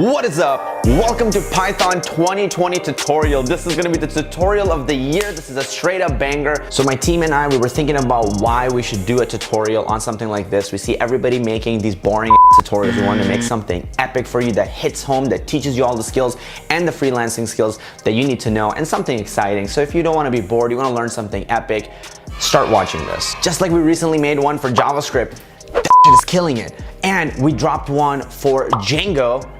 What is up? Welcome to Python 2020 tutorial. This is gonna be the tutorial of the year. This is a straight up banger. So my team and I, we were thinking about why we should do a tutorial on something like this. We see everybody making these boring tutorials. We want to make something epic for you that hits home, that teaches you all the skills and the freelancing skills that you need to know, and something exciting. So if you don't want to be bored, you want to learn something epic, start watching this. Just like we recently made one for JavaScript, that shit is killing it. And we dropped one for Django.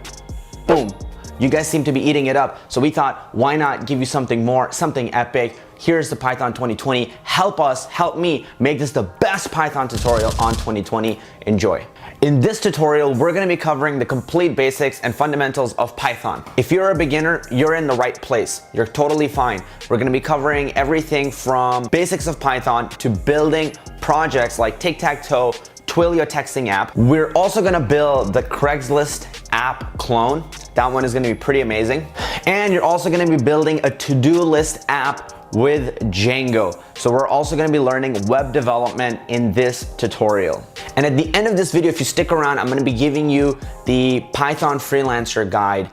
Boom. You guys seem to be eating it up. So we thought, why not give you something more, something epic? Here's the Python 2020. Help me make this the best Python tutorial on 2020. Enjoy. In this tutorial, we're gonna be covering the complete basics and fundamentals of Python. If you're a beginner, you're in the right place. You're totally fine. We're gonna be covering everything from basics of Python to building projects like Tic Tac Toe, Twilio texting app. We're also gonna build the Craigslist app clone. That one is gonna be pretty amazing. And you're also gonna be building a to-do list app with Django. So we're also gonna be learning web development in this tutorial. And at the end of this video, if you stick around, I'm gonna be giving you the Python Freelancer guide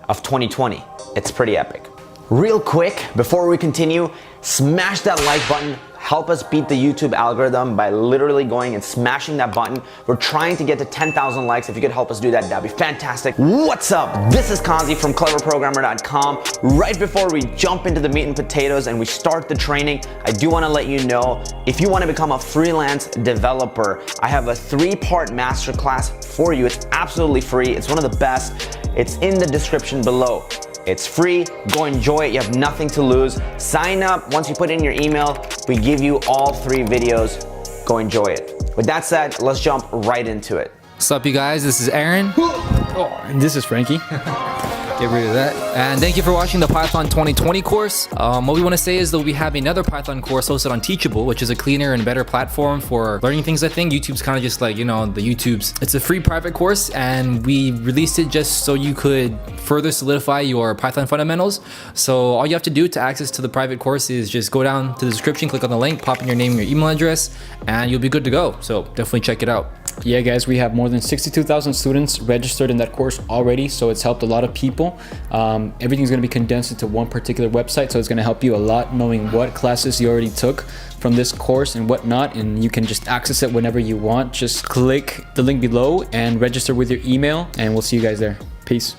of 2020. It's pretty epic. Real quick, before we continue, smash that like button. Help us beat the YouTube algorithm by literally going and smashing that button. We're trying to get to 10,000 likes. If you could help us do that, that'd be fantastic. What's up? This is Kazi from cleverprogrammer.com. Right before we jump into the meat and potatoes and we start the training, I do want to let you know, if you want to become a freelance developer, I have a 3-part masterclass for you. It's absolutely free. It's one of the best. It's in the description below. It's free, go enjoy it, you have nothing to lose. Sign up, once you put in your email, we give you all 3 videos, go enjoy it. With that said, let's jump right into it. What's up, you guys? This is Aaron. And this is Frankie. Get rid of that. And thank you for watching the Python 2020 course. What we want to say is that we have another Python course hosted on Teachable, which is a cleaner and better platform for learning things. I think YouTube's kind of just like, you know, the YouTubes. It's a free private course, and we released it just so you could further solidify your Python fundamentals. So all you have to do to access to the private course is just go down to the description, click on the link, pop in your name and your email address, and you'll be good to go. So definitely check it out. Yeah, guys, we have more than 62,000 students registered in that course already, so it's helped a lot of people. Everything's going to be condensed into one particular website, so it's going to help you a lot knowing what classes you already took from this course and whatnot, and you can just access it whenever you want. Just click the link below and register with your email, and we'll see you guys there. Peace.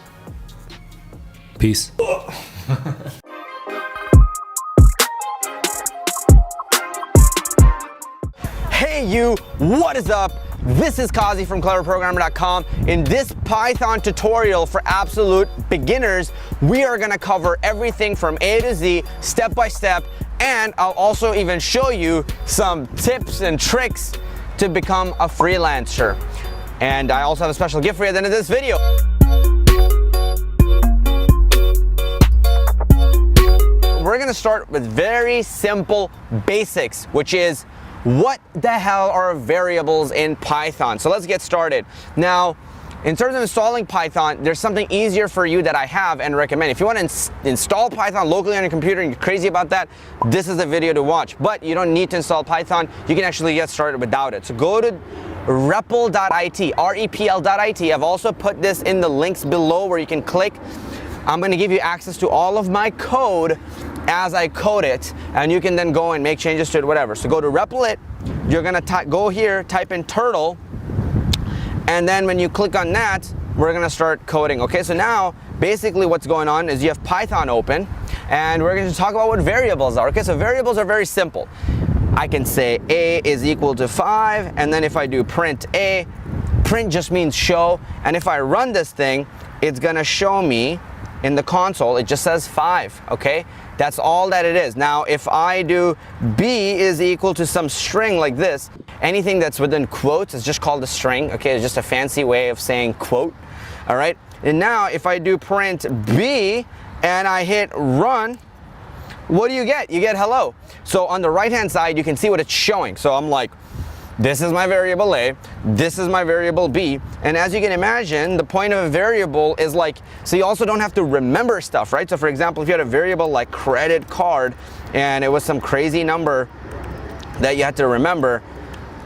Peace. Hey you, what is up? This is Kazi from cleverprogrammer.com. In this Python tutorial for absolute beginners, we are gonna cover everything from A to Z, step by step, and I'll also even show you some tips and tricks to become a freelancer. And I also have a special gift for you at the end of this video. We're gonna start with very simple basics, which is, what the hell are variables in Python? So let's get started. Now, in terms of installing Python, there's something easier for you that I have and recommend. If you want to install Python locally on your computer and you're crazy about that, this is the video to watch. But you don't need to install Python. You can actually get started without it. So go to repl.it, repl.it. I've also put this in the links below where you can click. I'm going to give you access to all of my code as I code it, and you can then go and make changes to it, whatever. So go to repl.it, you're going to go here, type in turtle, and then when you click on that, we're going to start coding. Okay, so now basically what's going on is you have Python open, and we're going to talk about what variables are. Okay, so variables are very simple. I can say a is equal to 5, and then if I do print a, print just means show, and if I run this thing, it's going to show me in the console, it just says 5, okay? That's all that it is. Now, if I do b is equal to some string like this, anything that's within quotes is just called a string, okay? It's just a fancy way of saying quote, all right? And now, if I do print b and I hit run, what do you get? You get hello. So on the right-hand side, you can see what it's showing. So I'm like, this is my variable A, this is my variable B, and as you can imagine, the point of a variable is like, so you also don't have to remember stuff, right? So for example, if you had a variable like credit card, and it was some crazy number that you had to remember,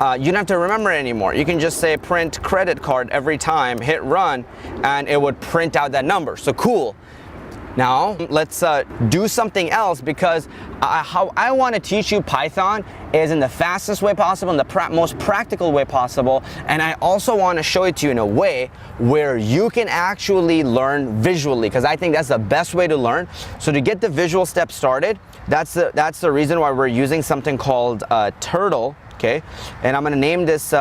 you don't have to remember it anymore. You can just say print credit card every time, hit run, and it would print out that number. So cool. Now let's do something else, because how I want to teach you Python is in the fastest way possible, in the most practical way possible, and I also want to show it to you in a way where you can actually learn visually, because I think that's the best way to learn. So to get the visual step started, that's the reason why we're using something called Turtle, okay? And I'm going to name this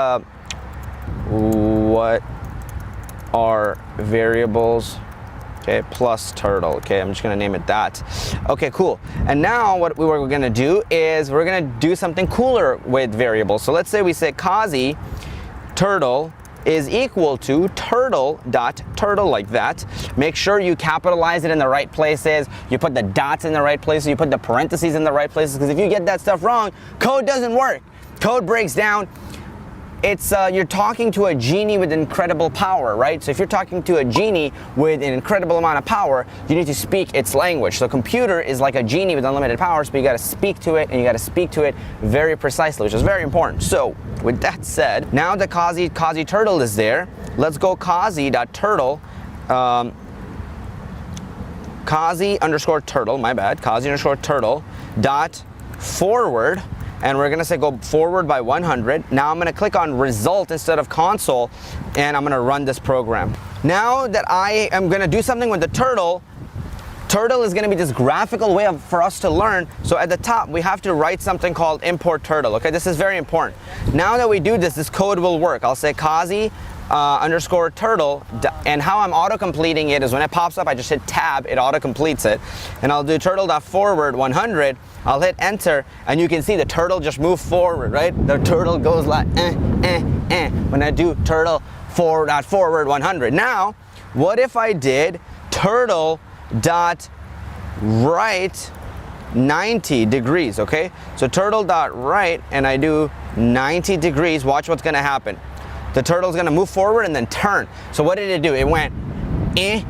what are variables, okay, plus turtle. Okay, I'm just gonna name it that. Okay, cool. And now what we're gonna do is we're gonna do something cooler with variables. So let's say we say Kazi turtle is equal to turtle.turtle, like that. Make sure you capitalize it in the right places. You put the dots in the right places. You put the parentheses in the right places, because if you get that stuff wrong, code doesn't work. Code breaks down. It's you're talking to a genie with incredible power, right? So if you're talking to a genie with an incredible amount of power, you need to speak its language. So computer is like a genie with unlimited powers, but you got to speak to it, and you got to speak to it very precisely, which is very important. So with that said, now the Kazi turtle is there. Let's go Kazi.turtle, Kazi_turtle, my bad, Kazi_turtle dot forward. And we're gonna say go forward by 100. Now I'm gonna click on result instead of console, and I'm gonna run this program. Now that I am gonna do something with the turtle is gonna be this graphical way for us to learn. So at the top, we have to write something called import turtle, okay? This is very important. Now that we do this, this code will work. I'll say Kazi _turtle, and how I'm auto-completing it is when it pops up, I just hit tab, it auto-completes it. And I'll do turtle.forward 100, I'll hit enter, and you can see the turtle just move forward, right? The turtle goes like when I do turtle.forward 100. Now, what if I did turtle.right 90 degrees, okay? So turtle.right, and I do 90 degrees, watch what's gonna happen. The turtle's gonna move forward and then turn. So what did it do? It went and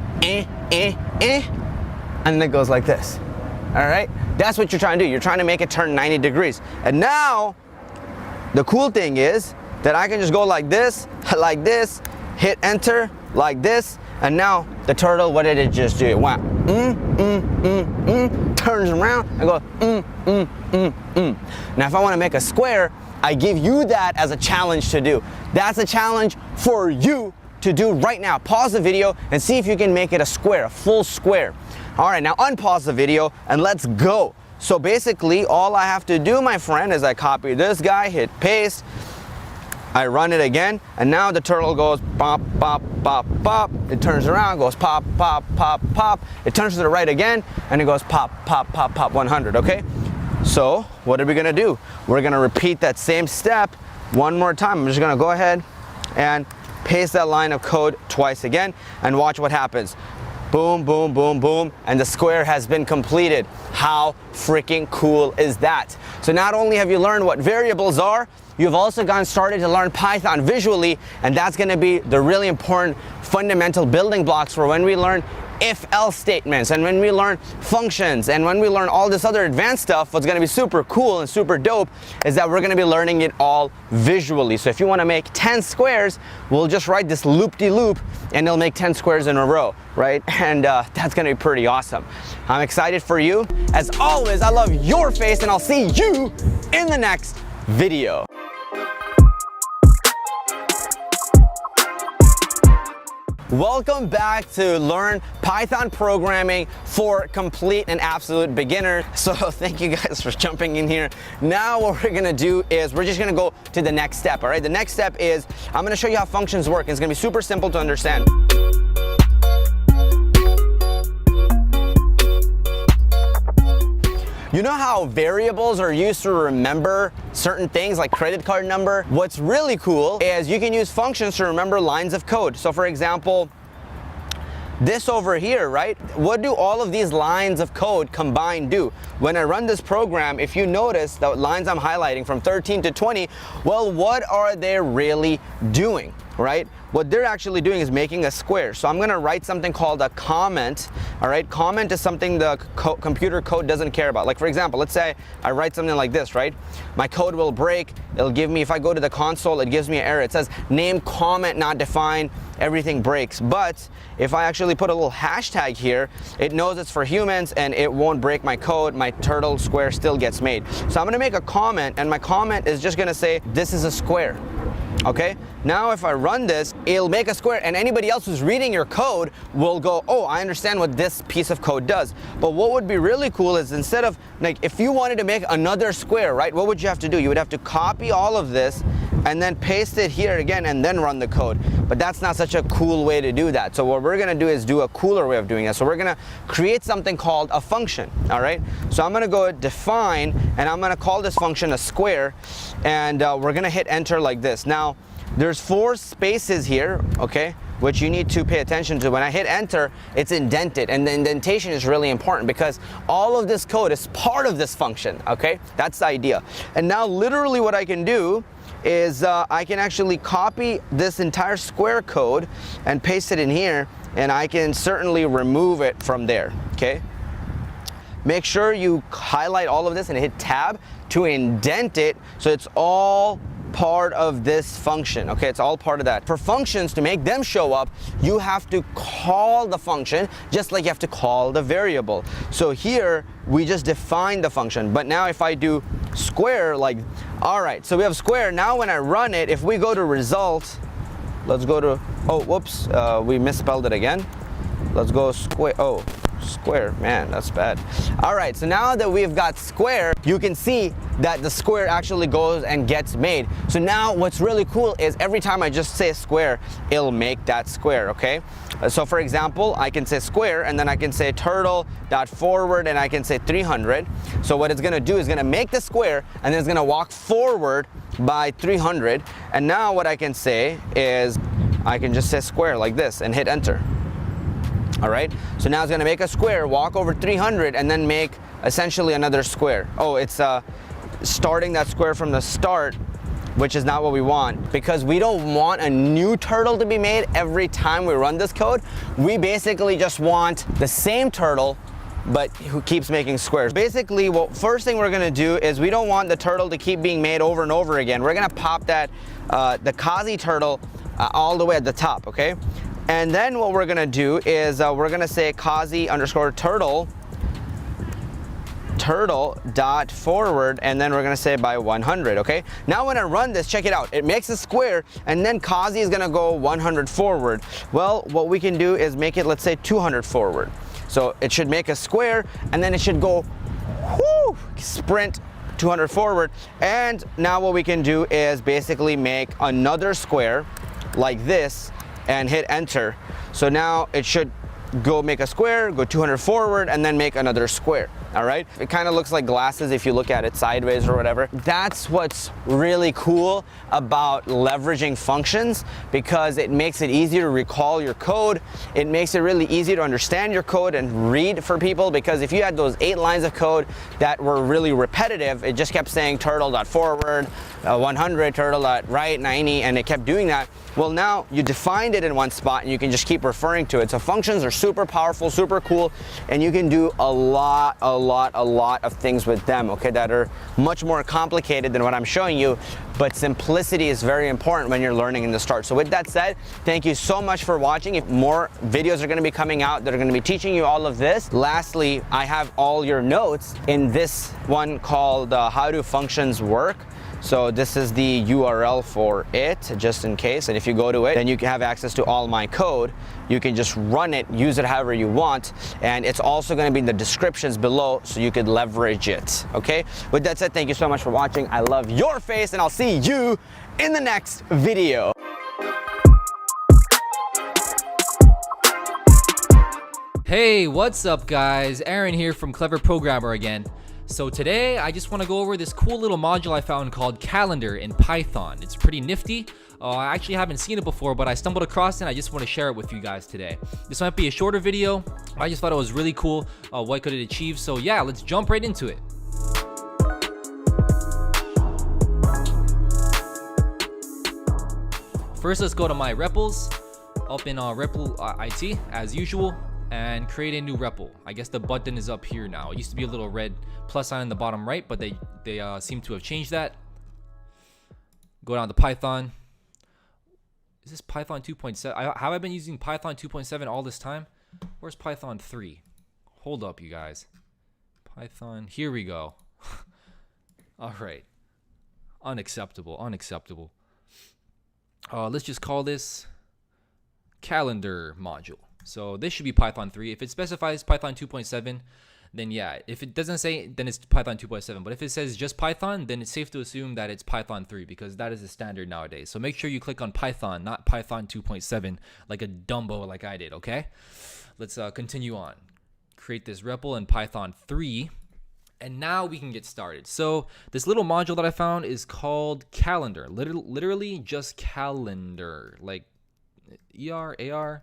then it goes like this. All right? That's what you're trying to do. You're trying to make it turn 90 degrees. And now, the cool thing is that I can just go like this, hit enter, like this, and now the turtle, what did it just do? It went turns around and goes Now if I want to make a square, I give you that as a challenge to do. That's a challenge for you to do right now. Pause the video and see if you can make it a square, a full square. All right, now unpause the video and let's go. So basically, all I have to do, my friend, is I copy this guy, hit paste, I run it again, and now the turtle goes pop, pop, pop, pop. It turns around, goes pop, pop, pop, pop. It turns to the right again, and it goes pop, pop, pop, pop 100, okay? So what are we gonna do? We're gonna repeat that same step one more time. I'm just gonna go ahead and paste that line of code twice again and watch what happens. Boom, boom, boom, boom, and the square has been completed. How freaking cool is that? So not only have you learned what variables are, you've also gotten started to learn Python visually, and that's gonna be the really important fundamental building blocks for when we learn if-else statements, and when we learn functions, and when we learn all this other advanced stuff. What's gonna be super cool and super dope is that we're gonna be learning it all visually. So if you wanna make 10 squares, we'll just write this loop-de-loop and it'll make 10 squares in a row, right? And that's gonna be pretty awesome. I'm excited for you. As always, I love your face, and I'll see you in the next video. Welcome back to Learn Python Programming for Complete and Absolute Beginners. So thank you guys for jumping in here. Now what we're gonna do is we're just gonna go to the next step, all right? The next step is I'm gonna show you how functions work. It's gonna be super simple to understand. You know how variables are used to remember certain things like credit card number? What's really cool is you can use functions to remember lines of code. So for example, this over here, right? What do all of these lines of code combined do? When I run this program, if you notice the lines I'm highlighting from 13 to 20, well, what are they really doing? right? What they're actually doing is making a square. So I'm gonna write something called a comment, all right? Comment is something the computer code doesn't care about. Like for example, let's say I write something like this, right? My code will break, it'll give me, if I go to the console, it gives me an error. It says name comment not defined, everything breaks. But if I actually put a little hashtag here, it knows it's for humans and it won't break my code. My turtle square still gets made. So I'm gonna make a comment, and my comment is just gonna say, this is a square. Okay, now if I run this, it'll make a square, and anybody else who's reading your code will go, oh, I understand what this piece of code does. But what would be really cool is, instead of, like, if you wanted to make another square, right, what would you have to do? You would have to copy all of this and then paste it here again and then run the code. But that's not such a cool way to do that. So what we're gonna do is do a cooler way of doing that. So we're gonna create something called a function, all right? So I'm gonna go define, and I'm gonna call this function a square, and we're gonna hit enter like this. Now, there's 4 spaces here, okay, which you need to pay attention to. When I hit enter, it's indented, and the indentation is really important because all of this code is part of this function, okay? That's the idea. And now literally what I can do is I can actually copy this entire square code and paste it in here, and I can certainly remove it from there, okay? Make sure you highlight all of this and hit tab to indent it so it's all part of this function, okay? It's all part of that. For functions, to make them show up, you have to call the function just like you have to call the variable. So here, we just define the function. But now if I do square, like, all right, so we have square. Now when I run it, if we go to result, let's go to, oh, whoops, we misspelled it again. Let's go square, oh, square, man, that's bad. All right, so now that we've got square, you can see that the square actually goes and gets made. So now what's really cool is every time I just say square, it'll make that square, okay? So for example, I can say square, and then I can say turtle.forward, and I can say 300. So what it's gonna do is gonna make the square, and then it's gonna walk forward by 300. And now what I can say is I can just say square like this and hit enter. All right, so now it's gonna make a square, walk over 300, and then make essentially another square. Oh, it's starting that square from the start, which is not what we want, because we don't want a new turtle to be made every time we run this code. We basically just want the same turtle, but who keeps making squares. Basically, what first thing we're gonna do is we don't want the turtle to keep being made over and over again. We're gonna pop that, the Kazi turtle all the way at the top, okay? And then what we're gonna do is we're gonna say Kazi underscore turtle dot forward, and then we're gonna say by 100, okay? Now when I run this, check it out. It makes a square, and then Kazi is gonna go 100 forward. Well, what we can do is make it, let's say 200 forward. So it should make a square, and then it should go, whoo, sprint 200 forward. And now what we can do is basically make another square like this, and hit enter. So now it should go make a square, go 200 forward, and then make another square, all right? It kind of looks like glasses if you look at it sideways or whatever. That's what's really cool about leveraging functions, because it makes it easier to recall your code. It makes it really easy to understand your code and read for people, because if you had those 8 lines of code that were really repetitive, it just kept saying turtle.forward, 100, turtle.right, 90, and it kept doing that. Well, now you defined it in one spot and you can just keep referring to it. So functions are super powerful, super cool, and you can do a lot of things with them, okay, that are much more complicated than what I'm showing you, but simplicity is very important when you're learning in the start. So with that said, thank you so much for watching. If more videos are gonna be coming out that are gonna be teaching you all of this. Lastly, I have all your notes in this one called How Do Functions Work? So this is the URL for it, just in case. And if you go to it, then you can have access to all my code. You can just run it, use it however you want. And it's also gonna be in the descriptions below so you could leverage it, okay? With that said, thank you so much for watching. I love your face, and I'll see you in the next video. Hey, what's up guys? Aaron here from Clever Programmer again. So today I just want to go over this cool little module I found called Calendar in Python. It's pretty nifty. I actually haven't seen it before, but I stumbled across it and I just want to share it with you guys today. This might be a shorter video. I just thought it was really cool. What could it achieve? So yeah, let's jump right into it. First, let's go to my REPLs, up in REPL IT as usual, and create a new REPL. I guess the button is up here now. It used to be a little red plus sign in the bottom right, but they seem to have changed that. Go down to Python. Is this Python 2.7? Have I been using Python 2.7 all this time? Where's Python 3? Hold up, you guys. Python, here we go. All right. Unacceptable, unacceptable. Let's just call this calendar module. So this should be Python 3. If it specifies Python 2.7, then yeah. If it doesn't say, then it's Python 2.7. But if it says just Python, then it's safe to assume that it's Python 3 because that is the standard nowadays. So make sure you click on Python, not Python 2.7 like a Dumbo like I did, okay? Let's continue on. Create this REPL in Python 3. And now we can get started. So this little module that I found is called calendar. Literally just calendar. Like ER, AR.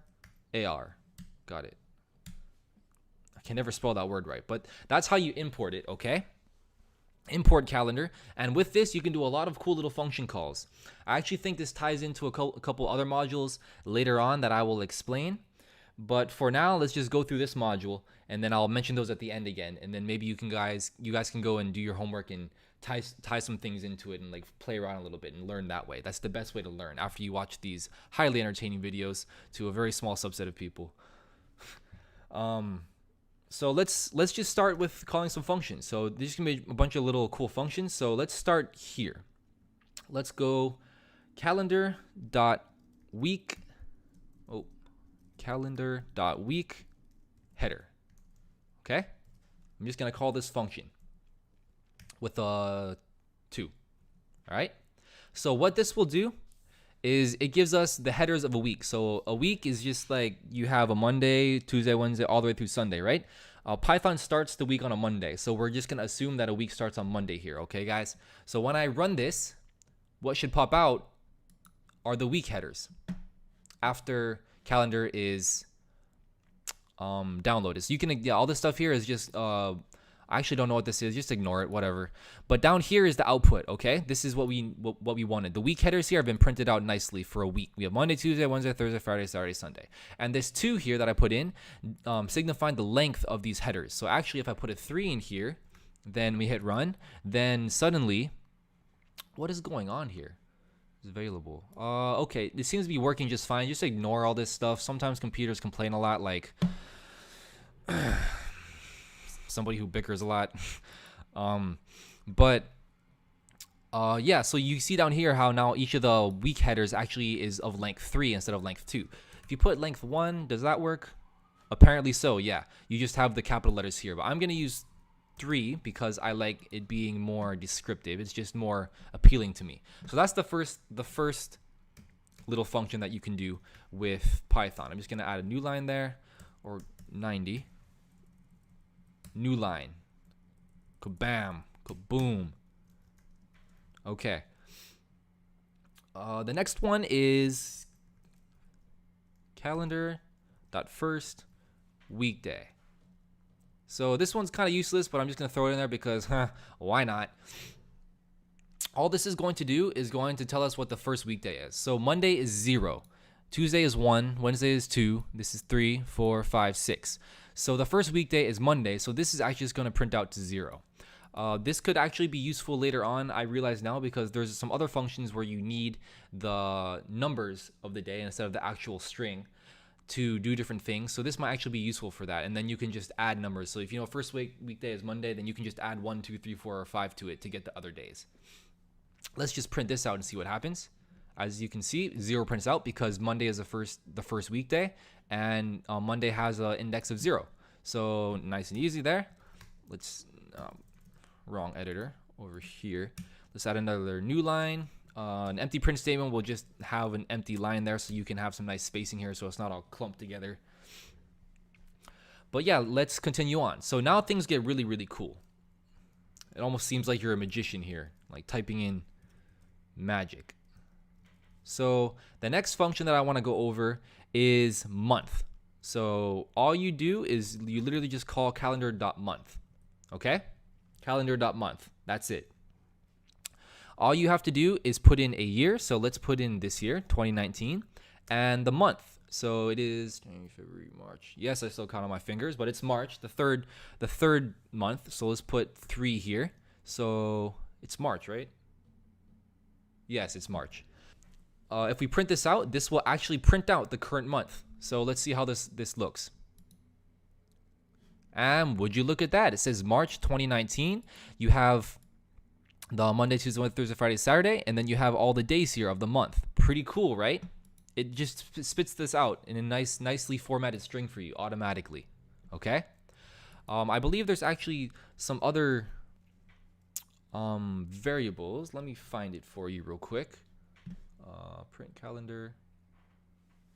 Got it. I can never spell that word right. But that's how you import it, okay? Import calendar. And with this, you can do a lot of cool little function calls. I actually think this ties into a couple other modules later on that I will explain. But for now, let's just go through this module, and then I'll mention those at the end again. And then maybe you guys can go and do your homework and tie some things into it and like play around a little bit and learn that way. That's the best way to learn after you watch these highly entertaining videos to a very small subset of people. So let's just start with calling some functions. So there's gonna be a bunch of little cool functions. So let's start here. Let's go calendar.week. Oh. calendar.week header. Okay? I'm just going to call this function with a 2. All right? So what this will do is it gives us the headers of a week. So a week is just like you have a Monday, Tuesday, Wednesday, all the way through Sunday, right? Python starts the week on a Monday. So we're just going to assume that a week starts on Monday here. Okay, guys? So when I run this, what should pop out are the week headers after calendar is downloaded. So you can, all this stuff here is just I actually don't know what this is, just ignore it, whatever. But down here is the output. Okay, this is what we wanted. The week headers here have been printed out nicely for a week. We have Monday, Tuesday, Wednesday, Thursday, Friday, Saturday, Sunday, and this 2 here that I put in signifying the length of these headers. So actually if I put a 3 in here, then we hit run, then suddenly what is going on here? Available. Okay, it seems to be working just fine. Just ignore all this stuff. Sometimes computers complain a lot, like somebody who bickers a lot. Yeah, so you see down here how now each of the week headers actually is of length 3 instead of length 2. If you put length 1, does that work? Apparently so, yeah. You just have the capital letters here, but I'm going to use 3 because I like it being more descriptive. It's just more appealing to me. So that's the first little function that you can do with Python. I'm just going to add a new line there, or 90. New line. Kabam. Kaboom. Okay. The next one is calendar.first weekday. So this one's kind of useless, but I'm just going to throw it in there because, why not? All this is going to do is going to tell us what the first weekday is. So Monday is 0. Tuesday is 1. Wednesday is 2. This is 3, 4, 5, 6. So the first weekday is Monday. So this is actually just going to print out to 0. This could actually be useful later on, I realize now, because there's some other functions where you need the numbers of the day instead of the actual string to do different things. So this might actually be useful for that. And then you can just add numbers. So if you know first weekday is Monday, then you can just add 1, 2, 3, 4, or 5 to it to get the other days. Let's just print this out and see what happens. As you can see, 0 prints out because Monday is the first weekday, and Monday has an index of 0. So nice and easy there. Let's wrong editor over here. Let's add another new line. An empty print statement will just have an empty line there, so you can have some nice spacing here so it's not all clumped together. But yeah, let's continue on. So now things get really, really cool. It almost seems like you're a magician here, like typing in magic. So the next function that I want to go over is month. So all you do is you literally just call calendar.month. Okay? Calendar.month. That's it. all you have to do is put in a year. So let's put in this year, 2019, and the month. So it is January, February, March. Yes, I still count on my fingers, but it's March, the third month. So let's put 3 here. So it's March, right? Yes, it's March. If we print this out, this will actually print out the current month. So let's see how this looks. And would you look at that? It says March 2019. You have the Monday, Tuesday, Wednesday, Thursday, Friday, Saturday, and then you have all the days here of the month. Pretty cool, right? It just spits this out in a nicely formatted string for you automatically. Okay? I believe there's actually some other variables. Let me find it for you real quick. Print calendar.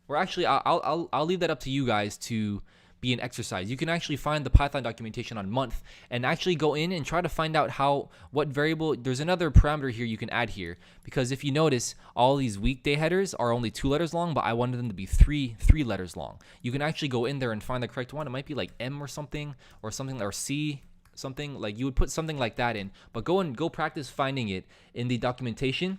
Or actually, I'll leave that up to you guys to be an exercise. You can actually find the Python documentation on month and actually go in and try to find out what variable. There's another parameter here you can add here, because if you notice, all these weekday headers are only 2 letters long, but I wanted them to be three letters long. You can actually go in there and find the correct one. It might be like M or something, or C, something like you would put something like that in. But go practice finding it in the documentation.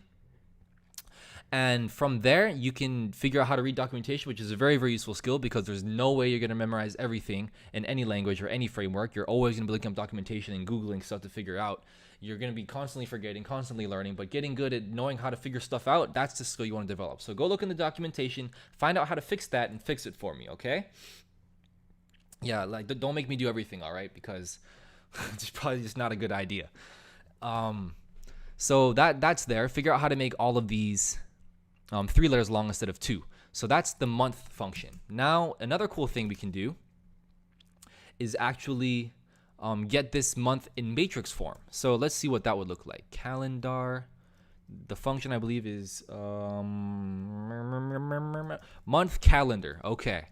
And from there, you can figure out how to read documentation, which is a very, very useful skill, because there's no way you're going to memorize everything in any language or any framework. You're always going to be looking up documentation and Googling stuff to figure out. You're going to be constantly forgetting, constantly learning, but getting good at knowing how to figure stuff out, that's the skill you want to develop. So go look in the documentation, find out how to fix that, and fix it for me, okay? Yeah, like, don't make me do everything, all right? Because it's probably just not a good idea. So that's there. Figure out how to make all of these 3 letters long instead of 2. So that's the month function. Now, another cool thing we can do is actually get this month in matrix form. So let's see what that would look like. Calendar. The function, I believe, is month calendar. Okay,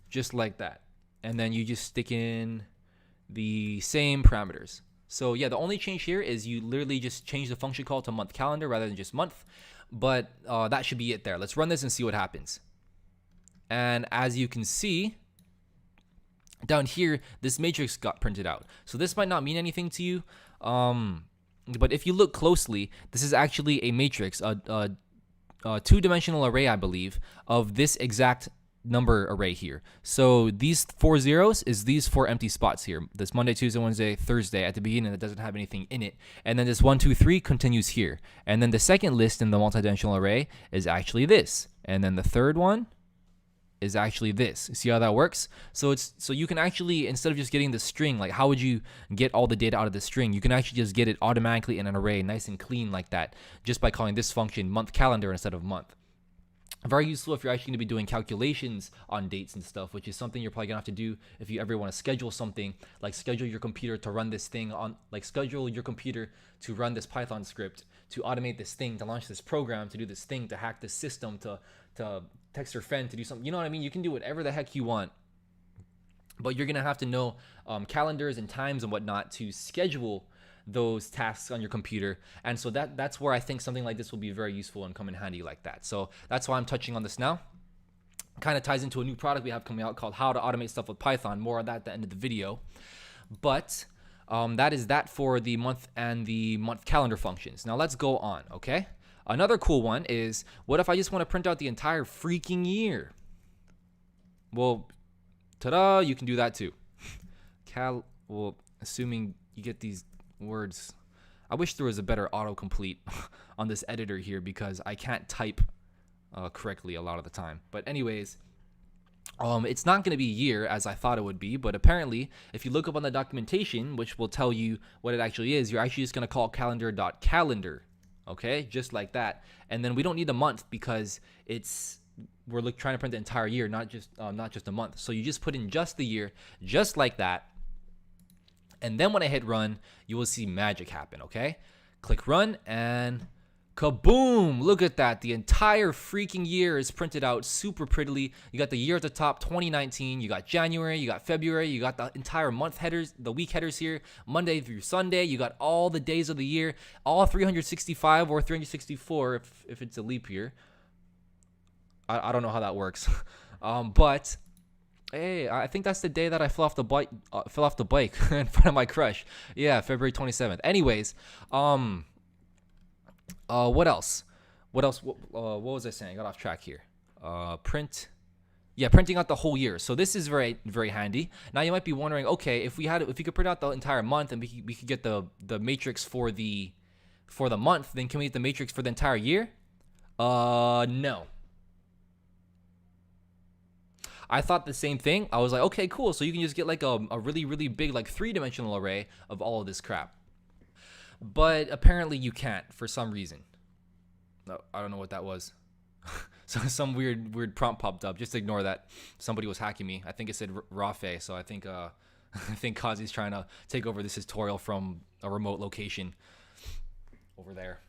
just like that. And then you just stick in the same parameters. So yeah, the only change here is you literally just change the function call to month calendar rather than just month. But that should be it there. Let's run this and see what happens. And as you can see, down here, this matrix got printed out. So this might not mean anything to you, but if you look closely, this is actually a matrix, a 2-dimensional array, I believe, of this exact number array here. So these 4 zeros is these 4 empty spots here. This Monday, Tuesday, Wednesday, Thursday at the beginning that doesn't have anything in it. And then this 1, 2, 3 continues here. And then the second list in the multidimensional array is actually this. And then the third one is actually this. See how that works? So you can actually, instead of just getting the string, like how would you get all the data out of the string? You can actually just get it automatically in an array, nice and clean like that, just by calling this function month calendar instead of month. Very useful if you're actually going to be doing calculations on dates and stuff, which is something you're probably going to have to do if you ever want to schedule something, like schedule your computer to run this thing on, like schedule your computer to run this Python script, to automate this thing, to launch this program, to do this thing, to hack this system, to text your friend, to do something. You know what I mean? You can do whatever the heck you want, but you're going to have to know calendars and times and whatnot to schedule those tasks on your computer. And so that's where I think something like this will be very useful and come in handy like that. So that's why I'm touching on this now. Kind of ties into a new product we have coming out called How to Automate Stuff with Python. More on that at the end of the video. But that is that for the month and the month calendar functions. Now let's go on, okay? Another cool one is, what if I just want to print out the entire freaking year? Well, ta-da, you can do that too. Well, assuming you get these words. I wish there was a better autocomplete on this editor here, because I can't type correctly a lot of the time. But anyways, it's not going to be year as I thought it would be, but apparently if you look up on the documentation, which will tell you what it actually is, you're actually just going to call calendar.calendar, okay, just like that. And then we don't need a month because we're trying to print the entire year, not just a month. So you just put in just the year, just like that. And then when I hit run, you will see magic happen, okay? Click run and kaboom! Look at that. The entire freaking year is printed out super prettily. You got the year at the top, 2019. You got January, you got February, you got the entire month headers, the week headers here, Monday through Sunday. You got all the days of the year, all 365 or 364 if it's a leap year. I don't know how that works. But hey, I think that's the day that I fell off the bike in front of my crush. Yeah, February 27th. Anyways, What else? What was I saying? I got off track here. Print. Yeah, printing out the whole year. So this is very, very handy. Now you might be wondering, okay, if we could print out the entire month and we could get the matrix for the month, then can we get the matrix for the entire year? No. I thought the same thing. I was like, okay, cool. So you can just get like a really, really big like 3-dimensional array of all of this crap. But apparently you can't for some reason. No, I don't know what that was. So some weird prompt popped up. Just ignore that. Somebody was hacking me. I think it said Rafe. So I think I think Kazi's trying to take over this tutorial from a remote location over there.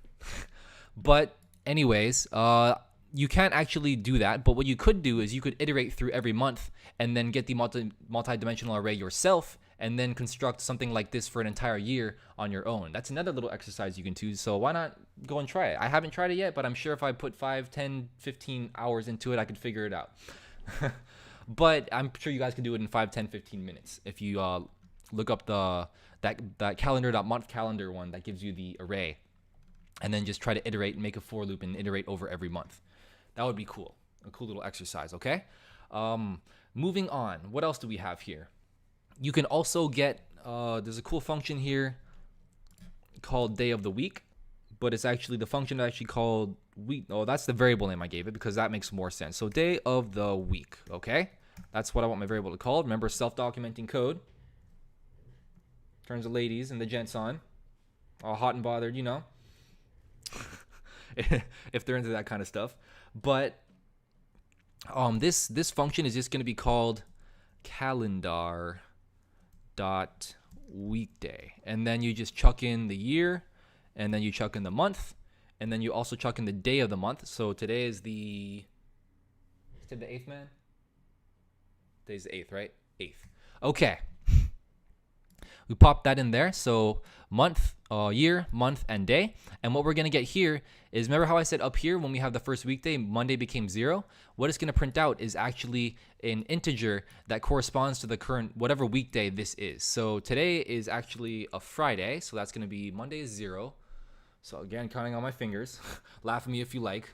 But anyways, you can't actually do that. But what you could do is you could iterate through every month and then get the multi-dimensional array yourself and then construct something like this for an entire year on your own. That's another little exercise you can do. So why not go and try it? I haven't tried it yet, but I'm sure if I put 5, 10, 15 hours into it, I could figure it out. But I'm sure you guys can do it in 5, 10, 15 minutes. If you look up that calendar.month calendar one that gives you the array, and then just try to iterate and make a for loop and iterate over every month. That would be cool. A cool little exercise, okay? Moving on. What else do we have here? You can also get, there's a cool function here called day of the week, but it's actually the function that actually called week. Oh, that's the variable name I gave it because that makes more sense. So day of the week, okay? That's what I want my variable to call. Remember, self-documenting code. Turns the ladies and the gents on. All hot and bothered, you know. If they're into that kind of stuff. But this function is just going to be called calendar dot weekday, and then you just chuck in the year, and then you chuck in the month, and then you also chuck in the day of the month. So today is the 8th, man. Today's the 8th, right? 8th. Okay. We pop that in there. So month, year, month, and day. And what we're going to get here is, remember how I said up here when we have the first weekday, Monday became 0? What it's going to print out is actually an integer that corresponds to the current, whatever weekday this is. So today is actually a Friday. So that's going to be Monday is 0. So again, counting on my fingers. Laugh at me if you like.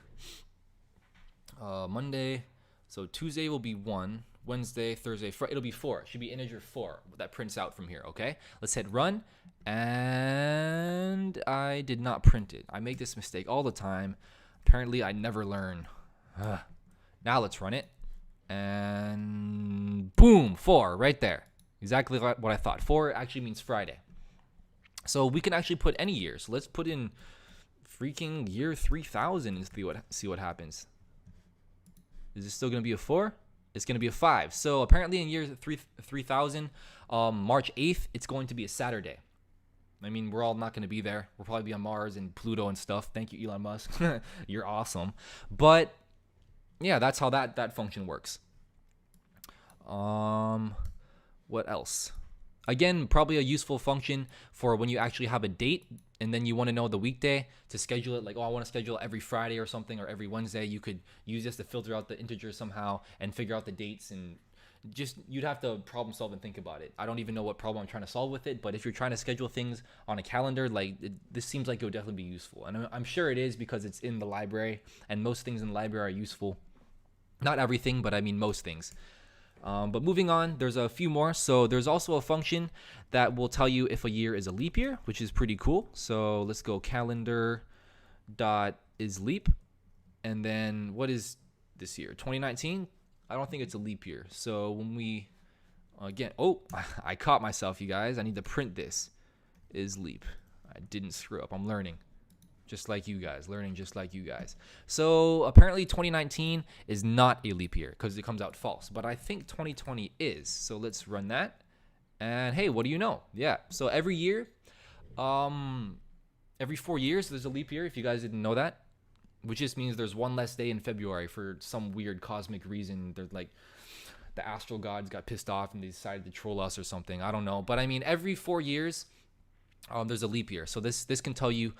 Monday. So Tuesday will be 1. Wednesday, Thursday, Friday, it'll be 4. It should be integer 4 that prints out from here, okay? Let's hit run, and I did not print it. I make this mistake all the time. Apparently, I never learn. Now let's run it, and boom, 4 right there. Exactly what I thought. 4 actually means Friday. So we can actually put any year. So let's put in freaking year 3000 and see what happens. Is it still going to be a 4? It's going to be a 5. So apparently in year 3000, March 8th, it's going to be a Saturday. I mean, we're all not going to be there. We'll probably be on Mars and Pluto and stuff. Thank you, Elon Musk. You're awesome. But yeah, that's how that function works. What else? Again, probably a useful function for when you actually have a date and then you want to know the weekday to schedule it. Like, oh, I want to schedule every Friday or something, or every Wednesday. You could use this to filter out the integers somehow and figure out the dates, and just, you'd have to problem solve and think about it. I don't even know what problem I'm trying to solve with it, but if you're trying to schedule things on a calendar, like, this seems like it would definitely be useful. And I'm sure it is because it's in the library, and most things in the library are useful. Not everything, but I mean most things. But moving on, there's a few more. So there's also a function that will tell you if a year is a leap year, which is pretty cool. So let's go calendar.isLeap. And then what is this year? 2019? I don't think it's a leap year. So when we, again, oh, I caught myself, you guys. I need to print this. Is leap. I didn't screw up. I'm learning. Just like you guys, learning just like you guys. So apparently 2019 is not a leap year because it comes out false, but I think 2020 is. So let's run that. And hey, what do you know? Yeah. So every year, every 4 years, there's a leap year. If you guys didn't know that, which just means there's one less day in February for some weird cosmic reason. There's like the astral gods got pissed off and they decided to troll us or something. I don't know. But I mean, every 4 years, there's a leap year. So this can tell you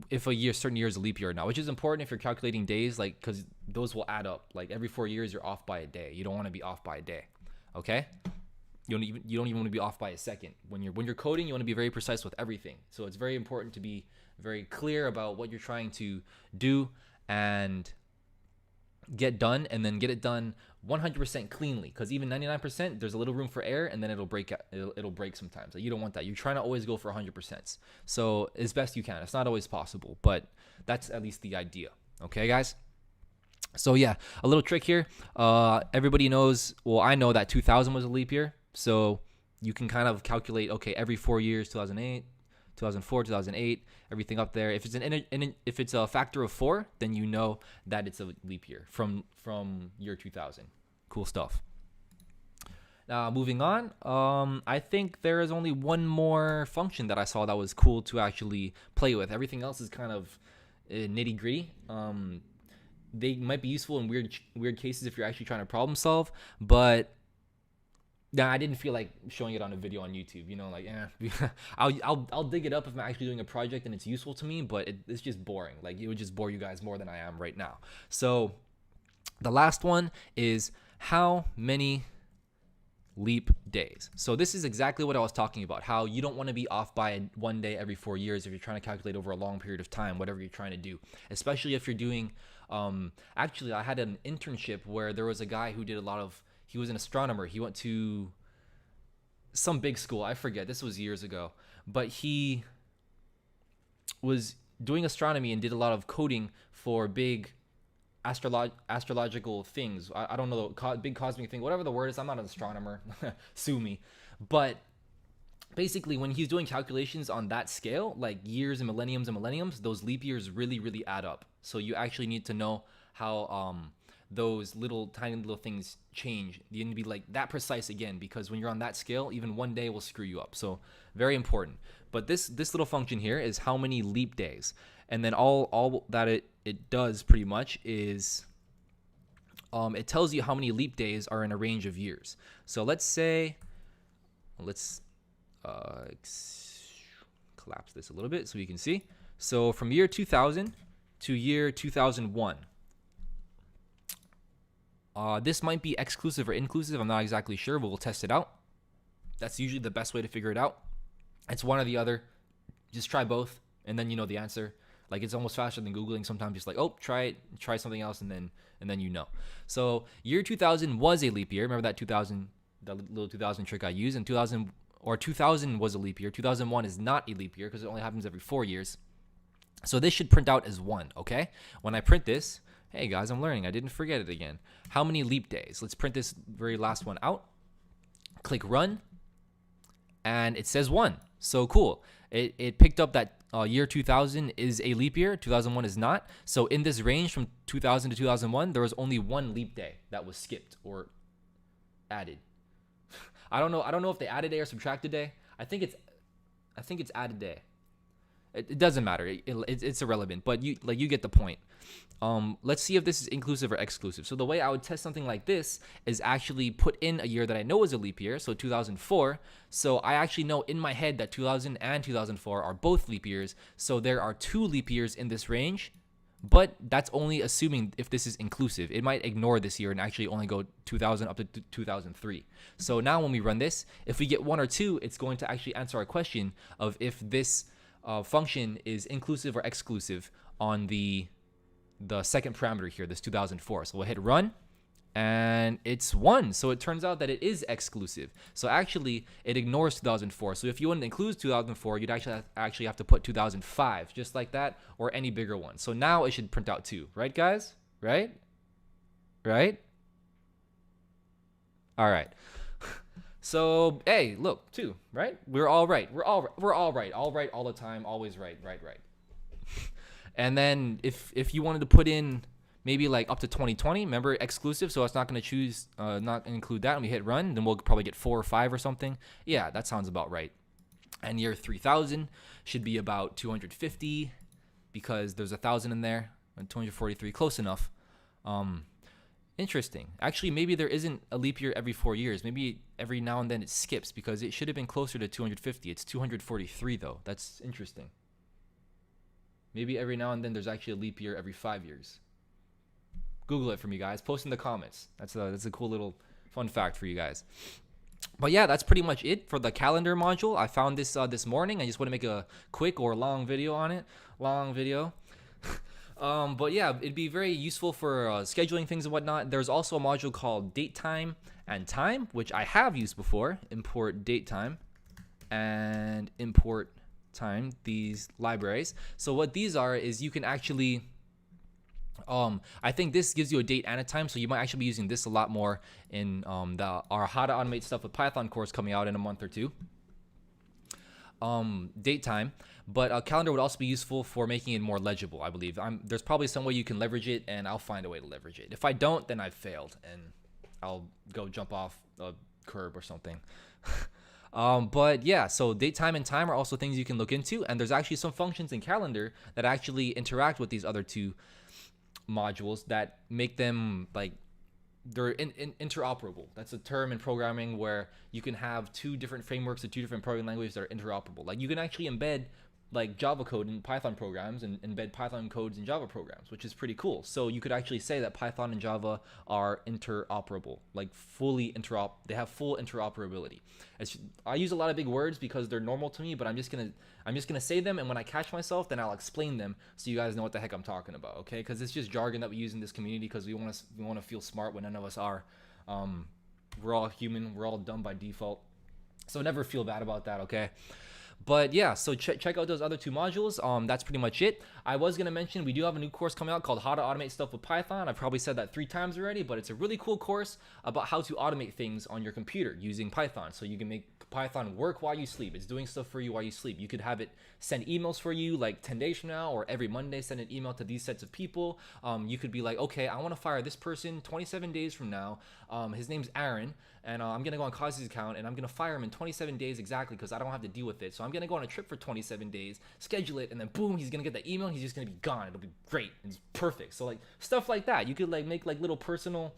if a certain year is a leap year or not, which is important if you're calculating days, like, because those will add up. Like every 4 years, you're off by a day. You don't want to be off by a day. Okay. You don't even want to be off by a second. When you're coding, you want to be very precise with everything. So it's very important to be very clear about what you're trying to do and get done, and then get it done 100% cleanly, because even 99% there's a little room for error, and then it'll break sometimes. Like, you don't want that. You're trying to always go for 100%. So as best you can. It's not always possible, but that's at least the idea. Okay, guys? So yeah, a little trick here. Everybody knows, well, I know that 2000 was a leap year, so you can kind of calculate, okay, every 4 years, 2008, 2004, 2008, everything up there. If it's a factor of 4, then you know that it's a leap year from year 2000. Cool stuff. Now, moving on, I think there is only one more function that I saw that was cool to actually play with. Everything else is kind of nitty gritty. They might be useful in weird cases if you're actually trying to problem solve, but nah, I didn't feel like showing it on a video on YouTube. You know, like, I'll dig it up if I'm actually doing a project and it's useful to me, but it's just boring. Like, it would just bore you guys more than I am right now. So the last one is how many leap days. So this is exactly what I was talking about, how you don't want to be off by 1 day every 4 years if you're trying to calculate over a long period of time, whatever you're trying to do, especially if you're doing, actually, I had an internship where there was a guy who did he was an astronomer. He went to some big school. I forget. This was years ago. But he was doing astronomy and did a lot of coding for big astrological things. I don't know, big cosmic thing, whatever the word is. I'm not an astronomer. Sue me. But basically, when he's doing calculations on that scale, like years and millenniums, those leap years really, really add up. So you actually need to know how those tiny little things change. You need to be like that precise again, because when you're on that scale, even 1 day will screw you up. So very important. But this little function here is how many leap days, and then all that it does pretty much is it tells you how many leap days are in a range of years. So let's collapse this a little bit so you can see. So from year 2000 to year 2001. This might be exclusive or inclusive. I'm not exactly sure, but we'll test it out. That's usually the best way to figure it out. It's one or the other. Just try both, and then you know the answer. Like, it's almost faster than Googling. Sometimes just like, oh, try something else, and then you know. So year 2000 was a leap year. Remember that 2000, the little 2000 trick I used? And 2000 was a leap year. 2001 is not a leap year because it only happens every 4 years. So this should print out as 1, okay? When I print this, hey guys, I'm learning. I didn't forget it again. How many leap days? Let's print this very last one out. Click run, and it says 1. So cool. It picked up that year 2000 is a leap year. 2001 is not. So in this range from 2000 to 2001, there was only 1 leap day that was skipped or added. I don't know if they added a day or subtracted a day. I think it's added day. It doesn't matter. It's irrelevant, but you get the point. Let's see if this is inclusive or exclusive. So the way I would test something like this is actually put in a year that I know is a leap year, so 2004. So I actually know in my head that 2000 and 2004 are both leap years. So there are 2 leap years in this range, but that's only assuming if this is inclusive. It might ignore this year and actually only go 2000 up to 2003. So now when we run this, if we get 1 or 2, it's going to actually answer our question of if this function is inclusive or exclusive on the second parameter here, this 2004. So we'll hit run, and it's 1. So it turns out that it is exclusive. So actually, it ignores 2004. So if you want to include 2004, you'd actually have to put 2005, just like that, or any bigger one. So now it should print out 2, right, guys? Right? All right. So, hey, look, 2, right? We're all right. We're all right. All right all the time. Always right. And then if you wanted to put in maybe like up to 2020, remember exclusive, so it's not going to choose, not going to include that, and we hit run, then we'll probably get 4 or 5 or something. Yeah, that sounds about right. And year 3000 should be about 250 because there's 1,000 in there, and 243, close enough. Interesting. Actually, maybe there isn't a leap year every 4 years. Maybe every now and then it skips because it should have been closer to 250. It's 243 though. That's interesting. Maybe every now and then there's actually a leap year every 5 years. Google it for me, guys. Post in the comments. That's a cool little fun fact for you guys. But yeah, that's pretty much it for the calendar module. I found this this morning. I just want to make a quick or long video on it. Long video. But yeah, it'd be very useful for scheduling things and whatnot. There's also a module called Datetime and Time, which I have used before. Import datetime and import time, these libraries. So what these are is you can actually I think this gives you a date and a time, so you might actually be using this a lot more in our How to Automate Stuff with Python course coming out in a month or two. Date time, but a calendar would also be useful for making it more legible, I believe. There's probably some way you can leverage it, and I'll find a way to leverage it. If I don't, then I've failed, and I'll go jump off a curb or something. But yeah, so date, time, and time are also things you can look into, and there's actually some functions in calendar that actually interact with these other two modules that make them like they're interoperable. That's a term in programming where you can have two different frameworks or two different programming languages that are interoperable. Like you can actually embed like Java code in Python programs and embed Python codes in Java programs, which is pretty cool. So you could actually say that Python and Java are interoperable, like fully they have full interoperability. I use a lot of big words because they're normal to me, but I'm just gonna say them, and when I catch myself, then I'll explain them so you guys know what the heck I'm talking about, okay? Because it's just jargon that we use in this community because we want to feel smart when none of us are. We're all human, we're all dumb by default, so never feel bad about that, okay? But yeah, so check out those other two modules. That's pretty much it. I was going to mention we do have a new course coming out called How to Automate Stuff with Python. I've probably said that 3 times already, but it's a really cool course about how to automate things on your computer using Python. So you can make Python work while you sleep. It's doing stuff for you while you sleep. You could have it send emails for you like 10 days from now, or every Monday send an email to these sets of people. You could be like, okay, I want to fire this person 27 days from now. His name's Aaron, and I'm going to go on Kazi's account, and I'm going to fire him in 27 days exactly because I don't have to deal with it. So I'm going to go on a trip for 27 days, schedule it, and then boom, he's going to get the email, and he's just going to be gone. It'll be great. It's perfect. So like stuff like that. You could like make like little personal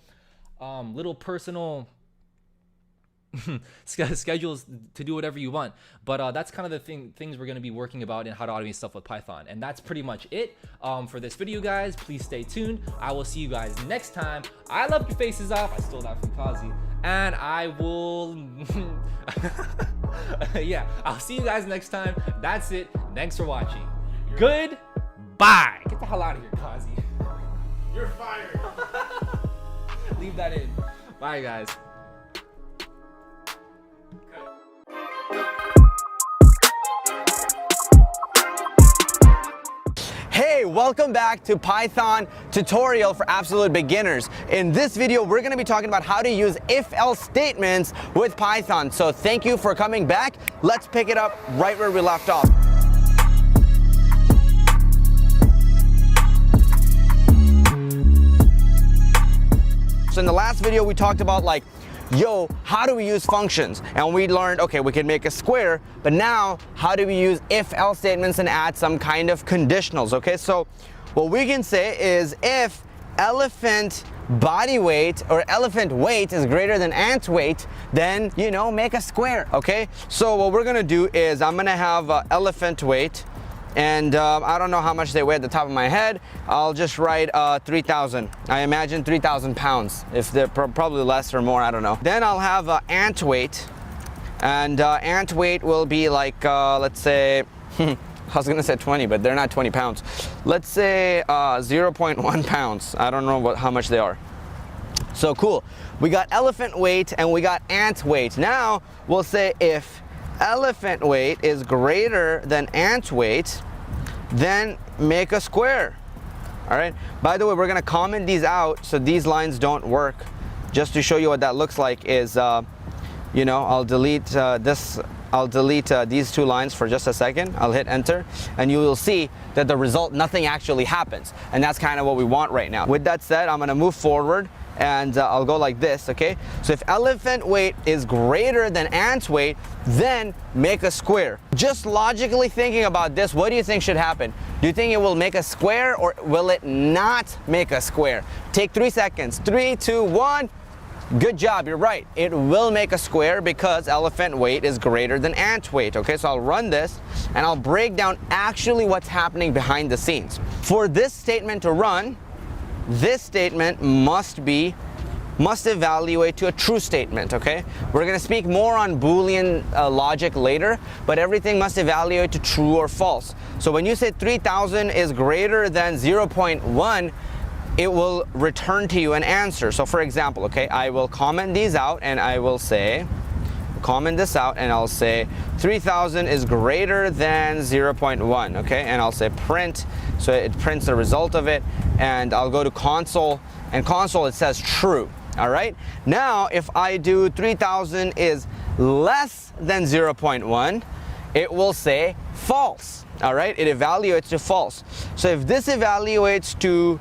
schedules to do whatever you want, but that's kind of the things we're going to be working about in How to Automate Stuff with Python. And that's pretty much it for this video, guys. Please stay tuned. I will see you guys next time. I love your faces off. I stole that from Kazi, and I will yeah, I'll see you guys next time. That's it. Thanks for watching. Goodbye. Get the hell out of here, Kazi. You're fired. Leave that in. Bye, guys. Hey, welcome back to Python tutorial for absolute beginners. In this video, we're going to be talking about how to use if-else statements with Python. So thank you for coming back. Let's pick it up right where we left off. So in the last video, we talked about like, yo, how do we use functions? And we learned, okay, we can make a square, but now how do we use if-else statements and add some kind of conditionals, okay? So what we can say is if elephant body weight or elephant weight is greater than ant weight, then, you know, make a square, okay? So what we're gonna do is I'm gonna have elephant weight, and I don't know how much they weigh at the top of my head. I'll just write 3,000. I imagine 3,000 pounds. If they're probably less or more, I don't know. Then I'll have ant weight, and ant weight will be like, let's say, I was gonna say 20, but they're not 20 pounds. Let's say 0.1 pounds. I don't know how much they are. So cool. We got elephant weight and we got ant weight. Now we'll say if elephant weight is greater than ant weight, then make a square. All right. By the way, we're gonna comment these out so these lines don't work. Just to show you what that looks like is, you know, I'll delete this. I'll delete these two lines for just a second. I'll hit enter, and you will see that the result, nothing actually happens, and that's kind of what we want right now. With that said, I'm gonna move forward. And I'll go like this, okay? So if elephant weight is greater than ant weight, then make a square. Just logically thinking about this, what do you think should happen? Do you think it will make a square or will it not make a square? Take 3 seconds. 3, 2, 1. Good job, you're right. It will make a square because elephant weight is greater than ant weight, okay? So I'll run this and I'll break down actually what's happening behind the scenes. For this statement to run, this statement must be must evaluate to a true statement, okay? We're gonna speak more on Boolean logic later, but everything must evaluate to true or false. So when you say 3,000 is greater than 0.1, it will return to you an answer. So for example, okay, I will comment these out and I will say, comment this out and I'll say 3,000 is greater than 0.1, okay? And I'll say print, so it prints the result of it, and I'll go to console, and console it says true, all right? Now, if I do 3,000 is less than 0.1, it will say false, all right? It evaluates to false. So if this evaluates to,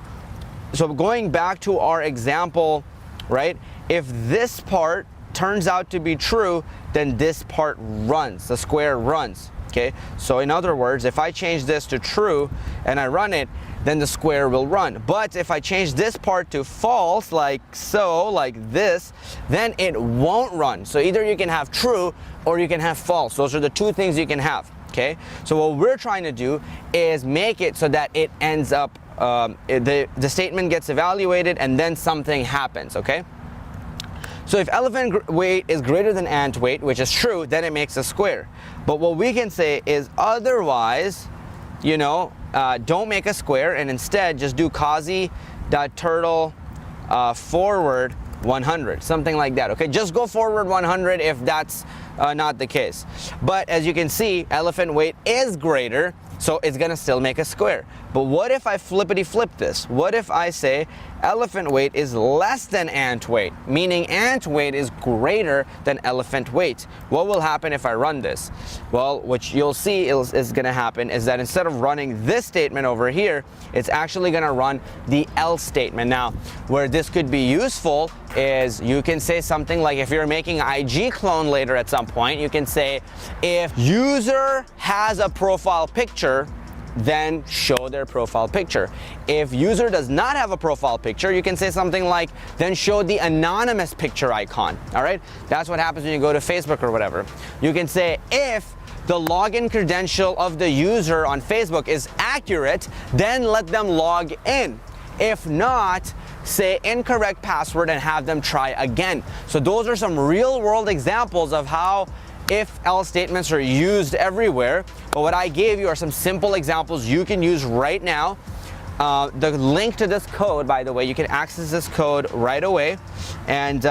so going back to our example, right? If this part turns out to be true, then this part runs, the square runs, okay? So in other words, if I change this to true and I run it, then the square will run. But if I change this part to false, like so, like this, then it won't run. So either you can have true or you can have false. Those are the two things you can have, okay? So what we're trying to do is make it so that it ends up, the statement gets evaluated and then something happens, okay? So if elephant weight is greater than ant weight, which is true, then it makes a square. But what we can say is otherwise, you know, don't make a square and instead just do Kazi.turtle forward 100, something like that, okay? Just go forward 100 if that's not the case. But as you can see, elephant weight is greater, so it's gonna still make a square. But what if I flippity flip this? What if I say elephant weight is less than ant weight, meaning ant weight is greater than elephant weight? What will happen if I run this? Well, what you'll see is gonna happen is that instead of running this statement over here, it's actually gonna run the else statement. Now, where this could be useful is you can say something like, if you're making an IG clone later at some point, you can say, if user has a profile picture, then show their profile picture. If user does not have a profile picture, you can say something like, then show the anonymous picture icon, all right? That's what happens when you go to Facebook or whatever. You can say, if the login credential of the user on Facebook is accurate, then let them log in. If not, say incorrect password and have them try again. So those are some real world examples of how if-else statements are used everywhere. But what I gave you are some simple examples you can use right now. The link to this code, by the way, you can access this code right away. And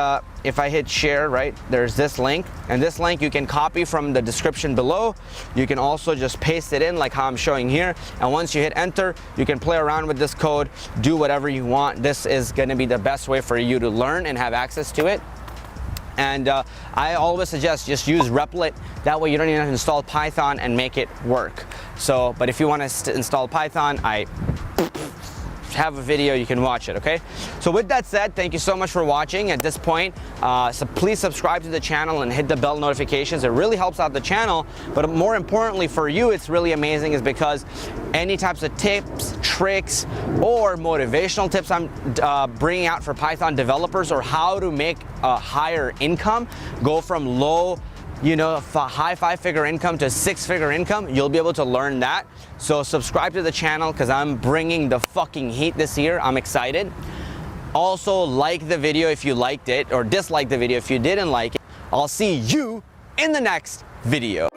if I hit share, right, there's this link. And this link you can copy from the description below. You can also just paste it in like how I'm showing here. And once you hit enter, you can play around with this code, do whatever you want. This is gonna be the best way for you to learn and have access to it. And I always suggest just use Replit. That way you don't even have to install Python and make it work. So, but if you want to install Python, I have a video, you can watch it, okay? So with that said, thank you so much for watching at this point. So please subscribe to the channel and hit the bell notifications. It really helps out the channel, but more importantly for you, it's really amazing is because any types of tips, tricks, or motivational tips I'm bringing out for Python developers, or how to make a higher income, go from low, you know, high 5-figure income to 6-figure income, you'll be able to learn that. So subscribe to the channel because I'm bringing the fucking heat this year. I'm excited. Also, like the video if you liked it, or dislike the video if you didn't like it. I'll see you in the next video.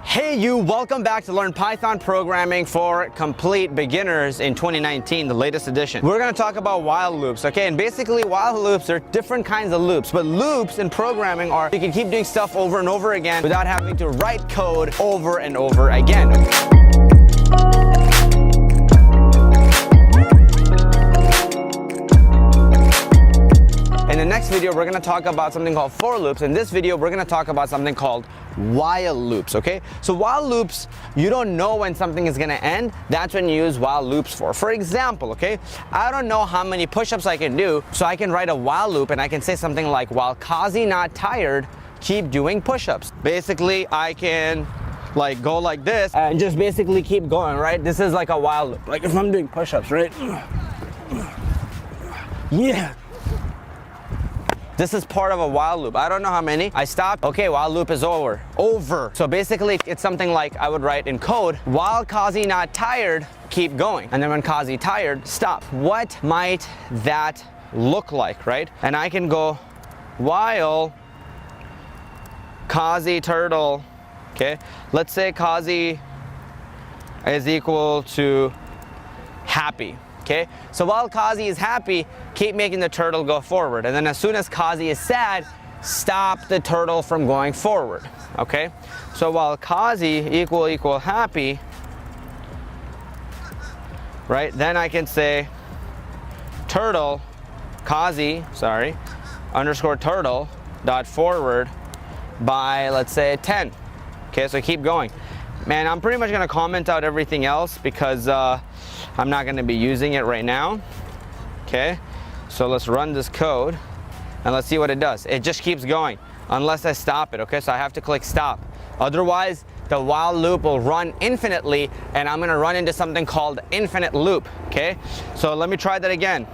Hey you, welcome back to Learn Python Programming for Complete Beginners in 2019, the latest edition. We're gonna talk about while loops, okay? And basically while loops are different kinds of loops, but loops in programming are, you can keep doing stuff over and over again without having to write code over and over again. In the next video, we're gonna talk about something called for loops. In this video, we're gonna talk about something called while loops, okay? So while loops, you don't know when something is gonna end. That's when you use while loops for. For example, okay? I don't know how many push-ups I can do, so I can write a while loop and I can say something like, while Kazi not tired, keep doing push-ups. Basically, I can like go like this and just basically keep going, right? This is like a while loop. Like if I'm doing push-ups, right? Yeah. This is part of a while loop. I don't know how many. I stopped. Okay, while loop is over. So basically, it's something like I would write in code, while Kazi not tired, keep going. And then when Kazi tired, stop. What might that look like, right? And I can go while Kazi turtle, okay? Let's say Kazi is equal to happy, okay? So while Kazi is happy, keep making the turtle go forward. And then as soon as Kazi is sad, stop the turtle from going forward, okay? So while Kazi equal happy, right? Then I can say turtle, Kazi, sorry, underscore turtle dot forward by, let's say, 10. Okay, so keep going. Man, I'm pretty much gonna comment out everything else because I'm not gonna be using it right now. Okay, so let's run this code and let's see what it does. It just keeps going unless I stop it, okay? So I have to click stop. Otherwise, the while loop will run infinitely and I'm gonna run into something called infinite loop, okay? So let me try that again.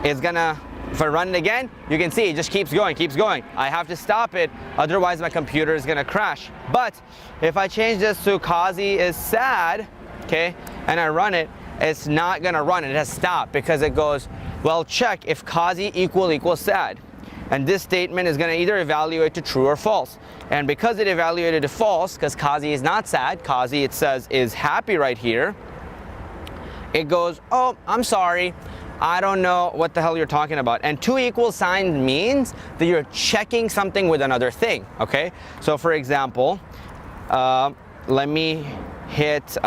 It's gonna, if I run it again, you can see it just keeps going, keeps going. I have to stop it, otherwise my computer is gonna crash. But if I change this to Kazi is sad, okay, and I run it, it's not gonna run, it has stopped because it goes, well, check if Kazi equals sad. And this statement is gonna either evaluate to true or false. And because it evaluated to false, because Kazi is not sad, Kazi, it says, is happy right here, it goes, oh, I'm sorry, I don't know what the hell you're talking about. And two equal signs means that you're checking something with another thing, okay? So for example, let me hit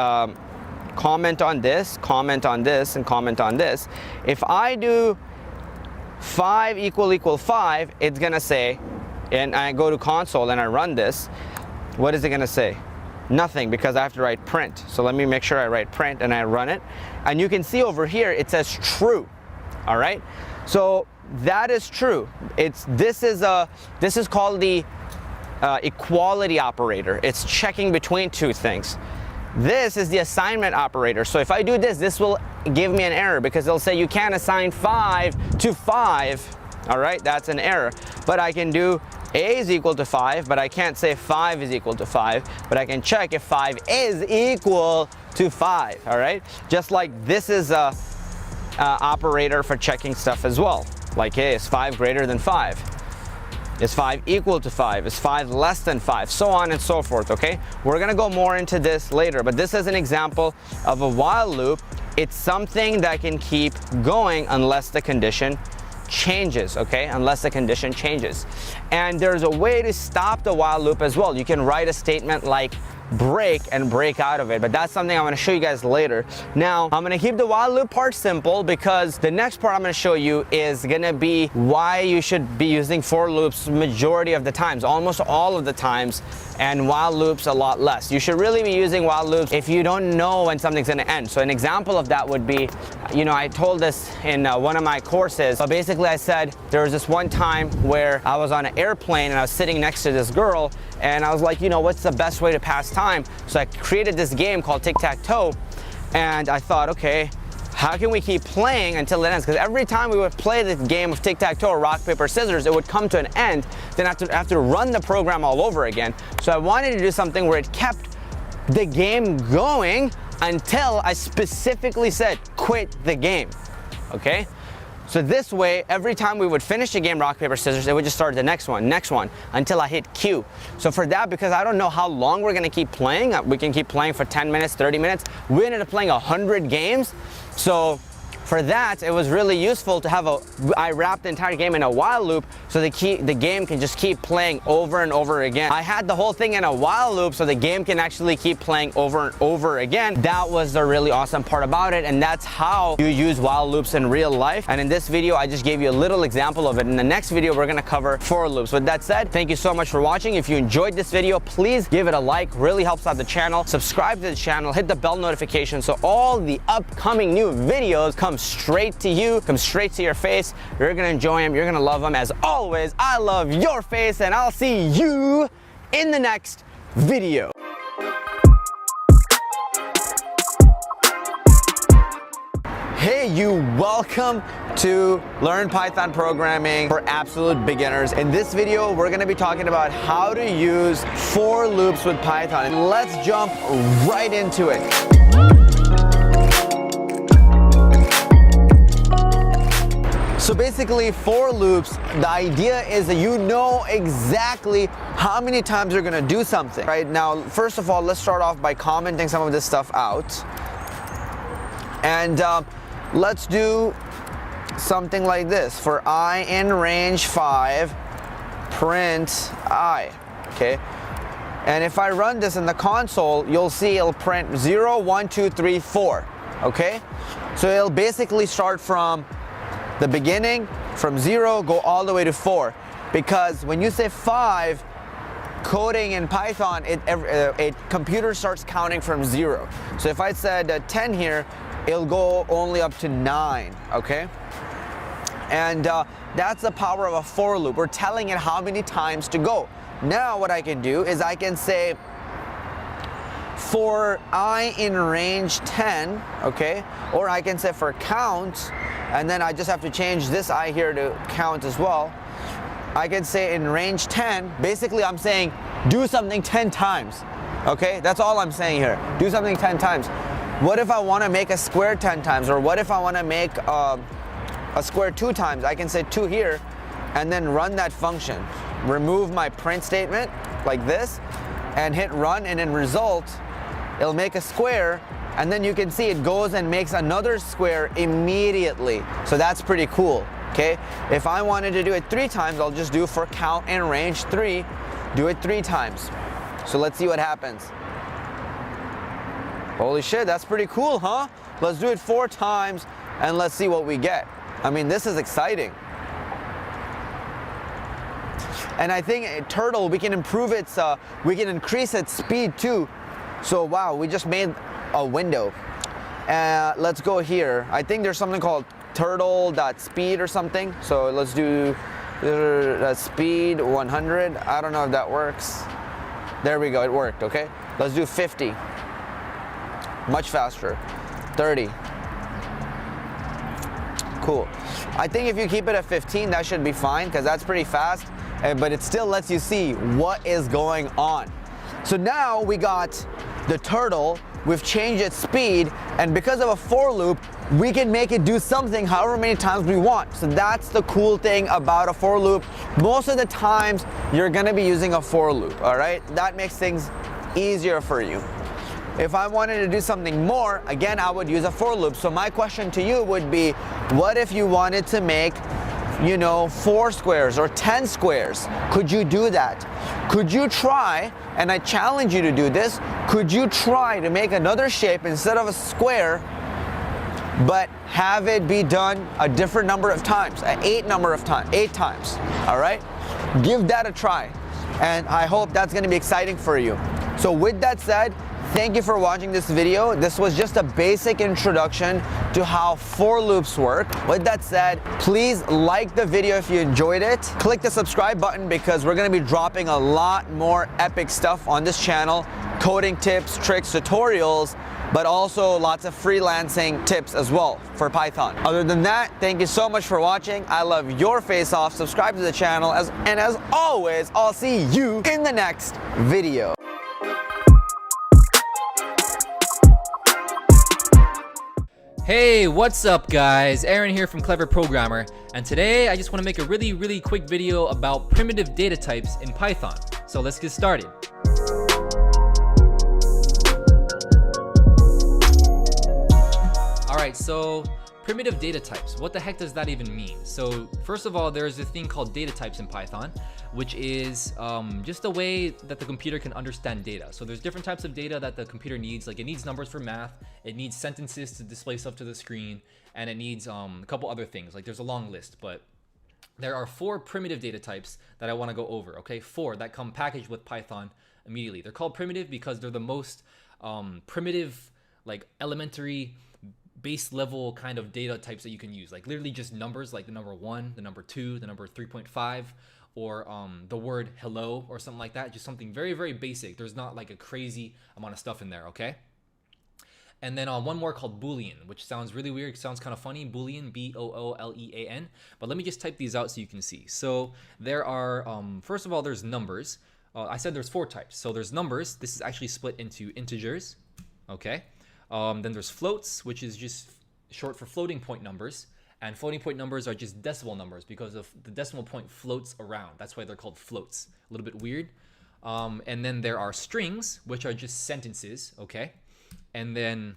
comment on this, and comment on this. If I do 5 equal 5, it's gonna say, and I go to console and I run this, what is it gonna say? Nothing, because I have to write print. So let me make sure I write print and I run it. And you can see over here, it says true, all right? So that is true. This is called the equality operator. It's checking between two things. This is the assignment operator. So if I do this, this will give me an error because it'll say you can't assign 5 to 5, all right? That's an error. But I can do A is equal to 5, but I can't say 5 is equal to 5, but I can check if 5 is equal to 5, all right? Just like this is a operator for checking stuff as well. Like, hey, is 5 greater than 5? Is 5 equal to 5? Is 5 less than 5? So on and so forth, okay? We're gonna go more into this later, but this is an example of a while loop. It's something that can keep going unless the condition changes, okay? Unless the condition changes. And there's a way to stop the while loop as well. You can write a statement like break and break out of it, but that's something I'm going to show you guys later. Now, I'm going to keep the while loop part simple because the next part I'm going to show you is going to be why you should be using for loops majority of the times, almost all of the times, and while loops a lot less. You should really be using while loops if you don't know when something's going to end. So an example of that would be, you know, I told this in one of my courses, but basically I said there was this one time where I was on an airplane and I was sitting next to this girl and I was like, you know, what's the best way to pass time? So I created this game called Tic Tac Toe and I thought, okay, how can we keep playing until it ends? Because every time we would play the game of tic tac toe or rock, paper, scissors, it would come to an end. Then I have to run the program all over again. So I wanted to do something where it kept the game going until I specifically said, quit the game, okay? So this way, every time we would finish a game, rock, paper, scissors, it would just start the next one, until I hit Q. So for that, because I don't know how long we're gonna keep playing, we can keep playing for 10 minutes, 30 minutes. We ended up playing 100 games. So for that, it was really useful to have I wrapped the entire game in a while loop so the game can just keep playing over and over again. I had the whole thing in a while loop so the game can actually keep playing over and over again. That was the really awesome part about it, and that's how you use while loops in real life. And in this video, I just gave you a little example of it. In the next video, we're gonna cover for loops. With that said, thank you so much for watching. If you enjoyed this video, please give it a like, really helps out the channel. Subscribe to the channel, hit the bell notification so all the upcoming new videos come straight to you, come straight to your face. You're gonna enjoy them, you're gonna love them. As always, I love your face, and I'll see you in the next video. Hey you, welcome to Learn Python Programming for Absolute Beginners. In this video, we're gonna be talking about how to use for loops with Python. And let's jump right into it. So basically, for loops, the idea is that you know exactly how many times you're gonna do something. Right now, first of all, let's start off by commenting some of this stuff out. And let's do something like this. For I in range 5, print I, okay? And if I run this in the console, you'll see it'll print 0, 1, 2, 3, 4, okay? So it'll basically start from the beginning, from 0, go all the way to 4. Because when you say 5, coding in Python, computer starts counting from 0. So if I said 10 here, it'll go only up to 9, okay? And that's the power of a for loop. We're telling it how many times to go. Now what I can do is I can say for I in range 10, okay? Or I can say for count, and then I just have to change this I here to count as well. I can say in range 10, basically I'm saying do something 10 times, okay? That's all I'm saying here. Do something 10 times. What if I want to make a square 10 times? Or what if I want to make a square 2 times? I can say 2 here and then run that function. Remove my print statement like this and hit run, and in result, it'll make a square, and then you can see it goes and makes another square immediately. So that's pretty cool, okay? If I wanted to do it 3 times, I'll just do for count in range 3, do it 3 times. So let's see what happens. Holy shit, that's pretty cool, huh? Let's do it 4 times and let's see what we get. I mean, this is exciting. And I think Turtle, we can improve its, we can increase its speed too. So wow, we just made a window. Let's go here. I think there's something called turtle.speed or something. So let's do speed 100. I don't know if that works. There we go, it worked, okay? Let's do 50. Much faster. 30. Cool. I think if you keep it at 15, that should be fine, because that's pretty fast, but it still lets you see what is going on. So now we got the turtle, we've changed its speed, and because of a for loop, we can make it do something however many times we want. So that's the cool thing about a for loop. Most of the times, you're gonna be using a for loop, all right? That makes things easier for you. If I wanted to do something more, again, I would use a for loop. So my question to you would be, what if you wanted to make, you know, 4 squares or 10 squares? Could you do that? Could you try, and I challenge you to do this, could you try to make another shape instead of a square, but have it be done a different number of times, 8 times, all right? Give that a try, and I hope that's gonna be exciting for you. So with that said, thank you for watching this video. This was just a basic introduction to how for loops work. With that said, please like the video if you enjoyed it. Click the subscribe button because we're gonna be dropping a lot more epic stuff on this channel. Coding tips, tricks, tutorials, but also lots of freelancing tips as well for Python. Other than that, thank you so much for watching. I love your face off. Subscribe to the channel, and as always, I'll see you in the next video. Hey, what's up guys? Aaron here from Clever Programmer, and today I just want to make a really quick video about primitive data types in Python. So let's get started. Alright, so primitive data types, what the heck does that even mean? So first of all, there's a thing called data types in Python, which is just a way that the computer can understand data. So there's different types of data that the computer needs, like it needs numbers for math, it needs sentences to display stuff to the screen, and it needs a couple other things, like there's a long list, but there are 4 primitive data types that I want to go over, okay? 4 that come packaged with Python immediately. They're called primitive because they're the most primitive, like elementary, base level kind of data types that you can use, like literally just numbers, like the number 1, the number 2, the number 3.5, or the word hello or something like that. Just something very basic. There's not like a crazy amount of stuff in there, okay? And then one more called Boolean, which sounds really weird. It sounds kind of funny. Boolean, B-O-O-L-E-A-N. But let me just type these out so you can see. So there are, first of all, there's numbers. I said there's 4 types. So there's numbers. This is actually split into integers, okay? Then there's floats, which is just short for floating point numbers. And floating point numbers are just decimal numbers because of the decimal point floats around. That's why they're called floats. A little bit weird. And then there are strings, which are just sentences, okay? And then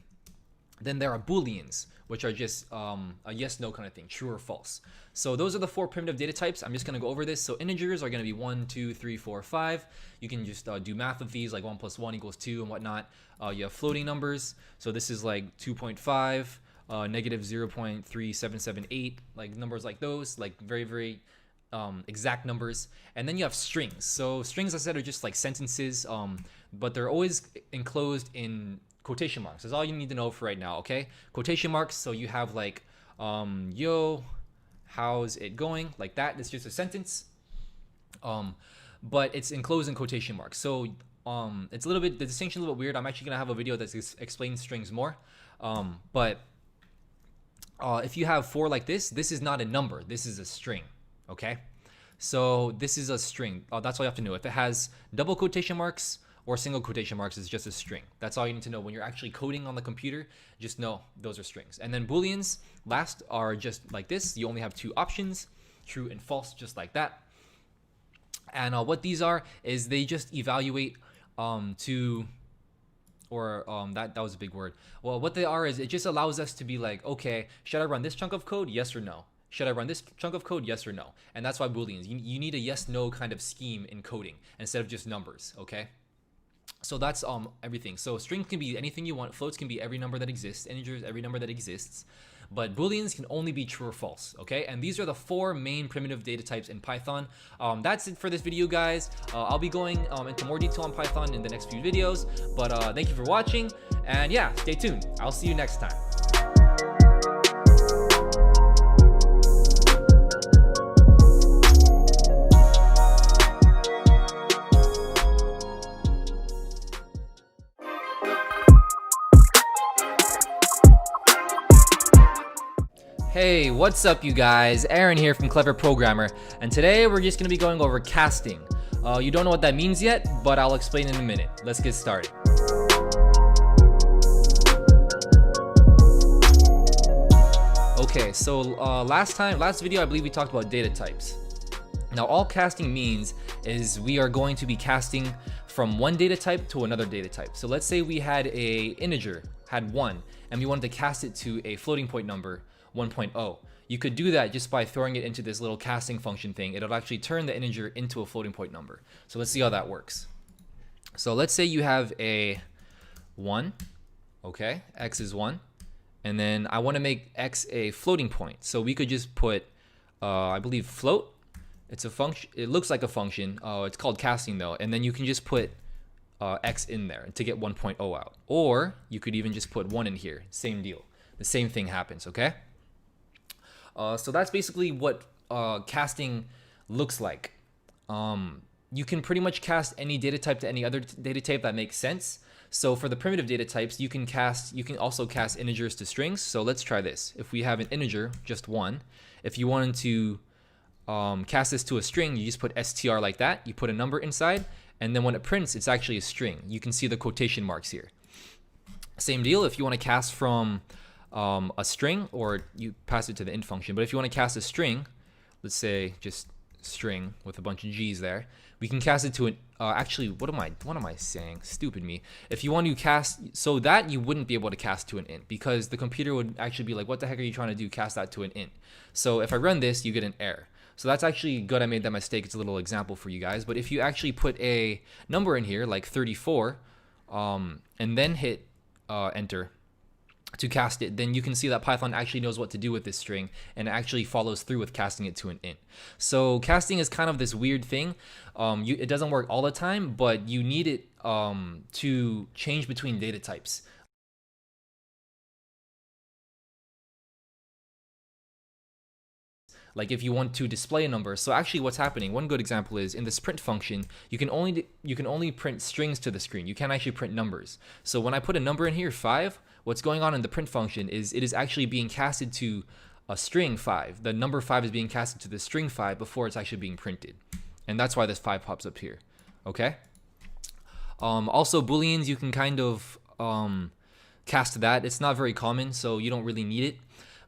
there are booleans, which are just a yes, no kind of thing, true or false. So those are the 4 primitive data types. I'm just gonna go over this. So integers are gonna be 1, 2, 3, 4, 5. You can just do math with these, like 1 + 1 = 2 and whatnot. You have floating numbers. So this is like 2.5, negative 0.3778, like numbers like those, like very, very exact numbers. And then you have strings. So strings, I said, are just like sentences, but they're always enclosed in quotation marks. That's all you need to know for right now, okay? Quotation marks. So you have like, yo, how's it going? Like that. It's just a sentence, but it's enclosed in quotation marks. So it's a little bit, the distinction is a little bit weird. I'm actually gonna have a video that explains strings more, but if you have 4 like this is not a number. This is a string, okay? So this is a string. That's all you have to know. If it has double quotation marks or single quotation marks, it's just a string. That's all you need to know when you're actually coding on the computer. Just know those are strings. And then booleans last are just like this. You only have 2 options, true and false, just like that. And what these are is they just evaluate that was a big word. Well, what they are is it just allows us to be like, okay, should I run this chunk of code? Yes or no. Should I run this chunk of code? Yes or no. And that's why booleans, you need a yes no kind of scheme in coding instead of just numbers, okay? So that's everything. So strings can be anything you want. Floats can be every number that exists. Integers, every number that exists. But booleans can only be true or false, okay? And these are the 4 main primitive data types in Python. That's it for this video, guys. I'll be going into more detail on Python in the next few videos. But thank you for watching. And yeah, stay tuned. I'll see you next time. Hey, what's up you guys? Aaron here from Clever Programmer, and today we're just going to be going over casting. You don't know what that means yet, but I'll explain in a minute. Let's get started. Okay, so last video I believe we talked about data types. Now all casting means is we are going to be casting from one data type to another data type. So let's say we had a integer, had 1, and we wanted to cast it to a floating point number, 1.0. You could do that just by throwing it into this little casting function thing. It'll actually turn the integer into a floating point number. So let's see how that works. So let's say you have a 1, okay, x is 1, and then I want to make x a floating point. So we could just put, I believe, float. It's a function. It looks like a function. It's called casting though, and then you can just put x in there to get 1.0 out. Or you could even just put 1 in here. Same deal. The same thing happens, okay? So that's basically what casting looks like. You can pretty much cast any data type to any other data type that makes sense. So for the primitive data types, you can also cast integers to strings. So let's try this. If we have an integer, just 1, if you wanted to cast this to a string, you just put str like that. You put a number inside, and then when it prints, it's actually a string. You can see the quotation marks here. Same deal if you want to cast from a string, or you pass it to the int function. But if you want to cast a string, let's say just string with a bunch of G's there, we can cast it to an actually, what am I saying? Stupid me. If you want to cast, so that you wouldn't be able to cast to an int, because the computer would actually be like, what the heck are you trying to do? Cast that to an int. So if I run this, you get an error. So that's actually good. I made that mistake. It's a little example for you guys. But if you actually put a number in here like 34, and then hit enter to cast it, then you can see that Python actually knows what to do with this string and actually follows through with casting it to an int. So casting is kind of this weird thing. It doesn't work all the time, but you need it to change between data types. Like if you want to display a number. So actually what's happening, one good example is in this print function, you can only print strings to the screen. You can't actually print numbers. So when I put a number in here, 5, what's going on in the print function is it is actually being casted to a string 5. The number 5 is being casted to the string 5 before it's actually being printed. And that's why this 5 pops up here, okay? Also booleans, you can kind of cast that. It's not very common, so you don't really need it.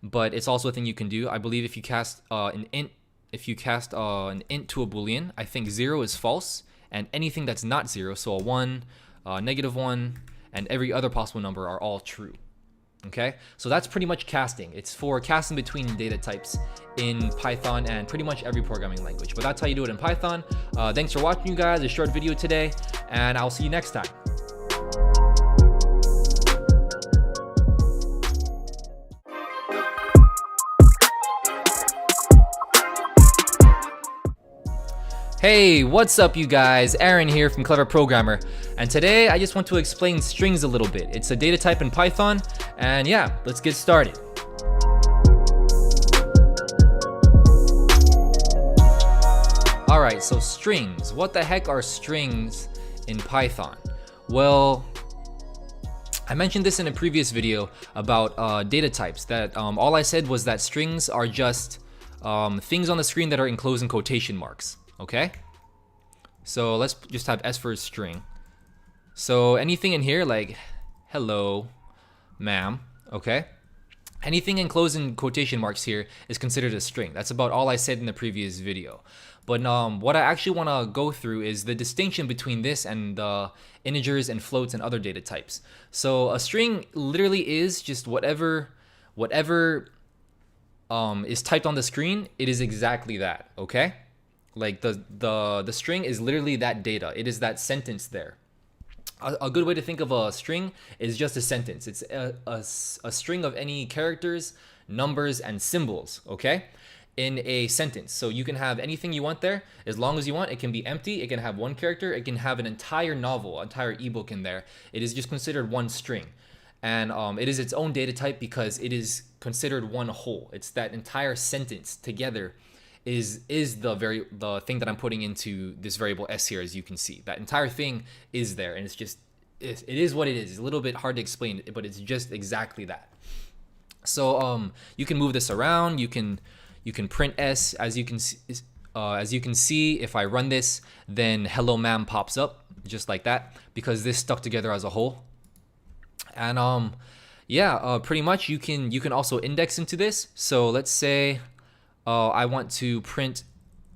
but it's also a thing you can do. I believe if you cast an int to a Boolean, I think 0 is false, and anything that's not 0, so a 1, -1, and every other possible number are all true. Okay, so that's pretty much casting. It's for casting between data types in Python and pretty much every programming language, but that's how you do it in Python. Thanks for watching, you guys, a short video today, and I'll see you next time. Hey, what's up you guys? Aaron here from Clever Programmer, and today I just want to explain strings a little bit. It's a data type in Python, and yeah, let's get started. Alright, so strings. What the heck are strings in Python? Well, I mentioned this in a previous video about data types, that all I said was that strings are just things on the screen that are enclosed in quotation marks. Okay, so let's just have S for string. So anything in here like hello, ma'am, okay? Anything enclosed in quotation marks here is considered a string. That's about all I said in the previous video. But what I actually want to go through is the distinction between this and integers and floats and other data types. So a string literally is just whatever is typed on the screen, it is exactly that, okay? Like the string is literally that data. It is that sentence there. A good way to think of a string is just a sentence. It's a string of any characters, numbers, and symbols, okay? In a sentence. So you can have anything you want there as long as you want. It can be empty. It can have one character. It can have an entire novel, entire ebook in there. It is just considered one string. And it is its own data type because it is considered one whole. It's that entire sentence together is the thing that I'm putting into this variable s here. As you can see, that entire thing is there, and it is what it is. It's a little bit hard to explain, but it's just exactly that. So you can move this around. You can print s, as you can see. If I run this, then hello ma'am pops up just like that because this stuck together as a whole. And yeah, pretty much you can also index into this. So let's say I want to print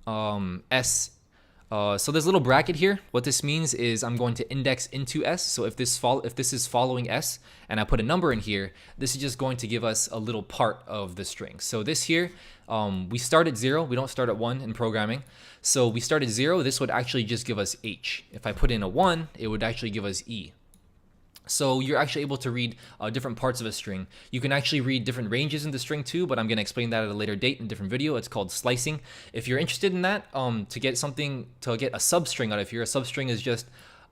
s. So there's a little bracket here. What this means is I'm going to index into s. So if this is following s and I put a number in here, this is just going to give us a little part of the string. So this here, we start at 0. We don't start at 1 in programming. So we start at 0. This would actually just give us h. If I put in a 1, it would actually give us e. So you're actually able to read different parts of a string. You can actually read different ranges in the string too, but I'm going to explain that at a later date in a different video. It's called slicing. If you're interested in that, to get a substring out of here, a substring is just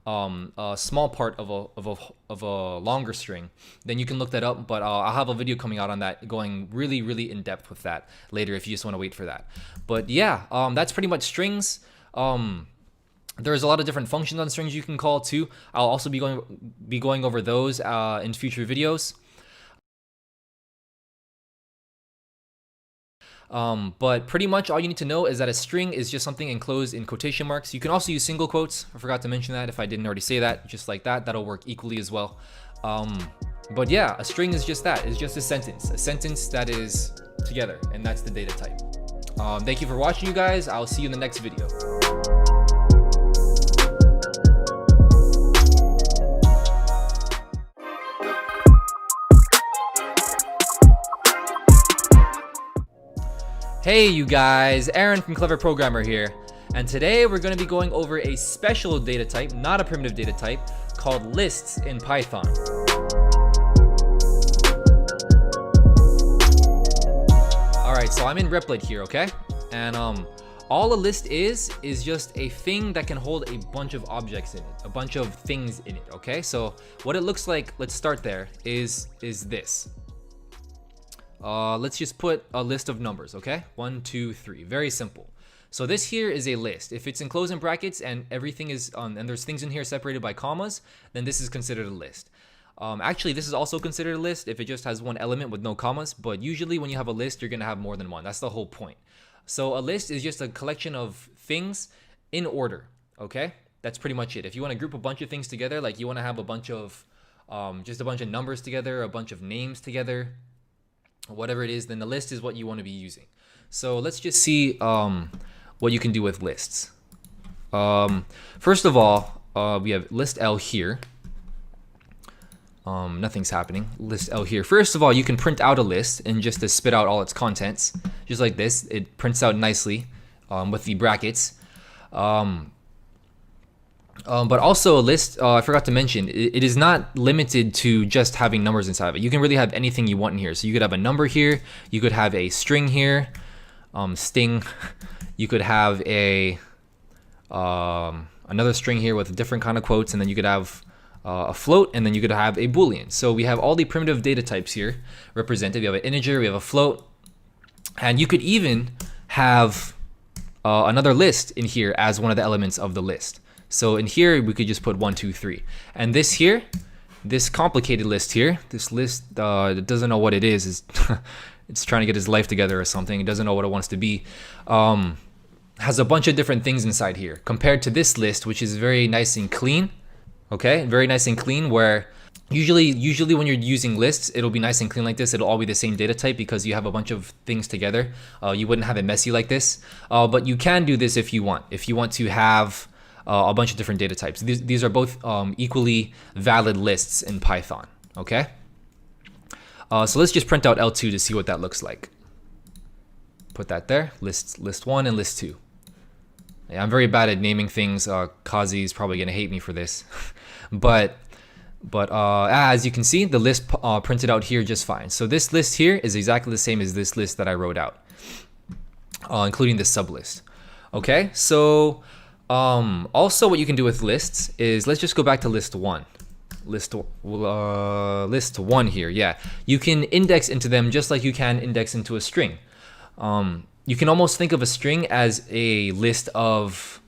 a small part of a longer string, then you can look that up. But I'll have a video coming out on that, going really in depth with that later if you just want to wait for that. But yeah, that's pretty much strings. There's a lot of different functions on strings you can call too. I'll also be going over those in future videos. But pretty much all you need to know is that a string is just something enclosed in quotation marks. You can also use single quotes. I forgot to mention that if I didn't already say that. Just like that, that'll work equally as well. But yeah, a string is just that. It's just a sentence that is together, and that's the data type. Thank you for watching, you guys. I'll see you in the next video. Hey you guys, Aaron from Clever Programmer here, and today we're going to be going over a special data type, not a primitive data type, called lists in Python. Alright, so I'm in Replit here, okay? And all a list is just a thing that can hold a bunch of objects in it, a bunch of things in it, okay? So what it looks like, let's start there, is this. Let's just put a list of numbers, okay? 1, 2, 3. Very simple. So this here is a list. If it's enclosed in brackets and everything is and there's things in here separated by commas, then this is considered a list. Actually, this is also considered a list if it just has one element with no commas, but usually when you have a list, you're gonna have more than one. That's the whole point. So a list is just a collection of things in order, okay? That's pretty much it. If you want to group a bunch of things together, like you want to have a bunch of just a bunch of numbers together, a bunch of names together, whatever it is, then the list is what you want to be using. So let's just see what you can do with lists. First of all, we have list L here. Nothing's happening. List L here. First of all, you can print out a list and just to spit out all its contents, just like this. It prints out nicely with the brackets. But also a list, I forgot to mention, it is not limited to just having numbers inside of it. You can really have anything you want in here. So you could have a number here, you could have a string here, sting. You could have a another string here with a different kind of quotes, and then you could have a float, and then you could have a boolean. So we have all the primitive data types here represented. We have an integer, we have a float, and you could even have another list in here as one of the elements of the list. So in here, we could just put 1, 2, 3. And this here, this complicated list here, this list that doesn't know what it is it's trying to get its life together or something. It doesn't know what it wants to be. Has a bunch of different things inside here compared to this list, which is very nice and clean. Okay, very nice and clean, where usually when you're using lists, it'll be nice and clean like this. It'll all be the same data type because you have a bunch of things together. You wouldn't have it messy like this. But you can do this if you want. If you want to have a bunch of different data types. These are both equally valid lists in Python, okay? So let's just print out L2 to see what that looks like. Put that there, list 1 and list 2. Yeah, I'm very bad at naming things. Kazi is probably gonna hate me for this. but as you can see, the list printed out here just fine. So this list here is exactly the same as this list that I wrote out, including this sublist. Okay, so also what you can do with lists is, let's just go back to list 1. List 1 here, yeah. You can index into them just like you can index into a string. You can almost think of a string as a list of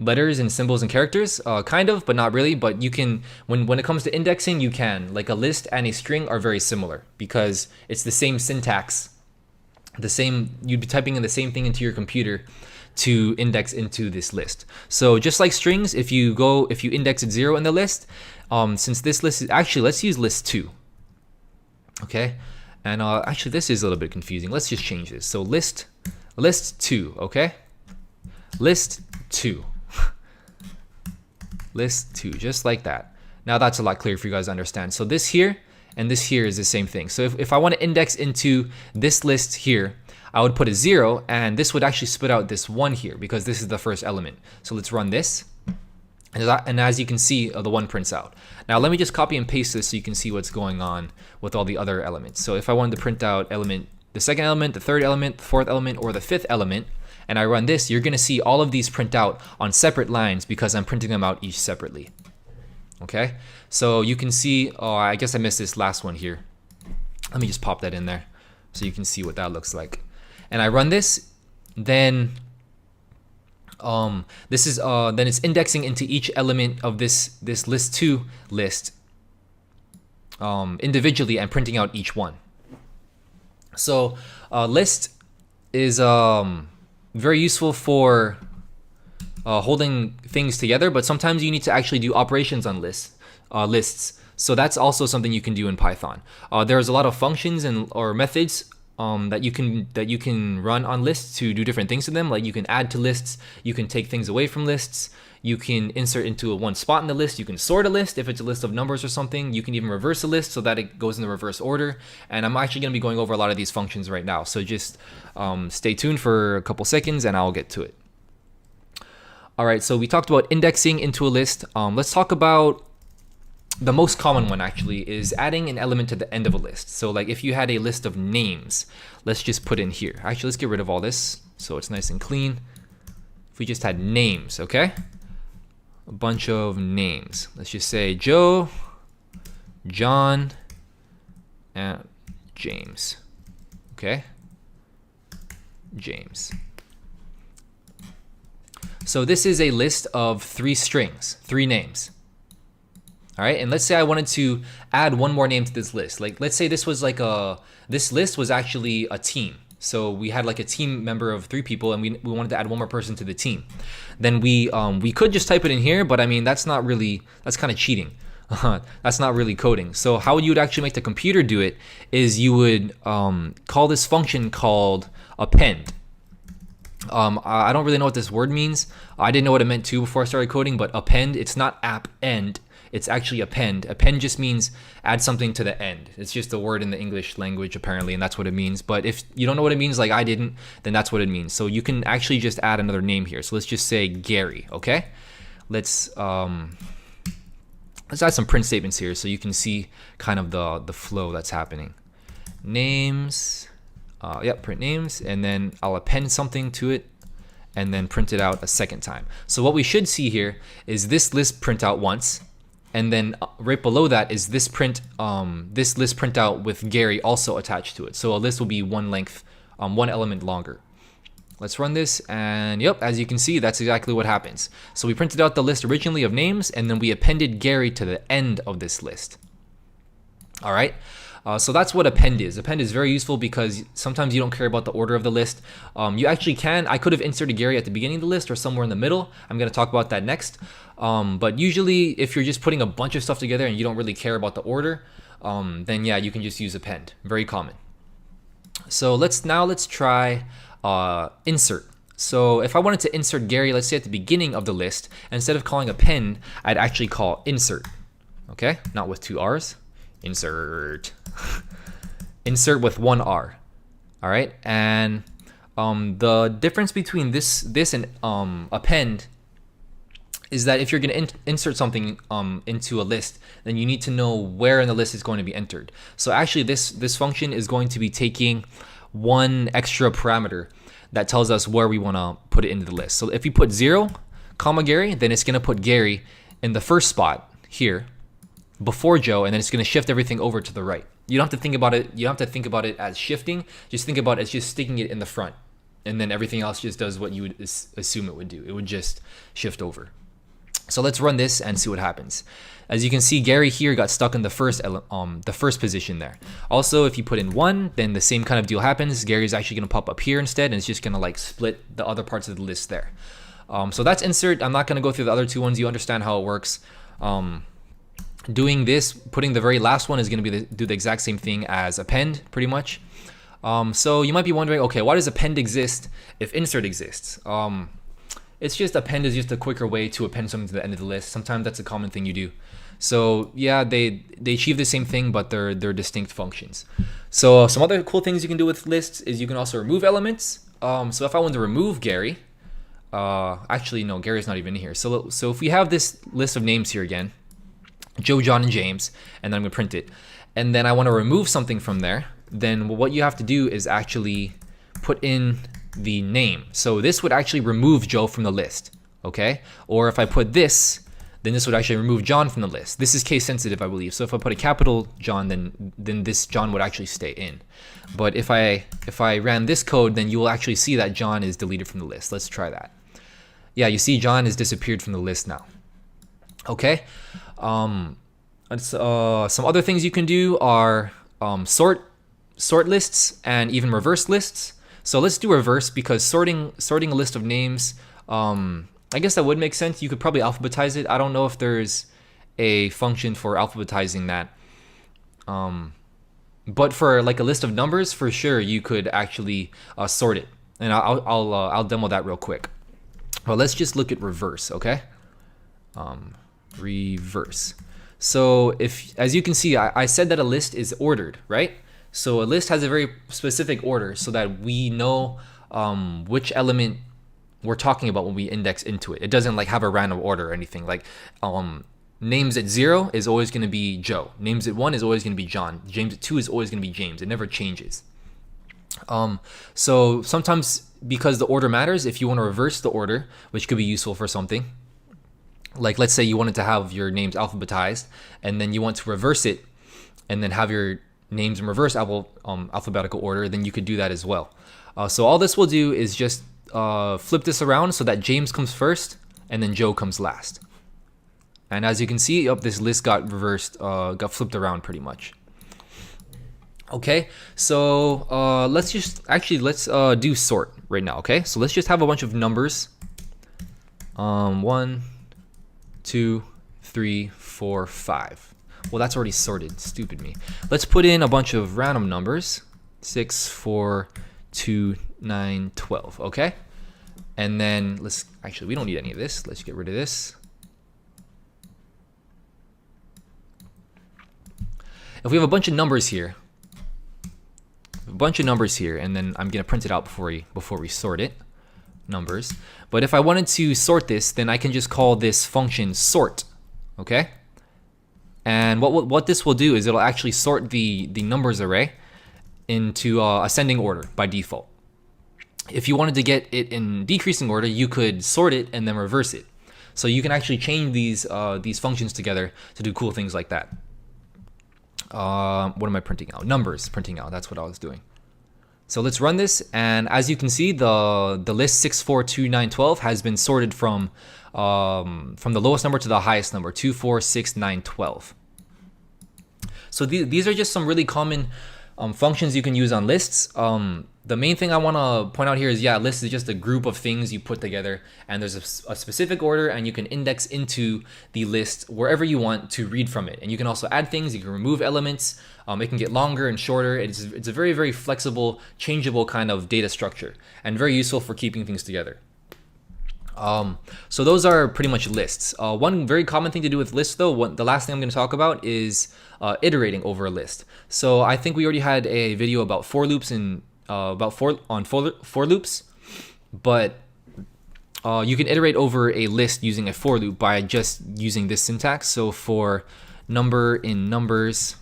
letters and symbols and characters, kind of, but not really. But you can, when it comes to indexing, you can, like a list and a string are very similar because it's the same syntax, you'd be typing in the same thing into your computer to index into this list. So just like strings, if you index at 0 in the list, since this list is actually, let's use list 2. Okay, and actually this is a little bit confusing. Let's just change this. So list 2, okay, list 2, list 2, just like that. Now that's a lot clearer for you guys to understand. So this here and this here is the same thing. So if I want to index into this list here, I would put a 0, and this would actually spit out this 1 here because this is the first element. So let's run this, and as you can see, the 1 prints out. Now let me just copy and paste this so you can see what's going on with all the other elements. So if I wanted to print out the second element, the third element, the fourth element, or the fifth element, and I run this, you're gonna see all of these print out on separate lines because I'm printing them out each separately. Okay, so you can see, I guess I missed this last one here. Let me just pop that in there so you can see what that looks like. And I run this, then then it's indexing into each element of this list 2 list individually and printing out each one. So list is very useful for holding things together, but sometimes you need to actually do operations on lists. So that's also something you can do in Python. There's a lot of functions or methods that you can run on lists to do different things to them. Like you can add to lists, you can take things away from lists, you can insert into one spot in the list, you can sort a list if it's a list of numbers or something, you can even reverse a list so that it goes in the reverse order. And I'm actually going to be going over a lot of these functions right now. So just stay tuned for a couple seconds and I'll get to it. All right, so we talked about indexing into a list. Let's talk about the most common one actually is adding an element to the end of a list. So like if you had a list of names, let's just put in here. Actually, let's get rid of all this so it's nice and clean. If we just had names, okay? A bunch of names. Let's just say Joe, John, and James. Okay? James. So this is a list of 3 strings, 3 names. All right, and let's say I wanted to add one more name to this list. Like, let's say this was like this list was actually a team. So we had like a team member of 3 people, and we wanted to add one more person to the team. Then we could just type it in here, but I mean that's kind of cheating. That's not really coding. So how you would actually make the computer do it is you would call this function called append. I don't really know what this word means. I didn't know what it meant too before I started coding, but append, it's not append, it's actually append. Append just means add something to the end. It's just a word in the English language apparently, and that's what it means. But if you don't know what it means like I didn't, then that's what it means. So you can actually just add another name here. So let's just say Gary, okay? Let's add some print statements here so you can see kind of the flow that's happening. Names, print names, and then I'll append something to it and then print it out a second time. So what we should see here is this list print out once, and then right below that is this list print out with Gary also attached to it. So a list will be one length, one element longer. Let's run this, and yep, as you can see, that's exactly what happens. So we printed out the list originally of names, and then we appended Gary to the end of this list. All right, so that's what append is. Append is very useful because sometimes you don't care about the order of the list. You actually can. I could have inserted Gary at the beginning of the list or somewhere in the middle. I'm going to talk about that next. But usually, if you're just putting a bunch of stuff together and you don't really care about the order, then yeah, you can just use append. Very common. So let's try insert. So if I wanted to insert Gary, let's say at the beginning of the list, instead of calling append, I'd actually call insert. Okay, not with two R's. Insert. Insert with one R. All right, and the difference between this and append is that if you're going to insert something into a list, then you need to know where in the list it's going to be entered. So actually, this function is going to be taking one extra parameter that tells us where we want to put it into the list. So if you put 0, Gary, then it's going to put Gary in the first spot here before Joe, and then it's going to shift everything over to the right. You don't have to think about it. You don't have to think about it as shifting. Just think about it as just sticking it in the front, and then everything else just does what you would assume it would do. It would just shift over. So let's run this and see what happens. As you can see, Gary here got stuck in the first position there. Also, if you put in 1, then the same kind of deal happens. Gary's actually going to pop up here instead, and it's just going to like split the other parts of the list there. So that's insert. I'm not going to go through the other two ones. You understand how it works. Doing this, putting the very last one is going to be do the exact same thing as append, pretty much. So you might be wondering, okay, why does append exist if insert exists? It's just append is just a quicker way to append something to the end of the list. Sometimes that's a common thing you do. So yeah, they achieve the same thing, but they're distinct functions. So some other cool things you can do with lists is you can also remove elements. So if I want to remove Gary, actually no, Gary's not even here. So if we have this list of names here again, Joe, John, and James, and then I'm gonna print it, and then I want to remove something from there, then what you have to do is actually put in the name. So this would actually remove Joe from the list, okay? Or if I put this, then this would actually remove John from the list. This is case sensitive, I believe. So if I put a capital John, then this John would actually stay in. But if I ran this code, then you will actually see that John is deleted from the list. Let's try that. Yeah, you see John has disappeared from the list now. Okay. Some other things you can do are sort lists and even reverse lists. So let's do reverse, because sorting a list of names, I guess that would make sense. You could probably alphabetize it. I don't know if there's a function for alphabetizing that. But for like a list of numbers, for sure, you could actually sort it. And I'll demo that real quick. Well, let's just look at reverse, okay? Reverse. So as you can see, I said that a list is ordered, right? So a list has a very specific order so that we know which element we're talking about when we index into it. It doesn't like have a random order or anything. Like names at 0 is always going to be Joe. Names at 1 is always going to be John. James at 2 is always going to be James. It never changes. So sometimes, because the order matters, if you want to reverse the order, which could be useful for something, like let's say you wanted to have your names alphabetized, and then you want to reverse it and then have your names in reverse alphabetical order, then you could do that as well. So all this will do is just flip this around so that James comes first and then Joe comes last. And as you can see, this list got reversed, got flipped around pretty much. Okay, so let's do sort right now. Okay, so let's just have a bunch of numbers. 1, 2, 3, 4, 5. Well, that's already sorted. Stupid me. Let's put in a bunch of random numbers. 6, 4, 2, 9, 12. Okay? And then let's actually, we don't need any of this. Let's get rid of this. If we have a bunch of numbers here, and then I'm gonna print it out before we sort it, numbers. But if I wanted to sort this, then I can just call this function sort, okay? And what this will do is it'll actually sort the numbers array into ascending order by default. If you wanted to get it in decreasing order, you could sort it and then reverse it. So you can actually chain these functions together to do cool things like that. What am I printing out? Numbers printing out. That's what I was doing. So let's run this, and as you can see, the list 6, 4, 2, 9, 12 has been sorted from the lowest number to the highest number, 2, 4, 6, 9, 12. So these are just some really common functions you can use on lists. The main thing I want to point out here is, yeah, list is just a group of things you put together, and there's a specific order, and you can index into the list wherever you want to read from it. And you can also add things, you can remove elements, it can get longer and shorter. It's a very, very flexible, changeable kind of data structure, and very useful for keeping things together. So those are pretty much lists. One very common thing to do with lists, though, the last thing I'm going to talk about is iterating over a list. So I think we already had a video about for loops and for loops, but you can iterate over a list using a for loop by just using this syntax. So for number in numbers,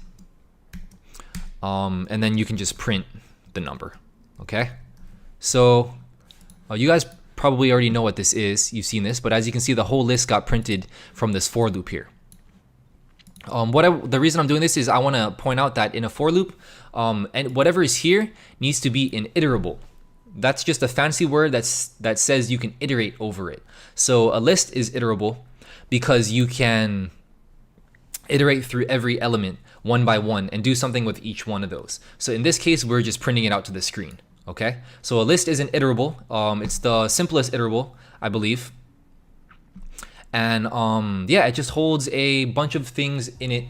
and then you can just print the number. Okay, so you guys probably already know what this is. You've seen this, but as you can see, the whole list got printed from this for loop here. The reason I'm doing this is I want to point out that in a for loop, and whatever is here needs to be an iterable. That's just a fancy word that says you can iterate over it. So a list is iterable because you can iterate through every element one by one and do something with each one of those. So in this case, we're just printing it out to the screen. Okay, so a list is an iterable. It's the simplest iterable, I believe. And yeah, it just holds a bunch of things in it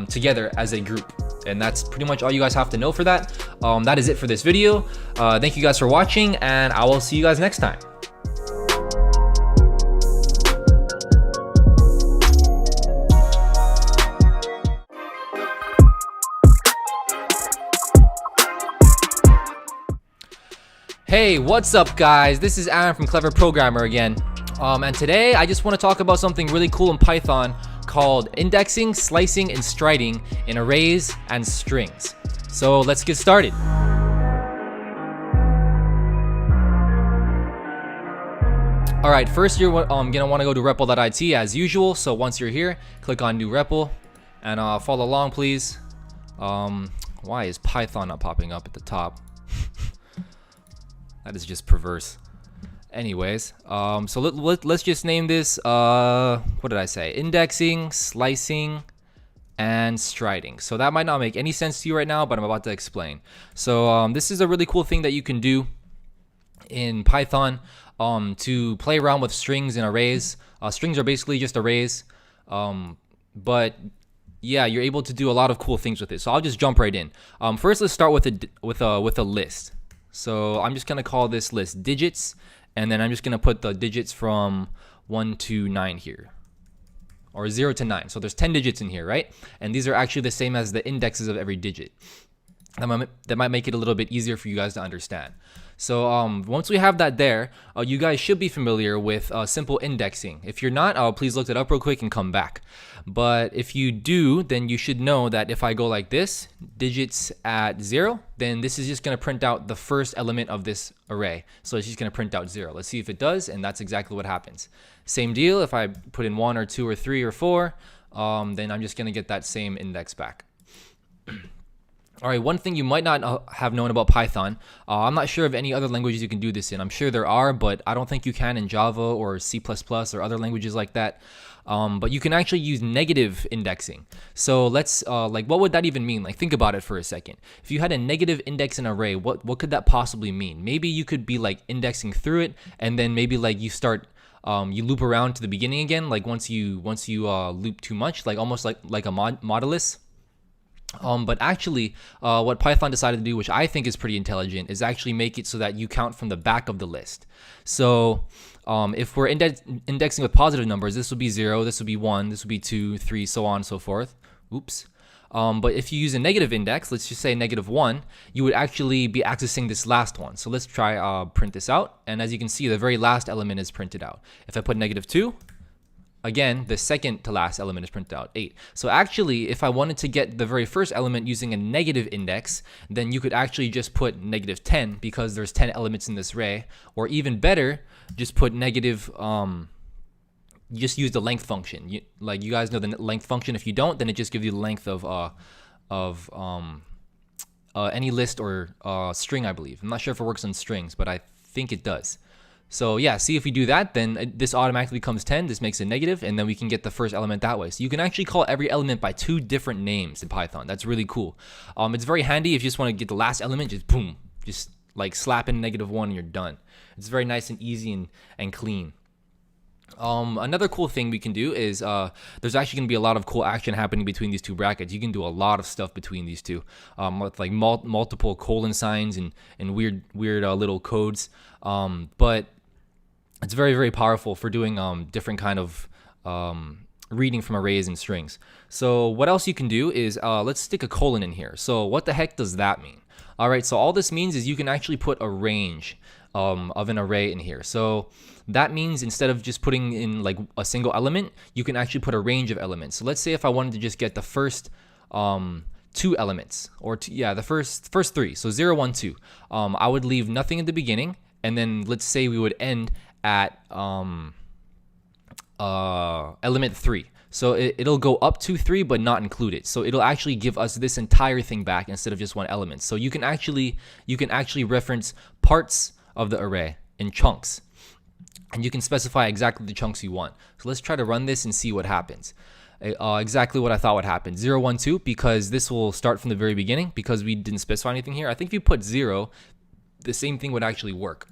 together as a group. And that's pretty much all you guys have to know for that. That is it for this video. Thank you guys for watching, and I will see you guys next time. Hey, what's up guys? This is Aaron from Clever Programmer again. And today I just want to talk about something really cool in Python called indexing, slicing, and striding in arrays and strings. So let's get started. All right, first you're gonna want to go to REPL.it as usual. So once you're here, click on New REPL and follow along, please. Why is Python not popping up at the top? That is just perverse. Anyways, so let's just name this, what did I say? Indexing, slicing, and striding. So that might not make any sense to you right now, but I'm about to explain. So this is a really cool thing that you can do in Python to play around with strings and arrays. Strings are basically just arrays, but yeah, you're able to do a lot of cool things with it. So I'll just jump right in. First, let's start with a list. So I'm just gonna call this list digits, and then I'm just gonna put the digits from 1 to 9 here, or 0 to 9. So there's 10 digits in here, right? And these are actually the same as the indexes of every digit. That might make it a little bit easier for you guys to understand. So once we have that there, you guys should be familiar with simple indexing. If you're not, please look it up real quick and come back. But if you do, then you should know that if I go like this, digits at 0, then this is just going to print out the first element of this array. So it's just going to print out 0. Let's see if it does, and that's exactly what happens. Same deal, if I put in 1 or 2 or 3 or 4, then I'm just going to get that same index back. All right, one thing you might not have known about Python, I'm not sure of any other languages you can do this in. I'm sure there are, but I don't think you can in Java or C++ or other languages like that. But you can actually use negative indexing. So let's, like, what would that even mean? Like, think about it for a second. If you had a negative index in an array, what could that possibly mean? Maybe you could be like indexing through it, and then maybe like you start you loop around to the beginning again, like once you loop too much, like almost like a modulus. But actually, what Python decided to do, which I think is pretty intelligent, is actually make it so that you count from the back of the list. So if we're indexing with positive numbers, this will be 0, this will be 1, this will be 2, 3, so on and so forth. Oops. But if you use a negative index, let's just say -1, you would actually be accessing this last one. So let's try print this out. And as you can see, the very last element is printed out. If I put -2, again, the second to last element is printed out, 8. So actually, if I wanted to get the very first element using a negative index, then you could actually just put -10 because there's 10 elements in this array. Or even better, just put negative, just use the length function. You guys know the length function. If you don't, then it just gives you the length of any list or string, I believe. I'm not sure if it works on strings, but I think it does. So yeah, see, if we do that, then this automatically becomes 10. This makes it negative, and then we can get the first element that way. So you can actually call every element by 2 different names in Python. That's really cool. It's very handy if you just want to get the last element, just boom, just like slap in -1 and you're done. It's very nice and easy and clean. Another cool thing we can do is there's actually going to be a lot of cool action happening between these two brackets. You can do a lot of stuff between these two, with like multiple colon signs and weird little codes. But it's very, very powerful for doing different kind of reading from arrays and strings. So what else you can do is let's stick a colon in here. So what the heck does that mean? All right, so all this means is you can actually put a range of an array in here. So that means instead of just putting in like a single element, you can actually put a range of elements. So let's say if I wanted to just get the first 2 elements, or the first 3, so 0, 1, 2, I would leave nothing at the beginning, and then let's say we would end at element 3. So it'll go up to 3 but not include it. So it'll actually give us this entire thing back instead of just one element. So you can actually reference parts of the array in chunks, and you can specify exactly the chunks you want. So let's try to run this and see what happens. Exactly what I thought would happen. 0, 1, 2, because this will start from the very beginning because we didn't specify anything here. I think if you put 0, the same thing would actually work.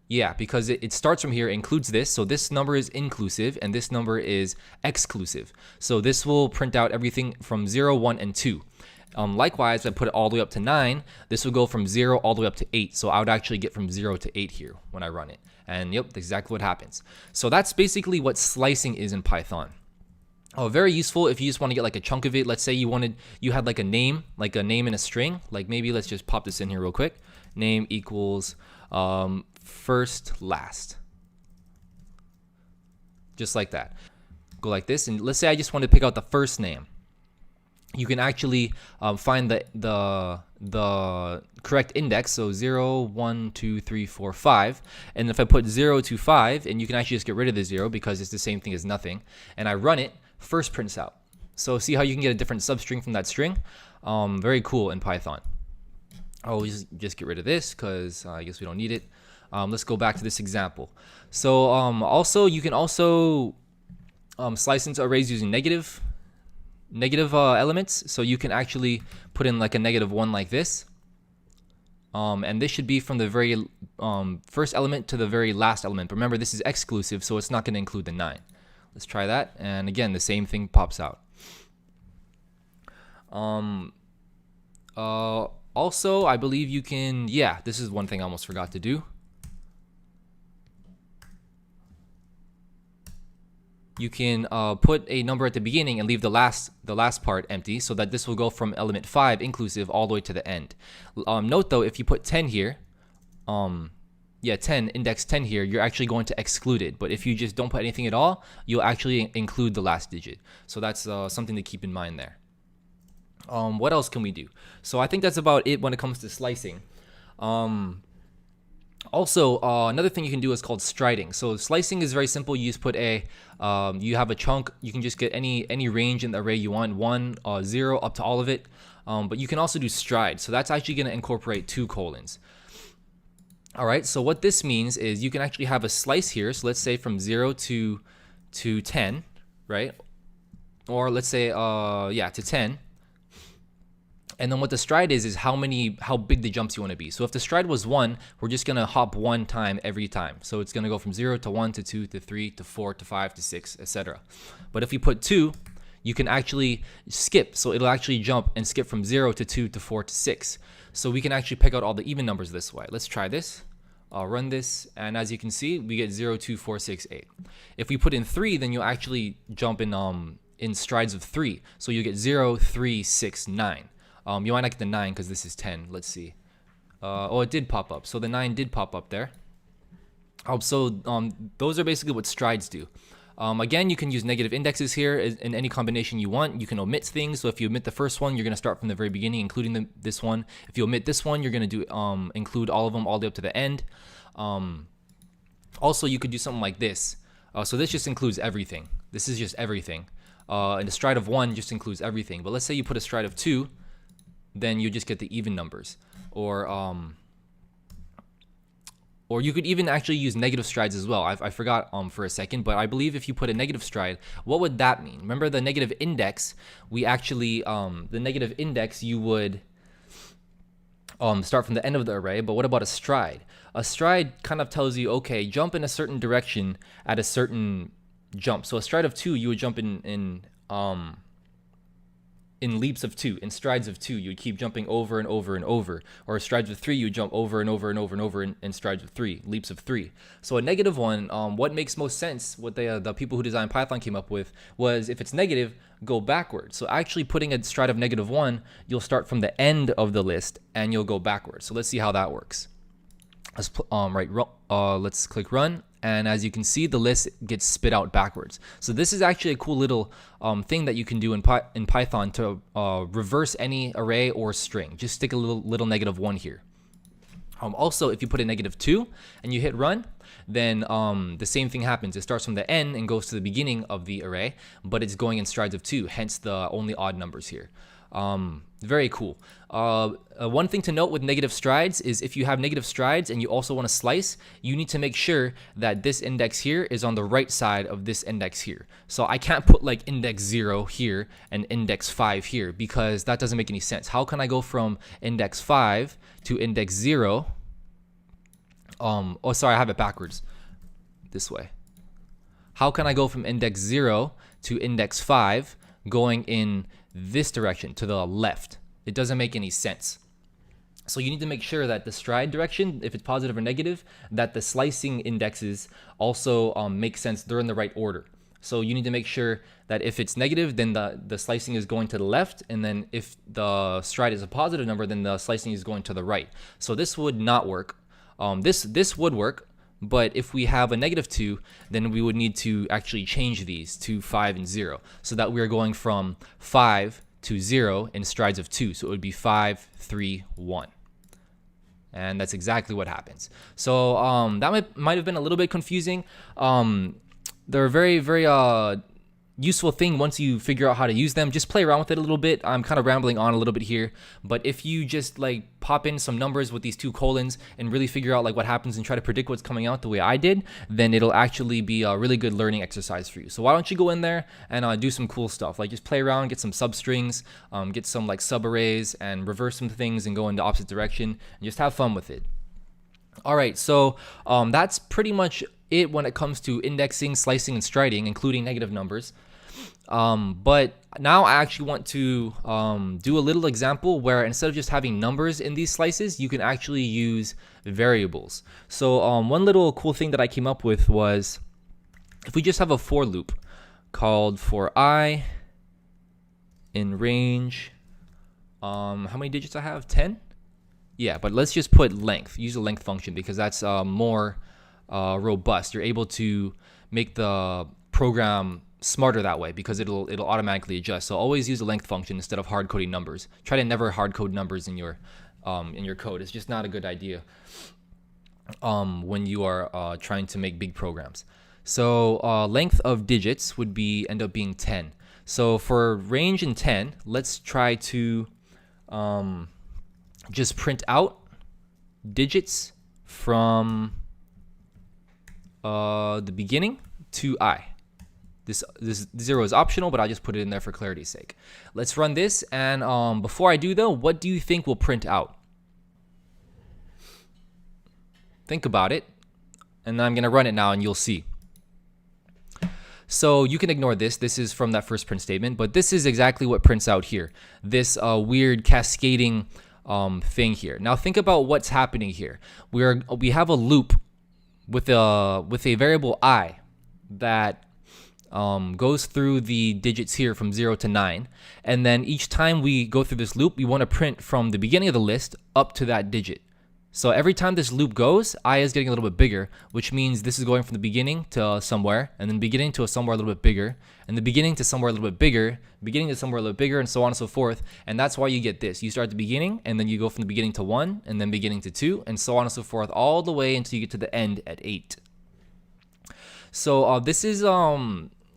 Yeah, because it starts from here, includes this. So this number is inclusive and this number is exclusive. So this will print out everything from 0, 1, and 2. Likewise, if I put it all the way up to 9, this will go from 0 all the way up to 8. So I would actually get from 0 to 8 here when I run it. And yep, that's exactly what happens. So that's basically what slicing is in Python. Very useful if you just want to get like a chunk of it. Let's say you had like a name in a string. Like maybe let's just pop this in here real quick. Name equals first last, just like that. Go like this, and let's say I just want to pick out the first name. You can actually find the correct index, so 0, 1, 2, 3, 4, 5, and if I put 0 to 5, and you can actually just get rid of the 0 because it's the same thing as nothing, and I run it, first prints out. So see how you can get a different substring from that string? Very cool in Python. I'll just get rid of this because I guess we don't need it. Let's go back to this example. So also you can also slice into arrays using negative elements. So you can actually put in like a -1 like this, and this should be from the very first element to the very last element. But remember, this is exclusive, so it's not going to include the 9. Let's try that, and again the same thing pops out. Also, I believe you can, yeah, this is one thing I almost forgot to do. You can put a number at the beginning and leave the last part empty, so that this will go from element 5 inclusive all the way to the end. Note though, if you put 10 here, 10, index 10 here, you're actually going to exclude it. But if you just don't put anything at all, you'll actually include the last digit. So that's something to keep in mind there. What else can we do? So I think that's about it when it comes to slicing. Also, another thing you can do is called striding. So slicing is very simple. You just put you have a chunk. You can just get any range in the array you want, 1, 0, up to all of it. But you can also do stride. So that's actually going to incorporate 2 colons. All right. So what this means is you can actually have a slice here. So let's say from 0 to 10, right? Or let's say to 10. And then what the stride is how big the jumps you want to be. So if the stride was 1, we're just going to hop 1 time every time. So it's going to go from 0 to 1 to 2 to 3 to 4 to 5 to 6, etc. But if you put 2, you can actually skip. So it'll actually jump and skip from 0 to 2 to 4 to 6. So we can actually pick out all the even numbers this way. Let's try this. I'll run this, and as you can see, we get 0, 2, 4, 6, 8. If we put in 3, then you'll actually jump in strides of 3. So you get 0, 3, 6, 9. You might not get the 9 because this is 10. Let's see. Oh, it did pop up. So the 9 did pop up there. Those are basically what strides do. Again, you can use negative indexes here in any combination you want. You can omit things. So if you omit the first one, you're going to start from the very beginning, including this one. If you omit this one, you're going to do include all of them all the way up to the end. Also, you could do something like this. So this just includes everything. This is just everything. And a stride of 1 just includes everything. But let's say you put a stride of 2, then you just get the even numbers. Or you could even actually use negative strides as well. I forgot for a second, but I believe if you put a negative stride, what would that mean? Remember the negative index, we actually, the negative index, you would start from the end of the array, but what about a stride? A stride kind of tells you, okay, jump in a certain direction at a certain jump. So a stride of 2, you would jump in leaps of 2, in strides of 2, you would keep jumping over and over and over. Or strides of 3, you would jump over and over and over and over in strides of 3, leaps of 3. So a negative one, what makes most sense, what the people who designed Python came up with, was if it's negative, go backwards. So actually putting a stride of -1, you'll start from the end of the list and you'll go backwards. So let's see how that works. Let's click run. And as you can see, the list gets spit out backwards. So this is actually a cool little thing that you can do in Python to reverse any array or string. Just stick a little -1 here. Also, if you put a -2 and you hit run, then the same thing happens. It starts from the end and goes to the beginning of the array, but it's going in strides of 2, hence the only odd numbers here. Very cool. One thing to note with negative strides is if you have negative strides and you also want to slice, you need to make sure that this index here is on the right side of this index here. So I can't put like index 0 here and index 5 here because that doesn't make any sense. How can I go from index 5 to index 0? Oh, sorry, I have it backwards. This way. How can I go from index 0 to index 5 going in this direction to the left? It doesn't make any sense. So you need to make sure that the stride direction, if it's positive or negative, that the slicing indexes also make sense. They're in the right order. So you need to make sure that if it's negative, then the slicing is going to the left, and then if the stride is a positive number, then the slicing is going to the right. So this would not work. This would work, but if we have a -2, then we would need to actually change these to 5 and 0, so that we are going from 5 to 0 in strides of 2. So it would be 5, 3, 1. And that's exactly what happens. So that might have been a little bit confusing. They're a very, very useful thing once you figure out how to use them. Just play around with it a little bit. I'm kind of rambling on a little bit here, but if you just like pop in some numbers with these 2 colons and really figure out like what happens and try to predict what's coming out the way I did, then it'll actually be a really good learning exercise for you. So why don't you go in there and do some cool stuff, like just play around, get some substrings, get some like subarrays, and reverse some things and go in the opposite direction and just have fun with it. All right, so that's pretty much it when it comes to indexing, slicing, and striding, including negative numbers. But now I actually want to do a little example where instead of just having numbers in these slices, you can actually use variables. So one little cool thing that I came up with was if we just have a for loop called for I in range, how many digits I have? 10? Yeah, but let's just put length. Use a length function because that's more robust. You're able to make the program smarter that way because it'll automatically adjust. So always use a length function instead of hard coding numbers. Try to never hard code numbers in your code. It's just not a good idea when you are trying to make big programs. So length of digits would end up being 10. So for range in 10, let's try to just print out digits from the beginning to I. This 0 is optional, but I'll just put it in there for clarity's sake. Let's run this, and before I do though, what do you think will print out? Think about it, and I'm gonna run it now and you'll see. So you can ignore this. This is from that first print statement, but this is exactly what prints out here. This weird cascading thing here. Now think about what's happening here. We have a loop with a variable I that goes through the digits here from 0 to 9, and then each time we go through this loop, we want to print from the beginning of the list up to that digit. So every time this loop goes, I is getting a little bit bigger, which means this is going from the beginning to somewhere, and then beginning to somewhere a little bit bigger, and the beginning to somewhere a little bit bigger, beginning to somewhere a little bit bigger, and so on and so forth. And that's why you get this. You start at the beginning, and then you go from the beginning to 1, and then beginning to 2, and so on and so forth, all the way until you get to the end at 8. So this is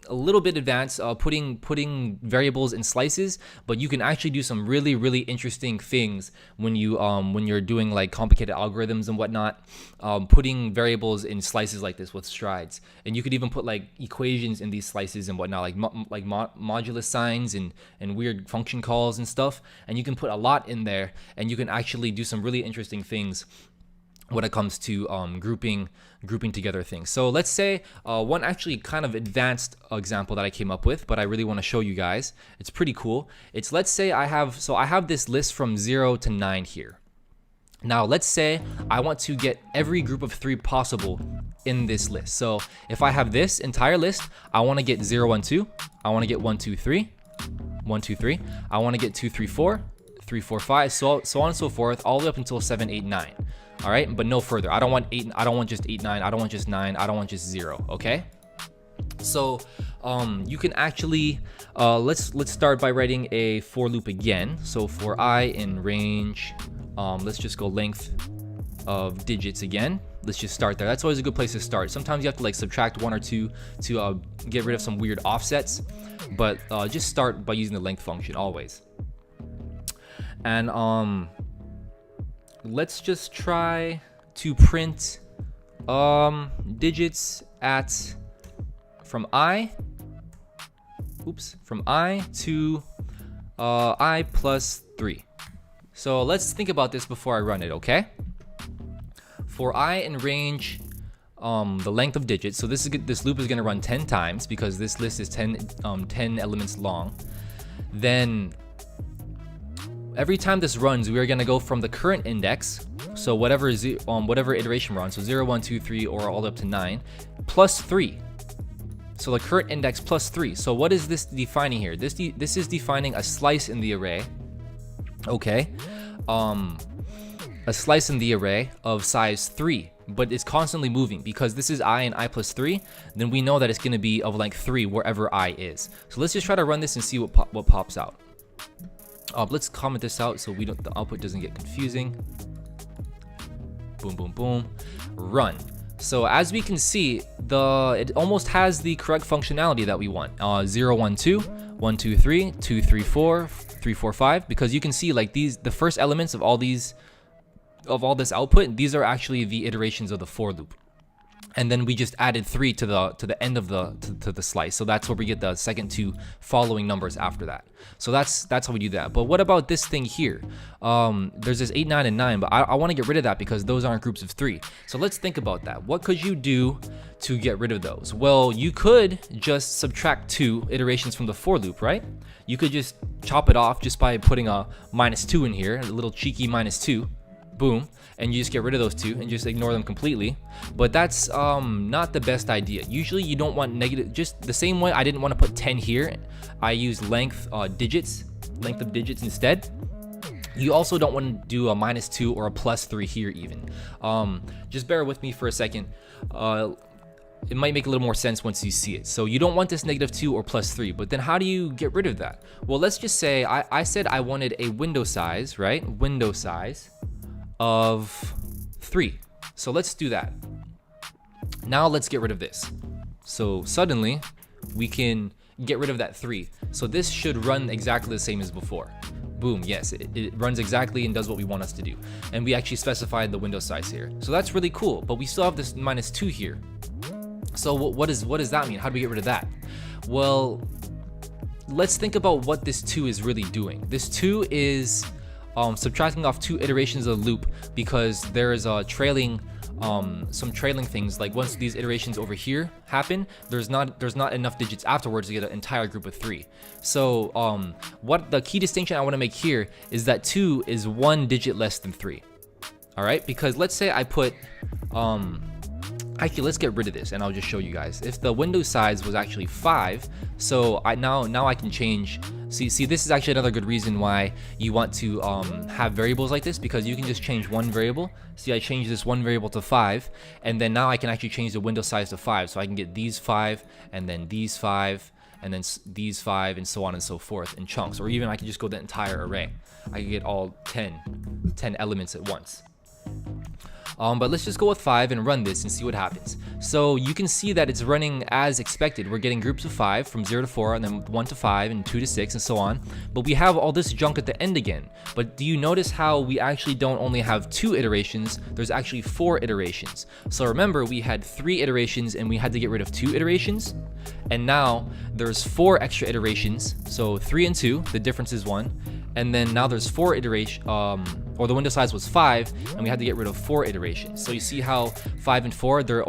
a little bit advanced, putting variables in slices, but you can actually do some really interesting things when you're doing like complicated algorithms and whatnot, putting variables in slices like this with strides. And you could even put like equations in these slices and whatnot, like modulus signs and weird function calls and stuff, and you can put a lot in there, and you can actually do some really interesting things when it comes to grouping together things. So let's say one actually kind of advanced example that I came up with, but I really want to show you guys. It's pretty cool. It's, let's say I have this list from 0 to 9 here. Now let's say I want to get every group of 3 possible in this list. So if I have this entire list, I want to get 0, 1, 2. I want to get 1, 2, 3. 1, 2, 3. I want to get 2, 3, 4. 3, 4, 5. So on and so forth, all the way up until 7, 8, 9. All right, but no further. I don't want 8. I don't want just 8, 9. I don't want just 9. I don't want just 0. Okay. So you can actually let's start by writing a for loop again. So for I in range, let's just go length of digits again. Let's just start there. That's always a good place to start. Sometimes you have to like subtract 1 or 2 to get rid of some weird offsets, but just start by using the length function always. And let's just try to print digits at from I to I plus 3. So let's think about this before I run it, okay? For I in range, the length of digits, so this loop is going to run 10 times because this list is 10 elements long. Then every time this runs, we are going to go from the current index, so whatever iteration we're on, so 0, 1, 2, 3, or all the way up to 9, plus 3. So the current index plus 3. So what is this defining here? This is defining a slice in the array. Okay, a slice in the array of size 3, but it's constantly moving because this is I and I plus 3. Then we know that it's going to be of length 3 wherever I is. So let's just try to run this and see what pops out. Let's comment this out so the output doesn't get confusing. Boom, boom, boom. Run. So as we can see, it almost has the correct functionality that we want. 0, 1, 2, 1, 2, 3, 2, 3, 4, 3, 4, 5. Because you can see like the first elements of all this output, these are actually the iterations of the for loop. And then we just added 3 to the end of the slice. So that's where we get the second 2 following numbers after that. So that's how we do that. But what about this thing here? There's this 8, 9, and 9, but I want to get rid of that because those aren't groups of 3. So let's think about that. What could you do to get rid of those? Well, you could just subtract 2 iterations from the for loop, right? You could just chop it off just by putting a -2 in here, a little cheeky -2. Boom, and you just get rid of those 2 and just ignore them completely. But that's not the best idea. Usually you don't want negative, just the same way I didn't want to put 10 here. I use length of digits instead. You also don't want to do a -2 or a +3 here even. Just bear with me for a second. It might make a little more sense once you see it. So you don't want this -2 or +3, but then how do you get rid of that? Well, let's just say I said I wanted a window size, right? Window size of 3. So let's do that. Now let's get rid of this. So suddenly we can get rid of that 3. So this should run exactly the same as before. Boom, yes, it runs exactly and does what we want us to do. And we actually specified the window size here. So that's really cool, but we still have this -2 here. So what does that mean? How do we get rid of that? Well, let's think about what this 2 is really doing. This 2 is subtracting off 2 iterations of the loop, because there is a trailing some trailing things. Like once these iterations over here happen, there's not enough digits afterwards to get an entire group of 3. So what the key distinction I want to make here is that 2 is 1 digit less than 3. All right, because let's say I put actually, let's get rid of this and I'll just show you guys. If the window size was actually 5, so now I can change. See, this is actually another good reason why you want to have variables like this, because you can just change one variable. See, I changed this one variable to 5, and then now I can actually change the window size to 5. So I can get these 5, and then these 5, and then these 5, and so on and so forth in chunks. Or even I can just go the entire array. I can get all 10 elements at once. But let's just go with 5 and run this and see what happens. So you can see that it's running as expected. We're getting groups of 5 from 0 to 4, and then 1 to 5, and 2 to 6, and so on. But we have all this junk at the end again. But do you notice how we actually don't only have 2 iterations, there's actually 4 iterations. So remember, we had 3 iterations and we had to get rid of 2 iterations. And now there's 4 extra iterations. So 3 and 2, the difference is 1. And then now there's 4 iterations, or the window size was 5, and we had to get rid of 4 iterations. So you see how 5 and 4, their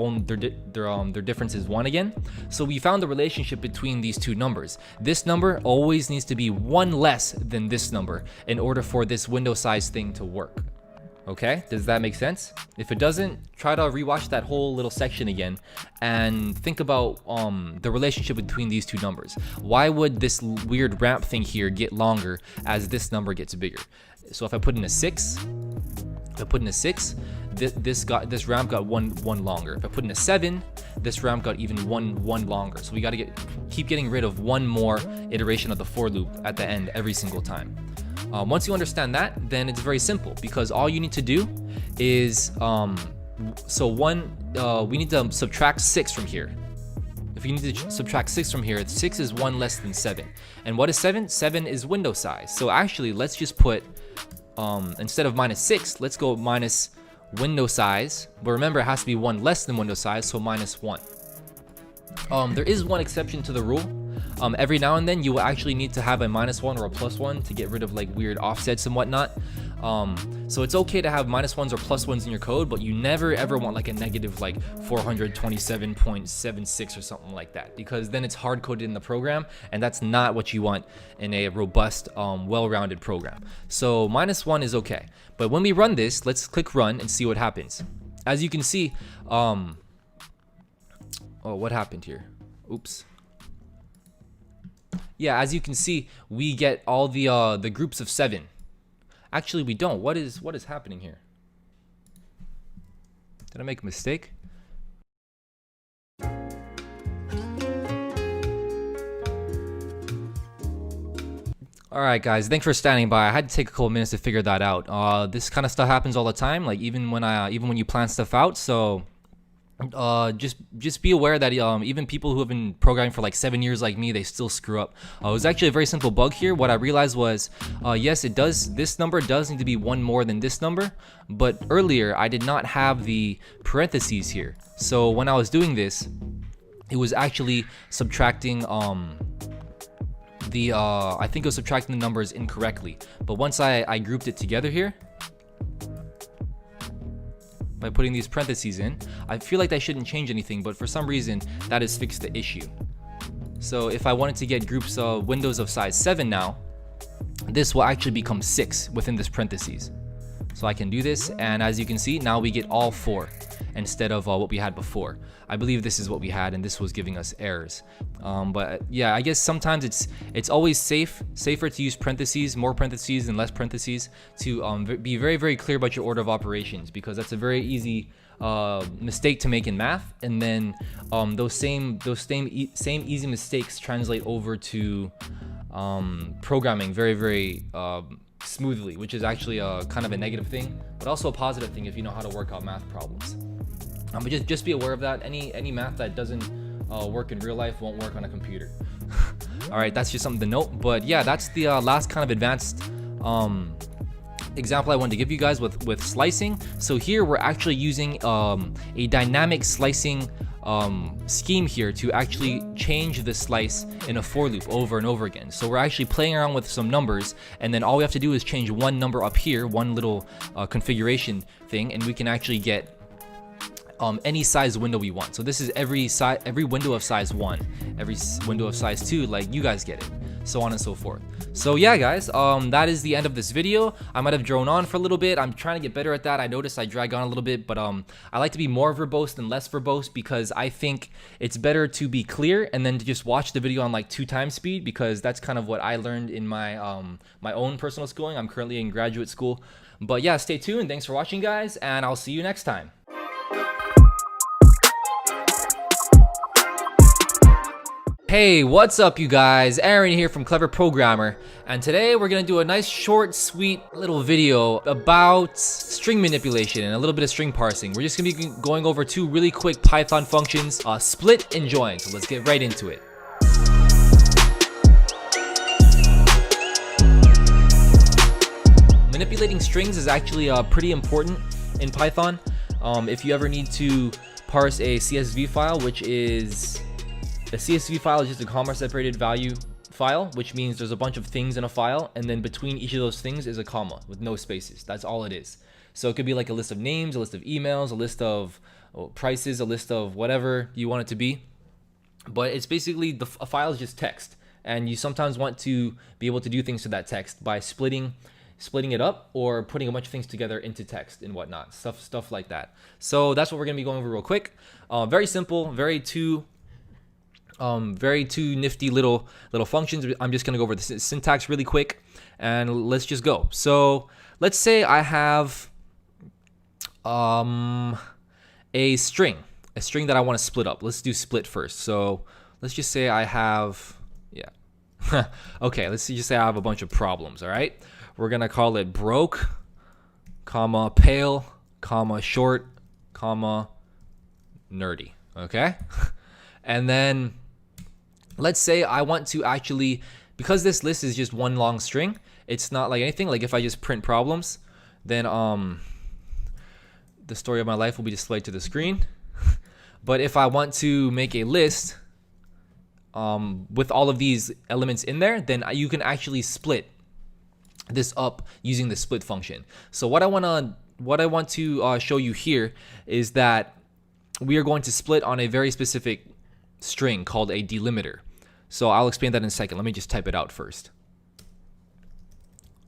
difference is 1 again. So we found the relationship between these two numbers. This number always needs to be 1 less than this number in order for this window size thing to work. Okay, does that make sense? If it doesn't, try to rewatch that whole little section again and think about the relationship between these two numbers. Why would this weird ramp thing here get longer as this number gets bigger? So if I put in a 6, this ramp got one longer. If I put in a 7, this ramp got even one longer. So we got to keep getting rid of one more iteration of the for loop at the end every single time. Once you understand that, then it's very simple, because all you need to do is we need to subtract 6 from here. If you need to subtract 6 from here, 6 is 1 less than 7. And what is 7? 7 is window size. So actually, let's just put instead of -6, let's go minus window size. But remember, it has to be 1 less than window size, so -1. There is one exception to the rule. Every now and then you will actually need to have a -1 or a +1 to get rid of like weird offsets and whatnot. So it's okay to have -1s or +1s in your code, but you never ever want like a negative like 427.76 or something like that, because then it's hard coded in the program, and that's not what you want in a robust, well-rounded program. So -1 is okay. But when we run this, let's click run and see what happens. As you can see, oh, what happened here? Oops. Yeah, as you can see, we get all the groups of 7. Actually, we don't. What is happening here? Did I make a mistake? All right, guys, thanks for standing by. I had to take a couple minutes to figure that out. This kind of stuff happens all the time, like even when you plan stuff out. So just be aware that even people who have been programming for like 7 years like me, they still screw up. It was actually a very simple bug here. What I realized was, yes, this number does need to be 1 more than this number, but earlier I did not have the parentheses here. So when I was doing this, it was actually subtracting I think it was subtracting the numbers incorrectly. But once I grouped it together here by putting these parentheses in, I feel like that shouldn't change anything, but for some reason that has fixed the issue. So if I wanted to get groups of windows of size 7 now, this will actually become 6 within this parentheses. So I can do this, and as you can see, now we get all 4 instead of what we had before. I believe this is what we had, and this was giving us errors. But yeah, I guess sometimes it's always safer to use parentheses, more parentheses and less parentheses, to be very, very clear about your order of operations, because that's a very easy mistake to make in math. And then those same easy mistakes translate over to programming very, very smoothly, which is actually kind of a negative thing, but also a positive thing if you know how to work out math problems. But just be aware of that. Any math that doesn't work in real life won't work on a computer. All right, that's just something to note. But yeah, that's the last kind of advanced example I wanted to give you guys with slicing. So here we're actually using a dynamic slicing scheme here to actually change the slice in a for loop over and over again. So we're actually playing around with some numbers, and then all we have to do is change one number up here, one little configuration thing, and we can actually get any size window we want. So this is every window of size 1, every window of size 2, like you guys get it, so on and so forth. So yeah, guys, that is the end of this video. I might have drone on for a little bit. I'm trying to get better at that. I noticed I drag on a little bit, but I like to be more verbose than less verbose, because I think it's better to be clear and then to just watch the video on like 2x speed, because that's kind of what I learned in my my own personal schooling. I'm currently in graduate school. But yeah, stay tuned. Thanks for watching, guys, and I'll see you next time. Hey, what's up, you guys? Aaron here from Clever Programmer, and today we're gonna do a nice short sweet little video about string manipulation and a little bit of string parsing. We're just gonna be going over 2 really quick Python functions, split and join. So let's get right into it. Manipulating strings is actually pretty important in Python. If you ever need to parse a CSV file, which is a CSV file is just a comma separated value file, which means there's a bunch of things in a file, and then between each of those things is a comma with no spaces. That's all it is. So it could be like a list of names, a list of emails, a list of prices, a list of whatever you want it to be. But it's basically a file is just text, and you sometimes want to be able to do things to that text by splitting it up or putting a bunch of things together into text and whatnot, stuff like that. So that's what we're gonna be going over real quick. Very simple, very two nifty little functions. I'm just gonna go over the syntax really quick, and let's just go. So let's say I have a string that I want to split up. Let's do split first. So let's just say I have, yeah. Okay, let's just say I have a bunch of problems. All right, we're gonna call it broke, comma pale, comma short, comma nerdy. Okay, and then let's say I want to actually, because this list is just one long string, it's not like anything. Like if I just print problems, then the story of my life will be displayed to the screen. But if I want to make a list with all of these elements in there, then you can actually split this up using the split function. So what I want to show you here is that we are going to split on a very specific string called a delimiter. So I'll explain that in a second. Let me just type it out first.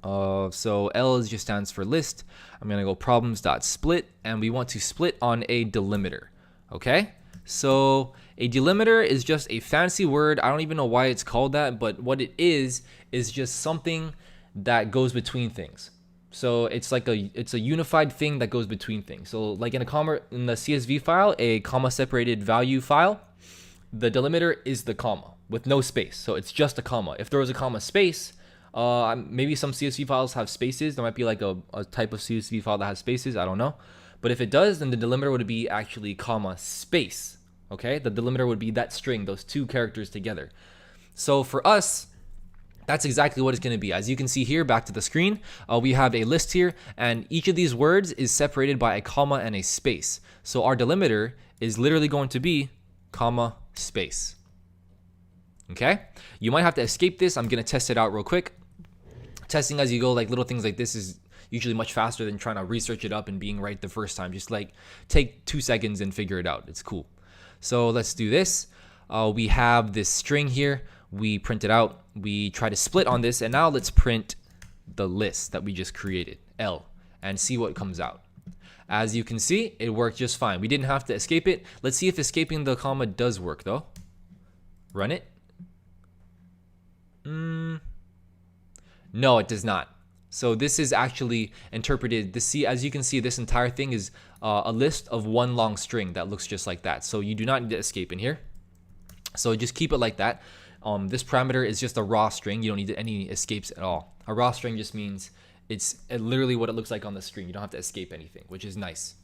So L just stands for list. I'm gonna go problems.split, and we want to split on a delimiter. Okay, so a delimiter is just a fancy word. I don't even know why it's called that, but what it is just something that goes between things. So it's like it's a unified thing that goes between things. So like in the CSV file, a comma separated value file, the delimiter is the comma with no space. So it's just a comma. If there was a comma space, maybe some CSV files have spaces. There might be like a type of CSV file that has spaces. I don't know. But if it does, then the delimiter would be actually comma space. Okay, the delimiter would be that string, those 2 characters together. So for us, that's exactly what it's going to be. As you can see here, back to the screen, we have a list here, and each of these words is separated by a comma and a space. So our delimiter is literally going to be comma space. Okay, you might have to escape this. I'm gonna test it out real quick. Testing as you go, like little things like this, is usually much faster than trying to research it up and being right the first time. Just like take 2 seconds and figure it out. It's cool. So let's do this. We have this string here. We print it out. We try to split on this, and now let's print the list that we just created, L, and see what comes out. As you can see, it worked just fine. We didn't have to escape it. Let's see if escaping the comma does work though. Run it. No, it does not. So this is actually interpreted. As you can see, this entire thing is a list of one long string that looks just like that. So you do not need to escape in here. So just keep it like that. This parameter is just a raw string. You don't need any escapes at all. A raw string just means it's literally what it looks like on the screen. You don't have to escape anything, which is nice.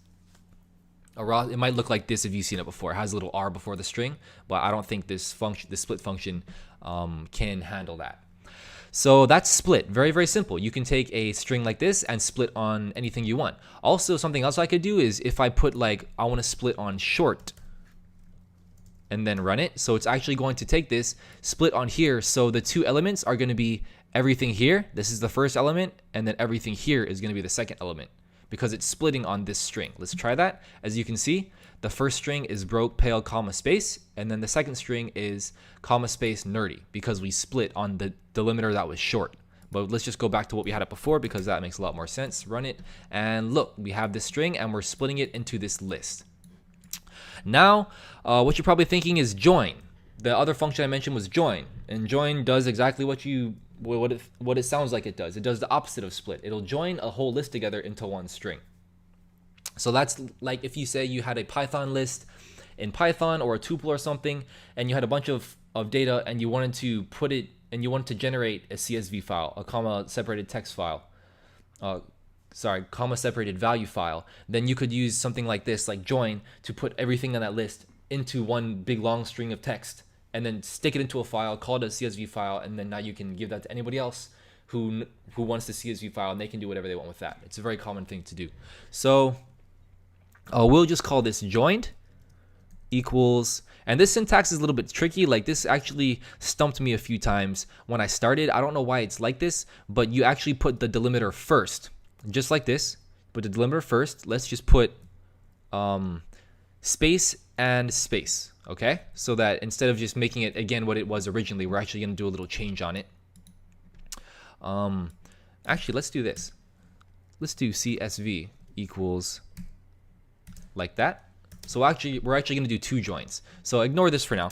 It might look like this if you've seen it before. It has a little R before the string, but I don't think this split function can handle that. So that's split. Very, very simple. You can take a string like this and split on anything you want. Also, something else I could do is if I put like, I want to split on short, and then run it. So it's actually going to take this, split on here. So the two elements are going to be everything here. This is the first element, and then everything here is going to be the second element because it's splitting on this string. Let's try that. As you can see, the first string is broke, pale, comma, space, and then the second string is comma, space, nerdy because we split on the delimiter that was short. But let's just go back to what we had it before because that makes a lot more sense. Run it, and look, we have this string and we're splitting it into this list. Now, what you're probably thinking is join. The other function I mentioned was join, and join does exactly what it sounds like it does. It does the opposite of split. It'll join a whole list together into one string. So that's like if you say you had a Python list in Python or a tuple or something, and you had a bunch of data and you wanted to put it, and you wanted to generate a CSV file, a comma separated text file, comma separated value file, then you could use something like this, like join, to put everything on that list into one big long string of text, and then stick it into a file, call it a CSV file, and then now you can give that to anybody else who wants the CSV file, and they can do whatever they want with that. It's a very common thing to do. So we'll just call this joined equals, and this syntax is a little bit tricky. Like this actually stumped me a few times when I started. I don't know why it's like this, but you actually put the delimiter first, just like this. Put the delimiter first. Let's just put space and space, okay? So that instead of just making it again what it was originally, we're actually going to do a little change on it. Actually, let's do this. Let's do CSV equals like that. So actually, we're actually going to do two joins. So ignore this for now.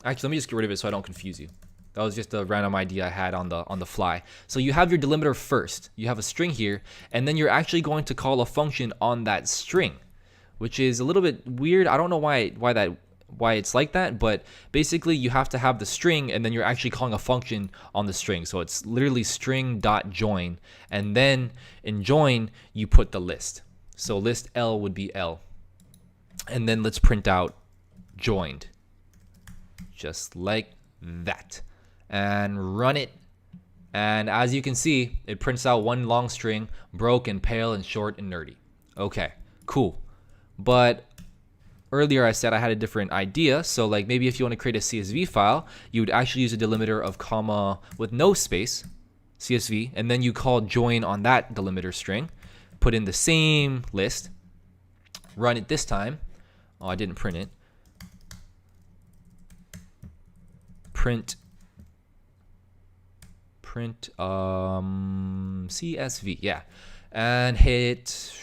Actually, let me just get rid of it so I don't confuse you. That was just a random idea I had on the fly. So you have your delimiter first. You have a string here, and then you're actually going to call a function on that string, which is a little bit weird. I don't know why it's like that, but basically you have to have the string, and then you're actually calling a function on the string. So it's literally string.join, and then in join you put the list. So list L would be L. And then let's print out joined, just like that, and run it. And as you can see, it prints out one long string, broke and pale and short and nerdy. Okay, cool. But earlier I said I had a different idea. So like maybe if you want to create a CSV file, you would actually use a delimiter of comma with no space, CSV, and then you call join on that delimiter string, put in the same list, run it this time. Oh, I didn't print it. Print CSV, yeah, and hit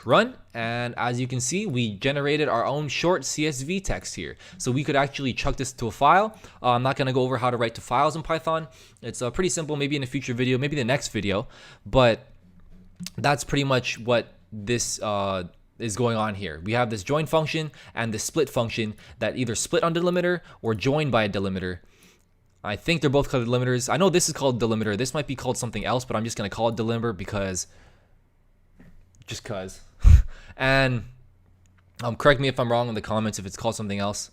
run. And as you can see, we generated our own short CSV text here. So we could actually chuck this to a file. I'm not gonna go over how to write to files in Python. It's pretty simple, maybe in a future video, maybe the next video, but that's pretty much what this is going on here. We have this join function and this split function that either split on delimiter or join by a delimiter. I think they're both called delimiters. I know this is called delimiter. This might be called something else, but I'm just gonna call it delimiter because, just cause. And correct me if I'm wrong in the comments if it's called something else.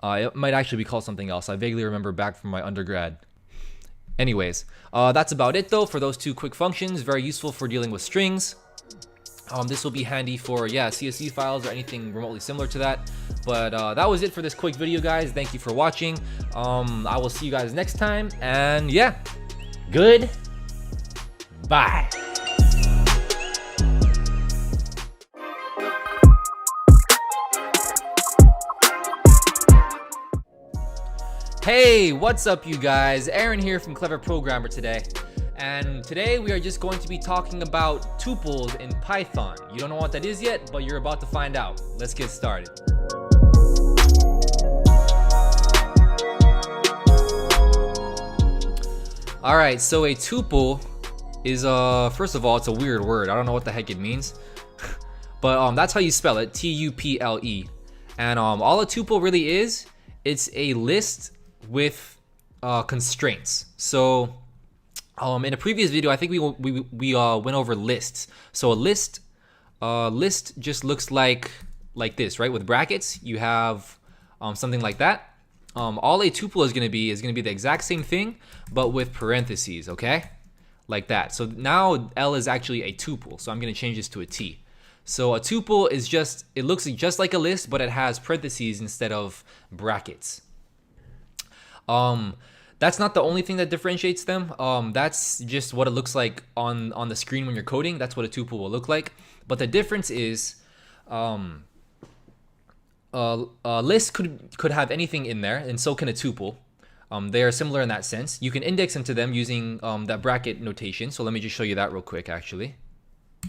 It might actually be called something else. I vaguely remember back from my undergrad. Anyways, that's about it though for those two quick functions. Very useful for dealing with strings. This will be handy for, yeah, CSV files or anything remotely similar to that. But that was it for this quick video, guys. Thank you for watching. I will see you guys next time. And yeah, good. Bye. Hey, what's up, you guys? Aaron here from Clever Programmer today. And today we are just going to be talking about tuples in Python. You don't know what that is yet, but you're about to find out. Let's get started. All right, so a tuple is, first of all, it's a weird word. I don't know what the heck it means, but that's how you spell it, T-U-P-L-E. And all a tuple really is, it's a list with constraints. So in a previous video, I think we went over lists. So a list just looks like this, right? With brackets, you have something like that. All a tuple is gonna be the exact same thing, but with parentheses, okay? Like that. So now L is actually a tuple. So I'm gonna change this to a T. So a tuple is just, it looks just like a list, but it has parentheses instead of brackets. That's not the only thing that differentiates them. That's just what it looks like on the screen when you're coding. That's what a tuple will look like. But the difference is, a list could have anything in there, and so can a tuple. They are similar in that sense. You can index into them using that bracket notation. So let me just show you that real quick, actually.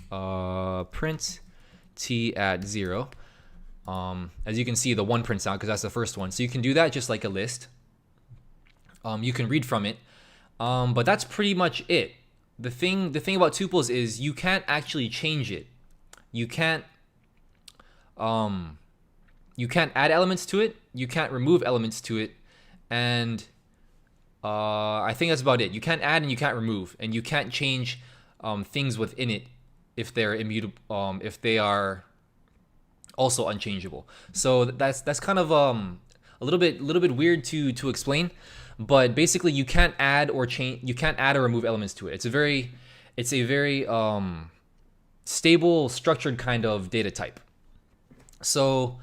Print t at 0. As you can see, the 1 prints out because that's the first one. So you can do that just like a list. You can read from it, but that's pretty much it. The thing about tuples is you can't actually change it. You can't add elements to it. You can't remove elements to it, and I think that's about it. You can't add and you can't remove, and you can't change things within it if they're immutable, if they are also unchangeable. So that's kind of a little bit weird to explain. But basically, you can't add or change. You can't add or remove elements to it. It's a very stable, structured kind of data type. So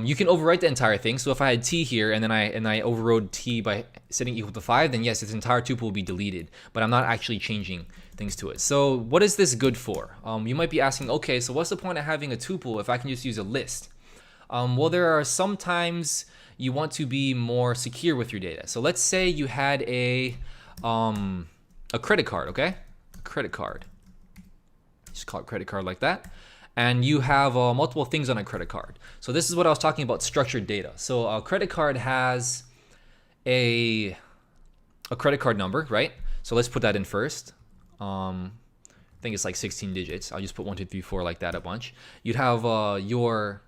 you can overwrite the entire thing. So if I had t here and then I overrode t by setting equal to 5, then yes, its entire tuple will be deleted. But I'm not actually changing things to it. So what is this good for? You might be asking, okay, so what's the point of having a tuple if I can just use a list? Well, there are sometimes you want to be more secure with your data. So let's say you had a credit card, okay? A credit card. Just call it credit card like that. And you have multiple things on a credit card. So this is what I was talking about, structured data. So a credit card has a credit card number, right? So let's put that in first. I think it's like 16 digits. I'll just put 1, 2, 3, 4 like that a bunch. You'd have your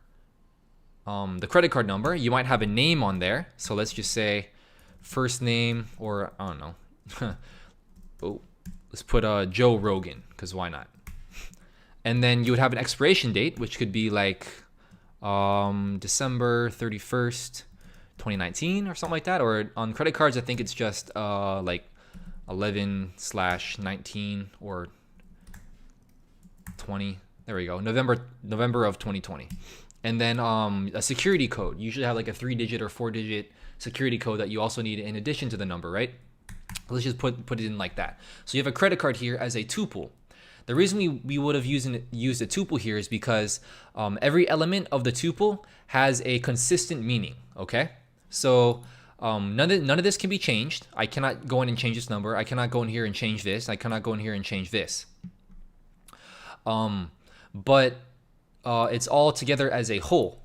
the credit card number. You might have a name on there. So let's just say first name, or I don't know. Oh, let's put Joe Rogan, because why not? And then you would have an expiration date, which could be like December 31st, 2019 or something like that. Or on credit cards, I think it's just like 11/19 or 20. There we go. November of 2020. And then a security code. You usually have like a 3-digit or 4-digit security code that you also need in addition to the number, right? Let's just put it in like that. So you have a credit card here as a tuple. The reason we would have used a tuple here is because every element of the tuple has a consistent meaning, okay? So none of this can be changed. I cannot go in and change this number. I cannot go in here and change this. I cannot go in here and change this. But it's all together as a whole,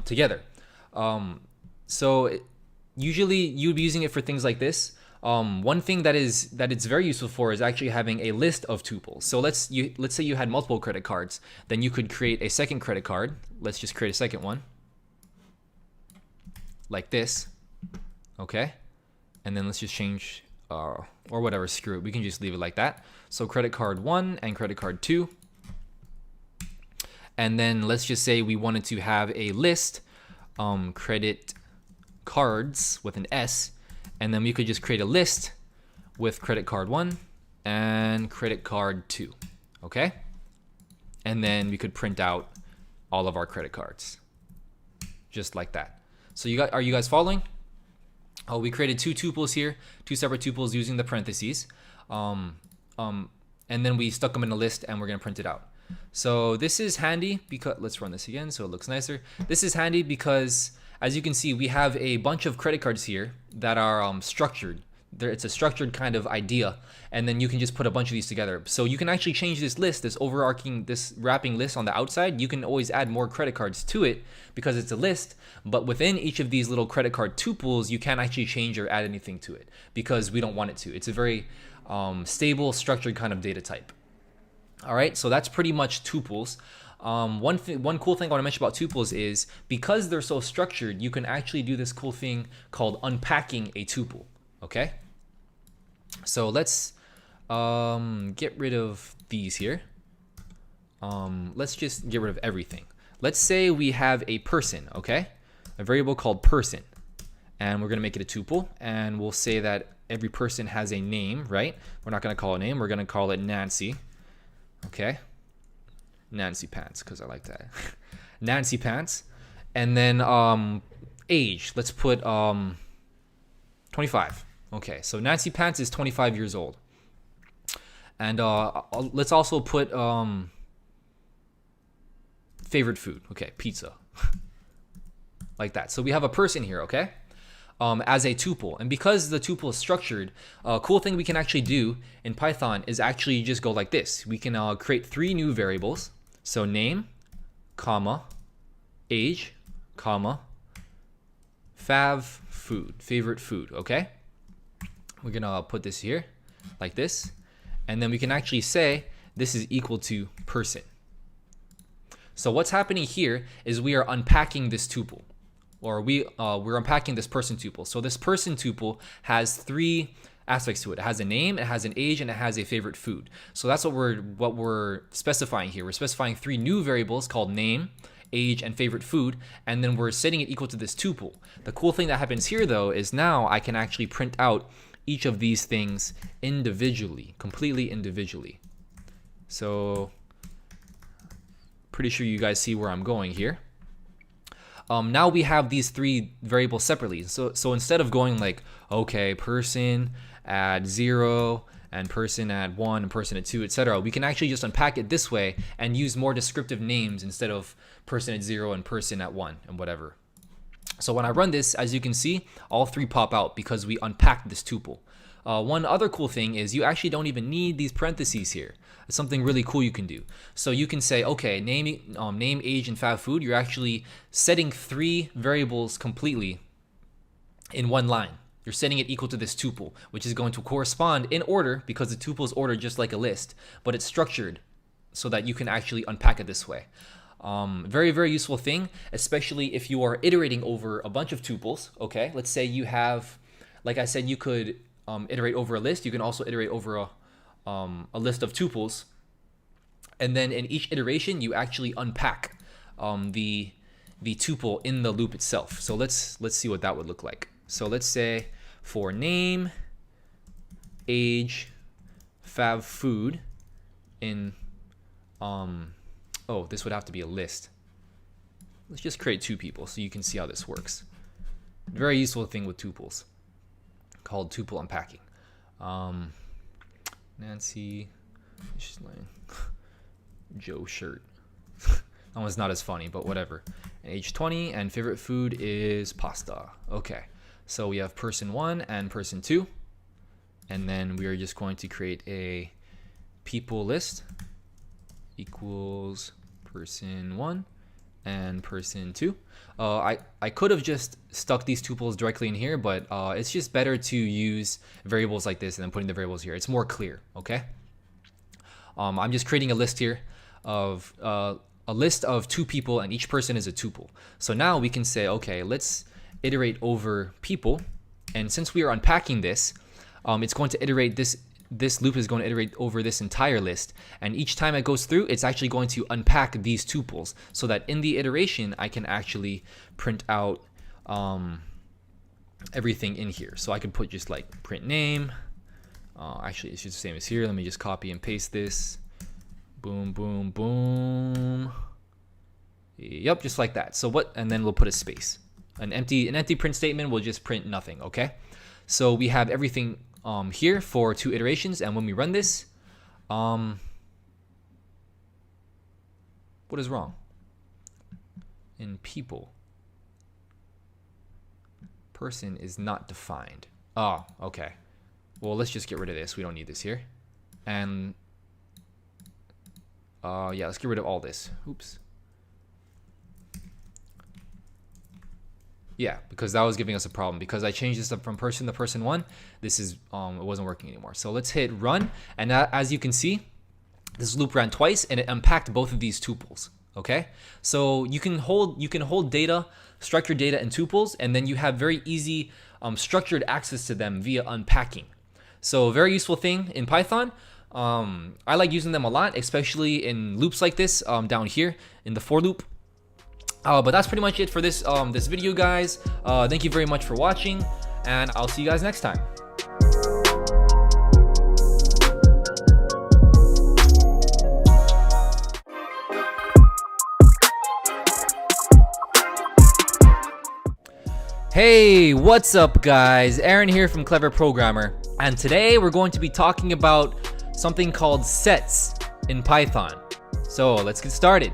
together. Usually you'd be using it for things like this. One thing that it's very useful for is actually having a list of tuples. So let's say you had multiple credit cards, then you could create a second credit card. Let's just create a second one, like this, okay? And then let's just change, or whatever, screw it. We can just leave it like that. So credit card 1 and credit card 2. And then let's just say we wanted to have a list, credit cards with an S, and then we could just create a list with credit card 1 and credit card 2, okay? And then we could print out all of our credit cards, just like that. So are you guys following? Oh, we created 2 tuples here, 2 separate tuples using the parentheses, and then we stuck them in a list and we're gonna print it out. So this is handy because, let's run this again so it looks nicer. This is handy because, as you can see, we have a bunch of credit cards here that are structured. It's a structured kind of idea, and then you can just put a bunch of these together. So you can actually change this list, this wrapping list on the outside. You can always add more credit cards to it because it's a list, but within each of these little credit card tuples, you can't actually change or add anything to it because we don't want it to. It's a very stable, structured kind of data type. All right, so that's pretty much tuples. One cool thing I want to mention about tuples is because they're so structured, you can actually do this cool thing called unpacking a tuple, okay? So let's get rid of these here. Let's just get rid of everything. Let's say we have a person, okay? A variable called person, and we're gonna make it a tuple, and we'll say that every person has a name, right? We're not gonna call it a name, we're gonna call it Nancy, okay? Nancy Pants, because I like that. Nancy Pants. And then age, let's put 25. Okay, so Nancy Pants is 25 years old. And let's also put favorite food. Okay, pizza. Like that. So we have a person here, okay? As a tuple. And because the tuple is structured, a cool thing we can actually do in Python is actually just go like this. We can create 3 new variables. So name, comma, age, comma, favorite food, okay? We're gonna put this here like this. And then we can actually say this is equal to person. So what's happening here is we are unpacking this tuple, or we're unpacking this person tuple. So this person tuple has 3 aspects to it. It has a name, it has an age, and it has a favorite food. So that's what we're specifying here. We're specifying 3 new variables called name, age, and favorite food, and then we're setting it equal to this tuple. The cool thing that happens here though is now I can actually print out each of these things individually, completely individually. So pretty sure you guys see where I'm going here. Now we have these 3 variables separately. So instead of going like, okay, person at 0 and person at 1 and person at 2, etc., we can actually just unpack it this way and use more descriptive names instead of person at 0 and person at 1 and whatever. So when I run this, as you can see, all 3 pop out because we unpacked this tuple. One other cool thing is you actually don't even need these parentheses here. It's something really cool you can do. So you can say, okay, name, age, and fav food. You're actually setting 3 variables completely in one line. You're setting it equal to this tuple, which is going to correspond in order because the tuple is ordered just like a list, but it's structured so that you can actually unpack it this way. Very, very useful thing, especially if you are iterating over a bunch of tuples, okay? Let's say you have, like I said, you could iterate over a list. You can also iterate over a list of tuples. And then in each iteration, you actually unpack the tuple in the loop itself. So let's see what that would look like. So let's say for name, age, fav food in, oh, this would have to be a list. Let's just create 2 people so you can see how this works. Very useful thing with tuples called tuple unpacking. Nancy, Joe shirt. That one's not as funny, but whatever. And age 20 and favorite food is pasta. Okay, so we have person 1 and person 2. And then we are just going to create a people list equals person 1 and person 2. I could have just stuck these tuples directly in here, but it's just better to use variables like this and then putting the variables here. It's more clear, okay? I'm just creating a list here of a list of 2 people, and each person is a tuple. So now we can say, okay, let's iterate over people, and since we are unpacking this, it's going to iterate this loop is going to iterate over this entire list, and each time it goes through, it's actually going to unpack these tuples so that in the iteration I can actually print out everything in here. So I can put just like print name. Actually, it's just the same as here. Let me just copy and paste this. Boom, boom, boom. Yep, just like that. So what? And then we'll put a space. An empty print statement will just print nothing. Okay. So we have everything here for 2 iterations, and when we run this, what is wrong? In people, person is not defined. Oh, okay. Well, let's just get rid of this. We don't need this here. And yeah, let's get rid of all this. Oops. Yeah, because that was giving us a problem. Because I changed this up from person to person 1, this is it wasn't working anymore. So let's hit run, and as you can see, this loop ran twice and it unpacked both of these tuples. Okay, so you can hold data, structured data in tuples, and then you have very easy structured access to them via unpacking. So very useful thing in Python. I like using them a lot, especially in loops like this down here in the for loop. But that's pretty much it for this this video, guys. Thank you very much for watching, and I'll see you guys next time. Hey, what's up guys? Aaron here from Clever Programmer, and today we're going to be talking about something called sets in Python. So let's get started.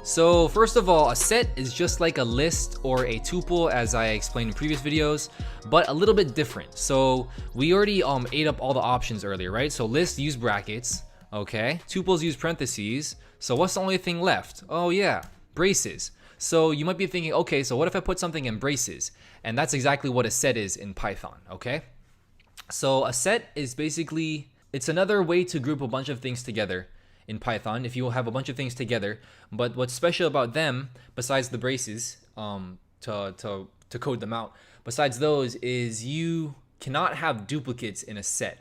So first of all, a set is just like a list or a tuple, as I explained in previous videos, but a little bit different. So we already ate up all the options earlier, right? So lists use brackets, okay? Tuples use parentheses. So what's the only thing left? Oh yeah, braces. So you might be thinking, okay, so what if I put something in braces? And that's exactly what a set is in Python, okay? So a set is basically, it's another way to group a bunch of things together in Python. If you have a bunch of things together, but what's special about them, besides the braces, to code them out, besides those is you cannot have duplicates in a set,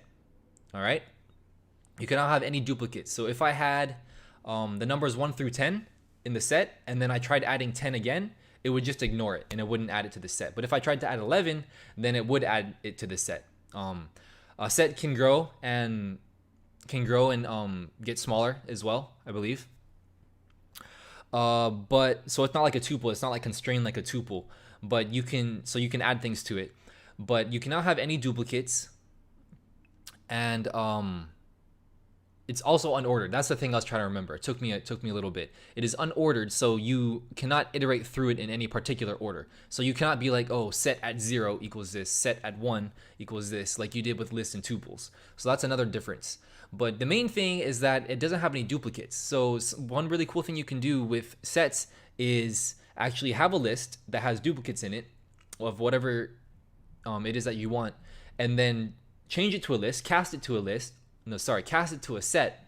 all right? You cannot have any duplicates. So if I had the numbers 1 through 10 in the set, and then I tried adding 10 again, it would just ignore it and it wouldn't add it to the set. But if I tried to add 11, then it would add it to the set. A set can grow and get smaller as well, I believe. But so it's not like a tuple. It's not like constrained like a tuple. But you can add things to it. But you cannot have any duplicates. And it's also unordered. That's the thing I was trying to remember. It took me a little bit. It is unordered, so you cannot iterate through it in any particular order. So you cannot be like, oh, set at 0 equals this, set at 1 equals this, like you did with lists and tuples. So that's another difference. But the main thing is that it doesn't have any duplicates. So one really cool thing you can do with sets is actually have a list that has duplicates in it of whatever it is that you want, and then change it to a list, cast it to a set.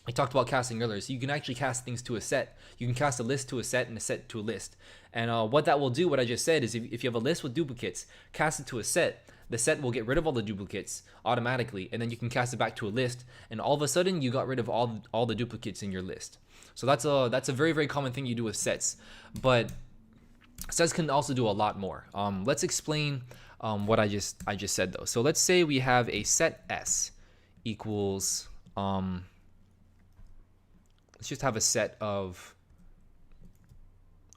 I talked about casting earlier, so you can actually cast things to a set. You can cast a list to a set and a set to a list. And what that will do, what I just said, is if you have a list with duplicates, cast it to a set, the set will get rid of all the duplicates automatically, and then you can cast it back to a list, and all of a sudden you got rid of all the duplicates in your list. So that's a very, very common thing you do with sets. But sets can also do a lot more. Let's explain what I just said though. So let's say we have a set S equals let's just have a set of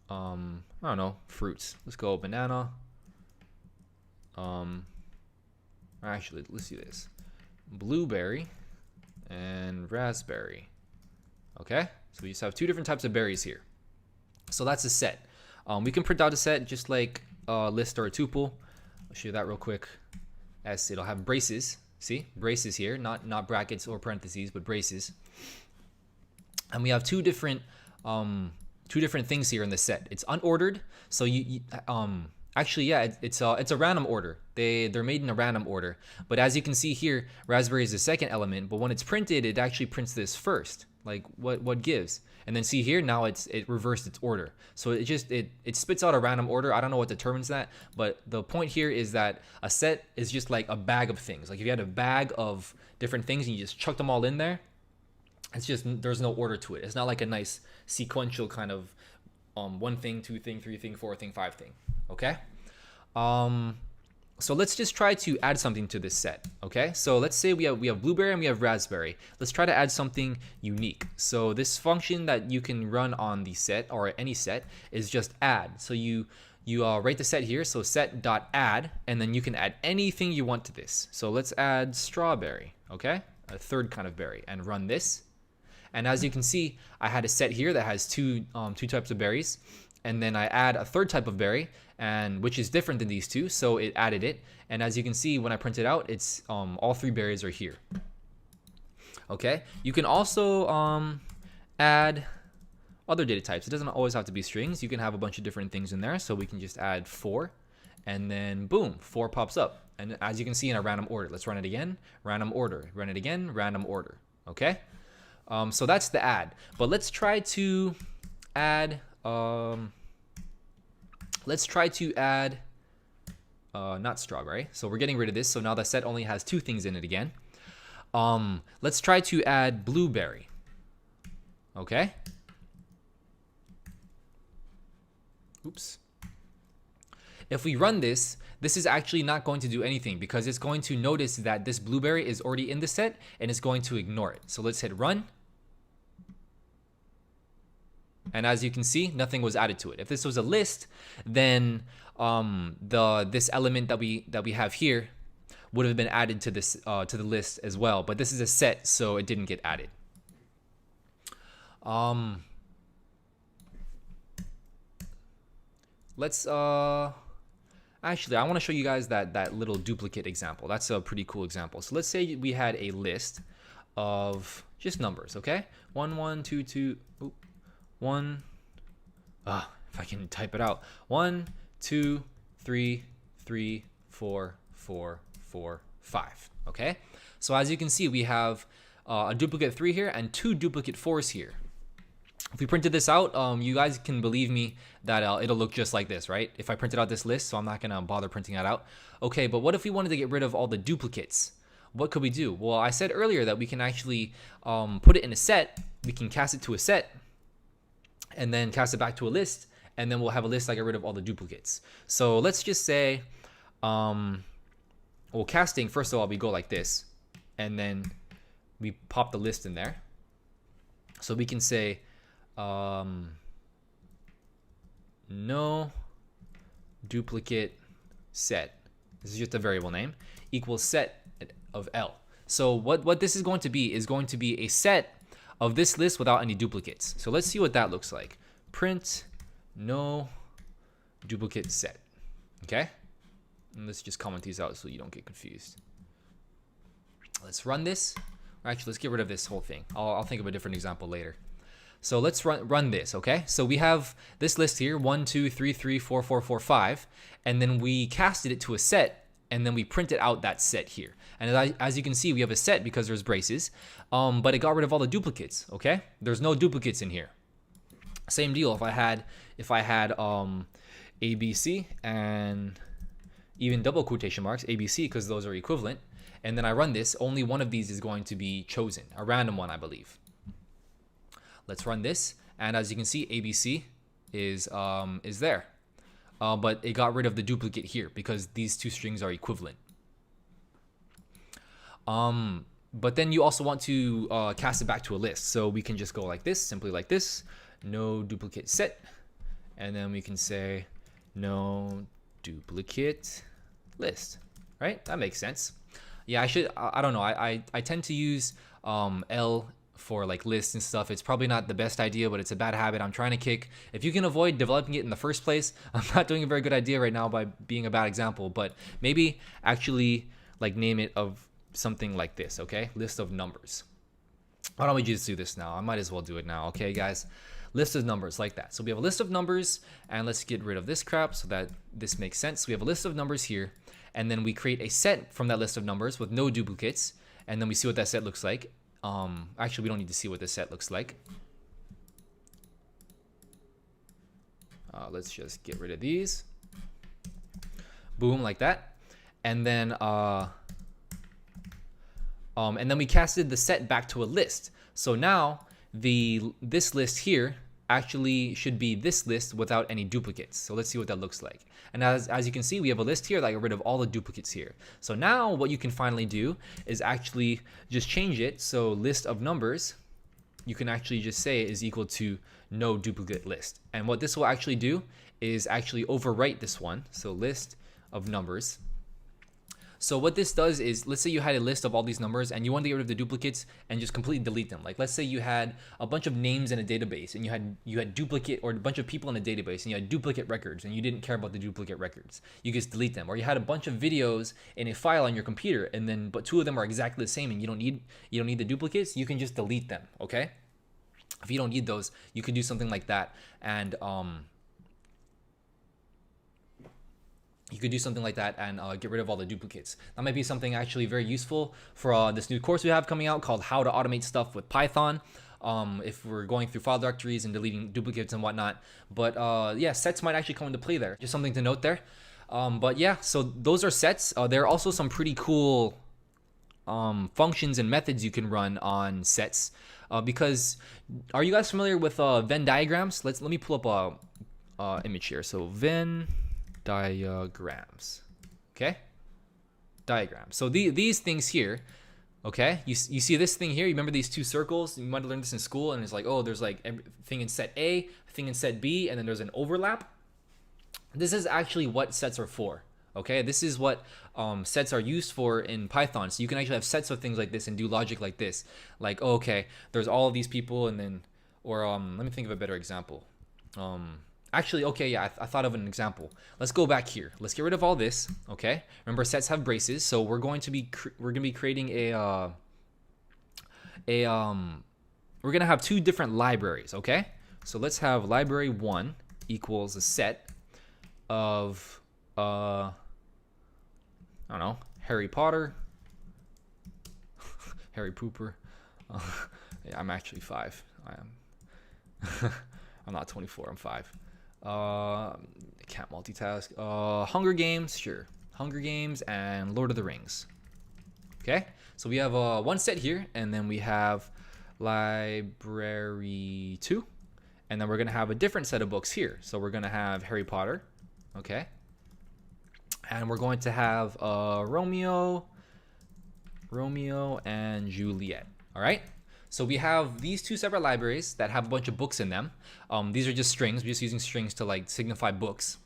I don't know, fruits. Let's go banana. Actually, let's do this. Blueberry and raspberry. Okay? So we just have two different types of berries here. So that's a set. We can print out a set just like a list or a tuple. I'll show you that real quick. S, it'll have braces. See, braces here, not brackets or parentheses, but braces. And we have two different things here in the set. It's unordered, so actually, yeah, it's a random order. They're made in a random order. But as you can see here, raspberry is the second element, but when it's printed, it actually prints this first. Like what gives? And then see here, now it reversed its order. So it spits out a random order. I don't know what determines that, but the point here is that a set is just like a bag of things. Like if you had a bag of different things and you just chuck them all in there, it's just, there's no order to it. It's not like a nice sequential kind of one thing, two thing, three thing, four thing, five thing. Okay? So let's just try to add something to this set. Okay? So let's say we have blueberry and we have raspberry. Let's try to add something unique. So this function that you can run on the set or any set is just add. So you write the set here, so set.add, and then you can add anything you want to this. So let's add strawberry, okay? A third kind of berry, and run this. And as you can see, I had a set here that has two types of berries, and then I add a third type of berry, and which is different than these two, so it added it. And as you can see, when I print it out, it's all three berries are here. Okay, you can also add other data types. It doesn't always have to be strings. You can have a bunch of different things in there. So we can just add 4, and then boom, 4 pops up. And as you can see, in a random order. Let's run it again, random order, run it again, random order. Okay, so that's the add. But let's try to add not strawberry. So we're getting rid of this. So now the set only has 2 things in it again. Let's try to add blueberry. Okay. Oops. If we run this, this is actually not going to do anything because it's going to notice that this blueberry is already in the set and it's going to ignore it. So let's hit run. And as you can see, nothing was added to it. If this was a list, then this element that we have here would have been added to this to the list as well. But this is a set, so it didn't get added. Let's actually, I want to show you guys that little duplicate example. That's a pretty cool example. So let's say we had a list of just numbers, okay? 1 1 2 2 1 if I can type it out. 1 2 3 3 4 4 4 5. Okay, so as you can see, we have a duplicate 3 here and 2 duplicate 4s here. If we printed this out, you guys can believe me that it'll look just like this, right? If I printed out this list, so I'm not gonna bother printing that out. Okay, but what if we wanted to get rid of all the duplicates? What could we do? Well, I said earlier that we can actually put it in a set. We can cast it to a set and then cast it back to a list, and then we'll have a list that get rid of all the duplicates. So let's just say, well, casting, first of all, we go like this, and then we pop the list in there. So we can say, no duplicate set, this is just a variable name, equals set of L. So what this is going to be a set of this list without any duplicates. So let's see what that looks like. Print no duplicate set. Okay, and let's just comment these out so you don't get confused. Let's run this. Or actually, let's get rid of this whole thing. I'll think of a different example later. So let's run this, okay? So we have this list here, 1 2 3 3 4 4 4 5, and then we casted it to a set, and then we printed out that set here. And as you can see, we have a set because there's braces, but it got rid of all the duplicates, okay? There's no duplicates in here. Same deal if I had ABC and even double quotation marks, ABC, because those are equivalent, and then I run this, only one of these is going to be chosen, a random one, I believe. Let's run this, and as you can see, ABC is there, but it got rid of the duplicate here because these two strings are equivalent. But then you also want to cast it back to a list, so we can just go like this, simply like this, no duplicate set, and then we can say no duplicate list, right? That makes sense. Yeah, I don't know, I tend to use L for like lists and stuff. It's probably not the best idea, but it's a bad habit I'm trying to kick. If you can avoid developing it in the first place, I'm not doing a very good idea right now by being a bad example, but maybe actually like name it of something like this, okay? List of numbers. Why don't we just do this now? I might as well do it now, okay, guys? List of numbers like that. So we have a list of numbers, and let's get rid of this crap so that this makes sense. We have a list of numbers here, and then we create a set from that list of numbers with no duplicates, and then we see what that set looks like. Actually, we don't need to see what the set looks like. Let's just get rid of these. Boom, like that. And then we casted the set back to a list. So now this list here actually should be this list without any duplicates. So let's see what that looks like. And as you can see, we have a list here that got rid of all the duplicates here. So now what you can finally do is actually just change it. So list of numbers, you can actually just say is equal to no duplicate list. And what this will actually do is actually overwrite this one. So list of numbers. So what this does is, let's say you had a list of all these numbers and you want to get rid of the duplicates and just completely delete them. Like let's say you had a bunch of names in a database and you had duplicate, or a bunch of people in a database and you had duplicate records and you didn't care about the duplicate records. You just delete them. Or you had a bunch of videos in a file on your computer but 2 of them are exactly the same and you don't need the duplicates. You can just delete them, okay? If you don't need those, you could do something like that, and you could do something like that and get rid of all the duplicates. That might be something actually very useful for this new course we have coming out called How to Automate Stuff with Python. If we're going through file directories and deleting duplicates and whatnot. But yeah, sets might actually come into play there. Just something to note there. But yeah, so those are sets. There are also some pretty cool functions and methods you can run on sets. Because are you guys familiar with Venn diagrams? Let me pull up a image here. So Venn diagrams. Okay, diagrams. So these things here, Okay, you see this thing here? You remember these two circles? You might have learned this in school, and it's like, oh, there's like everything in set A, thing in set B, and then there's an overlap. This is actually what sets are for. Okay, this is what sets are used for in Python. So you can actually have sets of things like this and do logic like this. Like, oh, okay, there's all of these people, and then, or let me think of a better example. Actually, okay, yeah, I thought of an example. Let's go back here. Let's get rid of all this. Okay, remember sets have braces, so we're going to be creating we're gonna have two different libraries. Okay, so let's have library 1 equals a set of I don't know, Harry Potter, Harry Pooper. Yeah, I'm actually 5. I am. I'm not 24. I'm 5. I can't multitask. Hunger Games, sure. Hunger Games and Lord of the Rings. Okay, so we have one set here, and then we have library 2, and then we're gonna have a different set of books here. So we're gonna have Harry Potter, okay, and we're going to have Romeo and Juliet. All right. So we have these two separate libraries that have a bunch of books in them. These are just strings. We're just using strings to like signify books.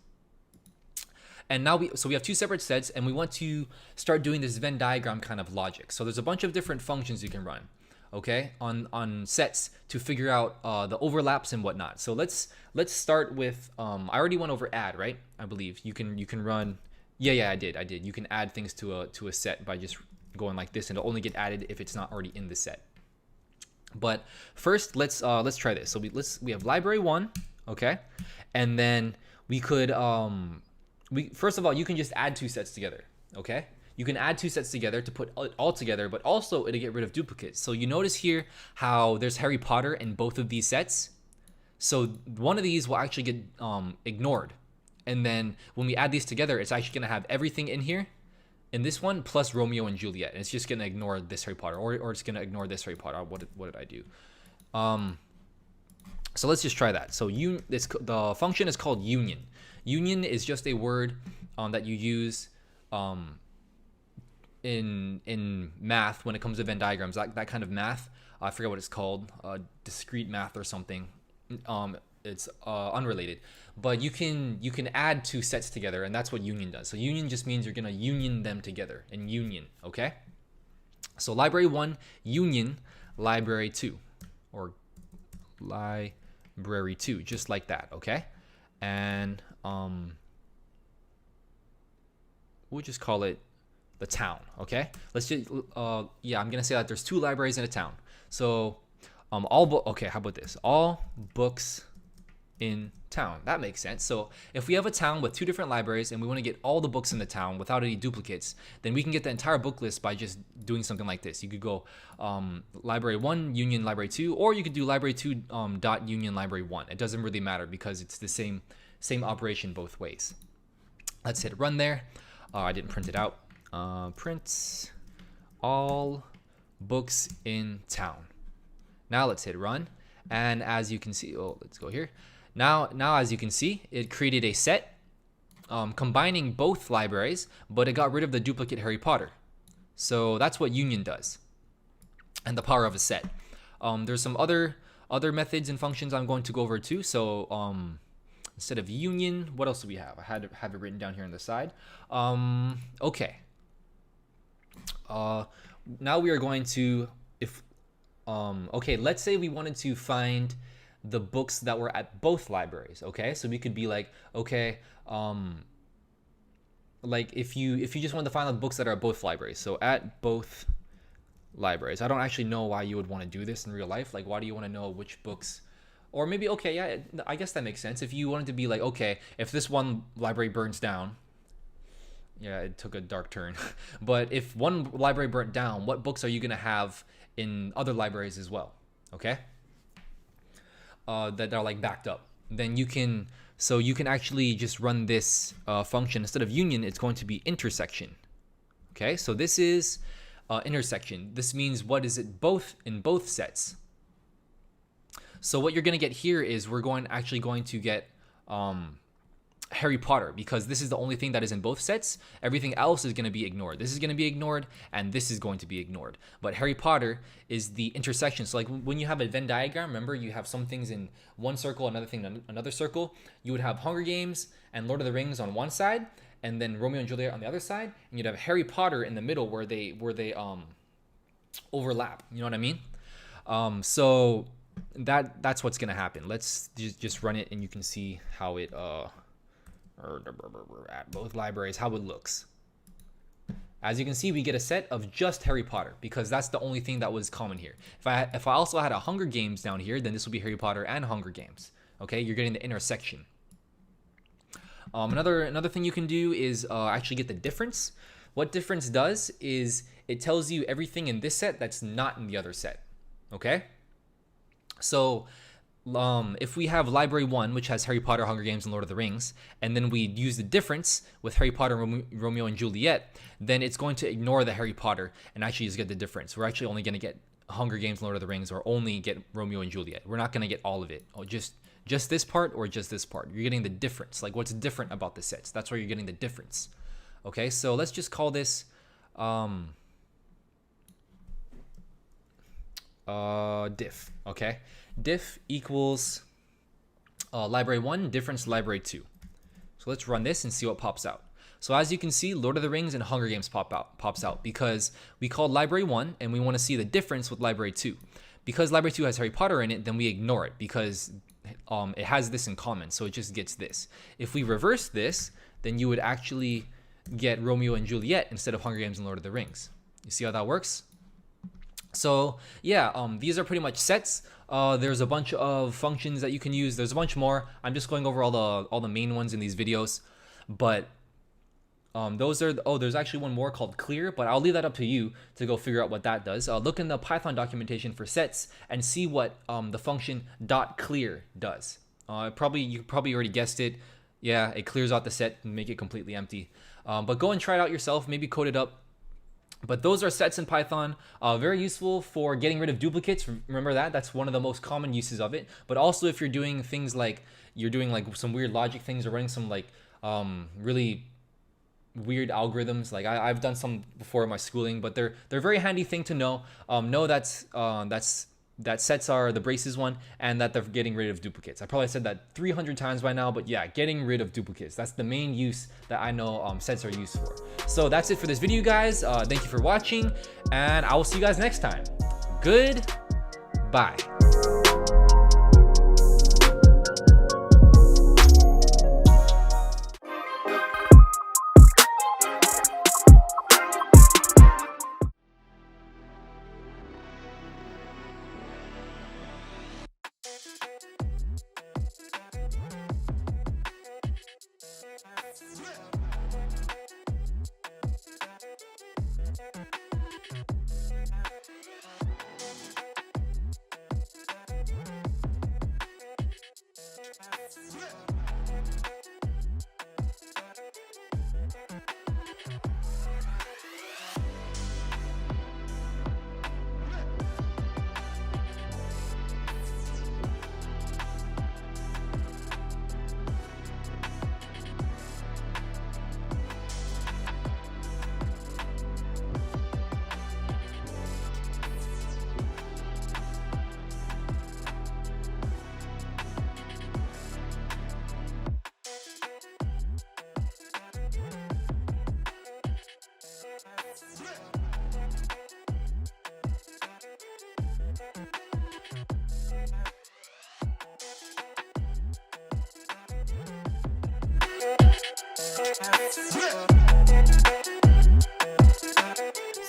And now we have two separate sets, and we want to start doing this Venn diagram kind of logic. So there's a bunch of different functions you can run, okay, on sets to figure out the overlaps and whatnot. So let's start with I already went over add, right? I believe you can run. Yeah, I did. You can add things to a set by just going like this, and it'll only get added if it's not already in the set. But first, let's try this. So we have library 1, okay, and then we could first of all, you can just add two sets together, okay. You can add two sets together to put it all together, but also it'll get rid of duplicates. So you notice here how there's Harry Potter in both of these sets. So one of these will actually get ignored, and then when we add these together, it's actually gonna have everything in here in this one plus Romeo and Juliet, and it's just gonna ignore this Harry Potter, or it's gonna ignore this Harry Potter. What did I do? So let's just try that. So the function is called union. Union is just a word that you use in math when it comes to Venn diagrams. That kind of math. I forget what it's called. Discrete math or something. It's unrelated, but you can add two sets together, and that's what union does. So union just means you're gonna union them together in union, okay? So library 1 union library 2, or library 2, just like that, okay? And we'll just call it the town, okay? Let's just yeah, I'm gonna say that there's two libraries in a town. So okay, how about this? All books in town. That makes sense. So if we have a town with two different libraries and we want to get all the books in the town without any duplicates, then we can get the entire book list by just doing something like this. You could go library 1 union library 2, or you could do library 2 dot union library 1. It doesn't really matter because it's the same operation both ways. Let's hit run there. I didn't print it out. Print all books in town. Now let's hit run, and as you can see, let's go here. Now as you can see, it created a set combining both libraries, but it got rid of the duplicate Harry Potter. So that's what union does, and the power of a set. There's some other methods and functions I'm going to go over too. So instead of union, what else do we have? I had to have it written down here on the side. Okay. Now we are going to, okay, let's say we wanted to find the books that were at both libraries, okay? So we could be like, okay, like if you just wanted to find the books that are at both libraries, so at both libraries. I don't actually know why you would want to do this in real life. Like, why do you want to know which books? Or maybe, okay, yeah, I guess that makes sense. If you wanted to be like, okay, if this one library burns down, yeah, it took a dark turn. But if one library burnt down, what books are you going to have in other libraries as well? Okay? That are like backed up. Then you can actually just run this function. Instead of union, it's going to be intersection. Okay? So this is intersection. This means what is it both in both sets. So what you're going to get here is we're actually going to get Harry Potter, because this is the only thing that is in both sets. Everything else is going to be ignored. This is going to be ignored, and this is going to be ignored. But Harry Potter is the intersection. So like when you have a Venn diagram, remember you have some things in one circle, another thing in another circle. You would have Hunger Games and Lord of the Rings on one side, and then Romeo and Juliet on the other side, and you'd have Harry Potter in the middle where they overlap. You know what I mean? So that's what's going to happen. Let's just run it, and you can see how it at both libraries, how it looks. As you can see, we get a set of just Harry Potter because that's the only thing that was common here. If I also had a Hunger Games down here, then this would be Harry Potter and Hunger Games. Okay, you're getting the intersection. Another thing you can do is actually get the difference. What difference does is it tells you everything in this set that's not in the other set. Okay, so if we have Library 1, which has Harry Potter, Hunger Games, and Lord of the Rings, and then we use the difference with Harry Potter, Romeo and Juliet, then it's going to ignore the Harry Potter and actually just get the difference. We're actually only going to get Hunger Games, Lord of the Rings, or only get Romeo and Juliet. We're not going to get all of it. Or just this part or just this part. You're getting the difference, like what's different about the sets. That's where you're getting the difference. Okay, so let's just call this diff. Okay, diff equals library 1 difference library 2. So let's run this and see what pops out. So as you can see, Lord of the Rings and Hunger Games pops out because we called library 1 and we want to see the difference with library 2. Because library 2 has Harry Potter in it, then we ignore it because it has this in common, so it just gets this. If we reverse this, then you would actually get Romeo and Juliet instead of Hunger Games and Lord of the Rings. You see how that works? So yeah, these are pretty much sets. There's a bunch of functions that you can use. There's a bunch more. I'm just going over all the main ones in these videos, but those are there's actually one more called clear, but I'll leave that up to you to go figure out what that does. Look in the Python documentation for sets and see what the function .clear does. You probably already guessed it. Yeah, it clears out the set and make it completely empty. But go and try it out yourself. Maybe code it up. But those are sets in Python, very useful for getting rid of duplicates. Remember that? That's one of the most common uses of it. But also if you're doing things like, you're doing like some weird logic things or running some like really weird algorithms. Like I've done some before in my schooling, but they're a very handy thing to know. Know that sets are the braces one and that they're getting rid of duplicates. I probably said that 300 times by now, but yeah, getting rid of duplicates. That's the main use that I know sets are used for. So that's it for this video, guys. Thank you for watching, and I will see you guys next time. Goodbye.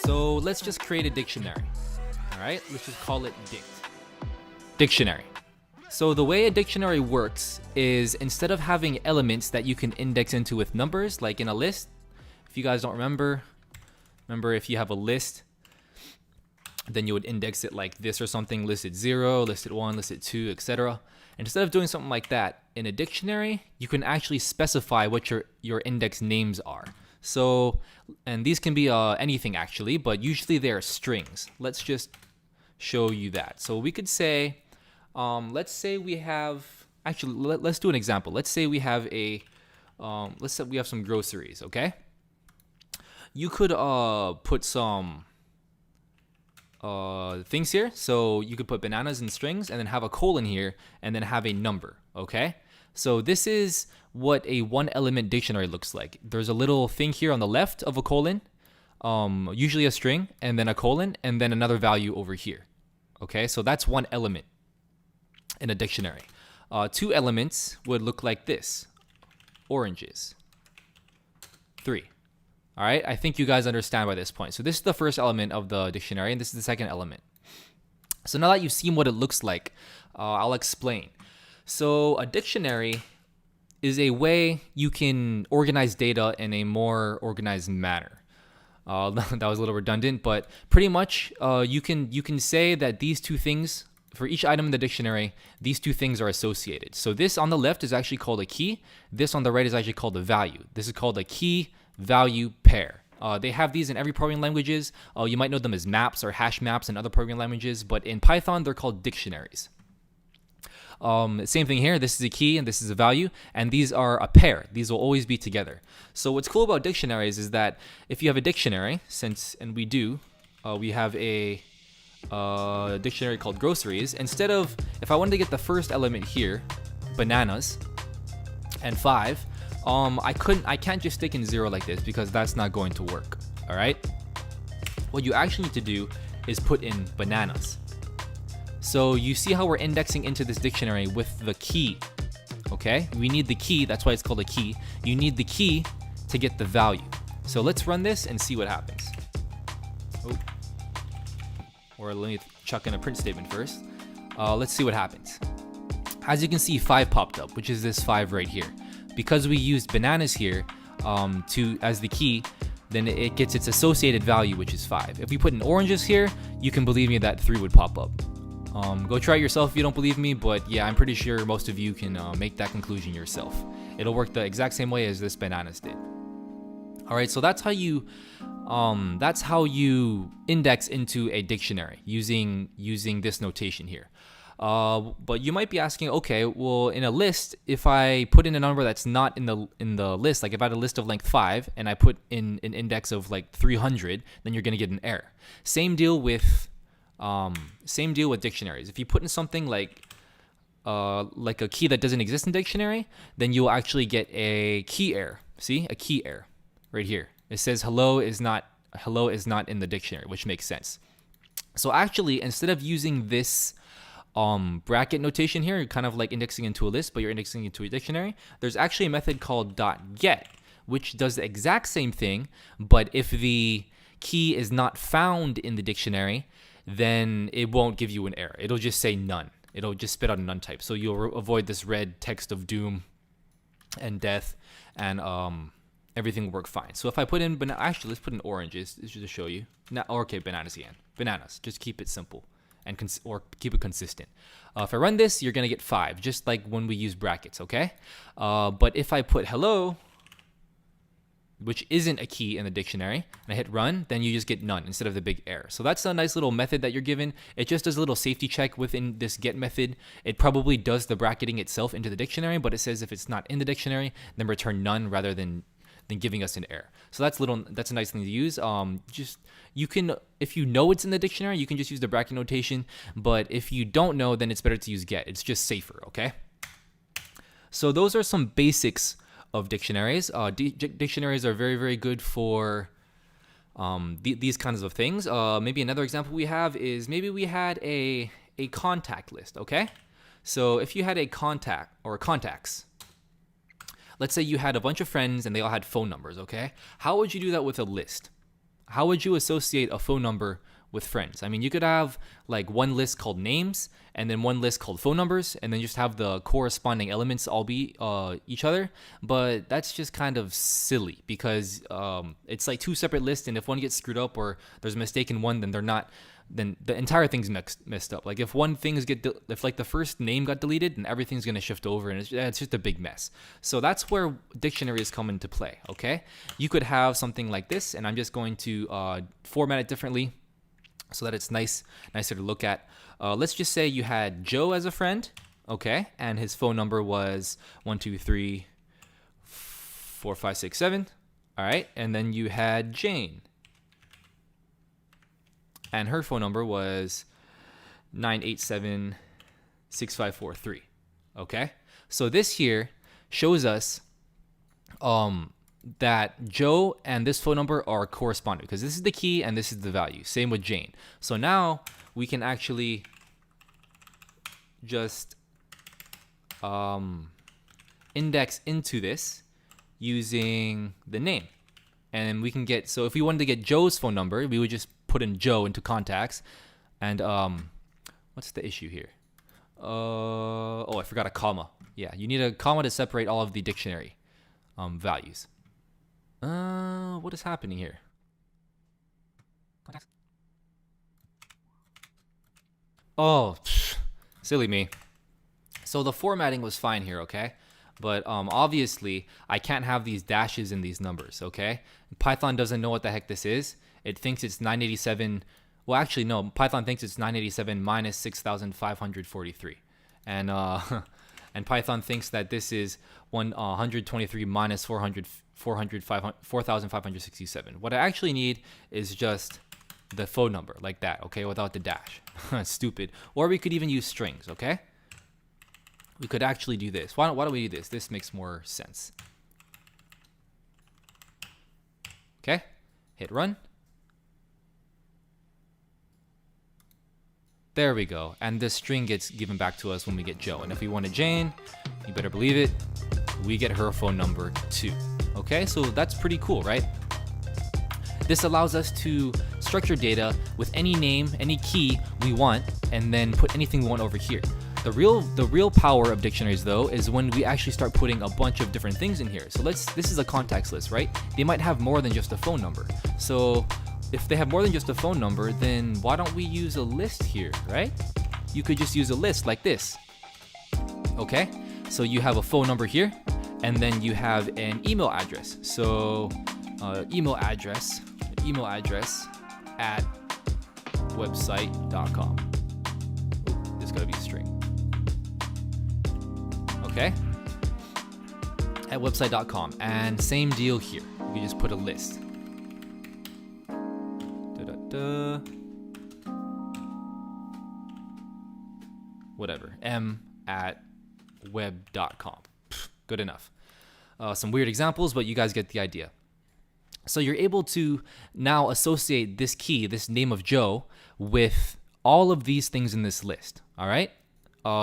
So let's just create a dictionary. All right, let's just call it dictionary. So the way a dictionary works is instead of having elements that you can index into with numbers, like in a list, if you guys don't remember if you have a list, then you would index it like this or something, listed 0, listed 1, listed 2, etc. Instead of doing something like that, in a dictionary, you can actually specify what your index names are. So, and these can be anything actually, but usually they are strings. Let's just show you that. So we could say, let's say we have, actually, let's do an example. Let's say we have a let's say we have some groceries, okay? You could put some things here. So you could put bananas in strings and then have a colon here and then have a number, okay? So this is what a one element dictionary looks like. There's a little thing here on the left of a colon, usually a string, and then a colon, and then another value over here. Okay, so that's one element in a dictionary. Two elements would look like this. Oranges. 3. All right, I think you guys understand by this point. So this is the first element of the dictionary, and this is the second element. So now that you've seen what it looks like, I'll explain. So a dictionary is a way you can organize data in a more organized manner. That was a little redundant, but pretty much you can say that these two things, for each item in the dictionary, these two things are associated. So this on the left is actually called a key. This on the right is actually called a value. This is called a key-value pair. They have these in every programming languages. You might know them as maps or hash maps in other programming languages, but in Python, they're called dictionaries. Same thing here. This is a key and this is a value, and these are a pair. These will always be together. So what's cool about dictionaries is that if you have a dictionary, and we do, we have a dictionary called groceries. Instead of, if I wanted to get the first element here, bananas, and 5, I can't just stick in 0 like this because that's not going to work. All right. What you actually need to do is put in bananas. So you see how we're indexing into this dictionary with the key, okay? We need the key, that's why it's called a key. You need the key to get the value. So let's run this and see what happens. Oh. Or let me chuck in a print statement first. Let's see what happens. As you can see, 5 popped up, which is this 5 right here. Because we used bananas here as the key, then it gets its associated value, which is 5. If we put in oranges here, you can believe me that 3 would pop up. Go try it yourself if you don't believe me, but yeah, I'm pretty sure most of you can make that conclusion yourself. It'll work the exact same way as this bananas did. All right, so that's how you index into a dictionary using this notation here. But you might be asking, okay, well, in a list, if I put in a number that's not in the list, like if I had a list of length 5 and I put in an index of like 300, then you're gonna get an error. Same deal with dictionaries. If you put in something like a key that doesn't exist in dictionary, then you'll actually get a key error. See, a key error right here. It says hello is not in the dictionary, which makes sense. So actually, instead of using this bracket notation here, you're kind of like indexing into a list, but you're indexing into a dictionary. There's actually a method called .get, which does the exact same thing, but if the key is not found in the dictionary, then it won't give you an error. It'll just say none. It'll just spit out a none type. So you'll avoid this red text of doom and death, and everything will work fine. So if I put in actually, let's put in oranges just to show you. Okay, bananas again. Bananas. Just keep it simple and or keep it consistent. If I run this, you're gonna get 5, just like when we use brackets. Okay. But if I put hello, which isn't a key in the dictionary, and I hit run, then you just get none instead of the big error. So that's a nice little method that you're given. It just does a little safety check within this get method. It probably does the bracketing itself into the dictionary, but it says if it's not in the dictionary, then return none rather than giving us an error. So that's a nice thing to use. You can, if you know it's in the dictionary, you can just use the bracket notation, but if you don't know, then it's better to use get. It's just safer, okay? So those are some basics of dictionaries. Dictionaries are very, very good for these kinds of things. Maybe another example we have is maybe we had a contact list, okay? So if you had a contact or contacts, let's say you had a bunch of friends and they all had phone numbers, okay? How would you do that with a list? How would you associate a phone number with friends? I mean, you could have like one list called names and then one list called phone numbers and then just have the corresponding elements all be each other. But that's just kind of silly because it's like 2 separate lists, and if one gets screwed up or there's a mistake in one, then then the entire thing's messed up. Like if one things if like the first name got deleted, then everything's gonna shift over, and it's just a big mess. So that's where dictionaries come into play. Okay, you could have something like this, and I'm just going to format it differently so that it's nicer to look at. Let's just say you had Joe as a friend, okay, and his phone number was 123 4567. All right, and then you had Jane, and her phone number was 987-6543. Okay, so this here shows us that Joe and this phone number are corresponding, because this is the key and this is the value. Same with Jane. So now we can actually just index into this using the name, and we can get, so if we wanted to get Joe's phone number, we would just put in Joe into contacts. And what's the issue here? Oh, I forgot a comma. Yeah, you need a comma to separate all of the dictionary values. What is happening here? Contacts. Oh, silly me. So the formatting was fine here, okay? But obviously, I can't have these dashes in these numbers, okay? Python doesn't know what the heck this is. It thinks it's 987. Well, actually, no. Python thinks it's 987 minus 6,543. And and Python thinks that this is 123 minus 4,567. What I actually need is just the phone number, like that, okay, without the dash. Stupid. Or we could even use strings, okay? We could actually do this. Why don't we do this? This makes more sense. Okay, hit run. There we go. And the string gets given back to us when we get Joe. And if we wanted Jane, you better believe it, we get her phone number too. Okay, so that's pretty cool, right? This allows us to structure data with any name, any key we want, and then put anything we want over here. The real power of dictionaries, though, is when we actually start putting a bunch of different things in here. So this is a contacts list, right? They might have more than just a phone number. So if they have more than just a phone number, then why don't we use a list here, right? You could just use a list like this. Okay, so you have a phone number here, and then you have an email address. So email address at website.com. This gotta be a string. Okay, at website.com, and same deal here. You can just put a list. Whatever, m at web.com. Good enough. Some weird examples, but you guys get the idea. So you're able to now associate this key, this name of Joe, with all of these things in this list. All right.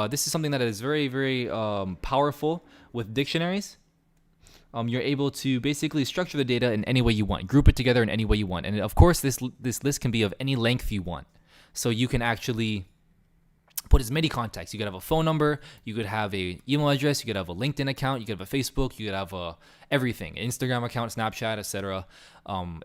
This is something that is very, very powerful with dictionaries. You're able to basically structure the data in any way you want, group it together in any way you want. And of course, this list can be of any length you want. So you can actually put as many contacts. You could have a phone number, you could have an email address, you could have a LinkedIn account, you could have a Facebook, you could have everything, Instagram account, Snapchat, etc.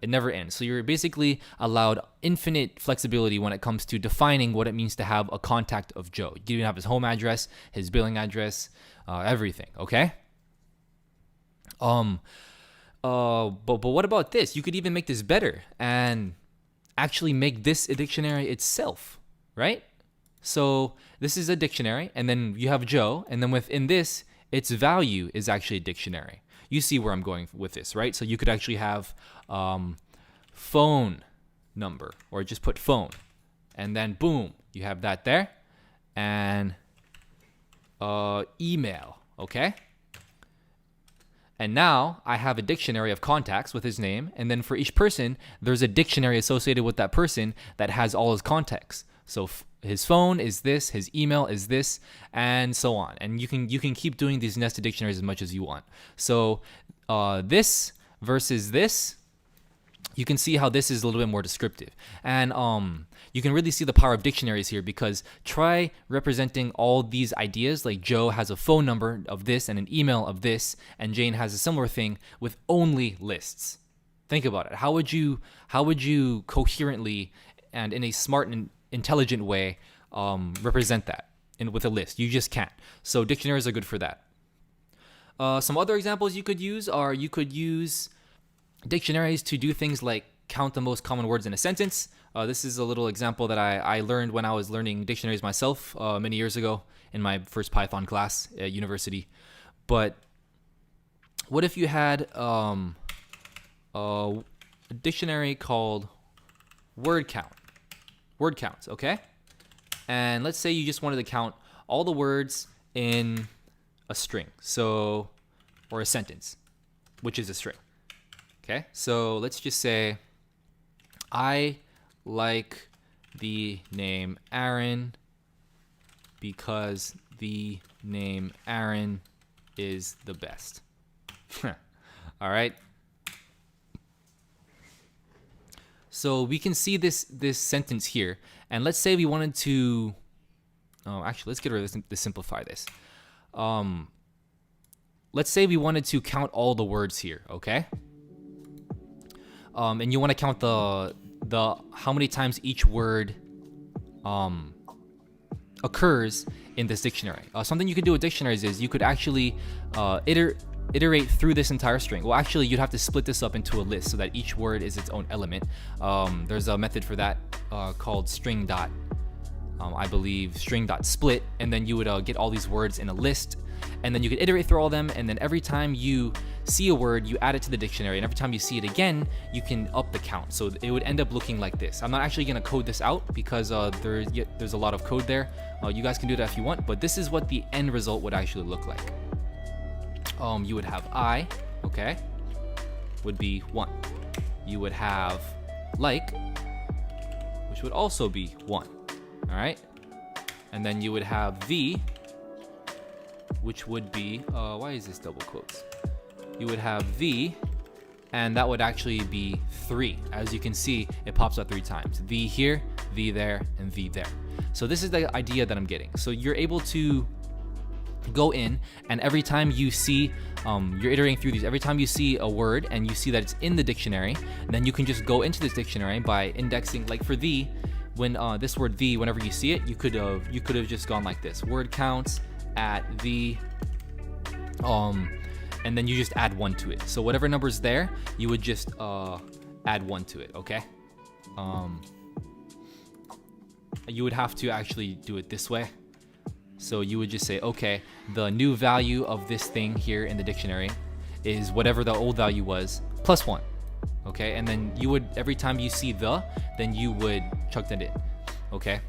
It never ends. So you're basically allowed infinite flexibility when it comes to defining what it means to have a contact of Joe. You can even have his home address, his billing address, everything. Okay. But what about this? You could even make this better and actually make this a dictionary itself, right? So this is a dictionary, and then you have Joe, and then within this, its value is actually a dictionary. You see where I'm going with this, right? So you could actually have phone number, or just put phone, and then boom, you have that there, and email, okay? And now I have a dictionary of contacts with his name, and then for each person, there's a dictionary associated with that person that has all his contacts. So his phone is this, his email is this, and so on. And you can keep doing these nested dictionaries as much as you want. So this versus this, you can see how this is a little bit more descriptive. And you can really see the power of dictionaries here, because try representing all these ideas, like Joe has a phone number of this and an email of this, and Jane has a similar thing with only lists. Think about it. How would you coherently and in a smart and intelligent way represent that with a list? You just can't. So dictionaries are good for that. Some other examples you could use are, you could use dictionaries to do things like count the most common words in a sentence. This is a little example that I learned when I was learning dictionaries myself many years ago in my first Python class at university. But what if you had a dictionary called word counts, okay? And let's say you just wanted to count all the words in a string, so, or a sentence, which is a string. Okay, so let's just say I like the name Aaron because the name Aaron is the best. All right. So we can see this sentence here, and let's say we wanted to. Oh, actually, let's get rid of this to simplify this. Let's say we wanted to count all the words here, okay? And you want to count the how many times each word occurs in this dictionary. Something you could do with dictionaries is you could actually iterate through this entire string. Well, actually, you'd have to split this up into a list so that each word is its own element. There's a method for that called string dot, I believe, string dot split, and then you would get all these words in a list, and then you could iterate through all of them, and then every time you see a word, you add it to the dictionary, and every time you see it again, you can up the count. So it would end up looking like this. I'm not actually going to code this out because there's a lot of code there. You guys can do that if you want, but this is what the end result would actually look like. You would have I, okay, would be 1. You would have like, which would also be 1. All right, and then you would have V, which would be why is this double quotes? You would have V, and that would actually be 3. As you can see, it pops up 3 times. V here, V there, and V there. So this is the idea that I'm getting. So you're able to go in, and every time you see, you're iterating through these. Every time you see a word and you see that it's in the dictionary, then you can just go into this dictionary by indexing. Like for the, when this word the, whenever you see it, you could have just gone like this: word counts at the, and then you just add 1 to it. So whatever number's there, you would just add 1 to it. Okay. You would have to actually do it this way. So you would just say, okay, the new value of this thing here in the dictionary is whatever the old value was plus 1. Okay, and then you would, every time you see then you would chuck that in. Okay,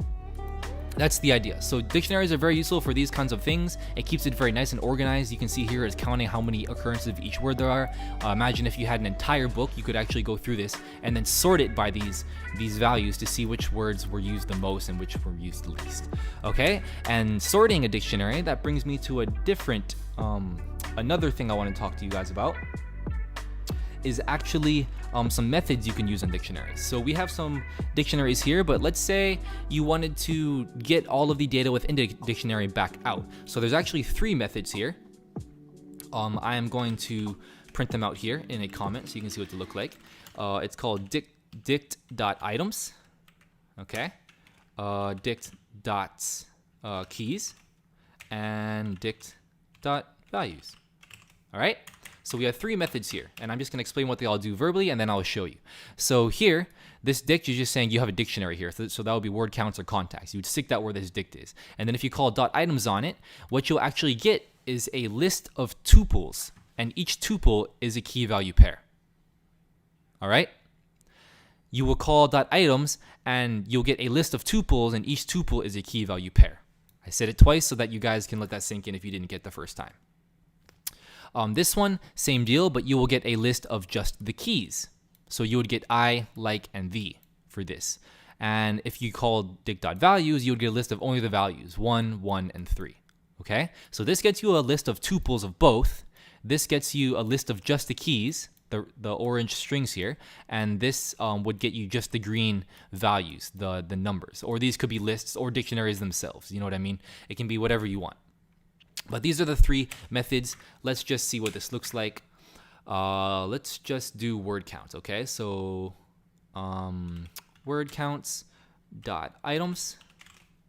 that's the idea. So dictionaries are very useful for these kinds of things. It keeps it very nice and organized. You can see here it's counting how many occurrences of each word there are. Imagine if you had an entire book, you could actually go through this and then sort it by these values to see which words were used the most and which were used the least. Okay, and sorting a dictionary, that brings me to a different, another thing I want to talk to you guys about is actually some methods you can use in dictionaries. So we have some dictionaries here, but let's say you wanted to get all of the data within the dictionary back out. So there's actually 3 methods here. I am going to print them out here in a comment so you can see what they look like. It's called dict.items, okay, dict.keys, and dict.values. All right. So we have 3 methods here, and I'm just going to explain what they all do verbally, and then I'll show you. So here, this dict, you're just saying you have a dictionary here. So that would be word counts or contacts. You would stick that where this dict is. And then if you call .items on it, what you'll actually get is a list of tuples, and each tuple is a key value pair. All right? You will call .items, and you'll get a list of tuples, and each tuple is a key value pair. I said it twice so that you guys can let that sink in if you didn't get the first time. This one, same deal, but you will get a list of just the keys. So you would get I, like, and the for this. And if you call dict.values, you would get a list of only the values, 1, 1, and 3. Okay? So this gets you a list of tuples of both. This gets you a list of just the keys, the orange strings here. And this would get you just the green values, the numbers. Or these could be lists or dictionaries themselves. You know what I mean? It can be whatever you want. But these are the 3 methods. Let's just see what this looks like. Let's just do word counts, okay? So word counts dot items,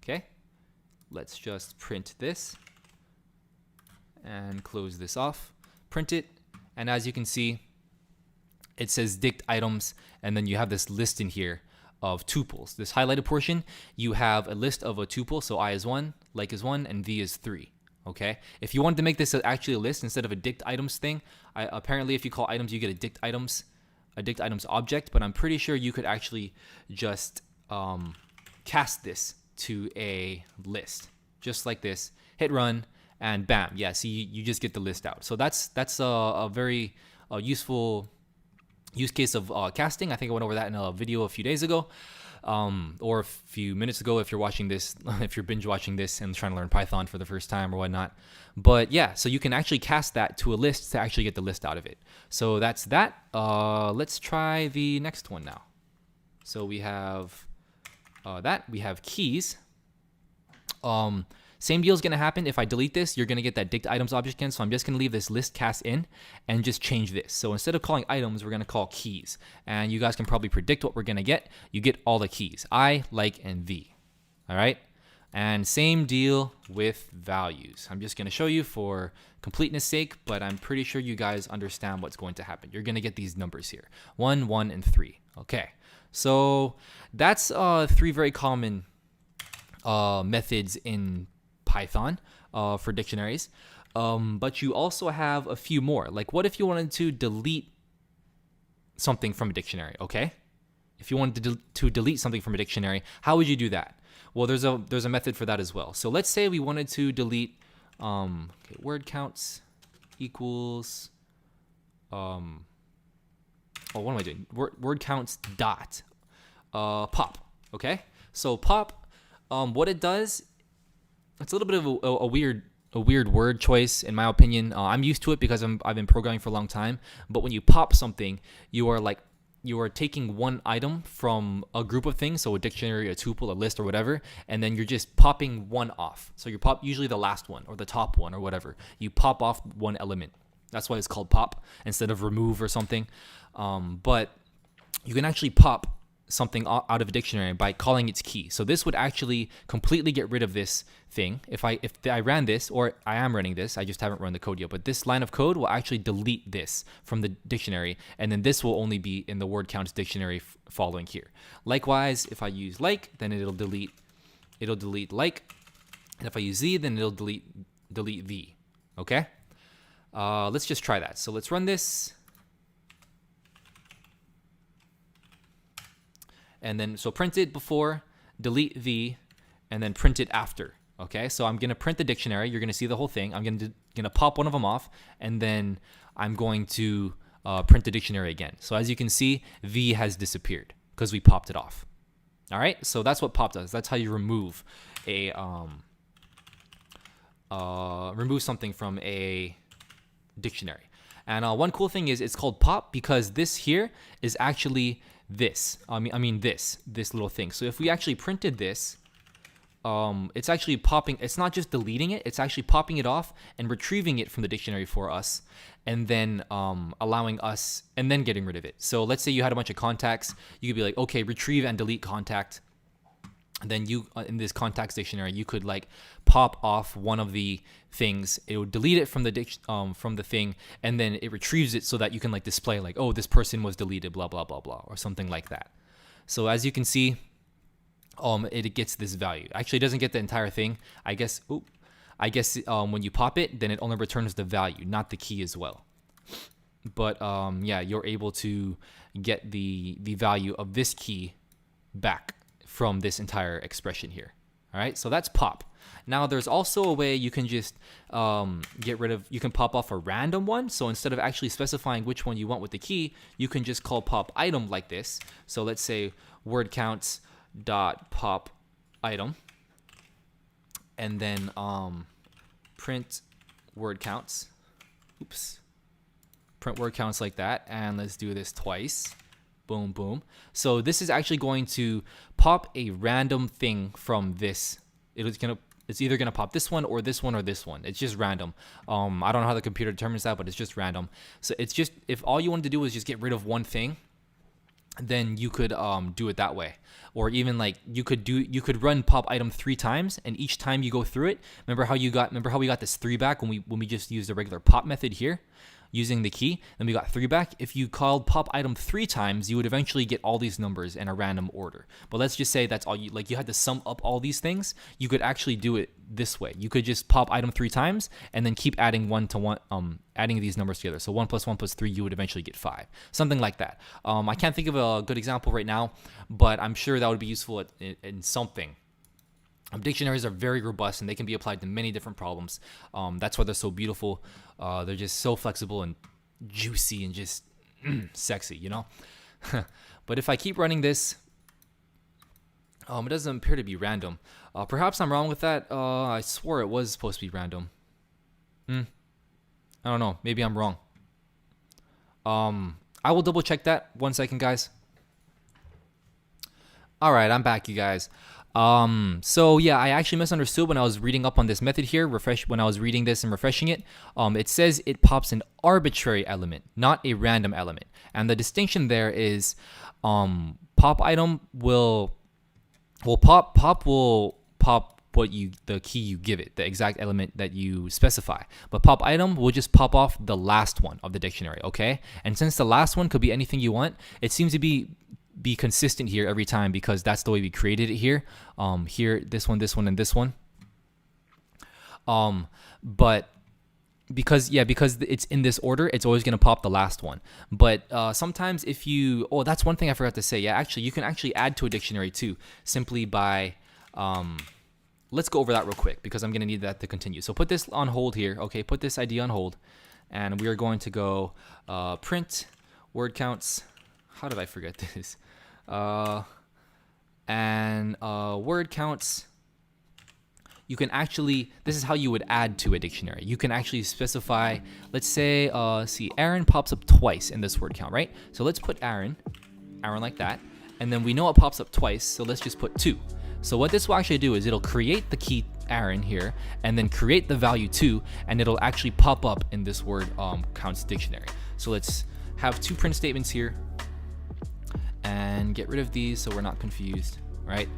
okay? Let's just print this and close this off. Print it, and as you can see, it says dict items, and then you have this list in here of tuples. This highlighted portion, you have a list of a tuple, so I is 1, like is 1, and V is 3. Okay, if you wanted to make this actually a list instead of a dict items thing, apparently if you call items, you get a dict items object. But I'm pretty sure you could actually just cast this to a list, just like this. Hit run, and bam, yeah. See, you just get the list out. So that's a very useful use case of casting. I think I went over that in a video a few days ago. Or a few minutes ago if you're watching this, if you're binge watching this and trying to learn Python for the first time or whatnot. But yeah, so you can actually cast that to a list to actually get the list out of it. So that's that. Let's try the next one now. So we have we have keys. Same deal is going to happen. If I delete this, you're going to get that dict items object again. So I'm just going to leave this list cast in and just change this. So instead of calling items, we're going to call keys. And you guys can probably predict what we're going to get. You get all the keys, I, like, and V. All right. And same deal with values. I'm just going to show you for completeness sake, but I'm pretty sure you guys understand what's going to happen. You're going to get these numbers here, 1, 1, and 3. Okay. So that's 3 very common methods in Python for dictionaries, but you also have a few more. Like, what if you wanted to delete something from a dictionary? Okay, if you wanted to delete something from a dictionary, how would you do that? Well, there's a method for that as well. So let's say we wanted to delete word counts equals what am I doing? Word counts dot pop. Okay, so pop, what it does. It's a little bit of a weird word choice, in my opinion. I'm used to it because I've been programming for a long time. But when you pop something, you are taking one item from a group of things, so a dictionary, a tuple, a list, or whatever, and then you're just popping one off. So you pop usually the last one or the top one or whatever. You pop off one element. That's why it's called pop instead of remove or something. But you can actually pop something out of a dictionary by calling its key. So this would actually completely get rid of this thing. If I ran this, or I am running this, I just haven't run the code yet, but this line of code will actually delete this from the dictionary, and then this will only be in the word counts dictionary following here. Likewise, if I use like, then it'll delete like, and if I use z, then it'll delete v. Okay, let's just try that. So let's run this. And then, so print it before, delete v, and then print it after. Okay, so I'm gonna print the dictionary. You're gonna see the whole thing. I'm gonna pop one of them off, and then I'm going to print the dictionary again. So as you can see, v has disappeared because we popped it off. All right, so that's what pop does. That's how you remove something from a dictionary. And one cool thing is it's called pop because this here is actually this. This little thing. So if we actually printed this, it's actually popping. It's not just deleting it. It's actually popping it off and retrieving it from the dictionary for us, and then allowing us, and then getting rid of it. So let's say you had a bunch of contacts. You could be like, okay, retrieve and delete contact. And then you, in this contacts dictionary, you could like pop off one of the things. It would delete it from the thing, and then it retrieves it so that you can like display like, oh, this person was deleted, blah blah blah blah, or something like that. So as you can see, it gets this value. Actually, it doesn't get the entire thing. I guess when you pop it, then it only returns the value, not the key as well. But yeah, you're able to get the value of this key back from this entire expression here. All right, so that's pop. Now there's also a way you can just you can pop off a random one. So instead of actually specifying which one you want with the key, you can just call pop item like this. So let's say word counts dot pop item, and then print word counts. Print word counts like that, and let's do this twice. Boom, boom. So this is actually going to pop a random thing from this. It's either gonna pop this one or this one or this one. It's just random. I don't know how the computer determines that, but it's just random. So it's just, if all you wanted to do was just get rid of one thing, then you could do it that way. Or even like you could run pop item 3 times, and each time you go through it, remember how we got this 3 back when we just used the regular pop method here? using the key, then we got 3 back. If you called pop item 3 times, you would eventually get all these numbers in a random order. But let's just say that's all you, like you had to sum up all these things. You could actually do it this way. You could just pop item 3 times and then keep adding 1 to 1, adding these numbers together. So 1 plus 1 plus 3, you would eventually get 5. Something like that. I can't think of a good example right now, but I'm sure that would be useful in something. Dictionaries are very robust and they can be applied to many different problems. That's why they're so beautiful. They're just so flexible and juicy and just sexy, you know? But if I keep running this, it doesn't appear to be random. Perhaps I'm wrong with that. I swore it was supposed to be random. I don't know. Maybe I'm wrong. I will double check that. 1 second, guys. All right, I'm back, you guys. So yeah, I actually misunderstood when I was reading up on this method here. When I was reading this and refreshing it, it says it pops an arbitrary element, not a random element. And the distinction there is, pop item will pop the key you give it, the exact element that you specify. But pop item will just pop off the last one of the dictionary, okay? And since the last one could be anything you want, it seems to be consistent here every time because that's the way we created it here. Here, this one, and this one. But because it's in this order, it's always gonna pop the last one. But sometimes if you, that's one thing I forgot to say. Yeah, actually, you can actually add to a dictionary too, simply by, let's go over that real quick because I'm gonna need that to continue. So put this on hold here. Okay, put this ID on hold, and we are going to go print word counts. How did I forget this? Word counts. You can actually, this is how you would add to a dictionary. You can actually specify, let's say, Aaron pops up twice in this word count, right? So let's put Aaron like that. And then we know it pops up twice, so let's just put 2. So what this will actually do is it'll create the key Aaron here, and then create the value 2, and it'll actually pop up in this word counts dictionary. So let's have 2 print statements here, and get rid of these so we're not confused, right?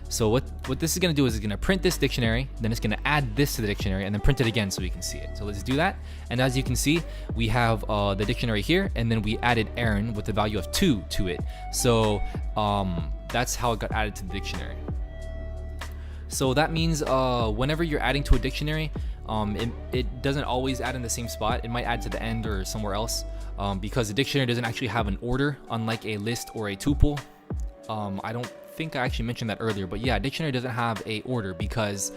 So what this is gonna do is it's gonna print this dictionary, then it's gonna add this to the dictionary, and then print it again so we can see it. So let's do that. And as you can see, we have the dictionary here, and then we added Aaron with the value of 2 to it. So that's how it got added to the dictionary. So that means whenever you're adding to a dictionary, it doesn't always add in the same spot. It might add to the end or somewhere else. Because the dictionary doesn't actually have an order, unlike a list or a tuple. I don't think I actually mentioned that earlier, but yeah, dictionary doesn't have a order because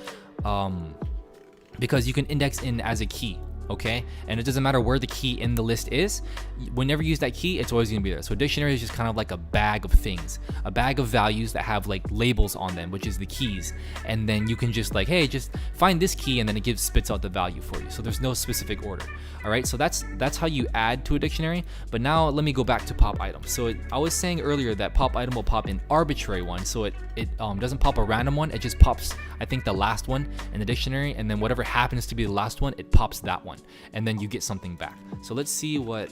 you can index in as a key, okay? And it doesn't matter where the key in the list is. Whenever you use that key, it's always gonna be there. So a dictionary is just kind of like a bag of things, a bag of values that have like labels on them, which is the keys. And then you can just like, hey, just find this key, and then it spits out the value for you. So there's no specific order. All right, so that's how you add to a dictionary. But now let me go back to pop item. So I was saying earlier that pop item will pop an arbitrary one. So it doesn't pop a random one. It just pops, I think, the last one in the dictionary, and then whatever happens to be the last one, it pops that one, and then you get something back. So let's see what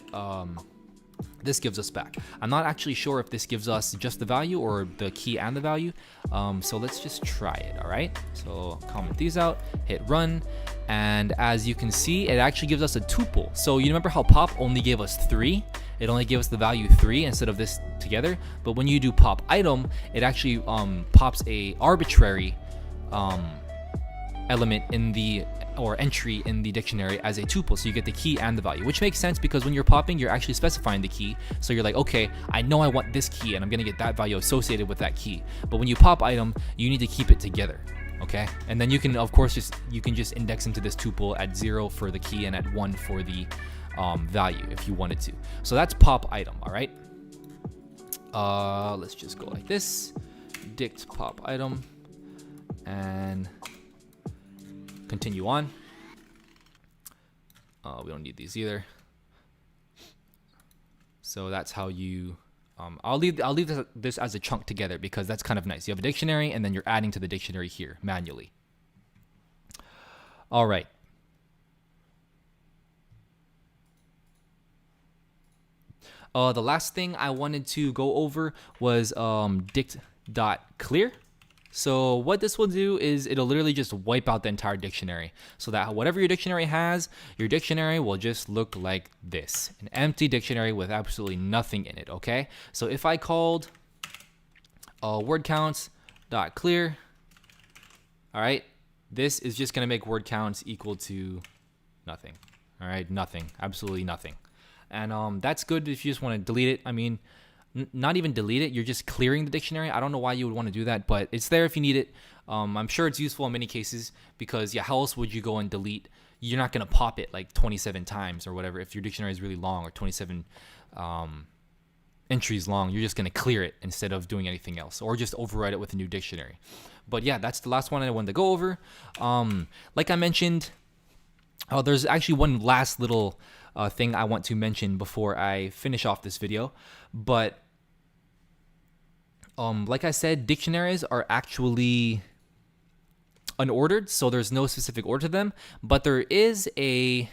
this gives us back. I'm not actually sure if this gives us just the value or the key and the value. So let's just try it. All right, so comment these out, hit run, and as you can see, it actually gives us a tuple. So you remember how pop only gave us 3? It only gave us the value 3 instead of this together. But when you do pop item, it actually pops a arbitrary element in the entry in the dictionary as a tuple, so you get the key and the value, which makes sense because when you're popping, you're actually specifying the key. So you're like, okay, I know I want this key, and I'm gonna get that value associated with that key. But when you pop item, you need to keep it together, okay? And then you can, of course, just index into this tuple at 0 for the key and at 1 for the value if you wanted to. So that's pop item. All right. Let's just go like this: dict pop item, and continue on. We don't need these either. So that's how you, I'll leave this as a chunk together because that's kind of nice. You have a dictionary and then you're adding to the dictionary here manually. All right. The last thing I wanted to go over was dict.clear. So what this will do is it'll literally just wipe out the entire dictionary, so that whatever your dictionary has, your dictionary will just look like this, an empty dictionary with absolutely nothing in it. Okay, so if I called word counts dot clear, all right, this is just gonna make word counts equal to nothing. All right, nothing, absolutely nothing. And that's good if you just want to delete it. I mean, not even delete it, you're just clearing the dictionary. I don't know why you would want to do that, but it's there if you need it. I'm sure it's useful in many cases, because yeah, how else would you go and delete? You're not going to pop it like 27 times or whatever if your dictionary is really long, or 27 entries long. You're just going to clear it instead of doing anything else, or just overwrite it with a new dictionary. But yeah, that's the last one I wanted to go over. Like I mentioned, there's actually one last little thing I want to mention before I finish off this video. But like I said, dictionaries are actually unordered, so there's no specific order to them. But there is a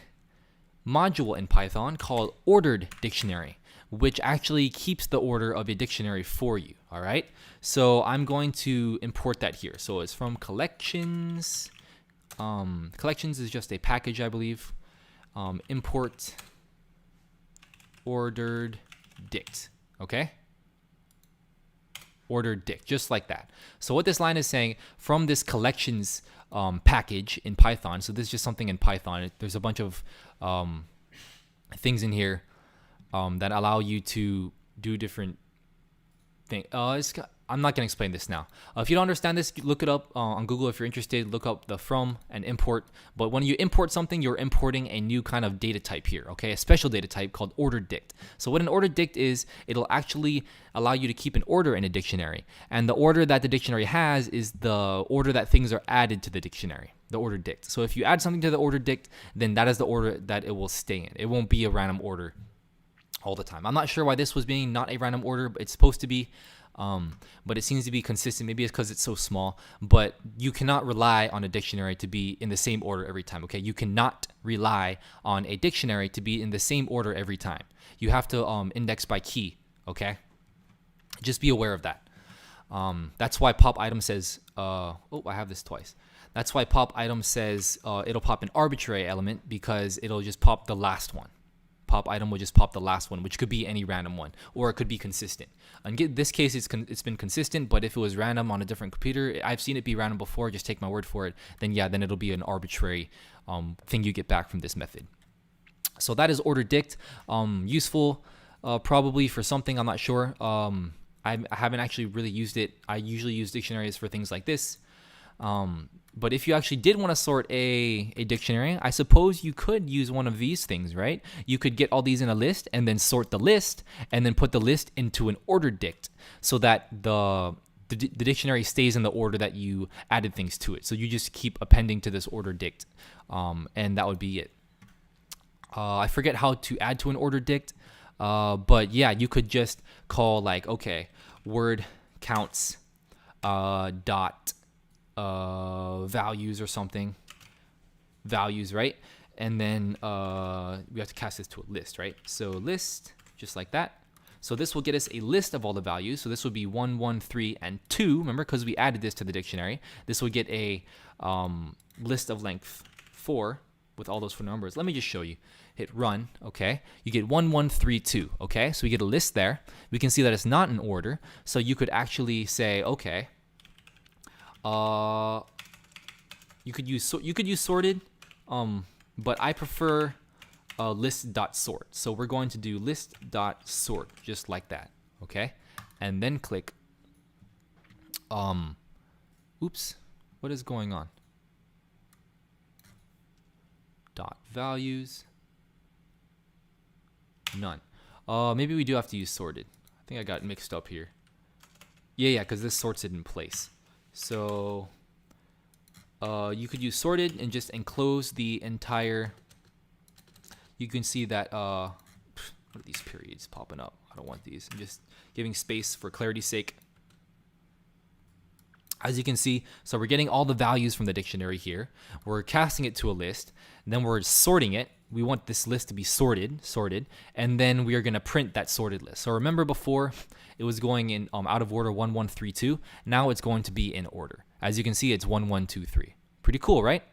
module in Python called ordered dictionary, which actually keeps the order of a dictionary for you. All right, so I'm going to import that here. So it's from collections. Collections is just a package, I believe. Import ordered dict. Okay, ordered dict, just like that. So what this line is saying, from this collections package in Python, so this is just something in Python. There's a bunch of things in here that allow you to do different things. I'm not going to explain this now. If you don't understand this, look it up on Google if you're interested. Look up the from and import. But when you import something, you're importing a new kind of data type here, okay? A special data type called ordered dict. So what an ordered dict is, it'll actually allow you to keep an order in a dictionary. And the order that the dictionary has is the order that things are added to the dictionary, the ordered dict. So if you add something to the ordered dict, then that is the order that it will stay in. It won't be a random order all the time. I'm not sure why this was being not a random order, but it's supposed to be. But it seems to be consistent. Maybe it's because it's so small, but you cannot rely on a dictionary to be in the same order every time. Okay, you cannot rely on a dictionary to be in the same order every time. You have to index by key. Okay, just be aware of that. That's why pop item says oh, I have this twice. That's why pop item says it'll pop an arbitrary element, because it'll just pop the last one. Pop item will just pop the last one, which could be any random one, or it could be consistent. In this case, it's been consistent, but if it was random on a different computer, I've seen it be random before, just take my word for it, then yeah, then it'll be an arbitrary thing you get back from this method. So that is ordered dict. Useful probably for something, I'm not sure. I haven't actually really used it. I usually use dictionaries for things like this. But if you actually did want to sort a dictionary, I suppose you could use one of these things, right? You could get all these in a list and then sort the list and then put the list into an ordered dict, so that the dictionary stays in the order that you added things to it. So you just keep appending to this ordered dict, and that would be it. I forget how to add to an ordered dict, but yeah, you could just call like, okay, word counts dot values or something, values, right? And then we have to cast this to a list, right? So list, just like that. So this will get us a list of all the values. So this would be 1, 1, 3, and 2. Remember, because we added this to the dictionary. This would get a list of length 4 with all those 4 numbers. Let me just show you. Hit run, okay? You get 1, 1, 3, 2, okay? So we get a list there. We can see that it's not in order. So you could actually say, okay, you could use sorted, but I prefer list.sort. So we're going to do list.sort, just like that, okay? And then click oops, what is going on? Dot values, none. Maybe we do have to use sorted. I think I got mixed up here. Yeah, because this sorts it in place. So you could use sorted and just enclose the entire. You can see that what are these periods popping up? I don't want these. I'm just giving space for clarity's sake. As you can see, so we're getting all the values from the dictionary here. We're casting it to a list, and then we're sorting it we want this list to be sorted, and then we are going to print that sorted list. So remember before it was going in out of order 1 1 3 2. Now it's going to be in order. As you can see, it's 1 1 2 3. Pretty cool, right?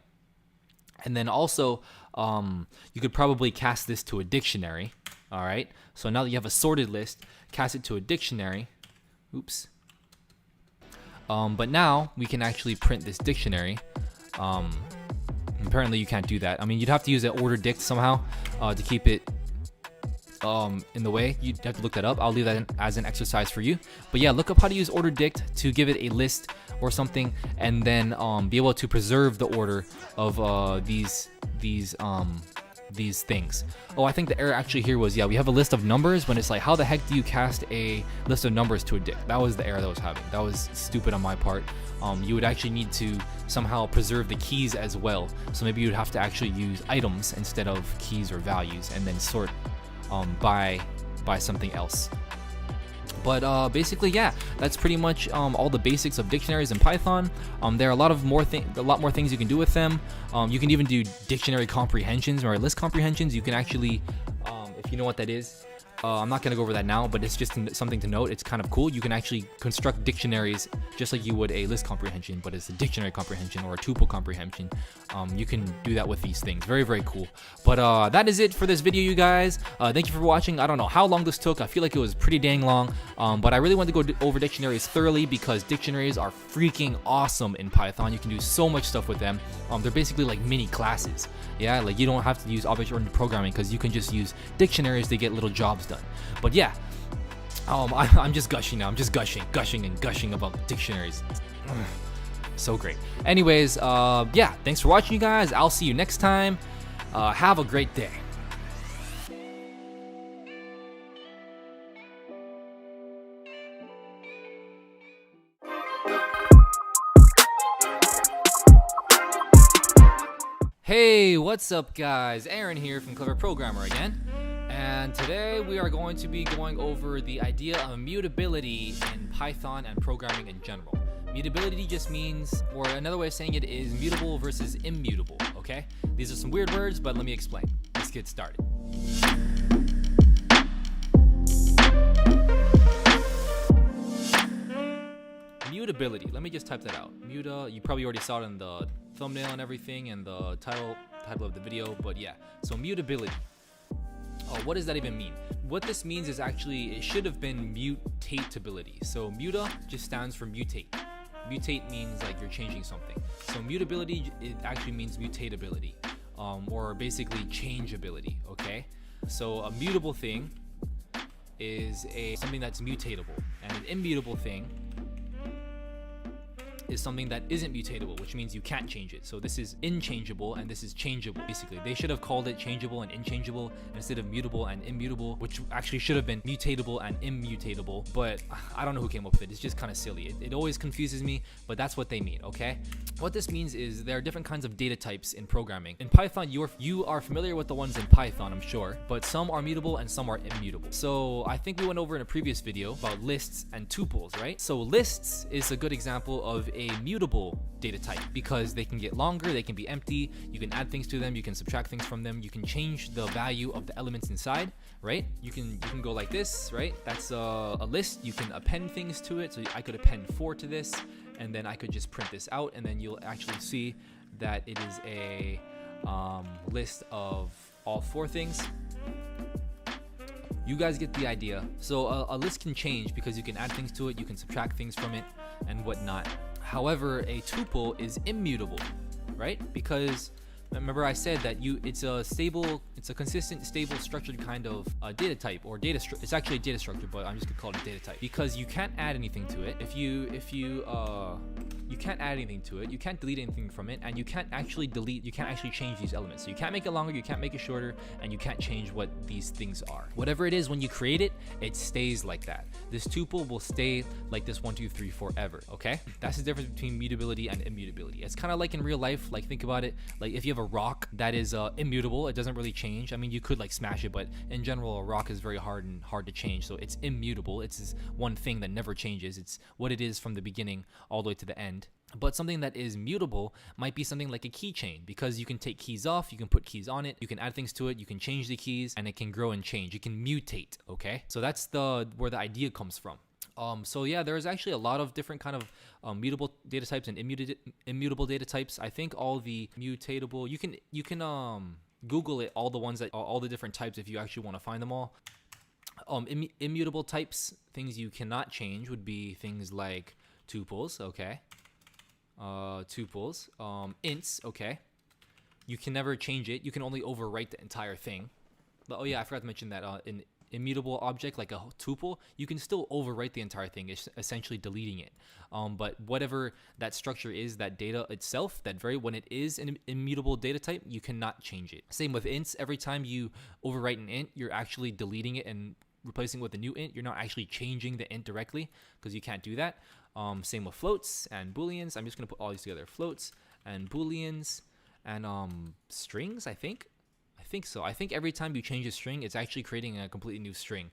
And then also you could probably cast this to a dictionary. All right. So now that you have a sorted list, cast it to a dictionary. Oops. But now we can actually print this dictionary. Apparently you can't do that. I mean, you'd have to use an order dict somehow to keep it in the way. You'd have to look that up. I'll leave that as an exercise for you. But yeah, look up how to use order dict to give it a list or something, and then be able to preserve the order of these things. Oh, I think the error actually here was, yeah, we have a list of numbers, but it's like, how the heck do you cast a list of numbers to a dict? That was the error that I was having. That was stupid on my part. You would actually need to somehow preserve the keys as well. So maybe you'd have to actually use items instead of keys or values, and then sort by something else. But basically, yeah, that's pretty much all the basics of dictionaries in Python. There are a lot more things you can do with them. You can even do dictionary comprehensions or list comprehensions. You can actually, if you know what that is, I'm not going to go over that now, but it's just something to note. It's kind of cool. You can actually construct dictionaries just like you would a list comprehension, but it's a dictionary comprehension or a tuple comprehension. You can do that with these things. Very, very cool. But that is it for this video, you guys. Thank you for watching. I don't know how long this took. I feel like it was pretty dang long, but I really wanted to go over dictionaries thoroughly because dictionaries are freaking awesome in Python. You can do so much stuff with them. They're basically like mini classes. Yeah, like you don't have to use object-oriented programming because you can just use dictionaries to get little jobs done. But yeah, I'm just gushing now. I'm just gushing about dictionaries. So great. Anyways, yeah, thanks for watching, you guys. I'll see you next time. Have a great day. Hey, what's up, guys? Aaron here from Clever Programmer again. And today we are going to be going over the idea of mutability in Python and programming in general. Mutability just means, or another way of saying it is mutable versus immutable, okay? These are some weird words, but let me explain. Let's get started. Mutability, let me just type that out. You probably already saw it in the thumbnail and everything and the title of the video, but yeah. So mutability. Oh, what does that even mean? What this means is actually, it should have been mutatability. So muta just stands for mutate. Mutate means like you're changing something. So mutability, it actually means mutatability, or basically changeability, okay? So a mutable thing is something that's mutatable, and an immutable thing is something that isn't mutatable, which means you can't change it. So this is inchangeable and this is changeable. Basically, they should have called it changeable and inchangeable instead of mutable and immutable, which actually should have been mutatable and immutable, but I don't know who came up with it. It's just kind of silly. It always confuses me, but that's what they mean, okay? What this means is there are different kinds of data types in programming. In Python, you are familiar with the ones in Python, I'm sure, but some are mutable and some are immutable. So I think we went over in a previous video about lists and tuples, right? So lists is a good example of a mutable data type because they can get longer, they can be empty, you can add things to them, you can subtract things from them, you can change the value of the elements inside, right? You can go like this, right? That's a list. You can append things to it. So I could append 4 to this, and then I could just print this out, and then you'll actually see that it is a list of all 4 things. You guys get the idea. So a list can change because you can add things to it, you can subtract things from it, and whatnot. However, a tuple is immutable, right? Because remember I said that it's a consistent, stable, structured kind of data type or it's actually a data structure, but I'm just gonna call it a data type because you can't add anything to it. If you can't add anything to it, you can't delete anything from it, and you can't actually change these elements. So you can't make it longer, you can't make it shorter, and you can't change what these things are. Whatever it is, when you create it, it stays like that. This tuple will stay like this 1, 2, 3 forever, okay? That's the difference between mutability and immutability. It's kind of like in real life, like think about it, like if you have a rock that is immutable, it doesn't really change. I mean, you could like smash it, but in general, a rock is very hard to change. So it's immutable. It's this one thing that never changes. It's what it is from the beginning all the way to the end. But something that is mutable might be something like a keychain, because you can take keys off, you can put keys on it, you can add things to it, you can change the keys, and it can grow and change. It can mutate, okay? So that's where the idea comes from. So yeah, there's actually a lot of different kind of mutable data types and immutable data types. I think all the mutatable, you can Google it, all the ones that all the different types if you actually want to find them all. Immutable types, things you cannot change, would be things like tuples, okay? Tuples, ints, okay? You can never change it. You can only overwrite the entire thing. But, oh yeah, I forgot to mention that an immutable object like a tuple, you can still overwrite the entire thing, essentially deleting it. But whatever that structure is, that data itself, when it is an immutable data type, you cannot change it. Same with ints. Every time you overwrite an int, you're actually deleting it and replacing it with a new int. You're not actually changing the int directly, because you can't do that. Same with floats and booleans. I'm just going to put all these together. Floats and booleans and strings, I think so. I think every time you change a string, it's actually creating a completely new string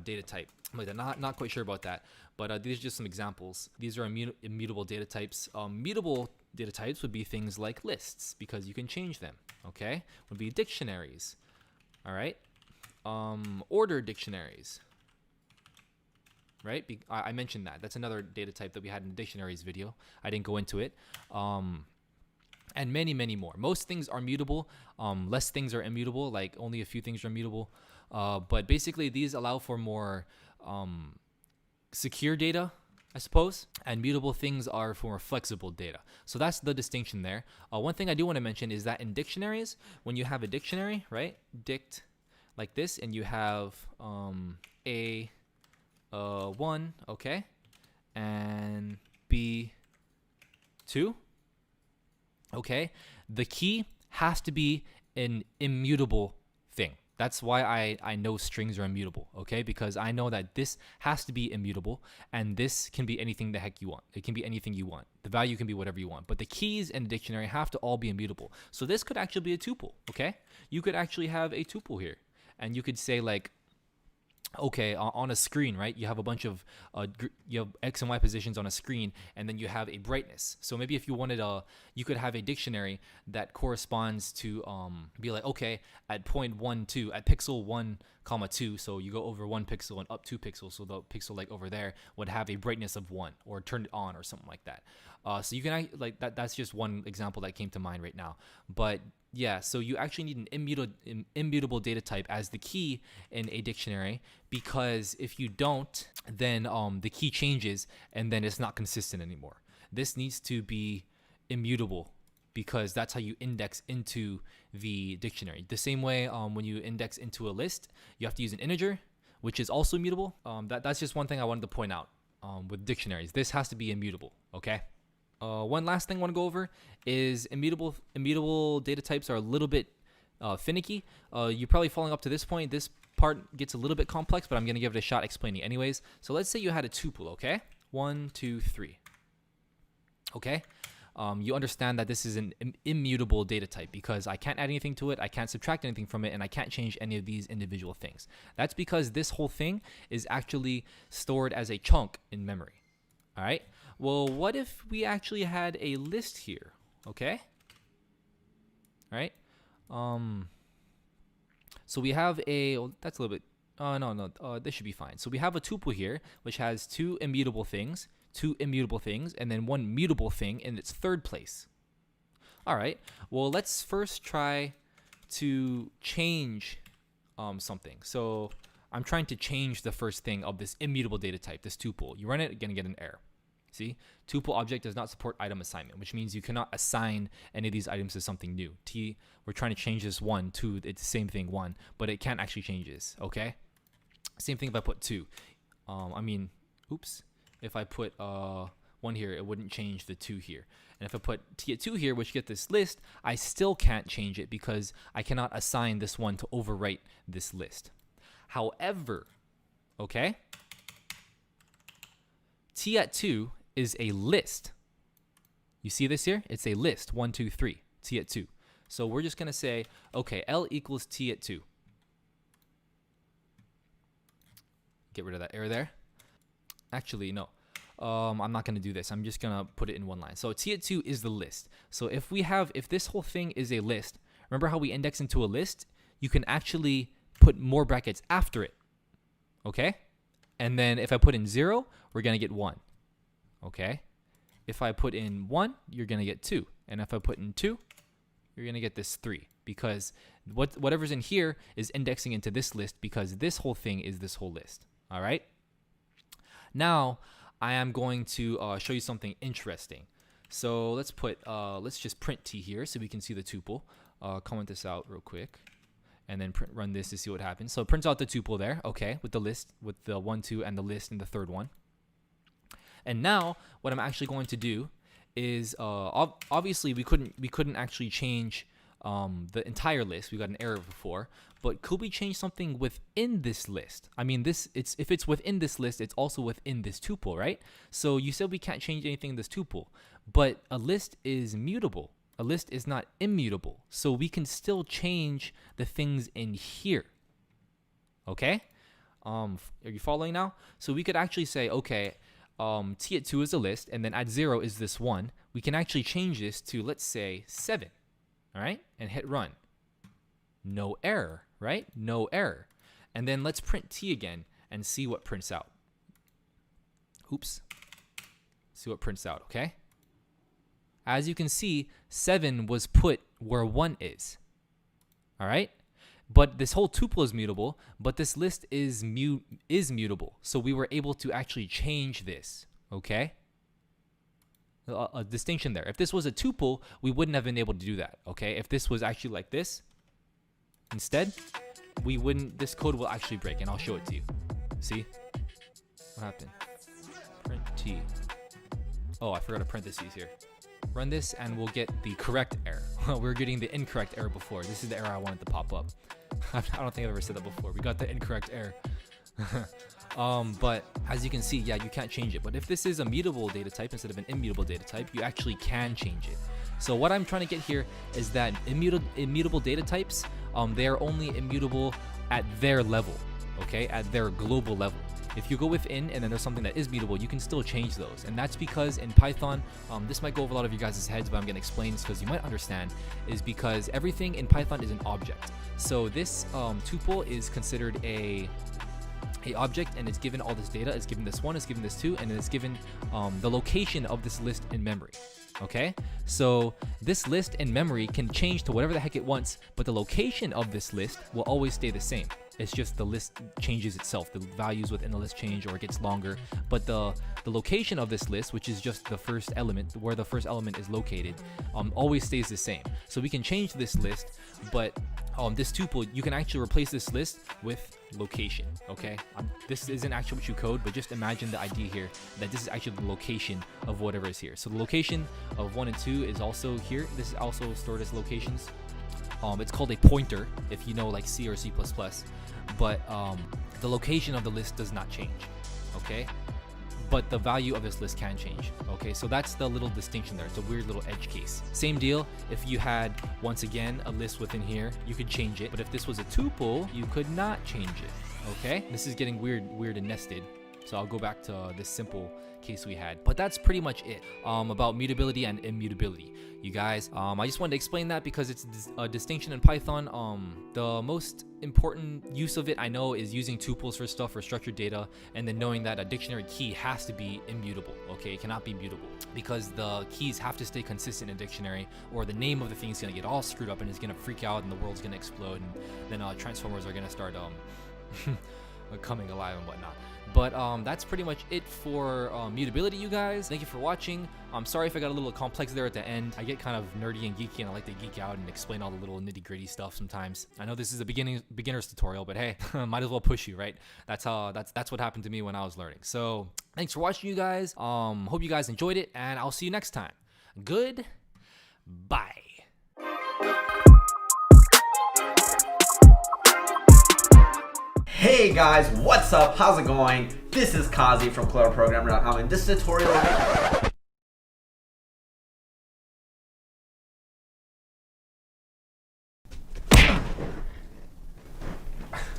data type. I'm not quite sure about that, but these are just some examples. These are immutable data types. Mutable data types would be things like lists, because you can change them, okay? Would be dictionaries, all right? Ordered dictionaries, right? I mentioned that. That's another data type that we had in the dictionaries video. I didn't go into it. And many, many more. Most things are mutable. Less things are immutable. Like only a few things are mutable. But basically, these allow for more secure data, I suppose. And mutable things are for flexible data. So that's the distinction there. One thing I do want to mention is that in dictionaries, when you have a dictionary, right? Dict like this, and you have A1, okay, and B2, okay, the key has to be an immutable thing. That's why I know strings are immutable, okay? Because I know that this has to be immutable, and this can be anything the heck you want. It can be anything you want. The value can be whatever you want. But the keys in the dictionary have to all be immutable. So this could actually be a tuple, okay? You could actually have a tuple here. And you could say like, okay, on a screen, right? You have a bunch of, you have X and Y positions on a screen, and then you have a brightness. So maybe if you wanted you could have a dictionary that corresponds to, be like, okay, at point 1, 2, at pixel 1, comma 2, so you go over 1 pixel and up 2 pixels, so the pixel like over there would have a brightness of 1, or turn it on or something like that. So you can, like, that's just one example that came to mind right now. But yeah, so you actually need an immutable data type as the key in a dictionary, because if you don't, then the key changes and then it's not consistent anymore. This needs to be immutable, because that's how you index into the dictionary. The same way when you index into a list, you have to use an integer, which is also immutable. That's just one thing I wanted to point out with dictionaries. This has to be immutable, okay? One last thing I want to go over is immutable data types are a little bit finicky. You're probably following up to this point. This part gets a little bit complex, but I'm going to give it a shot explaining anyways. So let's say you had a tuple, okay? 1, 2, 3. Okay? You understand that this is an immutable data type, because I can't add anything to it, I can't subtract anything from it, and I can't change any of these individual things. That's because this whole thing is actually stored as a chunk in memory. All right? Well, what if we actually had a list here, okay? All right? So we have that's a little bit, no, this should be fine. So we have a tuple here, which has two immutable things, and then one mutable thing in its third place. All right, well, let's first try to change something. So I'm trying to change the first thing of this immutable data type, this tuple. You run it, you're gonna get an error. See, tuple object does not support item assignment, which means you cannot assign any of these items to something new. We're trying to change this 1 to it's the same thing 1, but it can't actually change this, okay? Same thing if I put 2. If I put 1 here, it wouldn't change the 2 here. And if I put T at 2 here, which get this list, I still can't change it because I cannot assign this 1 to overwrite this list. However, okay, T at 2 is a list. You see this here? It's a list, 1, 2, 3, T at 2. So we're just gonna say, okay, L equals T at 2. Get rid of that error there. Actually, no. I'm not gonna do this. I'm just gonna put it in one line. So T2 is the list. So if this whole thing is a list, remember how we index into a list? You can actually put more brackets after it, okay? And then if I put in 0, we're gonna get 1, okay? If I put in 1, you're gonna get 2. And if I put in 2, you're gonna get this 3, because whatever's in here is indexing into this list, because this whole thing is this whole list, all right? Now, I am going to show you something interesting. So let's just print T here so we can see the tuple. Comment this out real quick, and then run this to see what happens. So it prints out the tuple there, okay, with the list, with the 1, 2, and the list in the third one. And now what I'm actually going to do is obviously we couldn't actually change the entire list. We got an error before, but could we change something within this list? I mean, if it's within this list, it's also within this tuple, right? So you said we can't change anything in this tuple, but a list is mutable. A list is not immutable. So we can still change the things in here. Okay? Are you following now? So we could actually say, okay, T at 2 is a list, and then at 0 is this 1. We can actually change this to, let's say, 7. All right? And hit run. No error, right? No error. And then let's print T again and see what prints out. Oops. See what prints out, okay? As you can see, 7 was put where 1 is. All right? But this whole tuple is mutable, but this list is mutable. So we were able to actually change this, okay? A distinction there. If this was a tuple, we wouldn't have been able to do that, okay? If this was actually like this, instead, this code will actually break, and I'll show it to you. See? What happened? Print T. Oh, I forgot to print this here. Run this, and we'll get the correct error. We were getting the incorrect error before. This is the error I wanted to pop up. I don't think I've ever said that before. We got the incorrect error. But as you can see, yeah, you can't change it. But if this is a mutable data type instead of an immutable data type, you actually can change it. So what I'm trying to get here is that immutable data types, they are only immutable at their level, okay, at their global level. If you go within and then there's something that is mutable, you can still change those. And that's because in Python, this might go over a lot of you guys' heads, but I'm going to explain this because you might understand, is because everything in Python is an object. So this tuple is considered a object, and it's given all this data. It's given this 1, it's given this 2, and it's given the location of this list in memory. Okay, so this list in memory can change to whatever the heck it wants, but the location of this list will always stay the same. It's just the list changes itself. The values within the list change, or it gets longer. But the location of this list, which is just the first element, where the first element is located, always stays the same. So we can change this list, but this tuple, you can actually replace this list with location, okay? This isn't actually what you code, but just imagine the idea here that this is actually the location of whatever is here. So the location of 1 and 2 is also here. This is also stored as locations. It's called a pointer, if you know like C or C++, but the location of the list does not change, okay? But the value of this list can change, okay? So that's the little distinction there. It's a weird little edge case. Same deal, if you had, once again, a list within here, you could change it. But if this was a tuple, you could not change it, okay? This is getting weird and nested. So I'll go back to this simple case we had. But that's pretty much it about mutability and immutability, you guys. I just wanted to explain that because it's a distinction in Python. The most important use of it, I know, is using tuples for stuff, for structured data, and then knowing that a dictionary key has to be immutable, okay? It cannot be mutable because the keys have to stay consistent in a dictionary, or the name of the thing is going to get all screwed up and it's going to freak out and the world's going to explode, and then transformers are going to start coming alive and whatnot. But that's pretty much it for mutability, you guys. Thank you for watching. I'm sorry if I got a little complex there at the end. I get kind of nerdy and geeky, and I like to geek out and explain all the little nitty-gritty stuff sometimes. I know this is a beginner's tutorial, but hey, might as well push you, right? That's what happened to me when I was learning. So thanks for watching, you guys. Hope you guys enjoyed it, and I'll see you next time. Goodbye. Hey guys, what's up? How's it going? This is Kazi from CleverProgrammer.com, and this tutorial...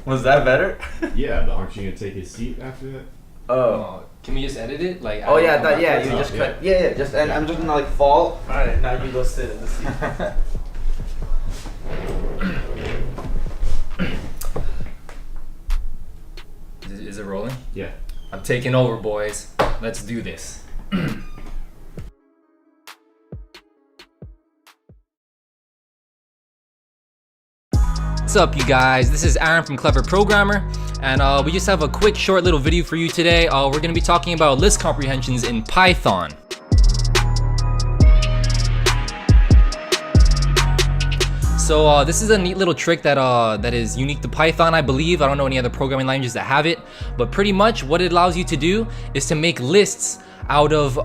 Was that better? Yeah, but aren't you gonna take his seat after that? Oh. Can we just edit it? Like, Oh yeah, yeah, you just cut. Yeah, just and I'm just gonna like fall. All right, now you go sit in the seat. Is it rolling? Yeah. I'm taking over, boys. Let's do this. What's up, you guys? This is Aaron from Clever Programmer, and we just have a quick short little video for you today. We're going to be talking about list comprehensions in Python. So this is a neat little trick that is unique to Python, I believe. I don't know any other programming languages that have it, but pretty much what it allows you to do is to make lists out of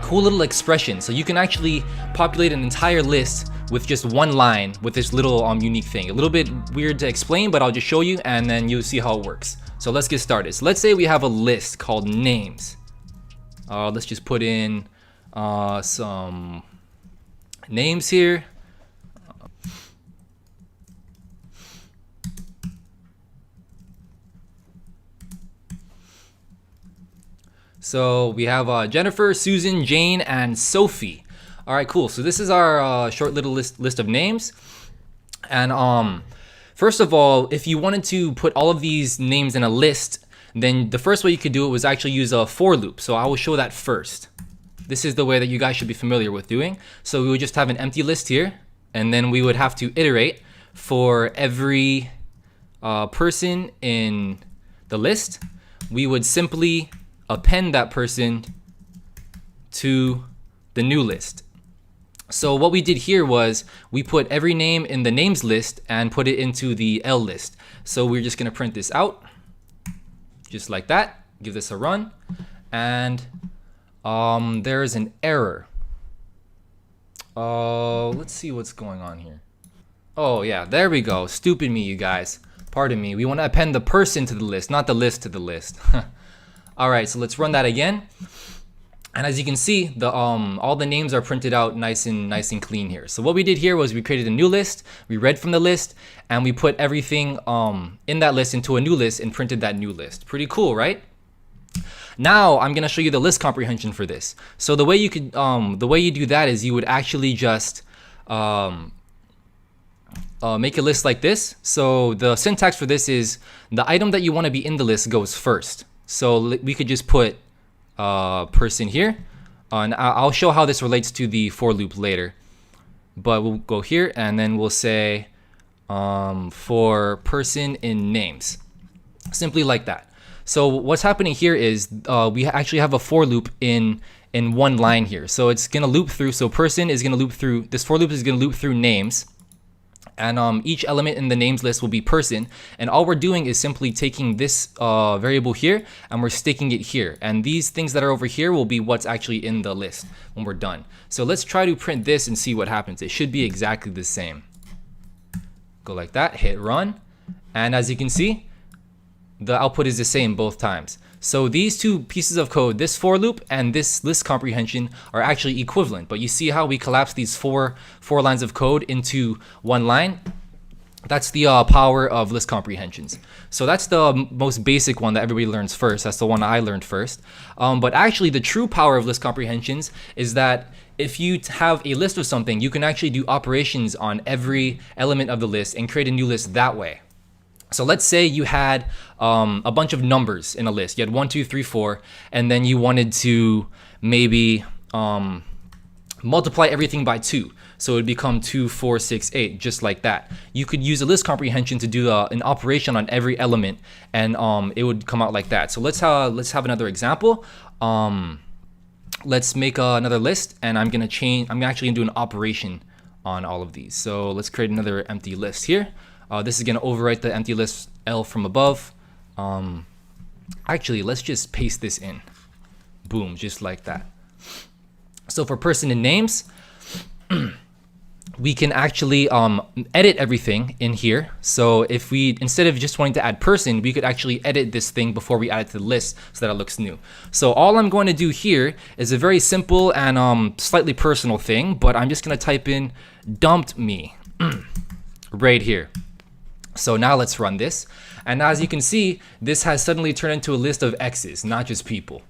cool little expressions. So you can actually populate an entire list with just one line with this little unique thing. A little bit weird to explain, but I'll just show you and then you'll see how it works. So let's get started. So let's say we have a list called names. Let's just put in some names here. So we have Jennifer, Susan, Jane, and Sophie. All right, cool. So this is our short little list of names. And first of all, if you wanted to put all of these names in a list, then the first way you could do it was actually use a for loop. So I will show that first. This is the way that you guys should be familiar with doing. So we would just have an empty list here, and then we would have to iterate for every person in the list. We would simply append that person to the new list. So what we did here was we put every name in the names list and put it into the L list. So we're just gonna print this out just like that. Give this a run, and there's an error. Let's see what's going on here. Oh yeah, there we go. Stupid me, you guys. Pardon me. We want to append the person to the list, not the list to the list. All right, so let's run that again. And as you can see, the all the names are printed out nice and clean here. So what we did here was we created a new list, we read from the list, and we put everything in that list into a new list and printed that new list. Pretty cool, right? Now I'm gonna show you the list comprehension for this. So the way you could the way you do that is you would actually just make a list like this. So the syntax for this is the item that you want to be in the list goes first. So we could just put person here, and I'll show how this relates to the for loop later, but we'll go here and then we'll say for person in names, simply like that. So what's happening here is we actually have a for loop in one line here, so it's gonna loop through. So person is gonna loop through, this for loop is gonna loop through names, and each element in the names list will be person, and all we're doing is simply taking this variable here and we're sticking it here, and these things that are over here will be what's actually in the list when we're done. So let's try to print this and see what happens. It should be exactly the same. Go like that, hit run, and as you can see, the output is the same both times. So these two pieces of code, this for loop and this list comprehension, are actually equivalent, but you see how we collapse these four lines of code into one line? That's the power of list comprehensions. So that's the most basic one that everybody learns first. That's the one I learned first. But actually the true power of list comprehensions is that if you have a list of something, you can actually do operations on every element of the list and create a new list that way. So let's say you had a bunch of numbers in a list. You had 1, 2, 3, 4, and then you wanted to maybe multiply everything by 2. So it would become 2, 4, 6, 8, just like that. You could use a list comprehension to do an operation on every element, and it would come out like that. So let's have another example. Let's make another list, and I'm actually gonna do an operation on all of these. So let's create another empty list here. This is gonna overwrite the empty list L from above. Actually, let's just paste this in. Boom, just like that. So for person and names, we can actually edit everything in here. So if we, instead of just wanting to add person, we could actually edit this thing before we add it to the list so that it looks new. So all I'm going to do here is a very simple and slightly personal thing, but I'm just gonna type in dumped me right here. So now let's run this. And as you can see, this has suddenly turned into a list of X's, not just people.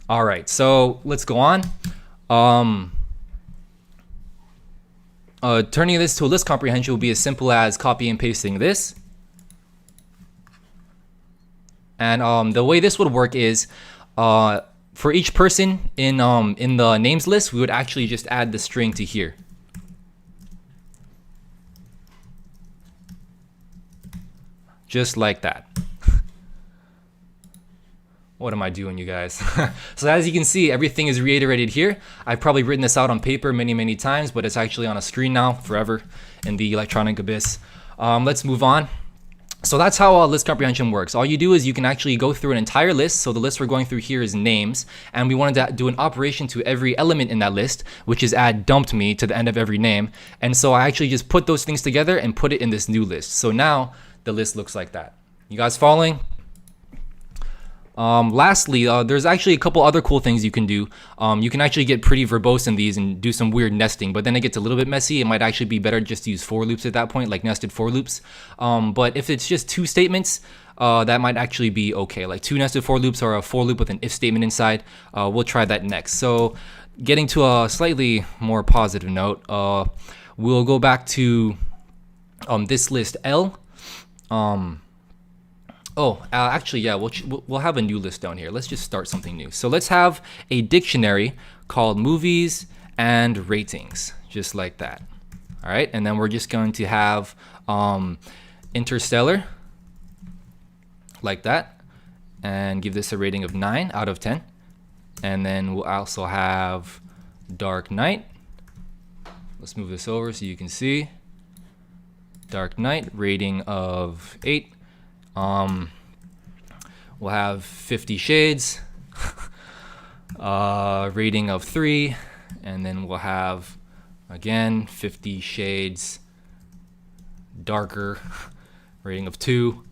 All right, so let's go on. Turning this to a list comprehension will be as simple as copy and pasting this. And the way this would work is for each person in the names list, we would actually just add the string to here. Just like that. What am I doing, you guys? So as you can see, everything is reiterated here. I've probably written this out on paper many times, but it's actually on a screen now forever in the electronic abyss. Let's move on. So that's how list comprehension works. All you do is you can actually go through an entire list. So the list we're going through here is names, and we wanted to do an operation to every element in that list, which is add dumped me to the end of every name. And so I actually just put those things together and put it in this new list. So now the list looks like that. You guys following? Lastly, there's actually a couple other cool things you can do. You can actually get pretty verbose in these and do some weird nesting, but then it gets a little bit messy. It might actually be better just to use for loops at that point, like nested for loops. But if it's just two statements, that might actually be okay. Like two nested for loops or a for loop with an if statement inside. We'll try that next. So getting to a slightly more positive note, we'll go back to this list L. Actually, yeah, we'll have a new list down here. Let's just start something new. So let's have a dictionary called movies and ratings, just like that. All right, and then we're just going to have Interstellar, like that, and give this a rating of 9 out of 10. And then we'll also have Dark Knight. Let's move this over so you can see. Dark Knight, rating of 8. We'll have 50 Shades, rating of 3, and then we'll have again 50 Shades Darker, rating of 2,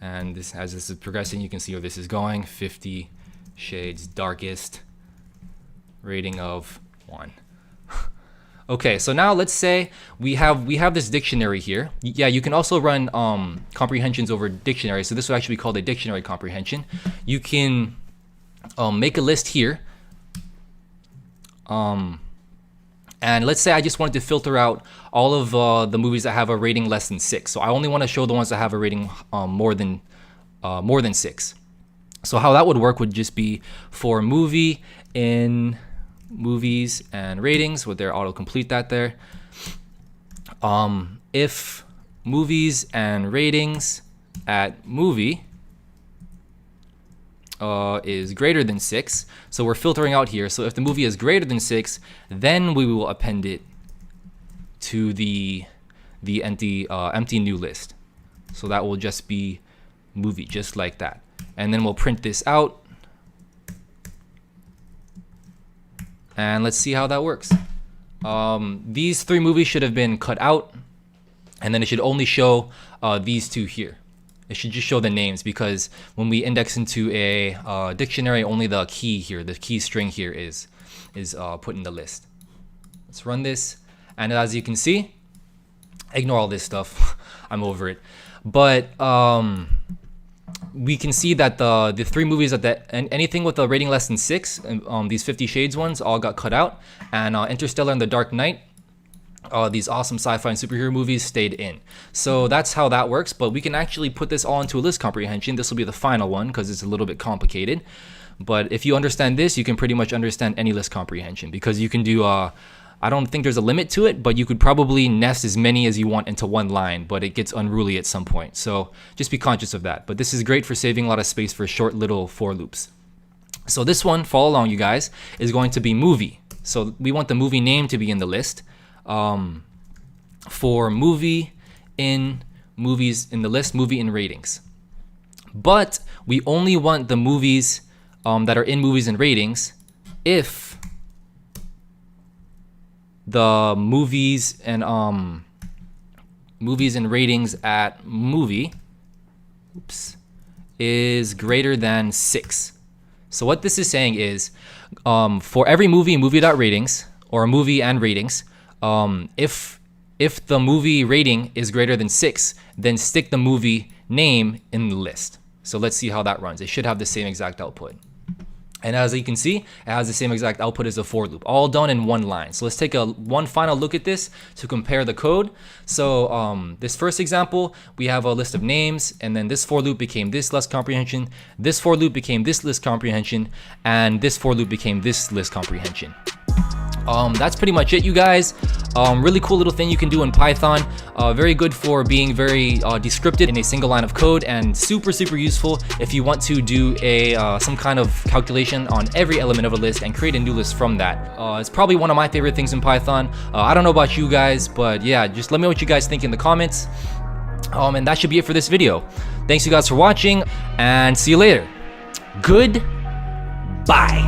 and this, as this is progressing, you can see where this is going. 50 Shades Darkest, rating of 1. Okay, so now let's say we have this dictionary here. Yeah, you can also run comprehensions over dictionary. So this would actually be called a dictionary comprehension. You can make a list here. And let's say I just wanted to filter out all of the movies that have a rating less than 6. So I only want to show the ones that have a rating more than 6. So how that would work would just be for movie in movies and ratings, would there autocomplete that there. If movies and ratings at movie is greater than 6, so we're filtering out here. So if the movie is greater than 6, then we will append it to the empty new list. So that will just be movie, just like that. And then we'll print this out. And let's see how that works. These 3 movies should have been cut out, and then it should only show these 2 here. It should just show the names, because when we index into a dictionary, only the key here, the key string here is put in the list. Let's run this, and as you can see, ignore all this stuff. I'm over it. But we can see that the 3 movies that anything with a rating less than 6, these 50 Shades ones, all got cut out, and Interstellar and The Dark Knight, these awesome sci-fi and superhero movies, stayed in. So that's how that works. But we can actually put this all into a list comprehension. This will be the final one because it's a little bit complicated. But if you understand this, you can pretty much understand any list comprehension, because you can do I don't think there's a limit to it, but you could probably nest as many as you want into one line, but it gets unruly at some point. So just be conscious of that. But this is great for saving a lot of space for short little for loops. So this one, follow along you guys, is going to be movie. So we want the movie name to be in the list. For movie in movies in the list, movie in ratings. But we only want the movies that are in movies and ratings if the movies and ratings at movie is greater than 6. So what this is saying is for every movie.ratings, or movie and ratings, if the movie rating is greater than 6, then stick the movie name in the list. So let's see how that runs. It should have the same exact output. And as you can see, it has the same exact output as a for loop, all done in one line. So let's take one final look at this to compare the code. So this first example, we have a list of names, and then this for loop became this list comprehension, this for loop became this list comprehension, and this for loop became this list comprehension. That's pretty much it, you guys. Really cool little thing you can do in Python. Very good for being very descriptive in a single line of code, and super useful if you want to do some kind of calculation on every element of a list and create a new list from that. It's probably one of my favorite things in Python. I don't know about you guys, but yeah, just let me know what you guys think in the comments. And that should be it for this video. Thanks you guys for watching, and see you later. Goodbye.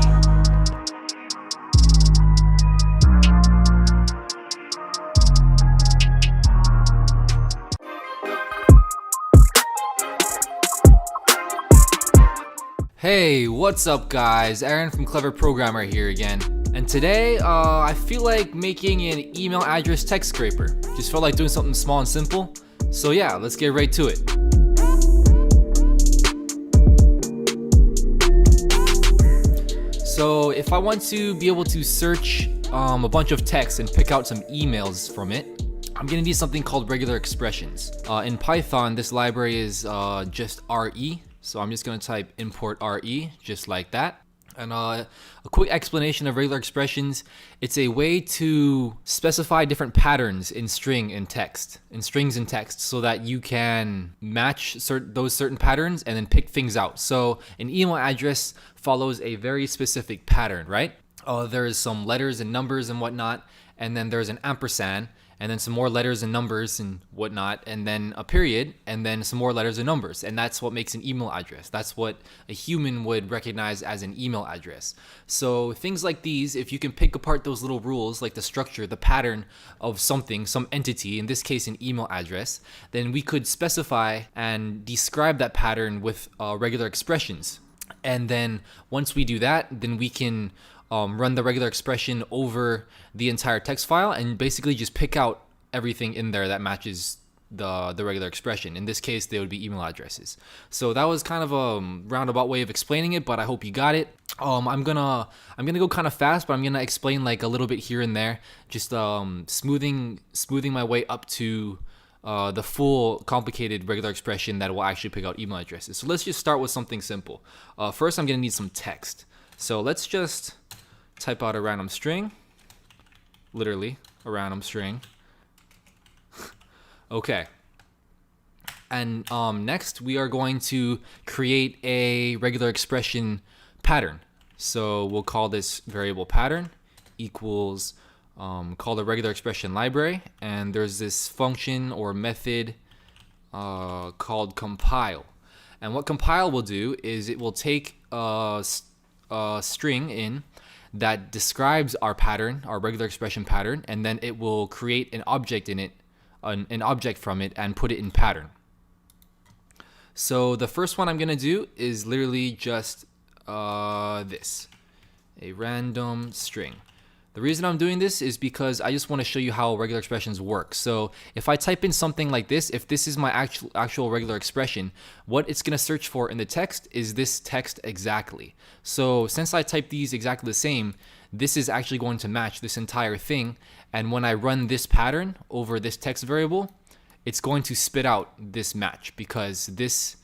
Hey, what's up guys? Aaron from Clever Programmer here again. And today, I feel like making an email address text scraper. Just felt like doing something small and simple. So yeah, let's get right to it. So if I want to be able to search a bunch of text and pick out some emails from it, I'm gonna need something called regular expressions. In Python, this library is just RE. So I'm just going to type import RE just like that. And a quick explanation of regular expressions. It's a way to specify different patterns in strings and text, so that you can match those certain patterns and then pick things out. So an email address follows a very specific pattern, right? There's some letters and numbers and whatnot, and then there's an ampersand, and then some more letters and numbers and whatnot, and then a period, and then some more letters and numbers. And that's what makes an email address. That's what a human would recognize as an email address. So things like these, if you can pick apart those little rules, like the structure, the pattern of something, some entity, in this case an email address, then we could specify and describe that pattern with regular expressions. And then once we do that, then we can run the regular expression over the entire text file and basically just pick out everything in there that matches the regular expression. In this case, they would be email addresses. So that was kind of a roundabout way of explaining it, but I hope you got it. I'm gonna go kind of fast, but I'm gonna explain like a little bit here and there, just smoothing my way up to the full complicated regular expression that will actually pick out email addresses. So let's just start with something simple. First, I'm gonna need some text. So let's just type out a random string, literally a random string. Okay. And next we are going to create a regular expression pattern. So we'll call this variable pattern equals call the regular expression library, and there's this function or method called compile. And what compile will do is it will take a string in that describes our pattern, our regular expression pattern, and then it will create an object in it, an object from it, and put it in pattern. So the first one I'm gonna do is literally just this, a random string. The reason I'm doing this is because I just want to show you how regular expressions work. So if I type in something like this, if this is my actual regular expression, what it's going to search for in the text is this text exactly. So since I type these exactly the same, this is actually going to match this entire thing. And when I run this pattern over this text variable, it's going to spit out this match, because this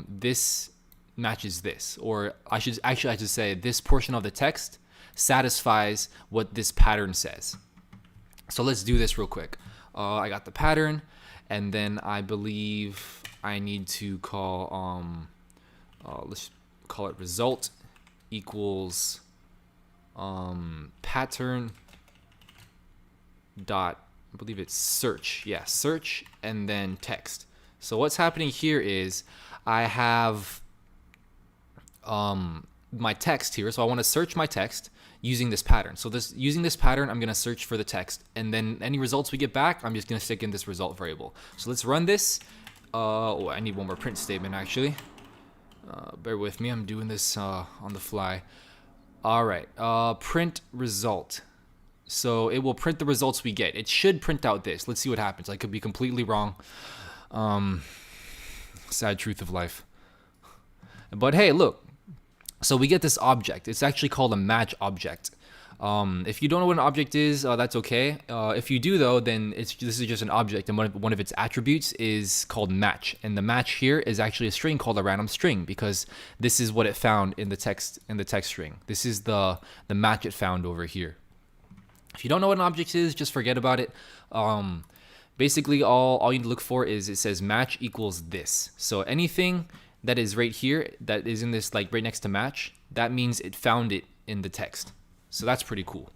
this matches this, or I should say this portion of the text satisfies what this pattern says. So let's do this real quick. I got the pattern, and then I believe I need to call let's call it result equals pattern dot, I believe it's search. Yeah, search, and then text. So what's happening here is I have my text here. So I want to search my text using this pattern. So using this pattern, I'm going to search for the text, and then any results we get back, I'm just going to stick in this result variable. So let's run this. Oh, I need one more print statement actually. Bear with me, I'm doing this on the fly. All right, print result. So it will print the results we get. It should print out this. Let's see what happens. I could be completely wrong. Sad truth of life. But hey, look. So we get this object. It's actually called a match object. If you don't know what an object is, that's okay. If you do though, then this is just an object, and one of its attributes is called match. And the match here is actually a string called a random string, because this is what it found in the text string. This is the match it found over here. If you don't know what an object is, just forget about it. Basically, all you need to look for is it says match equals this. So anything that is right here, that is in this like right next to match, that means it found it in the text. So that's pretty cool.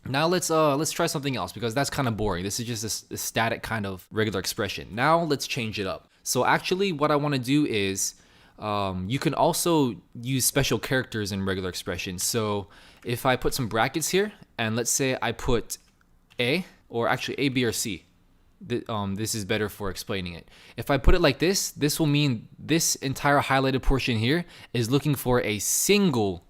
Now let's try something else, because that's kind of boring. This is just a static kind of regular expression. Now let's change it up. So actually what I want to do is you can also use special characters in regular expressions. So if I put some brackets here, and let's say I put A, or actually A, B, or C. This is better for explaining it. If I put it like this, this will mean this entire highlighted portion here is looking for a single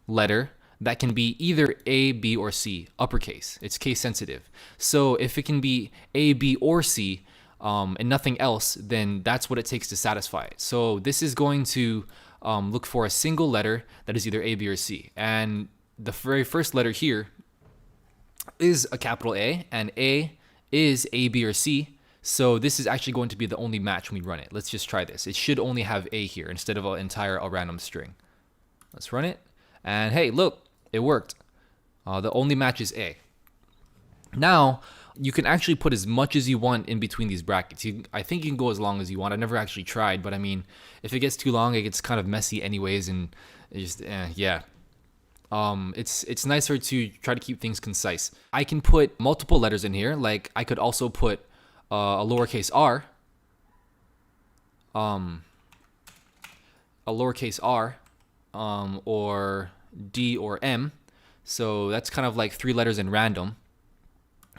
letter that can be either A, B, or C, uppercase. It's case sensitive. So if it can be A, B, or C, and nothing else, then that's what it takes to satisfy it. So this is going to look for a single letter that is either A, B, or C. And the very first letter here is a capital A, and A is A, B, or C. So this is actually going to be the only match when we run it. Let's just try this. It should only have A here instead of a random string. Let's run it. And hey, look, it worked. The only match is A. Now, you can actually put as much as you want in between these brackets. I think you can go as long as you want. I've never actually tried, but I mean, if it gets too long, it gets kind of messy anyways, and it just, yeah. It's nicer to try to keep things concise. I can put multiple letters in here. Like I could also put a lowercase r, or D or M. So that's kind of like 3 letters in random.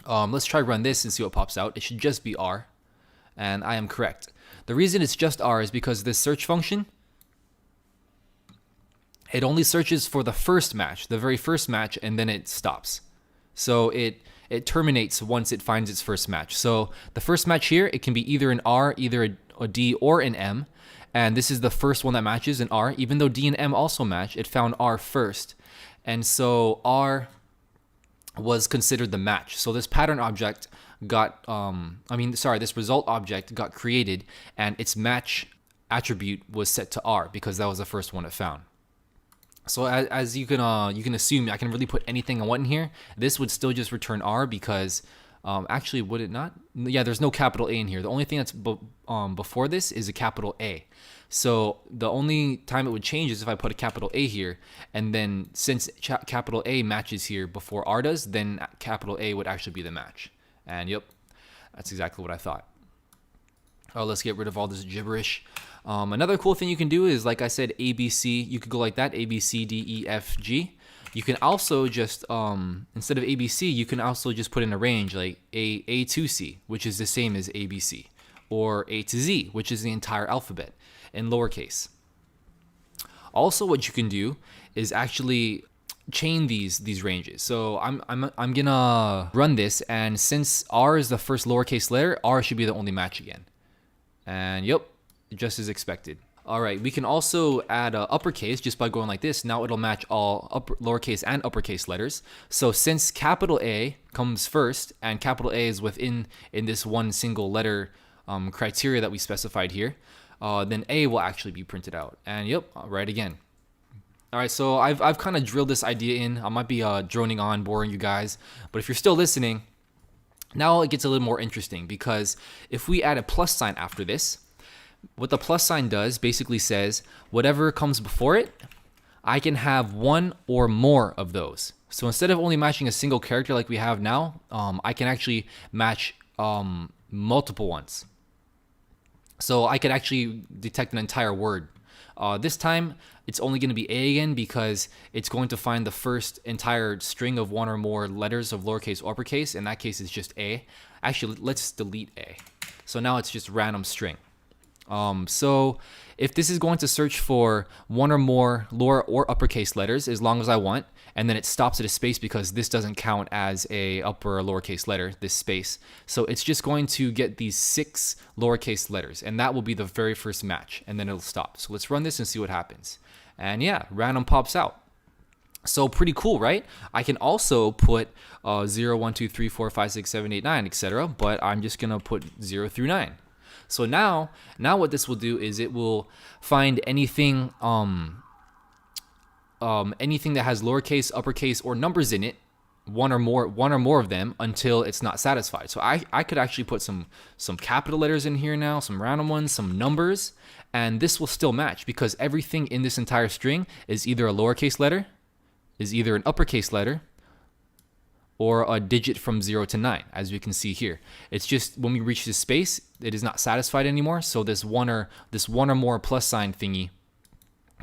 Let's try run this and see what pops out. It should just be R, and I am correct. The reason it's just R is because this search function, it only searches for the first match, the very first match, and then it stops. So it terminates once it finds its first match. So the first match here, it can be either an R, either a D, or an M. And this is the first one that matches, an R. Even though D and M also match, it found R first. And so R was considered the match. So this pattern object got, this result object got created, and its match attribute was set to R because that was the first one it found. So as you can assume, I can really put anything I want in here. This would still just return R because, actually, would it not? Yeah, there's no capital A in here. The only thing that's before this is a capital A. So the only time it would change is if I put a capital A here, and then since capital A matches here before R does, then capital A would actually be the match. And yep, that's exactly what I thought. Oh, let's get rid of all this gibberish. Another cool thing you can do is, like I said, ABC. You could go like that, A, B, C, D, E, F, G. You can also just, instead of ABC, you can also just put in a range like A to C, which is the same as ABC, or A to Z, which is the entire alphabet in lowercase. Also, what you can do is actually chain these ranges. So I'm gonna run this, and since R is the first lowercase letter, R should be the only match again. And yep, just as expected. All right, we can also add uppercase just by going like this. Now it'll match all lowercase and uppercase letters. So since capital A comes first, and capital A is in this one single letter criteria that we specified here, then A will actually be printed out. And yep, right again. All right, so I've kind of drilled this idea in. I might be droning on, boring you guys, but if you're still listening, now it gets a little more interesting, because if we add a plus sign after this, what the plus sign does basically says whatever comes before it, I can have one or more of those. So instead of only matching a single character like we have now, I can actually match multiple ones. So I could actually detect an entire word. This time, it's only going to be A again because it's going to find the first entire string of one or more letters of lowercase or uppercase. In that case, it's just A. Actually, let's delete A. So now it's just random string. So if this is going to search for one or more lower or uppercase letters, as long as I want, and then it stops at a space because this doesn't count as a upper or lowercase letter, this space. So it's just going to get these 6 lowercase letters, and that will be the very first match, and then it'll stop. So let's run this and see what happens. And yeah, random pops out. So pretty cool, right? I can also put 0, 1, 2, 3, 4, 5, 6, 7, 8, 9, etc. But I'm just gonna put 0 through 9. So now what this will do is it will find anything anything that has lowercase, uppercase, or numbers in it, one or more of them, until it's not satisfied. So I could actually put some capital letters in here now, some random ones, some numbers, and this will still match because everything in this entire string is either a lowercase letter, is either an uppercase letter, or a digit from 0 to 9, as we can see here. It's just when we reach this space, it is not satisfied anymore. So this one or more plus sign thingy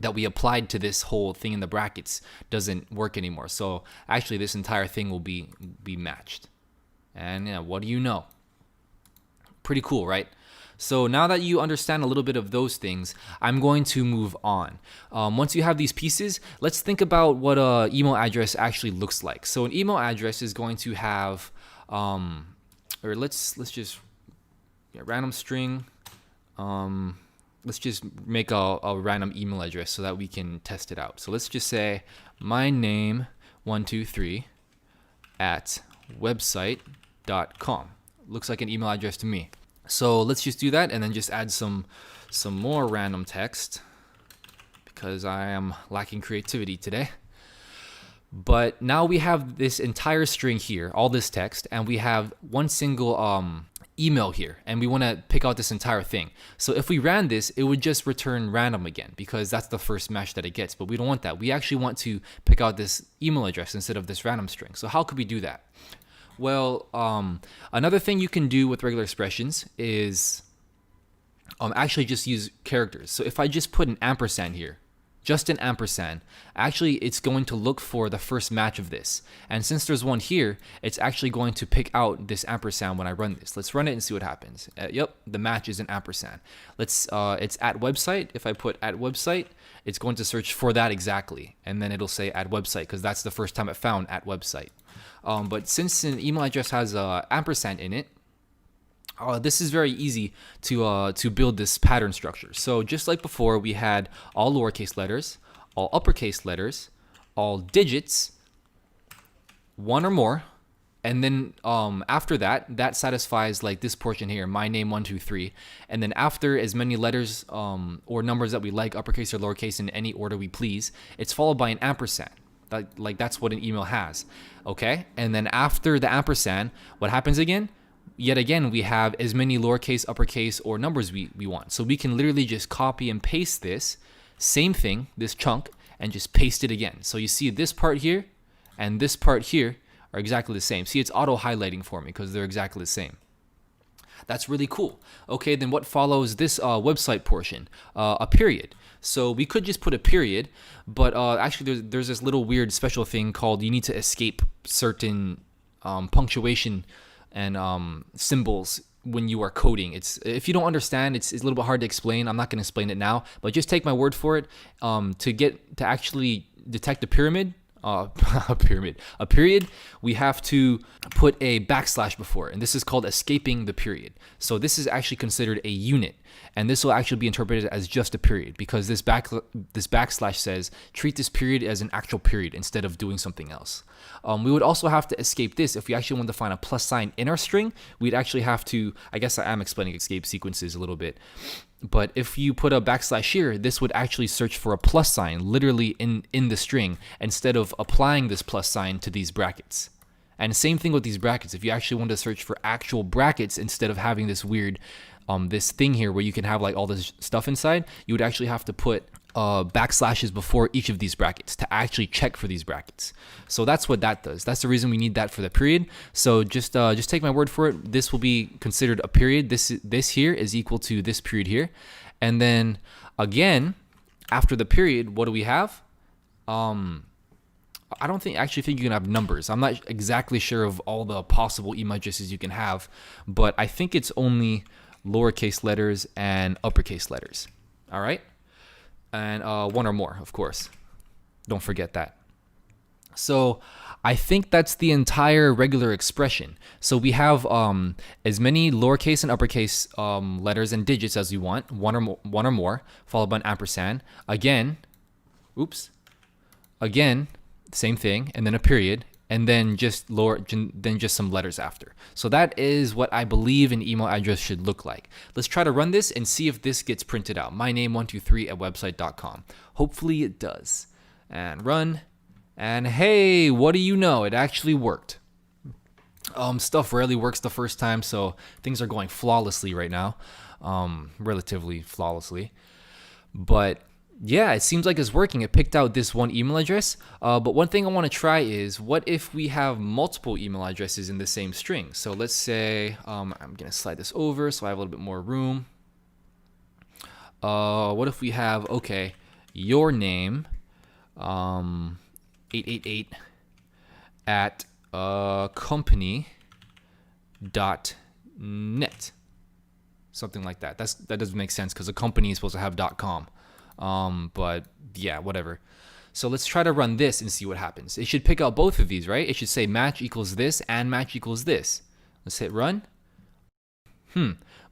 that we applied to this whole thing in the brackets doesn't work anymore. So actually this entire thing will be matched. And yeah, what do you know? Pretty cool, right? So now that you understand a little bit of those things, I'm going to move on. Once you have these pieces, let's think about what an email address actually looks like. So an email address is going to have, or let's just random string. Let's just make a random email address so that we can test it out. So let's just say my name 123 at website.com. Looks like an email address to me. So let's just do that and then just add some more random text because I am lacking creativity today. But now we have this entire string here, all this text, and we have one single email here, and we want to pick out this entire thing. So if we ran this, it would just return random again because that's the first match that it gets, but we don't want that. We actually want to pick out this email address instead of this random string. So how could we do that? Well, another thing you can do with regular expressions is actually just use characters. So if I just put an ampersand here, just an ampersand, actually it's going to look for the first match of this. And since there's one here, it's actually going to pick out this ampersand when I run this. Let's run it and see what happens. Yep, the match is an ampersand. It's at website. If I put at website, it's going to search for that exactly. And then it'll say at website because that's the first time it found at website. But since an email address has a ampersand in it, this is very easy to build this pattern structure. So just like before, we had all lowercase letters, all uppercase letters, all digits, one or more, and then after that satisfies like this portion here, my name 123, and then after as many letters or numbers that we like, uppercase or lowercase in any order we please, it's followed by an ampersand. That's what an email has, okay? And then after the ampersand, what happens again? Yet again, we have as many lowercase, uppercase, or numbers we want. So we can literally just copy and paste this same thing, this chunk, and just paste it again. So you see this part here and this part here are exactly the same. See, it's auto highlighting for me because they're exactly the same. That's really cool. Okay, then what follows this website portion? A period. So we could just put a period, but actually there's this little weird special thing called you need to escape certain punctuation and symbols when you are coding. If you don't understand, it's a little bit hard to explain. I'm not going to explain it now, but just take my word for it. To actually detect a pyramid, a period, we have to put a backslash before, and this is called escaping the period. So this is actually considered a unit, and this will actually be interpreted as just a period because this backslash says treat this period as an actual period instead of doing something else. We would also have to escape this if we actually want to find a plus sign in our string. We'd actually have to, I guess I am explaining escape sequences a little bit, but if you put a backslash here, this would actually search for a plus sign literally in the string instead of applying this plus sign to these brackets. And same thing with these brackets. If you actually want to search for actual brackets instead of having this weird this thing here where you can have like all this stuff inside, you would actually have to put backslashes before each of these brackets to actually check for these brackets. So that's what that does. That's the reason we need that for the period. So just take my word for it. This will be considered a period. This here is equal to this period here. And then again, after the period, what do we have? I don't actually think you can have numbers. I'm not exactly sure of all the possible email addresses you can have, but I think it's only lowercase letters, and uppercase letters. All right? And one or more, of course. Don't forget that. So I think that's the entire regular expression. So we have as many lowercase and uppercase letters and digits as we want, one or more, followed by an ampersand. Again, same thing, and then a period, and then just some letters after. So that is what I believe an email address should look like. Let's try to run this and see if this gets printed out. myname123@website.com. Hopefully it does. And run. And hey, what do you know? It actually worked. Stuff rarely works the first time, so things are going flawlessly right now. Relatively flawlessly. But yeah, it seems like it's working. It picked out this one email address. But one thing I want to try is, what if we have multiple email addresses in the same string? So let's say, I'm going to slide this over so I have a little bit more room. What if we have, okay, your name, 888 at company.net, something like that. That doesn't make sense because a company is supposed to have .com. But yeah, whatever. So let's try to run this and see what happens. It should pick out both of these, right? It should say match equals this and match equals this. Let's hit run.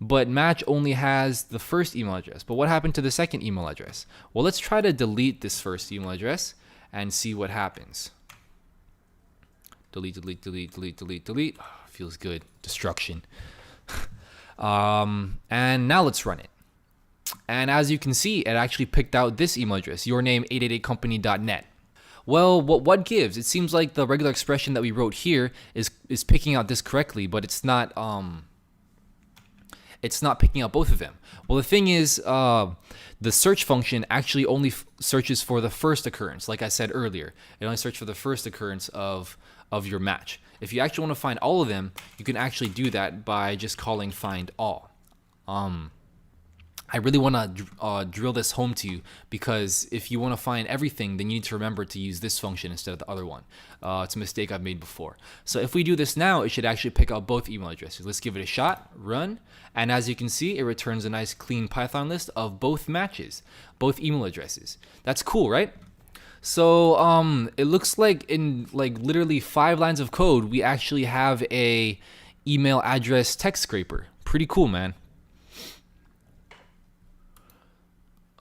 But match only has the first email address. But what happened to the second email address? Well, let's try to delete this first email address and see what happens. Delete, delete, delete, delete, delete, delete. Oh, feels good. Destruction. And now let's run it. And as you can see, it actually picked out this email address, yourname888company.net. Well, what gives? It seems like the regular expression that we wrote here is picking out this correctly, but it's not picking out both of them. Well, the thing is, the search function actually only searches for the first occurrence. Like I said earlier, it only searches for the first occurrence of your match. If you actually want to find all of them, you can actually do that by just calling find all. I really want to drill this home to you, because if you want to find everything, then you need to remember to use this function instead of the other one. It's a mistake I've made before. So if we do this now, it should actually pick out both email addresses. Let's give it a shot, run, and as you can see, it returns a nice clean Python list of both matches, both email addresses. That's cool, right? So it looks like in literally 5 lines of code, we actually have a email address text scraper. Pretty cool, man.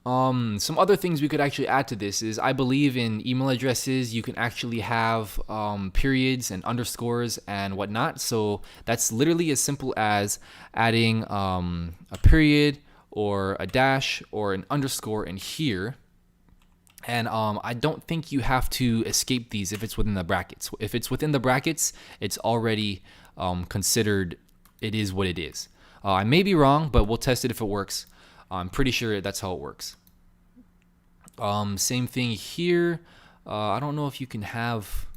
Some other things we could actually add to this is, I believe in email addresses you can actually have periods and underscores and whatnot. So that's literally as simple as adding a period or a dash or an underscore in here. And I don't think you have to escape these if it's within the brackets. If it's within the brackets, it's already considered, it is what it is. I may be wrong, but we'll test it if it works. I'm pretty sure that's how it works. Same thing here. I don't know if you can have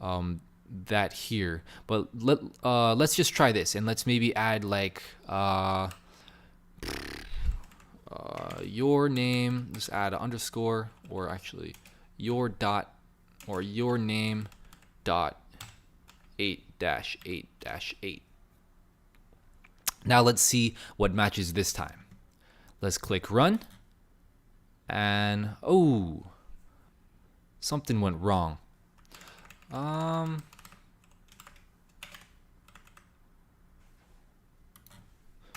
that here, but let's just try this, and let's maybe add like your name. Let's add an underscore, or actually your dot, or your name dot 8-8-8. Now let's see what matches this time. Let's click run, and oh, something went wrong.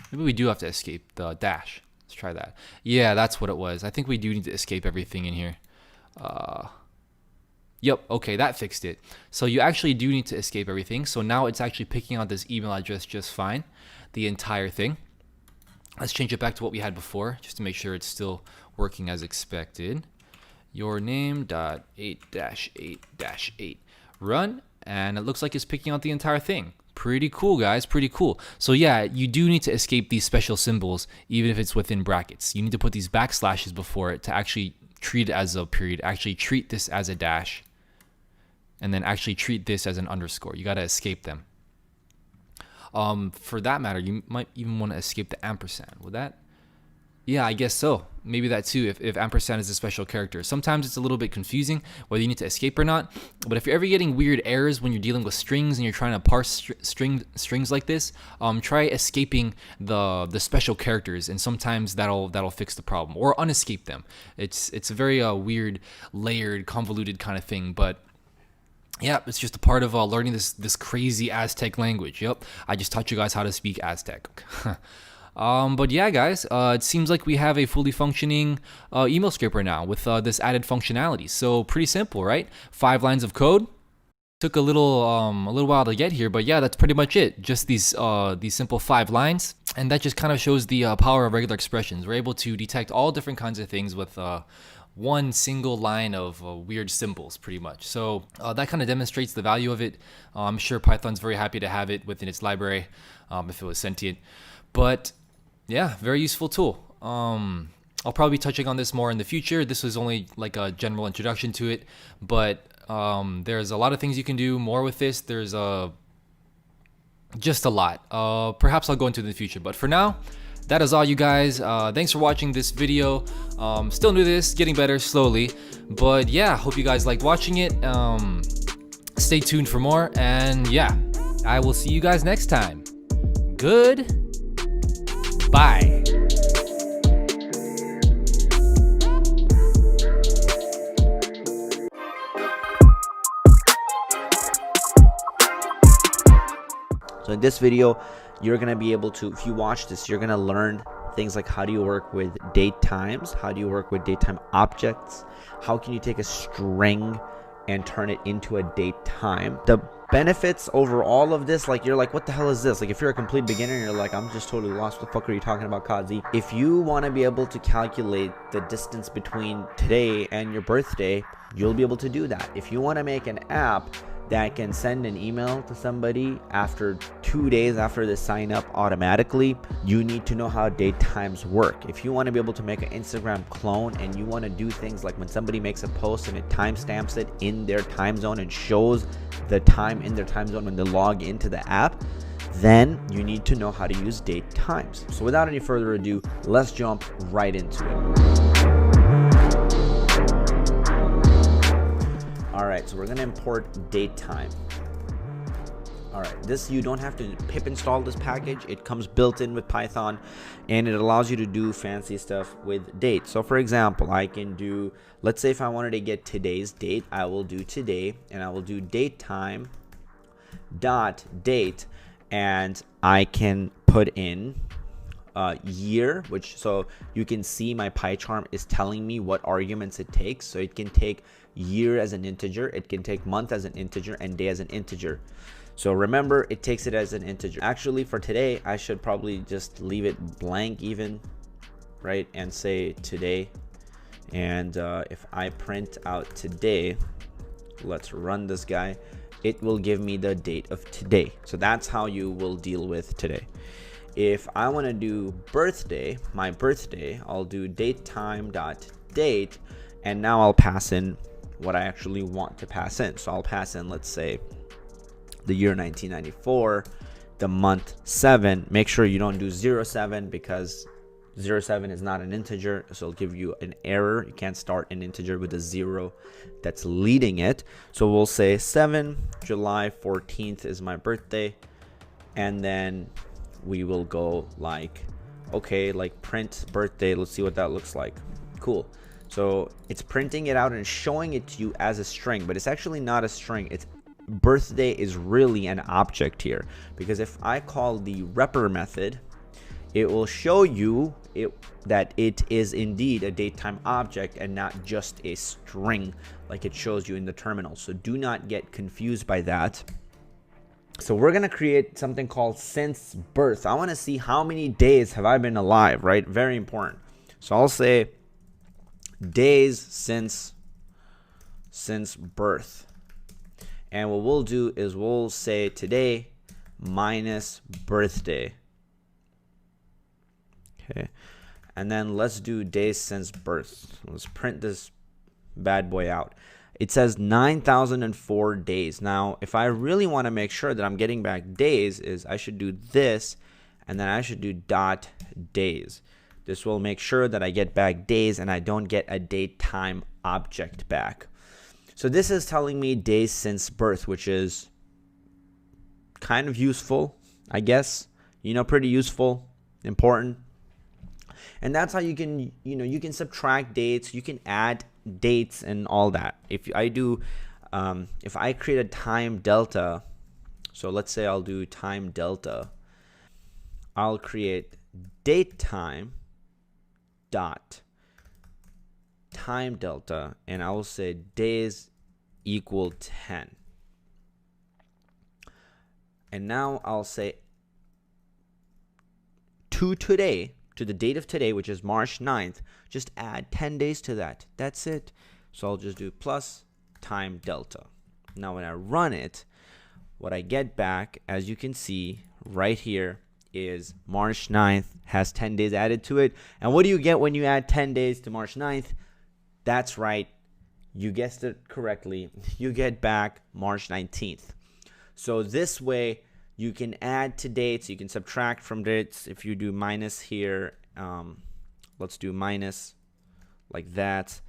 Maybe we do have to escape the dash. Let's try that. Yeah, that's what it was. I think we do need to escape everything in here. Yep, okay, that fixed it. So you actually do need to escape everything. So now it's actually picking out this email address just fine, the entire thing. Let's change it back to what we had before, just to make sure it's still working as expected. Your name dot 8-8-8. Run, and it looks like it's picking out the entire thing. Pretty cool, guys, pretty cool. So yeah, you do need to escape these special symbols, even if it's within brackets. You need to put these backslashes before it to actually treat it as a period, actually treat this as a dash, and then actually treat this as an underscore. You gotta escape them. For that matter, you might even want to escape the ampersand. Would that? Yeah, I guess so. Maybe that too, if ampersand is a special character. Sometimes it's a little bit confusing whether you need to escape or not. But if you're ever getting weird errors when you're dealing with strings and you're trying to parse strings like this, try escaping the special characters, and sometimes that'll fix the problem, or unescape them. It's a very weird, layered, convoluted kind of thing, but yeah, it's just a part of learning this crazy Aztec language. Yep, I just taught you guys how to speak Aztec. But yeah, guys, it seems like we have a fully functioning email scraper now with this added functionality. So pretty simple, right? 5 lines of code. Took a little while to get here, but yeah, that's pretty much it. Just these simple 5 lines, and that just kind of shows the power of regular expressions. We're able to detect all different kinds of things with one single line of weird symbols, pretty much. So that kind of demonstrates the value of it. I'm sure Python's very happy to have it within its library if it was sentient. But yeah, very useful tool. I'll probably be touching on this more in the future. This was only like a general introduction to it, but there's a lot of things you can do more with this. There's just a lot. Perhaps I'll go into it in the future, but for now, that is all, you guys. Thanks for watching this video. Still new to this, getting better slowly, but yeah, hope you guys liked watching it. Stay tuned for more, and yeah, I will see you guys next time. Good. Bye. So in this video, you're going to be able to, if you watch this, you're going to learn things like how do you work with date times, how do you work with datetime objects, how can you take a string and turn it into a date time. The benefits over all of this, like you're like, what the hell is this? Like if you're a complete beginner and you're like, I'm just totally lost, what the fuck are you talking about, Kazi? If you want to be able to calculate the distance between today and your birthday, you'll be able to do that. If you want to make an app that can send an email to somebody after 2 days after they sign up automatically, you need to know how date times work. If you want to be able to make an Instagram clone and you want to do things like when somebody makes a post and it timestamps it in their time zone and shows the time in their time zone when they log into the app, then you need to know how to use date times. So without any further ado, let's jump right into it. Alright, so we're going to import datetime. Alright, this, you don't have to pip install this package. It comes built in with Python, and it allows you to do fancy stuff with date. So for example, I can do, let's say if I wanted to get today's date, I will do today, and I will do datetime dot date, and I can put in year, which, so you can see my PyCharm is telling me what arguments it takes. So it can take year as an integer, it can take month as an integer, and day as an integer. So remember, it takes it as an integer. Actually, for today, I should probably just leave it blank even, right, and say today. And if I print out today, let's run this guy, it will give me the date of today. So that's how you will deal with today. If I want to do birthday, my birthday, I'll do datetime dot date, and now I'll pass in what I actually want to pass in. So I'll pass in, let's say, the year 1994, the month 7. Make sure you don't do 07 because 07 is not an integer, so it'll give you an error. You can't start an integer with a 0 that's leading it. So we'll say July 14th is my birthday, and then we will go like, okay, like print birthday. Let's see what that looks like. Cool. So it's printing it out and showing it to you as a string, but it's actually not a string. It's birthday is really an object here, because if I call the repr method, it will show you that it is indeed a datetime object and not just a string like it shows you in the terminal. So do not get confused by that. So we're going to create something called since birth. I want to see how many days have I been alive, right? Very important. So I'll say days since birth. And what we'll do is we'll say today minus birthday. Okay. And then let's do days since birth. Let's print this bad boy out. It says 9,004 days. Now, if I really want to make sure that I'm getting back days, is I should do this, and then I should do dot days. This will make sure that I get back days and I don't get a datetime object back. So this is telling me days since birth, which is kind of useful, I guess. Pretty useful, important. And that's how you can, you can subtract dates, you can add dates and all that. If I create a time delta, so let's say I'll do time delta, I'll create datetime dot time delta, and I will say days equal 10. And now I'll say to today, to the date of today, which is March 9th, just add 10 days to that. That's it. So I'll just do plus time delta. Now when I run it, what I get back, as you can see right here, is March 9th has 10 days added to it. And what do you get when you add 10 days to March 9th? That's right. You guessed it correctly. You get back March 19th. So this way you can add to dates, you can subtract from dates. If you do minus here, let's do minus like that,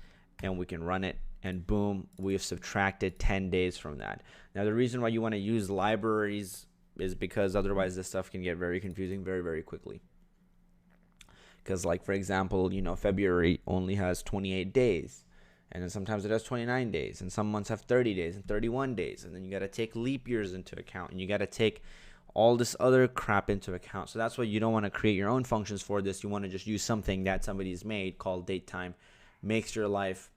and we can run it, and boom, we've subtracted 10 days from that. Now the reason why you want to use libraries is because otherwise this stuff can get very confusing very, very quickly. Because like, for example, February only has 28 days. And then sometimes it has 29 days. And some months have 30 days and 31 days. And then you got to take leap years into account. And you got to take all this other crap into account. So that's why you don't want to create your own functions for this. You want to just use something that somebody's made called datetime. Makes your life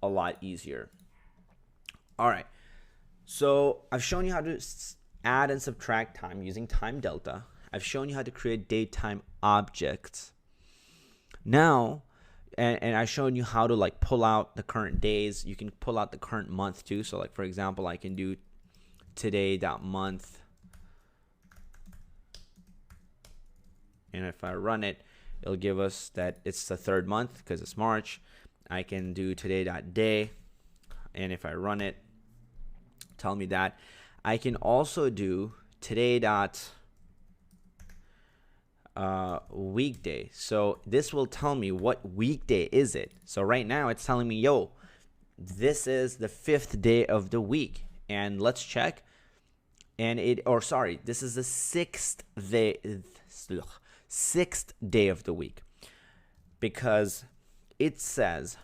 a lot easier. All right. So I've shown you how to add and subtract time using time delta. I've shown you how to create datetime objects. Now, and I've shown you how to like pull out the current days. You can pull out the current month too. So like, for example, I can do today.month. And if I run it, it'll give us that it's the third month because it's March. I can do today.day. And if I run it, tell me that. I can also do today.weekday. So this will tell me what weekday is it. So right now it's telling me, yo, this is the 5th day of the week. And let's check. And this is the 6th day of the week. Because it says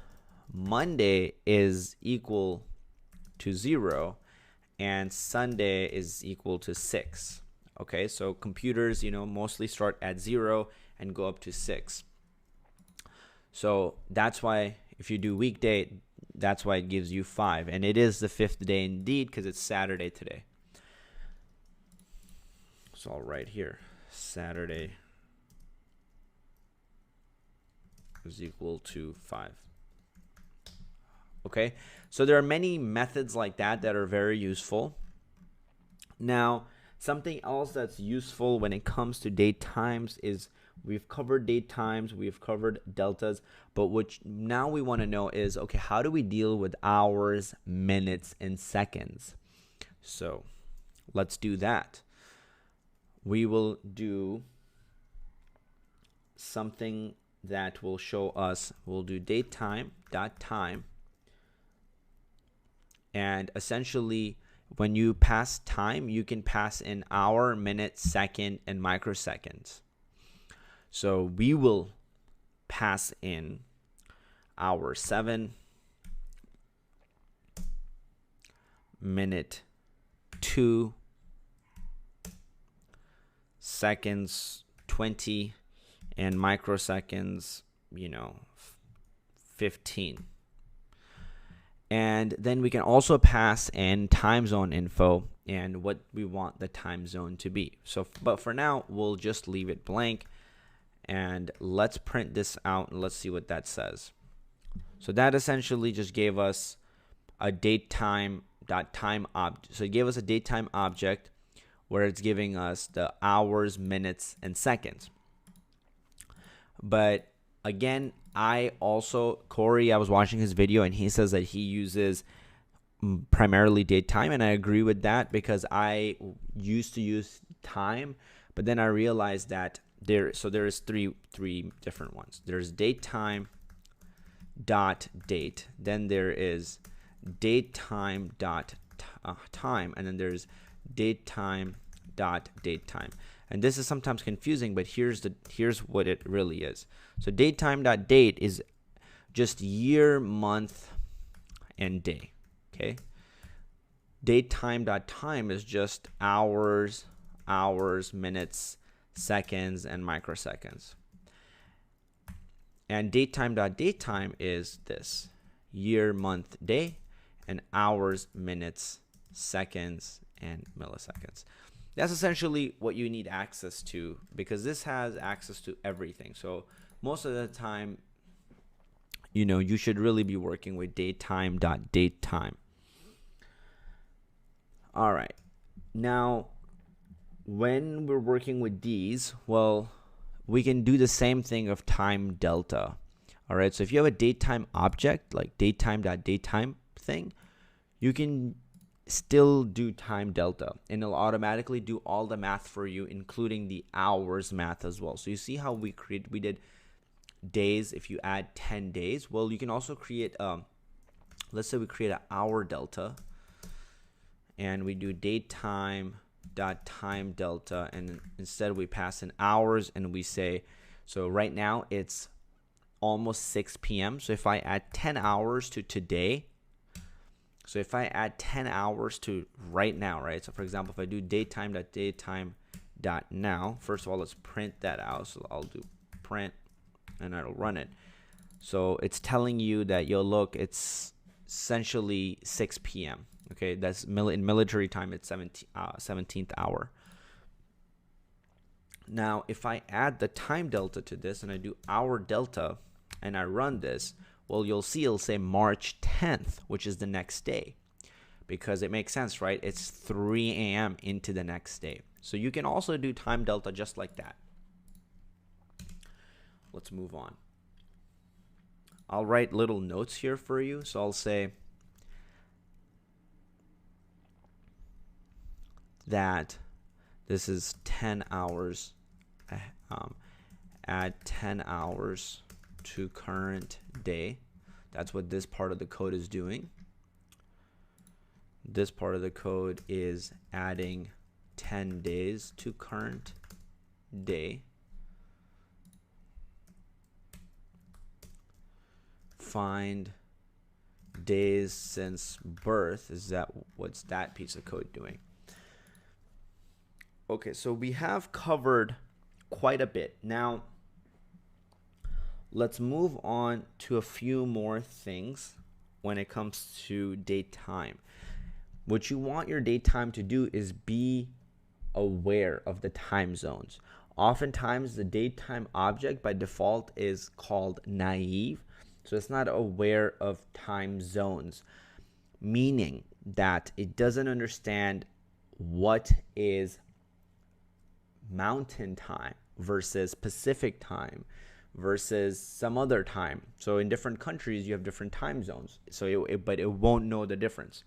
Monday is equal to 0 and Sunday is equal to 6. Okay, so computers, mostly start at 0 and go up to 6. So that's why if you do weekday, that's why it gives you 5. And it is the 5th day indeed because it's Saturday today. So I'll write here, Saturday is equal to 5. Okay, so there are many methods like that that are very useful. Now, something else that's useful when it comes to date times is we've covered date times, we've covered deltas, but what now we want to know is, okay, how do we deal with hours, minutes, and seconds? So let's do that. We will do something that will show us, we'll do datetime.time. And essentially, when you pass time, you can pass in hour, minute, second, and microseconds. So we will pass in hour 7, minute 2, seconds 20, and microseconds, 15. And then we can also pass in time zone info and what we want the time zone to be. So, but for now, we'll just leave it blank. And let's print this out and let's see what that says. So that essentially just gave us a datetime.time object. So it gave us a datetime object where it's giving us the hours, minutes, and seconds. But again, Corey, I was watching his video and he says that he uses primarily datetime, and I agree with that because I used to use time, but then I realized that there is three different ones. There's datetime dot date, then there is datetime dot time, and then there's datetime dot datetime. And this is sometimes confusing, but here's what it really is. So datetime dot date is just year, month, and day. Okay. Datetime dot time is just hours, minutes, seconds, and microseconds. And datetime dot datetime is this: year, month, day, and hours, minutes, seconds, and milliseconds. That's essentially what you need access to, because this has access to everything. So most of the time, you should really be working with datetime dot datetime. All right. Now, when we're working with these, well, we can do the same thing of time delta. All right. So if you have a datetime object like datetime dot datetime thing, you can still do time delta, and it'll automatically do all the math for you, including the hours math as well. So you see how we did days. If you add 10 days, well, you can also create let's say we create an hour delta, and we do datetime dot time delta, and instead we pass in hours, and we say, so right now it's almost 6 p.m. So if I add 10 hours to today, so if I add 10 hours to right now, right? So for example, if I do datetime dot datetime dot now, first of all, let's print that out. So I'll do print, and it'll run it. So it's telling you that, look, it's essentially 6 p.m. Okay, that's in military time, it's 17th hour. Now, if I add the time delta to this, and I do hour delta, and I run this, well, you'll see it'll say March 10th, which is the next day, because it makes sense, right? It's 3 a.m. into the next day. So you can also do time delta just like that. Let's move on. I'll write little notes here for you. So I'll say that this is 10 hours, add 10 hours to current day. That's what this part of the code is doing. This part of the code is adding 10 days to current day. Find days since birth. What's that piece of code doing? Okay, so we have covered quite a bit. Now, let's move on to a few more things when it comes to date time. What you want your date time to do is be aware of the time zones. Oftentimes, the date time object by default is called naive, so it's not aware of time zones, meaning that it doesn't understand what is mountain time versus Pacific time versus some other time. So in different countries, you have different time zones. So but it won't know the difference.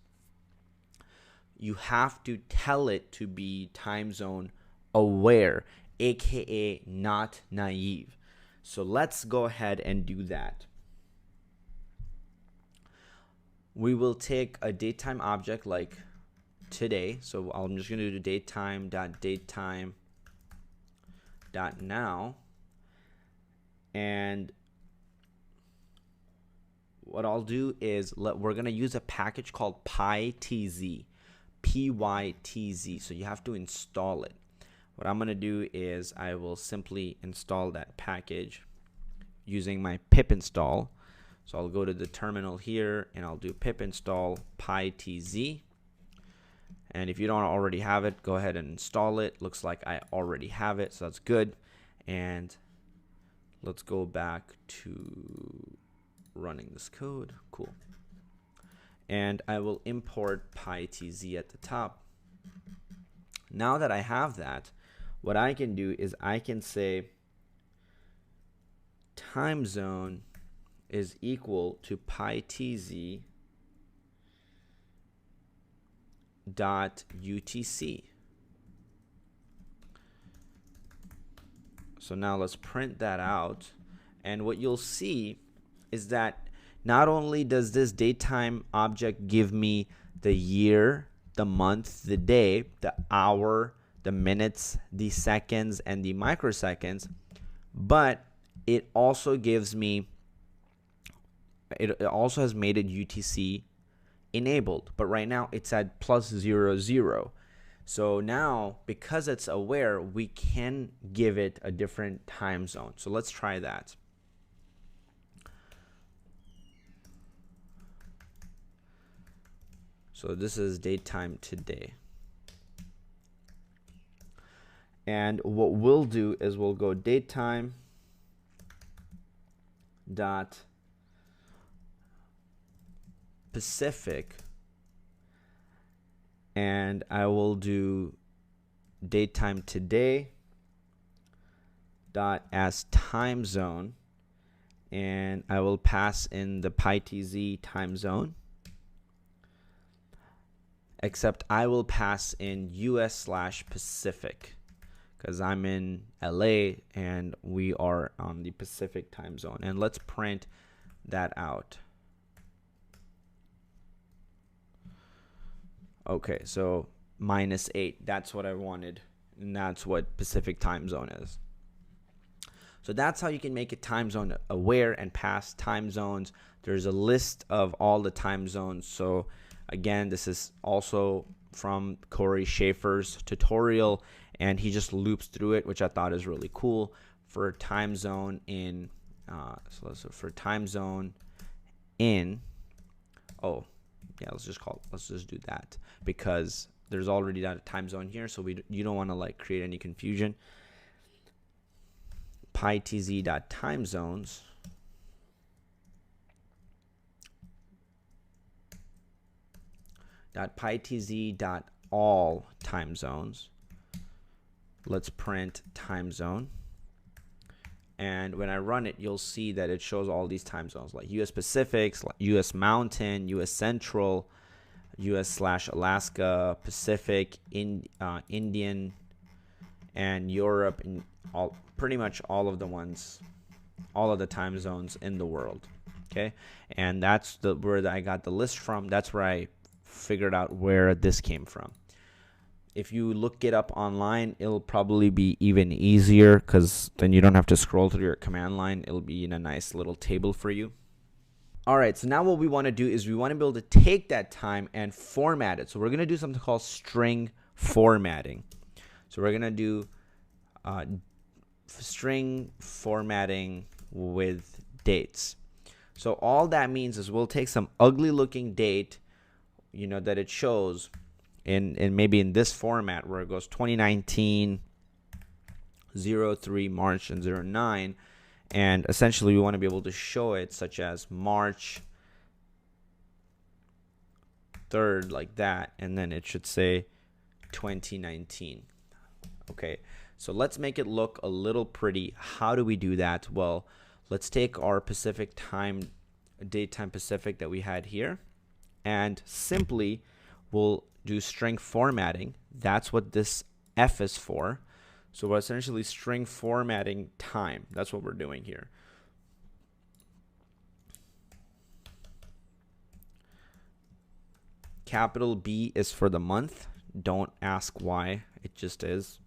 You have to tell it to be time zone aware, aka not naive. So let's go ahead and do that. We will take a datetime object like today. So I'm just going to do datetime.datetime.now. And what I'll do is we're going to use a package called pytz, pytz. So you have to install it. What I'm going to do is I will simply install that package using my pip install. So I'll go to the terminal here and I'll do pip install pytz. And if you don't already have it, go ahead and install it. Looks like I already have it, so that's good. And let's go back to running this code. Cool. And I will import pytz at the top. Now that I have that, what I can do is I can say time zone is equal to pytz dot utc. So now let's print that out. And what you'll see is that not only does this datetime object give me the year, the month, the day, the hour, the minutes, the seconds, and the microseconds, but it also gives me, it also has made it UTC enabled, but right now it's at +00. So now, because it's aware, we can give it a different time zone. So let's try that. So this is datetime today. And what we'll do is we'll go datetime dot Pacific, and I will do datetime today dot as time zone, and I will pass in the PyTZ time zone, except I will pass in US/Pacific because I'm in LA and we are on the Pacific time zone. And let's print that out. Okay, so -8, that's what I wanted, and that's what Pacific time zone is. So that's how you can make it time zone aware and pass time zones. There's a list of all the time zones. So again, this is also from Corey Schaefer's tutorial, and he just loops through it, which I thought is really cool. For time zone in, for time zone in, oh yeah, let's just do that because there's already that time zone here, so you don't want to like create any confusion. PyTZ.timezones .pytz.all time zones. Let's print time zone, and when I run it, you'll see that it shows all these time zones like US Pacific, US Mountain, US Central, US/Alaska, Pacific, Indian, and Europe, and pretty much all of the time zones in the world. Okay, and that's where I got the list from. That's where I figured out where this came from. If you look it up online, it'll probably be even easier because then you don't have to scroll through your command line. It'll be in a nice little table for you. All right, so now what we want to do is we want to be able to take that time and format it. So we're going to do something called string formatting. So we're going to do string formatting with dates. So all that means is we'll take some ugly looking date, you know, that it shows in maybe in this format where it goes 2019 03 March and 09, and essentially we want to be able to show it such as March 3rd like that, and then it should say 2019. Okay, so let's make it look a little pretty. How do we do that? Well, let's take our Pacific time, datetime Pacific that we had here, and simply we'll do string formatting. That's what this F is for. So we're essentially string formatting time. That's what we're doing here. Capital B is for the month. Don't ask why. It just is.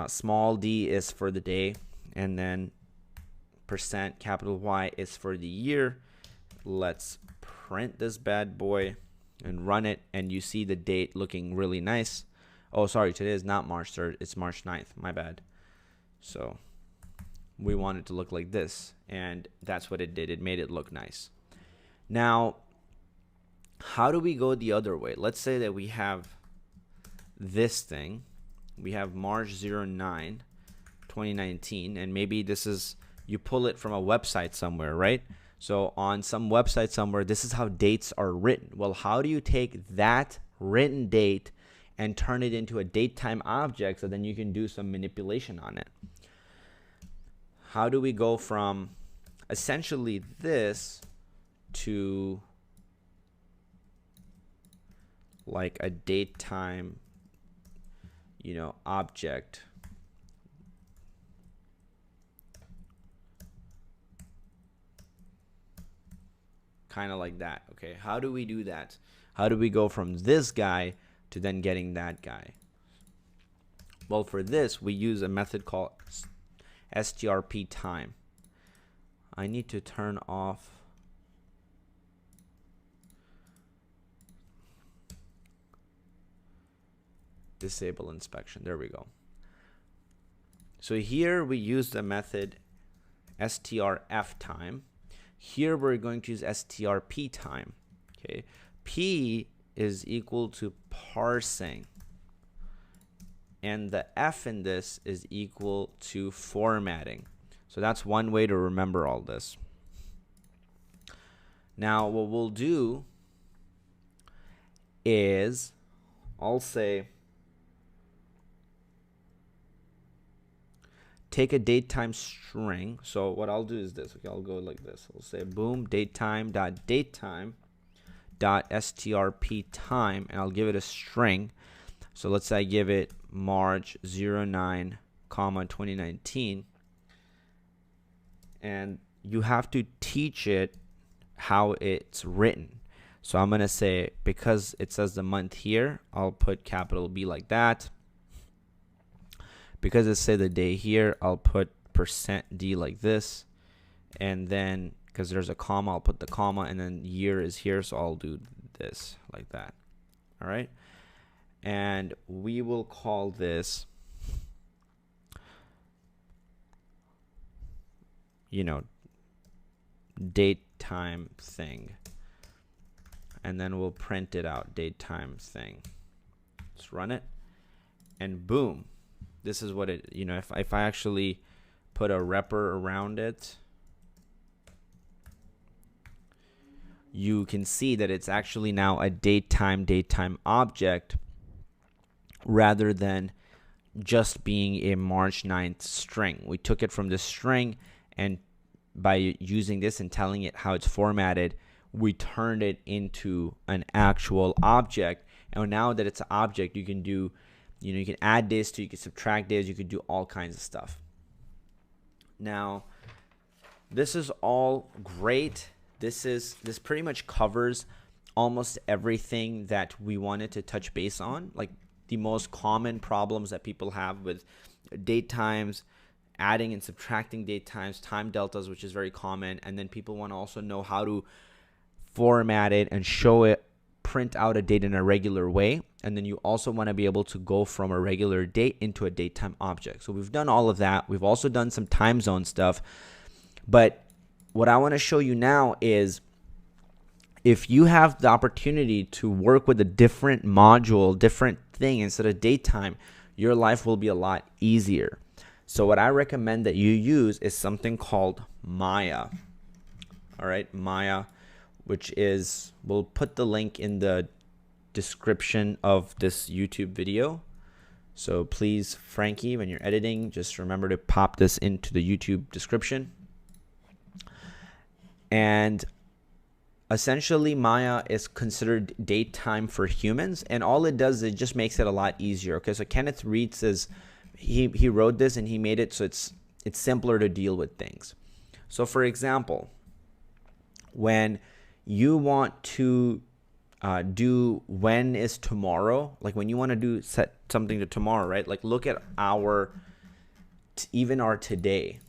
Small d is for the day. And then percent capital Y is for the year. Let's print this bad boy and run it, and you see the date looking really nice. Oh, sorry, today is not March 3rd, it's March 9th, my bad. So we want it to look like this, and that's what it did. It made it look nice. Now, how do we go the other way? Let's say that we have this thing. We have March 09, 2019, and maybe this is, you pull it from a website somewhere, right? So on some website somewhere, this is how dates are written. Well, how do you take that written date and turn it into a datetime object so then you can do some manipulation on it? How do we go from essentially this to like a datetime, you know, object kind of like that. Okay, how do we do that? How do we go from this guy to then getting that guy? Well, for this, we use a method called strp time. I need to turn off disable inspection. There we go. So here we use the method strf time. Here we're going to use strp time. Okay, p is equal to parsing, and the f in this is equal to formatting. So that's one way to remember all this. Now what we'll do is I'll say take a datetime string. So what I'll do is this. Okay, I'll go like this. I'll say boom datetime.strp time, and I'll give it a string. So let's say I give it March 09, 2019, and you have to teach it how it's written. So I'm gonna say, because it says the month here, I'll put capital B like that. Because it say the day here, I'll put %D like this, and then because there's a comma, I'll put the comma, and then year is here, so I'll do this like that. All right, and we will call this, you know, date time thing, and then we'll print it out, date time thing. Let's run it, and boom. This is what it, you know, if I actually put a repr around it, you can see that it's actually now a datetime object rather than just being a March 9th string. We took it from the string, and by using this and telling it how it's formatted, we turned it into an actual object. And now that it's an object, you can do, you know, you can add this to, you can subtract this, you can do all kinds of stuff. Now, this is all great. This pretty much covers almost everything that we wanted to touch base on, like the most common problems that people have with date times, adding and subtracting date times, time deltas, which is very common, and then people want to also know how to format it and show it, print out a date in a regular way, and then you also want to be able to go from a regular date into a datetime object. So we've done all of that. We've also done some time zone stuff, but what I want to show you now is if you have the opportunity to work with a different module, different thing instead of datetime, your life will be a lot easier. So what I recommend that you use is something called Maya. All right, Maya, which is, we'll put the link in the description of this YouTube video. So please, Frankie, when you're editing, just remember to pop this into the YouTube description. And essentially, Maya is considered date time for humans, and all it does is it just makes it a lot easier. Okay, so Kenneth Reed says he wrote this and he made it so it's simpler to deal with things. So for example, when you want to do when is tomorrow, like when you want to do set something to tomorrow, right? Like look at even our today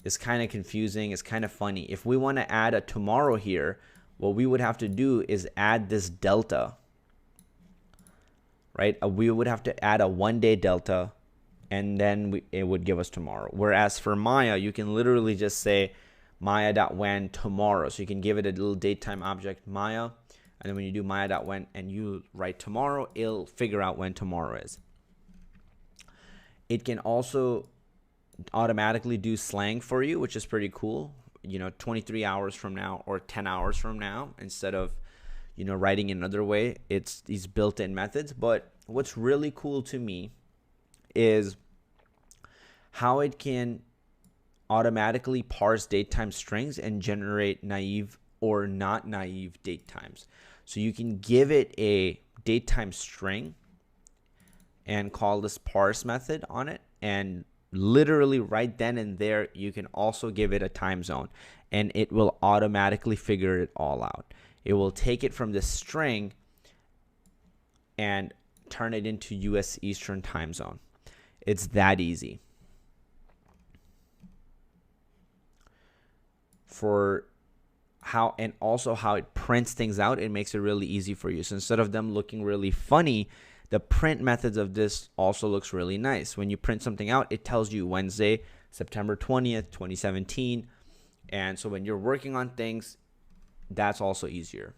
is kind of confusing. It's kind of funny. If we want to add a tomorrow here, what we would have to do is add this delta, right? We would have to add a 1 day delta, and then it would give us tomorrow. Whereas for Maya, you can literally just say Maya.when tomorrow. So you can give it a little datetime object, Maya, and then when you do Maya.when and you write tomorrow, it'll figure out when tomorrow is. It can also automatically do slang for you, which is pretty cool. You know, 23 hours from now or 10 hours from now, instead of, you know, writing another way. It's these built-in methods. But what's really cool to me is how it can automatically parse datetime strings and generate naive or not naive date times. So you can give it a datetime string and call this parse method on it, and literally right then and there, you can also give it a time zone, and it will automatically figure it all out. It will take it from the string and turn it into US Eastern time zone. It's that easy. For how, and also how it prints things out, it makes it really easy for you. So instead of them looking really funny, the print methods of this also looks really nice. When you print something out, it tells you Wednesday, September 20th, 2017. And so when you're working on things, that's also easier.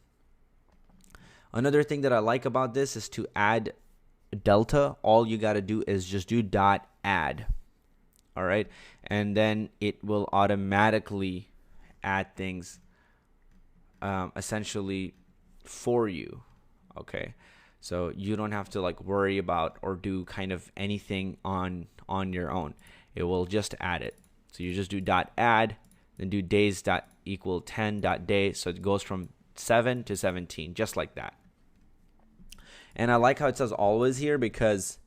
Another thing that I like about this is to add delta. All you got to do is just do .add. All right. And then it will automatically add things essentially for you. Okay. So you don't have to like worry about or do kind of anything on your own. It will just add it. So you just do .add, then do days equal 10.day. So it goes from 7 to 17, just like that. And I like how it says always here, because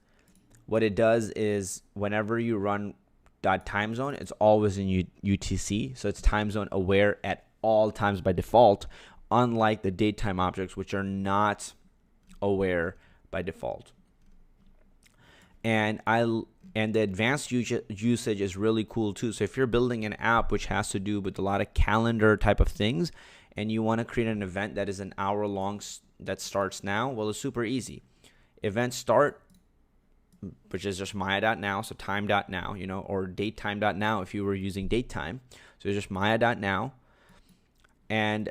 what it does is whenever you run .time zone, it's always in UTC. So it's time zone aware at all times by default, unlike the datetime objects, which are not aware by default. And the advanced usage is really cool too. So if you're building an app which has to do with a lot of calendar type of things, and you want to create an event that is an hour long that starts now, well, it's super easy. Event start, which is just maya.now, so time.now, you know, or datetime.now if you were using datetime. So it's just maya.now. And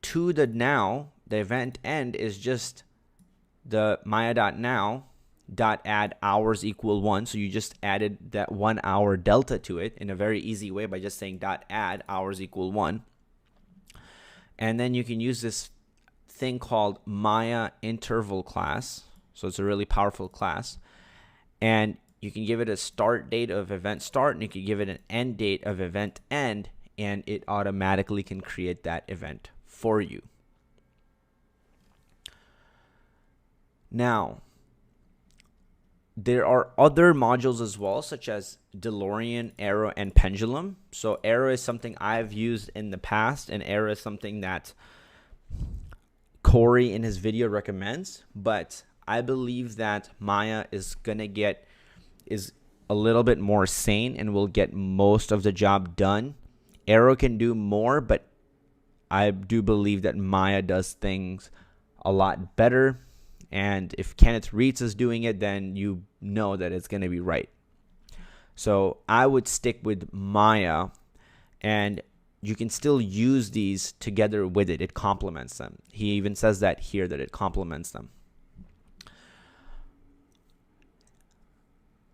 to the now, the event end is just the maya.now .add hours equal 1. So you just added that 1 hour delta to it in a very easy way by just saying .add hours equal 1. And then you can use this thing called Maya interval class. So it's a really powerful class. And you can give it a start date of event start, and you can give it an end date of event end, and it automatically can create that event for you. Now, there are other modules as well, such as DeLorean, Arrow, and Pendulum. So Arrow is something I've used in the past, and Arrow is something that Corey in his video recommends. But I believe that Maya is a little bit more sane and will get most of the job done. Arrow can do more, but I do believe that Maya does things a lot better. And if Kenneth Reitz is doing it, then you know that it's going to be right. So I would stick with Maya, and you can still use these together with it. It complements them. He even says that here, that it complements them.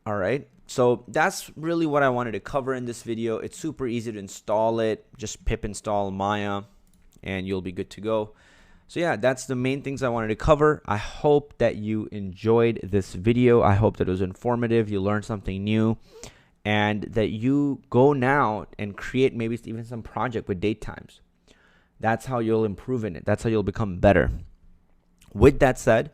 All right. So that's really what I wanted to cover in this video. It's super easy to install it. Just pip install Maya, and you'll be good to go. So yeah, that's the main things I wanted to cover. I hope that you enjoyed this video. I hope that it was informative. You learned something new, and that you go now and create maybe even some project with date times. That's how you'll improve in it. That's how you'll become better. With that said,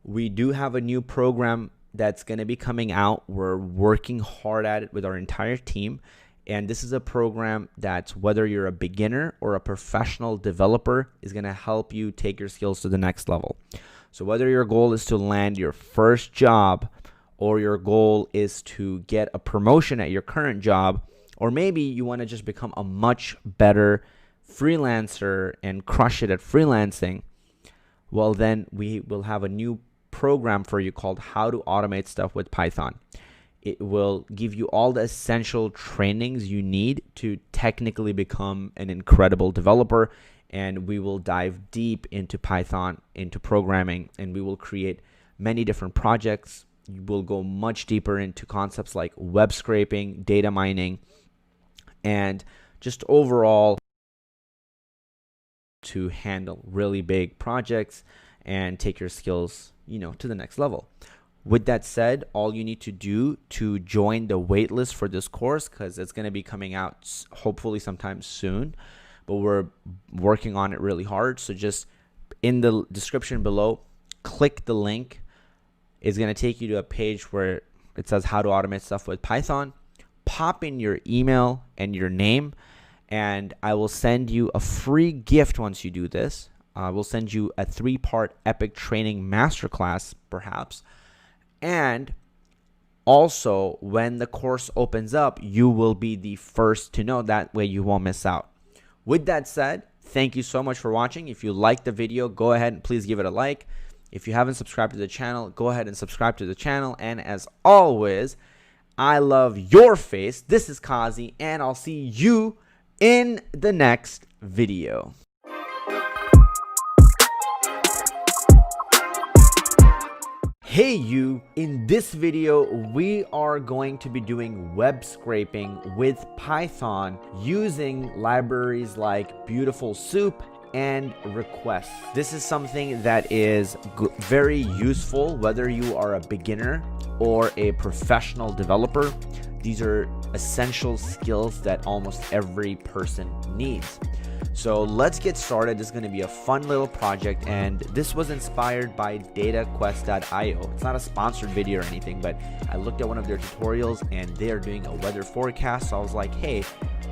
we do have a new program that's going to be coming out. We're working hard at it with our entire team. And this is a program that, whether you're a beginner or a professional developer, is going to help you take your skills to the next level. So whether your goal is to land your first job, or your goal is to get a promotion at your current job, or maybe you want to just become a much better freelancer and crush it at freelancing, well, then we will have a new program for you called How to Automate Stuff with Python. It will give you all the essential trainings you need to technically become an incredible developer. And we will dive deep into Python, into programming, and we will create many different projects. You will go much deeper into concepts like web scraping, data mining, and just overall to handle really big projects and take your skills, to the next level. With that said, all you need to do to join the waitlist for this course, because it's going to be coming out hopefully sometime soon, but we're working on it really hard. So just in the description below, click the link. It's going to take you to a page where it says how to automate stuff with Python. pop in your email and your name, and I will send you a free gift once you do this. I will send you a 3-part epic training masterclass, perhaps. And also, when the course opens up, you will be the first to know. That way you won't miss out. With that said, thank you so much for watching. If you liked the video, go ahead and please give it a like. If you haven't subscribed to the channel, go ahead and subscribe to the channel. And as always, I love your face. This is Kazi, and I'll see you in the next video. Hey you, in this video we are going to be doing web scraping with Python using libraries like Beautiful Soup and Requests. This is something that is very useful whether you are a beginner or a professional developer. These are essential skills that almost every person needs. So let's get started. This is going to be a fun little project, and this was inspired by dataquest.io. It's not a sponsored video or anything, but I looked at one of their tutorials and they are doing a weather forecast. So I was like, hey,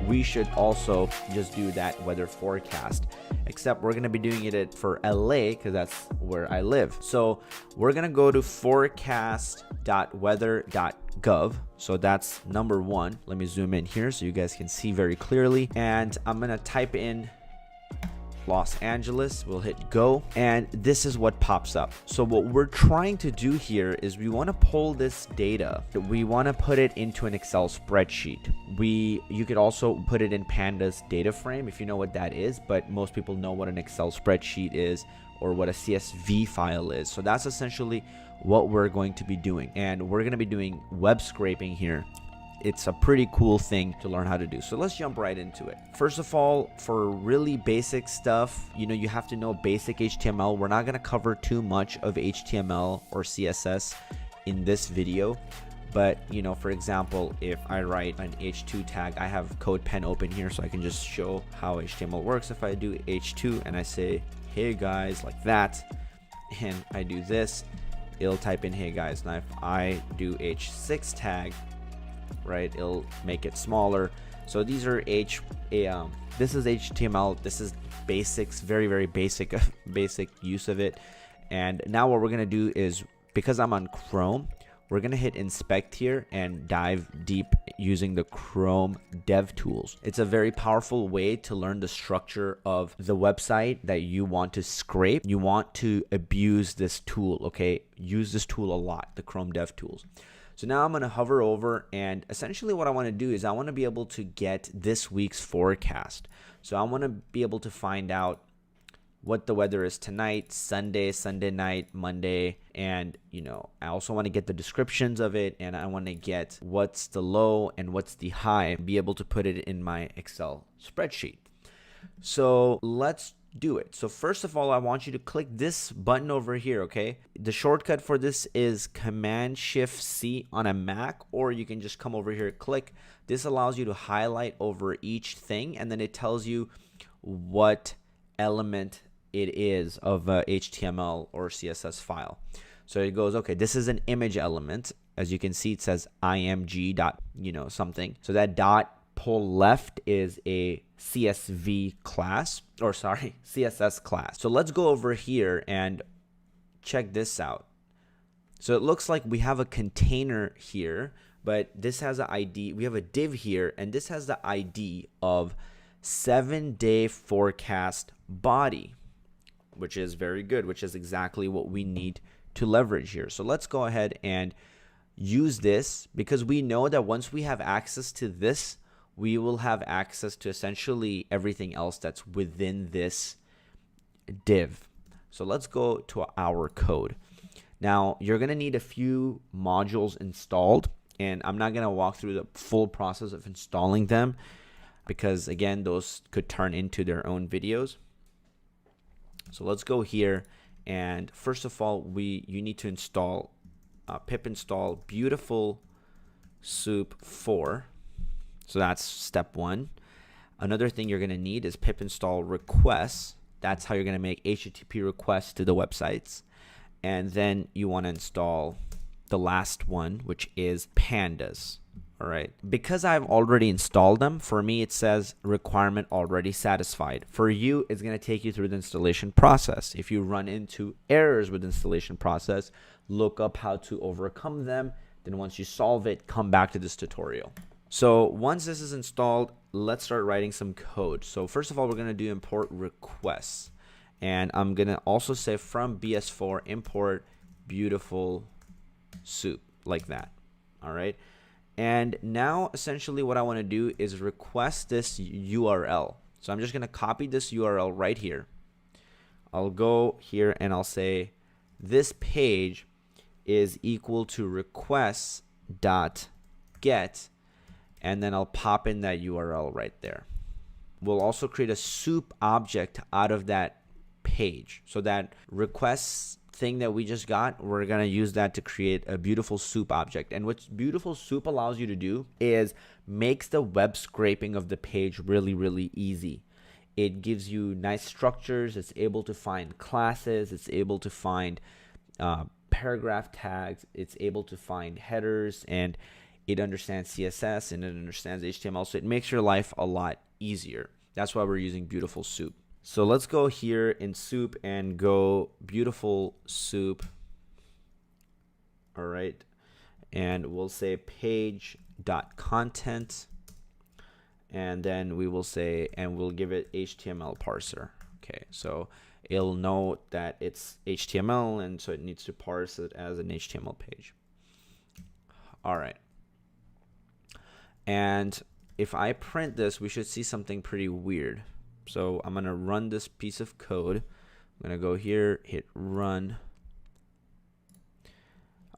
we should also just do that weather forecast, except we're going to be doing it for LA because that's where I live. So we're going to go to forecast.weather.gov. So that's number 1. Let me zoom in here so you guys can see very clearly. And I'm going to type in Los Angeles. We'll hit go, and this is what pops up. So what we're trying to do here is we want to pull this data. We want to put it into an Excel spreadsheet. You could also put it in Pandas data frame if you know what that is, but most people know what an Excel spreadsheet is or what a CSV file is. So that's essentially what we're going to be doing, and we're going to be doing web scraping here. It's a pretty cool thing to learn how to do. So let's jump right into it. First of all, for really basic stuff, you have to know basic HTML. We're not going to cover too much of HTML or CSS in this video. But, for example, if I write an H2 tag, I have CodePen open here so I can just show how HTML works. If I do H2 and I say, hey guys, like that, and I do this, it'll type in hey guys. Now if I do H6 tag, right, it'll make it smaller. So these are this is HTML. This is basics, very, very basic use of it. And now what we're gonna do is, because I'm on Chrome, we're gonna hit inspect here and dive deep using the Chrome dev tools. It's a very powerful way to learn the structure of the website that you want to scrape. You want to abuse this tool, okay? Use this tool a lot, the Chrome dev tools. So now I'm going to hover over, and essentially what I want to do is I want to be able to get this week's forecast. So I want to be able to find out what the weather is tonight, Sunday, Sunday night, Monday, and I also want to get the descriptions of it, and I want to get what's the low and what's the high, be able to put it in my Excel spreadsheet. So let's do it. So first of all, I want you to click this button over here, okay? The shortcut for this is Command-Shift-C on a Mac, or you can just come over here, click. This allows you to highlight over each thing, and then it tells you what element it is of a HTML or CSS file. So it goes, okay, this is an image element. As you can see, it says img dot, something. So that dot pull left is a CSV class, or sorry, CSS class. So let's go over here and check this out. So it looks like we have a container here, but this has an ID. We have a div here, and this has the ID of 7-day forecast body, which is very good, which is exactly what we need to leverage here. So let's go ahead and use this, because we know that once we have access to this, we will have access to essentially everything else that's within this div. So let's go to our code. Now you're going to need a few modules installed, and I'm not going to walk through the full process of installing them because again, those could turn into their own videos. So let's go here, and first of all, you need to install pip install Beautiful Soup 4. So that's step 1. Another thing you're going to need is pip install requests. That's how you're going to make HTTP requests to the websites. And then you want to install the last one, which is pandas. All right. Because I've already installed them, for me, it says requirement already satisfied. For you, it's going to take you through the installation process. If you run into errors with the installation process, look up how to overcome them. Then once you solve it, come back to this tutorial. So once this is installed, let's start writing some code. So first of all, we're going to do import requests. And I'm going to also say from BS4 import beautiful soup, like that. All right. And now essentially what I want to do is request this URL. So I'm just going to copy this URL right here. I'll go here and I'll say this page is equal to requests.get, and then I'll pop in that URL right there. We'll also create a soup object out of that page. So that requests thing that we just got, we're going to use that to create a beautiful soup object. And what beautiful soup allows you to do is makes the web scraping of the page really, really easy. It gives you nice structures. It's able to find classes. It's able to find paragraph tags. It's able to find headers, and it understands CSS and it understands HTML. So it makes your life a lot easier. That's why we're using beautiful soup. So let's go here in soup and go beautiful soup. All right. And we'll say page.content. And then we will say, and we'll give it HTML parser. Okay. So it'll know that it's HTML, and so it needs to parse it as an HTML page. All right. And if I print this, we should see something pretty weird. So I'm going to run this piece of code. I'm going to go here, hit run.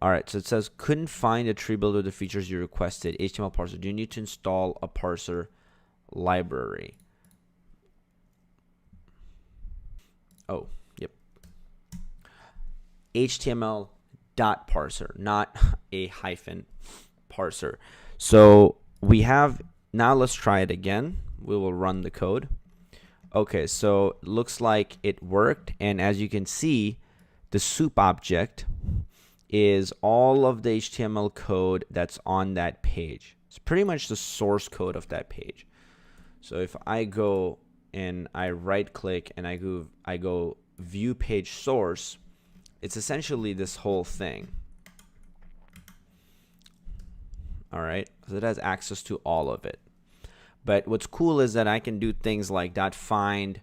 All right, so it says couldn't find a tree builder with the features you requested. HTML parser. Do you need to install a parser library? Oh, yep. HTML dot parser, not a hyphen parser. So we have, now let's try it again. We will run the code. Okay, so it looks like it worked, and as you can see, the soup object is all of the HTML code that's on that page. It's pretty much the source code of that page. So if I go and I right click and I go view page source, it's essentially this whole thing. All right, so it has access to all of it. But what's cool is that I can do things like .find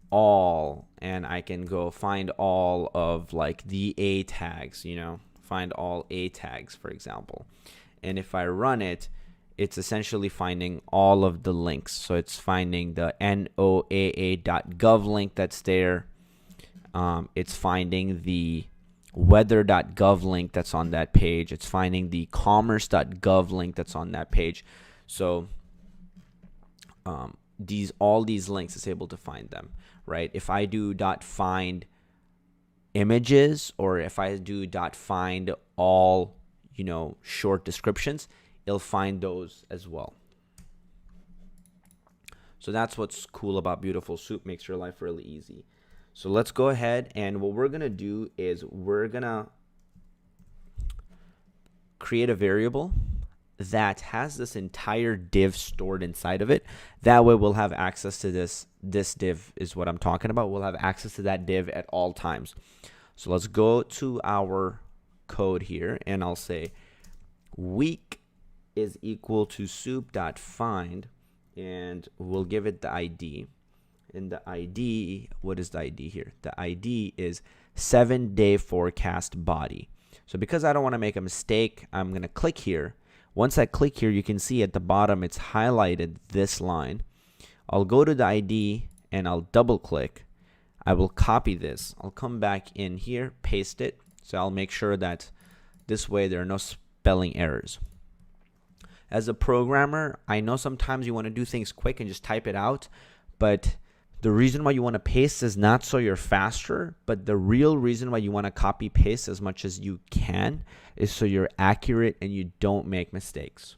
all, and I can go find all of like the A tags, you know, find all A tags, for example. And if I run it, it's essentially finding all of the links. So it's finding the NOAA.gov link that's there. It's finding the weather.gov link that's on that page. It's finding the commerce.gov link that's on that page. So all these links, it's able to find them, right? If I do .find images, or if I do .find all, you know, short descriptions, it'll find those as well. So that's what's cool about Beautiful Soup. Makes your life really easy. So let's go ahead, and what we're gonna do is we're gonna create a variable that has this entire div stored inside of it. That way we'll have access to this div is what I'm talking about. We'll have access to that div at all times. So let's go to our code here, and I'll say week is equal to soup.find, and we'll give it the ID. And the ID, what is the ID here? The ID is 7-day forecast body. So because I don't want to make a mistake, I'm going to click here. Once I click here, you can see at the bottom it's highlighted this line. I'll go to the ID and I'll double click. I will copy this. I'll come back in here, paste it. So I'll make sure that this way there are no spelling errors. As a programmer, I know sometimes you want to do things quick and just type it out, but the reason why you want to paste is not so you're faster, but the real reason why you want to copy paste as much as you can is so you're accurate and you don't make mistakes.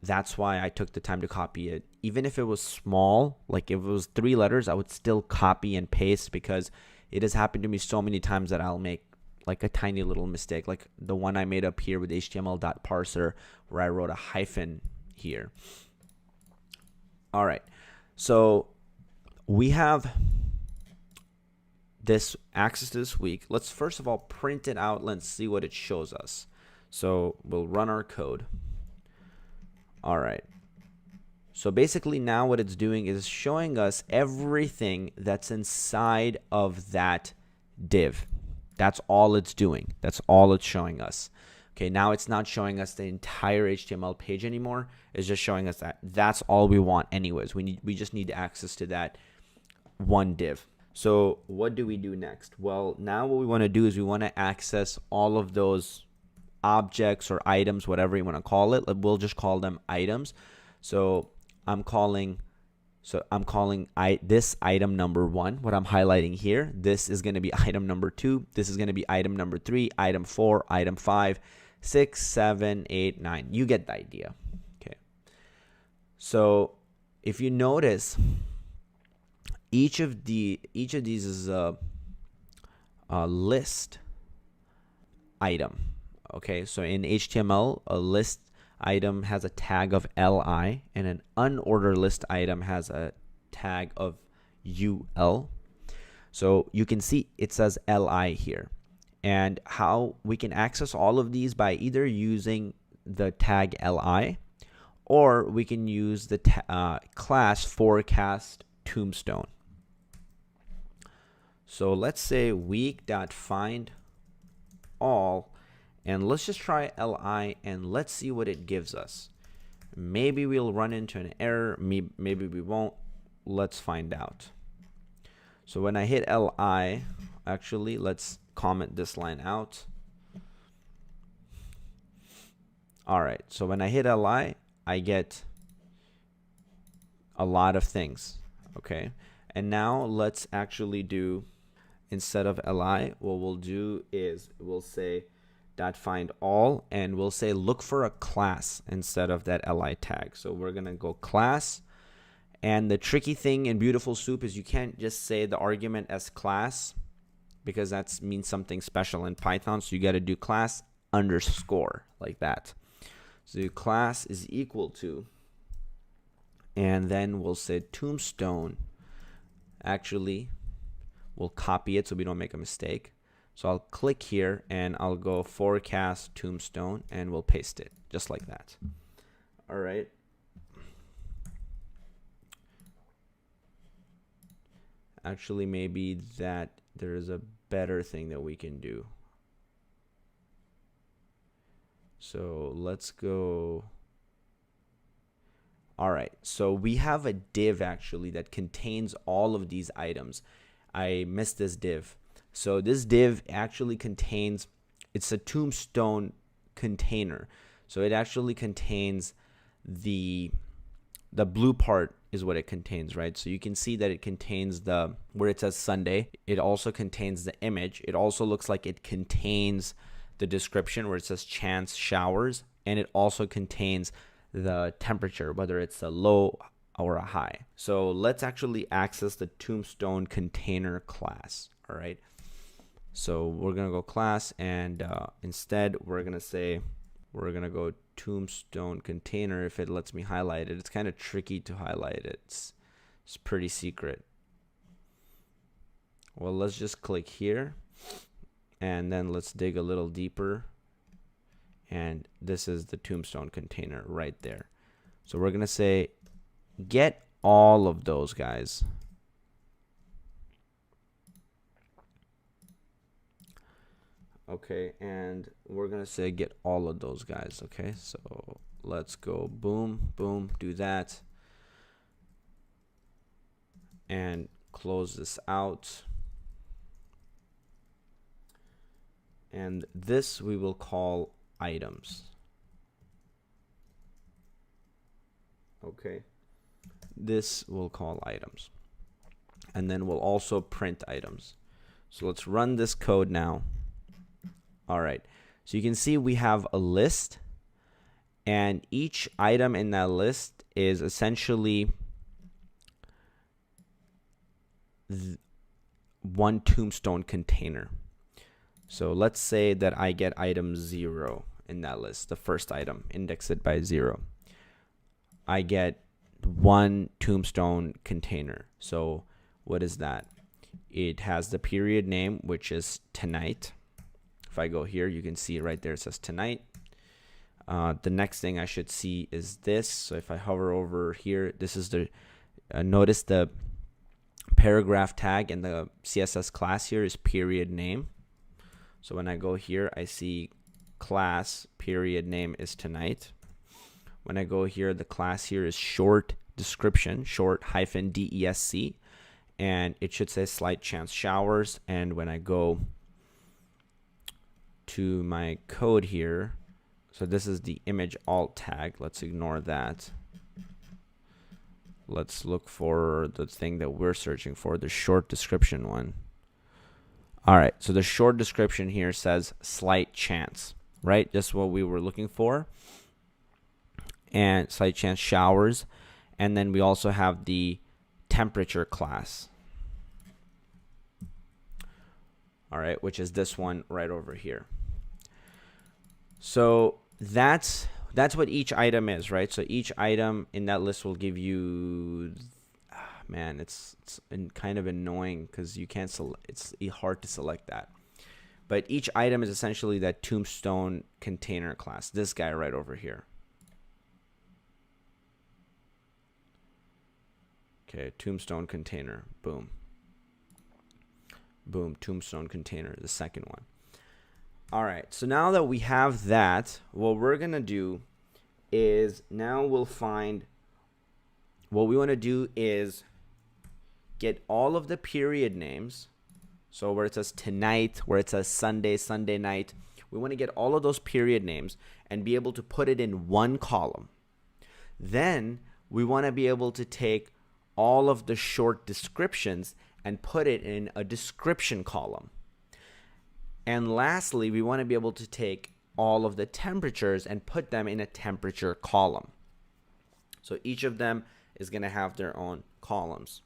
That's why I took the time to copy it. Even if it was small, like if it was 3 letters, I would still copy and paste, because it has happened to me so many times that I'll make like a tiny little mistake, like the one I made up here with HTML.parser, where I wrote a hyphen here. All right, so we have this access to this week. Let's first of all print it out. Let's see what it shows us. So we'll run our code. All right. So basically now what it's doing is showing us everything that's inside of that div. That's all it's doing. That's all it's showing us. Okay, now it's not showing us the entire HTML page anymore. It's just showing us that. That's all we want anyways. We just need access to that one div. So what do we do next? Well, now what we want to do is we want to access all of those objects or items, whatever you want to call it. We'll just call them items. So I'm calling this item number 1, what I'm highlighting here. This is going to be item number 2. This is going to be item number 3, item 4, item 5, 6, 7, 8, 9. You get the idea. Okay. So if you notice, each of these is a list item. Okay, so in HTML, a list item has a tag of li, and an unordered list item has a tag of ul. So you can see it says li here. And how we can access all of these by either using the tag li, or we can use the class forecast tombstone. So let's say week.find all, and let's just try li, and let's see what it gives us. Maybe we'll run into an error, maybe we won't. Let's find out. So when I hit li, actually let's comment this line out. Alright, so when I hit li, I get a lot of things. Okay, and now let's actually do, instead of li, what we'll do is we'll say .find all, and we'll say look for a class instead of that li tag. So we're gonna go class, and the tricky thing in Beautiful Soup is you can't just say the argument as class, because that means something special in Python. So you got to do class underscore like that. So class is equal to, and then we'll say tombstone. Actually, we'll copy it so we don't make a mistake. So I'll click here and I'll go forecast tombstone, and we'll paste it just like that. All right. Actually, maybe that there is a better thing that we can do. So let's go. All right. So we have a div actually that contains all of these items. I missed this div. So this div actually contains, it's a tombstone container. So it actually contains the blue part is what it contains, right? So you can see that it contains the, where it says Sunday. It also contains the image. It also looks like it contains the description where it says chance showers. And it also contains the temperature, whether it's a low or a high. So let's actually access the tombstone container class. All right. So we're going to go class, and instead we're going to say, we're going to go tombstone container. If it lets me highlight it, it's kind of tricky to highlight it. It's pretty secret. Well, let's just click here, and then let's dig a little deeper. And this is the tombstone container right there. So we're going to say, get all of those guys. Okay, and we're gonna say get all of those guys. Okay, so let's go boom, boom, do that, and close this out. And this we will call items. Okay, this we'll call items, and then we'll also print items. So let's run this code now. All right, so you can see we have a list, and each item in that list is essentially one tombstone container. So let's say that I get item 0 in that list, the first item, index it by 0. I get 1 tombstone container. So what is that? It has the period name, which is tonight. If I go here, you can see right there, it says tonight. The next thing I should see is this. So if I hover over here, this is the, notice the paragraph tag and the CSS class here is period name. So when I go here, I see class period name is tonight. When I go here, the class here is short description, short -desc, and it should say slight chance showers. And when I go to my code here, so this is the image alt tag. Let's ignore that. Let's look for the thing that we're searching for, the short description one. All right, so the short description here says slight chance, right? Just what we were looking for. And slight chance showers. And then we also have the temperature class. All right, which is this one right over here. So that's what each item is, right? So each item in that list will give you, man, it's kind of annoying because you can't it's hard to select that. But each item is essentially that tombstone container class, this guy right over here. Okay, tombstone container, boom. Boom, tombstone container, the second one. All right, so now that we have that, what we're gonna do is now we'll find, what we wanna do is get all of the period names. So where it says tonight, where it says Sunday, Sunday night, we wanna get all of those period names and be able to put it in one column. Then we wanna be able to take all of the short descriptions and put it in a description column. And lastly, we want to be able to take all of the temperatures and put them in a temperature column. So each of them is going to have their own columns.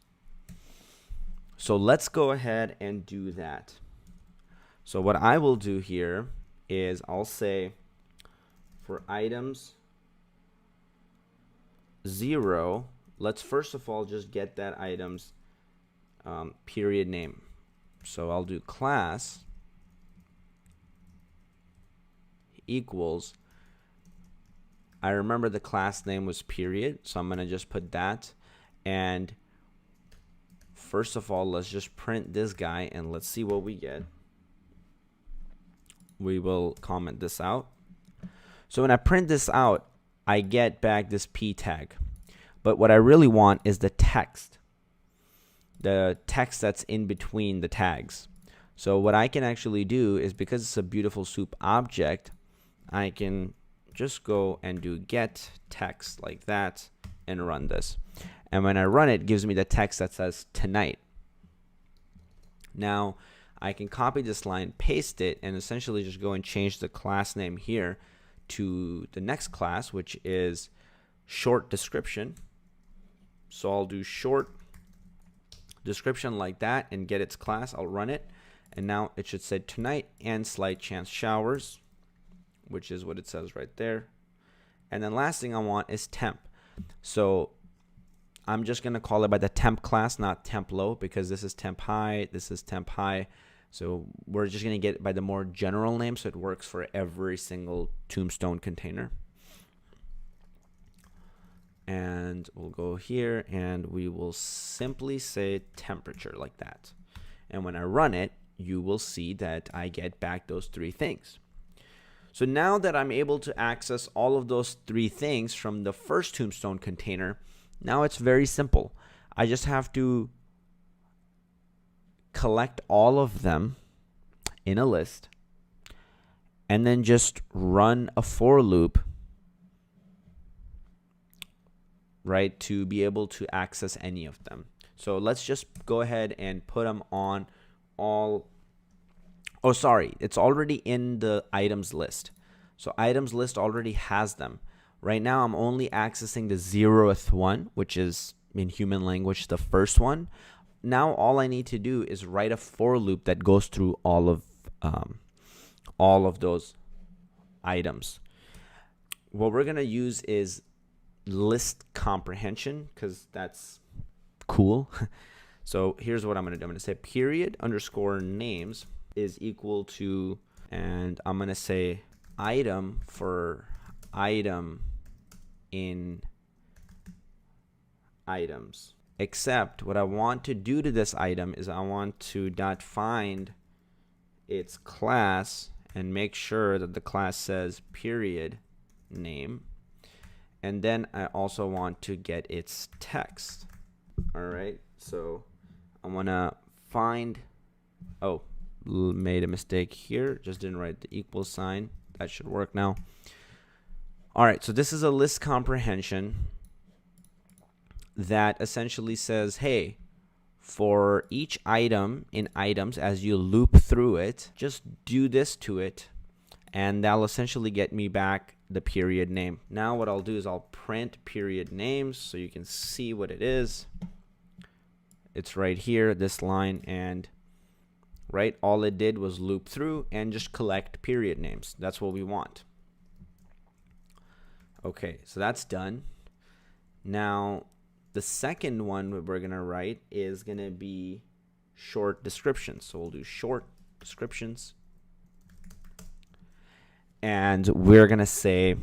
So let's go ahead and do that. So what I will do here is I'll say for items 0, let's first of all just get that item's period name. So I'll do class equals, I remember the class name was period, so I'm going to just put that. And first of all, let's just print this guy and let's see what we get. We will comment this out. So when I print this out, I get back this p tag. But what I really want is the text that's in between the tags. So what I can actually do is, because it's a beautiful soup object, I can just go and do get text like that and run this. And when I run it, it gives me the text that says tonight. Now I can copy this line, paste it, and essentially just go and change the class name here to the next class, which is short description. So I'll do short description like that and get its class. I'll run it, and now it should say tonight and slight chance showers, which is what it says right there. And then last thing I want is temp. So I'm just going to call it by the temp class, not temp low, because this is temp high, this is temp high. So we're just going to get it by the more general name, so it works for every single tombstone container. And we'll go here and we will simply say temperature like that. And when I run it, you will see that I get back those three things. So now that I'm able to access all of those three things from the first tombstone container, now it's very simple. I just have to collect all of them in a list and then just run a for loop, right, to be able to access any of them. So let's just go ahead and put them on all. Oh, sorry, it's already in the items list. So items list already has them. Right now I'm only accessing the 0th one, which is in human language the first one. Now all I need to do is write a for loop that goes through all of those items. What we're gonna use is list comprehension because that's cool. So here's what I'm gonna do. I'm gonna say period underscore names is equal to, and I'm gonna say item for item in items. Except what I want to do to this item is I want to dot find its class and make sure that the class says period name. And then I also want to get its text. All right, so I want to find, oh, made a mistake here, just didn't write the equal sign. That should work now. All right, so this is a list comprehension that essentially says, hey, for each item in items, as you loop through it, just do this to it, and that'll essentially get me back the period name. Now what I'll do is I'll print period names so you can see what it is. It's right here, this line, and right, all it did was loop through and just collect period names. That's what we want. Okay, so that's done. Now the second one that we're gonna write is gonna be short descriptions. So we'll do short descriptions, and we're gonna say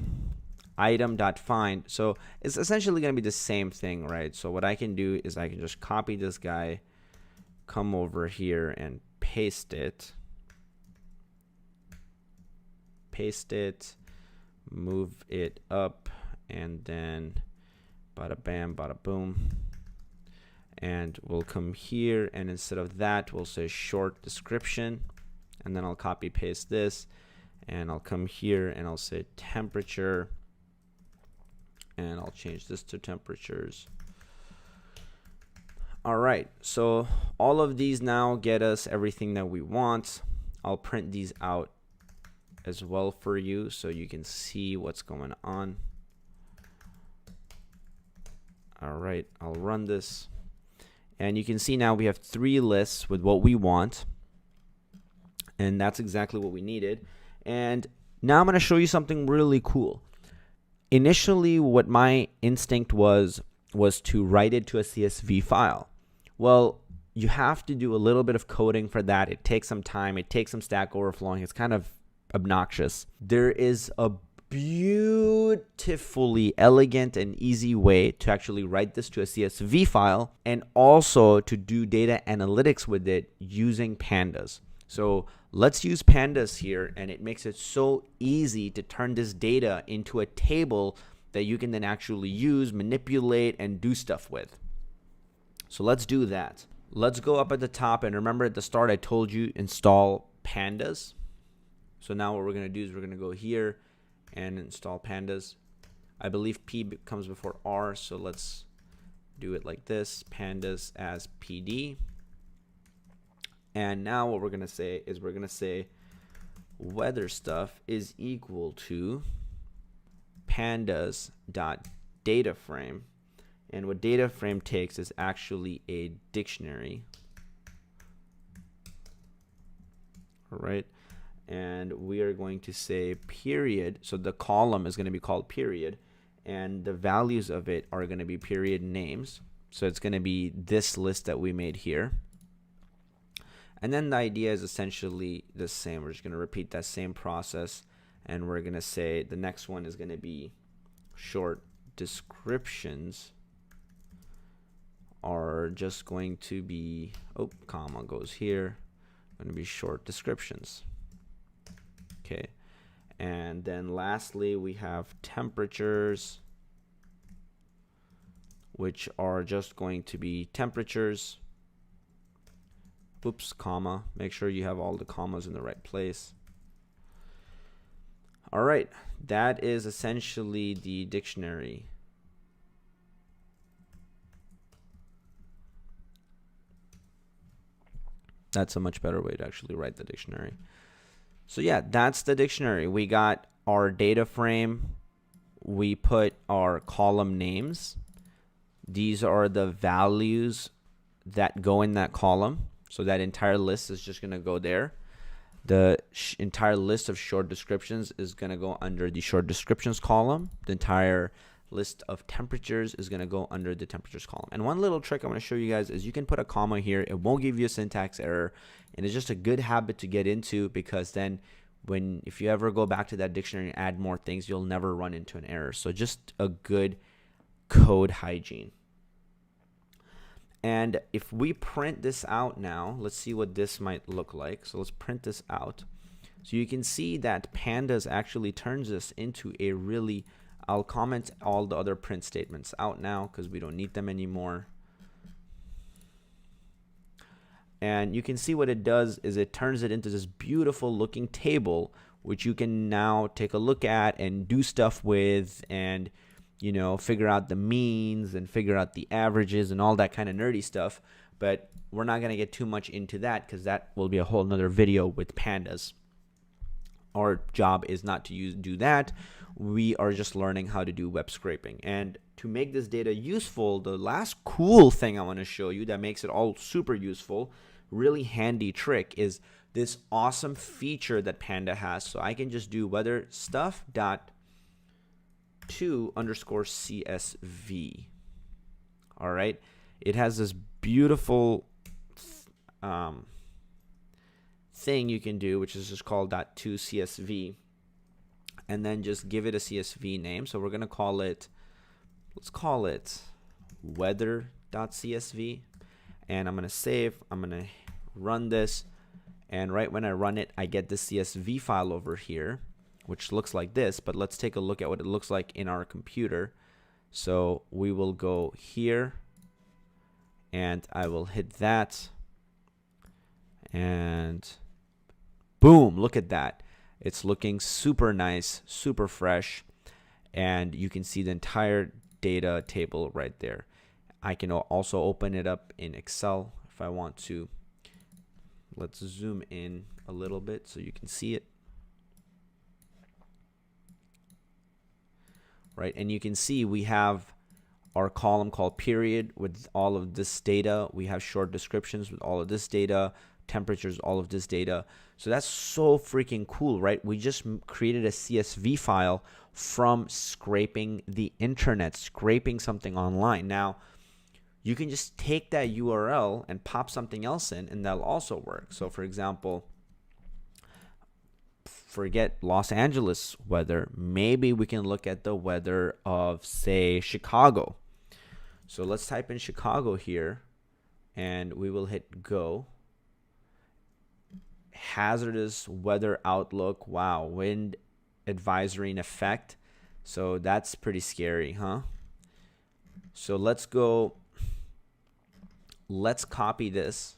item.find. So it's essentially gonna be the same thing, right? So what I can do is I can just copy this guy, come over here and paste it, move it up, and then bada bam, bada boom. And we'll come here, and instead of that, we'll say short description, and then I'll copy paste this, and I'll come here and I'll say temperature, and I'll change this to temperatures. All right, so all of these now get us everything that we want. I'll print these out as well for you so you can see what's going on. All right, I'll run this, and you can see now we have 3 lists with what we want, and that's exactly what we needed. And now I'm going to show you something really cool. Initially, what my instinct was to write it to a CSV file. Well, you have to do a little bit of coding for that. It takes some time. It takes some Stack Overflowing. It's kind of obnoxious. There is a beautifully elegant and easy way to actually write this to a CSV file, and also to do data analytics with it using pandas. So let's use pandas here, and it makes it so easy to turn this data into a table that you can then actually use, manipulate, and do stuff with. So let's do that. Let's go up at the top, and remember at the start I told you install pandas. So now what we're going to do is we're going to go here and install pandas. I believe P comes before R, so let's do it like this, pandas as PD. And now what we're going to say is we're going to say weather stuff is equal to pandas.dataframe. And what data frame takes is actually a dictionary. All right. And we are going to say period. So the column is going to be called period, and the values of it are going to be period names. So it's going to be this list that we made here. And then the idea is essentially the same. We're just going to repeat that same process, and we're going to say the next one is going to be short descriptions are just going to be, oh, comma goes here, going to be short descriptions. Okay, and then lastly we have temperatures, which are just going to be temperatures. Oops, comma. Make sure you have all the commas in the right place. All right, that is essentially the dictionary. That's a much better way to actually write the dictionary. So yeah, that's the dictionary. We got our data frame. We put our column names. These are the values that go in that column. So that entire list is just going to go there. The entire list of short descriptions is going to go under the short descriptions column. The entire list of temperatures is going to go under the temperatures column. And one little trick I want to show you guys is you can put a comma here. It won't give you a syntax error, and it's just a good habit to get into, because then if you ever go back to that dictionary and add more things, you'll never run into an error. So just a good code hygiene. And if we print this out now, let's see what this might look like. So let's print this out. So you can see that pandas actually turns this into a really, I'll comment all the other print statements out now because we don't need them anymore. And you can see what it does is it turns it into this beautiful looking table, which you can now take a look at and do stuff with, and figure out the means and figure out the averages and all that kind of nerdy stuff. But we're not going to get too much into that because that will be a whole nother video with pandas. Our job is not to do that. We are just learning how to do web scraping. And to make this data useful, the last cool thing I want to show you that makes it all super useful, really handy trick, is this awesome feature that Panda has. So I can just do weather stuff dot to underscore CSV. All right, it has this beautiful thing you can do, which is just called .to CSV, and then just give it a CSV name. So we're gonna call it, let's call it weather.csv, and I'm gonna save. I'm gonna run this, and right when I run it, I get the CSV file over here, which looks like this. But let's take a look at what it looks like in our computer. So we will go here, and I will hit that, and boom, look at that. It's looking super nice, super fresh, and you can see the entire data table right there. I can also open it up in Excel if I want to. Let's zoom in a little bit so you can see it. Right, and you can see we have our column called period with all of this data. We have short descriptions with all of this data, temperatures, all of this data. So that's so freaking cool, right? We just created a CSV file from scraping the internet, scraping something online. Now, you can just take that URL and pop something else in, and that'll also work. So for example, forget Los Angeles weather. Maybe we can look at the weather of, say, Chicago. So let's type in Chicago here, and we will hit go. Hazardous weather outlook. Wow, wind advisory in effect. So that's pretty scary, huh? So let's go. Let's copy this.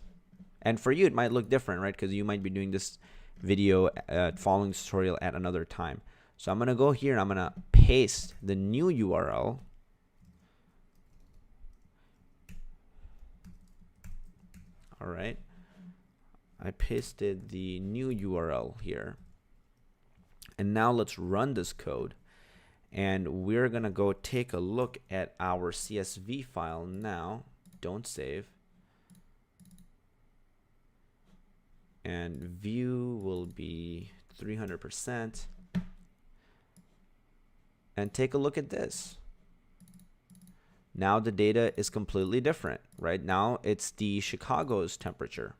And for you, it might look different, right? Because you might be doing this video following this tutorial at another time. So I'm going to go here and I'm going to paste the new URL. All right. I pasted the new URL here. And now let's run this code. And we're going to go take a look at our CSV file now. Don't save. And view will be 300%. And take a look at this. Now the data is completely different. Right now it's the Chicago's temperature.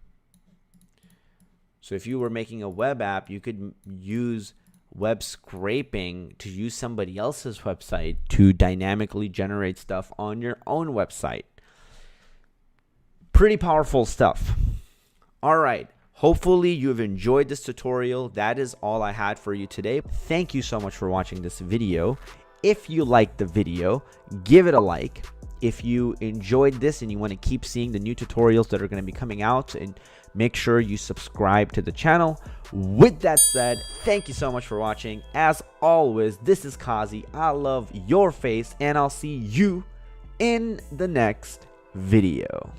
So if you were making a web app, you could use web scraping to use somebody else's website to dynamically generate stuff on your own website. Pretty powerful stuff. All right. Hopefully you've enjoyed this tutorial. That is all I had for you today. Thank you so much for watching this video. If you liked the video, give it a like. If you enjoyed this and you want to keep seeing the new tutorials that are going to be coming out, and make sure you subscribe to the channel. With that said, thank you so much for watching. As always, this is Kazi. I love your face, and I'll see you in the next video.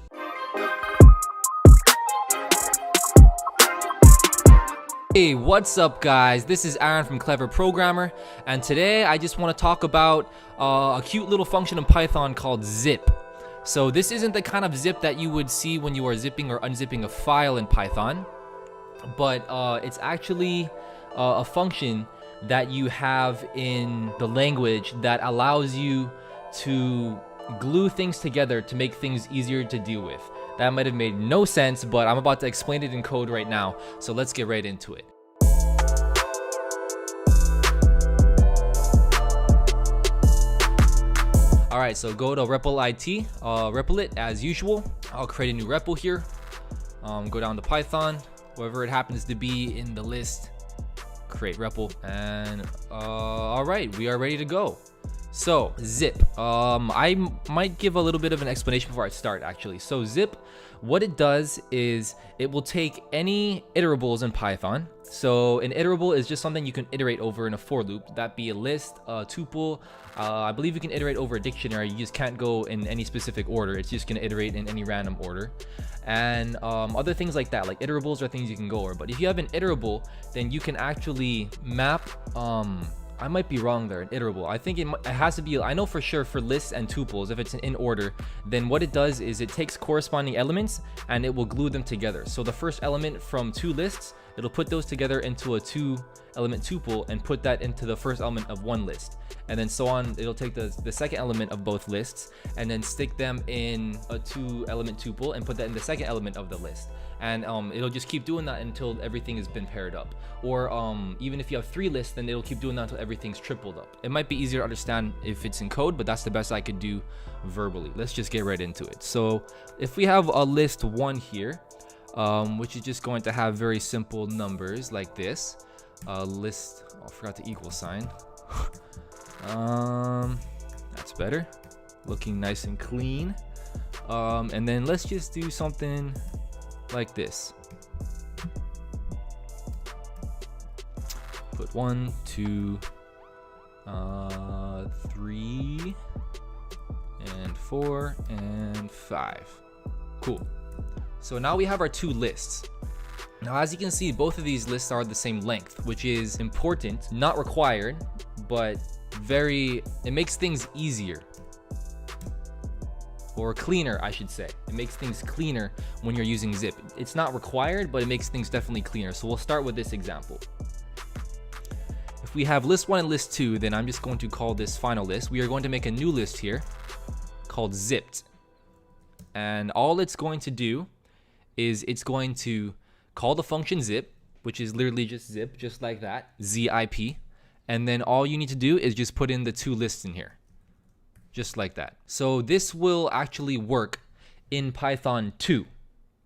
Hey, what's up guys? This is Aaron from Clever Programmer, and today I just want to talk about a cute little function in Python called zip. So this isn't the kind of zip that you would see when you are zipping or unzipping a file in Python. but it's actually a function that you have in the language that allows you to glue things together to make things easier to deal with. That might have made no sense, but I'm about to explain it in code right now, so let's get right into it. All right, so go to REPL IT, REPL it as usual. I'll create a new REPL here. Go down to Python, wherever it happens to be in the list, create REPL, and all right, we are ready to go. So zip, I might give a little bit of an explanation before I start actually. So zip, what it does is it will take any iterables in Python. So an iterable is just something you can iterate over in a for loop. That be a list, a tuple. I believe you can iterate over a dictionary. You just can't go in any specific order. It's just gonna iterate in any random order. And other things like that, like iterables are things you can go over. But if you have an iterable, then you can actually map, I might be wrong there, an iterable. I think it has to be, I know for sure for lists and tuples, if it's in order, then what it does is it takes corresponding elements and it will glue them together. So the first element from two lists, it'll put those together into a 2-element tuple and put that into the first element of one list. And then so on, it'll take the second element of both lists and then stick them in a 2-element tuple and put that in the second element of the list. And it'll just keep doing that until everything has been paired up. Or even if you have 3 lists, then it'll keep doing that until everything's tripled up. It might be easier to understand if it's in code, but that's the best I could do verbally. Let's just get right into it. So if we have a list 1 here, which is just going to have very simple numbers like this. List, oh, I forgot the equal sign. That's better. Looking nice and clean. And then let's just do something like this. Put 1, 2, 3, and 4, and 5. Cool. So now we have our 2 lists. Now, as you can see, both of these lists are the same length, which is important, not required, but it makes things easier. Or cleaner, I should say. It makes things cleaner when you're using zip. It's not required, but it makes things definitely cleaner. So we'll start with this example. If we have list 1 and list 2, then I'm just going to call this final list. We are going to make a new list here called zipped. And all it's going to do is it's going to call the function zip, which is literally just zip, just like that, zip. And then all you need to do is just put in the 2 lists in here, just like that. So this will actually work in Python 2.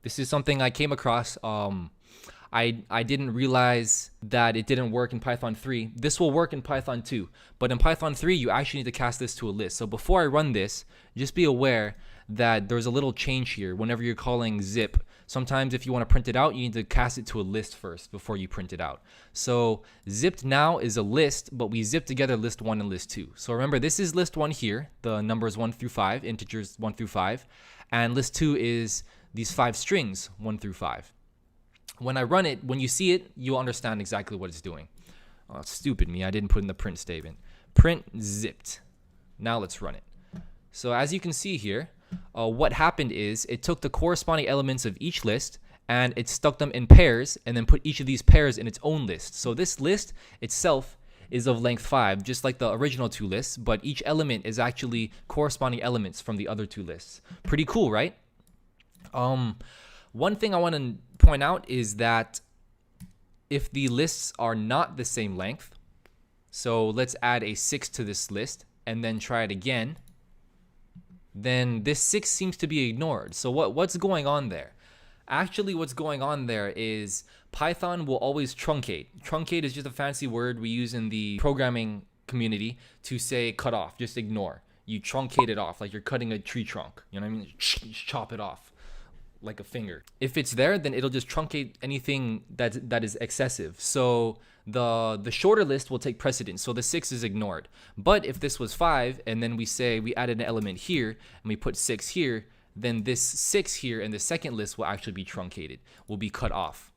This is something I came across. I didn't realize that it didn't work in Python 3. This will work in Python 2, but in Python 3, you actually need to cast this to a list. So before I run this, just be aware that there's a little change here. Whenever you're calling zip, sometimes if you want to print it out, you need to cast it to a list first before you print it out. So zipped now is a list, but we zip together list 1 and list 2. So remember, this is list 1 here, the numbers 1 through 5, integers 1 through 5, and list 2 is these 5 strings 1 through 5. When I run it, when you see it, you'll understand exactly what it's doing. Oh, stupid me, I didn't put in the print statement. Print zipped. Now let's run it. So as you can see here, what happened is it took the corresponding elements of each list and it stuck them in pairs and then put each of these pairs in its own list. So this list itself is of length 5, just like the original 2 lists, but each element is actually corresponding elements from the other 2 lists. Pretty cool, right? One thing I want to point out is that if the lists are not the same length, so let's add a 6 to this list and then try it again, then this 6 seems to be ignored. So what's going on there? Actually, what's going on there is Python will always truncate. Truncate is just a fancy word we use in the programming community to say cut off, just ignore. You truncate it off like you're cutting a tree trunk. You know what I mean? Just chop it off like a finger. If it's there, then it'll just truncate anything that is excessive. So the shorter list will take precedence. So the 6 is ignored. But if this was 5 and then we say we added an element here and we put 6 here, then this 6 here in the second list will actually be truncated, will be cut off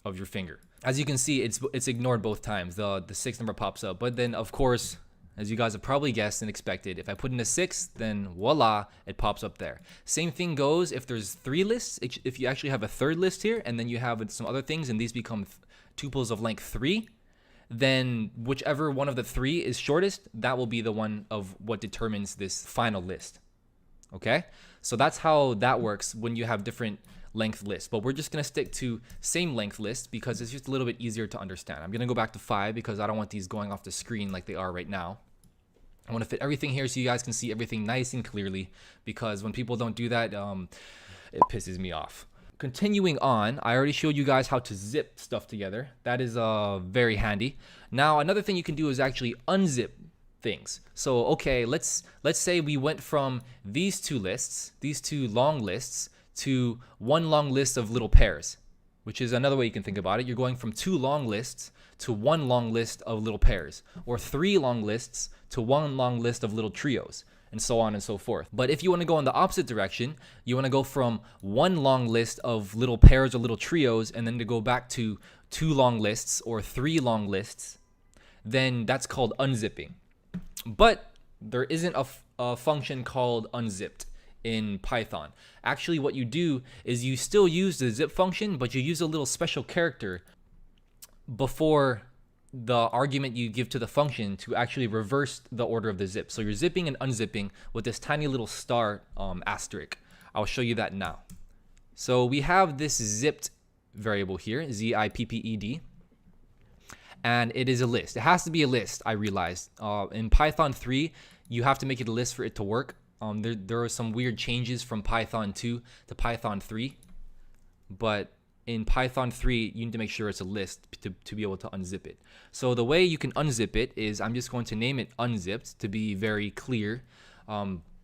of your finger. As you can see, it's ignored both times. The 6 number pops up. But then of course, As you guys have probably guessed and expected, if I put in a 6, then voila, it pops up there. Same thing goes if there's 3 lists. If you actually have a third list here, and then you have some other things, and these become tuples of length 3, then whichever one of the 3 is shortest, that will be the one of what determines this final list. Okay? So that's how that works when you have different length lists. But we're just going to stick to same length list because it's just a little bit easier to understand. I'm going to go back to 5 because I don't want these going off the screen like they are right now. I want to fit everything here so you guys can see everything nice and clearly, because when people don't do that, it pisses me off. Continuing on, I already showed you guys how to zip stuff together. That is very handy. Now, another thing you can do is actually unzip things. So, okay, let's say we went from these 2 lists, these 2 long lists, to one long list of little pairs, which is another way you can think about it. You're going from 2 long lists to one long list of little pairs, or 3 long lists to one long list of little trios, and so on and so forth. But if you want to go in the opposite direction, you want to go from one long list of little pairs or little trios and then to go back to 2 long lists or 3 long lists, then that's called unzipping. But there isn't a function called unzipped in Python. Actually, what you do is you still use the zip function, but you use a little special character before the argument you give to the function to actually reverse the order of the zip. So you're zipping and unzipping with this tiny little star asterisk. I'll show you that now. So we have this zipped variable here, zipped, and it is a list. It has to be a list, I realized. In Python 3, you have to make it a list for it to work. There are some weird changes from Python 2 to Python 3, but in Python 3, you need to make sure it's a list to be able to unzip it. So the way you can unzip it is, I'm just going to name it unzipped to be very clear.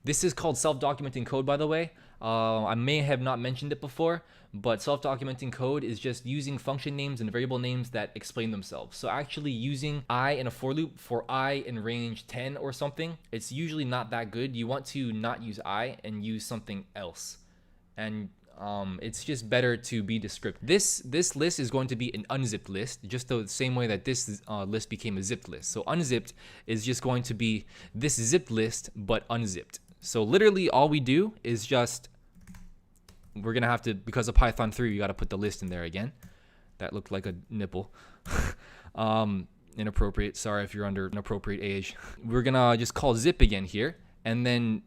This is called self-documenting code, by the way. I may have not mentioned it before, but self-documenting code is just using function names and variable names that explain themselves. So actually using I in a for loop for I in range 10 or something, it's usually not that good. You want to not use I and use something else. And it's just better to be descriptive. This list is going to be an unzipped list, just the same way that this list became a zipped list. So unzipped is just going to be this zipped list, but unzipped. So literally all we do is just, we're going to have to, because of Python 3, you got to put the list in there again. That looked like a nipple. Inappropriate. Sorry if you're under an appropriate age. We're going to just call zip again here. And then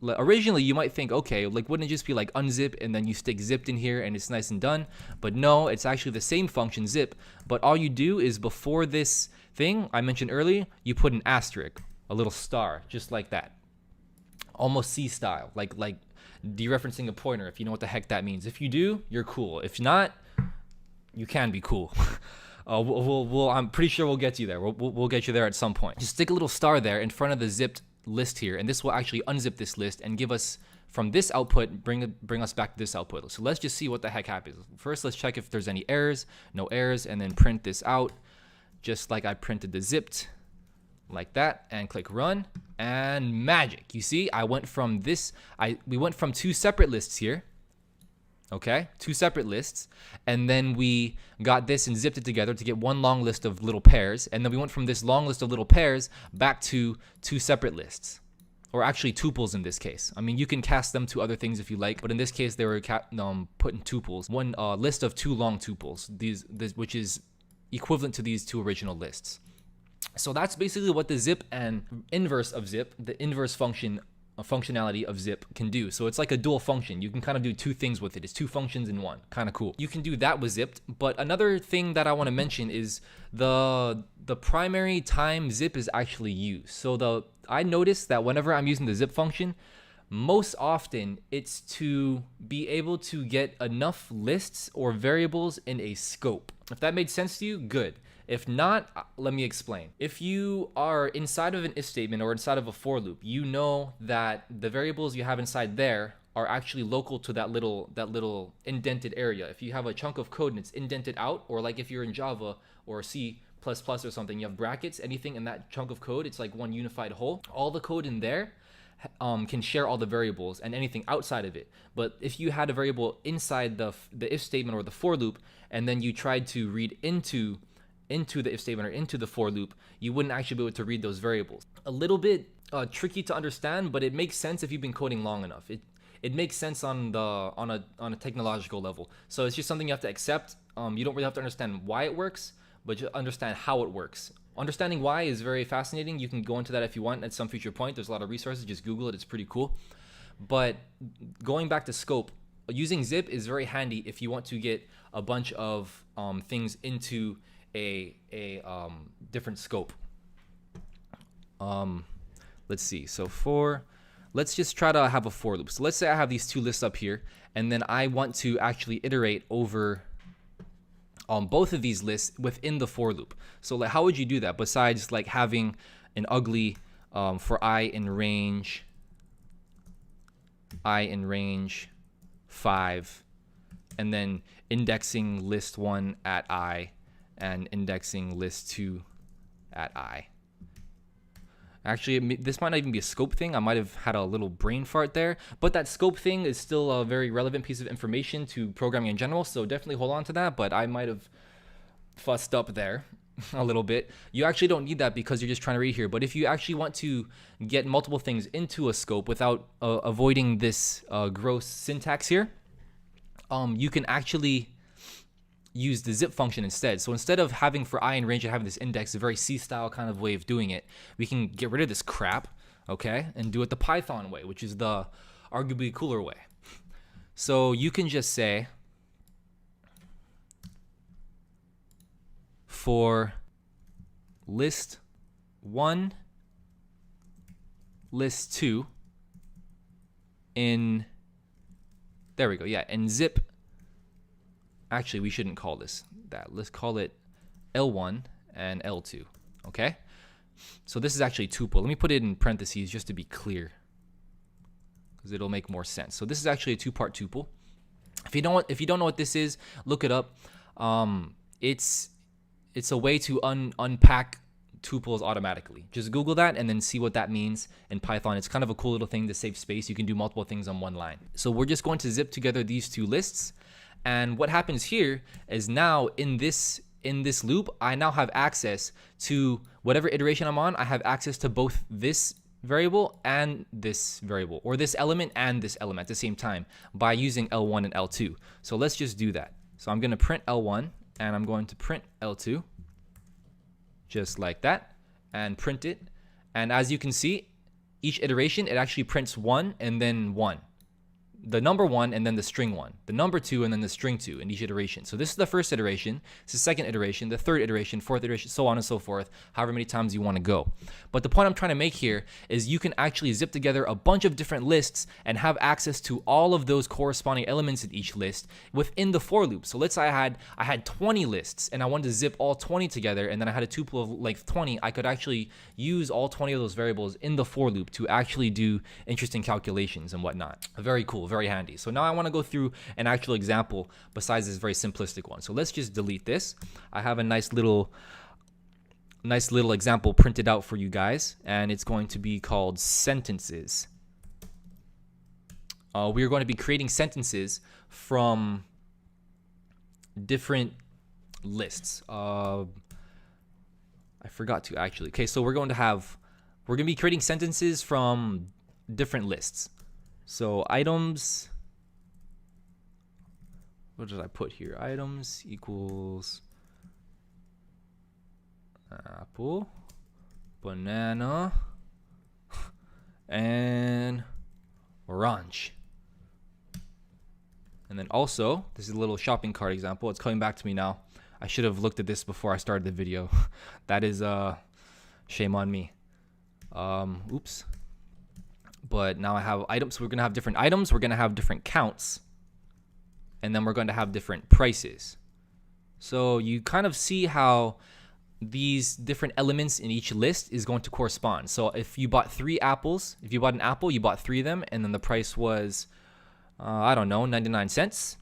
originally you might think, okay, like wouldn't it just be like unzip and then you stick zipped in here and it's nice and done? But no, it's actually the same function, zip. But all you do is before this thing I mentioned earlier, you put an asterisk, a little star, just like that. Almost C style, like dereferencing a pointer, if you know what the heck that means. If you do, you're cool. If not, you can be cool. I'm pretty sure we'll get you there. We'll get you there at some point. Just stick a little star there in front of the zipped list here, and this will actually unzip this list and give us from this output, bring us back to this output. So let's just see what the heck happens. First, let's check if there's any errors, no errors, and then print this out just like I printed the zipped, like that, and click run, and magic. You see, I went from this, we went from 2 separate lists here, okay, 2 separate lists, and then we got this and zipped it together to get one long list of little pairs, and then we went from this long list of little pairs back to 2 separate lists, or actually tuples in this case. I mean, you can cast them to other things if you like, but in this case they were put in tuples, one list of 2 long tuples, which is equivalent to these 2 original lists. So that's basically what the zip and inverse of zip, the inverse functionality of zip can do. So it's like a dual function. You can kind of do 2 things with it. It's 2 functions in one. Kind of cool. You can do that with zipped. But another thing that I want to mention is the primary time zip is actually used. So I noticed that whenever I'm using the zip function, most often it's to be able to get enough lists or variables in a scope. If that made sense to you, good. If not, let me explain. If you are inside of an if statement or inside of a for loop, you know that the variables you have inside there are actually local to that little indented area. If you have a chunk of code and it's indented out, or like if you're in Java or C++ or something, you have brackets, anything in that chunk of code, it's like one unified whole. All the code in there can share all the variables and anything outside of it. But if you had a variable inside the if statement or the for loop, and then you tried to read into into the if statement or into the for loop, you wouldn't actually be able to read those variables. A little bit tricky to understand, but it makes sense if you've been coding long enough. It makes sense on a technological level. So it's just something you have to accept. You don't really have to understand why it works, but just understand how it works. Understanding why is very fascinating. You can go into that if you want at some future point. There's a lot of resources. Just Google it. It's pretty cool. But going back to scope, using zip is very handy if you want to get a bunch of things into a different scope. Let's see. So let's just try to have a for loop. So let's say I have these two lists up here, and then I want to actually iterate over both of these lists within the for loop. So like, how would you do that besides like having an ugly for I in range 5, and then indexing list 1 at I and indexing list 2 at I. Actually, this might not even be a scope thing. I might have had a little brain fart there, but that scope thing is still a very relevant piece of information to programming in general, so definitely hold on to that, but I might have fussed up there a little bit. You actually don't need that because you're just trying to read here, but if you actually want to get multiple things into a scope without avoiding this gross syntax here, you can actually use the zip function instead. So instead of having for I in range and having this index, a very C-style kind of way of doing it, we can get rid of this crap, okay, and do it the Python way, which is the arguably cooler way. So you can just say for list 1, list 2 in, there we go, yeah, and zip. Actually, we shouldn't call this that. Let's call it L1 and L2, okay? So this is actually tuple. Let me put it in parentheses just to be clear, because it'll make more sense. So this is actually a 2-part tuple. If you don't know what this is, look it up. It's a way to unpack tuples automatically. Just Google that and then see what that means in Python. It's kind of a cool little thing to save space. You can do multiple things on one line. So we're just going to zip together these two lists. And what happens here is now in this loop, I now have access to whatever iteration I'm on. I have access to both this variable and this variable, or this element and this element at the same time by using L1 and L2. So let's just do that. So I'm going to print L1 and I'm going to print L2 just like that and print it. And as you can see, each iteration, it actually prints 1 and then 1. The number 1 and then the string 1, the number 2 and then the string 2 in each iteration. So this is the first iteration, this is the second iteration, the third iteration, fourth iteration, so on and so forth, however many times you want to go. But the point I'm trying to make here is you can actually zip together a bunch of different lists and have access to all of those corresponding elements in each list within the for loop. So let's say I had 20 lists and I wanted to zip all 20 together, and then I had a tuple of length 20. I could actually use all 20 of those variables in the for loop to actually do interesting calculations and whatnot. Very cool, very handy. So now I want to go through an actual example besides this very simplistic one. So let's just delete this. I have a nice little example printed out for you guys, and it's going to be called sentences. We're going to be creating sentences from different lists. I forgot to actually. Okay, so we're going to be creating sentences from different lists. So items, what did I put here? Items equals apple, banana, and orange. And then also, this is a little shopping cart example. It's coming back to me now. I should have looked at this before I started the video. That is shame on me. Oops. But now I have items. So we're going to have different items. We're going to have different counts. And then we're going to have different prices. So you kind of see how these different elements in each list is going to correspond. So if you bought 3 apples, if you bought an apple, you bought 3 of them, and then the price was, I don't know, 99 cents.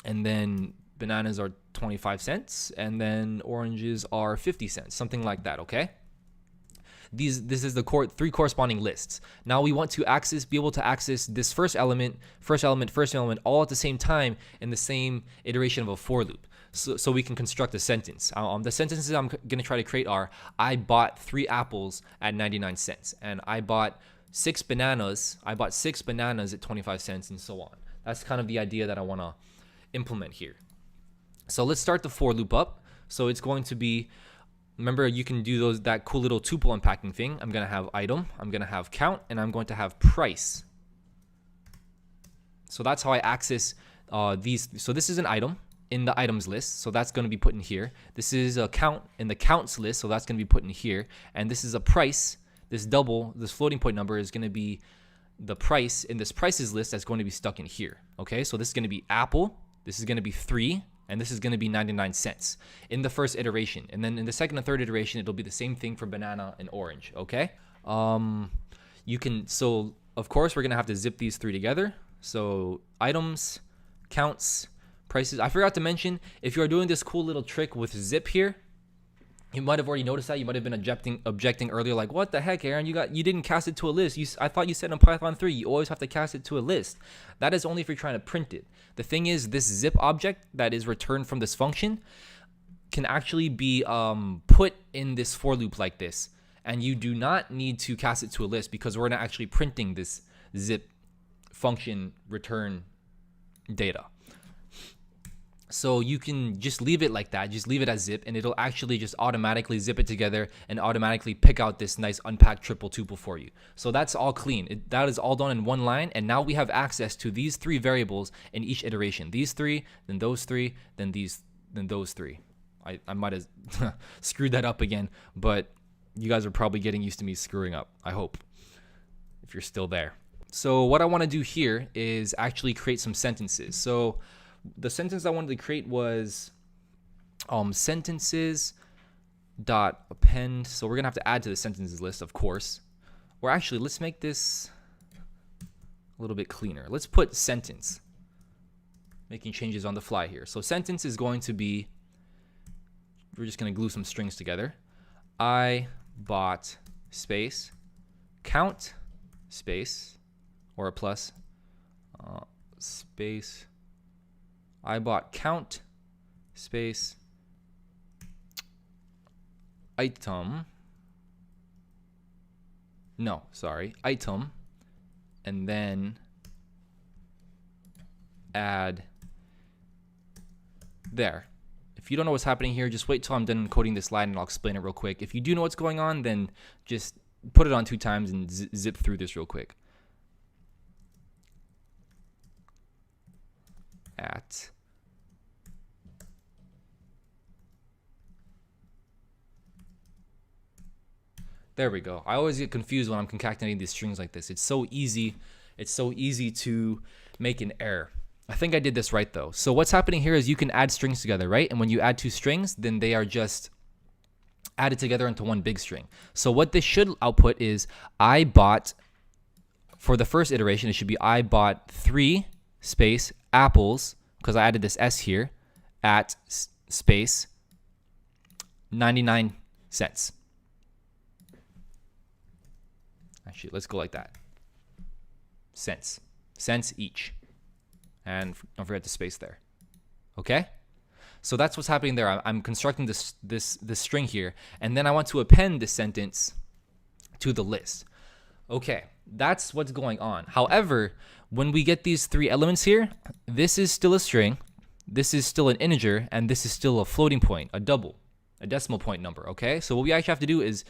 And then bananas are 25 cents. And then oranges are 50 cents, something like that, okay? This is the 3 corresponding lists. Now we want to be able to access this first element, all at the same time in the same iteration of a for loop. so we can construct a sentence. The sentences I'm gonna try to create are: I bought 3 apples at 99 cents, and I bought 6 bananas. I bought 6 bananas at 25 cents, and so on. That's kind of the idea that I want to implement here. So let's start the for loop up. So it's going to be, remember, you can do that cool little tuple unpacking thing. I'm gonna have item, I'm gonna have count, and I'm going to have price. So that's how I access these. So this is an item in the items list, so that's going to be put in here. This is a count in the counts list, so that's going to be put in here. And this is a price. This floating point number is going to be the price in this prices list that's going to be stuck in here. Okay, so this is going to be apple, this is going to be 3, and this is going to be 99 cents in the first iteration. And then in the second and third iteration, it'll be the same thing for banana and orange. Okay, so of course we're going to have to zip these 3 together. So items, counts, prices. I forgot to mention, if you're doing this cool little trick with zip here, you might have already noticed that. You might have been objecting earlier, like, what the heck, Aaron? You didn't cast it to a list. I thought you said in Python 3 you always have to cast it to a list. That is only if you're trying to print it. The thing is, this zip object that is returned from this function can actually be put in this for loop like this, and you do not need to cast it to a list because we're not actually printing this zip function return data. So you can just leave it like that, just leave it as zip, and it'll actually just automatically zip it together and automatically pick out this nice unpacked triple tuple for you. So that's all clean. That is all done in one line, and now we have access to these 3 variables in each iteration. These 3, then those 3, then those 3. I might have screwed that up again, but you guys are probably getting used to me screwing up, I hope, if you're still there. So what I want to do here is actually create some sentences. So the sentence I wanted to create was sentences dot append. So we're gonna have to add to the sentences list, of course. Or actually, let's make this a little bit cleaner. Let's put sentence, making changes on the fly here. So sentence is going to be, we're just gonna glue some strings together. I bought space count space, or a plus, space, I bought count space item, item, and then add there. If you don't know what's happening here, just wait till I'm done coding this line and I'll explain it real quick. If you do know what's going on, then just put it on 2 times and zip through this real quick. There we go. I always get confused when I'm concatenating these strings like this. It's so easy to make an error. I think I did this right though. So what's happening here is you can add strings together, right? And when you add 2 strings, then they are just added together into one big string. So what this should output is I bought, for the first iteration, it should be I bought 3 space apples, because I added this S here, at space 99 cents. Actually, let's go like that. Cents each. And don't forget the space there. Okay? So that's what's happening there. I'm constructing this string here, and then I want to append this sentence to the list. Okay, that's what's going on. However, when we get these 3 elements here, this is still a string, this is still an integer, and this is still a floating point, a decimal point number. Okay, so what we actually have to do is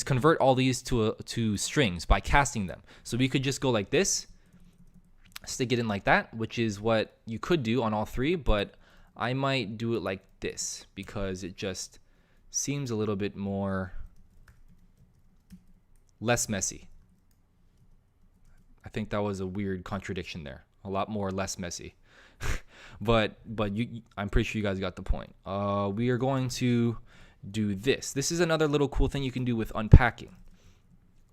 convert all these to strings by casting them. So we could just go like this, stick it in like that, which is what you could do on all 3, but I might do it like this because it just seems a little bit less messy. I think that was a weird contradiction there. A lot more less messy. but I'm pretty sure you guys got the point. We are going to do this. This is another little cool thing you can do with unpacking.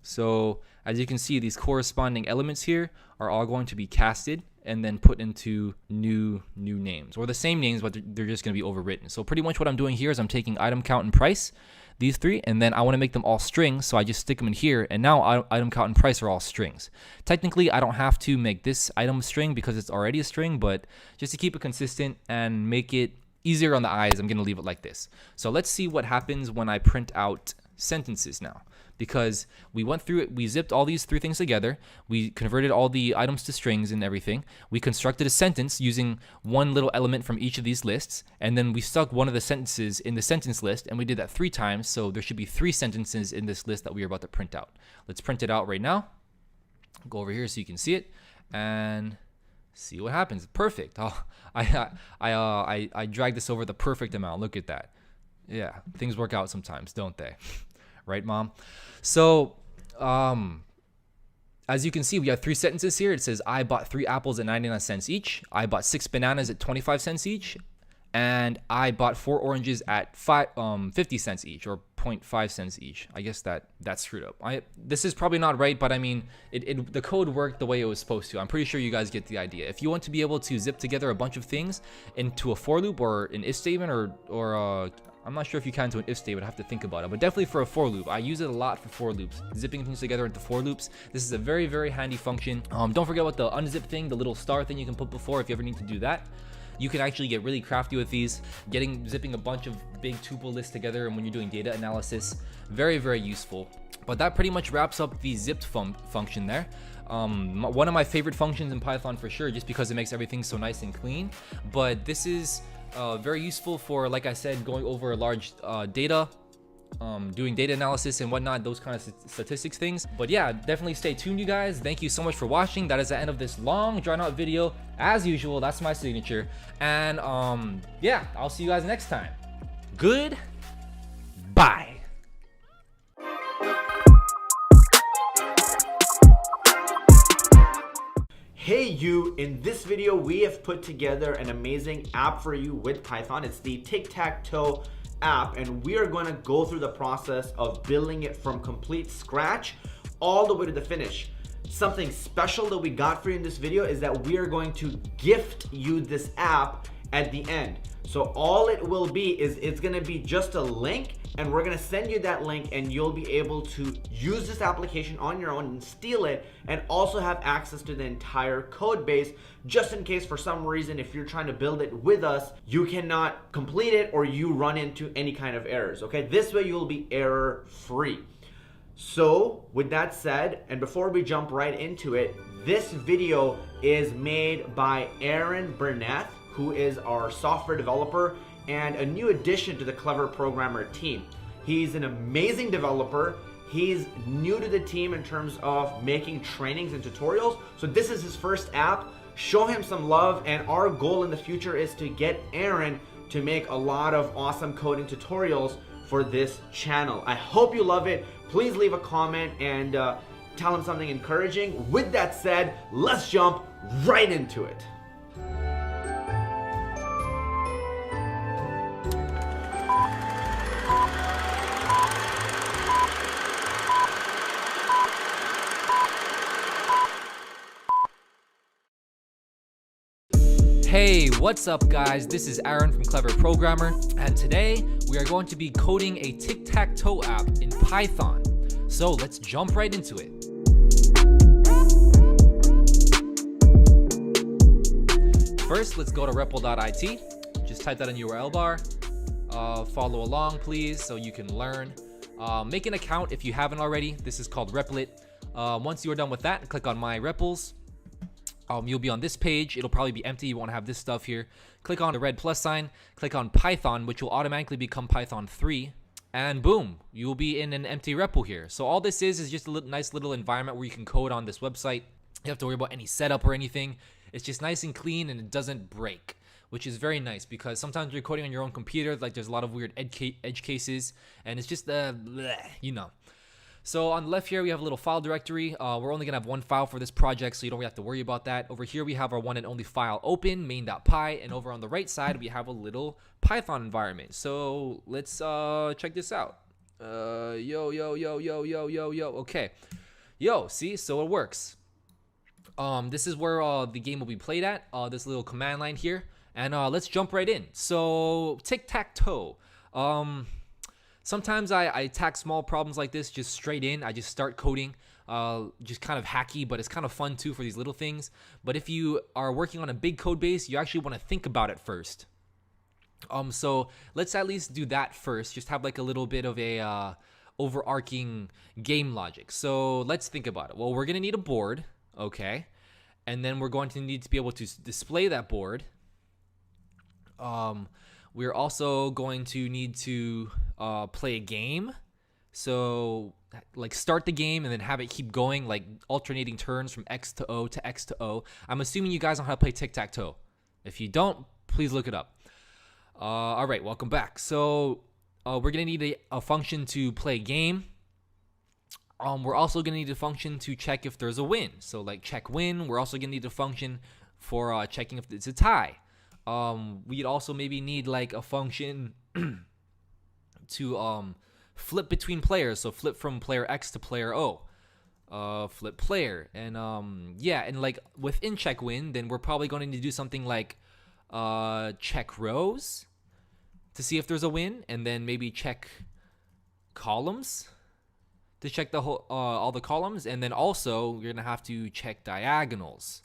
So as you can see, these corresponding elements here are all going to be casted and then put into new names, or the same names, but they're just going to be overwritten. So pretty much what I'm doing here is I'm taking item, count, and price, these 3, and then I want to make them all strings, so I just stick them in here, and now item, count, and price are all strings. Technically, I don't have to make this item a string because it's already a string, but just to keep it consistent and make it easier on the eyes, I'm gonna leave it like this. So let's see what happens when I print out sentences now, because we went through it, we zipped all these three things together, we converted all the items to strings and everything, we constructed a sentence using one little element from each of these lists, and then we stuck one of the sentences in the sentence list, and we did that 3 times, so there should be 3 sentences in this list that we are about to print out. Let's print it out right now. Go over here so you can see it and see what happens. Perfect. Oh, I dragged this over the perfect amount. Look at that. Yeah, things work out sometimes, don't they? Right, Mom? So, as you can see, we have 3 sentences here. It says, I bought 3 apples at 99 cents each. I bought 6 bananas at 25 cents each. And I bought 4 oranges at 50 cents each, or 0.5 cents each. I guess that's screwed up. This is probably not right, but I mean, the code worked the way it was supposed to. I'm pretty sure you guys get the idea. If you want to be able to zip together a bunch of things into a for loop or an if statement, or I'm not sure if you can into an if statement, I have to think about it, but definitely for a for loop. I use it a lot for for loops, zipping things together into for loops. This is a very, very handy function. Don't forget about the unzip thing, the little star thing you can put before if you ever need to do that. You can actually get really crafty with these, zipping a bunch of big tuple lists together, and when you're doing data analysis, very, very useful. But that pretty much wraps up the zipped function there. One of my favorite functions in Python for sure, just because it makes everything so nice and clean. But this is very useful for, like I said, going over large data, doing data analysis and whatnot, those kind of statistics things. But yeah, definitely stay tuned, you guys. Thank you so much for watching. That is the end of this long drawn out video. As usual, that's my signature. And yeah, I'll see you guys next time. Good bye. Hey you, in this video we have put together an amazing app for you with Python. It's the Tic Tac Toe app, and we are going to go through the process of building it from complete scratch all the way to the finish. Something special that we got for you in this video is that we are going to gift you this app at the end. So all it will be is it's going to be just a link, and we're going to send you that link, and you'll be able to use this application on your own and steal it, and also have access to the entire code base, just in case for some reason if you're trying to build it with us, you cannot complete it or you run into any kind of errors. Okay, this way you'll be error free. So with that said, and before we jump right into it, this video is made by Aaron Burnett, who is our software developer and a new addition to the Clever Programmer team. He's an amazing developer. He's new to the team in terms of making trainings and tutorials. So this is his first app. Show him some love, and our goal in the future is to get Aaron to make a lot of awesome coding tutorials for this channel. I hope you love it. Please leave a comment and tell him something encouraging. With that said, let's jump right into it. Hey, what's up guys? This is Aaron from Clever Programmer, and today we are going to be coding a Tic Tac Toe app in Python. So let's jump right into it. First, let's go to repl.it. Just type that in URL bar. Follow along, please, so you can learn. Make an account if you haven't already. This is called Replit. Once you are done with that, click on My Repls. You'll be on this page. It'll probably be empty. You won't have this stuff here. Click on the red plus sign. Click on Python, which will automatically become Python 3. And boom, you will be in an empty REPL here. So all this is just a nice little environment where you can code on this website. You don't have to worry about any setup or anything. It's just nice and clean, and it doesn't break, which is very nice because sometimes you're coding on your own computer. Like there's a lot of weird edge cases, and it's just you know. So on the left here, we have a little file directory. We're only gonna have one file for this project, so you don't really have to worry about that. Over here, we have our one and only file open, main.py, and over on the right side, we have a little Python environment. So let's check this out. Okay. See, so it works. This is where the game will be played at, this little command line here. And let's jump right in. So Tic Tac Toe. Sometimes I attack small problems like this just straight in. I just start coding, just kind of hacky, but it's kind of fun too for these little things. But if you are working on a big code base, you actually want to think about it first. So let's at least do that first. Just have like a little bit of a overarching game logic. So let's think about it. Well, we're gonna need a board, okay, and then we're going to need to be able to display that board. We're also going to need to play a game. So like start the game and then have it keep going, like alternating turns from X to O to X to O. I'm assuming you guys know how to play Tic Tac Toe. If you don't, please look it up. All right, welcome back. So we're gonna need a function to play a game. We're also gonna need a function to check if there's a win. So like check win. We're also gonna need a function for checking if it's a tie. We'd also maybe need like a function to flip between players. So flip from player X to player O. Flip player. And yeah, and like within check win, then we're probably going to need to do something like check rows to see if there's a win, and then maybe check columns to check the whole all the columns, and then also you're gonna have to check diagonals.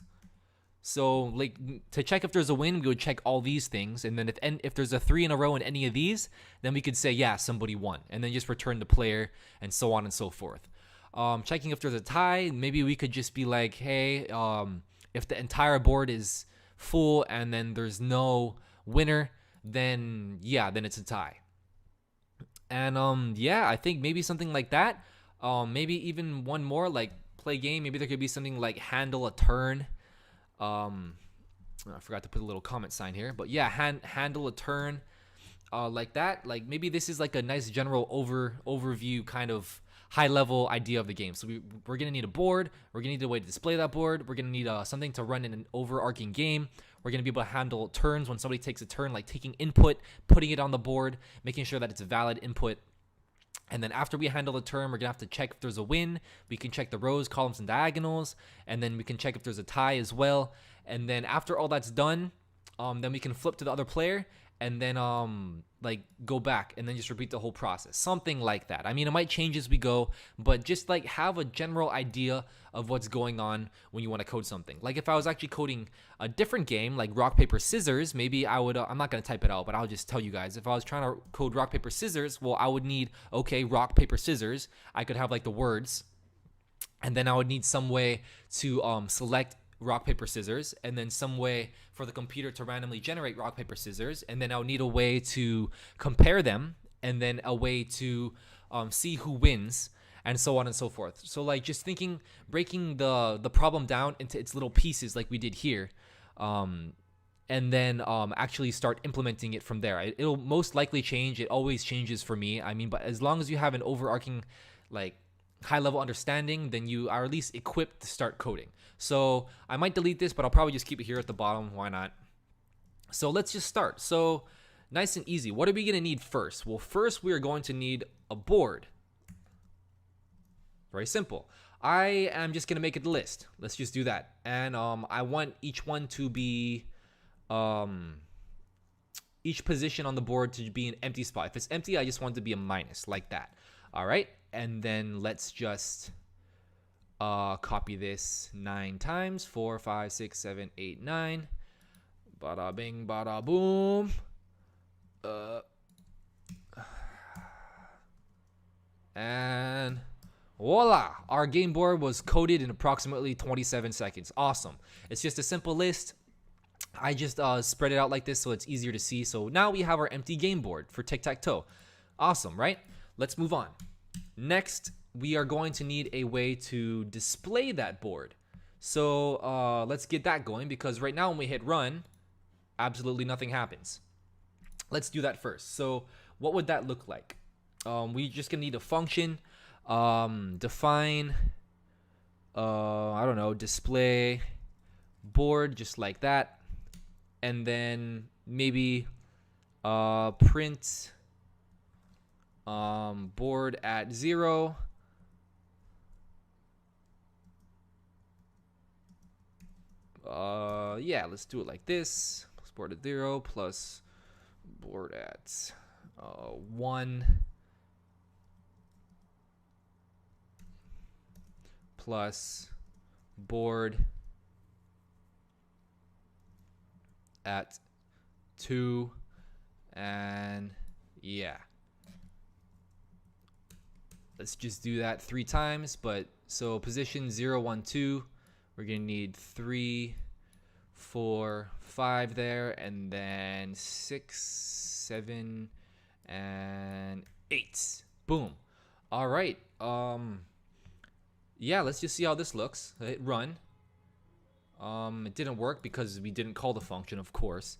So like to check if there's a win, we would check all these things, and then if there's a 3 in a row in any of these, then we could say yeah, somebody won, and then just return the player, and so on and so forth. Checking if there's a tie, maybe we could just be like, hey, if the entire board is full and then there's no winner, then yeah, then it's a tie. And yeah, I think maybe something like that. Maybe even one more, like play game. Maybe there could be something like handle a turn. I forgot to put a little comment sign here, but yeah, handle a turn, like that. Like maybe this is like a nice general overview kind of high level idea of the game. So we're gonna need a board. We're gonna need a way to display that board. We're gonna need something to run in an overarching game. We're gonna be able to handle turns when somebody takes a turn, like taking input, putting it on the board, making sure that it's a valid input. And then after we handle the turn, we're gonna have to check if there's a win. We can check the rows, columns, and diagonals, and then we can check if there's a tie as well. And then after all that's done, then we can flip to the other player, and then like go back and then just repeat the whole process, something like that. I mean, it might change as we go, but just like have a general idea of what's going on when you want to code something. Like if I was actually coding a different game like rock paper scissors, maybe I would I'm not going to type it out, but I'll just tell you guys. If I was trying to code rock paper scissors, well, I would need, okay, rock paper scissors. I could have like the words, and then I would need some way to select rock paper scissors, and then some way for the computer to randomly generate rock paper scissors, and then I'll need a way to compare them, and then a way to see who wins, and so on and so forth. So like just thinking, breaking the problem down into its little pieces like we did here, and then actually start implementing it from there. It'll most likely change. It always changes for me. I mean, but as long as you have an overarching like high level understanding, then you are at least equipped to start coding. So I might delete this, but I'll probably just keep it here at the bottom. Why not? So let's just start. So nice and easy. What are we going to need first? Well, first we are going to need a board. Very simple. I am just going to make a list. Let's just do that. And I want each one to be each position on the board to be an empty spot. If it's empty, I just want it to be a minus, like that. All right, and then let's just copy this 9 times. 4, 5, 6, 7, 8, 9. Bada bing, bada boom. And voila, our game board was coded in approximately 27 seconds. Awesome. It's just a simple list. I just spread it out like this so it's easier to see. So now we have our empty game board for Tic Tac Toe. Awesome, right? Let's move on. Next, we are going to need a way to display that board. So let's get that going, because right now when we hit run, absolutely nothing happens. Let's do that first. So what would that look like? We just gonna need a function, define, I don't know, display board, just like that. And then maybe print board at 0. Yeah, let's do it like this. Plus board at 0 plus board at 1 plus board at 2, And yeah. Let's just do that 3 times. But so position 0, 1, 2. We're gonna need 3, 4, 5 there, and then 6, 7, and 8. Boom. All right. Yeah, let's just see how this looks. Hit run. It didn't work because we didn't call the function, of course.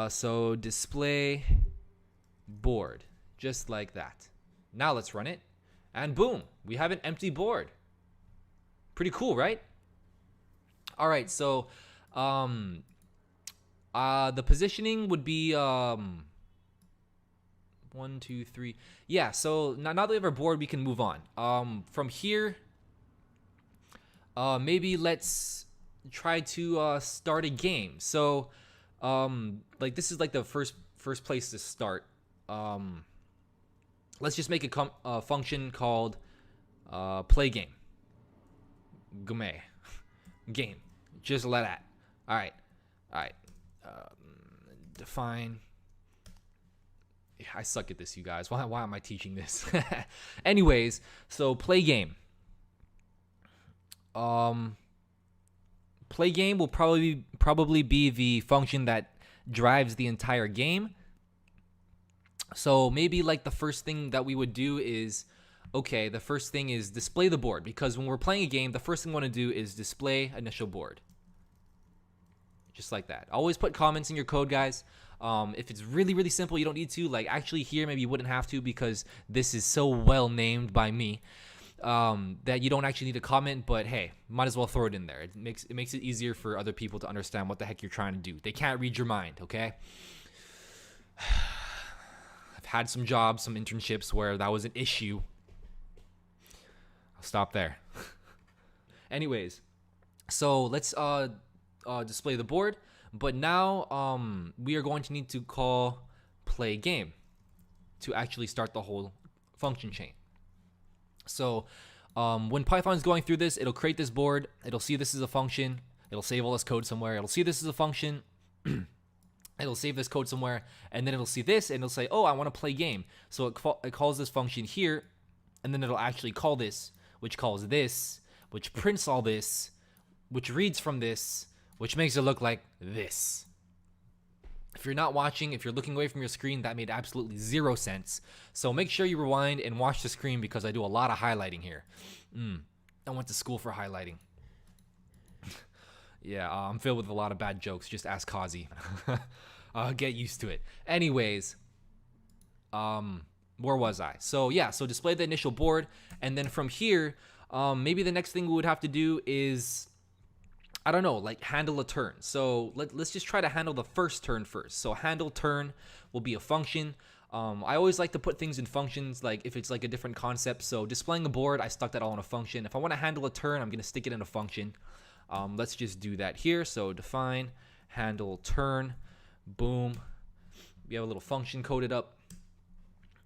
So display board, just like that. Now let's run it, and boom, we have an empty board. Pretty cool, right? All right, so the positioning would be 1, 2, 3. Yeah, so now that we have our board, we can move on. From here, maybe let's try to start a game. So like this is like the first place to start. Let's just make a function called play game. Game. Just let that. All right. Define. I suck at this, you guys. Why am I teaching this? Anyways, so play game. Play game will probably be the function that drives the entire game. So maybe like the first thing that we would do is, okay, the first thing is display the board, because when we're playing a game, the first thing we want to do is display initial board. Just like that. Always put comments in your code, guys. If it's really, really simple, you don't need to. Like actually here, maybe you wouldn't have to because this is so well named by me that you don't actually need to comment. But hey, might as well throw it in there. It makes it easier for other people to understand what the heck you're trying to do. They can't read your mind, okay? I've had some jobs, some internships where that was an issue. I'll stop there. Anyways, so let's display the board, but now we are going to need to call play game to actually start the whole function chain. So when Python's going through this, it'll create this board, it'll see this is a function, it'll save all this code somewhere, it'll see this is a function, it'll save this code somewhere, and then it'll see this and it'll say, oh, I want to play game. So it calls this function here, and then it'll actually call this, which calls this, which prints all this, which reads from this, which makes it look like this. If you're not watching, if you're looking away from your screen, that made absolutely 0 sense. So make sure you rewind and watch the screen because I do a lot of highlighting here. I went to school for highlighting. Yeah, I'm filled with a lot of bad jokes. Just ask Kazi. Get used to it. Anyways, where was I? So yeah, so display the initial board, and then from here, maybe the next thing we would have to do is, I don't know, like handle a turn. So let's just try to handle the first turn first. So handle turn will be a function. I always like to put things in functions, like if it's like a different concept. So displaying a board, I stuck that all in a function. If I want to handle a turn, I'm going to stick it in a function. Let's just do that here. So define handle turn. Boom. We have a little function coded up.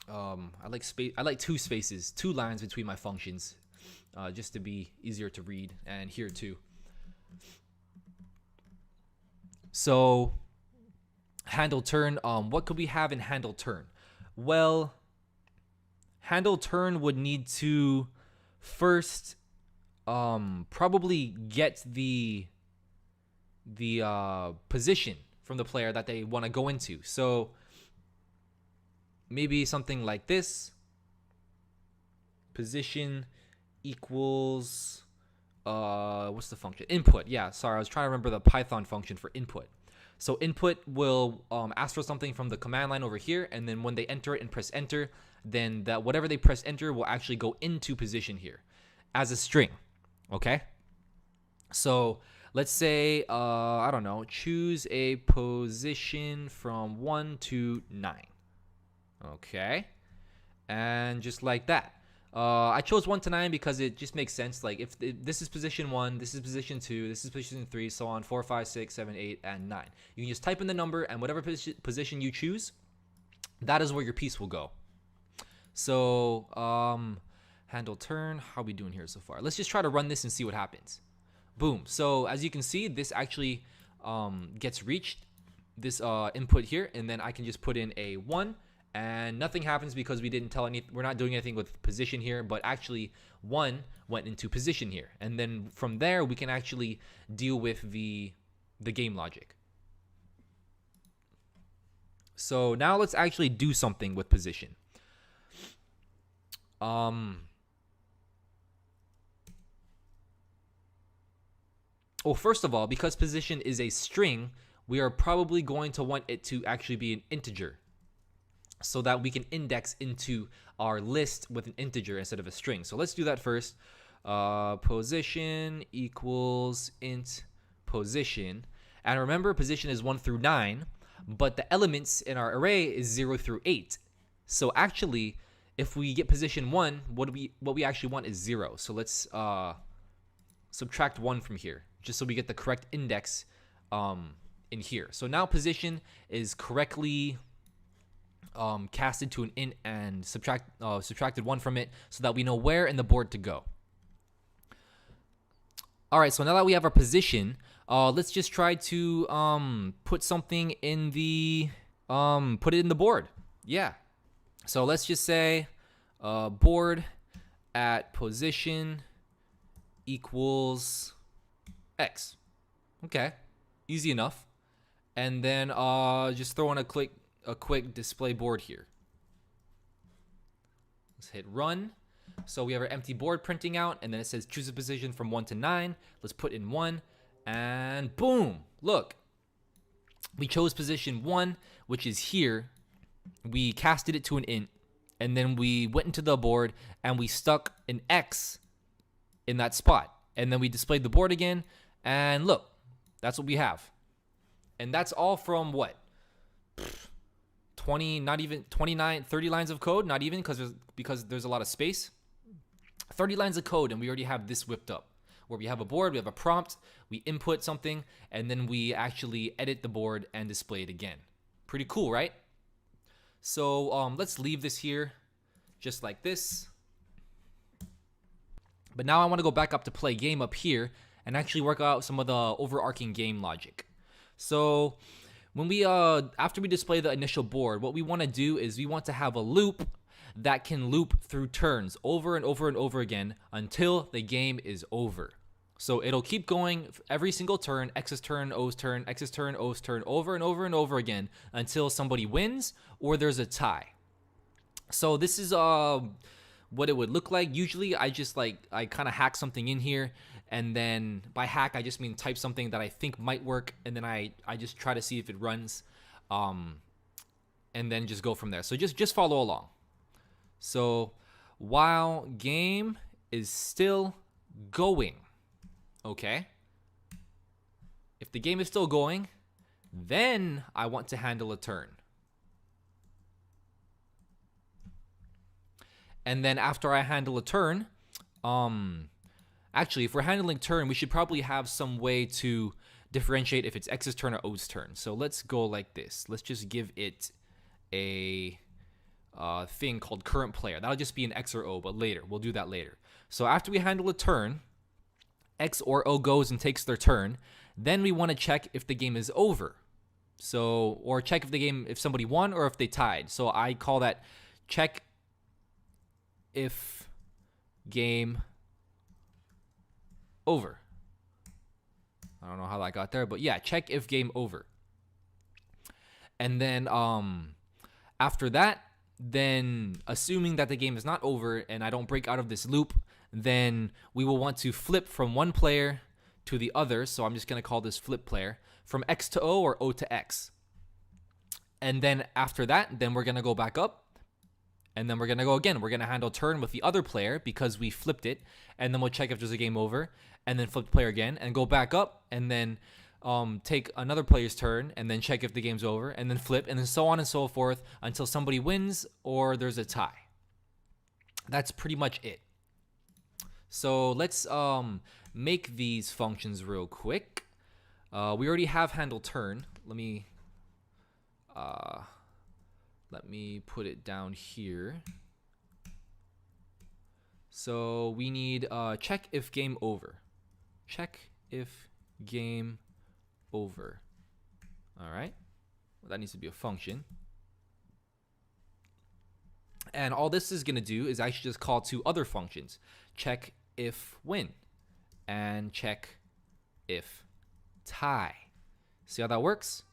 I like 2 spaces, 2 lines between my functions, just to be easier to read, and here too. So handle turn, what could we have in handle turn? Well, handle turn would need to first probably get the position from the player that they want to go into. So maybe something like this. Position equals what's the function? Input. Yeah, sorry, I was trying to remember the Python function for input. So input will ask for something from the command line over here, and then when they enter it and press enter, then that whatever they press enter will actually go into position here as a string. Okay? So let's say I don't know, choose a position from 1 to 9. Okay, and just like that. I chose 1 to 9 because it just makes sense. Like if this is position 1, this is position 2, this is position 3, so on, 4, 5, 6, 7, 8, and 9. You can just type in the number, and whatever position you choose, that is where your piece will go. So handle turn, how are we doing here so far? Let's just try to run this and see what happens. Boom. So as you can see, this actually gets reached. input here, and then I can just put in a 1, and nothing happens because we didn't tell any. We're not doing anything with position here, but actually 1 went into position here, and then from there we can actually deal with the game logic. So now let's actually do something with position. Well, first of all, because position is a string, we are probably going to want it to actually be an integer so that we can index into our list with an integer instead of a string. So let's do that first. Position equals int position. And remember, position is 1 through 9, but the elements in our array is 0 through 8. So actually, if we get position 1, what we actually want is 0. So let's subtract 1 from here, just so we get the correct index in here. So now position is correctly casted to an int and subtracted 1 from it so that we know where in the board to go. All right, so now that we have our position, let's just try to put something in the put it in the board. Yeah. So let's just say board at position equals X. Okay, easy enough. And then just throw in a quick display board here. Let's hit run. So we have our empty board printing out, and then it says choose a position from 1 to 9. Let's put in 1, and boom, look. We chose position 1, which is here. We casted it to an int, and then we went into the board and we stuck an X in that spot. And then we displayed the board again, and look, that's what we have. And that's all from what? 20, not even 29, 30 lines of code, not even, because there's a lot of space. 30 lines of code, and we already have this whipped up, where we have a board, we have a prompt, we input something, and then we actually edit the board and display it again. Pretty cool, right? So let's leave this here just like this. But now I want to go back up to play game up here and actually work out some of the overarching game logic. So when we after we display the initial board, what we want to do is we want to have a loop that can loop through turns over and over and over again until the game is over. So it'll keep going every single turn, X's turn, O's turn, X's turn, O's turn, over and over and over again until somebody wins or there's a tie. So this is what it would look like. Usually I just I kind of hack something in here, and then by hack I just mean type something that I think might work, and then I just try to see if it runs, and then just go from there. So just follow along. So while game is still going, okay, if the game is still going, then I want to handle a turn. And then after I handle a turn, actually, if we're handling turn, we should probably have some way to differentiate if it's X's turn or O's turn. So let's go like this. Let's just give it a thing called current player. That'll just be an X or O, but later. We'll do that later. So after we handle a turn, X or O goes and takes their turn. Then we want to check if the game is over. So, or check if somebody won or if they tied. So I call that check if game over. I don't know how that got there, but yeah, check if game over. And then after that, then assuming that the game is not over and I don't break out of this loop, then we will want to flip from one player to the other. So I'm just going to call this flip player from X to O or O to X. And then after that, then we're going to go back up. And then we're going to go again. We're going to handle turn with the other player because we flipped it. And then we'll check if there's a game over. And then flip the player again. And go back up. And then take another player's turn. And then check if the game's over. And then flip. And then so on and so forth until somebody wins or there's a tie. That's pretty much it. So let's make these functions real quick. We already have handle turn. Let me put it down here. So we need check if game over. Check if game over. All right. That needs to be a function. And all this is going to do is actually just call two other functions. Check if win and check if tie. See how that works?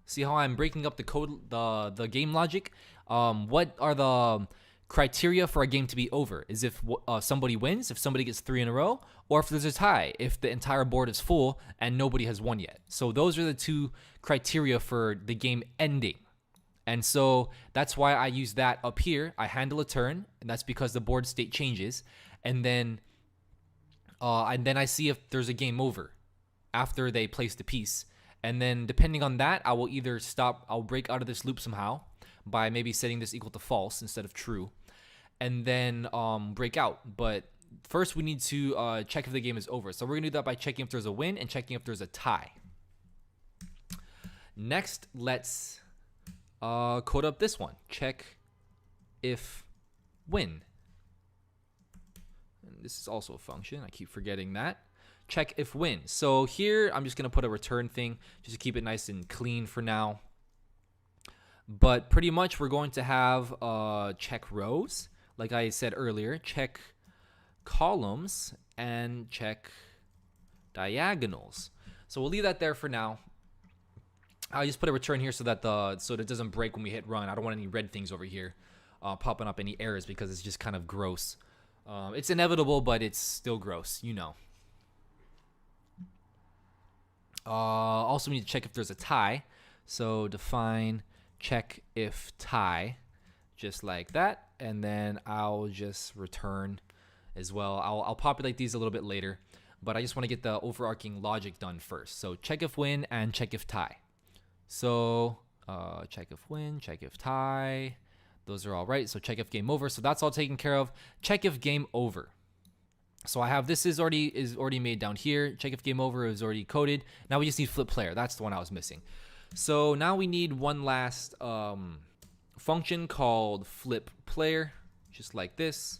See how I'm breaking up the code, the game logic? What are the criteria for a game to be over? Is if somebody wins, if somebody gets 3 in a row, or if there's a tie, if the entire board is full and nobody has won yet. So those are the two criteria for the game ending. And so that's why I use that up here. I handle a turn, and that's because the board state changes. And then I see if there's a game over after they place the piece. And then depending on that, I will either stop, I'll break out of this loop somehow by maybe setting this equal to false instead of true, and then break out. But first we need to check if the game is over. So we're gonna do that by checking if there's a win and checking if there's a tie. Next, let's code up this one. Check if win. And this is also a function. I keep forgetting that. Check if win. So here I'm just gonna put a return thing just to keep it nice and clean for now. But pretty much we're going to have check rows, like I said earlier, check columns, and check diagonals. So we'll leave that there for now. I'll just put a return here so that it doesn't break when we hit run. I don't want any red things over here popping up, any errors, because it's just kind of gross. It's inevitable, but it's still gross, you know. Also, we need to check if there's a tie. So define check if tie, just like that, and then I'll just return as well. I'll populate these a little bit later, but I just want to get the overarching logic done first. So check if win and check if tie. So check if win, check if tie, those are all right. So check if game over. So that's all taken care of. Check if game over. So I have this is already made down here. Check if game over is already coded. Now we just need flip player. That's the one I was missing. So now we need one last function called flip player, just like this.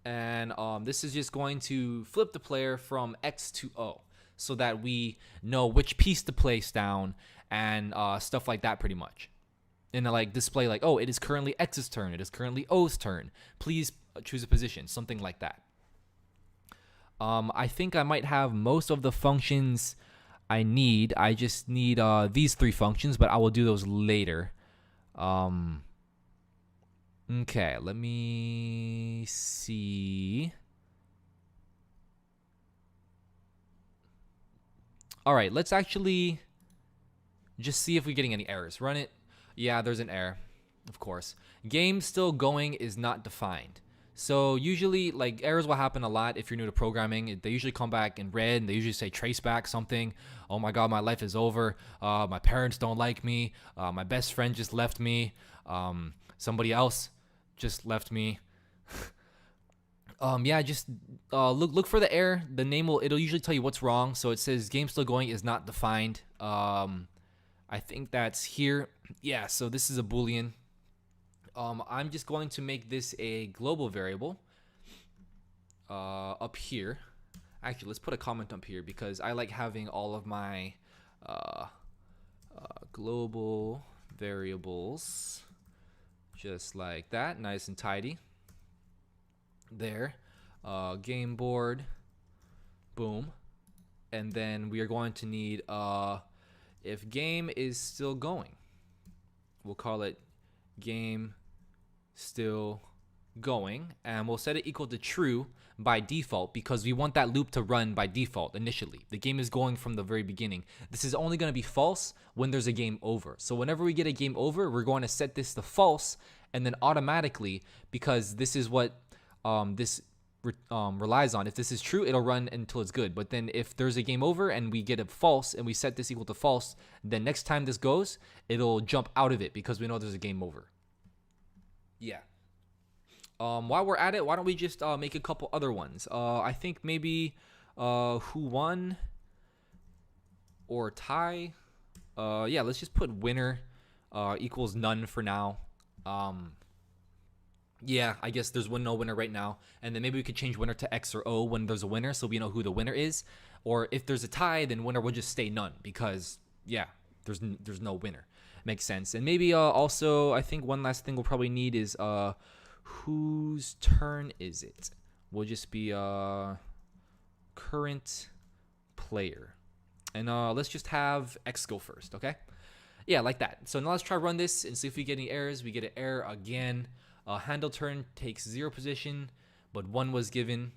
And this is just going to flip the player from X to O so that we know which piece to place down and stuff like that pretty much. And like display like, oh, it is currently X's turn. It is currently O's turn. Please choose a position, something like that. I think I might have most of the functions I need. I just need these 3 functions, but I will do those later. Okay, let me see. All right, let's actually just see if we're getting any errors. Run it. Yeah, there's an error, of course. Game still going is not defined. So usually, like, errors will happen a lot if you're new to programming. They usually come back in red, and they usually say trace back something. Oh my God, my life is over. My parents don't like me. My best friend just left me. Somebody else just left me. Yeah, just look for the error. The name it'll usually tell you what's wrong. So it says game still going is not defined. I think that's here. Yeah, so this is a Boolean. I'm just going to make this a global variable up here. Actually, let's put a comment up here because I like having all of my global variables just like that, nice and tidy. There, game board, boom. And then we are going to need if game is still going, we'll call it game still going, and we'll set it equal to true by default because we want that loop to run by default initially. The game is going from the very beginning. This is only going to be false when there's a game over. So whenever we get a game over, we're going to set this to false, and then automatically, because this is what this relies on, if this is true, it'll run until it's good. But then if there's a game over and we get a false and we set this equal to false, then next time this goes, it'll jump out of it because we know there's a game over. Yeah. While we're at it, why don't we just make a couple other ones? I think maybe who won or tie. Yeah, let's just put winner equals none for now. Yeah, I guess there's no winner right now. And then maybe we could change winner to X or O when there's a winner so we know who the winner is. Or if there's a tie, then winner will just stay none because, yeah, there's no winner. Makes sense. And maybe also I think one last thing we'll probably need is whose turn is it? Will just be current player. And let's just have X go first, okay? Yeah, like that. So now let's try run this and see if we get any errors. We get an error again. Handle turn takes 0 position, but 1 was given.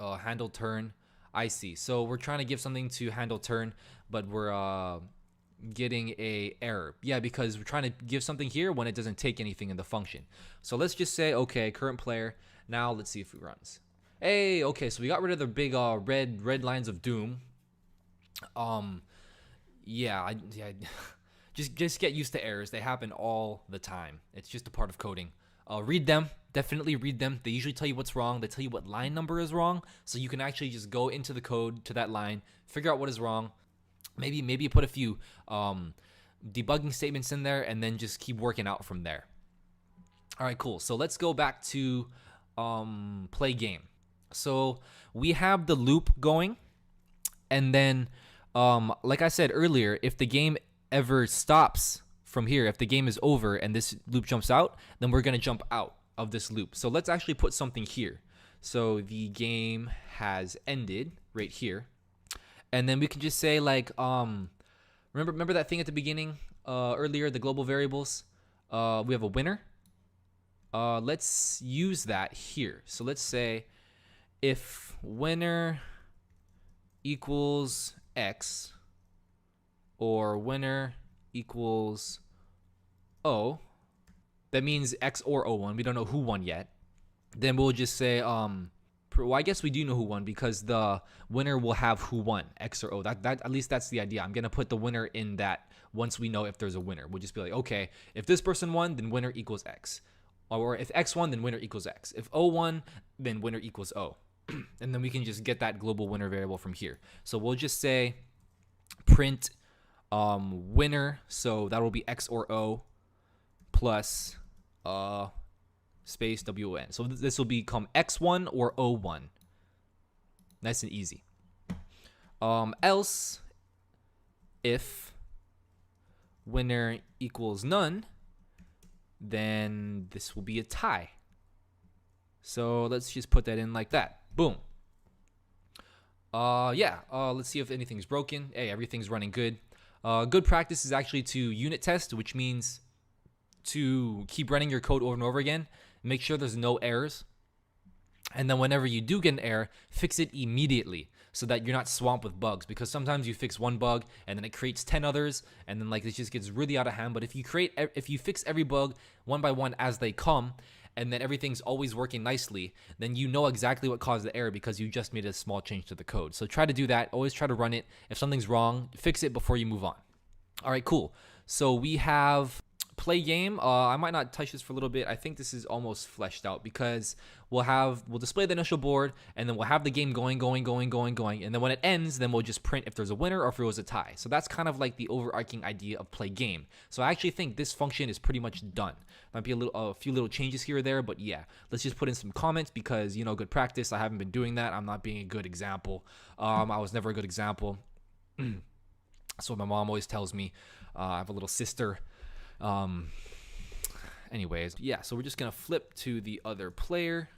Handle turn, I see. So we're trying to give something to handle turn, but we're getting a error. Yeah, because we're trying to give something here when it doesn't take anything in the function. So let's just say, okay, current player. Now let's see if it runs. Hey, okay, so we got rid of the big red lines of doom. Yeah, just get used to errors. They happen all the time. It's just a part of coding. Read them. Definitely read them. They usually tell you what's wrong. They tell you what line number is wrong, so you can actually just go into the code to that line, figure out what is wrong. Maybe put a few debugging statements in there, and then just keep working out from there. All right, cool. So let's go back to play game. So we have the loop going, and then like I said earlier, if the game ever stops from here, if the game is over and this loop jumps out, then we're gonna jump out of this loop. So let's actually put something here. So the game has ended right here, and then we can just say like remember that thing at the beginning earlier, the global variables. We have a winner. Let's use that here. So let's say if winner equals X, or winner equals O, that means X or O won. We don't know who won yet. Then we'll just say, well, I guess we do know who won because the winner will have who won, X or O. That at least that's the idea. I'm gonna put the winner in that once we know if there's a winner. We'll just be like, okay, if this person won, then winner equals X. Or if X won, then winner equals X. If O won, then winner equals O. And then we can just get that global winner variable from here. So we'll just say print winner. So that will be X or O plus space WON. So this will become X1 or O1. Nice and easy. Else, if winner equals none, then this will be a tie. So let's just put that in like that. Boom. Let's see if anything's broken. Hey, everything's running good. Good practice is actually to unit test, which means to keep running your code over and over again. Make sure there's no errors. And then whenever you do get an error, fix it immediately so that you're not swamped with bugs, because sometimes you fix one bug and then it creates 10 others, and then like it just gets really out of hand. But if you fix every bug one by one as they come, and then everything's always working nicely, then you know exactly what caused the error because you just made a small change to the code. So try to do that. Always try to run it. If something's wrong, fix it before you move on. All right, cool. So we have play game. I might not touch this for a little bit. I think this is almost fleshed out because we'll display the initial board, and then we'll have the game going. And then when it ends, then we'll just print if there's a winner or if it was a tie. So that's kind of like the overarching idea of play game. So I actually think this function is pretty much done. Might be a few little changes here or there, but yeah, let's just put in some comments because, you know, good practice. I haven't been doing that. I'm not being a good example. I was never a good example. So my mom always tells me. I have a little sister. Anyways, yeah, so we're just gonna flip to the other player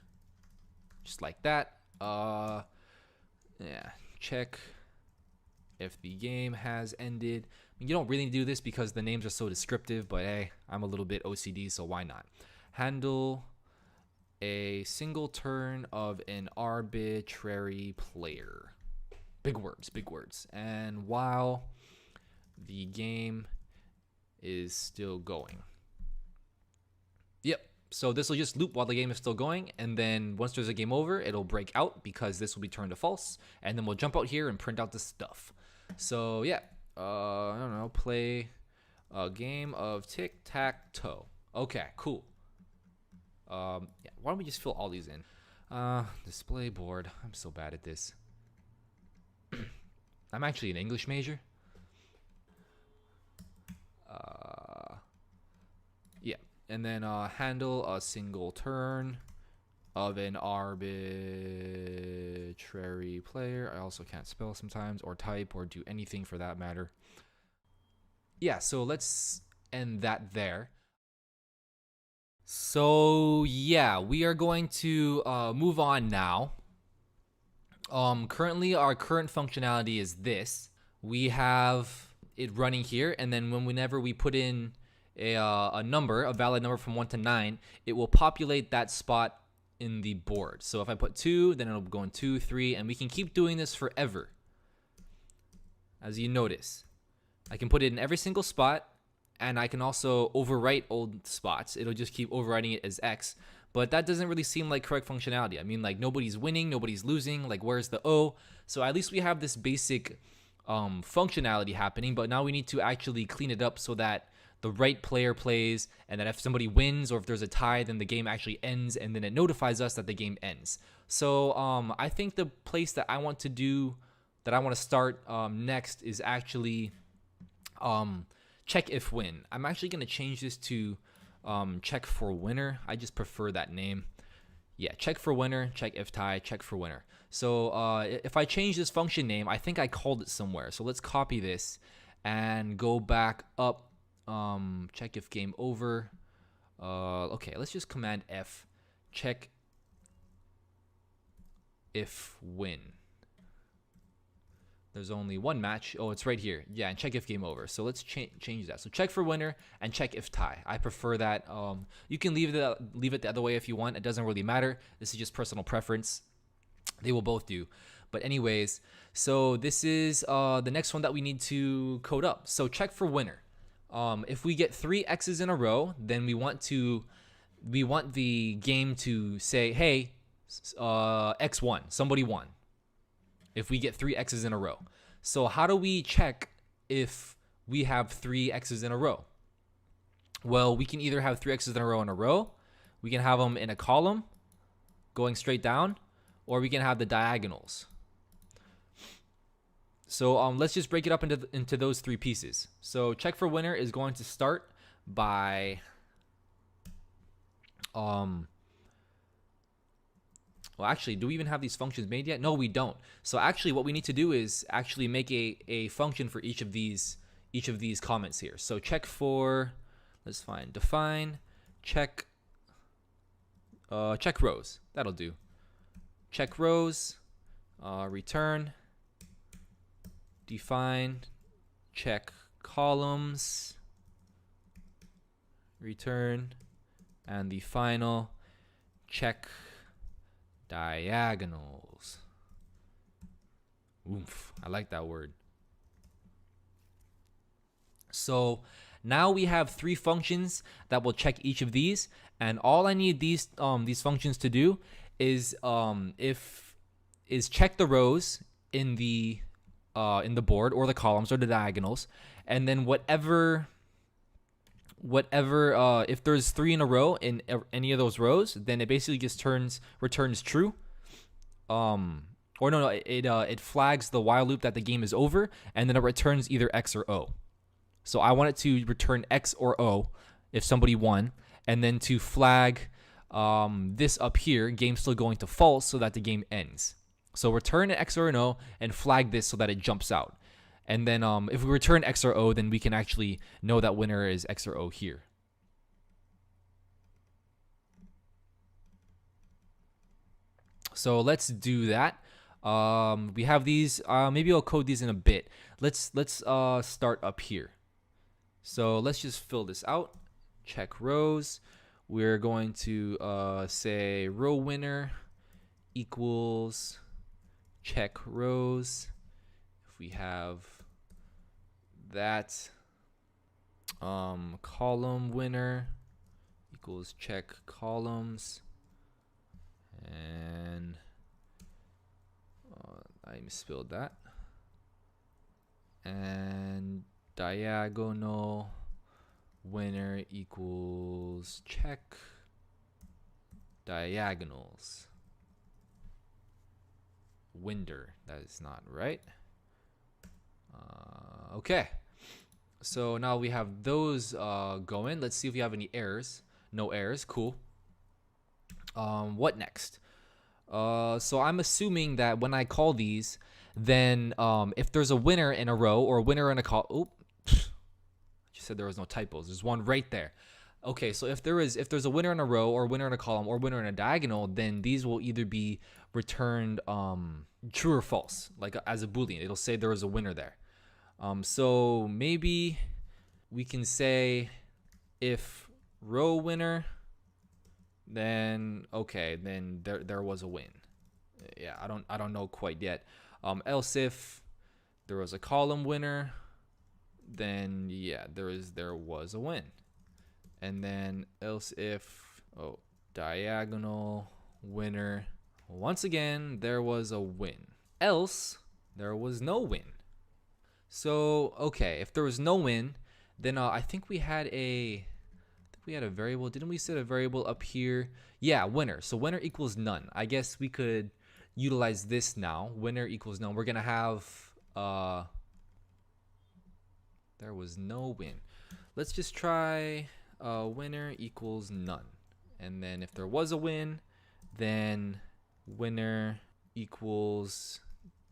just like that. Yeah, check if the game has ended. I mean, you don't really do this because the names are so descriptive, but hey, I'm a little bit OCD, so why not? Handle a single turn of an arbitrary player. Big words. And while the game is still going. Yep. So this will just loop while the game is still going, and then once there's a game over, it'll break out because this will be turned to false, and then we'll jump out here and print out the stuff. So yeah, I don't know, play a game of Tic Tac Toe. Okay, cool. Yeah, why don't we just fill all these in? Display board. I'm so bad at this. I'm actually an English major. Yeah, and then handle a single turn of an arbitrary player. I also can't spell sometimes, or type, or do anything for that matter. Yeah, so let's end that there. So yeah, we are going to move on now. Currently, our current functionality is this. We have it running here, and then whenever we put in a number, a valid number from 1 to 9, it will populate that spot in the board. So if I put 2, then it'll go in 2, 3, and we can keep doing this forever. As you notice, I can put it in every single spot, and I can also overwrite old spots. It'll just keep overwriting it as X. But that doesn't really seem like correct functionality. I mean, like, nobody's winning, nobody's losing. Like, where's the O? So at least we have this basic functionality happening, but now we need to actually clean it up so that the right player plays, and that if somebody wins or if there's a tie, then the game actually ends, and then it notifies us that the game ends. So I think the place that I want to start next is actually check if win. I'm actually going to change this to check for winner. I just prefer that name. Yeah, check for winner, check if tie, check for winner. So if I change this function name, I think I called it somewhere. So let's copy this and go back up. Check if game over. Okay, let's just command F. Check if win. There's only one match. Oh, it's right here. Yeah, and check if game over. So let's change that. So check for winner and check if tie. I prefer that. You can leave it the other way if you want. It doesn't really matter. This is just personal preference. They will both do. But anyways, so this is the next one that we need to code up. So check for winner. If we get 3 X's in a row, then we want the game to say, hey, X won. Somebody won. If we get 3 X's in a row. So how do we check if we have 3 X's in a row? Well, we can either have 3 X's in a row, we can have them in a column going straight down, or we can have the diagonals. So let's just break it up into those 3 pieces. So check for winner is going to start by well, actually, do we even have these functions made yet? No, we don't. So actually what we need to do is actually make a function for each of these comments here. So check for, let's find define check rows. That'll do. Check rows, return, define check columns, return, and the final check diagonals. Oomph, I like that word. So now we have 3 functions that will check each of these, and all I need these functions to do is check the rows in the board, or the columns, or the diagonals, and then whatever if there's 3 in a row in any of those rows, then it basically just returns true. Or no, it flags the while loop that the game is over, and then it returns either X or O. So I want it to return X or O if somebody won, and then to flag this up here, game still going to false, so that the game ends. So return an X or an O and flag this so that it jumps out. And then if we return X or O, then we can actually know that winner is X or O here. So let's do that. We have these. Maybe I'll code these in a bit. Let's start up here. So let's just fill this out. Check rows. We're going to say row winner equals check rows. If we have that, column winner equals check columns, and I misspelled that, and diagonal winner equals check diagonals. Winder, that is not right. Okay, so now we have those going. Let's see if we have any errors. No errors, cool. What next? So I'm assuming that when I call these, then if there's a winner in a row or a winner in a call, you said there was no typos. There's one right there. Okay, so if there's a winner in a row or a winner in a column or a winner in a diagonal, then these will either be returned true or false, like as a Boolean. It'll say there was a winner there. So maybe we can say if row winner, then okay, then there was a win. Yeah, I don't know quite yet. Else if there was a column winner, then yeah, there was a win. And then else if diagonal winner, once again there was a win. Else there was no win. So okay, if there was no win, then I think we had a variable. Didn't we set a variable up here? Yeah, winner. So winner equals none. I guess we could utilize this now. Winner equals none. We're gonna have there was no win. Let's just try winner equals none. And then if there was a win, then winner equals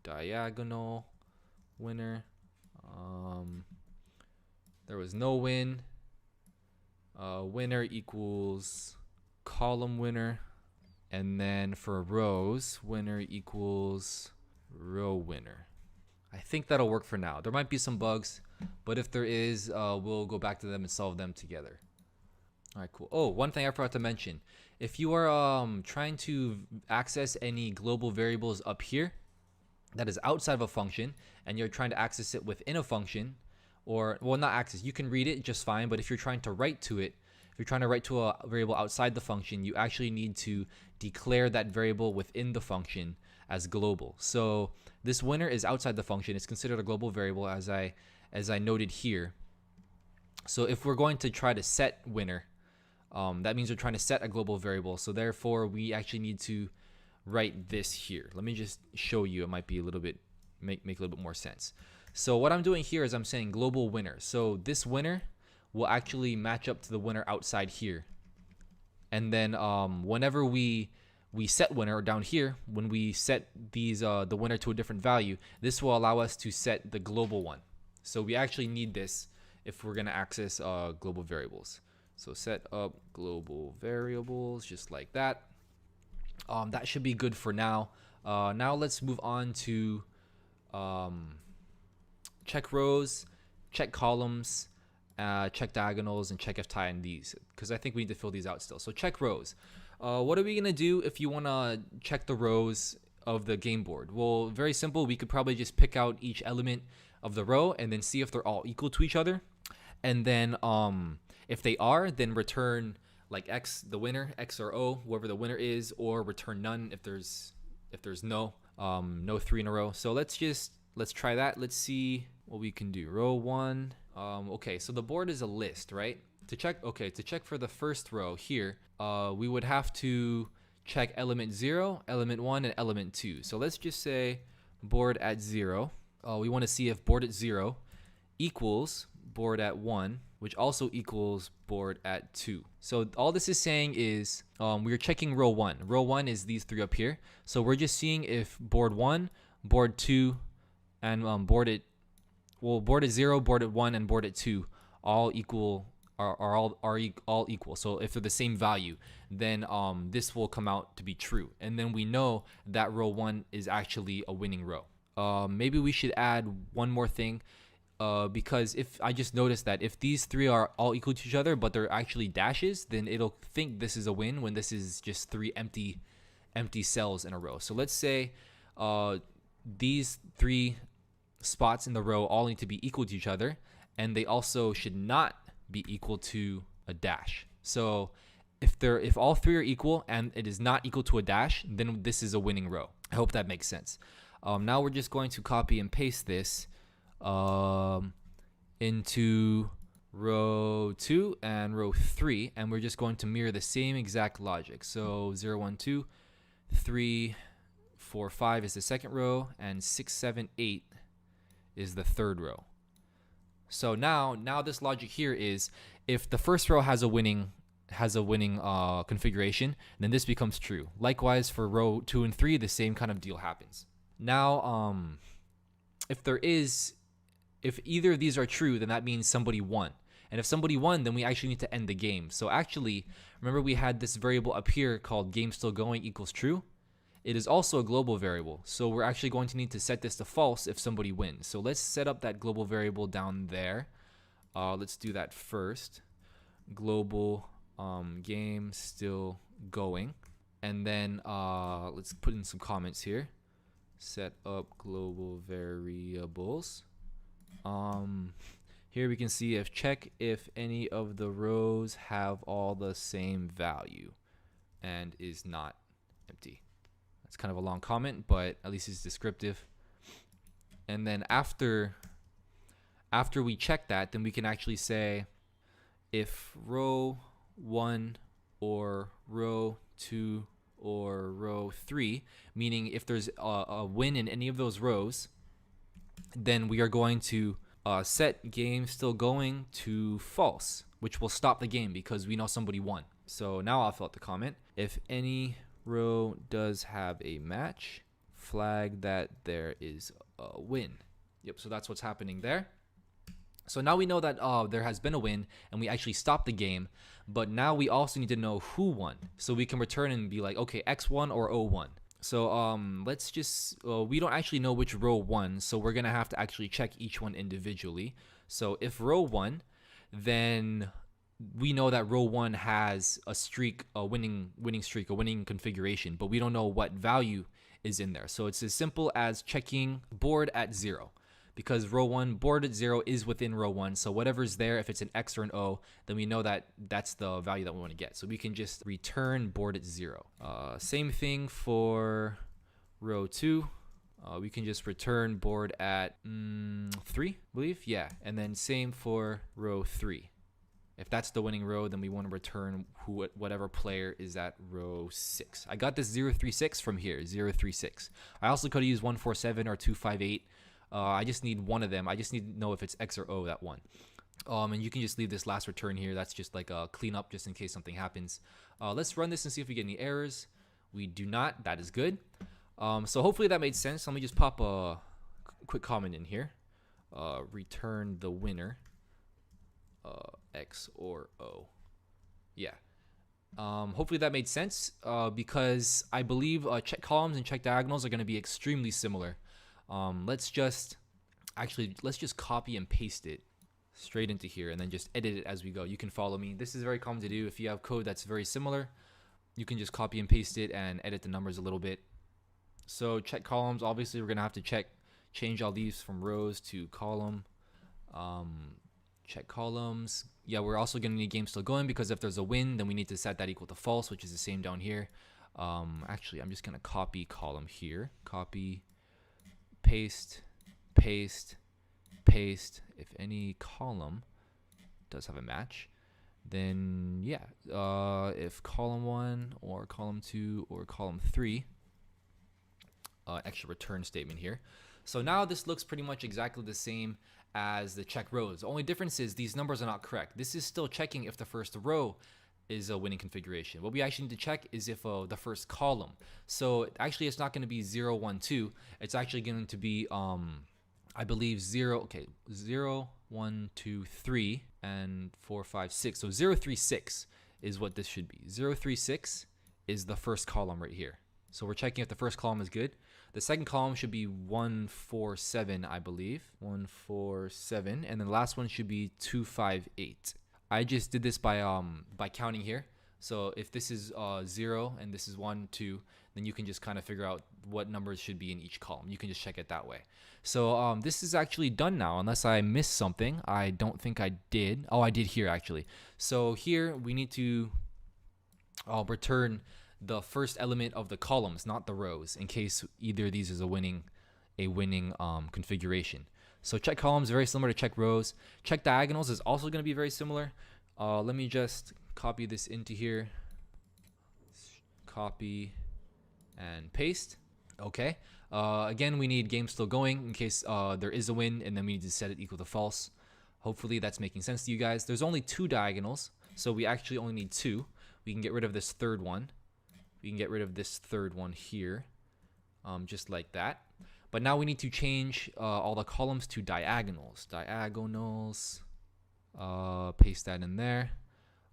diagonal winner. There was no win. Winner equals column winner. And then for rows, winner equals row winner. I think that'll work for now. There might be some bugs, but if there is, we'll go back to them and solve them together. All right, cool. Oh, one thing I forgot to mention. If you are trying to access any global variables up here that is outside of a function, and you're trying to access it within a function, or, well, not access, you can read it just fine, but if you're trying to write to it, if you're trying to write to a variable outside the function, you actually need to declare that variable within the function as global. So this winner is outside the function. It's considered a global variable as I noted here. So if we're going to try to set winner, that means we're trying to set a global variable. So therefore we actually need to write this here. Let me just show you. It might be a little bit, make a little bit more sense. So what I'm doing here is I'm saying global winner. So this winner will actually match up to the winner outside here. And then whenever we set winner down here, when we set these the winner to a different value, this will allow us to set the global one. So we actually need this if we're going to access global variables. So set up global variables just like that. That should be good for now. Now let's move on to check rows, check columns, check diagonals, and check if tie in these, because I think we need to fill these out still. So check rows. What are we gonna do if you wanna check the rows of the game board? Well, very simple. We could probably just pick out each element of the row and then see if they're all equal to each other. And then if they are, then return like X, the winner, X or O, whoever the winner is, or return none if there's no 3 in a row. So let's try that. Let's see what we can do. Row 1. Okay, so the board is a list, right? To check for the first row here, we would have to check element 0, element 1, and element 2. So let's just say board at 0. We want to see if board at 0 equals board at 1, which also equals board at 2. So all this is saying is we're checking row 1. Row 1 is these 3 up here. So we're just seeing if board 1, board 2, and board at 0, board at 1, and board at 2 all equal are all equal. So if they're the same value, then this will come out to be true. And then we know that row 1 is actually a winning row. Maybe we should add one more thing, because if I just noticed that if these 3 are all equal to each other, but they're actually dashes, then it'll think this is a win when this is just 3 empty cells in a row. So let's say these 3 spots in the row all need to be equal to each other, and they also should not be equal to a dash. So if all 3 are equal and it is not equal to a dash, then this is a winning row. I hope that makes sense. Now we're just going to copy and paste this into row 2 and row 3, and we're just going to mirror the same exact logic. So 0, 1, 2, 3, 4, 5 is the second row, and 6, 7, 8 is the third row. So now this logic here is if the first row has a winning has a winning configuration, then this becomes true. Likewise for row 2 and 3, the same kind of deal happens. Now, if either of these are true, then that means somebody won. And if somebody won, then we actually need to end the game. So actually, remember we had this variable up here called game still going equals true? It is also a global variable. So we're actually going to need to set this to false if somebody wins. So let's set up that global variable down there. Let's do that first. Global game still going. And then let's put in some comments here. Set up global variables. Here we can see if check if any of the rows have all the same value and is not empty. That's kind of a long comment, but at least it's descriptive. And then after we check that, then we can actually say if row 1 or row 2 or row 3, meaning if there's a win in any of those rows, then we are going to set game still going to false, which will stop the game because we know somebody won. So now I'll fill out the comment. If any row does have a match, flag that there is a win. Yep, so that's what's happening there. So now we know that there has been a win and we actually stopped the game, but now we also need to know who won. So we can return and be like, okay, X won or O won. So let's just, we don't actually know which row won, so we're going to have to actually check each one individually. So if row 1, then we know that row 1 has a streak, a winning streak, a winning configuration, but we don't know what value is in there. So it's as simple as checking board at 0. Because row 1, board at 0 is within row 1. So whatever's there, if it's an X or an O, then we know that that's the value that we want to get. So we can just return board at 0. Same thing for row 2. We can just return board at 3, I believe. Yeah. And then same for row 3. If that's the winning row, then we want to return whatever player is at row 6. I got this 036 from here, 036. I also could have used 147 or 258. I just need one of them. I just need to know if it's X or O that one. And you can just leave this last return here. That's just like a cleanup just in case something happens. Let's run this and see if we get any errors. We do not. That is good. So hopefully that made sense. Let me just pop a quick comment in here. Return the winner. X or O. Yeah. Hopefully that made sense because I believe check columns and check diagonals are going to be extremely similar. Let's just copy and paste it straight into here and then just edit it as we go. You can follow me. This is very common to do. If you have code that's very similar, you can just copy and paste it and edit the numbers a little bit. So check columns, obviously we're going to have to change all these from rows to column. Check columns. Yeah, we're also going to need game still going because if there's a win, then we need to set that equal to false, which is the same down here. Actually, I'm just going to copy column here. Copy, paste, paste, paste. If any column does have a match, then yeah, if column 1 or column 2 or column 3, extra return statement here. So now this looks pretty much exactly the same as the check rows. The only difference is these numbers are not correct. This is still checking if the first row is a winning configuration. What we actually need to check is if the first column. So actually it's not going to be 0, 1, 2. It's actually going to be, I believe 0, 1, 2, 3, and 4, 5, 6. So 036 is what this should be. 036 is the first column right here. So we're checking if the first column is good. The second column should be 147, I believe. 147, and then the last one should be 258. I just did this by counting here. So if this is 0 and this is 1, 2, then you can just kind of figure out what numbers should be in each column. You can just check it that way. So this is actually done now, unless I missed something. I don't think I did. Oh, I did here actually. So here we need to return the first element of the columns, not the rows, in case either of these is a winning configuration. So check columns very similar to check rows. Check diagonals is also going to be very similar. Let me just copy this into here. Copy and paste. Okay. Again, we need game still going in case there is a win, and then we need to set it equal to false. Hopefully that's making sense to you guys. There's only 2 diagonals. So we actually only need 2. We can get rid of this third one. We can get rid of this third one here, just like that. But now we need to change all the columns to diagonals. Diagonals. Paste that in there.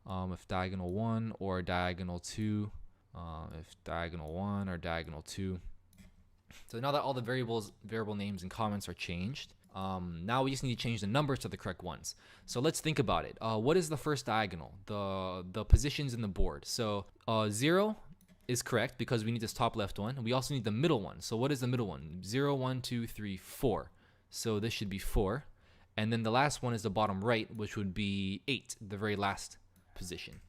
If diagonal 1 or diagonal 2. If diagonal 1 or diagonal 2. So now that all the variable names and comments are changed, now we just need to change the numbers to the correct ones. So let's think about it. What is the first diagonal? The positions in the board. So 0 is correct because we need this top left one. We also need the middle one. So what is the middle one? 0, 1, 2, 3, 4. So this should be 4. And then the last one is the bottom right, which would be 8, the very last position.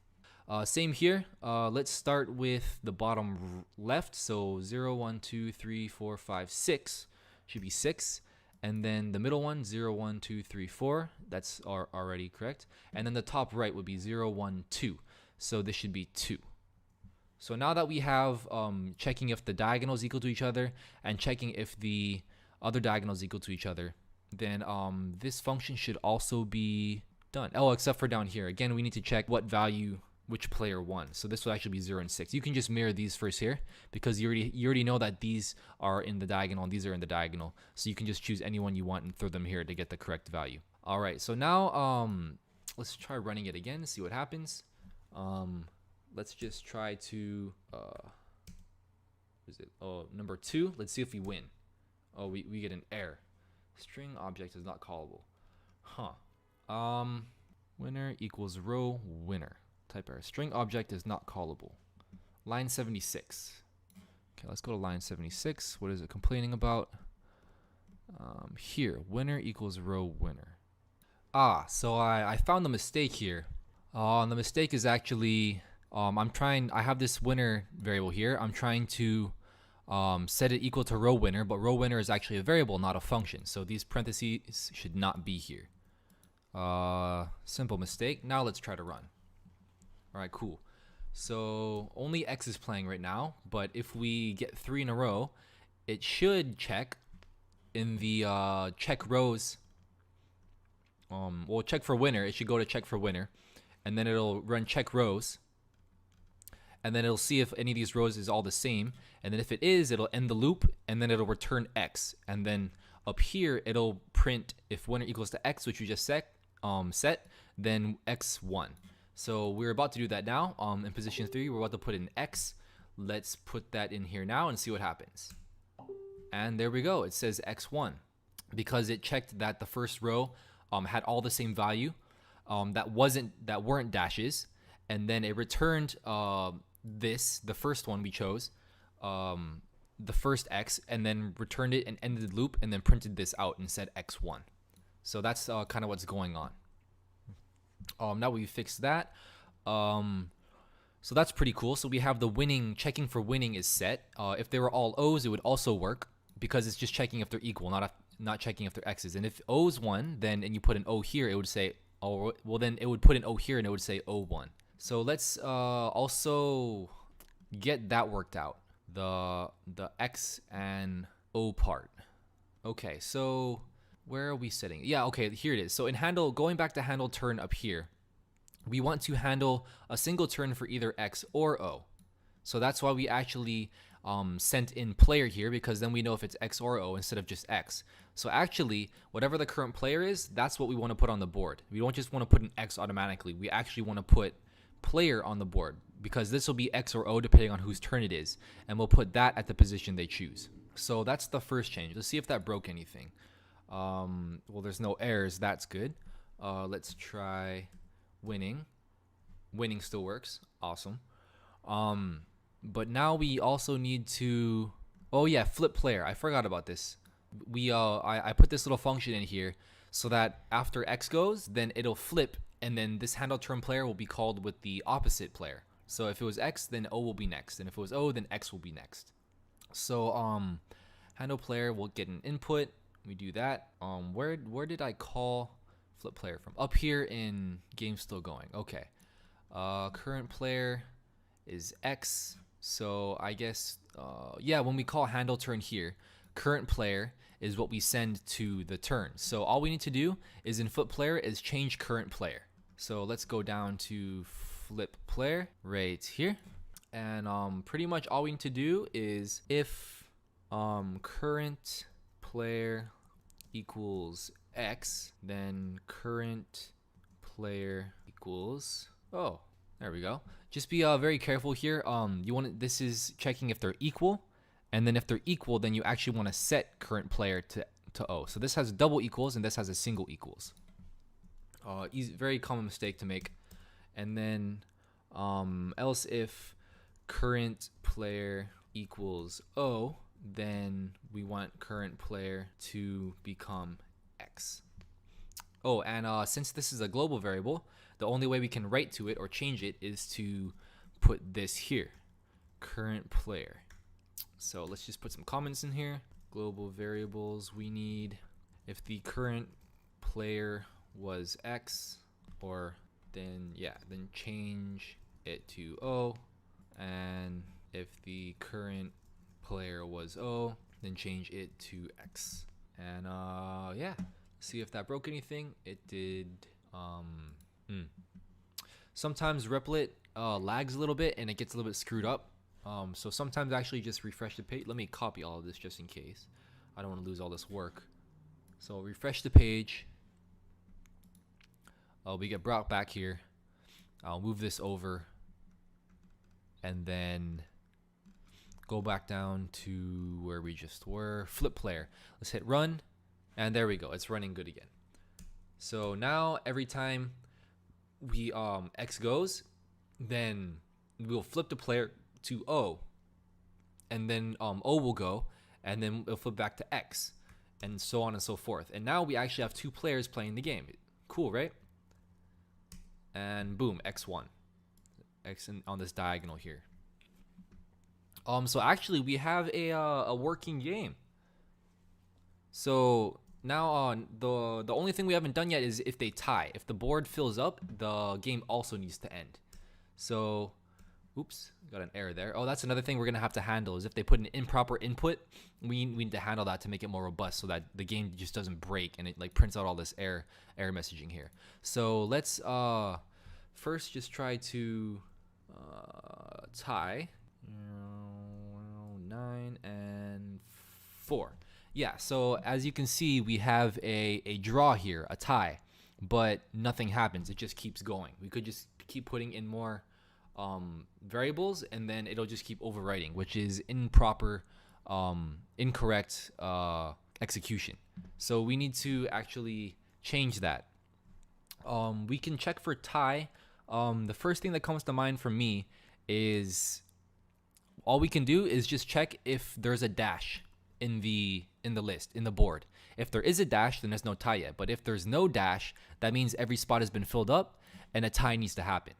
Same here. Let's start with the bottom left. So 0, 1, 2, 3, 4, 5, 6 should be 6. And then the middle one, 0, 1, 2, 3, 4. That's already correct. And then the top right would be 0, 1, 2. So this should be 2. So now that we have checking if the diagonals equal to each other and checking if the other diagonals equal to each other, then this function should also be done. Oh, except for down here. Again, we need to check what value which player won. So this will actually be 0 and 6. You can just mirror these first here because you already know that these are in the diagonal and these are in the diagonal. So you can just choose any one you want and throw them here to get the correct value. All right, so now let's try running it again, see what happens. Let's just try to number 2. Let's see if we win. Oh, we get an error. String object is not callable. Winner equals row winner. Type error. String object is not callable. Line 76. Okay, let's go to line 76. What is it complaining about? Here, winner equals row winner. So I found the mistake here. The mistake is actually, I have this winner variable here. I'm trying to set it equal to row winner, but row winner is actually a variable, not a function. So these parentheses should not be here. Simple mistake. Now let's try to run. All right, cool. So only X is playing right now, but if we get 3 in a row, it should check in the check rows. Well, check for winner. It should go to check for winner, and then it'll run check rows, and then it'll see if any of these rows is all the same, and then if it is, it'll end the loop, and then it'll return X, and then up here it'll print if winner equals to X, which we just set, then X1. So we're about to do that now. In position 3, we're about to put in X. Let's put that in here now and see what happens. And there we go. It says X1 because it checked that the first row had all the same value that weren't dashes, and then it returned the first one we chose, the first X, and then returned it and ended the loop, and then printed this out and said X1. So that's kind of what's going on. Now we fixed that. So that's pretty cool. So we have the winning, checking for winning is set. If they were all O's, it would also work because it's just checking if they're equal, not checking if they're X's. And if O's 1, then and you put an O here, it would say, oh, well then it would put an O here and it would say O1. So let's also get that worked out. The X and O part. Okay, so where are we setting? Yeah, okay, here it is. So in handle, going back to handle turn up here, we want to handle a single turn for either X or O. So that's why we actually sent in player here, because then we know if it's X or O instead of just X. So actually, whatever the current player is, that's what we want to put on the board. We don't just want to put an X automatically. We actually want to put player on the board because this will be X or O depending on whose turn it is. And we'll put that at the position they choose. So that's the first change. Let's see if that broke anything. Well, there's no errors. That's good. Let's try winning. Winning still works. Awesome. But now we also need to, oh yeah, flip player. I forgot about this. I put this little function in here so that after X goes, then it'll flip, and then this handle turn player will be called with the opposite player. So if it was X, then O will be next, and if it was O, then X will be next. So handle player will get an input. We do that. Where did I call flip player from? Up here in game still going. Okay. Current player is X. So I guess yeah, when we call handle turn here, current player is what we send to the turn. So all we need to do is in flip player is change current player. So let's go down to flip player right here. And pretty much all we need to do is if current player equals X, then current player equals, oh, there we go. Just be very careful here. This is checking if they're equal, and then if they're equal, then you actually want to set current player to O. So this has double equals and this has a single equals. Very common mistake to make. And then else if current player equals O, then we want current player to become X. Oh, and since this is a global variable, the only way we can write to it or change it is to put this here, current player. So let's just put some comments in here. Global variables, we need if the current player was X, or then change it to O, and if the current player was O, then change it to X. And yeah, see if that broke anything. It did. Sometimes Replit lags a little bit and it gets a little bit screwed up. So sometimes actually just refresh the page. Let me copy all of this just in case. I don't want to lose all this work. So refresh the page. We get brought back here. I'll move this over and then go back down to where we just were. Flip player. Let's hit run, and there we go. It's running good again. So now every time we X goes, then we'll flip the player to O, and then O will go, and then it'll flip back to X, and so on and so forth. And now we actually have two players playing the game. Cool, right? And boom, X won. X on this diagonal here. So actually we have a working game. So now the only thing we haven't done yet is if they tie. If the board fills up, the game also needs to end. So, oops, got an error there. Oh, that's another thing we're gonna have to handle is if they put an improper input, we need to handle that to make it more robust so that the game just doesn't break and it like prints out all this error messaging here. So let's first just try to tie 9 and 4. Yeah, so as you can see, we have a draw here, a tie, but nothing happens. It just keeps going. We could just keep putting in more variables, and then it'll just keep overwriting, which is improper, incorrect execution. So we need to actually change that. We can check for tie. The first thing that comes to mind for me is all we can do is just check if there's a dash in the list, in the board. If there is a dash, then there's no tie yet. But if there's no dash, that means every spot has been filled up and a tie needs to happen.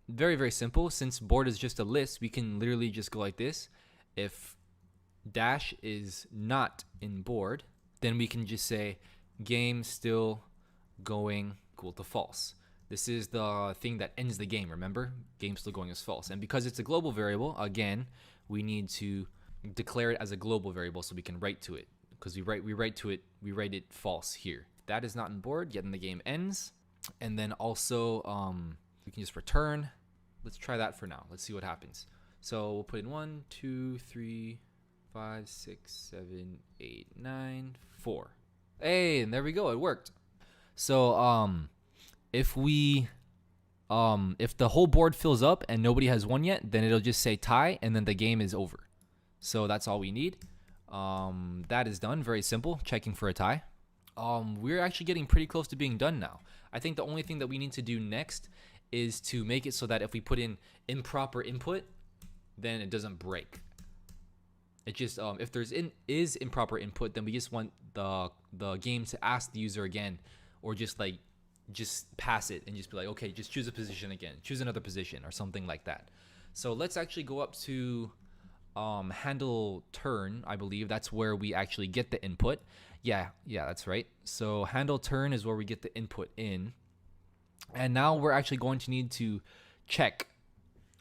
Very, very simple. Since board is just a list, we can literally just go like this. If dash is not in board, then we can just say game still going equal to false. This is the thing that ends the game, remember? Game still going is false. And because it's a global variable, again, we need to declare it as a global variable so we can write to it. Because we write it false here. If that is not in board, then the game ends. And then also we can just return. Let's try that for now. Let's see what happens. So we'll put in 1, 2, 3, 5, 6, 7, 8, 9, 4. Hey, and there we go. It worked. So if the whole board fills up and nobody has won yet, then it'll just say tie and then the game is over. So that's all we need. That is done. Very simple. Checking for a tie. We're actually getting pretty close to being done now. I think the only thing that we need to do next is to make it so that if we put in improper input, then it doesn't break. It just if there's is improper input, then we just want the game to ask the user again, or just pass it and just be like, okay, just choose a position again, choose another position or something like that. So let's actually go up to handle turn. I believe that's where we actually get the input. Yeah, that's right. So handle turn is where we get the input in. And now we're actually going to need to check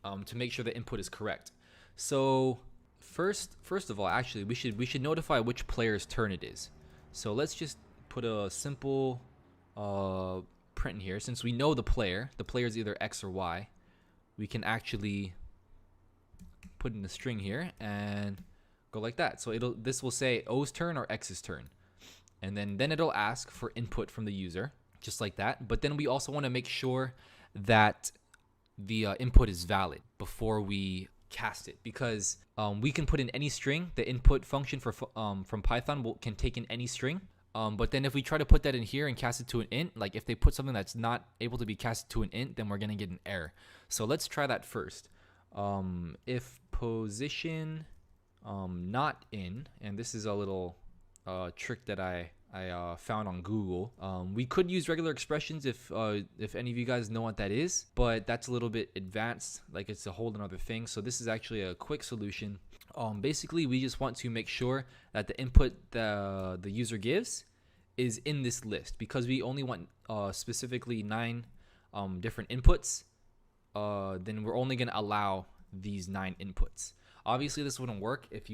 to make sure the input is correct. So first of all, actually, we should notify which player's turn it is. So let's just put a simple print here, since we know the player is either X or Y, we can actually put in a string here and go like that. So this will say O's turn or X's turn. And then it'll ask for input from the user, just like that. But then we also want to make sure that the input is valid before we cast it, because we can put in any string. The input function from Python can take in any string. But then if we try to put that in here and cast it to an int, like if they put something that's not able to be casted to an int, then we're going to get an error. So let's try that first. If position not in, and this is a little trick that I found on Google. We could use regular expressions if any of you guys know what that is, but that's a little bit advanced, like it's a whole another thing. So this is actually a quick solution. Basically, we just want to make sure that the input the user gives is in this list, because we only want specifically 9 different inputs. Then we're only going to allow these 9 inputs. Obviously, this wouldn't work if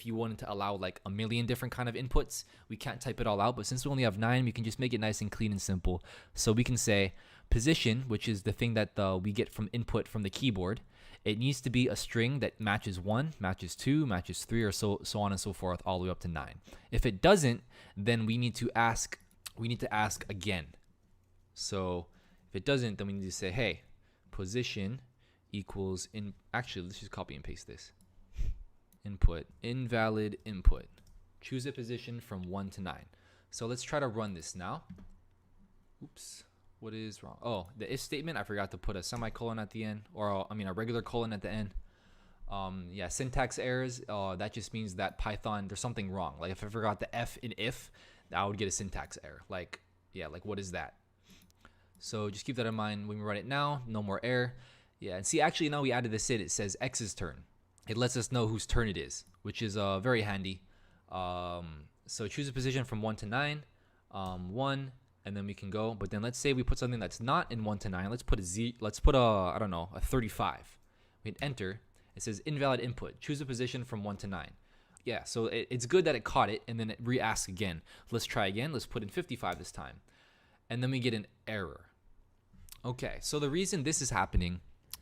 you wanted to allow like a million different kind of inputs. We can't type it all out, but since we only have 9, we can just make it nice and clean and simple. So we can say position, which is the thing that we get from input from the keyboard. It needs to be a string that matches 1, matches 2, matches 3, or so on and so forth, all the way up to 9. If it doesn't, then we need to ask again. So if it doesn't, then we need to say, hey, position equals actually, let's just copy and paste this. Input, invalid input. Choose a position from 1 to 9. So let's try to run this now. Oops, what is wrong? Oh, the if statement, I forgot to put a semicolon at the end, or a regular colon at the end. Yeah, syntax errors, that just means that Python, there's something wrong. Like if I forgot the F in if, I would get a syntax error. Like, yeah, like what is that? So just keep that in mind when we run it now, no more error. Yeah, and see, actually now we added this in, it says X's turn. It lets us know whose turn it is, which is very handy. So choose a position from 1 to 9, 1, and then we can go. But then let's say we put something that's not in 1 to 9. Let's put I don't know, a 35. We hit enter. It says invalid input. Choose a position from 1 to 9. Yeah, so it's good that it caught it, and then it re-asks again. Let's try again. Let's put in 55 this time. And then we get an error. Okay, so the reason this is happening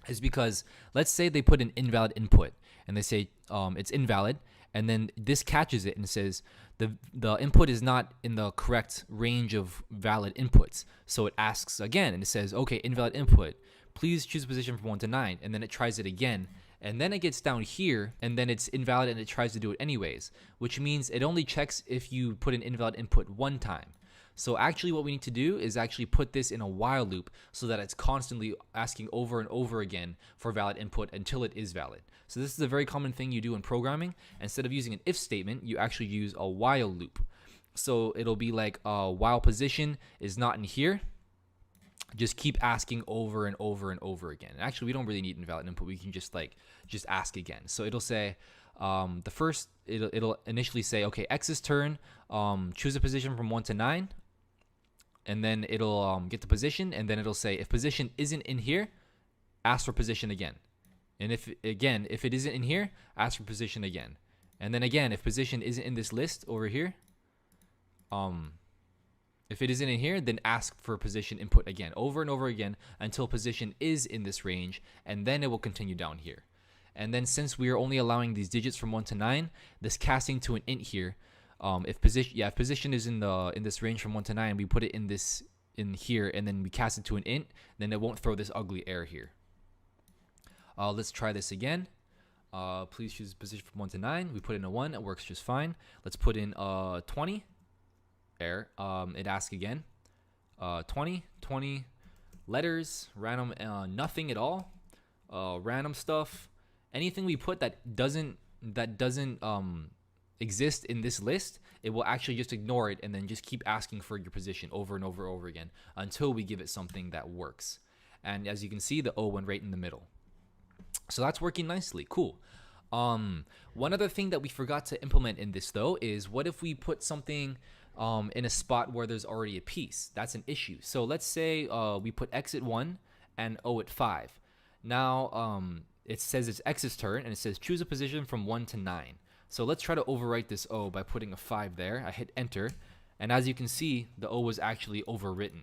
is because let's say they put an invalid input and they say it's invalid, and then this catches it and says the input is not in the correct range of valid inputs. So it asks again and it says, okay, invalid input, please choose a position from 1 to 9, and then it tries it again. And then it gets down here and then it's invalid and it tries to do it anyways, which means it only checks if you put an invalid input 1 time. So actually what we need to do is actually put this in a while loop so that it's constantly asking over and over again for valid input until it is valid. So this is a very common thing you do in programming. Instead of using an if statement, you actually use a while loop. So it'll be like while position is not in here, just keep asking over and over and over again. And actually we don't really need invalid input. We can just ask again. So it'll say, it'll initially say, okay, X's turn, choose a position from 1 to 9, and then it'll get the position, and then it'll say if position isn't in here, ask for position again. And if it isn't in here, ask for position again. And then again, if position isn't in this list over here, if it isn't in here, then ask for position input again, over and over again until position is in this range, and then it will continue down here. And then since we are only allowing these digits from 1 to 9, this casting to an int here, if position is in this range from 1 to 9, we put it in here, and then we cast it to an int, then it won't throw this ugly error here. Let's try this again. Please choose position from 1 to 9. We put in a 1, it works just fine. Let's put in 20. Error. It asks again. 20 letters, random, nothing at all, random stuff. Anything we put that doesn't exist in this list, it will actually just ignore it and then just keep asking for your position over and over and over again until we give it something that works. And as you can see, the O went right in the middle. So that's working nicely. Cool. One other thing that we forgot to implement in this though is what if we put something in a spot where there's already a piece? That's an issue. So let's say we put X at 1 and O at 5. Now it says it's X's turn and it says choose a position from 1 to 9. So let's try to overwrite this O by putting a 5 there. I hit enter, and as you can see, the O was actually overwritten.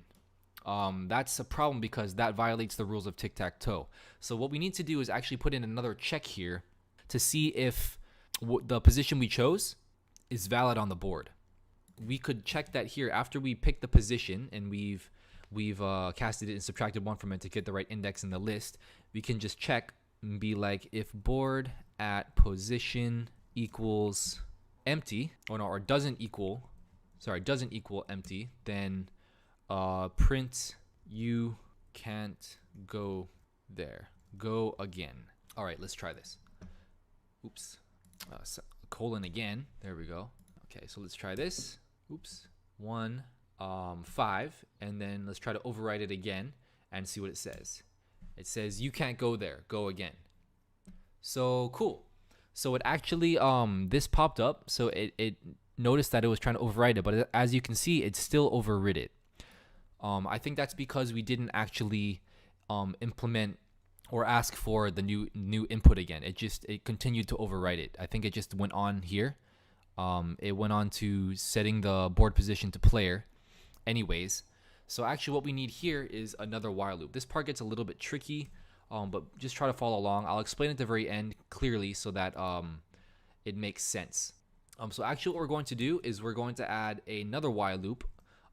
that's a problem because that violates the rules of Tic Tac Toe. So what we need to do is actually put in another check here to see if the position we chose is valid on the board. We could check that here after we pick the position and we've casted it and subtracted 1 from it to get the right index in the list. We can just check and be like, if board at position equals empty, or doesn't equal empty, then print you can't go there. Go again. All right, let's try this. Oops. Colon again. There we go. Okay, so let's try this. Oops. 1, 5, and then let's try to overwrite it again and see what it says. It says you can't go there. Go again. So cool. So it actually this popped up. So it noticed that it was trying to overwrite it, but as you can see, it still overrid it. I think that's because we didn't actually implement or ask for the new input again. It continued to overwrite it. I think it just went on here. It went on to setting the board position to player anyways. So actually what we need here is another while loop. This part gets a little bit tricky, but just try to follow along. I'll explain at the very end clearly so that it makes sense. So actually what we're going to do is we're going to add another while loop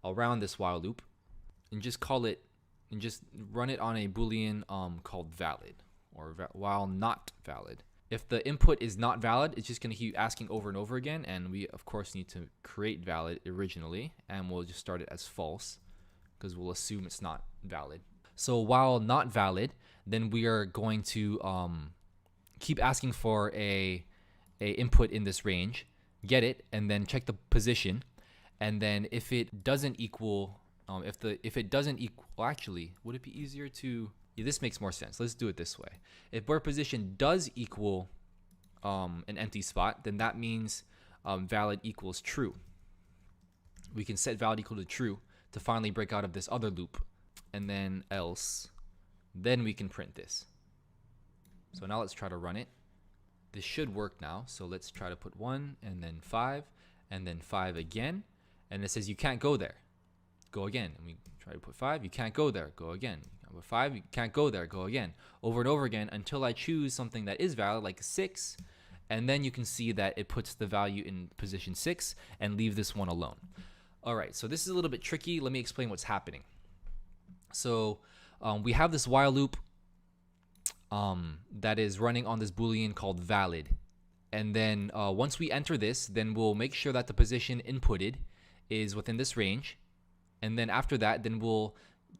around this while loop and just call it, and just run it on a Boolean called valid, or while not valid. If the input is not valid, it's just going to keep asking over and over again, and we of course need to create valid originally, and we'll just start it as false because we'll assume it's not valid. So while not valid, then we are going to keep asking for a input in this range, get it, and then check the position, and then if it doesn't equal if it doesn't equal, well, actually, would it be easier to, yeah, this makes more sense. Let's do it this way. If board position does equal an empty spot, then that means valid equals true. We can set valid equal to true to finally break out of this other loop, and then else, then we can print this. So now let's try to run it. This should work now. So let's try to put 1 and then 5 and then 5 again, and it says you can't go there. Go again. And we try to put 5, you can't go there. Go again. Put 5, you can't go there. Go again. Over and over again until I choose something that is valid, like 6, and then you can see that it puts the value in position 6 and leave this one alone. All right, so this is a little bit tricky. Let me explain what's happening. So we have this while loop that is running on this Boolean called valid, and then once we enter this, then we'll make sure that the position inputted is within this range. And then after that, then we'll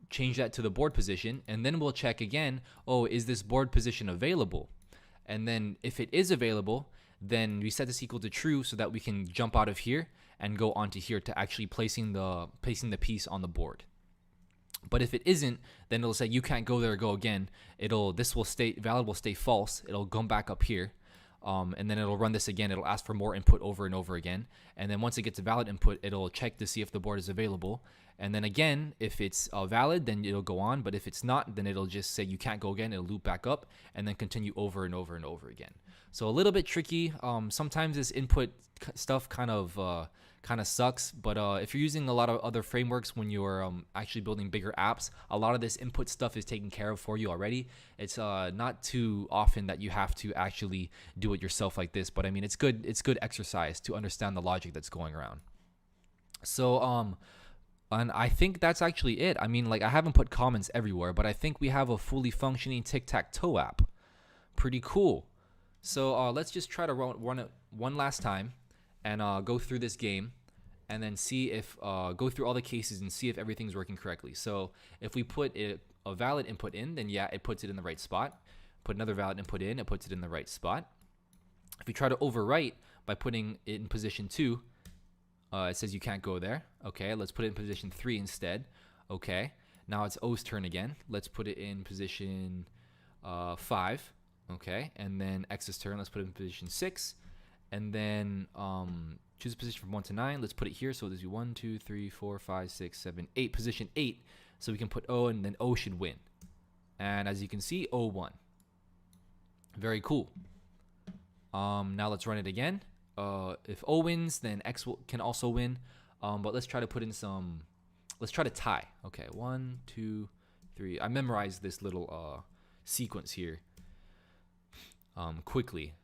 change that to the board position, and then we'll check again, oh, is this board position available? And then if it is available, then we set this equal to true so that we can jump out of here and go onto here to actually placing the piece on the board. But if it isn't, then it'll say you can't go there, go again. Valid will stay false. It'll come back up here. And then it'll run this again. It'll ask for more input over and over again. And then once it gets a valid input, it'll check to see if the board is available. And then again, if it's valid, then it'll go on. But if it's not, then it'll just say you can't go again. It'll loop back up and then continue over and over and over again. So a little bit tricky. Sometimes this input stuff kind of sucks. But if you're using a lot of other frameworks when you're actually building bigger apps, a lot of this input stuff is taken care of for you already. It's not too often that you have to actually do it yourself like this. But I mean, it's good exercise to understand the logic that's going around. So and I think that's actually it. I mean, like, I haven't put comments everywhere, but I think we have a fully functioning Tic Tac Toe app. Pretty cool. So let's just try to run it one last time and go through this game and then see if go through all the cases and see if everything's working correctly. So if we put a valid input in, then yeah, it puts it in the right spot. Put another valid input in, it puts it in the right spot. If we try to overwrite by putting it in position 2, it says you can't go there. Okay, let's put it in position 3 instead. Okay, now it's O's turn again. Let's put it in position 5. Okay, and then X's turn. Let's put it in position 6. And then choose a position from 1 to 9. Let's put it here. So there's 1, 2, 3, 4, 5, 6, 7, 8. Position 8. So we can put O, and then O should win. And as you can see, O won. Very cool. Now let's run it again. If O wins, then X can also win. But let's try to put in some let's try to tie. Okay, 1, 2, 3. I memorized this little sequence here quickly.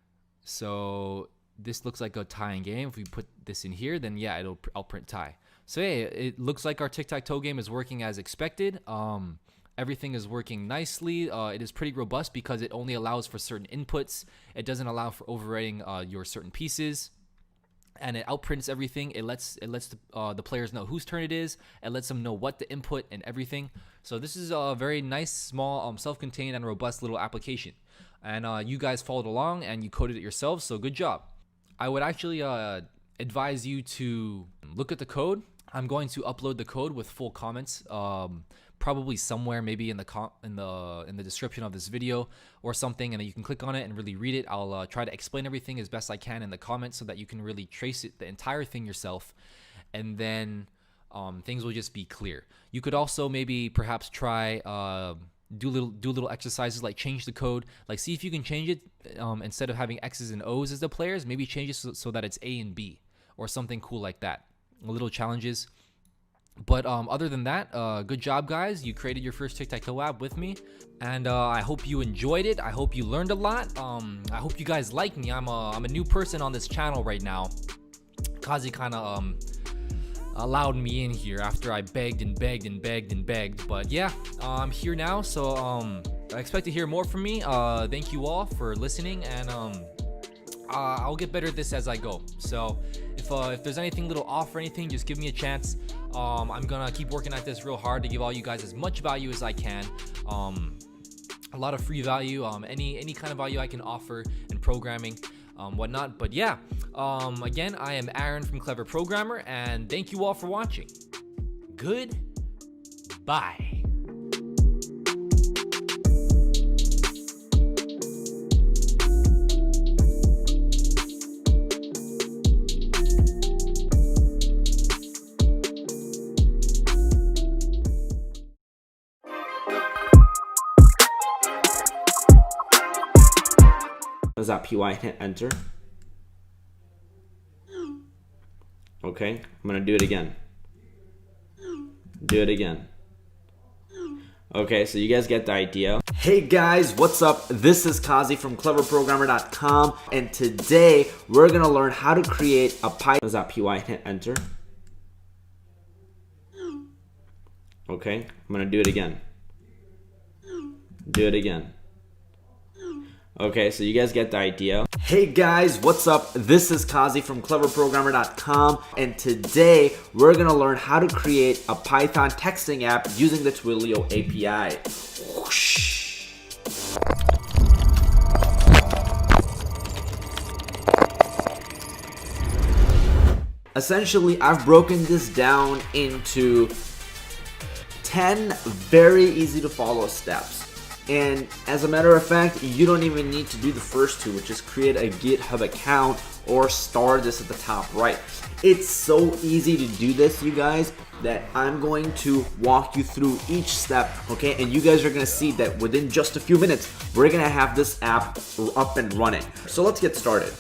So this looks like a tying game. If we put this in here, then yeah, I'll print tie. So hey, it looks like our Tic Tac Toe game is working as expected. Everything is working nicely. It is pretty robust because it only allows for certain inputs. It doesn't allow for overwriting your certain pieces. And it outprints everything. It lets the players know whose turn it is. It lets them know what to input and everything. So this is a very nice, small, self-contained and robust little application. And you guys followed along and you coded it yourselves. So good job. I would actually advise you to look at the code. I'm going to upload the code with full comments, probably somewhere, maybe in the description of this video or something, and then you can click on it and really read it. I'll try to explain everything as best I can in the comments so that you can really trace the entire thing yourself, and then things will just be clear. You could also maybe perhaps try do little exercises like change the code, like see if you can change it instead of having X's and O's as the players, maybe change it so that it's A and B or something cool like that. Little challenges. But other than that, good job, guys. You created your first Tic Tac Toe app with me, and I hope you enjoyed it. I hope you learned a lot. I hope you guys like me. I'm a new person on this channel right now. Kazi kind of allowed me in here after I begged and begged and begged and begged. But yeah, I'm here now, so I expect to hear more from me. Thank you all for listening, and I'll get better at this as I go. So if there's anything little off or anything, just give me a chance. I'm gonna keep working at this real hard to give all you guys as much value as I can. A lot of free value, any kind of value I can offer in programming, whatnot. But yeah, again, I am Aaron from Clever Programmer, and thank you all for watching. Goodbye. Is that PY? Hit enter. Okay, I'm gonna do it again. Do it again. Okay, so you guys get the idea. Hey guys, what's up? This is Kazi from cleverprogrammer.com, and today we're gonna learn how to create a Python. Is that PY? Hit enter. Okay, I'm gonna do it again. Do it again. Okay, so you guys get the idea. Hey guys, what's up? This is Kazi from cleverprogrammer.com, and today we're gonna learn how to create a Python texting app using the Twilio API. Whoosh. Essentially, I've broken this down into 10 very easy to follow steps. And as a matter of fact, you don't even need to do the first two, which is create a GitHub account or star this at the top right. It's so easy to do this, you guys, that I'm going to walk you through each step, okay? And you guys are gonna see that within just a few minutes, we're gonna have this app up and running. So let's get started.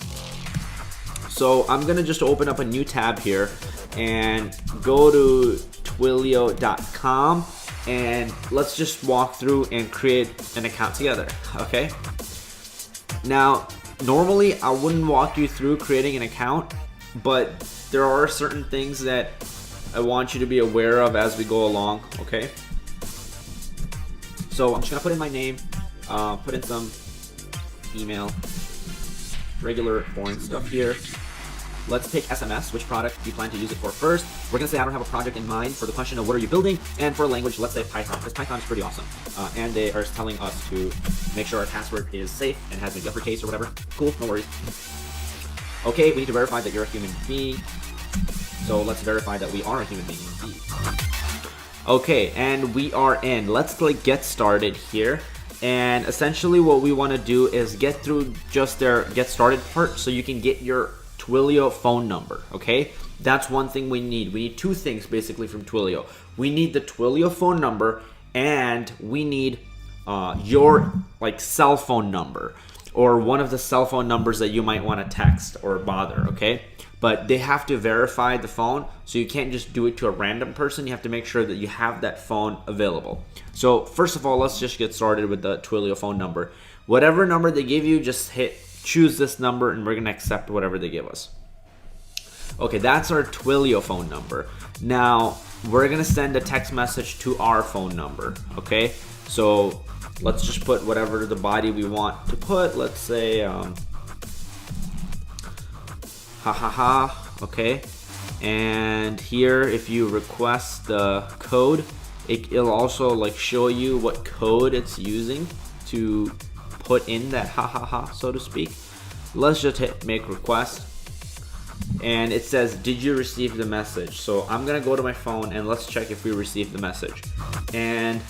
So I'm gonna just open up a new tab here and go to twilio.com. And let's just walk through and create an account together, okay? Now, normally I wouldn't walk you through creating an account, but there are certain things that I want you to be aware of as we go along, okay? So I'm just gonna put in my name, put in some email, regular boring stuff here. Let's pick SMS, which product do you plan to use it for first. We're gonna say I don't have a project in mind for the question of what are you building, and for language, let's say Python, because Python is pretty awesome. And they are telling us to make sure our password is safe and has been uppercase or whatever. Cool, no worries. Okay, we need to verify that you're a human being. So let's verify that we are a human being indeed. Okay, and we are in. Let's click get started here. And essentially what we wanna do is get through just their get started part so you can get your Twilio phone number, okay? That's one thing we need. We need two things basically from Twilio. We need the Twilio phone number, and we need your cell phone number or one of the cell phone numbers that you might want to text or bother, okay? but they have to verify the phone, so you can't just do it to a random person. You have to make sure that you have that phone available. So first of all, let's just get started with the Twilio phone number. Whatever number they give you, just choose this number, and we're gonna accept whatever they give us. Okay, that's our Twilio phone number. Now we're gonna send a text message to our phone number. Okay, so let's just put whatever the body we want to put. Let's say ha ha ha. Okay, and here if you request the code, it'll also like show you what code it's using to put in that ha ha ha, so to speak. Let's just hit make request, and it says, did you receive the message? So I'm gonna go to my phone and let's check if we received the message. And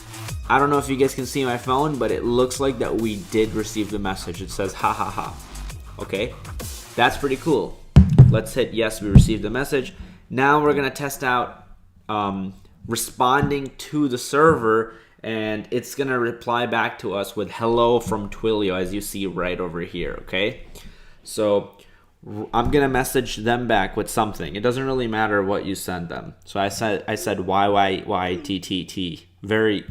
I don't know if you guys can see my phone, but it looks like that we did receive the message. It says ha ha ha. Okay, that's pretty cool. Let's hit yes, we received the message. Now we're gonna test out responding to the server, and it's gonna reply back to us with hello from Twilio, as you see right over here. Okay, so I'm gonna message them back with something. It doesn't really matter what you send them. So I said YYYTTT. Very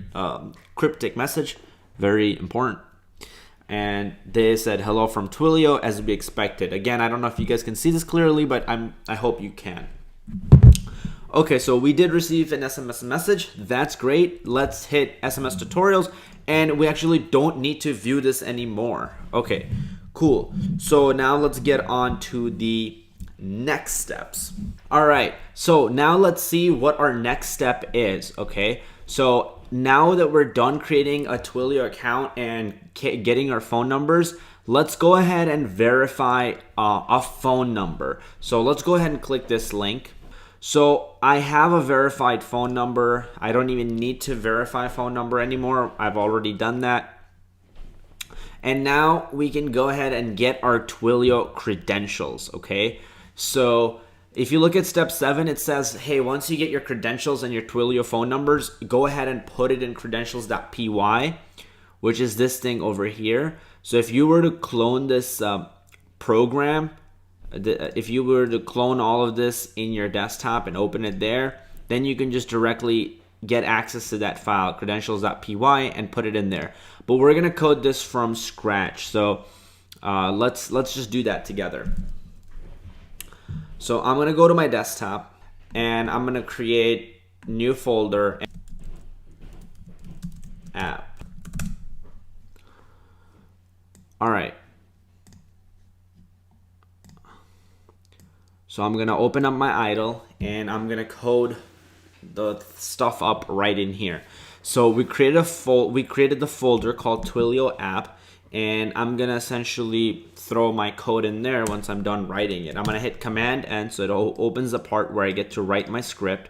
cryptic message, very important. And they said hello from Twilio, as we expected. Again, I don't know if you guys can see this clearly, but I hope you can. Okay, so we did receive an SMS message. That's great. Let's hit SMS tutorials, and we actually don't need to view this anymore. Okay, cool. So now let's get on to the next steps. All right, so now let's see what our next step is. Okay, so now that we're done creating a Twilio account and getting our phone numbers, let's go ahead and verify a phone number. So let's go ahead and click this link. So I have a verified phone number. I don't even need to verify a phone number anymore. I've already done that. And now we can go ahead and get our Twilio credentials, okay? So if you look at step 7, it says, hey, once you get your credentials and your Twilio phone numbers, go ahead and put it in credentials.py, which is this thing over here. So if you were to clone this program, if you were to clone all of this in your desktop and open it there, then you can just directly get access to that file, credentials.py, and put it in there. But we're gonna code this from scratch. So let's just do that together. So I'm gonna go to my desktop and I'm gonna create new folder, app. All right. So I'm gonna open up my idle and I'm gonna code the stuff up right in here. So we created the folder called Twilio app, and I'm gonna essentially throw my code in there once I'm done writing it. I'm gonna hit Command N, so it opens the part where I get to write my script.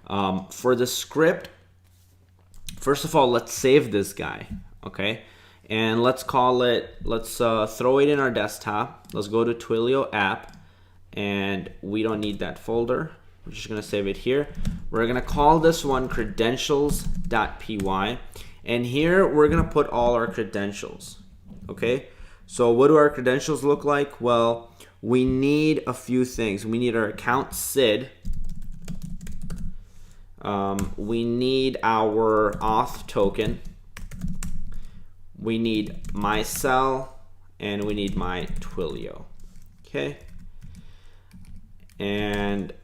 For the script, first of all, let's save this guy, okay? And let's call it, throw it in our desktop. Let's go to Twilio app, and we don't need that folder. We're just gonna save it here. We're gonna call this one credentials.py, and here we're gonna put all our credentials, okay? So what do our credentials look like? Well, we need a few things. We need our account SID. We need our auth token. We need my cell, and we need my Twilio, okay? And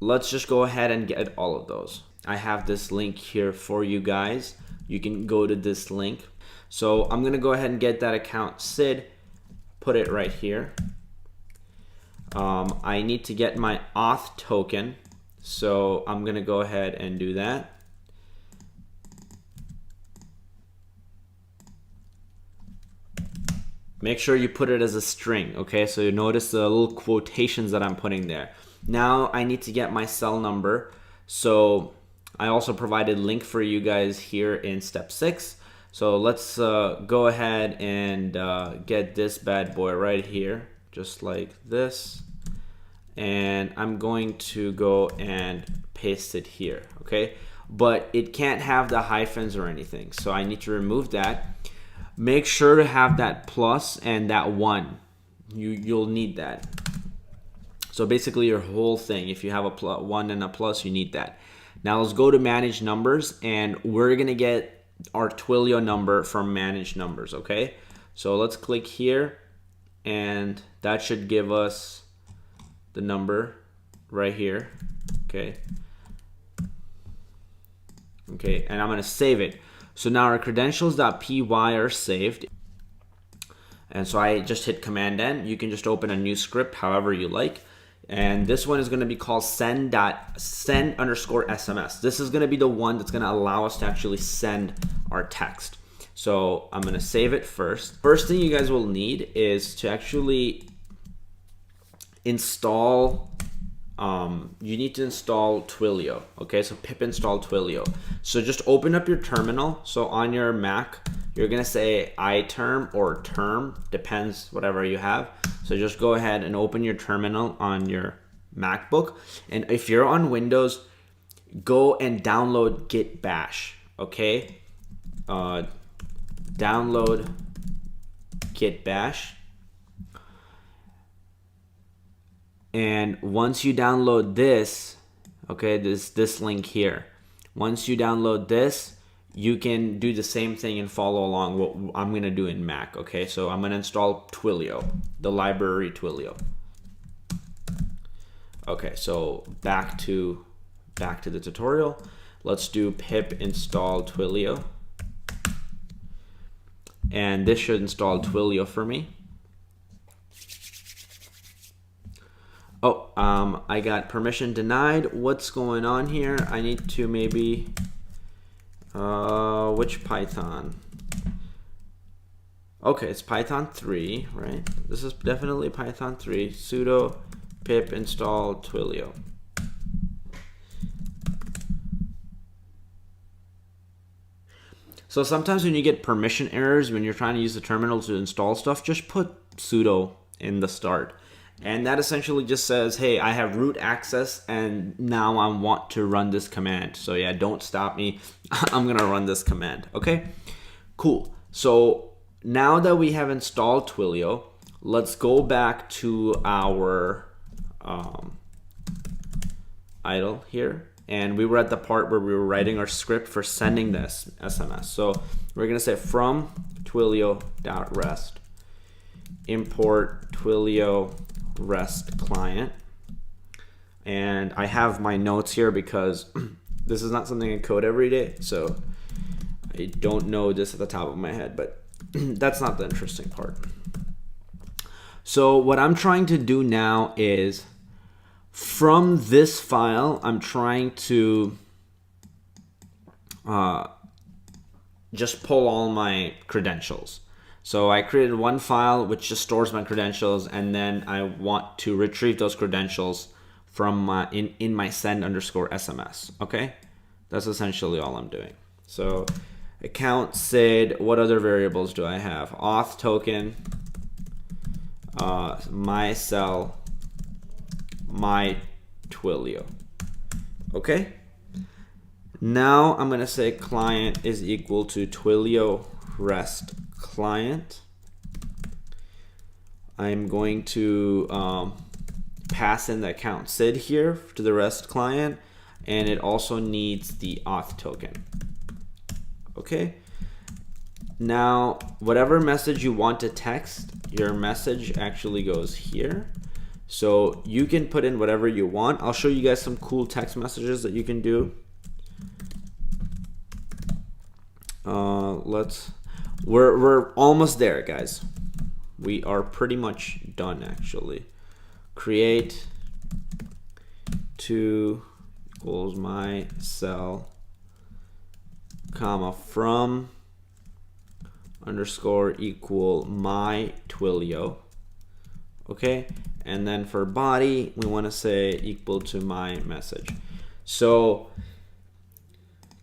let's just go ahead and get all of those. I have this link here for you guys. You can go to this link. So I'm gonna go ahead and get that account SID, put it right here. I need to get my auth token. So I'm gonna go ahead and do that. Make sure you put it as a string, okay? So you notice the little quotations that I'm putting there. Now I need to get my cell number. So I also provided link for you guys here in step 6. So let's go ahead and get this bad boy right here, just like this. And I'm going to go and paste it here, okay? But it can't have the hyphens or anything, so I need to remove that. Make sure to have that plus and that 1. You'll need that. So basically your whole thing, if you have a one and a plus, you need that. Now let's go to manage numbers, and we're gonna get our Twilio number from manage numbers, okay? So let's click here, and that should give us the number right here, okay? Okay, and I'm gonna save it. So now our credentials.py are saved. And so I just hit Command N. You can just open a new script however you like. And this one is going to be called send_SMS. This is going to be the one that's going to allow us to actually send our text. So I'm going to save it first. First thing you guys will need is to actually install, you need to install Twilio. Okay, so pip install Twilio. So just open up your terminal. So on your Mac, you're gonna say iTerm or term, depends whatever you have. So just go ahead and open your terminal on your MacBook. And if you're on Windows, go and download Git Bash, okay? Download Git Bash. And once you download this, okay, this link here, once you download this, you can do the same thing and follow along what I'm gonna do in Mac, okay? So I'm gonna install Twilio, the library Twilio. Okay, so back to the tutorial. Let's do pip install Twilio. And this should install Twilio for me. Oh, I got permission denied. What's going on here? I need to maybe, which Python? Okay, it's Python 3, right? This is definitely Python 3. Sudo pip install Twilio. So sometimes when you get permission errors, when you're trying to use the terminal to install stuff, just put sudo in the start. And that essentially just says, hey, I have root access and now I want to run this command. So yeah, don't stop me. I'm gonna run this command, okay? Cool. So now that we have installed Twilio, let's go back to our idle here. And we were at the part where we were writing our script for sending this SMS. So we're gonna say from twilio.rest, import Twilio REST client. And I have my notes here because this is not something I code every day, so I don't know this at the top of my head, but that's not the interesting part. So what I'm trying to do now is from this file, I'm trying to just pull all my credentials. So I created one file which just stores my credentials, and then I want to retrieve those credentials from in my send_SMS. Okay, that's essentially all I'm doing. So account SID. What other variables do I have? Auth token, my cell, my Twilio. Okay. Now I'm gonna say client is equal to Twilio REST client. I'm going to pass in the account SID here to the REST client, and it also needs the auth token. Okay. Now, whatever message you want to text, your message actually goes here. So you can put in whatever you want. I'll show you guys some cool text messages that you can do. We're almost there, guys. We are pretty much done actually. Create to equals my cell, comma from underscore equal my Twilio. Okay, and then for body we want to say equal to my message. So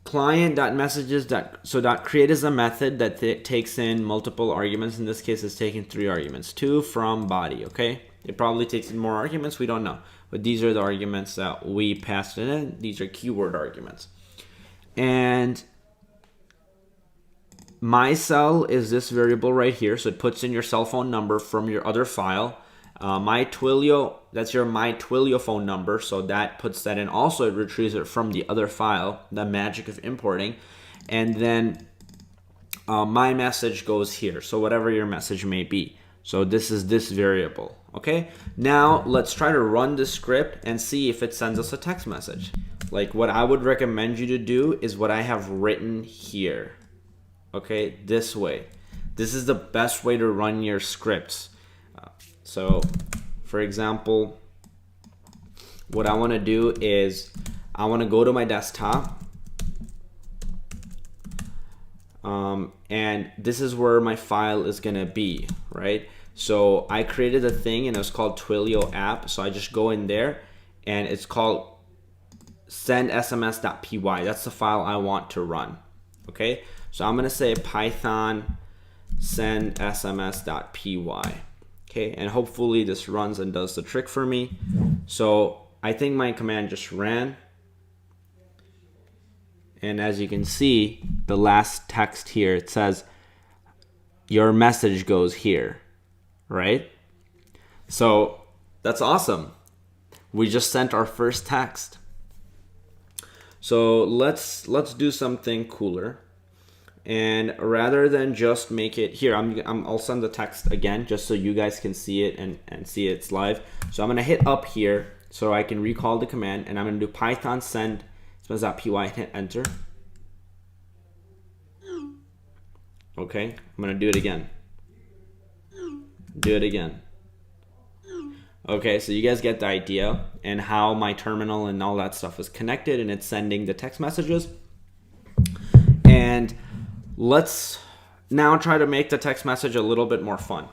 client.messages.create is a method that takes in multiple arguments. In this case, it's taking 3 arguments, 2 from body. Okay, it probably takes in more arguments, we don't know, but these are the arguments that we passed it in. These are keyword arguments. And my cell is this variable right here, so it puts in your cell phone number from your other file. My Twilio that's your my Twilio phone number. So that puts that in. Also, it retrieves it from the other file, the magic of importing. And then my message goes here. So whatever your message may be. So this is this variable. Okay, now let's try to run the script and see if it sends us a text message. Like what I would recommend you to do is what I have written here. Okay, this way. This is the best way to run your scripts. So for example, what I want to do is I want to go to my desktop. And this is where my file is going to be, right? So I created a thing and it was called Twilio app. So I just go in there and it's called send sms.py. That's the file I want to run. Okay, so I'm going to say Python send sms.py. Okay, and hopefully this runs and does the trick for me. So I think my command just ran. And as you can see, the last text here, it says your message goes here, right? So that's awesome. We just sent our first text. So let's do something cooler. And rather than just make it here, I'll send the text again just so you guys can see it and see it's live. So I'm gonna hit up here so I can recall the command, and I'm gonna do Python send sms.py and hit enter. Okay, I'm gonna do it again. Do it again. Okay, so you guys get the idea and how my terminal and all that stuff is connected, and it's sending the text messages. And let's now try to make the text message a little bit more fun.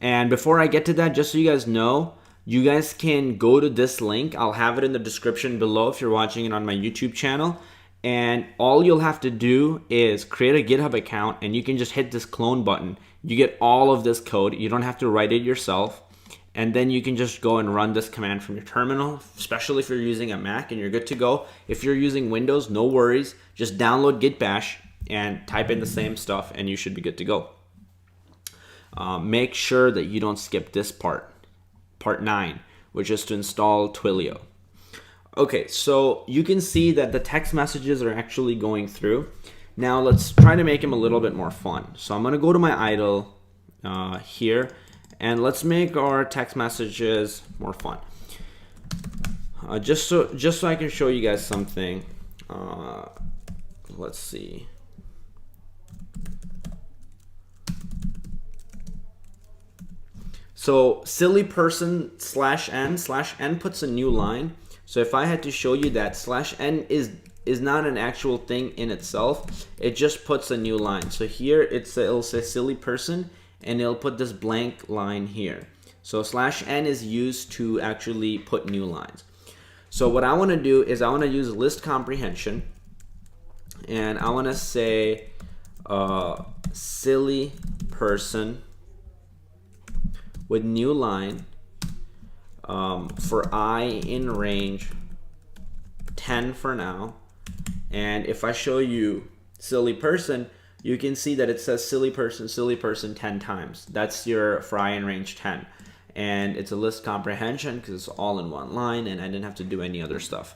And before I get to that, just so you guys know, you guys can go to this link. I'll have it in the description below if you're watching it on my YouTube channel. And all you'll have to do is create a GitHub account, and you can just hit this clone button. You get all of this code. You don't have to write it yourself. And then you can just go and run this command from your terminal, especially if you're using a Mac, and you're good to go. If you're using Windows, no worries. Just download Git Bash and type in the same stuff, and you should be good to go. Make sure that you don't skip this part 9, which is to install Twilio. Okay, so you can see that the text messages are actually going through. Now let's try to make them a little bit more fun. So I'm gonna go to my idle here, and let's make our text messages more fun. Just so I can show you guys something. Let's see. So silly person /n puts a new line. So if I had to show you that /n is not an actual thing in itself, it just puts a new line. So here it'll say silly person, and it'll put this blank line here. So /n is used to actually put new lines. So what I want to do is I want to use list comprehension, and I want to say silly person with new line for I in range 10 for now. And if I show you silly person, you can see that it says silly person 10 times. That's your for I in range 10. And it's a list comprehension because it's all in one line, and I didn't have to do any other stuff.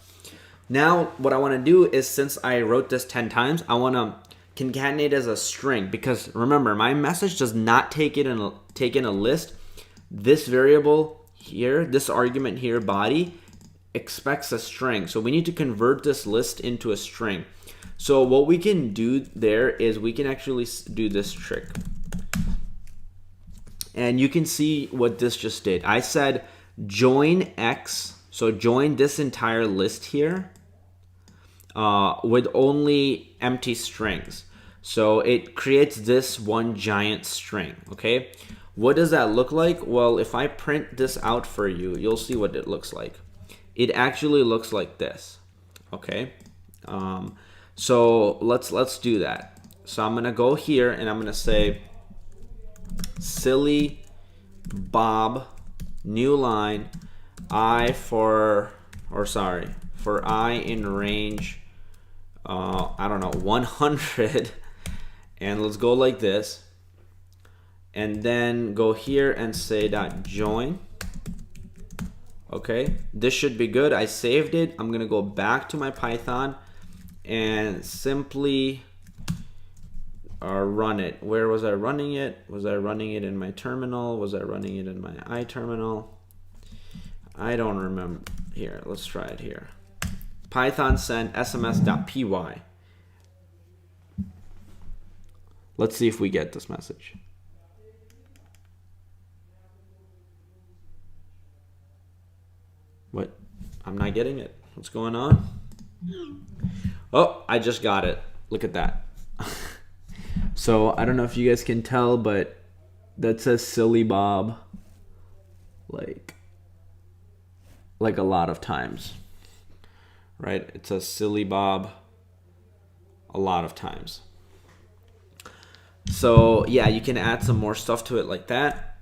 Now what I want to do is, since I wrote this 10 times, I want to concatenate as a string, because remember, my message does not take in a list. This variable here, this argument here, body, expects a string. So we need to convert this list into a string. So what we can do there is we can actually do this trick. And you can see what this just did. I said join X, so join this entire list here with only empty strings. So it creates this one giant string, okay? What does that look like? Well, if I print this out for you, you'll see what it looks like. It actually looks like this, okay? So let's do that. So I'm gonna go here and I'm gonna say silly Bob, new line, for I in range, I don't know, 100, and let's go like this. And then go here and say dot join. Okay, this should be good. I saved it. I'm gonna go back to my Python and simply run it. Where was I running it? Was I running it in my terminal? Was I running it in my iTerminal? I don't remember. Here, let's try it here. Python send sms.py. Let's see if we get this message. What? I'm not getting it. What's going on? Oh, I just got it. Look at that. So I don't know if you guys can tell, but that says Silly Bob like a lot of times, right? It says Silly Bob a lot of times. So yeah, you can add some more stuff to it like that.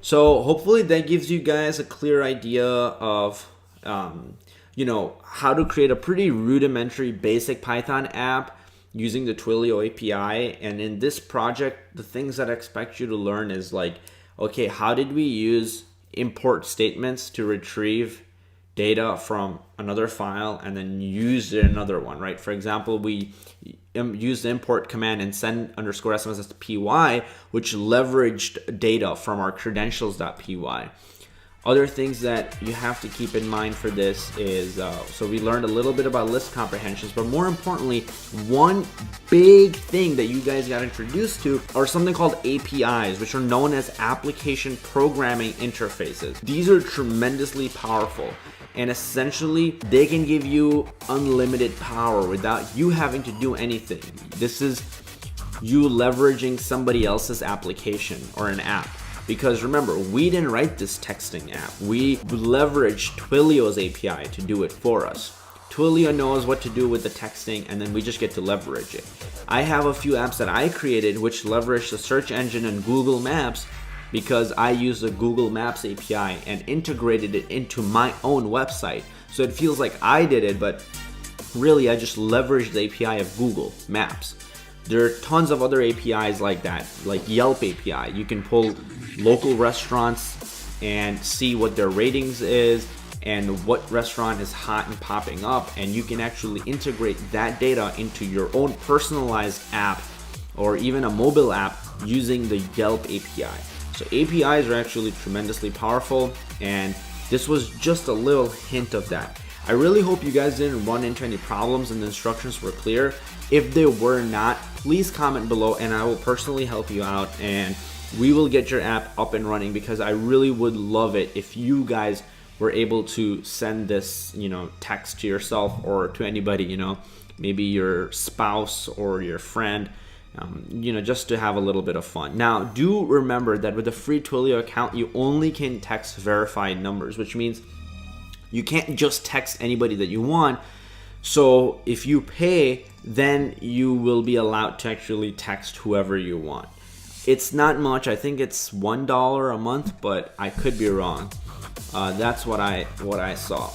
So hopefully that gives you guys a clear idea of you know, how to create a pretty rudimentary basic Python app using the Twilio API. And in this project, the things that I expect you to learn is like, okay, how did we use import statements to retrieve data from another file and then use another one, right? For example, we used the import command and send underscore SMS py, which leveraged data from our credentials.py. Other things that you have to keep in mind for this is, so we learned a little bit about list comprehensions, but more importantly, one big thing that you guys got introduced to are something called APIs, which are known as application programming interfaces. These are tremendously powerful, and essentially they can give you unlimited power without you having to do anything. This is you leveraging somebody else's application or an app. Because remember, we didn't write this texting app. We leveraged Twilio's API to do it for us. Twilio knows what to do with the texting, and then we just get to leverage it. I have a few apps that I created which leverage the search engine and Google Maps because I use the Google Maps API and integrated it into my own website. So it feels like I did it, but really I just leveraged the API of Google Maps. There are tons of other APIs like that, like Yelp API. You can pull local restaurants and see what their ratings is and what restaurant is hot and popping up, and you can actually integrate that data into your own personalized app or even a mobile app using the Yelp API. So APIs are actually tremendously powerful, and this was just a little hint of that. I really hope you guys didn't run into any problems and the instructions were clear. If they were not, please comment below and I will personally help you out and we will get your app up and running, because I really would love it if you guys were able to send this, you know, text to yourself or to anybody, you know, maybe your spouse or your friend, you know, just to have a little bit of fun. Now, do remember that with a free Twilio account, you only can text verified numbers, which means you can't just text anybody that you want. So if you pay, then you will be allowed to actually text whoever you want. It's not much. I think it's $1 a month, but I could be wrong. That's what I saw.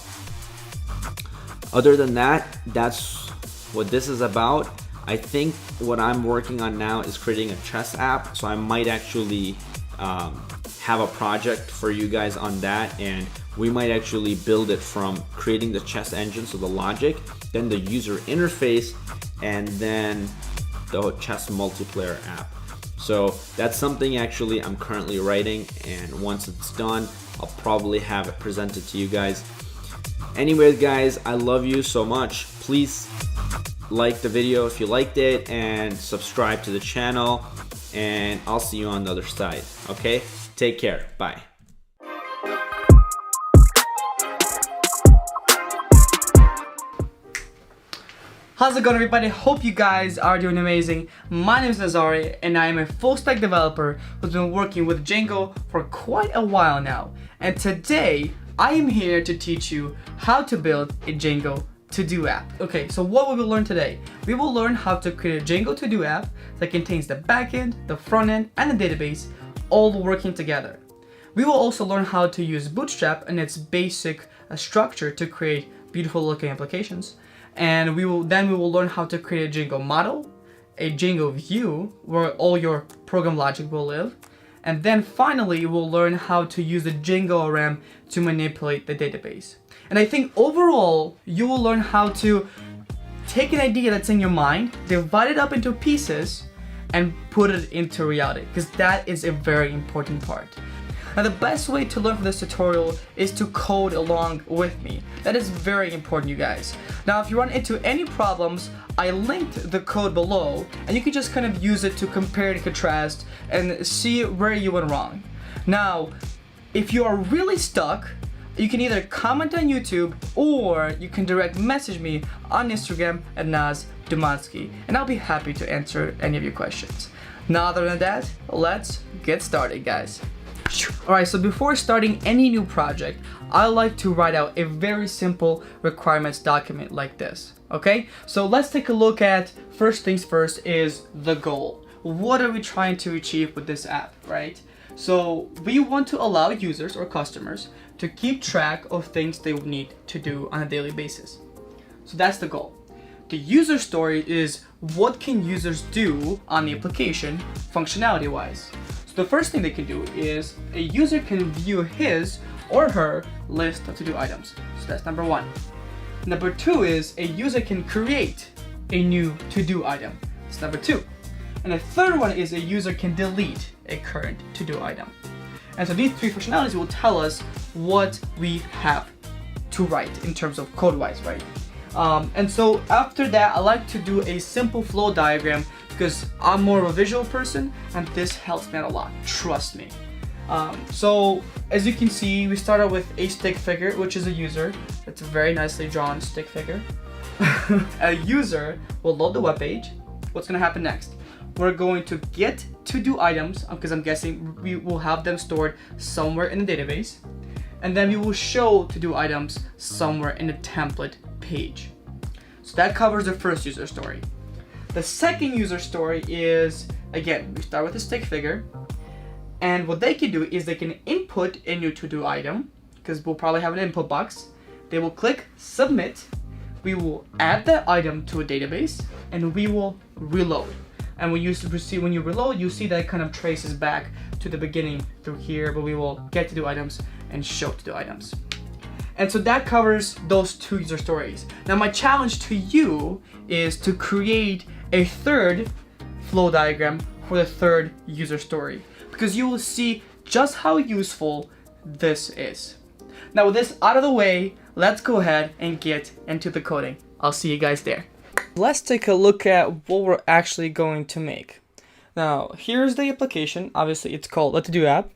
Other than that, that's what this is about. I think what I'm working on now is creating a chess app. So I might actually have a project for you guys on that, and we might actually build it from creating the chess engine, so the logic, then the user interface, and then the chess multiplayer app. So that's something actually I'm currently writing, and once it's done, I'll probably have it presented to you guys. Anyways, guys, I love you so much. Please like the video if you liked it and subscribe to the channel, and I'll see you on the other side. Okay? Take care. Bye. How's it going, everybody? Hope you guys are doing amazing. My name is Nazari and I am a full stack developer who's been working with Django for quite a while now. And today I am here to teach you how to build a Django to-do app. Okay, so what will we learn today? We will learn how to create a Django to-do app that contains the backend, the front end, and the database all working together. We will also learn how to use Bootstrap and its basic structure to create beautiful looking applications. And we will learn how to create a Django model, a Django view where all your program logic will live, And then finally, you will learn how to use the Django ORM to manipulate the database. And I think overall, you will learn how to take an idea that's in your mind, divide it up into pieces, and put it into reality, because that is a very important part. Now the best way to learn from this tutorial is to code along with me. That is very important, you guys. Now if you run into any problems, I linked the code below, and you can just kind of use it to compare and contrast and see where you went wrong. Now, if you are really stuck, you can either comment on YouTube or you can direct message me on Instagram at NazDumansky, and I'll be happy to answer any of your questions. Now other than that, let's get started, guys. Alright, so before starting any new project, I like to write out a very simple requirements document like this, okay? So let's take a look at, first things first, is the goal. What are we trying to achieve with this app, right? So we want to allow users or customers to keep track of things they need to do on a daily basis. So that's the goal. The user story is what can users do on the application functionality-wise. So the first thing they can do is a user can view his or her list of to-do items. So that's number one. Number two is a user can create a new to-do item. That's number two. And the third one is a user can delete a current to-do item. And so these three functionalities will tell us what we have to write in terms of code-wise, right? And so after that, I like to do a simple flow diagram because I'm more of a visual person and this helps me out a lot, trust me. So as you can see, we start out with a stick figure, which is a user. It's a very nicely drawn stick figure. A user will load the web page. What's gonna happen next? We're going to get to-do items, because I'm guessing we will have them stored somewhere in the database. And then we will show to-do items somewhere in the template page. So that covers the first user story. The second user story is, again, we start with a stick figure. And what they can do is they can input a new to-do item, because we'll probably have an input box. They will click submit. We will add that item to a database, and we will reload. And when you reload, you see that it kind of traces back to the beginning through here, but we will get to do items and show to do items. And so that covers those two user stories. Now my challenge to you is to create a third flow diagram for the third user story, because you will see just how useful this is. Now with this out of the way, let's go ahead and get into the coding. I'll see you guys there. Let's take a look at what we're actually going to make. Now, here's the application. Obviously, it's called Let's Do App,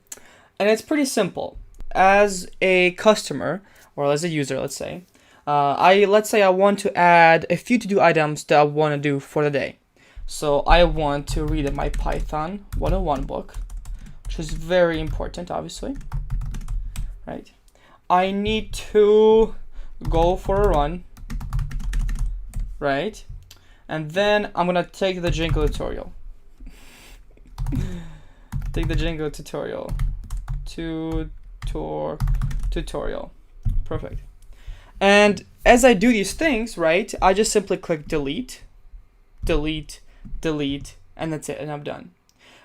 and it's pretty simple. As a customer, or as a user, let's say, let's say I want to add a few to-do items that I want to do for the day. So I want to read my Python 101 book, which is very important, obviously, right? I need to go for a run, right? And then I'm gonna take the Django tutorial. Take the Django tutorial. Tutorial. Perfect. And as I do these things, right, I just simply click delete, delete, delete, and that's it, and I'm done.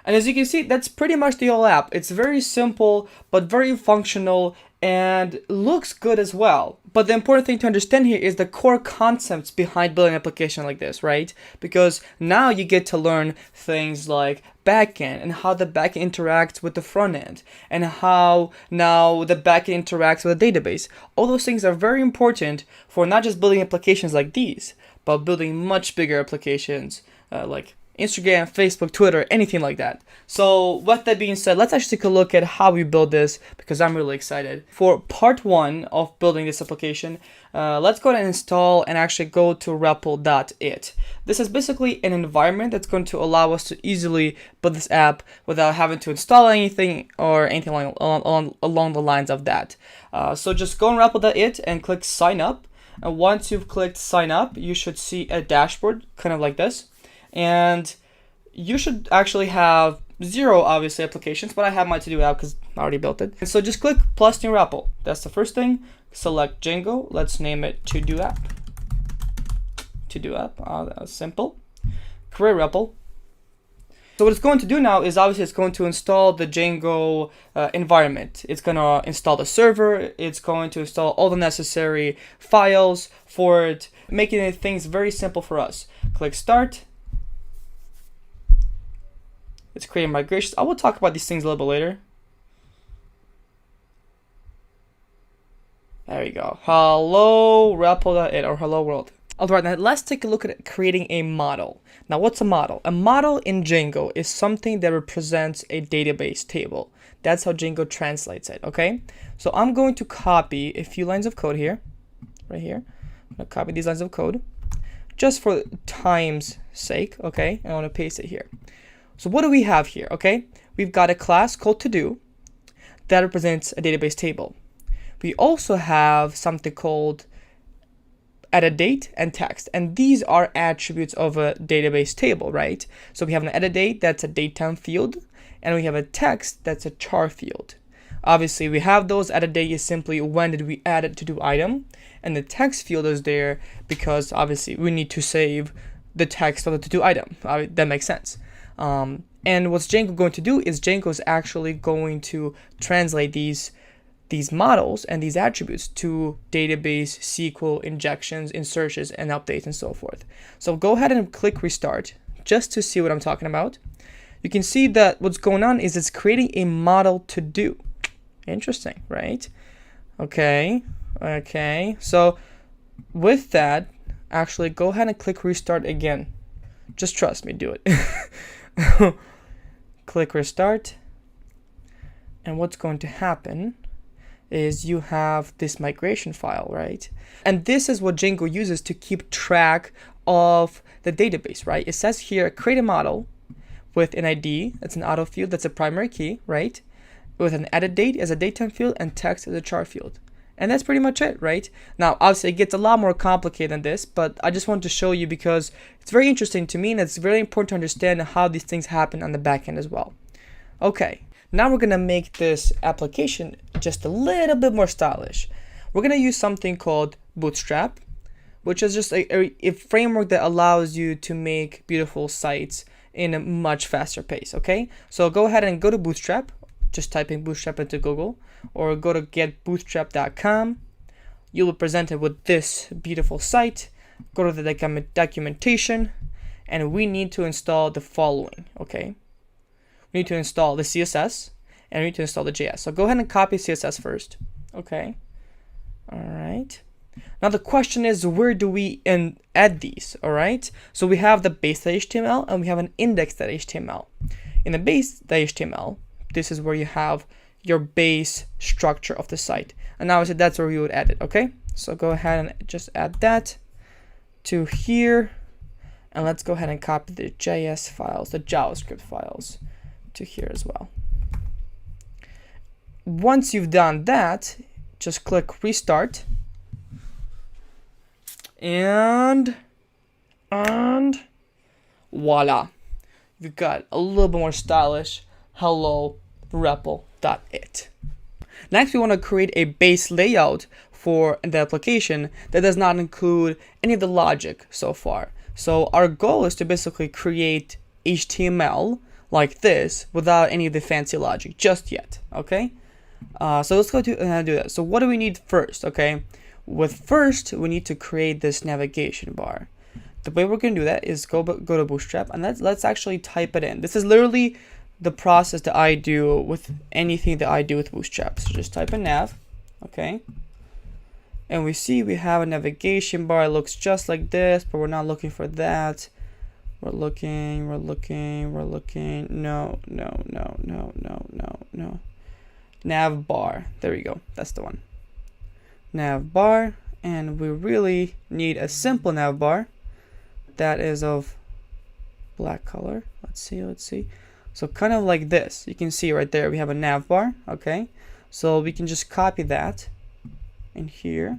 And as you can see, that's pretty much the whole app. It's very simple, but very functional, and looks good as well. But the important thing to understand here is the core concepts behind building an application like this, right? Because now you get to learn things like backend and how the backend interacts with the front end, and how now the backend interacts with the database. All those things are very important for not just building applications like these, but building much bigger applications like Instagram, Facebook, Twitter, anything like that. So with that being said, let's actually take a look at how we build this, because I'm really excited. For part one of building this application, let's go ahead and install and actually go to REPL.it. This is basically an environment that's going to allow us to easily build this app without having to install anything or anything along the lines of that. So just go on REPL.it and click sign up. And once you've clicked sign up, you should see a dashboard kind of like this. And you should actually have 0, obviously, applications, but I have my to-do app because I already built it. And so just click plus new REPL. That's the first thing. Select Django. Let's name it to-do app. To-do app. That was simple. Create REPL. So what it's going to do now is obviously it's going to install the Django environment. It's going to install the server. It's going to install all the necessary files for it, making things very simple for us. Click Start. It's creating migrations. I will talk about these things a little bit later. There we go. Hello REPL.it or hello world. Alright, now let's take a look at creating a model. Now what's a model? A model in Django is something that represents a database table. That's how Django translates it, okay? So I'm going to copy a few lines of code here, right here. I'm going to copy these lines of code just for time's sake, okay? And I want to paste it here. So what do we have here, okay? We've got a class called to-do that represents a database table. We also have something called edit date and text, and these are attributes of a database table, right? So we have an edit date, that's a datetime field, and we have a text, that's a char field. Obviously we have those. Edit date is simply when did we add it to do item, and the text field is there because obviously we need to save the text of the to do item. That makes sense. And what's Django going to do is Django is actually going to translate these models and these attributes to database SQL injections, insertions, and updates and so forth. So go ahead and click restart just to see what I'm talking about. You can see that what's going on is it's creating a model to do. Interesting, right? Okay. So with that, actually go ahead and click restart again. Just trust me, do it. Click restart. And what's going to happen is you have this migration file, right? And this is what Django uses to keep track of the database, right? It says here, create a model with an ID, that's an auto field, that's a primary key, right? With an edit date as a datetime field and text as a char field. And that's pretty much it, right? Now, obviously it gets a lot more complicated than this, but I just wanted to show you because it's very interesting to me and it's very important to understand how these things happen on the back end as well. Okay. Now we're going to make this application just a little bit more stylish. We're going to use something called Bootstrap, which is just a framework that allows you to make beautiful sites in a much faster pace, okay? So go ahead and go to Bootstrap, just type in Bootstrap into Google, or go to getbootstrap.com. You'll be presented with this beautiful site. Go to the documentation, and we need to install the following, okay? We need to install the CSS and we need to install the JS. So go ahead and copy CSS first. Okay. All right. Now the question is, where do we add these? All right. So we have the base.html and we have an index.html. In the base.html, this is where you have your base structure of the site. And obviously that's where we would add it. Okay. So go ahead and just add that to here. And let's go ahead and copy the JS files, the JavaScript files, to here as well. Once you've done that, just click restart and voila, you've got a little bit more stylish hello REPL.it. Next, we want to create a base layout for the application that does not include any of the logic so far. So our goal is to basically create HTML like this without any of the fancy logic just yet, okay? So let's go to do that. So what do we need first, okay? First, we need to create this navigation bar. The way we're gonna do that is go to Bootstrap and let's actually type it in. This is literally the process that I do with anything that I do with Bootstrap. So just type in nav, okay? And we see we have a navigation bar. It looks just like this, but we're not looking for that. We're looking, no. Nav bar, there we go, that's the one. Nav bar, and we really need a simple nav bar that is of black color. Let's see. So kind of like this, you can see right there, we have a nav bar, okay? So we can just copy that in here.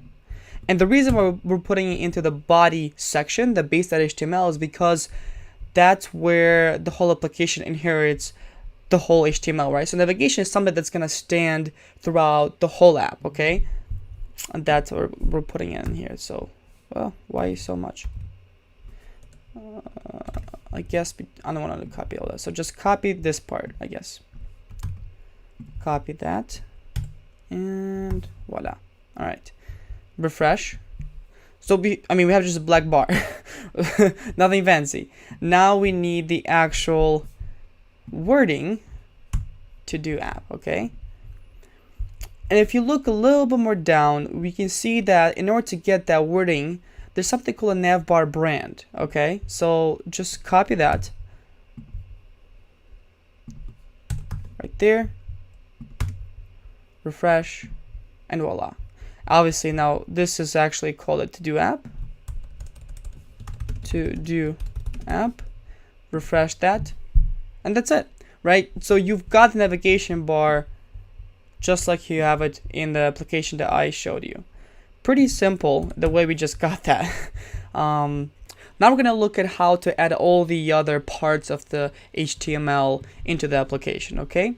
And the reason why we're putting it into the body section, the base.html, is because that's where the whole application inherits the whole HTML, right? So navigation is something that's gonna stand throughout the whole app, okay? And that's what we're putting in here. So, well, why so much? I guess I don't want to copy all that. So just copy this part, I guess. Copy that. And voila. All right. Refresh. So we have just a black bar. Nothing fancy. Now we need the actual wording to do app, okay? And if you look a little bit more down, we can see that in order to get that wording, there's something called a navbar brand, okay? So just copy that right there, refresh, and voila. Obviously now this is actually called a to-do app. To-do app, refresh that, and that's it, right? So you've got the navigation bar just like you have it in the application that I showed you. Pretty simple the way we just got that. Now we're gonna look at how to add all the other parts of the HTML into the application, okay?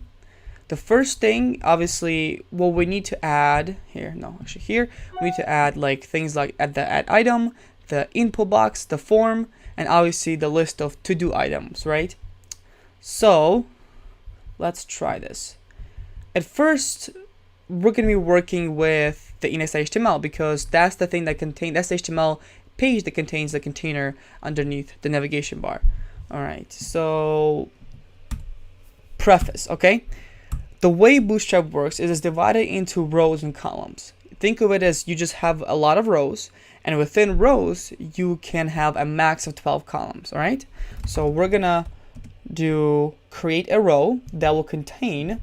The first thing, obviously, what we need to add here, we need to add like things like add the add item, the input box, the form, and obviously the list of to-do items, right? So let's try this. At first, we're gonna be working with the index.html because that's the thing that that's the HTML page that contains the container underneath the navigation bar. All right, so preface, okay? The way Bootstrap works is it's divided into rows and columns. Think of it as you just have a lot of rows, and within rows, you can have a max of 12 columns, all right? So we're gonna create a row that will contain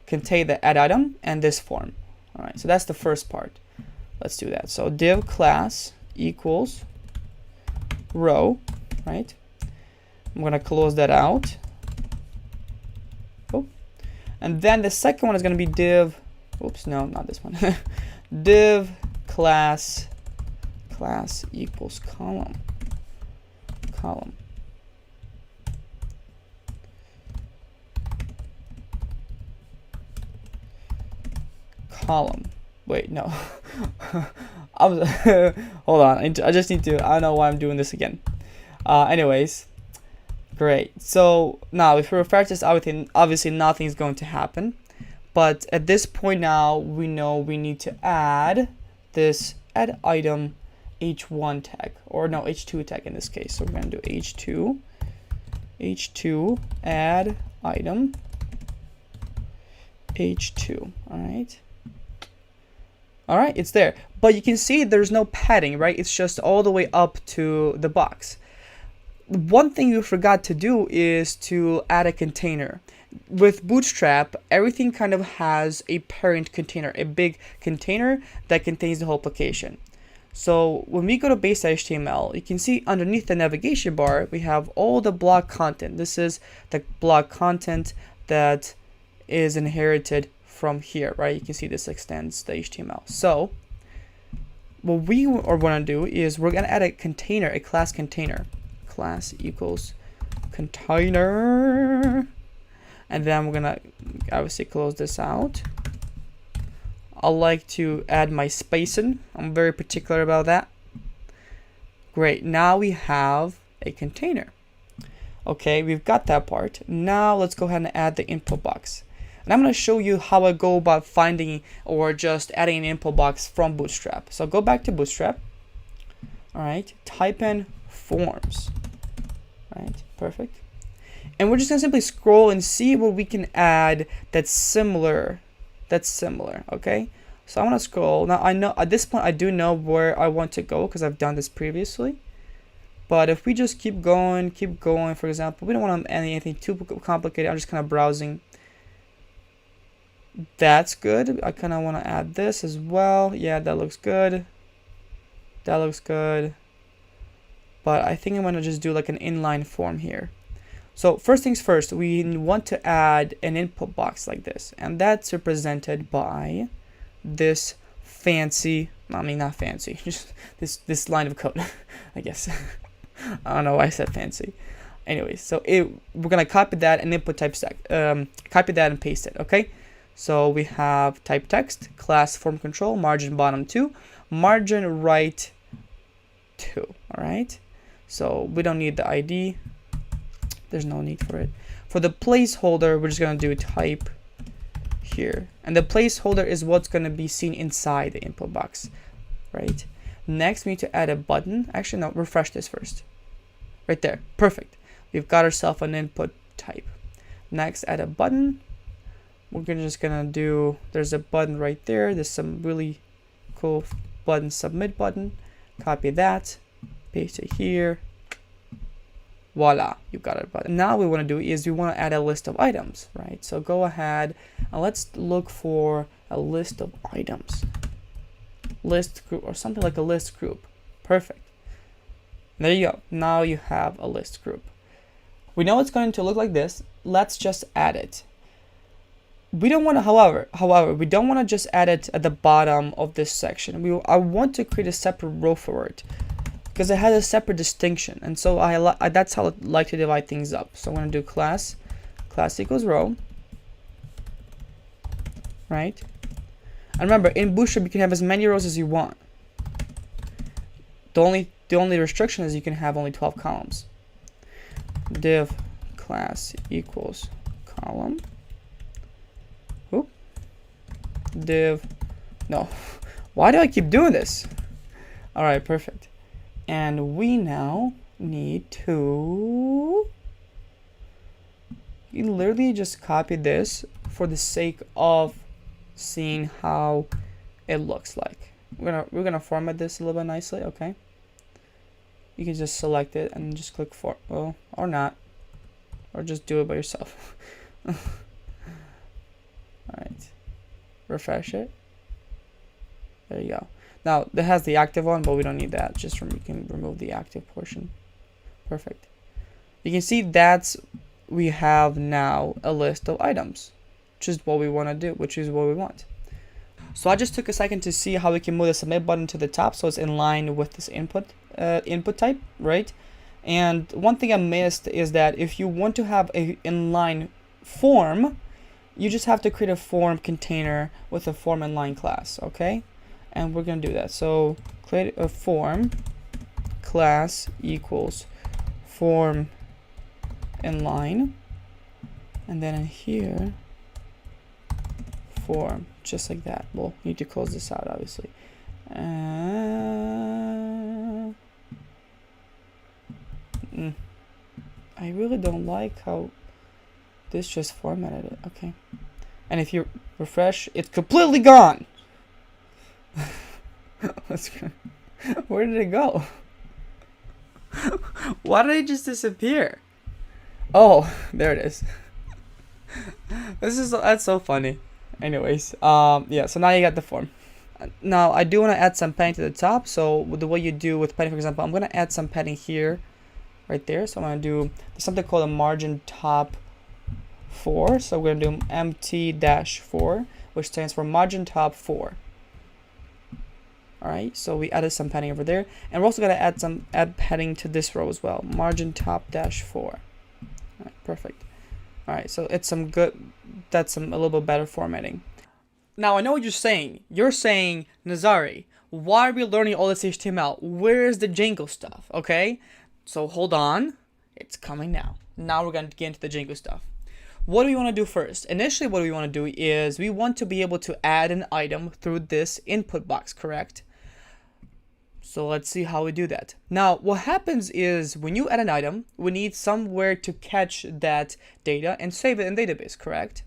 contain the add item and this form. All right, so that's the first part. Let's do that. So div class equals row, right? I'm gonna close that out. Oh, and then the second one is gonna be div. Oops, no, not this one. Div class equals column. Wait, no. Hold on. I just need to. I don't know why I'm doing this again. Anyways, great. So now, if we refresh this, obviously nothing is going to happen. But at this point now, we know we need to add this add item h1 tag, or no, h2 tag in this case. So we're going to do h2 add item h2. All right, it's there. But you can see there's no padding, right? It's just all the way up to the box. One thing you forgot to do is to add a container. With Bootstrap, everything kind of has a parent container, a big container that contains the whole application. So when we go to base.html, you can see underneath the navigation bar, we have all the block content. This is the block content that is inherited from here, right? You can see this extends the HTML. So what we are going to do is we're going to add a container, a class container. Class equals container. And then we're going to obviously close this out. I like to add my spacing. I'm very particular about that. Great. Now we have a container. Okay, we've got that part. Now let's go ahead and add the input box. And I'm going to show you how I go about finding or just adding an input box from Bootstrap. So go back to Bootstrap. All right, type in forms. All right, perfect. And we're just going to simply scroll and see what we can add that's similar. Okay? So I'm going to scroll. Now I know at this point I do know where I want to go because I've done this previously. But if we just keep going, for example, we don't want to add anything too complicated. I'm just kind of browsing. That's good. I kind of want to add this as well. Yeah, that looks good. But I think I'm going to just do like an inline form here. So first things first, we want to add an input box like this. And that's represented by this fancy, not fancy, just this line of code, I guess. I don't know why I said fancy. Anyways, so we're going to copy that and input type stack. Copy that and paste it, okay? So we have type text, class form control, margin bottom 2, margin right 2, all right? So we don't need the ID. There's no need for it. For the placeholder, we're just gonna do type here. And the placeholder is what's gonna be seen inside the input box, right? Next, we need to add a button. Actually, no, refresh this first. Right there, perfect. We've got ourselves an input type. Next, add a button. We're just gonna do, there's a button right there. There's some really cool button, submit button. Copy that, paste it here. Voila, you got it. But now what we want to do is we want to add a list of items, right? So go ahead and let's look for a list of items. List group or something like a list group. Perfect. There you go. Now you have a list group. We know it's going to look like this. Let's just add it. We don't want to, however, we don't want to just add it at the bottom of this section. I want to create a separate row for it, because it has a separate distinction, and so that's how I like to divide things up. So I'm going to do class equals row, right? And remember, in Bootstrap you can have as many rows as you want. The only restriction is you can have only 12 columns. Div class equals column. Oop. Div, no. Why do I keep doing this? All right, perfect. And we now need to literally just copy this for the sake of seeing how it looks like. We're gonna format this a little bit nicely, okay? You can just select it and just click for, well, or not, or just do it by yourself. All right, refresh it. There you go. Now, it has the active one, but we don't need that. Just you can remove the active portion. Perfect. You can see we have now a list of items, which is what we want to do, which is what we want. So I just took a second to see how we can move the submit button to the top so it's in line with this input type, right? And one thing I missed is that if you want to have a inline form, you just have to create a form container with a form inline class, okay? And we're gonna do that. So create a form class equals form inline, and then in here form, just like that. We'll need to close this out, obviously. I really don't like how this just formatted it. Okay, and if you refresh, it's completely gone. Where did it go? Why did it just disappear? Oh, there it is. That's so funny. Anyways, yeah, so now you got the form. Now I do want to add some padding to the top. So the way you do with padding, for example, I'm going to add some padding here, right there. So I'm going to do something called a margin top 4. So we're going to do MT-4, which stands for margin top 4. All right, so we added some padding over there, and we're also going to add padding to this row as well. Margin top -4. All right, perfect. All right, so it's that's a little bit better formatting. Now I know what you're saying. You're saying, Nazari, why are we learning all this HTML? Where's the Django stuff? Okay, so hold on, it's coming now. Now we're going to get into the Django stuff. What do we want to do first? Initially, what we want to do is we want to be able to add an item through this input box, correct? So let's see how we do that. Now, what happens is when you add an item, we need somewhere to catch that data and save it in database, correct?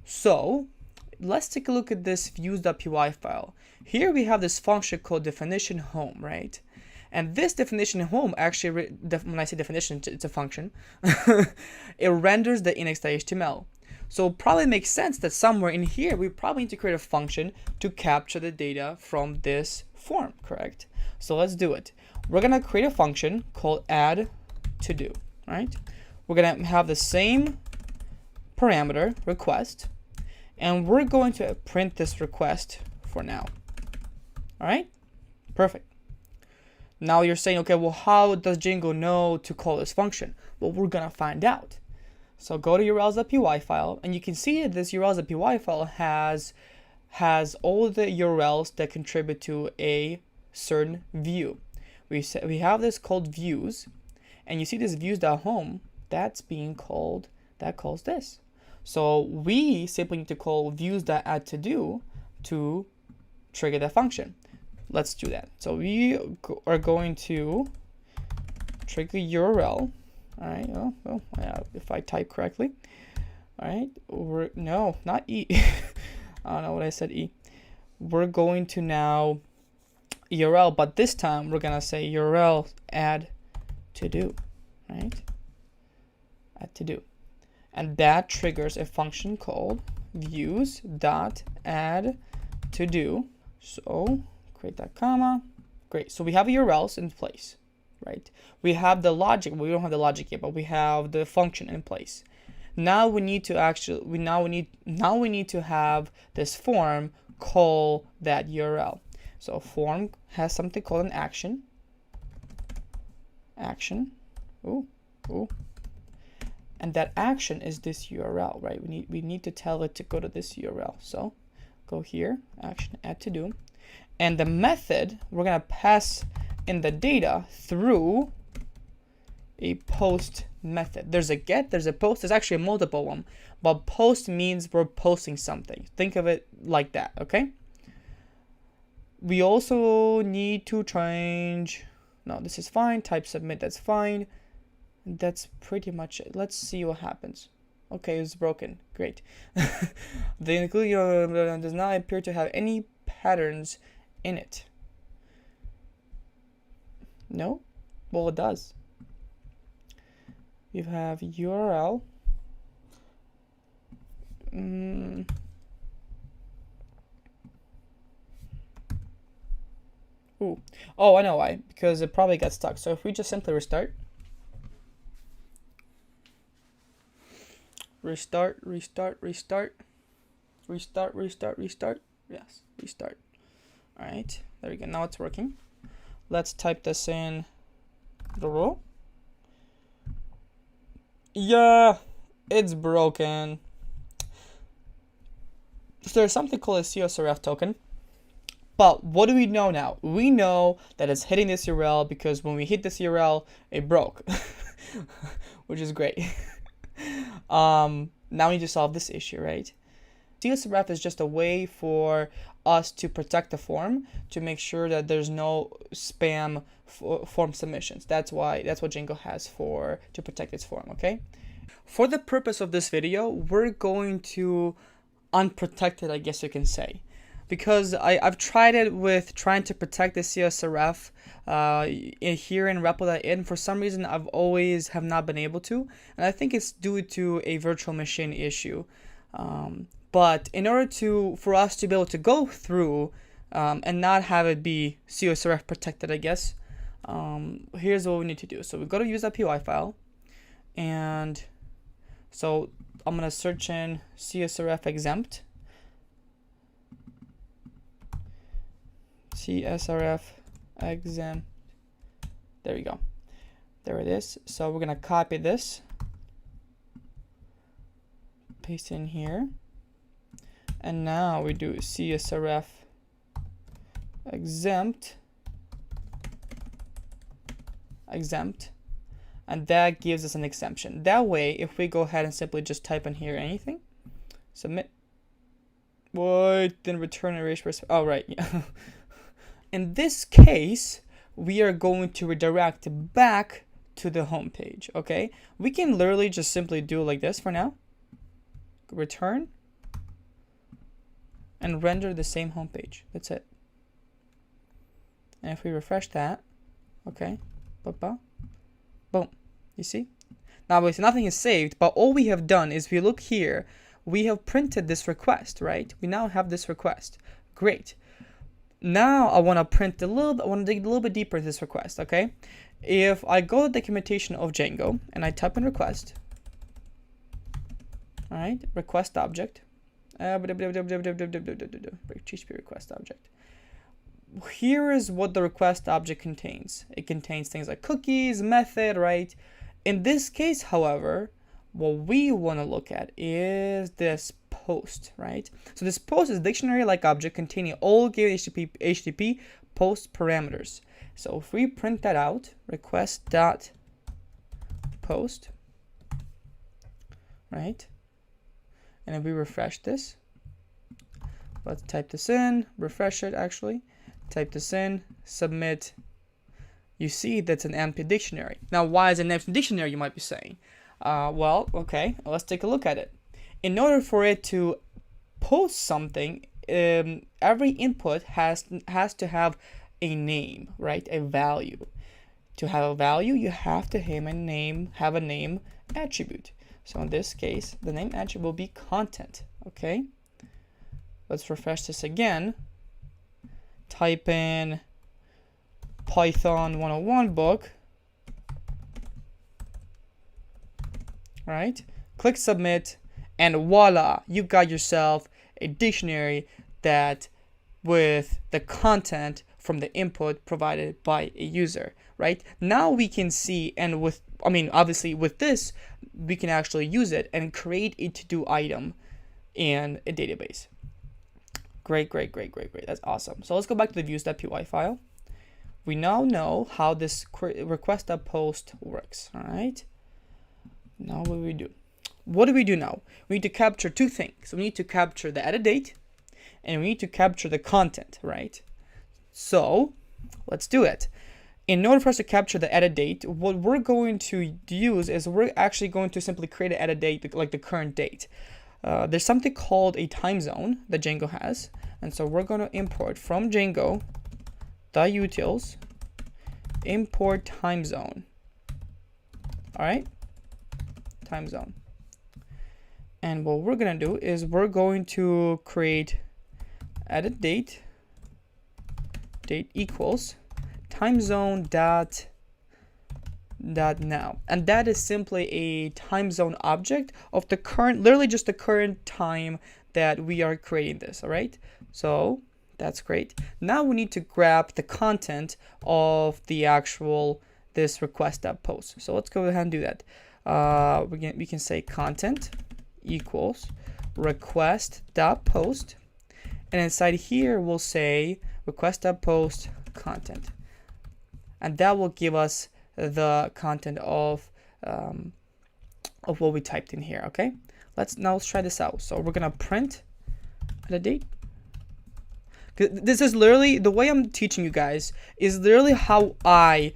So let's take a look at this views.py file. Here we have this function called definition home, right? And this definition home actually, when I say definition, it's a function. It renders the index.html. So it probably makes sense that somewhere in here, we probably need to create a function to capture the data from this form, correct? So let's do it. We're gonna create a function called add to do, right? We're gonna have the same parameter request, and we're going to print this request for now. All right, perfect. Now you're saying, okay, well, how does Django know to call this function? Well, we're gonna find out. So go to urls.py file, and you can see that this urls.py file has all the URLs that contribute to a certain view. we have this called views, and you see this views.home, that's being called, that calls this. So we simply need to call views.addToDo to trigger that function. Let's do that. So we are going to trigger URL. All right. Oh, yeah, if I type correctly. All right. No, not E. I don't know what I said. E. We're going to now URL, but this time we're gonna say URL add to do, right? Add to do, and that triggers a function called views dot add to do. So create that comma. Great. So we have URLs in place, right? We have the logic. We don't have the logic yet, but we have the function in place. Now we need to we need to have this form call that URL. So form has something called an action. Ooh. And that action is this URL, right? We need to tell it to go to this URL. So go here, action add to do. And the method, we're gonna pass in the data through a post method. There's a get, there's a post, there's actually a multiple one, but post means we're posting something. Think of it like that, okay? We also need to change, no, this is fine, type submit, that's fine. That's pretty much it. Let's see what happens. Okay, it's broken, great. The include does not appear to have any patterns in it. No? Well, it does. You have URL. Ooh. Oh, I know why. Because it probably got stuck. So if we just simply restart. Restart. Yes, restart. All right, there we go. Now it's working. Let's type this in the row. Yeah, it's broken. So there's something called a CSRF token. But what do we know now? We know that it's hitting this URL because when we hit this URL, it broke, which is great. Now we need to solve this issue, right? CSRF is just a way for us to protect the form, to make sure that there's no spam form submissions. That's what Django has to protect its form, okay? For the purpose of this video, we're going to unprotect it, I guess you can say. Because I've tried it with trying to protect the CSRF here in repo.in. For some reason, I've always have not been able to. And I think it's due to a virtual machine issue. But in order for us to be able to go through and not have it be CSRF protected, I guess, here's what we need to do. So we go to use.py file. And so I'm going to search in CSRF exempt. CSRF exempt. There we go. There it is. So we're gonna copy this, paste it in here, and now we do CSRF exempt, and that gives us an exemption. That way, if we go ahead and simply just type in here anything, submit. What? Then return erase. Oh right. Yeah. In this case, we are going to redirect back to the home page, okay? We can literally just simply do it like this for now. Return and render the same home page. That's it. And if we refresh that, okay, boom, you see? Now, obviously nothing is saved, but all we have done is we look here, we have printed this request, right? We now have this request. Great. Now I want to print I want to dig a little bit deeper into this request, okay? If I go to the documentation of Django and I type in request, all right, request object, HTTP request object. Here is what the request object contains. It contains things like cookies, method, right? In this case, however, what we want to look at is this post, right? So this post is dictionary-like object containing all given HTTP post parameters. So if we print that out, request dot post, right? And if we refresh this, let's type this in, refresh it actually, type this in, submit. You see that's an empty dictionary. Now, why is it an empty dictionary, you might be saying? Well, okay, let's take a look at it. In order for it to post something, every input has to have a name, right? A value. To have a value, you have to have a name attribute. So in this case, the name attribute will be content, okay? Let's refresh this again. Type in Python 101 book, right? Click submit, and voila, you got yourself a dictionary that with the content from the input provided by a user, right? Now we can see, and obviously with this, we can actually use it and create a to-do item in a database. Great. That's awesome. So let's go back to the views.py file. We now know how this request.post works, all right? Now what do we do? What do we do now? We need to capture two things. We need to capture the edit date, and we need to capture the content, right? So let's do it. In order for us to capture the edit date, what we're going to use is we're actually going to simply create an edit date, like the current date. There's something called a time zone that Django has, and so we're going to import from Django.utils import time zone. All right, time zone. And what we're going to do is we're going to create edit date equals time zone dot now, and that is simply a time zone object of the current, literally just the current time that we are creating this. All right, so that's great. Now we need to grab the content of the actual this request.post. So let's go ahead and do that. We can say content equals request.post, and inside here we'll say request.post content, and that will give us the content of what we typed in here. Okay, let's try this out. So we're gonna print the date. This is literally the way I'm teaching you guys is literally how I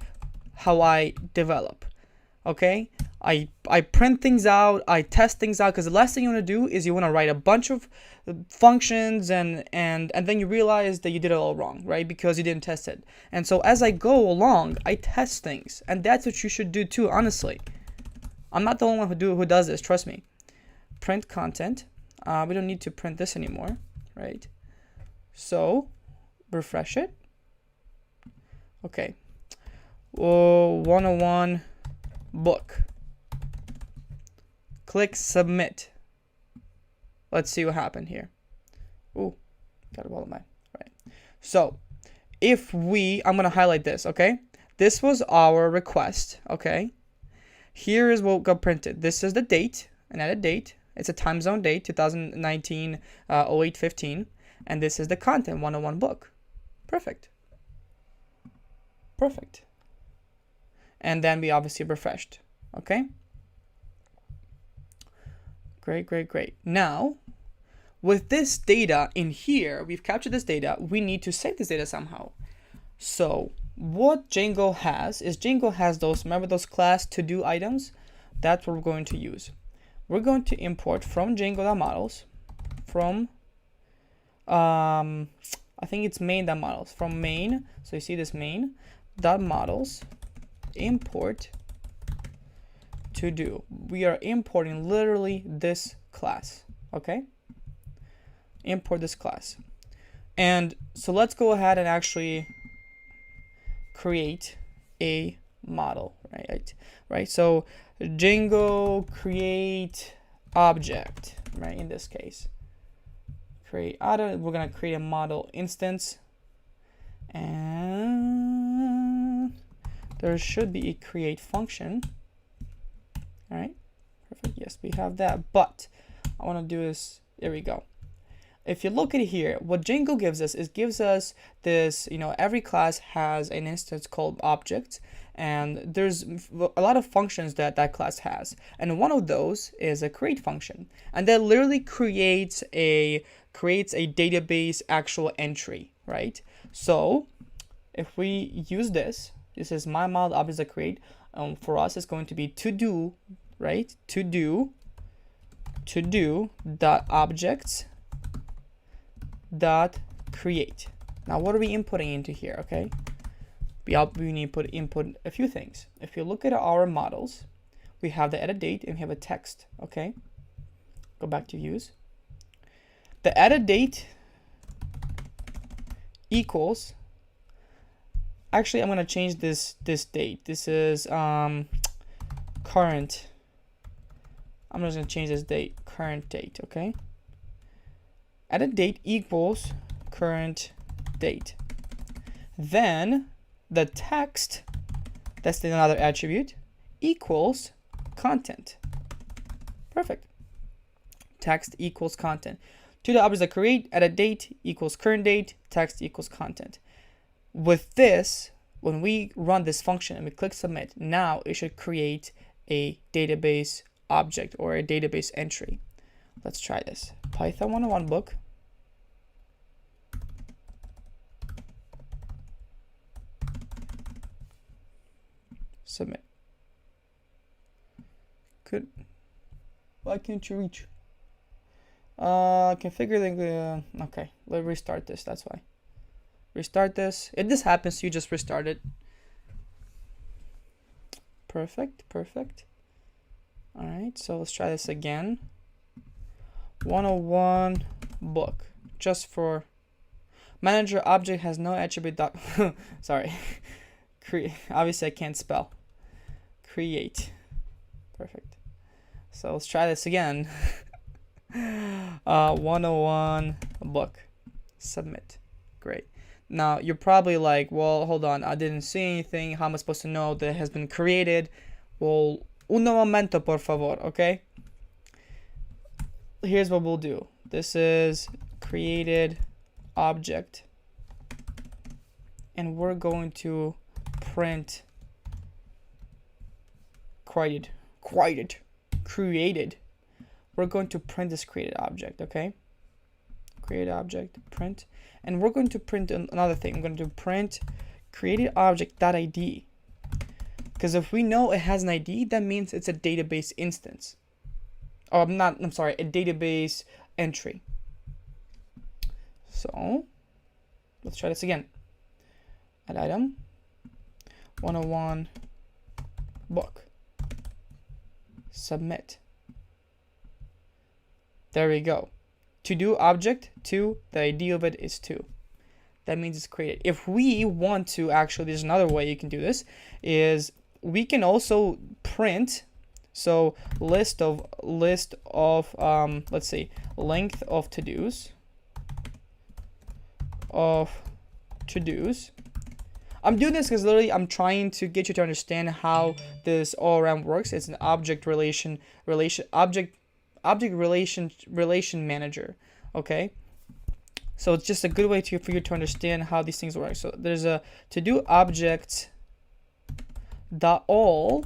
develop. Okay, I print things out, I test things out, because the last thing you want to do is you want to write a bunch of functions and then you realize that you did it all wrong, right? Because you didn't test it. And so as I go along, I test things, and that's what you should do too, honestly. I'm not the only one who does this, trust me. Print content. We don't need to print this anymore, right? So refresh it. Okay. 101 book. Click submit. Let's see what happened here. Ooh, got a ball of mine. All right. So I'm gonna highlight this, okay? This was our request, okay? Here is what got printed. This is the date, an edit date. It's a time zone date, 2019 08/15, and this is the content, 101 book. Perfect. And then we obviously refreshed. Okay. Great. Now, with this data in here, we've captured this data. We need to save this data somehow. So what Django has is remember those class to-do items? That's what we're going to use. We're going to import from Django.models from I think it's main.models from main. So you see this main.models import to do. We are importing literally this class. Okay, import this class. And so let's go ahead and actually create a model, right? So Django create object, right? In this case, we're gonna create a model instance, and there should be a create function. All right, perfect. Yes, we have that. But I want to do this. There we go. if you look at here, what Django gives us is gives us this, every class has an instance called objects, and there's a lot of functions that that class has. And one of those is a create function. And that literally creates a database actual entry, right? So if we use this is my model objects that create. For us, it's going to be to do, right? To do dot objects dot create. Now what are we inputting into here? Okay, we need to input a few things. If you look at our models, we have the edit date and we have a text. Okay, go back to use. The edit date equals, actually I'm going to change this date. This is current. I'm just going to change this date, current date. Okay, edit date equals current date. Then the text, that's another attribute, equals content. Perfect. Text equals content. To the objects that create, edit date equals current date, text equals content. With this, when we run this function and we click submit, now it should create a database object or a database entry. Let's try this. Python 101 book. Submit. Good. Why can't you reach? Configure the okay, let's restart this. That's why. Restart this. If this happens, you just restart it. Perfect. All right, so let's try this again. 101 book. Just for manager object has no attribute dot sorry. Obviously I can't spell. Create. Perfect. So let's try this again. 101 book. Submit. Great. Now you're probably like, well, hold on, I didn't see anything. How am I supposed to know that it has been created? Well, un momento, por favor, okay? Here's what we'll do. This is created object, and we're going to print created. We're going to print this created object, okay? Created object, print. And we're going to print another thing. I'm going to print created object.id. Because if we know it has an ID, that means it's a database instance. Oh, I'm sorry, a database entry. So let's try this again. Add item 101 book. Submit. There we go. To do object 2, the ID of it is 2. That means it's created. If we want to, actually, there's another way you can do this, is we can also print, so list of let's see, length of to-dos, I'm doing this because literally I'm trying to get you to understand how this all around works. It's an object relation manager. Okay, so it's just a good way for you to understand how these things work. So there's a to do object dot all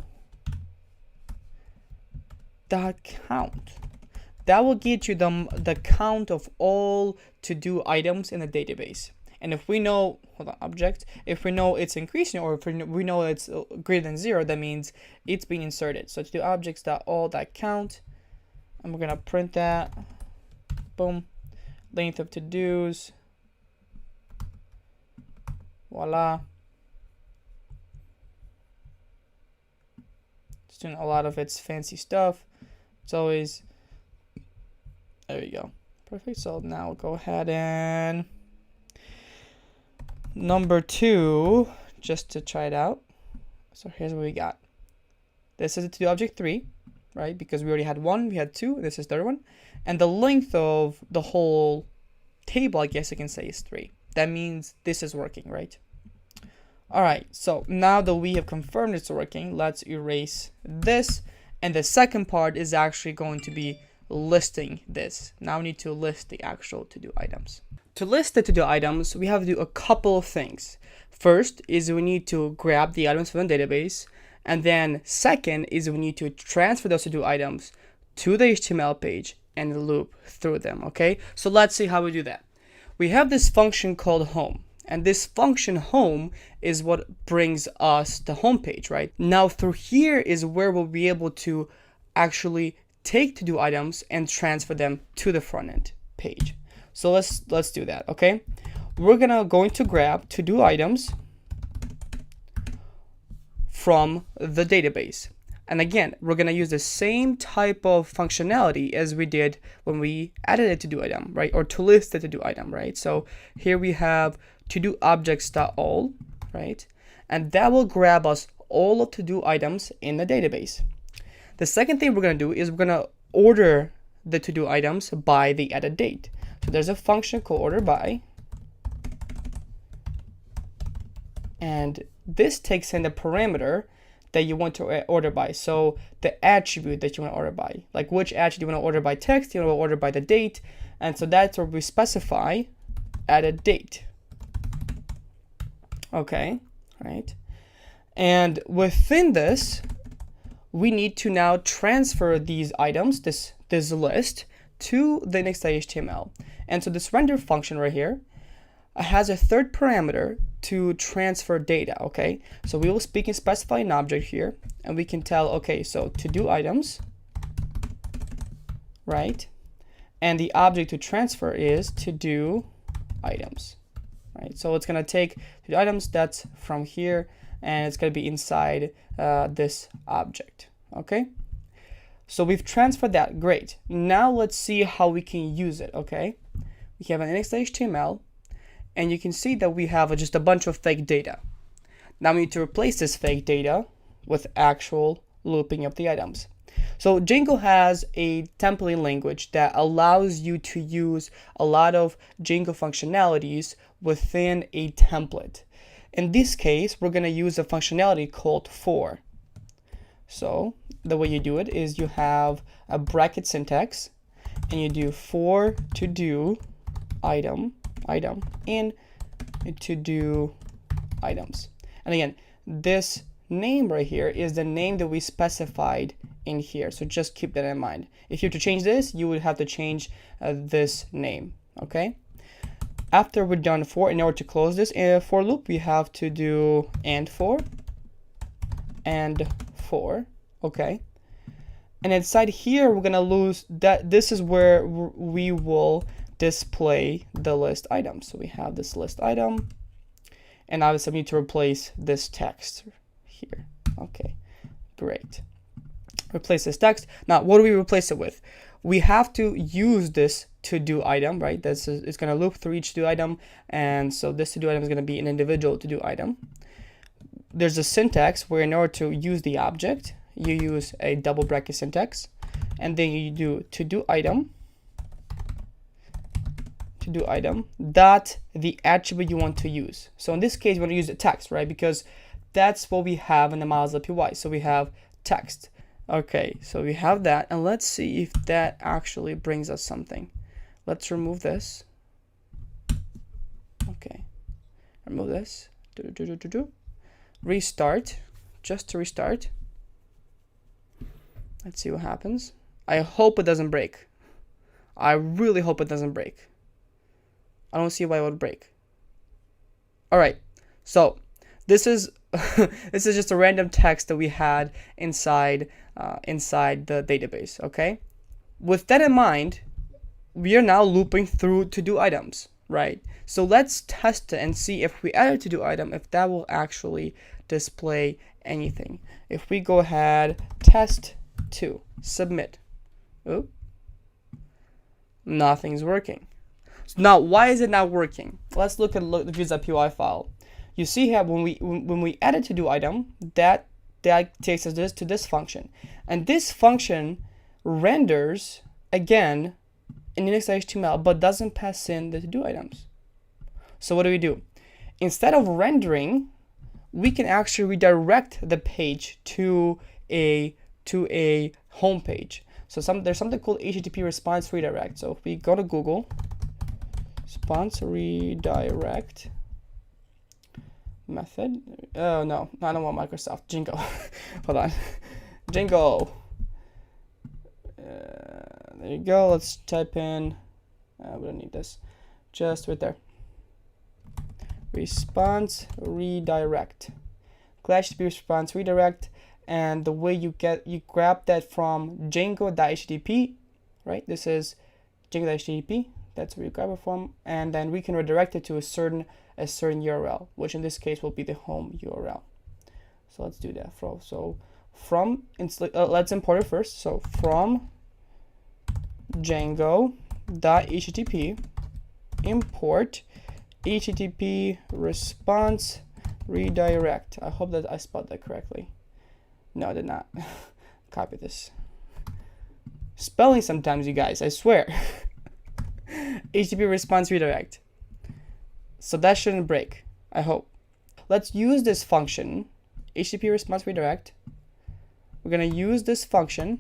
dot count. That will get you the count of all to do items in the database. And if we know, hold on, object, if we know it's increasing, or if we know it's greater than 0, that means it's being inserted. So to do objects dot all dot count, and we're gonna print that. Boom. Length of to-dos. Voila. It's doing a lot of its fancy stuff. It's always, there you go. Perfect. So now we'll go ahead and number 2, just to try it out. So here's what we got. This is to do object 3, right? Because we already had 1, we had 2, this is the other one. And the length of the whole table, I guess you can say, is 3. That means this is working, right? All right, so now that we have confirmed it's working, let's erase this. And the second part is actually going to be listing this. Now we need to list the actual to-do items. To list the to-do items, we have to do a couple of things. First is we need to grab the items from the database, and then second is we need to transfer those to-do items to the HTML page and loop through them, okay? So let's see how we do that. We have this function called home, and this function home is what brings us the home page, right? Now through here is where we'll be able to actually take to-do items and transfer them to the front end page. So let's do that, okay? We're going to grab to-do items from the database. And again, we're gonna use the same type of functionality as we did when we added a to-do item, right? Or to list a to-do item, right? So here we have to-do objects.all, right? And that will grab us all of to-do items in the database. The second thing we're gonna do is we're gonna order the to-do items by the added date. So there's a function called order by, and this takes in the parameter that you want to order by. So the attribute that you want to order by, like which attribute you want to order by text, you want to order by the date, and so that's where we specify added date. Okay, right. And within this, we need to now transfer these items, this list, to the index.html. And so this render function right here has a third parameter to transfer data, okay? So we will specify an object here, and we can tell, okay, so to do items, right? And the object to transfer is to do items, right? So it's gonna take to do items that's from here, and it's gonna be inside this object, okay? So we've transferred that, great. Now let's see how we can use it, okay? We have an index.html, and you can see that we have just a bunch of fake data. Now we need to replace this fake data with actual looping of the items. So Django has a templating language that allows you to use a lot of Django functionalities within a template. In this case, we're going to use a functionality called for. So the way you do it is you have a bracket syntax, and you do for to do item in to do items. And again, this name right here is the name that we specified in here. So just keep that in mind. If you have to change this, you would have to change this name, okay? After we're done for, in order to close this for loop, we have to do and for, okay? And inside here, we're gonna lose that. This is where we will display the list item. So we have this list item, and obviously we need to replace this text here. Okay, great. Replace this text. Now, what do we replace it with? We have to use this to do item, right? It's going to loop through each to do item, and so this to do item is going to be an individual to do item. There's a syntax where in order to use the object, you use a double bracket syntax, and then you do to do item dot the attribute you want to use. So in this case, we want to use the text, right? Because that's what we have in the models.py. So we have text. Okay, so we have that, and let's see if that actually brings us something. Let's remove this. Okay, remove this. Restart, just to restart. Let's see what happens. I hope it doesn't break. I really hope it doesn't break. I don't see why it would break. All right, so this is this is just a random text that we had inside the database. Okay, with that in mind, we are now looping through to do items, right? So let's test it and see if we add a to do item, if that will actually display anything. If we go ahead, test2, submit. Oop, nothing's working. So now, why is it not working? Let's look at the views.py file. You see here when we add a to do item, that takes us to this function, and this function renders again in index.html but doesn't pass in the to do items. So what do? Instead of rendering, we can actually redirect the page to a home page. So there's something called HTTP response redirect. So if we go to Google, response redirect method. Oh no, I don't want Microsoft. Jingo. Hold on. Jingo. There you go. Let's type in. We don't need this. Just right there. Response redirect. HTTP response redirect. And the way you grab that from Django.http, right? This is Django.http. That's where you grab it from, and then we can redirect it to a certain URL, which in this case will be the home URL. So let's do that. Let's import it first. So from Django.http import HTTP response redirect. I hope that I spelled that correctly. No, I did not. Copy this. Spelling sometimes, you guys, I swear. HTTP response redirect. So that shouldn't break, I hope. Let's use this function, HTTP response redirect. We're gonna use this function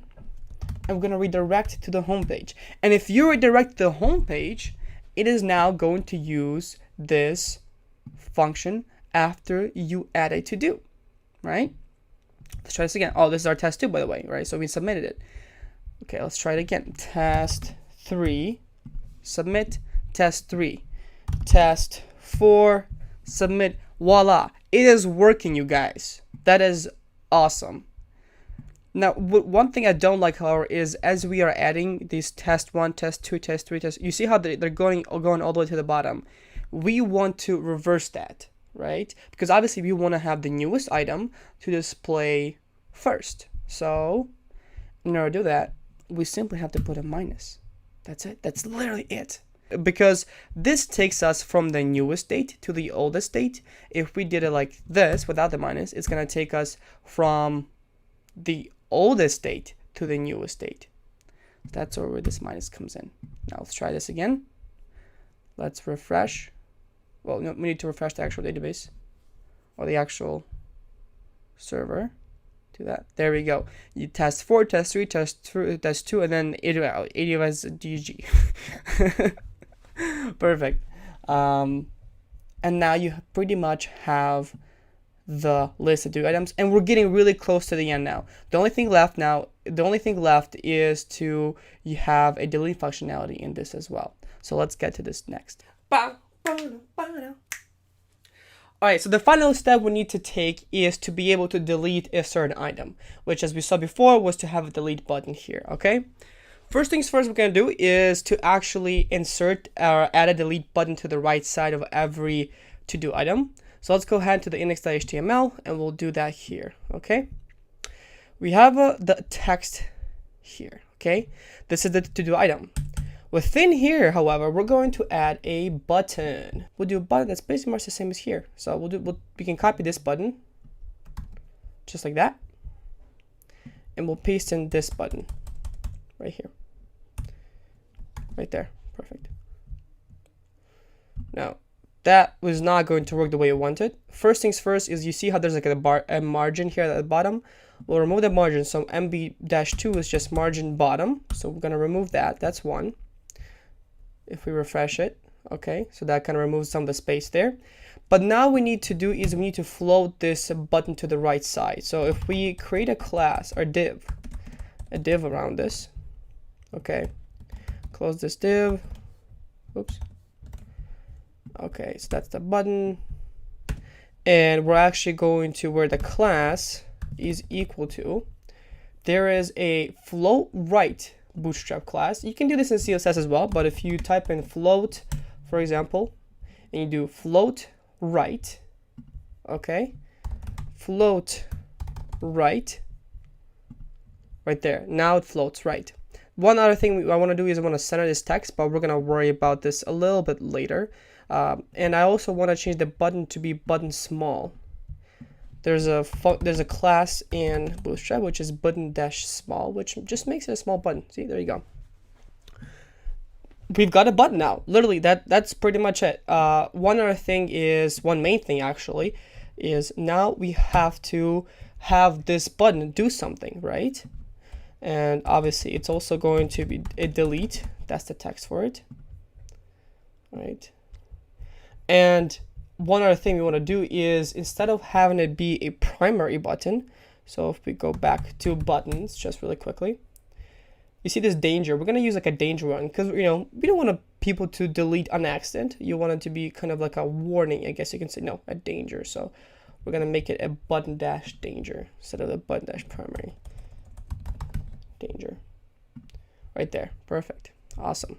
and we're gonna redirect to the home page. And if you redirect to the home page, it is now going to use this function after you add a to do, right? Let's try this again. Oh, this is our test 2, by the way, right? So we submitted it. Okay, let's try it again. Test 3, submit. Test 3, test 4, submit. Voila, it is working, you guys. That is awesome. Now, one thing I don't like, however, is as we are adding these test 1, test 2, test 3, you see how they're going all the way to the bottom. We want to reverse that, right? Because obviously we want to have the newest item to display first. So in order to do that, we simply have to put a minus. That's it. That's literally it. Because this takes us from the newest date to the oldest date. If we did it like this without the minus, it's going to take us from the oldest date to the newest date. That's where this minus comes in. Now let's try this again. Let's refresh. Well, no, we need to refresh the actual database or the actual server. Do that. There we go. You test 4, test 3, test 2, and then it was GG. Perfect. And now you pretty much have the list of do items, and we're getting really close to the end now. The only thing left is to you have a delete functionality in this as well. So let's get to this next. Alright, so the final step we need to take is to be able to delete a certain item, which, as we saw before, was to have a delete button here, okay? First things first we're going to do is to actually insert or add a delete button to the right side of every to-do item. So let's go ahead to the index.html and we'll do that here, okay? We have the text here, okay? This is the to-do item. Within here, however, we're going to add a button. We'll do a button that's basically much the same as here. So we can copy this button, just like that, and we'll paste in this button right here, right there. Perfect. Now, that was not going to work the way you wanted. First things first is you see how there's like a margin here at the bottom. We'll remove the margin. So MB-2 is just margin bottom. So we're going to remove that. That's one. If we refresh it, okay, so that kind of removes some of the space there. But now we need to do is we need to float this button to the right side. So if we create a class or a div around this, okay, close this div. Oops. Okay, so that's the button, and we're actually going to where the class is equal to. There is a float right bootstrap class. You can do this in CSS as well, but if you type in float, for example, and you do float right, okay, float right there. Now it floats right. One other thing I want to do is I want to center this text, but we're going to worry about this a little bit later. And I also want to change the button to be button small. There's a class in Bootstrap which is button-small, which just makes it a small button. See, there you go. We've got a button now. Literally, that's pretty much it. One main thing actually, is now we have to have this button do something, right? And obviously it's also going to be a delete. That's the text for it. All right. And one other thing we want to do is, instead of having it be a primary button, so if we go back to buttons just really quickly, you see this danger. We're going to use like a danger one, because we don't want people to delete on accident. You want it to be kind of like a warning, I guess you can say. No, a danger. So we're going to make it a button dash danger instead of the button dash primary danger. Right there. Perfect. Awesome.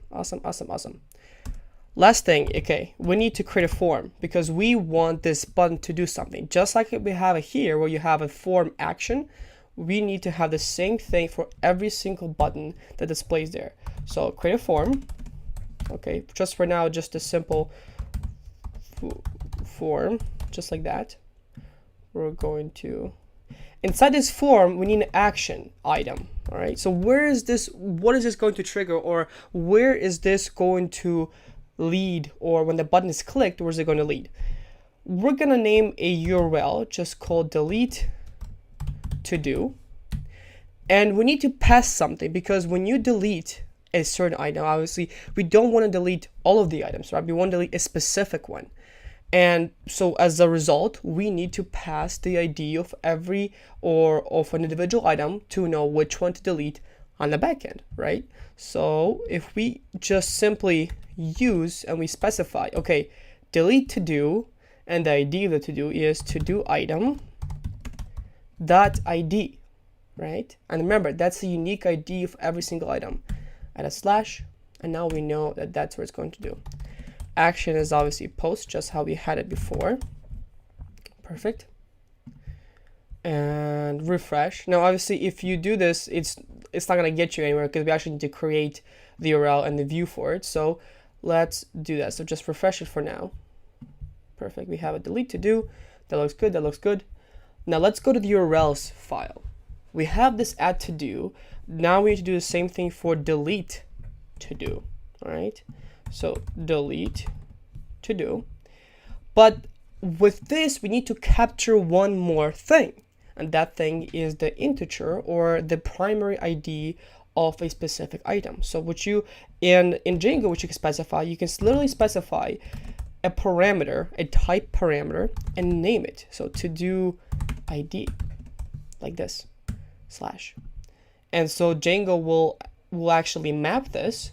Last thing, okay, we need to create a form, because we want this button to do something. Just like we have it here where you have a form action, we need to have the same thing for every single button that displays there. So create a form. Okay, just for now, just a simple form, just like that. We're going to, inside this form, we need an action item. All right, so where is this, what is this going to trigger, or where is this going to lead, or when the button is clicked, where is it going to lead? We're going to name a URL just called delete to do, and we need to pass something, because when you delete a certain item, obviously we don't want to delete all of the items, right? We want to delete a specific one. And so as a result, we need to pass the ID of every, or of an individual item, to know which one to delete on the backend, right? So if we just simply use and we specify, okay, delete to do, and the ID of the to do is to do item dot ID, right? And remember, that's the unique ID of every single item. Add a slash, and now we know that that's what it's going to do. Action is obviously post, just how we had it before. Perfect. And refresh. Now obviously if you do this, it's not going to get you anywhere, because we actually need to create the URL and the view for it. So let's do that. So just refresh it for now. Perfect. We have a delete to do. That looks good. That looks good. Now let's go to the URLs file. We have this add to do. Now we need to do the same thing for delete to do. All right. So delete to do. But with this, we need to capture one more thing. And that thing is the integer, or the primary ID of a specific item. So what you, in Django, which you can specify, you can literally specify a parameter, a type parameter, and name it. So to do ID, like this, slash. And so Django will actually map this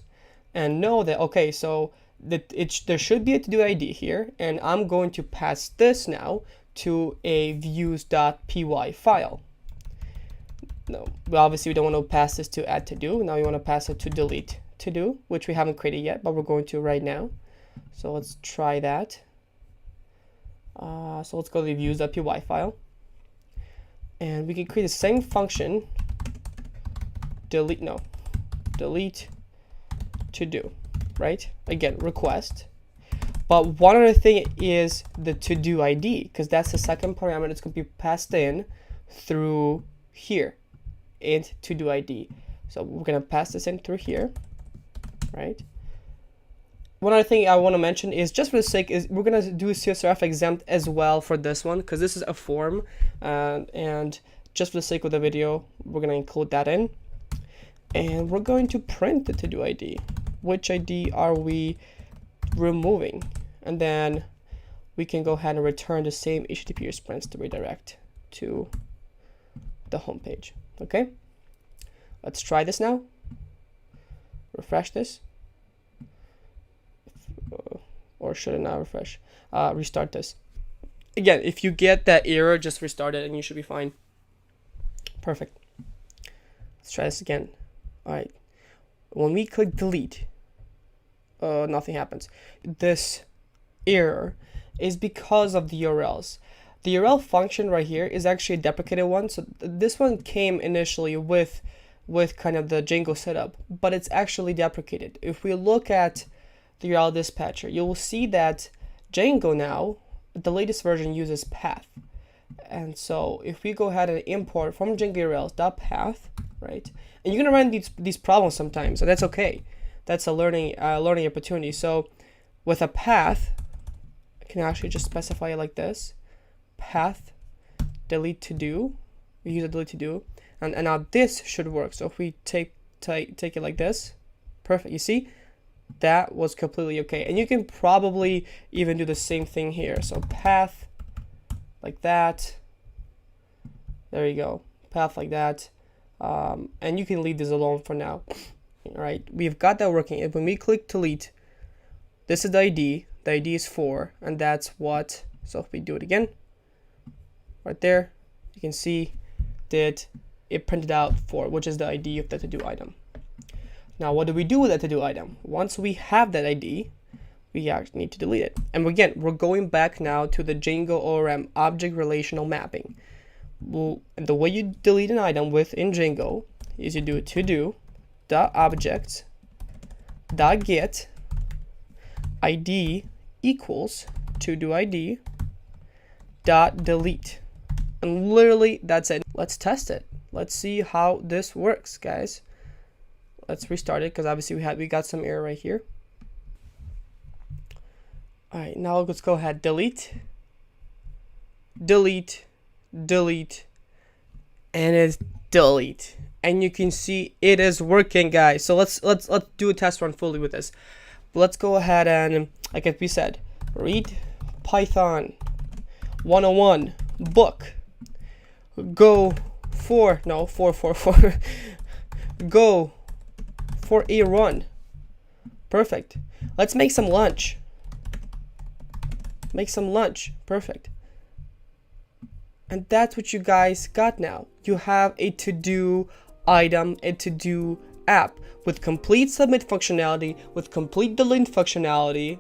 and know that, okay, so that there should be a to do ID here, and I'm going to pass this now to a views.py file. No, well, obviously we don't want to pass this to add to do. Now we want to pass it to delete to do, which we haven't created yet, but we're going to right now. So let's try that. So let's go to the views.py file, and we can create the same function. Delete to do, right? Again, request. But one other thing is the to do ID, because that's the second parameter that's going to be passed in through here, int to do ID. So we're going to pass this in through here, right? One other thing I want to mention is, just for the sake, is we're going to do CSRF exempt as well for this one, because this is a form, and just for the sake of the video, we're going to include that in. And we're going to print the to do ID. Which ID are we removing? And then we can go ahead and return the same HTTP response to redirect to the home page. Okay, let's try this now. Refresh this, or should it not refresh? Restart this. Again, if you get that error, just restart it and you should be fine. Perfect. Let's try this again. All right, when we click delete, nothing happens. This error is because of the URLs. The URL function right here is actually a deprecated one. So this one came initially with kind of the Django setup, but it's actually deprecated. If we look at the URL dispatcher, you will see that Django now, the latest version, uses path. And so if we go ahead and import from Django URLs.path, right? And you're gonna run these problems sometimes, so that's okay. That's a learning opportunity. So with a path, I can actually just specify it like this: path delete to do. We use a delete to do, And now this should work. So if we take it like this, perfect. You see, that was completely okay. And you can probably even do the same thing here. So path like that. There you go. Path like that. And you can leave this alone for now. All right, we've got that working. And when we click delete, this is the ID. The ID is 4, and that's what. So if we do it again, right there, you can see that it printed out 4, which is the ID of the to-do item. Now, what do we do with that to-do item? Once we have that ID, we actually need to delete it. And again, we're going back now to the Django ORM object relational mapping. Well, and the way you delete an item within Django is you do to-do dot object dot get ID equals to-do ID dot delete. And literally that's it. Let's test it. Let's see how this works, guys. Let's restart it because obviously we got some error right here. All right, now let's go ahead, delete, delete, delete, and it's delete. And you can see it is working, guys. So let's do a test run fully with this. Let's go ahead and, like we said, read Python 101 book. Go for go for a run. Perfect. Let's make some lunch. Make some lunch. Perfect. And that's what you guys got now. You have a to-do item, a to-do app with complete submit functionality, with complete delete functionality,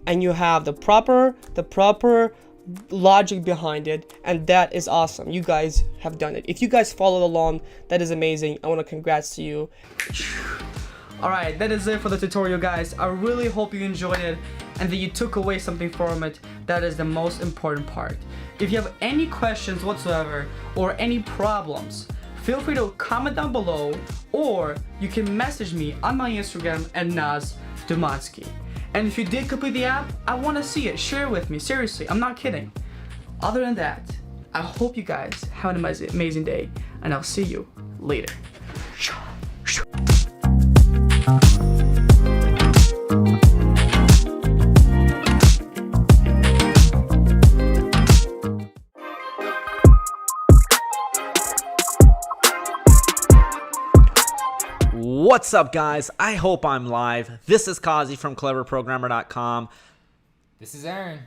and you have the proper logic behind it, and that is awesome. You guys have done it. If you guys followed along, that is amazing. I want to congrats to you. Alright, that is it for the tutorial, guys. I really hope you enjoyed it and that you took away something from it. That is the most important part. If you have any questions whatsoever or any problems, feel free to comment down below, or you can message me on my Instagram at NazDumansky. And if you did complete the app, I want to see it. Share it with me. Seriously, I'm not kidding. Other than that, I hope you guys have an amazing day, and I'll see you later. What's up, guys? I hope I'm live. This is Kazi from cleverprogrammer.com. This is Aaron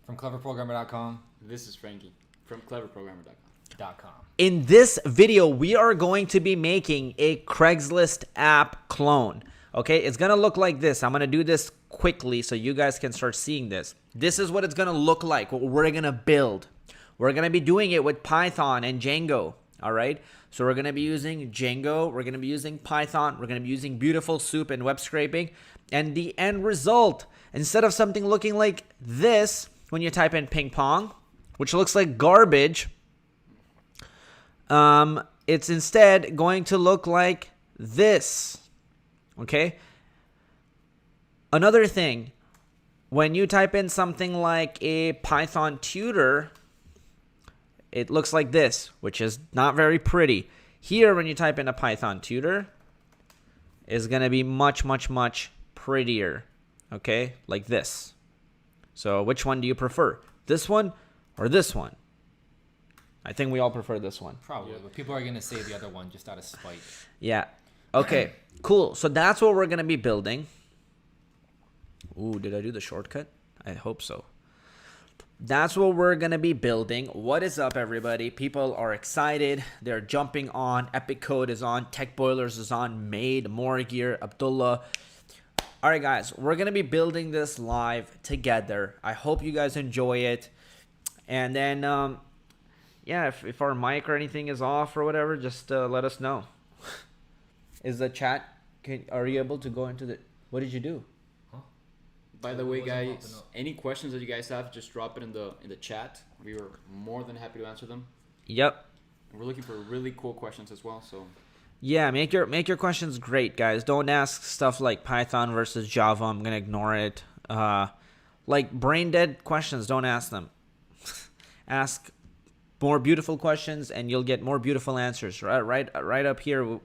from cleverprogrammer.com. This is Frankie from cleverprogrammer.com. In this video, we are going to be making a Craigslist app clone. Okay, it's gonna look like this. I'm gonna do this quickly so you guys can start seeing this. This is what it's gonna look like, what we're gonna build. We're gonna be doing it with Python and Django. All right, so we're gonna be using Django, we're gonna be using Python, we're gonna be using Beautiful Soup and web scraping, and the end result, instead of something looking like this when you type in ping pong, which looks like garbage, it's instead going to look like this. Okay. Another thing, when you type in something like a Python tutor, it looks like this, which is not very pretty. Here, when you type in a Python tutor, is going to be much, much, much prettier. Okay, like this. So which one do you prefer? This one or this one? I think we all prefer this one. Probably, but people are going to say the other one just out of spite. Yeah. Okay, cool. So that's what we're going to be building. Ooh, did I do the shortcut? I hope so. That's what we're going to be building. What is up, everybody? People are excited. They're jumping on. Epic Code is on. Tech Boilers is on. Made, More Gear, Abdullah. All right, guys. We're going to be building this live together. I hope you guys enjoy it. And then, yeah, if our mic or anything is off or whatever, just let us know. Is the chat... are you able to go into the... What did you do? By the way, guys, any questions that you guys have, just drop it in the chat. We were more than happy to answer them. Yep. And we're looking for really cool questions as well. So yeah, make your questions great, guys. Don't ask stuff like Python versus Java. I'm gonna ignore it. Like brain dead questions, don't ask them. Ask more beautiful questions, and you'll get more beautiful answers. Right up here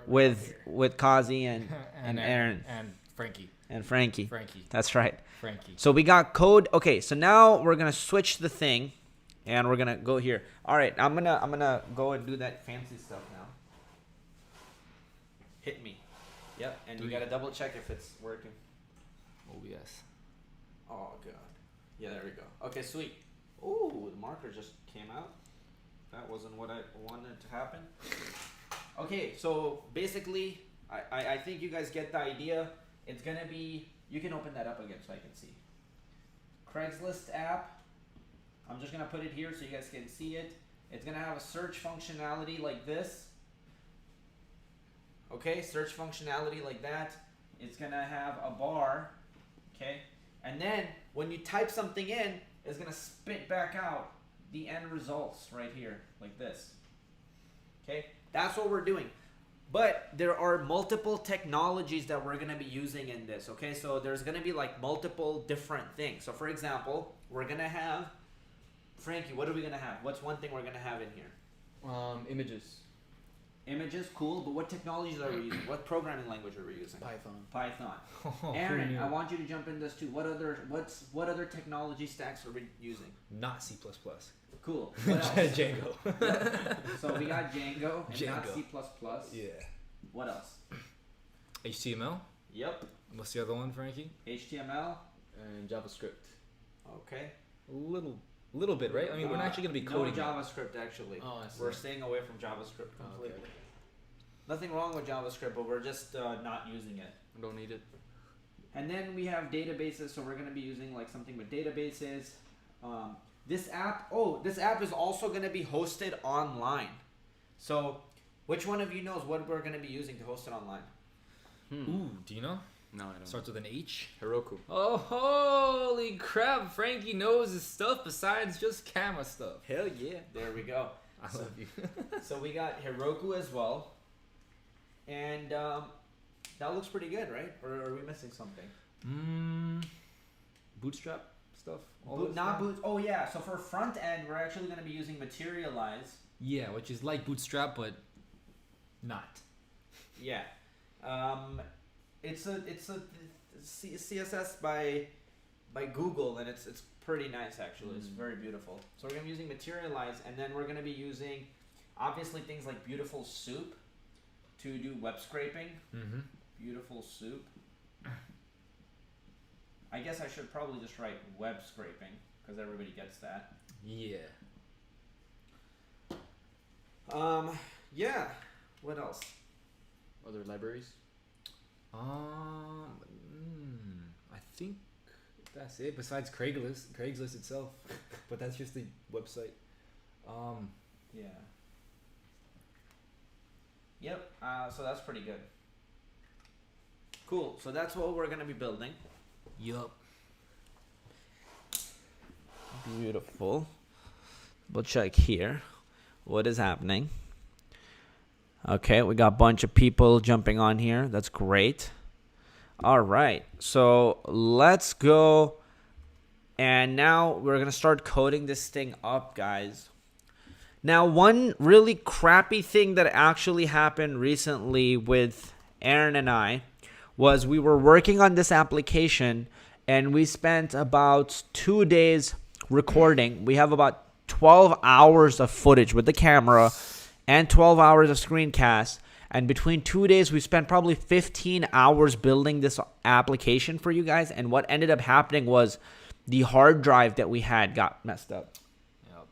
with Kazi and Aaron and Frankie. and Frankie. Frankie. That's right. Frankie. So we got code. Okay, so now we're gonna switch the thing, and we're gonna go here. All right, I'm gonna go and do that fancy stuff now. Hit me. Yep, and you gotta double check if it's working. Oh yes. Oh god. Yeah, there we go. Okay, sweet. Ooh, the marker just came out. That wasn't what I wanted to happen. Okay, so basically, I think you guys get the idea. It's gonna be, you can open that up again so I can see. Craigslist app. I'm just gonna put it here so you guys can see it. It's gonna have a search functionality like this. Okay, search functionality like that. It's gonna have a bar. Okay, and then when you type something in, it's gonna spit back out the end results right here, like this. Okay, that's what we're doing. But there are multiple technologies that we're gonna be using in this. Okay, so there's gonna be like multiple different things. So for example, we're gonna have, Frankie, what are we gonna have? What's one thing we're gonna have in here? Images. Images, cool, but what technologies are we using? What programming language are we using? Python. Aaron, I want you to jump in this too. What other technology stacks are we using? Not C++. Cool. What else? Django. So we got Django and not Django. C++. Yeah. What else? HTML. Yep. What's the other one, Frankie? HTML. And JavaScript. Okay. Little bit, right? I mean, we're not actually gonna be coding. No JavaScript actually. Oh, I see. We're staying away from JavaScript completely. Okay. Nothing wrong with JavaScript, but we're just not using it. Don't need it. And then we have databases, so we're going to be using like something with databases. This app is also going to be hosted online. So which one of you knows what we're going to be using to host it online? Ooh, do you know? No, I don't. Starts with an H. Heroku. Oh, holy crap! Frankie knows his stuff besides just camera stuff. Hell yeah. There we go. I love you. So we got Heroku as well. And that looks pretty good, right? Or are we missing something? Bootstrap stuff. Oh yeah. So for front end, we're actually going to be using Materialize. Yeah, which is like Bootstrap, but not. Yeah. It's a CSS by Google, and it's pretty nice actually. It's very beautiful. So we're gonna be using Materialize, and then we're gonna be using obviously things like Beautiful Soup to do web scraping. Mm-hmm. Beautiful Soup. I guess I should probably just write web scraping because everybody gets that. Yeah. Yeah. What else? Other libraries. I think that's it. Besides Craigslist itself, but that's just the website. Yeah. Yep. So that's pretty good. Cool. So that's what we're gonna be building. Yup. Beautiful. We'll check here. What is happening? Okay, we got a bunch of people jumping on here. That's great. All right, so let's go. And now we're going to start coding this thing up, guys. Now, one really crappy thing that actually happened recently with Aaron and I was we were working on this application and we spent about 2 days recording. We have about 12 hours of footage with the camera and 12 hours of screencast. And between 2 days, we spent probably 15 hours building this application for you guys. And what ended up happening was the hard drive that we had got messed up. Yep.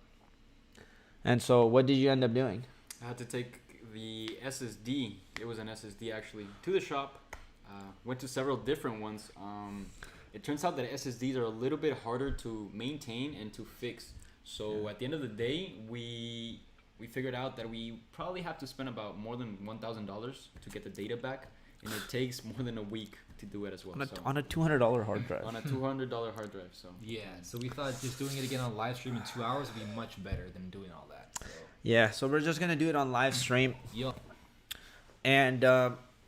And so what did you end up doing? I had to take the SSD. It was an SSD actually to the shop. Went to several different ones. It turns out that SSDs are a little bit harder to maintain and to fix. So at the end of the day, we figured out that we probably have to spend about more than $1,000 to get the data back, and it takes more than a week to do it as well. On a $200 hard drive. On a $200 hard drive. So Yeah, so we thought just doing it again on live stream in 2 hours would be much better than doing all that. So. Yeah, so we're just gonna do it on live stream. Yup. And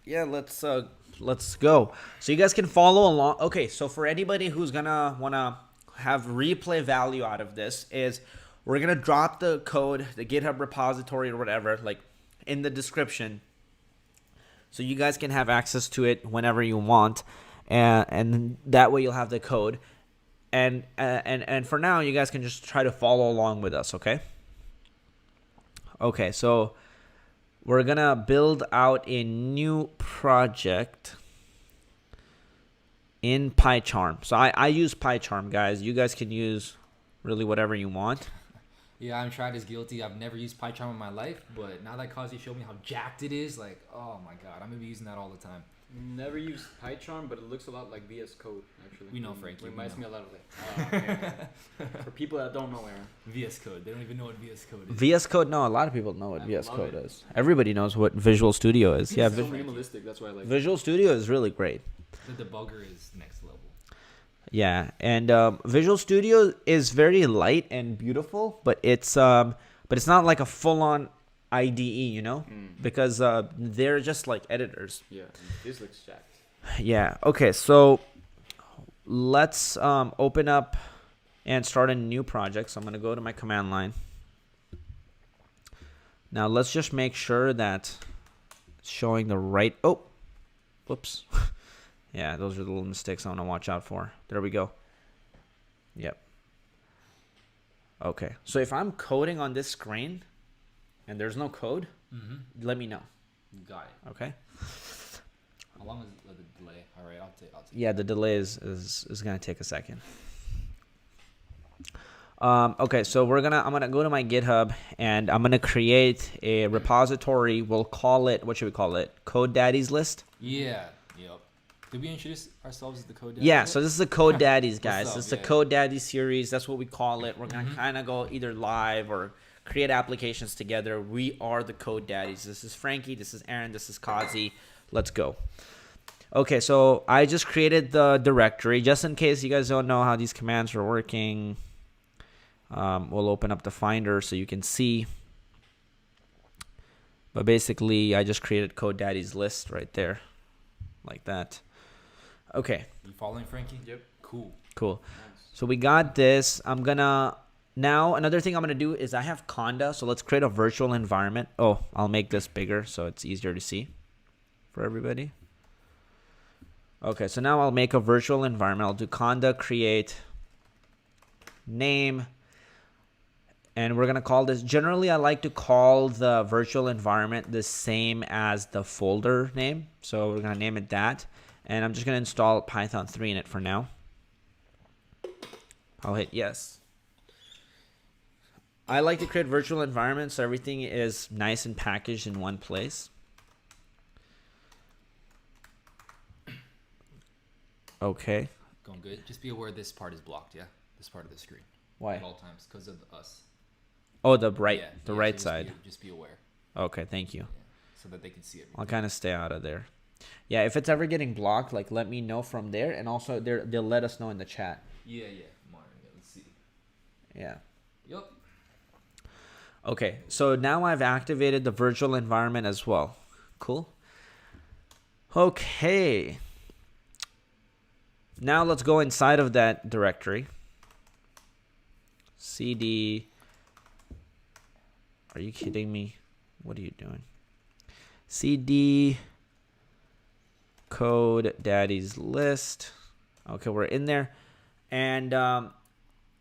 yeah, let's go. So you guys can follow along. Okay, so for anybody who's gonna wanna have replay value out of this, is We're gonna drop the code, the GitHub repository or whatever, like in the description, so you guys can have access to it whenever you want, and that way you'll have the code. And for now, you guys can just try to follow along with us, okay? Okay, so we're gonna build out a new project in PyCharm. So I use PyCharm, guys. You guys can use really whatever you want. Yeah, I'm tried as guilty. I've never used PyCharm in my life, but now that Kazi showed me how jacked it is, like, oh my god, I'm gonna be using that all the time. Never used PyCharm, but it looks a lot like VS Code, actually. We know, Frankie. Reminds me a lot of it. For people that don't know, Aaron. VS Code. They don't even know what VS Code is. VS Code, no, a lot of people know what I VS love Code it. is. Everybody knows what Visual Studio is. Yeah, It's so minimalistic. That's why I like it. Visual Studio is really great. The debugger is next level. Yeah, and Visual Studio is very light and beautiful, but it's not like a full-on IDE, you know, because they're just like editors. Yeah, this looks jacked. Yeah. Okay. So let's open up and start a new project. So I'm gonna go to my command line. Now let's just make sure that it's showing the right. Oh, whoops. Yeah, those are the little mistakes I want to watch out for. There we go. Yep. Okay. So if I'm coding on this screen and there's no code, let me know. Got it. Okay. How long is the delay? All right, I'll take. Yeah, the delay is gonna take a second. Okay, so I'm gonna go to my GitHub and I'm gonna create a repository. We'll call it, what should we call it? Code Daddies list. Yeah. Yep. Did we introduce ourselves as the Code Daddies? Yeah, so this is the Code Daddies, guys. up? This is the Yeah. Code Daddies series. That's what we call it. We're gonna kind of go either live or create applications together. We are the Code Daddies. This is Frankie. This is Aaron. This is Kazi. Let's go. Okay, so I just created the directory. Just in case you guys don't know how these commands are working, we'll open up the Finder so you can see. But basically, I just created Code Daddies list right there, like that. Okay. You following, Frankie? Yep. Cool. Cool. So we got this. Now another thing I'm gonna do is I have Conda, so let's create a virtual environment. Oh, I'll make this bigger so it's easier to see for everybody. Okay, so now I'll make a virtual environment. I'll do Conda create name, and we're gonna call this. Generally, I like to call the virtual environment the same as the folder name, so we're gonna name it that. And I'm just gonna install Python 3 in it for now. I'll hit yes. I like to create virtual environments so everything is nice and packaged in one place. Okay. Going good. Just be aware this part is blocked, yeah? This part of the screen. Why? At all times, because of us. Oh, the right, Yeah, the yeah, right so side. Just be aware. Okay, thank you. Yeah, so that they can see it. I'll kind of stay out of there. Yeah, if it's ever getting blocked, like let me know from there, and also they'll let us know in the chat. Yeah. Martin, let's see. Yeah. Yep. Okay, so now I've activated the virtual environment as well. Cool. Okay. Now let's go inside of that directory. CD. Are you kidding me? What are you doing? CD Code Daddies list. Okay, we're in there. And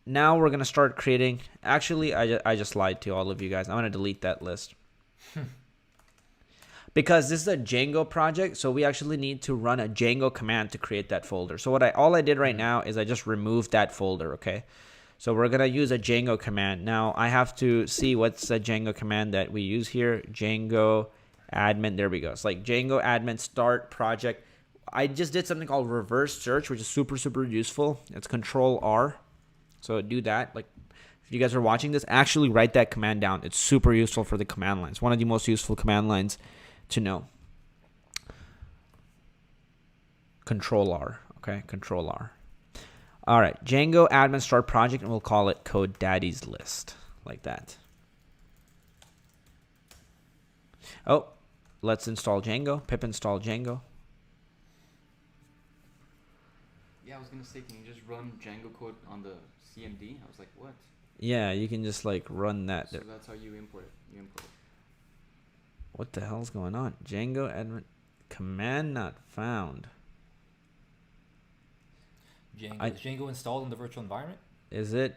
now we're going to start creating. Actually, I just lied to all of you guys. I'm going to delete that list. Because this is a Django project, so we actually need to run a Django command to create that folder. So all I did right now is I just removed that folder, okay? So we're gonna use a Django command. Now I have to see what's the Django command that we use here. Django admin, there we go. It's like Django admin start project. I just did something called reverse search, which is super useful. It's Control R. So do that. Like if you guys are watching this, actually write that command down. It's super useful for the command lines. One of the most useful command lines to know. Control R. Okay, Control R. All right, Django admin start project, and we'll call it Code Daddies list, like that. Oh, let's install Django. Pip install Django. Yeah, I was gonna say, can you just run Django code on the CMD? I was like, what? Yeah, you can just like run that. So that's how you import it. You import it. What the hell's going on? Django admin command not found. Is Django installed in the virtual environment? Is it?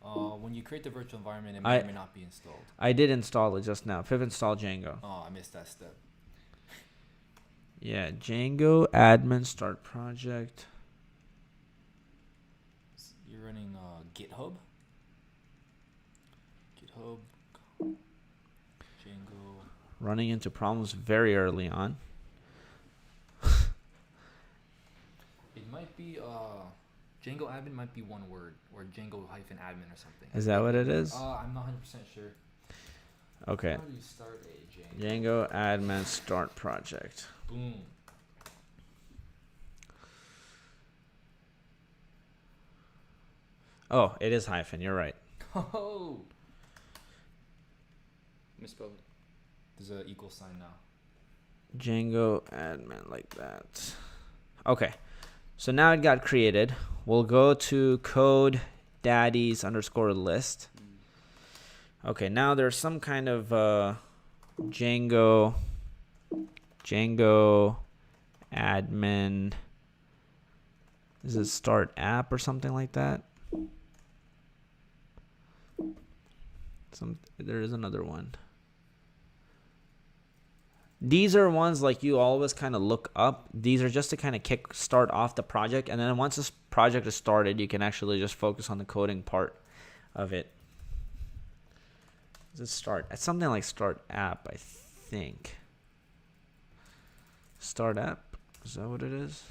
When you create the virtual environment, it may or may not be installed. I did install it just now. Pip install Django. Oh, I missed that step. Yeah, Django admin start project. You're running GitHub. Django. Running into problems very early on. It might be Django admin might be one word, or Django hyphen admin or something. Is that what it is? I'm not 100% sure. Okay. How do you start a Django admin start project. Boom. Oh, it is hyphen. You're right. Oh. Misspelled it. There's an equal sign now. Django admin like that. Okay. So now it got created. We'll go to code daddies underscore list. Okay, now there's some kind of Django admin. Is it start app or something like that? There is another one. These are ones like you always kind of look up. These are just to kind of kick start off the project, and then once this project is started, you can actually just focus on the coding part of it. Does it start? It's something like start app, I think. Start app? Is that what it is?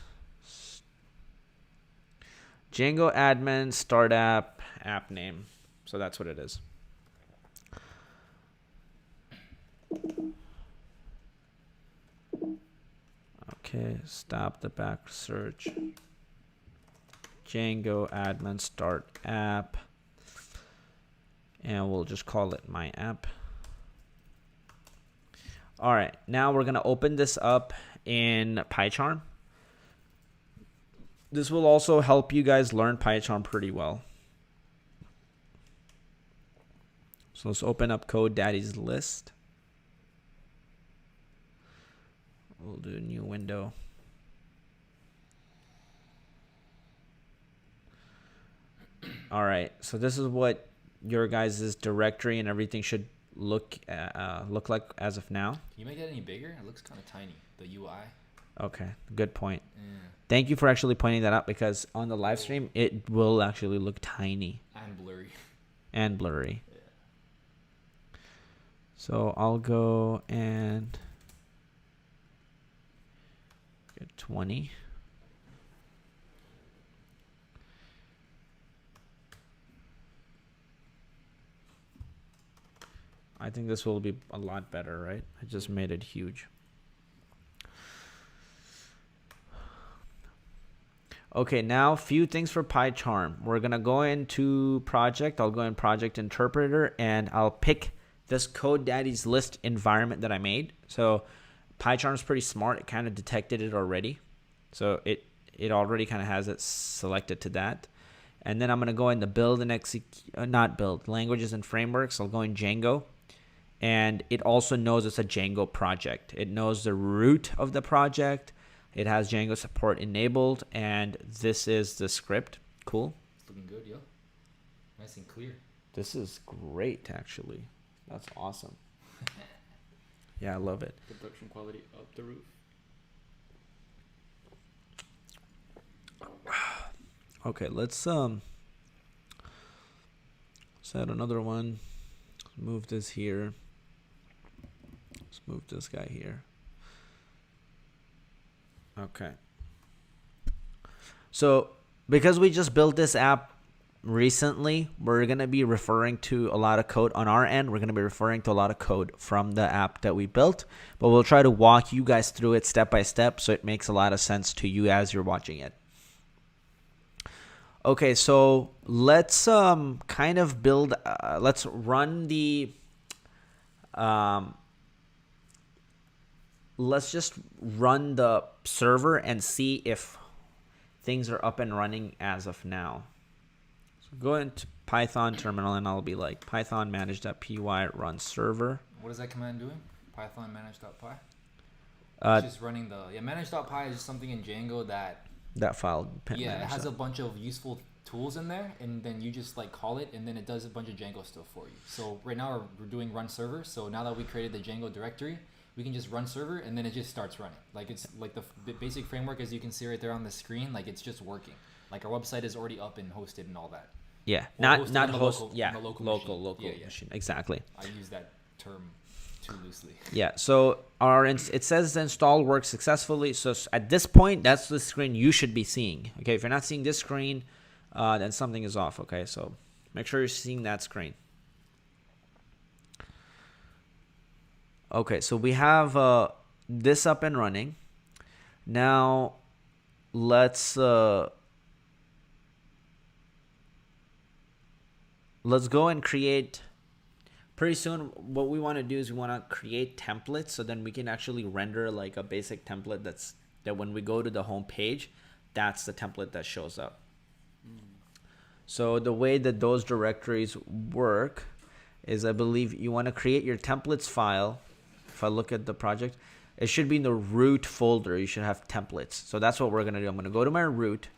Django admin start app name. So that's what it is. Okay, stop the back search. Django admin start app. And we'll just call it my app. All right, now we're going to open this up in PyCharm. This will also help you guys learn PyCharm pretty well. So let's open up code daddy's list. We'll do a new window. All right, so this is what your guys' directory and everything should look like as of now. Can you make that any bigger? It looks kind of tiny, the UI. Okay, good point. Yeah. Thank you for actually pointing that out, because on the live stream it will actually look tiny And blurry. and blurry. Yeah. So I'll go and get 20. I think this will be a lot better, right? I just made it huge. Okay, now a few things for PyCharm. We're gonna go into project. I'll go in project interpreter and I'll pick this code daddy's list environment that I made. So PyCharm is pretty smart. It kind of detected it already. So it already kind of has it selected to that. And then I'm gonna go in the build and not build, languages and frameworks. I'll go in Django. And it also knows it's a Django project. It knows the root of the project. It has Django support enabled, and this is the script. Cool. It's looking good, yo. Nice and clear. This is great, actually. That's awesome. Yeah, I love it. Production quality up the roof. Okay, let's add another one. Move this here. Let's move this guy here. Okay. So because we just built this app recently, we're going to be referring to a lot of code on our end. We're going to be referring to a lot of code from the app that we built, but we'll try to walk you guys through it step by step so it makes a lot of sense to you as you're watching it. Okay, so let's kind of build, let's run the, let's just run the server and see if things are up and running as of now. So go into Python terminal and I'll be like python manage.py run server. What is that command doing? Python manage.py? It's just running the manage.py is just something in Django that file. it has a bunch of useful tools in there, and then you just like call it, and then it does a bunch of Django stuff for you. So right now we're doing run server. So now that we created the Django directory, we can just run server, and then it just starts running. Like it's like the basic framework, as you can see right there on the screen. Like it's just working. Like our website is already up and hosted and all that. Yeah, Or not on the host. local, Yeah, on the local local machine. Exactly. I use that term too loosely. Yeah. So it says the install works successfully. So at this point, that's the screen you should be seeing. Okay, if you're not seeing this screen, then something is off. Okay, so make sure you're seeing that screen. Okay, so we have this up and running. Now let's go and create. Pretty soon what we want to do is we want to create templates, so then we can actually render like a basic template that when we go to the home page, that's the template that shows up. So the way that those directories work is, I believe you want to create your templates file. If I look at the project, it should be in the root folder. You should have templates. So that's what we're going to do. I'm going to go to my root.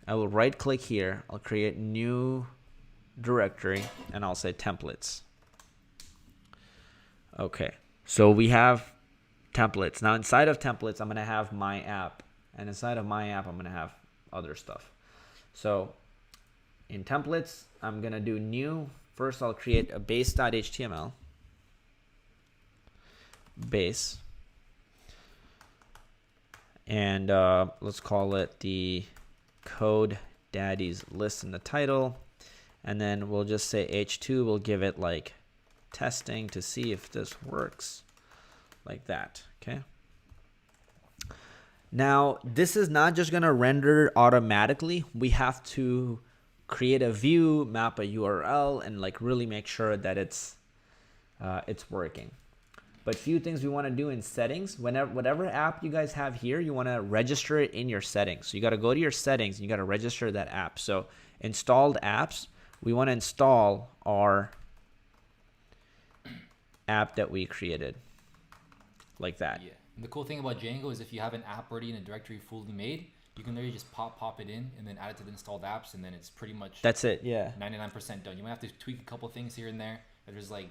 I will right click here. I'll create new directory and I'll say templates. Okay. So we have templates. Now inside of templates, I'm going to have my app. And inside of my app, I'm going to have other stuff. So in templates, I'm going to do new. First, I'll create a base.html. Base. And let's call it the code daddies list in the title. And then we'll just say h2. We'll give it like testing to see if this works. Like that. Okay. Now, this is not just going to render automatically. We have to create a view, map a URL, and like really make sure that it's working. But few things we want to do in settings. Whatever app you guys have here, you want to register it in your settings. So you got to go to your settings and you got to register that app. So installed apps, we want to install our app that we created, like that. Yeah. And the cool thing about Django is if you have an app already in a directory fully made, you can literally just pop it in and then add it to the installed apps, and then it's pretty much that's it. Yeah. 99% done. You might have to tweak a couple things here and there. There's like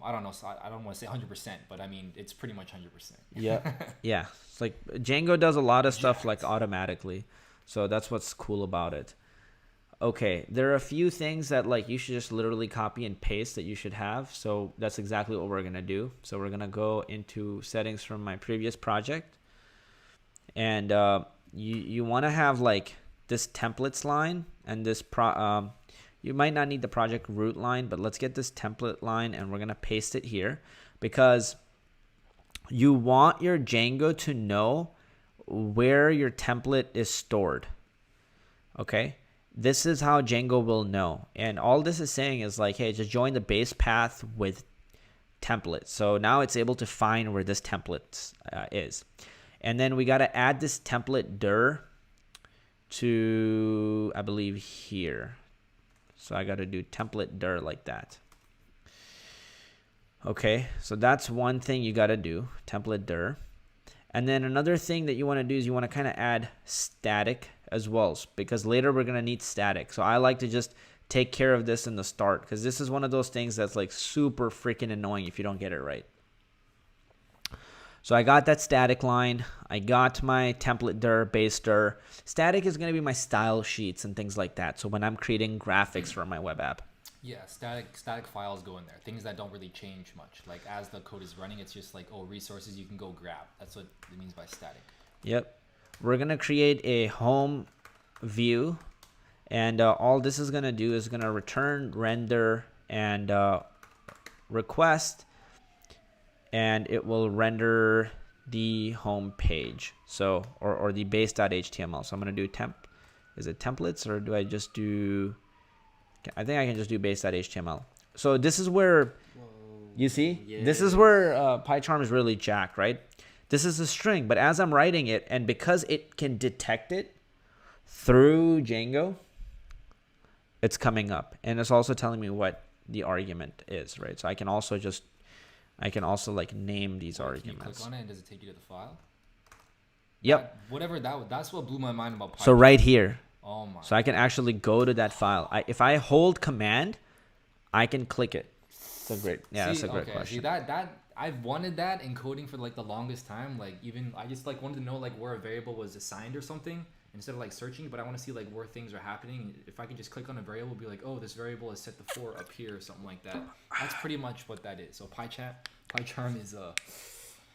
I don't know. So I don't want to say 100%, but I mean it's pretty much 100%. Yeah. Yeah. It's like Django does a lot of stuff like automatically, so that's what's cool about it. Okay, there are a few things that like you should just literally copy and paste that you should have. So that's exactly what we're gonna do. So we're gonna go into settings from my previous project, and you want to have like this templates line and this you might not need the project root line, but let's get this template line and we're gonna paste it here because you want your Django to know where your template is stored. Okay. This is how Django will know. And all this is saying is like, hey, just join the base path with template. So now it's able to find where this template is. And then we got to add this template dir to, I believe, here. So I got to do template dir like that. Okay, so that's one thing you got to do, template dir. And then another thing that you want to do is you want to kind of add static as well, because later we're going to need static. So I like to just take care of this in the start because this is one of those things that's like super freaking annoying if you don't get it right. So I got that static line. I got my template dir, base dir. Static is going to be my style sheets and things like that. So when I'm creating graphics for my web app. Yeah, static files go in there. Things that don't really change much. Like as the code is running, it's just like, oh, resources you can go grab. That's what it means by static. Yep. We're going to create a home view. And all this is going to do is going to return, render, and request. And it will render the home page. So, or the base.html. So I'm going to do temp. Is it templates or do I just do... I think I can just do base.html. So this is where, you see, this is where PyCharm is really jacked, right? This is a string, but as I'm writing it, and because it can detect it through Django, it's coming up, and it's also telling me what the argument is, right? So I can also like name these Can you arguments. click on it and does it take you to the file? Yep. That's what blew my mind about Python. So right here. Oh my. So I can actually go to that file. If I hold command, I can click it. That's a great question. See that I've wanted that in coding for like the longest time. Like even I just like wanted to know like where a variable was assigned or something instead of like searching. But I want to see like where things are happening. If I can just click on a variable, be like, oh, this variable is set to 4 up here or something like that. That's pretty much what that is. So PyCharm is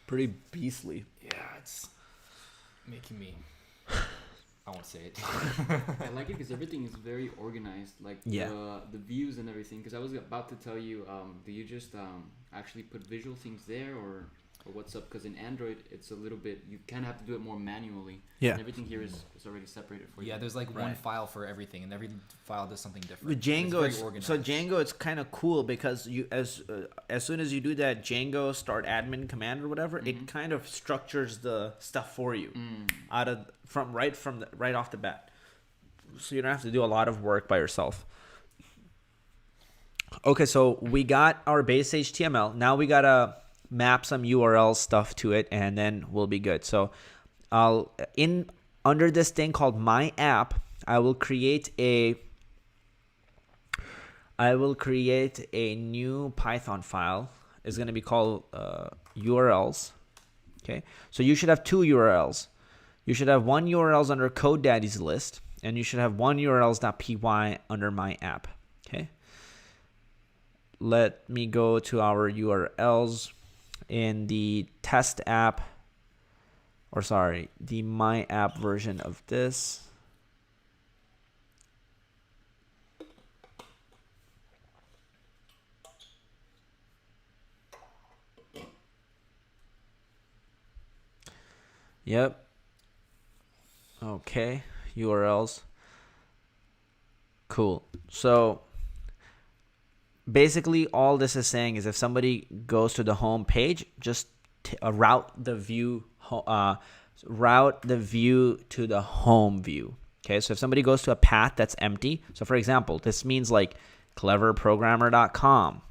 Pretty beastly. yeah, it's making me. I won't say it. I like it because everything is very organized, like Yeah. the views and everything. Because I was about to tell you, do you just actually put visual things there, or what's up? Because in Android, it's a little bit, you kind of have to do it more manually. Yeah. And everything here is already separated for you. Yeah, there's like one file for everything, and every file does something different. With It's Django, very so organized. Django, it's kind of cool because you as soon as you do that Django start admin command or whatever, it kind of structures the stuff for you right off the bat. So you don't have to do a lot of work by yourself. Okay, so we got our base HTML. Now we gotta map some URL stuff to it, and then we'll be good. So under this thing called my app, I will create a new Python file. It's gonna be called URLs. Okay, so you should have 2 URLs. You should have one URLs under Code Daddy's list, and you should have one URLs.py under my app. Okay. Let me go to our URLs in the test app, or sorry, the my app version of this. Yep. Okay, URLs. Cool. So basically all this is saying is if somebody goes to the home page, just route the view to the home view. Okay, so if somebody goes to a path that's empty, so for example, this means like cleverprogrammer.com,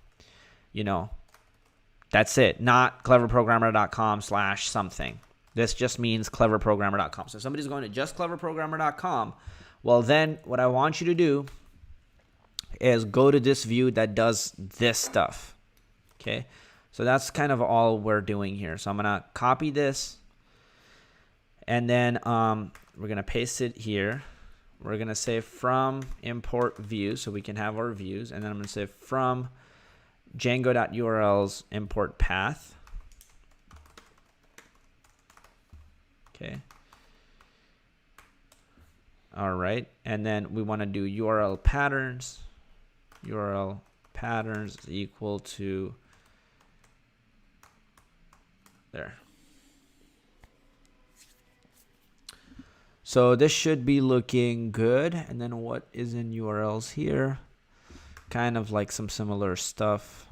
that's it, not cleverprogrammer.com/something. This just means cleverprogrammer.com. So if somebody's going to just cleverprogrammer.com, well then what I want you to do is go to this view that does this stuff. Okay, so that's kind of all we're doing here. So I'm gonna copy this, and then we're gonna paste it here. We're gonna say from import view, so we can have our views, and then I'm gonna say from Django.urls import path. Okay. All right, and then we want to do URL patterns. URL patterns is equal to there. So this should be looking good. And then what is in URLs here? Kind of like some similar stuff.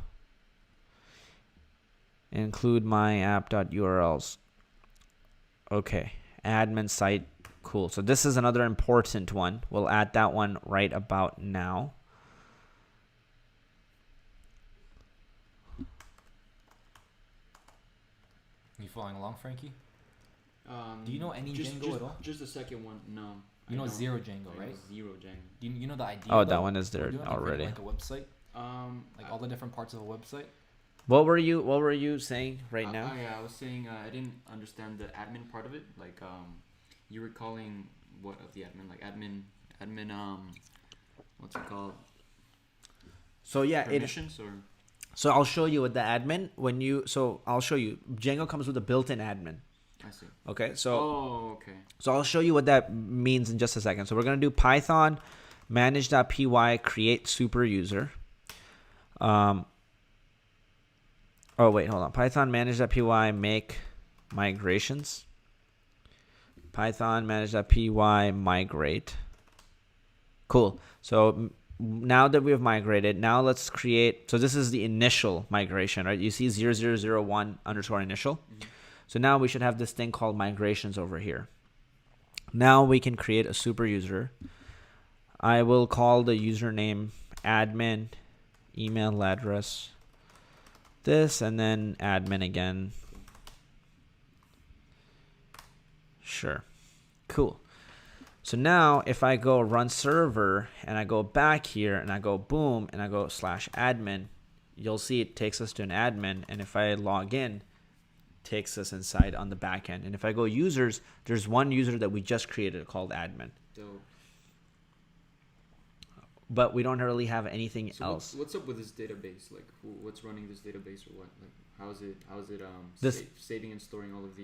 Include my app.urls. Okay, admin site. Cool. So this is another important one. We'll add that one right about now. You following along, Frankie? Do you know any just, Django at all? Just the second one, no. You know I don't. zero Django, I know right? Zero Django. You know the idea? Oh, though? that one is there You know, like, already. Like a website, like all the different parts of a website. What were you saying right now? Yeah, I was saying I didn't understand the admin part of it. Like you were calling what of the admin? Like admin what's it called? So yeah, Permissions or so I'll show you with the admin I'll show you. Django comes with a built-in admin. I see. Okay, so okay. So I'll show you what that means in just a second. So we're gonna do Python manage.py create super user. Oh wait, hold on. Python manage.py make migrations. Python manage.py migrate. Cool. So now that we have migrated, now let's create. So this is the initial migration, right? You see 0001 underscore initial. Mm-hmm. So now we should have this thing called migrations over here. Now we can create a super user. I will call the username admin, email address this, and then admin again. Sure. Cool. So now if I go run server and I go back here and I go boom and I go /admin, you'll see it takes us to an admin. And if I log in, it takes us inside on the back end. And if I go users, there's one user that we just created called admin. Dope. But we don't really have anything else. What's up with this database? Like, what's running this database, or what? Like, how is it saving and storing all of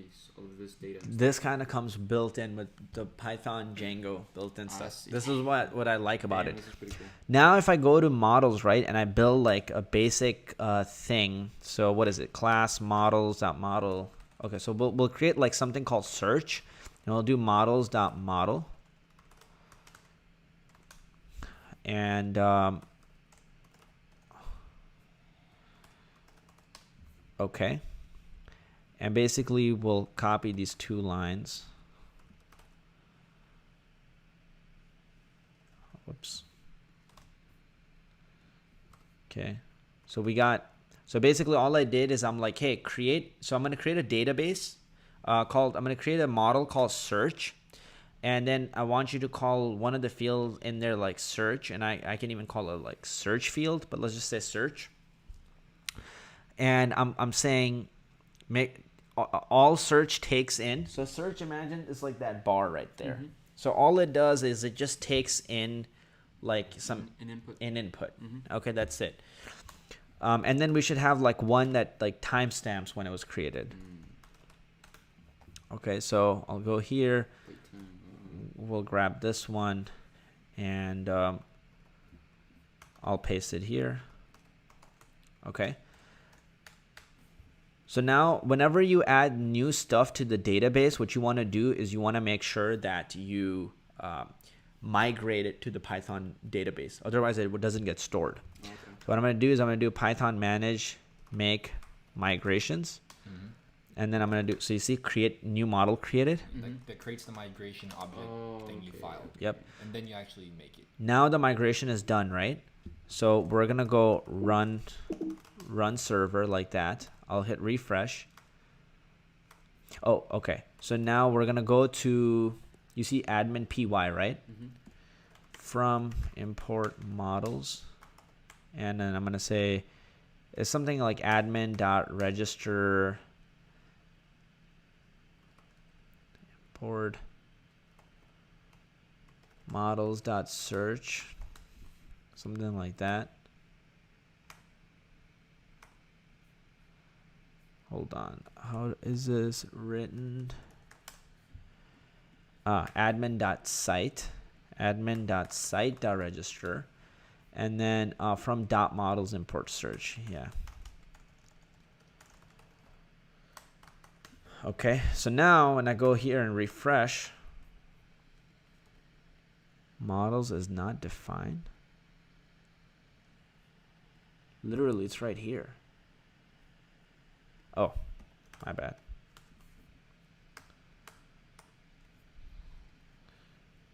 this data? This kind of comes built in with the Python Django built-in stuff. This is what I like about it. This is pretty cool. Now, if I go to models, right, and I build like a basic thing. So what is it? Class models.model. Okay, so we'll create like something called search, and we'll do models.model. And okay, and basically we'll copy these two lines. Whoops. Okay, so basically all I did is I'm like, hey, so I'm going to create a database I'm going to create a model called search. And then I want you to call one of the fields in there like search, and I can even call it like search field, but let's just say search. And I'm saying make all search takes in. So search, imagine, is like that bar right there. Mm-hmm. So all it does is it just takes in like some input. Mm-hmm. Okay, that's it. And then we should have like one that like timestamps when it was created. Okay, so I'll go here. We'll grab this one and I'll paste it here. Okay. So now whenever you add new stuff to the database, what you want to do is you want to make sure that you migrate it to the Python database. Otherwise, it doesn't get stored. Okay. So what I'm going to do is I'm going to do Python manage make migrations. Mm-hmm. And then I'm going to do, so you see create new model created. That creates the migration object thing you filed. Yep. And then you actually make it. Now the migration is done, right? So we're going to go run server like that. I'll hit refresh. Oh, okay. So now we're going to go to, you see admin py, right? Mm-hmm. From import models. And then I'm going to say it's something like admin.register import models.search, something like that. Hold on, how is this written? admin.site.register, and then from .models import search. Yeah. Okay, so now when I go here and refresh, models is not defined. Literally, it's right here. Oh, my bad.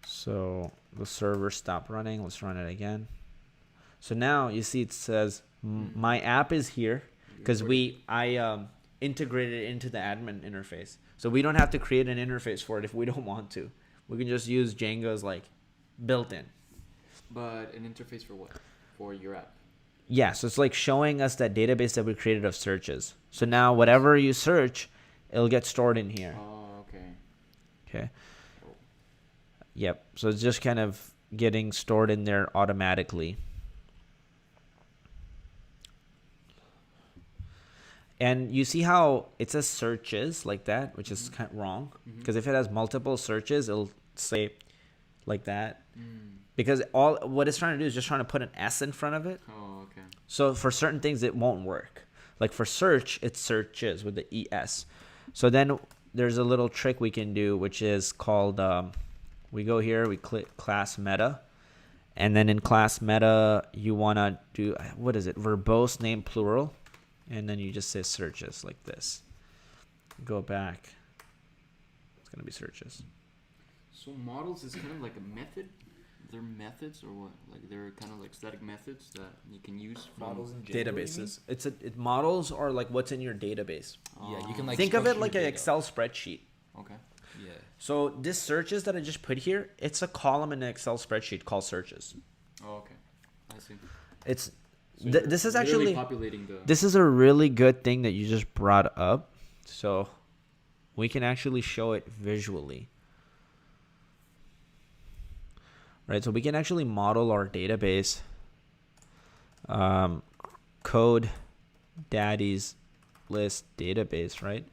So the server stopped running. Let's run it again. So now you see it says my app is here because I integrated it into the admin interface. So we don't have to create an interface for it if we don't want to. We can just use Django's like built-in. But an interface for what? For your app? Yeah, so it's like showing us that database that we created of searches. So now whatever you search, it'll get stored in here. Oh, okay. Okay. Yep. So it's just kind of getting stored in there automatically. And you see how it says searches like that, which is kind of wrong. Because if it has multiple searches, it'll say like that. Because what it's trying to do is just trying to put an S in front of it. Oh, okay. So for certain things, it won't work. Like for search, it searches with the ES. So then there's a little trick we can do, which is called, we go here, we click class meta. And then in class meta, you want to do, what is it? Verbose name plural. And then you just say searches like this. Go back. It's going to be searches. So models is kind of like a method they're methods or what? Like they're kind of like static methods that you can use from Models in Django, you Databases. Models are like what's in your database. mean? Yeah, you can like Think of it structure like your an data. Excel spreadsheet. Okay. Yeah. So this searches that I just put here, it's a column in an Excel spreadsheet called searches. Oh, okay. I see. It's So this is you're literally actually populating the. this is a really good thing that you just brought up. So we can actually show it visually. Right, so we can actually model our database. Code daddies list database, right?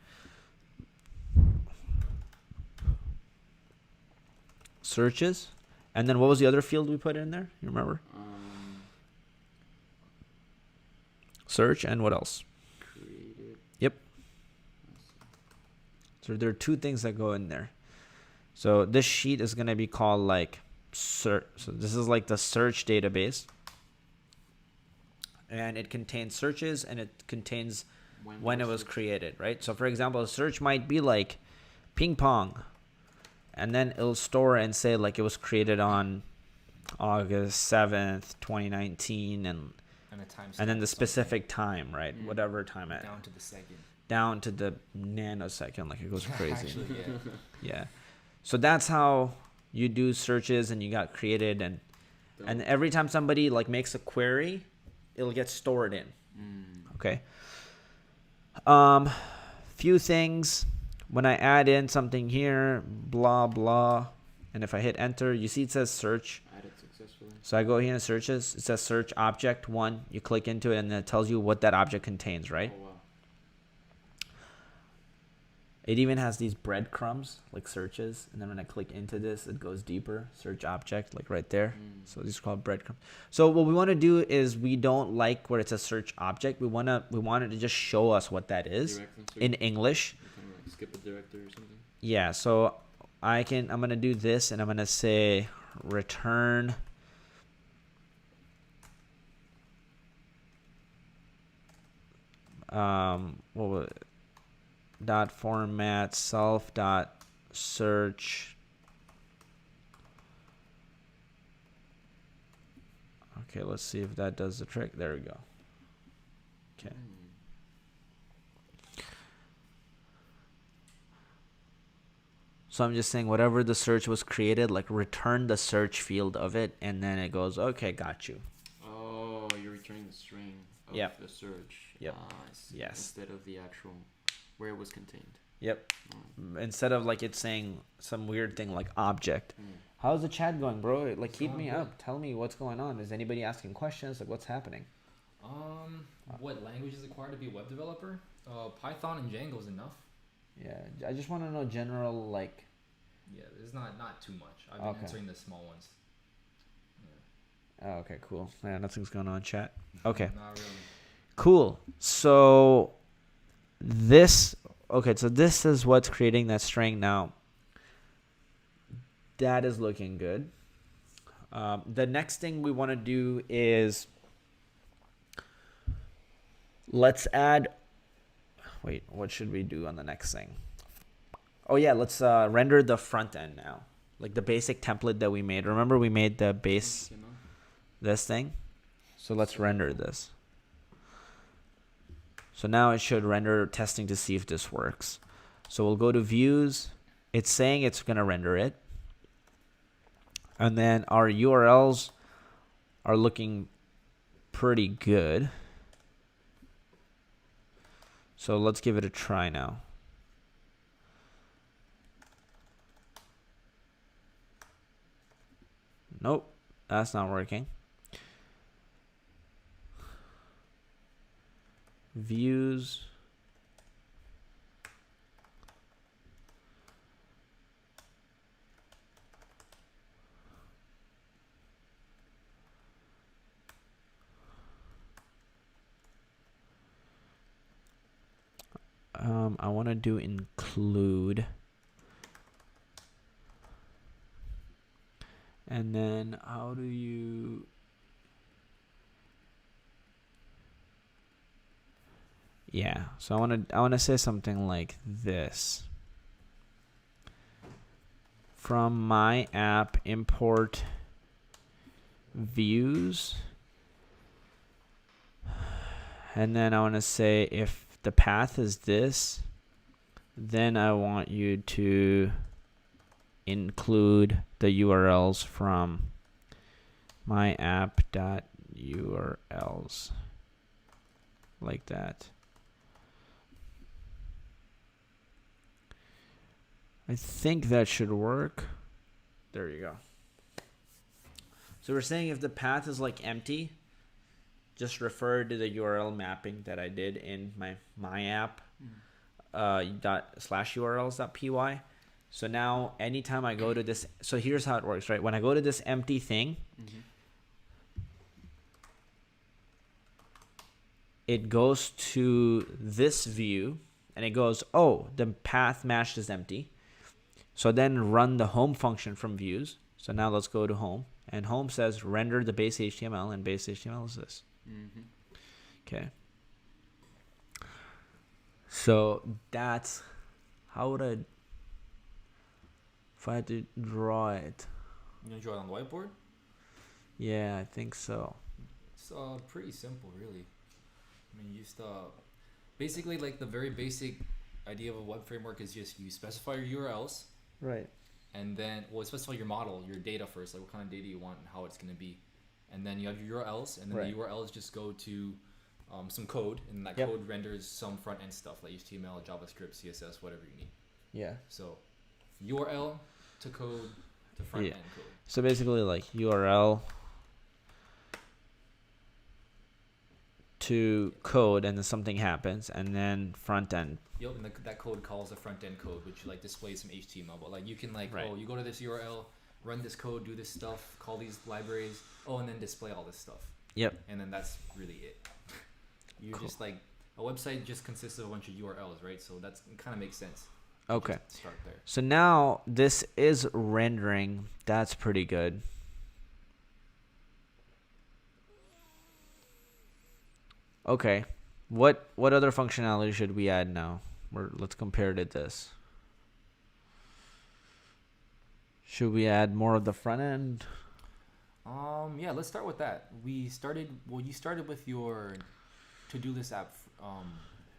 Searches. And then what was the other field we put in there? You remember? Search and what else? Created. Yep. So there are two things that go in there. So this sheet is going to be called like search. So this is like the search database. And it contains searches and it contains when it was created, right? So for example, a search might be like ping pong. And then it'll store and say like it was created on August 7th, 2019 and a time then the stamp or specific time, right? Whatever time something, down to the second. down to the nanosecond, like it goes crazy. Actually, yeah. Yeah. So that's how you do searches and you got created and every time somebody like makes a query, it'll get stored in. Okay. Few things. When I add in something here, blah blah, and if I hit enter, you see it says search. Added successfully. So I go here and searches. It says search object 1. You click into it and then it tells you what that object contains, right? Oh wow. It even has these breadcrumbs like searches, and then when I click into this, it goes deeper. Search object, like right there. So these are called breadcrumbs. So what we want to do is we don't like where it says search object. We want it to just show us what that is Direct and search. in English. You kind of like skip a director or something. Yeah. So I'm gonna do this, and I'm gonna say return. What was it? Dot format self dot search. Okay, let's see if that does the trick. There we go. Okay. So I'm just saying whatever the search was created, like return the search field of it, and then it goes, okay, got you. Oh, you're returning the string of Yep. the search. Yep. Ah, I see. Yes. Instead of the actual where it was contained. Yep. Instead of like it saying some weird thing like object. How's the chat going, bro? Like keep me up. Tell me what's going on. Is anybody asking questions? Like what's happening? What language is required to be a web developer? Python and Django is enough. Yeah, I just want to know general like. Yeah, there's not too much. I've been Okay. answering the small ones. Oh, okay, cool. Yeah, nothing's going on, chat. Okay, Not really. cool. So this, okay, so this is what's creating that string now. That is looking good. The next thing we want to do is let's add. Wait, what should we do on the next thing? Oh yeah, let's render the front end now, like the basic template that we made. Remember we made the base, this thing. So let's render this. So now it should render testing to see if this works. So we'll go to views. It's saying it's gonna render it. And then our URLs are looking pretty good. So let's give it a try now. Nope, that's not working. Views. I want to do include. And then how do you... Yeah, so I want to say something like this. From my app import views. And then I want to say if the path is this, then I want you to include the URLs from my app.urls like that. I think that should work. There you go. So we're saying if the path is like empty, just refer to the URL mapping that I did in my app /urls.py. So now anytime I go to this, so here's how it works, right? When I go to this empty thing, it goes to this view and it goes, oh, the path matched is empty. So then run the home function from views. So now let's go to home, and home says render the base HTML, and base HTML is this. Okay. So that's how would I, if I had to draw it? You gonna draw it on the whiteboard? Yeah, I think so. It's pretty simple, really. I mean, you just basically like the very basic idea of a web framework is just you specify your URLs, Right. and then specify your model, your data first, like what kind of data you want and how it's gonna be, and then you have your URLs, and then Right. the URLs just go to some code, and that Yep. code renders some front end stuff like HTML, JavaScript, CSS, whatever you need. Yeah. So URL to code to front Yeah. end code. So basically like URL to code, and then something happens, and then front end. Yep, and that code calls the front end code, which like displays some HTML. But like you can like, Right. oh, you go to this URL, run this code, do this stuff, call these libraries, and then display all this stuff. Yep. And then that's really it. You're Cool. just like, a website just consists of a bunch of URLs, right? So it kind of makes sense. Okay. Just start there. So now this is rendering. That's pretty good. Okay. What other functionality should we add now? Let's compare to this. Should we add more of the front end? Yeah, let's start with that. You started with your to-do list app.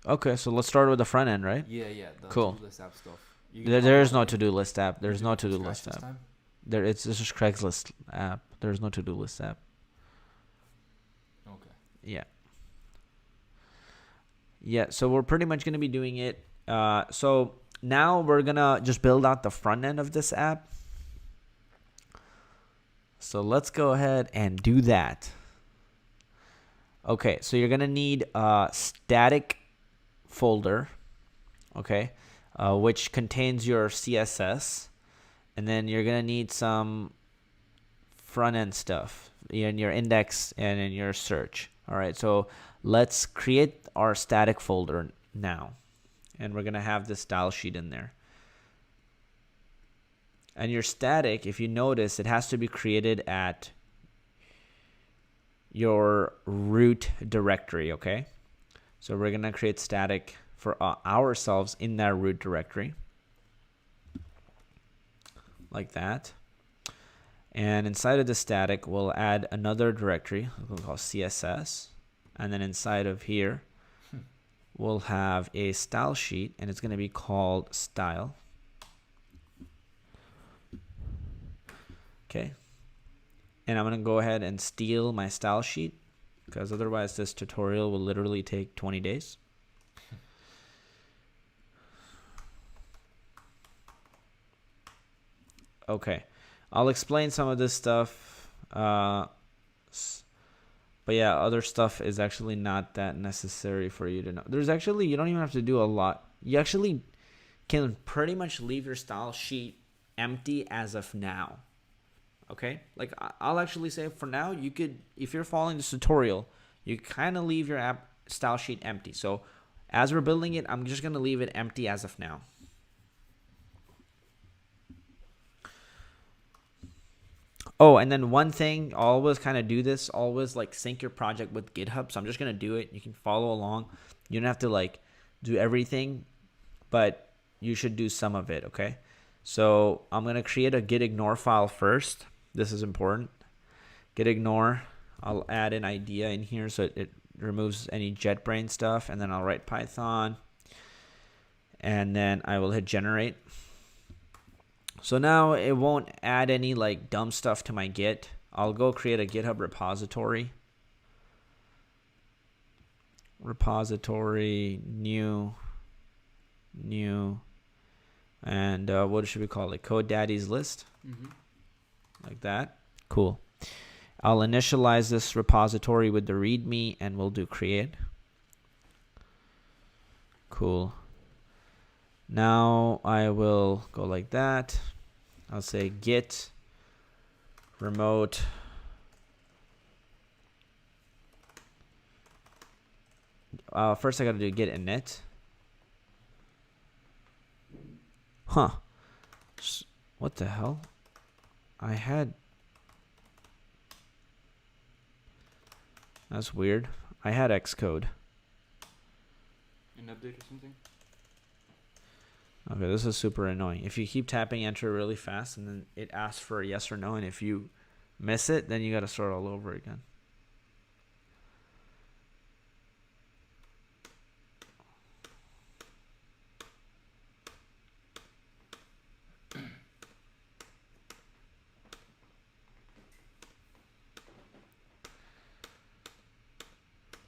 Okay, so let's start with the front end, right? Yeah, the Cool. to-do list app stuff. There is no to-do list app. There's no to-do list app. Time? It's just Craigslist app. There's no to-do list app. Okay. Yeah. Yeah, so we're pretty much going to be doing it. So now we're going to just build out the front end of this app. So let's go ahead and do that. Okay, so you're going to need a static folder, okay, which contains your CSS. And then you're going to need some front end stuff in your index and in your search. All right, so let's create our static folder now. And we're going to have this style sheet in there. And your static, if you notice, it has to be created at your root directory, okay? So we're going to create static for ourselves in that root directory. Like that. And inside of the static, we'll add another directory we'll call CSS. And then inside of here, we'll have a style sheet, and it's going to be called style. Okay. And I'm going to go ahead and steal my style sheet, because otherwise this tutorial will literally take 20 days. Okay. I'll explain some of this stuff. But yeah, other stuff is actually not that necessary for you to know. You don't even have to do a lot. You actually can pretty much leave your style sheet empty as of now. Okay? Like, I'll actually say for now, you could, if you're following this tutorial, you kind of leave your app style sheet empty. So as we're building it, I'm just going to leave it empty as of now. Oh, and then one thing, always kind of do this, always like sync your project with GitHub. So I'm just going to do it. You can follow along. You don't have to like do everything, but you should do some of it, okay? So I'm going to create a git ignore file first. This is important. git ignore. I'll add an idea in here so it removes any JetBrains stuff, and then I'll write Python, and then I will hit generate. So now it won't add any like dumb stuff to my Git. I'll go create a GitHub repository. Repository, new, and what should we call it? Code Daddy's list. Like that. Cool. I'll initialize this repository with the README, and we'll do create. Cool. Now I will go like that. I'll say git remote first I gotta do git init. Huh. What the hell? That's weird. I had Xcode. An update or something? Okay, this is super annoying. If you keep tapping enter really fast and then it asks for a yes or no, and if you miss it, then you gotta start all over again.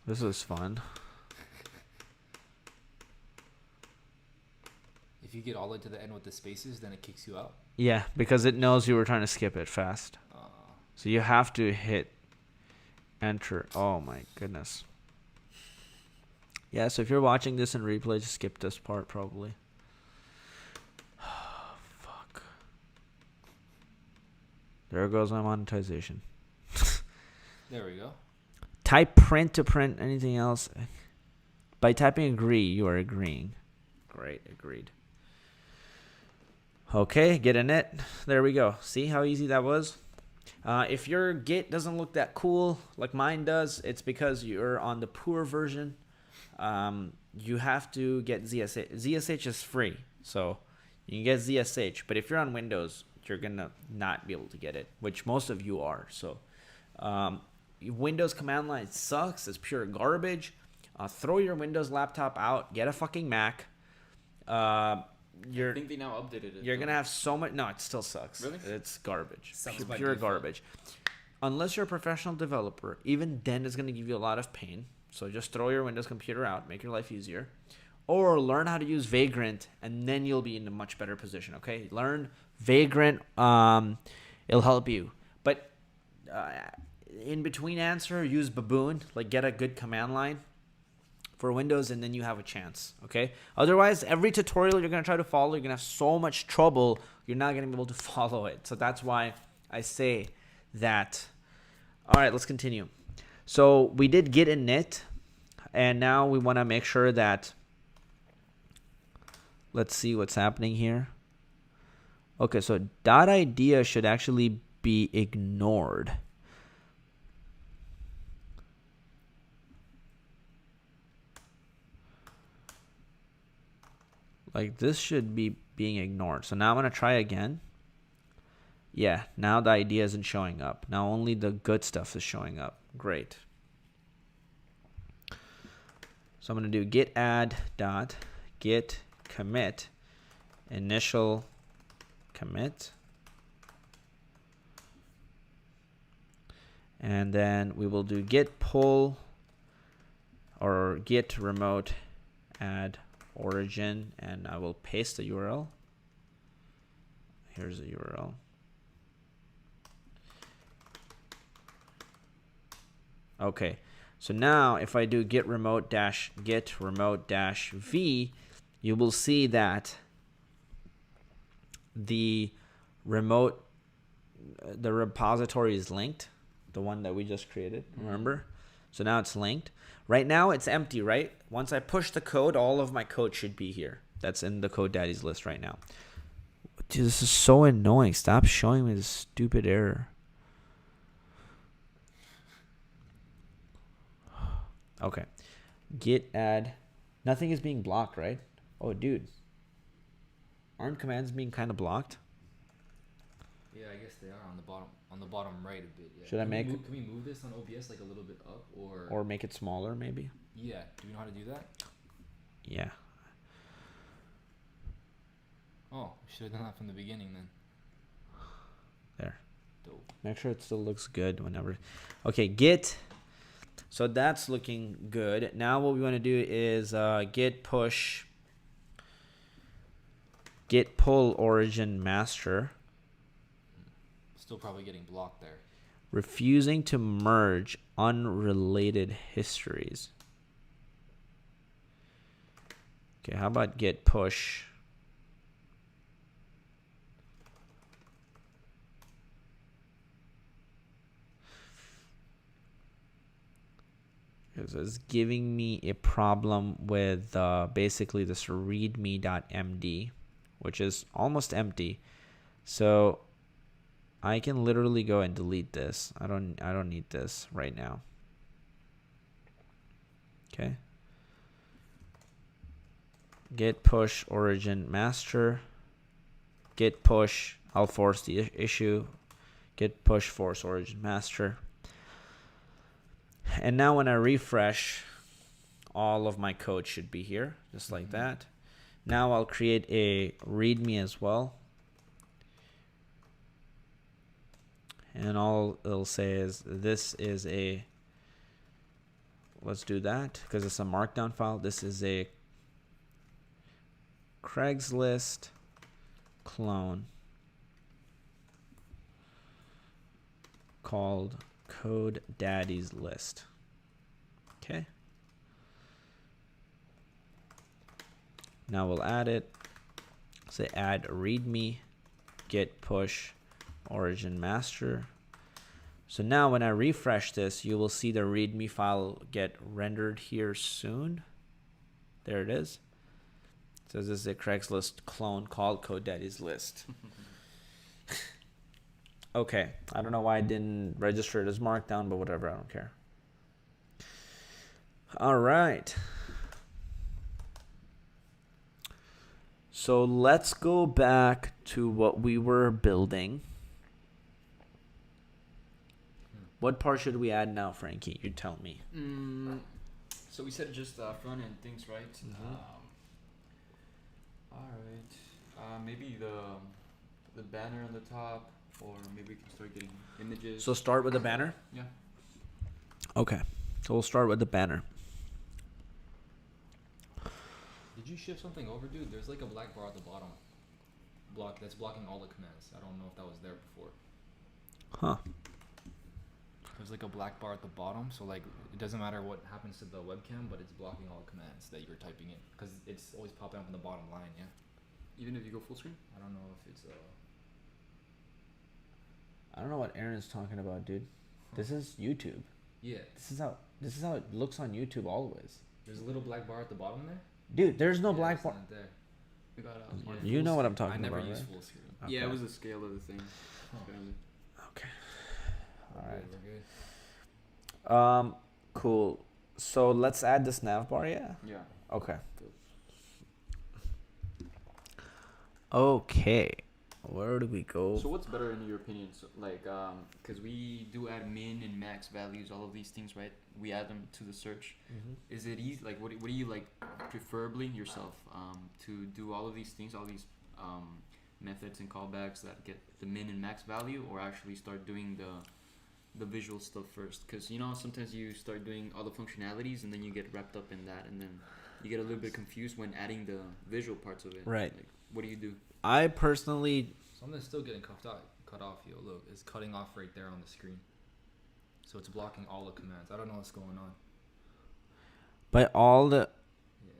This is fun. If you get all the way to the end with the spaces, then it kicks you out. Yeah, because it knows you were trying to skip it fast. So you have to hit enter. Oh my goodness. Yeah, so if you're watching this in replay, just skip this part probably. Fuck. There goes my monetization. There we go. Type print to print anything else. By typing agree, you are agreeing. Great, agreed. Okay, get in it. There we go. See how easy that was? If your Git doesn't look that cool like mine does, it's because you're on the poor version. You have to get ZSH. ZSH is free, so you can get ZSH. But if you're on Windows, you're going to not be able to get it, which most of you are. So Windows command line sucks. It's pure garbage. Throw your Windows laptop out. Get a fucking Mac. I think they now updated it. You're going to have so much. No, it still sucks. Really? It's garbage. Sucks by Pure default. garbage. Unless you're a professional developer, even then it's going to give you a lot of pain. So just throw your Windows computer out. Make your life easier. Or learn how to use Vagrant, and then you'll be in a much better position, okay? Learn Vagrant. It'll help you. But in between answer, use Baboon. Like, get a good command line for Windows, and then you have a chance, okay? Otherwise, every tutorial you're going to try to follow, you're going to have so much trouble, you're not going to be able to follow it. So that's why I say that. All right, let's continue. So we did git init, and now we want to make sure that, let's see what's happening here. Okay, so .idea should actually be ignored. Like, this should be being ignored. So now I'm going to try again. Yeah, now the idea isn't showing up. Now only the good stuff is showing up. Great. So I'm going to do git add dot git commit initial commit. And then we will do git pull or git remote add origin, and I will paste the URL. Here's the URL. Okay, so now if I do git remote dash v, you will see that the repository is linked, the one that we just created, remember? So now it's linked. Right now it's empty, right? Once I push the code, all of my code should be here. That's in the Code Daddy's list right now. Dude, this is so annoying. Stop showing me this stupid error. Okay. Git add. Nothing is being blocked, right? Oh, dude. Aren't commands being kind of blocked? Yeah, I guess they are on the bottom, on the bottom right a bit. Yeah. Should I make? Can we move this on OBS like a little bit up Or make it smaller, maybe? Yeah. Do we know how to do that? Yeah. Oh, we should have done that from the beginning then. There. Dope. Make sure it still looks good whenever. Okay, git. So that's looking good. Now what we want to do is git push, git pull origin master. Still probably getting blocked there. Refusing to merge unrelated histories. Okay, how about git push? Because it's giving me a problem with basically this readme.md, which is almost empty. So I can literally go and delete this. I don't need this right now. Okay. Git push origin master. Git push. I'll force the issue. Git push force origin master. And now when I refresh, all of my code should be here, just like that. Now I'll create a README as well. And all it'll say is this is a, let's do that because it's a markdown file. This is a Craigslist clone called Code Daddy's List. Okay. Now we'll add it. Say add readme git push origin master. So now when I refresh this, you will see the readme file get rendered here soon. There it is. It says this is a Craigslist clone called Code Daddy's List. Okay, I don't know why I didn't register it as markdown, but whatever, I don't care. All right. So let's go back to what we were building. What part should we add now, Frankie? You tell me. So we said just front end things, right? All right. Maybe the banner on the top, or maybe we can start getting images. So start with the banner? Yeah. Okay. So we'll start with the banner. Did you shift something over, dude? There's like a black bar at the bottom. That's blocking all the commands. I don't know if that was there before. Huh. There's like a black bar at the bottom, so like it doesn't matter what happens to the webcam, but it's blocking all the commands that you're typing in because it's always popping up in the bottom line. Yeah. Even if you go full screen? I don't know if it's I don't know what Aaron's talking about, dude. This is YouTube. Yeah. This is how it looks on YouTube always. There's a little black bar at the bottom there. Dude, there's no Yeah, black it's bar. not there. We got You know what I'm talking I never about, use right? full screen. Okay. Yeah, it was the scale of the thing. Okay. All We're right. good, we're good. Cool. So let's add this nav bar, yeah? Yeah. Okay. Okay. Where do we go? So what's better in your opinion? So, like, because we do add min and max values, all of these things, right? We add them to the search. Is it easy? Like, what do you like, preferably yourself, to do all of these things, all these methods and callbacks that get the min and max value, or actually start doing the visual stuff first? Because you know sometimes you start doing all the functionalities and then you get wrapped up in that, and then you get a little bit confused when adding the visual parts of it. Right. Like, what do you do? I personally... Something's still getting cut off, yo. Look, it's cutting off right there on the screen. So it's blocking all the commands. I don't know what's going on. By all the... Yeah.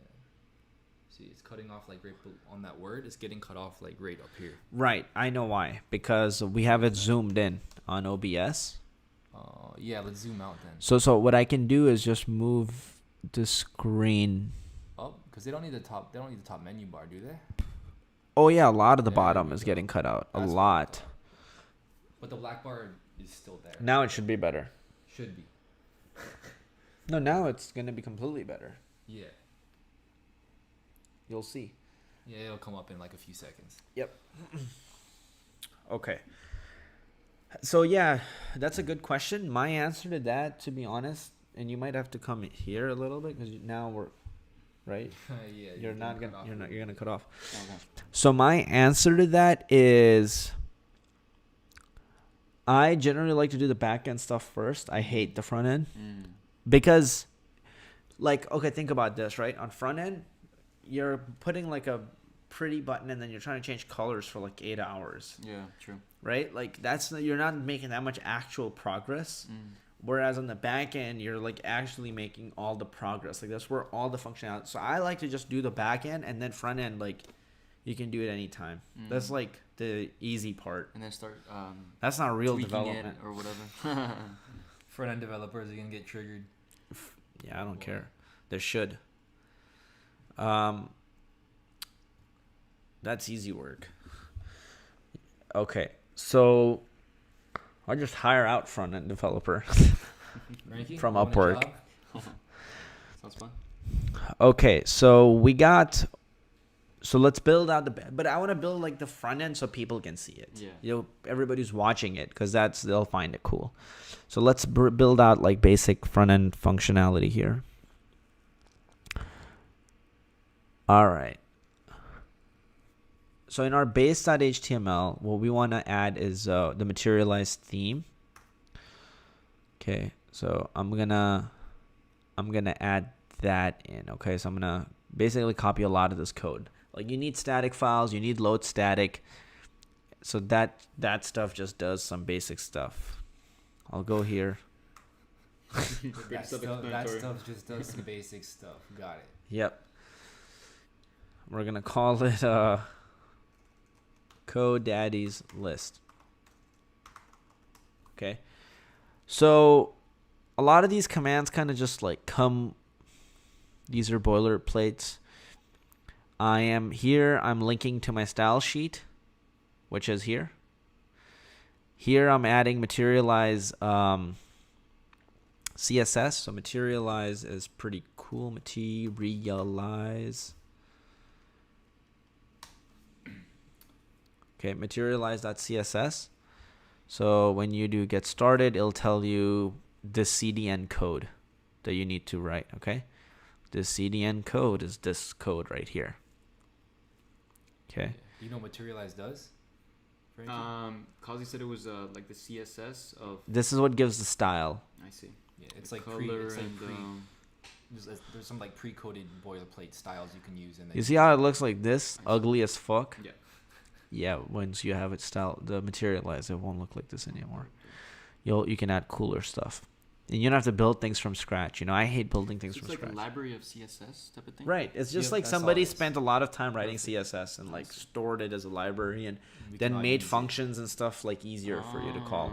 See, it's cutting off like right on that word. It's getting cut off like right up here. Right, I know why. Because we have it zoomed in on OBS. Yeah, let's zoom out then. So what I can do is just move the screen. Oh, because they don't need the top. They don't need the top menu bar, do they? Oh yeah, a lot of the Yeah, bottom there we is go. getting cut out. That's A what I lot. thought. But the black bar is still there. Now it should be better. Should be. No, now it's gonna be completely better. Yeah. You'll see. Yeah, it'll come up in like a few seconds. Yep. Okay. So yeah, that's a good question. My answer to that, to be honest, and you might have to come here a little bit because now we're right. Yeah, You're gonna cut off. Okay. So my answer to that is, I generally like to do the back end stuff first. I hate the front end because, like, okay, think about this, right? On front end, you're putting like a pretty button and then you're trying to change colors for like 8 hours. Yeah, true. Right? Like you're not making that much actual progress. Whereas on the back end, you're like actually making all the progress. Like that's where all the functionality. So I like to just do the back end, and then front end, like you can do it anytime. That's like the easy part. And then start That's not real tweaking development. it or whatever. Front end developers are gonna get triggered. Yeah, I don't care. They should. That's easy work. Okay, so I'll just hire out front end developer Frankie, from you want a Upwork. job? Sounds fun. Okay, so let's build out but I want to build like the front end so people can see it. Yeah. You know, everybody's watching it because they'll find it cool. So let's build out like basic front end functionality here. All right. So in our base.html, what we want to add is the materialized theme. Okay, so I'm gonna add that in. Okay, so I'm gonna basically copy a lot of this code. Like you need static files, you need load static. So that stuff just does some basic stuff. I'll go here. That stuff just does some basic stuff. Got it. Yep. We're gonna call it Code Daddy's list. Okay. So a lot of these commands kind of just like these are boilerplates. I'm linking to my style sheet, which is here. Here I'm adding materialize CSS. So materialize is pretty cool. Materialize. Okay, materialize.css. So when you do get started, it'll tell you the CDN code that you need to write, okay? The CDN code is this code right here. Okay. You know what materialize does? Frankie? Kazi said it was like the CSS of. This is what gives the style. I see. Yeah, it's The like color it's like and, there's some like pre-coded boilerplate styles you can use in there. You see how it looks like this? Ugly as fuck? Yeah. Yeah, once you have it the materialize, it won't look like this anymore. You can add cooler stuff. And you don't have to build things from scratch. You know, I hate building things So from it's like scratch. a library of CSS type of thing. Right. It's just Yep, like that's somebody all it is. spent a lot of time writing CSS and like stored it as a library and We then can all made use it. functions and stuff like easier for you to call.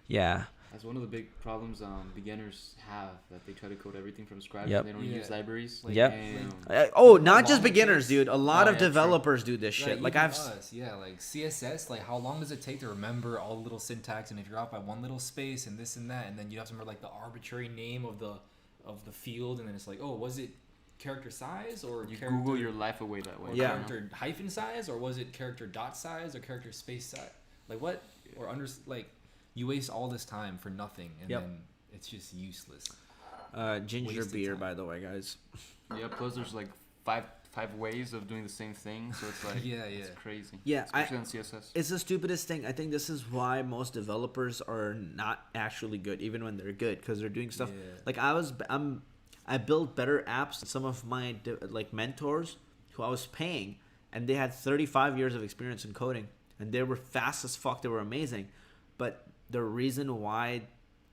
Yeah. That's one of the big problems beginners have, that they try to code everything from scratch. Yep. And they don't Yeah. use libraries. Like, Yep. Damn. Not just long it beginners, takes? dude. A lot Oh, of yeah, true. developers do this shit. Like even I've us, yeah, like CSS, like how long does it take to remember all the little syntax, and if you're off by one little space and this and that, and then you have to remember like the arbitrary name of the field, and then it's like, oh, was it character size or You character, Google your life away that way. or Yeah. character hyphen size, or was it character dot size or character space size? Like what? Or you waste all this time for nothing, and Yep. then it's just useless. ginger Wasted beer, time. by the way, guys. Yeah. Plus, there's like five ways of doing the same thing, so it's like Yeah, it's yeah. crazy. Yeah, Especially on CSS. It's the stupidest thing. I think this is why most developers are not actually good, even when they're good, because they're doing stuff. Yeah. Like I built better apps than some of my like mentors who I was paying, and they had 35 years of experience in coding, and they were fast as fuck. They were amazing, but the reason why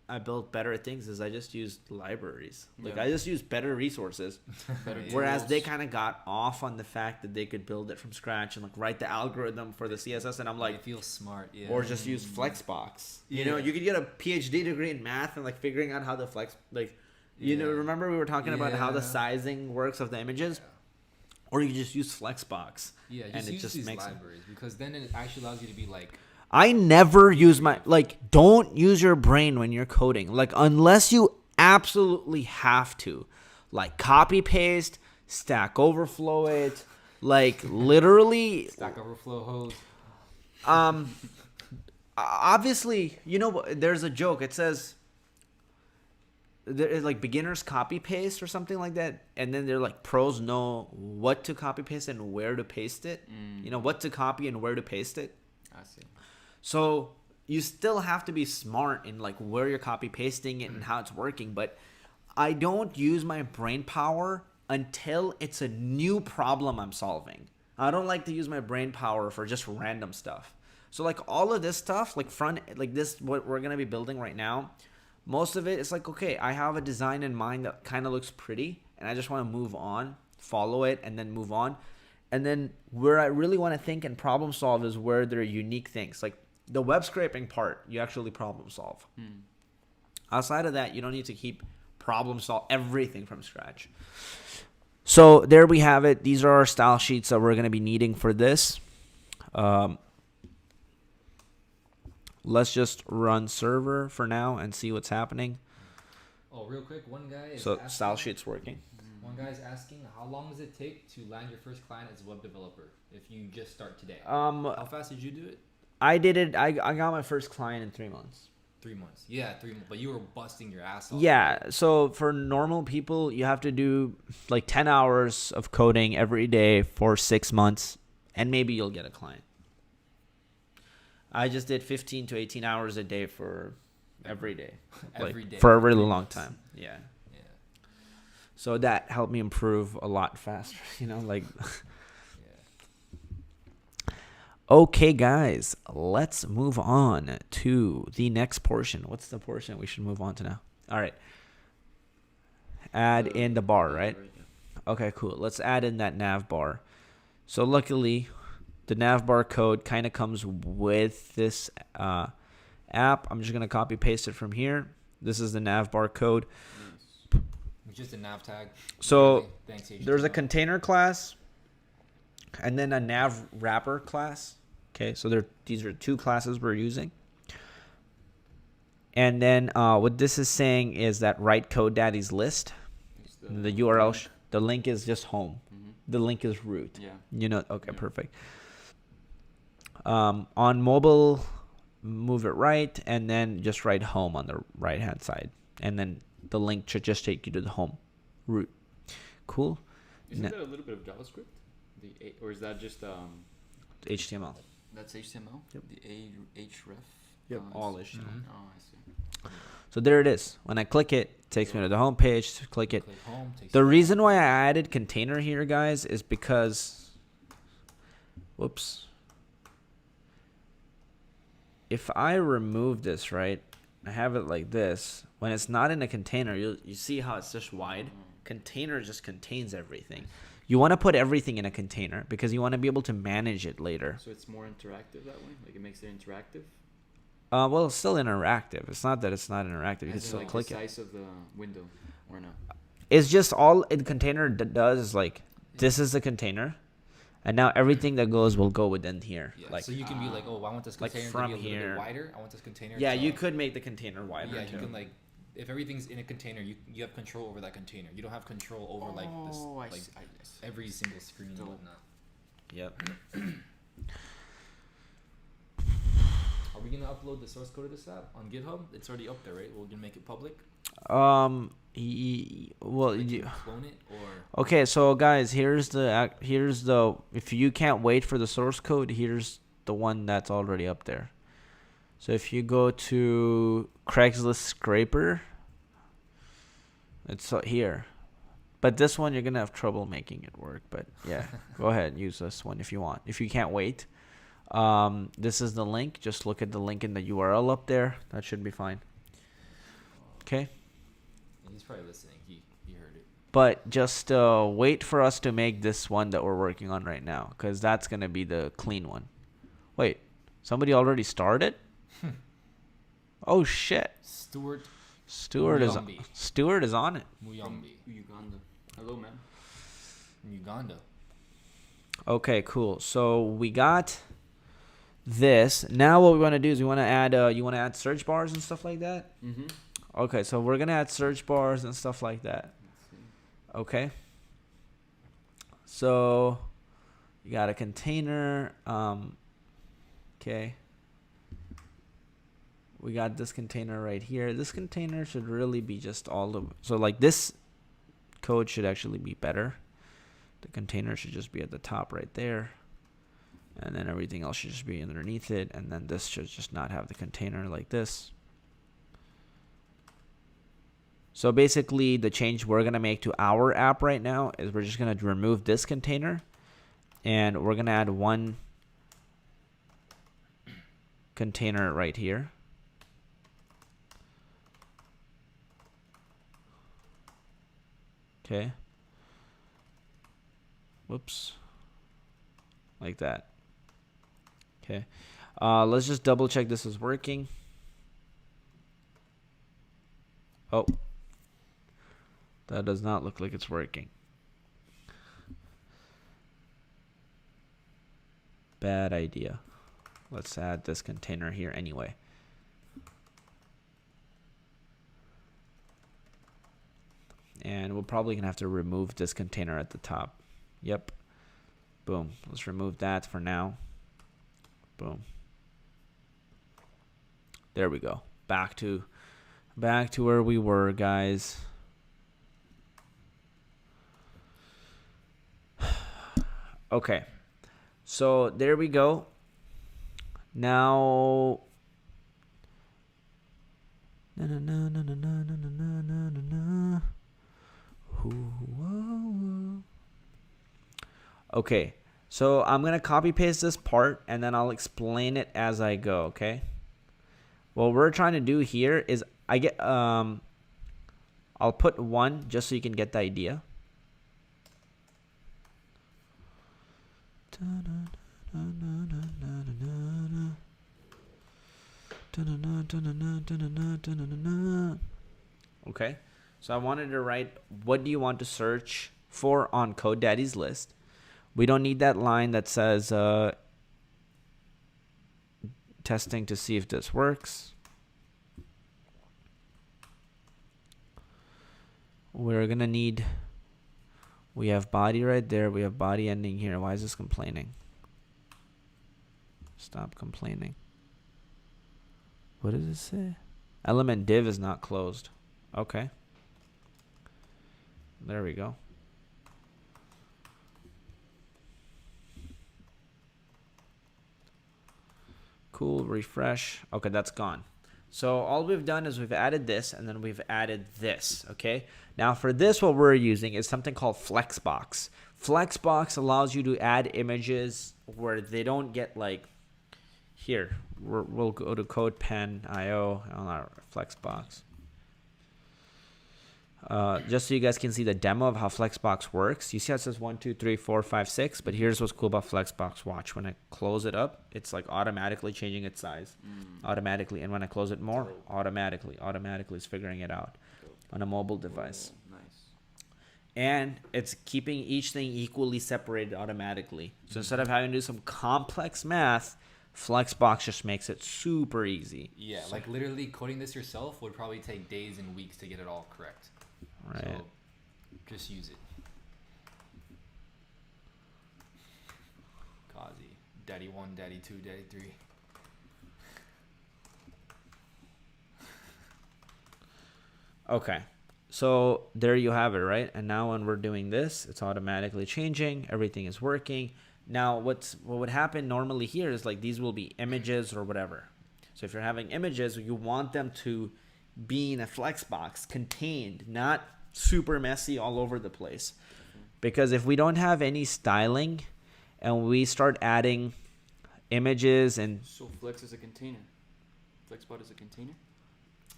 I built better things is I just used libraries. Like Yeah. I just used better resources. Better Whereas tools. they kind of got off on the fact that they could build it from scratch and like write the algorithm for the CSS, and I'm Like like, it feels smart, yeah. or just use Flexbox. You know, Yeah. you could get a PhD degree in math and like figuring out how the you know, Yeah. remember we were talking about how the Yeah. sizing works of the images, or you just use Flexbox. Yeah, and just it use just these makes it. libraries, because then it actually allows you to be like, I never use don't use your brain when you're coding. Like, unless you absolutely have to. Like, copy paste, Stack Overflow it. Like, literally, Stack Overflow hose. Obviously, you know, there's a joke. It says there is like beginners copy paste or something like that, and then they're like pros know what to copy paste and where to paste it. You know what to copy and where to paste it. I see. So you still have to be smart in like where you're copy pasting it and how it's working. But I don't use my brain power until it's a new problem I'm solving. I don't like to use my brain power for just random stuff. So like all of this stuff, like this, what we're gonna be building right now, most of it is like, okay, I have a design in mind that kind of looks pretty, and I just want to move on, follow it, and then move on. And then where I really want to think and problem solve is where there are unique things. Like the web scraping part, you actually problem solve. Outside of that, you don't need to keep problem solve everything from scratch. So there we have it. These are our style sheets that we're going to be needing for this. Let's just run server for now and see what's happening. Oh, real quick, one guy is So asking, style sheet's working. One guy's asking, how long does it take to land your first client as a web developer if you just start today? How fast did you do it? I did it. I got my first client in 3 months. 3 months. Yeah, 3 months. But you were busting your ass off. Yeah. So for normal people, you have to do like 10 hours of coding every day for 6 months, and maybe you'll get a client. I just did 15 to 18 hours a day for every day. Every day. For a really long months. time. Yeah. Yeah. So that helped me improve a lot faster, you know, like. Yeah. Okay, guys, let's move on to the next portion. What's the portion we should move on to now? All right. Add in the bar, right? Okay, cool. Let's add in that nav bar. So luckily, the nav bar code kind of comes with this app. I'm just going to copy paste it from here. This is the nav bar code. It's just a nav tag. So Thanks, there's a container class and then a nav wrapper class. Okay, so these are two classes we're using. And then what this is saying is that write code daddy's list. The URL, the link is just home. The link is root. Yeah. You know, okay, perfect. On mobile, move it right, and then just write home on the right hand side, and then the link should just take you to the home root. Cool. Isn't that a little bit of JavaScript? Or is that just HTML. That's HTML? Yep. The href? Yep. All HTML. Oh, I see. So there it is. When I click it, it takes me to the home page. Click it. Click home. Takes The you- reason why I added container here, guys, is because, whoops. If I remove this, right, I have it like this. When it's not in a container, you see how it's just wide. Container just contains everything. You want to put everything in a container because you want to be able to manage it later. So it's more interactive that way? Like it makes it interactive? Well, it's still interactive. It's not that it's not interactive. You can As in, still like click the it. size of the window or no? It's just all a container does is like, this is the container. And now everything that goes will go within here. Yeah, Like, so you can be like, oh, I want this like container from to be a little here. bit wider. I want this container. yeah, to, you could make the container wider Yeah, too. you can like, if everything's in a container, you have control over that container. You don't have control over like this, like every single screen and whatnot. Yep. Are we gonna upload the source code of this app on GitHub? It's already up there, right? We're gonna make it public. Well, Like, you, clone it or okay. So guys, here's the if you can't wait for the source code, here's the one that's already up there. So if you go to Craigslist scraper, it's here. But this one you're gonna have trouble making it work. But yeah, go ahead and use this one if you want. If you can't wait, this is the link. Just look at the link in the URL up there. That should be fine. Okay. he's probably listening. He heard it. But just wait for us to make this one that we're working on right now, because that's gonna be the clean one. Wait, somebody already started? Oh shit! Stewart is on it. Muyambi. Uganda. Hello, man. Uganda. Okay, cool. So we got this. Now what we want to do is we want to add. You want to add search bars and stuff like that. Mm-hmm. Okay, so we're gonna add search bars and stuff like that. Okay. So you got a container. Okay. we got this container right here. This container should really be just all the, so like this code should actually be better. The container should just be at the top right there. And then everything else should just be underneath it. And then this should just not have the container like this. So basically the change we're going to make to our app right now is we're just going to remove this container. And we're going to add one container right here. Okay. Whoops. Like that. Okay. Let's just double check this is working. Oh. That does not look like it's working. Bad idea. Let's add this container here anyway. And we're probably going to have to remove this container at the top. Yep. Boom. Let's remove that for now. Boom. There we go. Back to where we were, guys. Okay. So there we go. Now okay, so I'm gonna copy paste this part and then I'll explain it as I go. Okay, what we're trying to do here is I'll put 1 just so you can get the idea. Okay, so I wanted to write, what do you want to search for on CodeDaddy's list? We don't need that line that says testing to see if this works. We're gonna need, we have body right there, we have body ending here. Why is this complaining? Stop complaining. What does it say? Element div is not closed. Okay. There we go. Cool, refresh. Okay, that's gone. So all we've done is we've added this and then we've added this, okay? Now for this, what we're using is something called Flexbox. Flexbox allows you to add images where they don't get like, here, we'll go to CodePen.io on our Flexbox. Just so you guys can see the demo of how Flexbox works. You see how it says 1, 2, 3, 4, 5, 6, but here's what's cool about Flexbox. Watch, when I close it up, it's like automatically changing its size. Automatically. And when I close it more, automatically it's figuring it out on a mobile device. And it's keeping each thing equally separated automatically. So instead of having to do some complex math, Flexbox just makes it super easy. Yeah, like literally coding this yourself would probably take days and weeks to get it all correct. Right. So just use it. Kazi, Daddy 1, Daddy 2, Daddy 3. Okay. So there you have it, right? And now when we're doing this, it's automatically changing. Everything is working. Now, what would happen normally here is like these will be images or whatever. So if you're having images, you want them to be in a Flexbox, contained, not super messy all over the place. Because if we don't have any styling and we start adding images and... So Flex is a container. Flexbot is a container?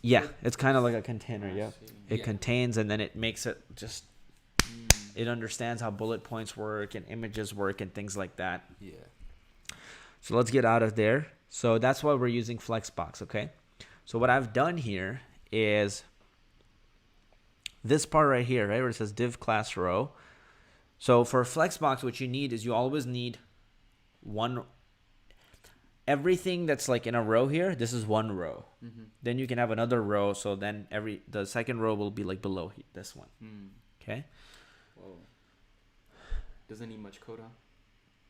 Yeah, it's kind of like a container, yeah. It Yeah. contains and then it makes it just... It understands how bullet points work and images work and things like that. Yeah. So let's get out of there. So that's why we're using Flexbox, okay? So what I've done here is this part right here, right, where it says div class row. So for Flexbox, what you need is you always need one... Everything that's like in a row here, this is one row. Then you can have another row, so then the second row will be like below this one. Okay? Whoa. Doesn't need much code, huh?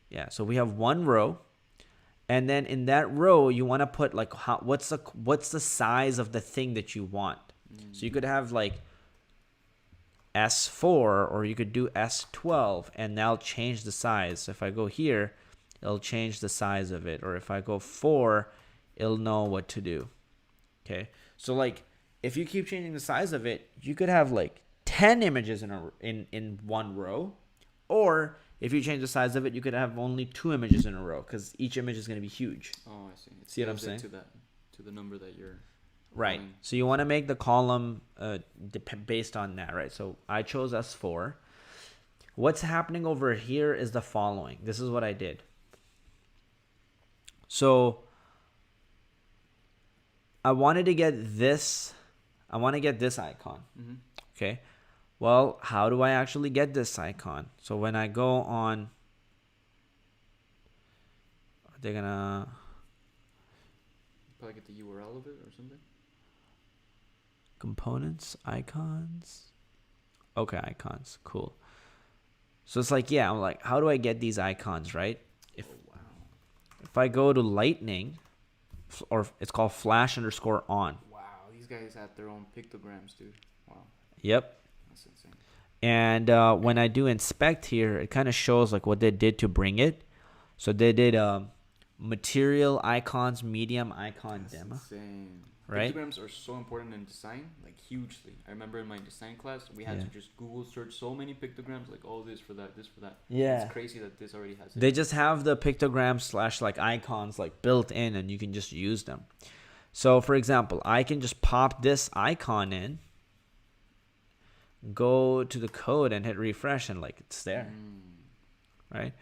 Yeah, so we have one row, And then in that row, you want to put like what's the size of the thing that you want. So you could have like S4 or you could do S12 and that'll change the size. So if I go here, it'll change the size of it. Or if I go 4, it'll know what to do. Okay. So like if you keep changing the size of it, you could have like 10 images in one row. Or if you change the size of it, you could have only 2 images in a row because each image is going to be huge. Oh, I see. See what I'm saying? To the number that you're. Right. So you want to make the column based on that, right? So I chose S4. What's happening over here is the following. This is what I did. So I wanted to get this. I want to get this icon. Okay. Well, how do I actually get this icon? So when I go on, they're gonna Probably get the URL of it or something. components, icons. Okay, icons. Cool. So it's like, yeah, I'm like, how do I get these icons, right? If I go to Lightning, or it's called flash_on. Wow, these guys have their own pictograms, dude. Wow, Yep. that's insane. And when I do inspect here, it kind of shows like what they did to bring it. So they did material icons, medium icon That's demo. insane. Right? Pictograms are so important in design, like hugely. I remember in my design class, we had to just Google search so many pictograms, like oh this for that, this for that. Yeah. It's crazy that this already has it. They just have the pictograms / like icons like built in and you can just use them. So for example, I can just pop this icon in, go to the code and hit refresh and like it's there. Right?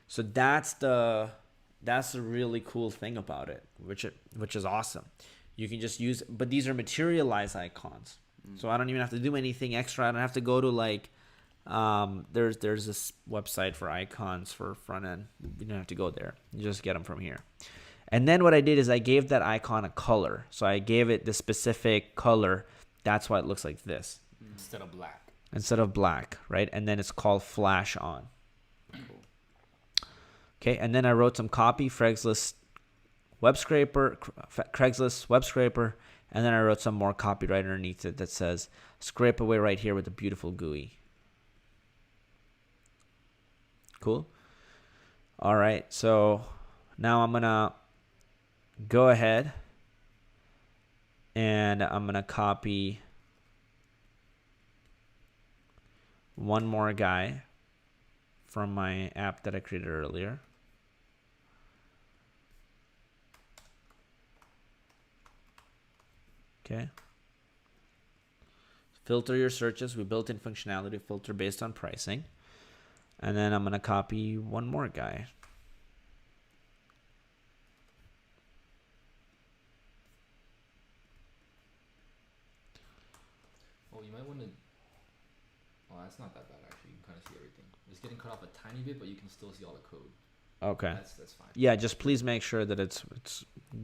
So that's the really cool thing about it, which is awesome. You can just use, but these are materialized icons. So I don't even have to do anything extra. I don't have to go to like, there's this website for icons for front end. You don't have to go there. You just get them from here. And then what I did is I gave that icon a color. So I gave it the specific color. That's why it looks like this. Instead of black. Instead of black, right? And then it's called flash on. Okay, and then I wrote some copy, Craigslist web scraper, and then I wrote some more copy right underneath it that says, scrape away right here with the beautiful GUI. Cool. All right, so now I'm going to go ahead and I'm going to copy one more guy from my app that I created earlier. Okay. Filter your searches. We built in functionality, filter based on pricing. And then I'm going to copy one more guy. Oh, you might want to. Oh, that's not that bad actually. You can kind of see everything. It's getting cut off a tiny bit, but you can still see all the code. Okay. That's fine. Yeah, just please make sure that it's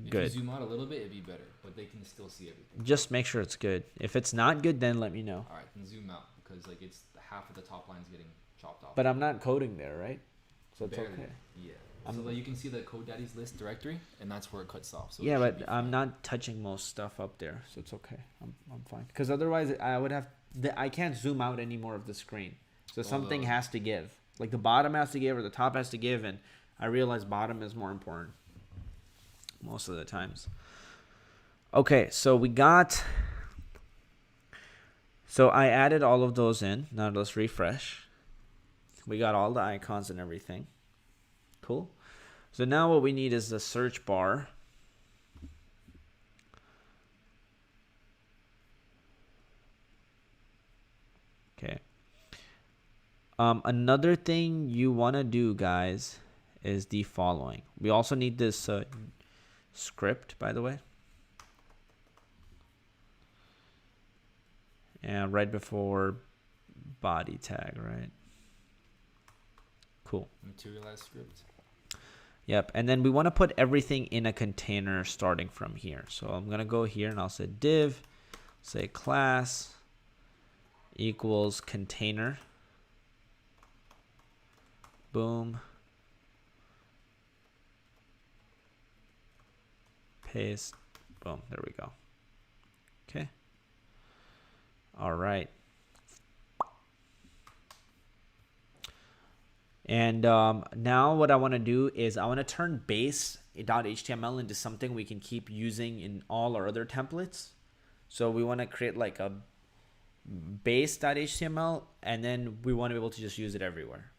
good. If you zoom out a little bit, it'd be better, but they can still see everything. Just make sure it's good. If it's not good, then let me know. All right, then zoom out because like it's half of the top line's getting chopped off. But I'm not coding there, right? So it's Barely. okay. Yeah. So that you can see the GoDaddy's list directory, and that's where it cuts off. So Yeah, it should but be I'm fine. not touching most stuff up there, so it's okay. I'm fine. Because otherwise, I would have. I can't zoom out any more of the screen. So something has to give. Like the bottom has to give, or the top has to give, and I realize bottom is more important most of the times. Okay, so we got. So I added all of those in. Now let's refresh. We got all the icons and everything. Cool. So now what we need is the search bar. Okay. Another thing you want to do, guys, is the following. We also need this script, by the way. And right before body tag, right? Cool. Materialized script. Yep. And then we want to put everything in a container starting from here. So I'm going to go here and I'll say div, say class equals container. Boom. paste, boom, there we go. Okay. All right. And now what I want to do is I want to turn base.html into something we can keep using in all our other templates. So we want to create like a base.html, and then we want to be able to just use it everywhere.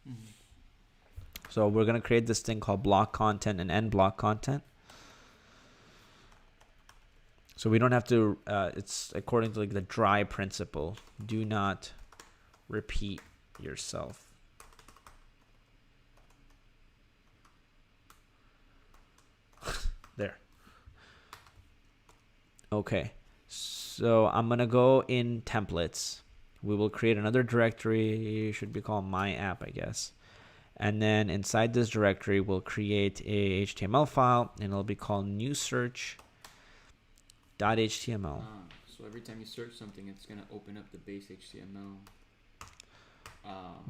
So we're going to create this thing called block content and end block content. So we don't have to, it's according to like the dry principle. Do not repeat yourself. There. Okay. So I'm going to go in templates. We will create another directory. It should be called my app, I guess. And then inside this directory, we'll create a HTML file, and it'll be called new search.html. So every time you search something, it's going to open up the base HTML.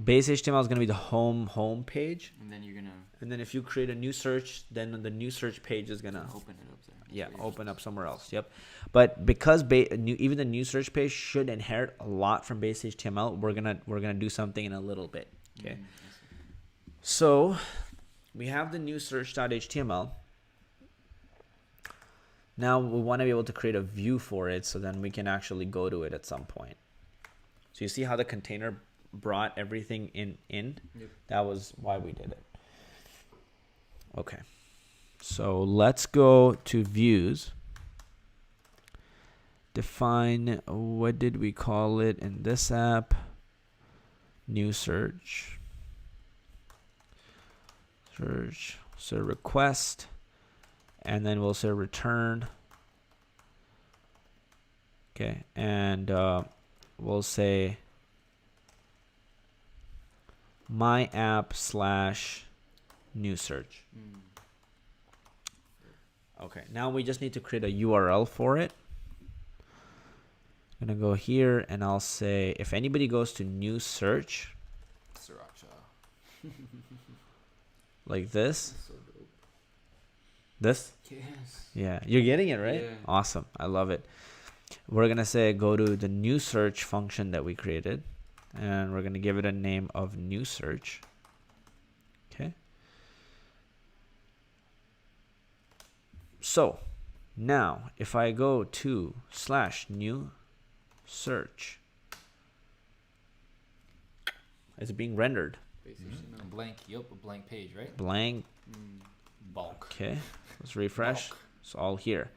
Base HTML is going to be the home page. And then you're going to... And then if you create a new search, then the new search page is going to open it up there. Yeah, open up somewhere else. Yep. But because even the new search page should inherit a lot from base HTML, we're gonna do something in a little bit. Okay. So we have the new search.html. Now we want to be able to create a view for it, so then we can actually go to it at some point. So you see how the container brought everything in? Yep. That was why we did it. Okay. So let's go to views. Define, what did we call it in this app? New search. Search. So request. And then we'll say return. Okay. And we'll say my app / new search. Okay, now we just need to create a URL for it. I'm gonna go here and I'll say if anybody goes to new search, like this, So dope. this, Yes. yeah, you're getting it, right? Yeah. Awesome, I love it. We're gonna say go to the new search function that we created, and we're gonna give it a name of new search. Okay. So now if I go to /new search, it's being rendered A blank, a blank page, right? blank. Bulk. Okay, let's refresh. It's all here.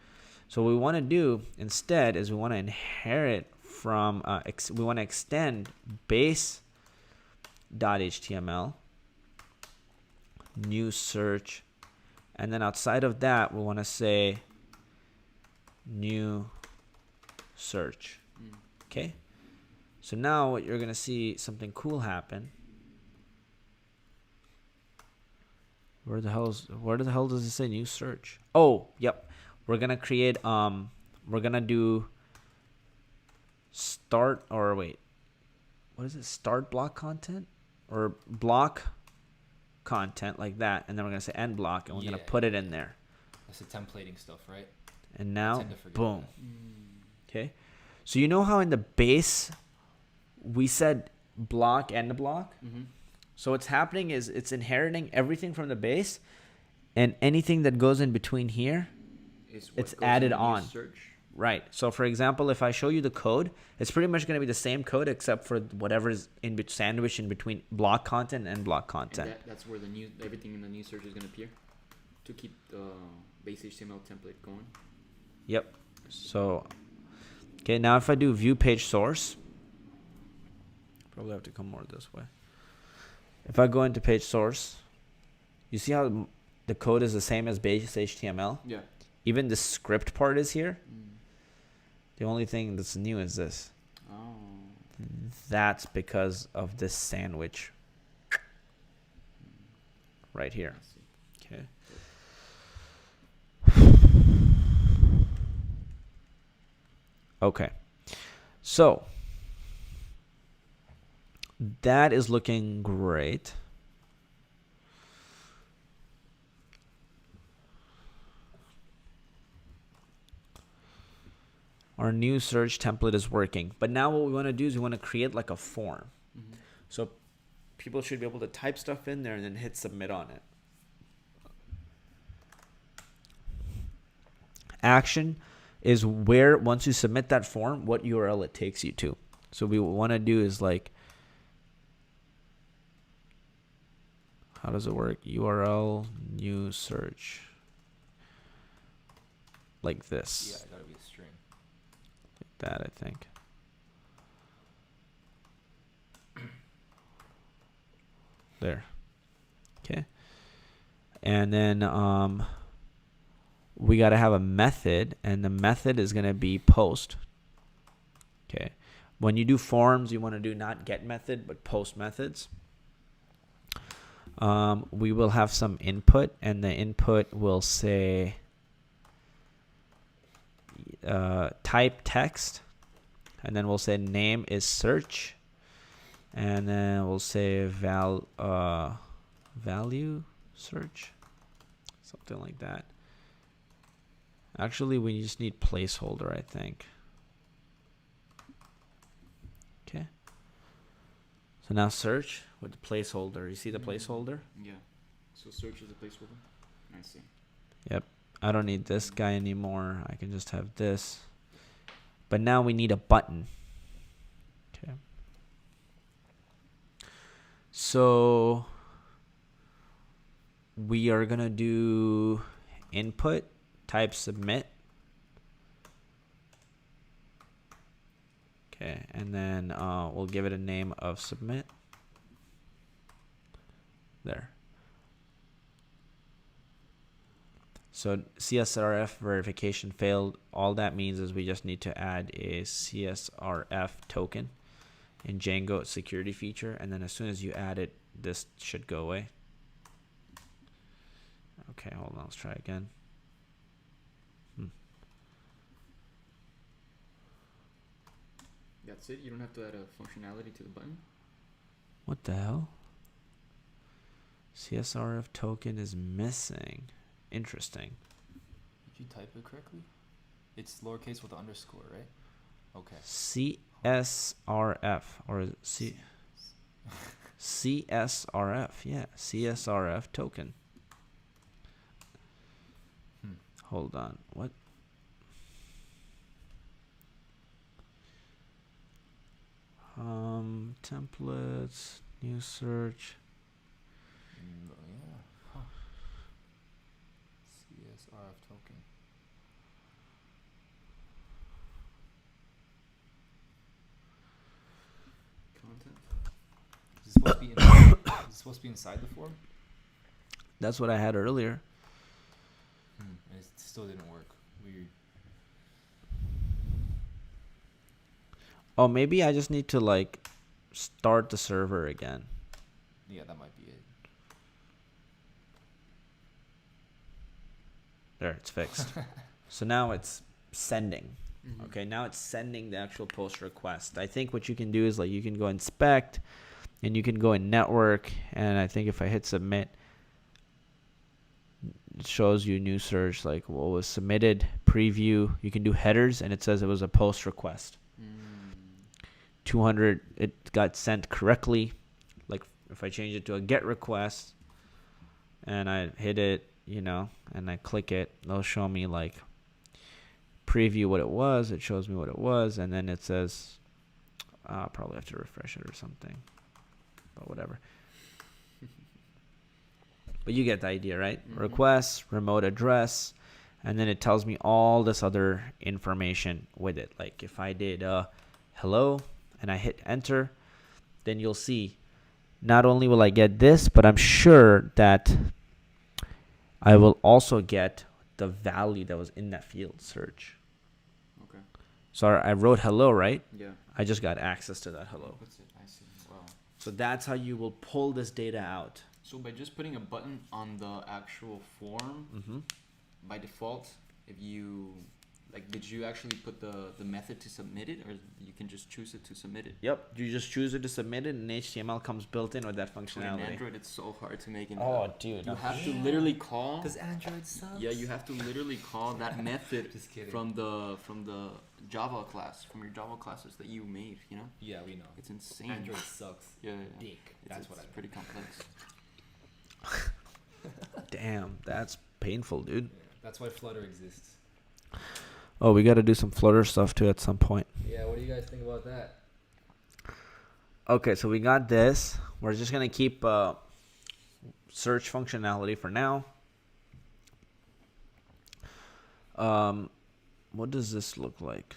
So what we want to do instead is we want to inherit from we want to extend base.html new search, and then outside of that we want to say new search. Okay, so now what you're gonna see something cool happen. Where the hell does it say new search? Oh, yep. We're gonna create we're gonna do start, or wait, what is it? Start block content or block content, like that, and then we're gonna say end block, and we're gonna put it in there. That's the templating stuff, right? And now tend to forget boom. Okay, so you know how in the base we said block, end block? So what's happening is it's inheriting everything from the base, and anything that goes in between here, it's added on. Right. So for example, if I show you the code, it's pretty much going to be the same code except for whatever is sandwiched in between block content and block content. And that's where everything in the new search is going to appear to keep the base HTML template going. Yep. So, okay, now if I do view page source, probably have to come more this way. If I go into page source, you see how the code is the same as base HTML? Yeah. Even the script part is here. The only thing that's new is this. Oh. That's because of this sandwich right here. Okay. Okay. So that is looking great. our new search template is working. But now what we want to do is we want to create like a form. So people should be able to type stuff in there and then hit submit on it. Action is where, once you submit that form, what URL it takes you to. So we want to do is like, how does it work? URL, new search. Like this. Yeah, it gotta be a string. Like that, I think. There. Okay. And then we got to have a method, and the method is going to be post. Okay. When you do forms, you want to do not get method, but post methods. We will have some input, and the input will say type text, and then we'll say name is search, and then we'll say value search, something like that. Actually, we just need placeholder, I think. Okay. So now search with the placeholder. You see the placeholder? Yeah. So search is a placeholder. I see. Yep. I don't need this guy anymore. I can just have this. But now we need a button. Okay. So we are going to do input, type submit. Okay. And then we'll give it a name of submit. There. So CSRF verification failed. All that means is we just need to add a CSRF token in Django security feature, and then as soon as you add it, this should go away. Okay, hold on, let's try again. That's it? You don't have to add a functionality to the button? What the hell? CSRF token is missing. Interesting. Did you type it correctly? It's lowercase with an underscore, right? Okay. CSRF or CSRF, yeah, CSRF token. Hold on, what? Templates, new search. Yeah. Huh. CSRF token. Content. Is it supposed to be inside, is it supposed to be inside the form? That's what I had earlier. And it still didn't work. Weird. Oh, maybe I just need to like start the server again. Yeah, that might be it. There, it's fixed. So now it's sending. Okay, now it's sending the actual post request. I think what you can do is like you can go inspect, and you can go in network, and I think if I hit submit, it shows you new search, like what was submitted, preview. You can do headers, and it says it was a post request. 200, it got sent correctly. Like if I change it to a get request and I hit it, you know, and I click it, it'll show me like preview what it was. It shows me what it was, and then it says I'll probably have to refresh it or something, but whatever. But you get the idea, right? Request, remote address, and then it tells me all this other information with it. Like if I did hello and I hit enter, then you'll see not only will I get this, but I'm sure that I will also get the value that was in that field search. Okay. So I wrote hello, right? Yeah. I just got access to that hello. That's it. I see. Wow. So that's how you will pull this data out. So by just putting a button on the actual form, by default, if you Like, did you actually put the method to submit it, or you can just choose it to submit it? Yep, you just choose it to submit it, and HTML comes built in with that But in functionality. Android, it's so hard to make it. Dude. You have to literally call. Because Android sucks. Yeah, you have to literally call that method Just kidding. from the Java class, from your Java classes that you made. You know, Yeah, we know. it's insane. Android sucks. Yeah, Dick. That's what I it's pretty complex. Damn, that's painful, dude. Yeah, that's why Flutter exists. Oh, we got to do some Flutter stuff too at some point. Yeah, what do you guys think about that? Okay, so we got this. We're just gonna keep search functionality for now. What does this look like?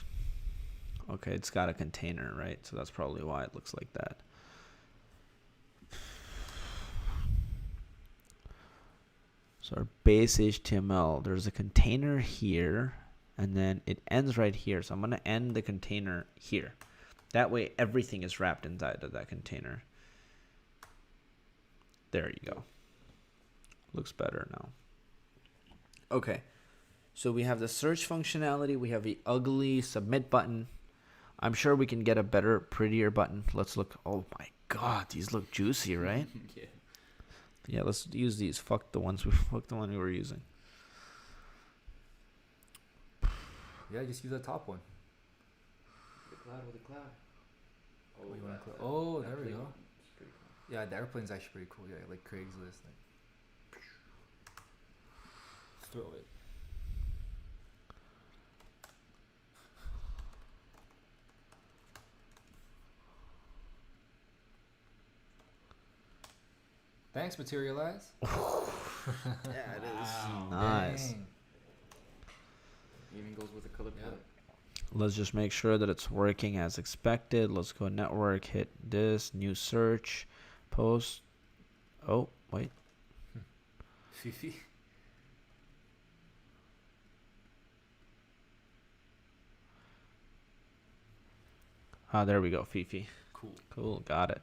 Okay, it's got a container, right? So that's probably why it looks like that. So our base HTML, there's a container here, and then it ends right here. So I'm gonna end the container here. That way everything is wrapped inside of that container. There you go. Looks better now. Okay. So we have the search functionality. We have the ugly submit button. I'm sure we can get a better, prettier button. Let's look. Oh my God, these look juicy, right? Yeah. Yeah, let's use these. Fuck the one we were using. Yeah, just use the top one. The cloud with the cloud. Oh, you wanna oh, there we go. Yeah, the airplane's actually pretty cool. Yeah, like Craigslist. Like, throw it. Thanks, Materialize. Yeah, it is. Nice. Dang. Even goes with the color palette. Let's just make sure that it's working as expected. Let's go network, hit this, new search, post. Oh, wait. Fifi. Ah, there we go, Fifi. Cool. Cool, got it.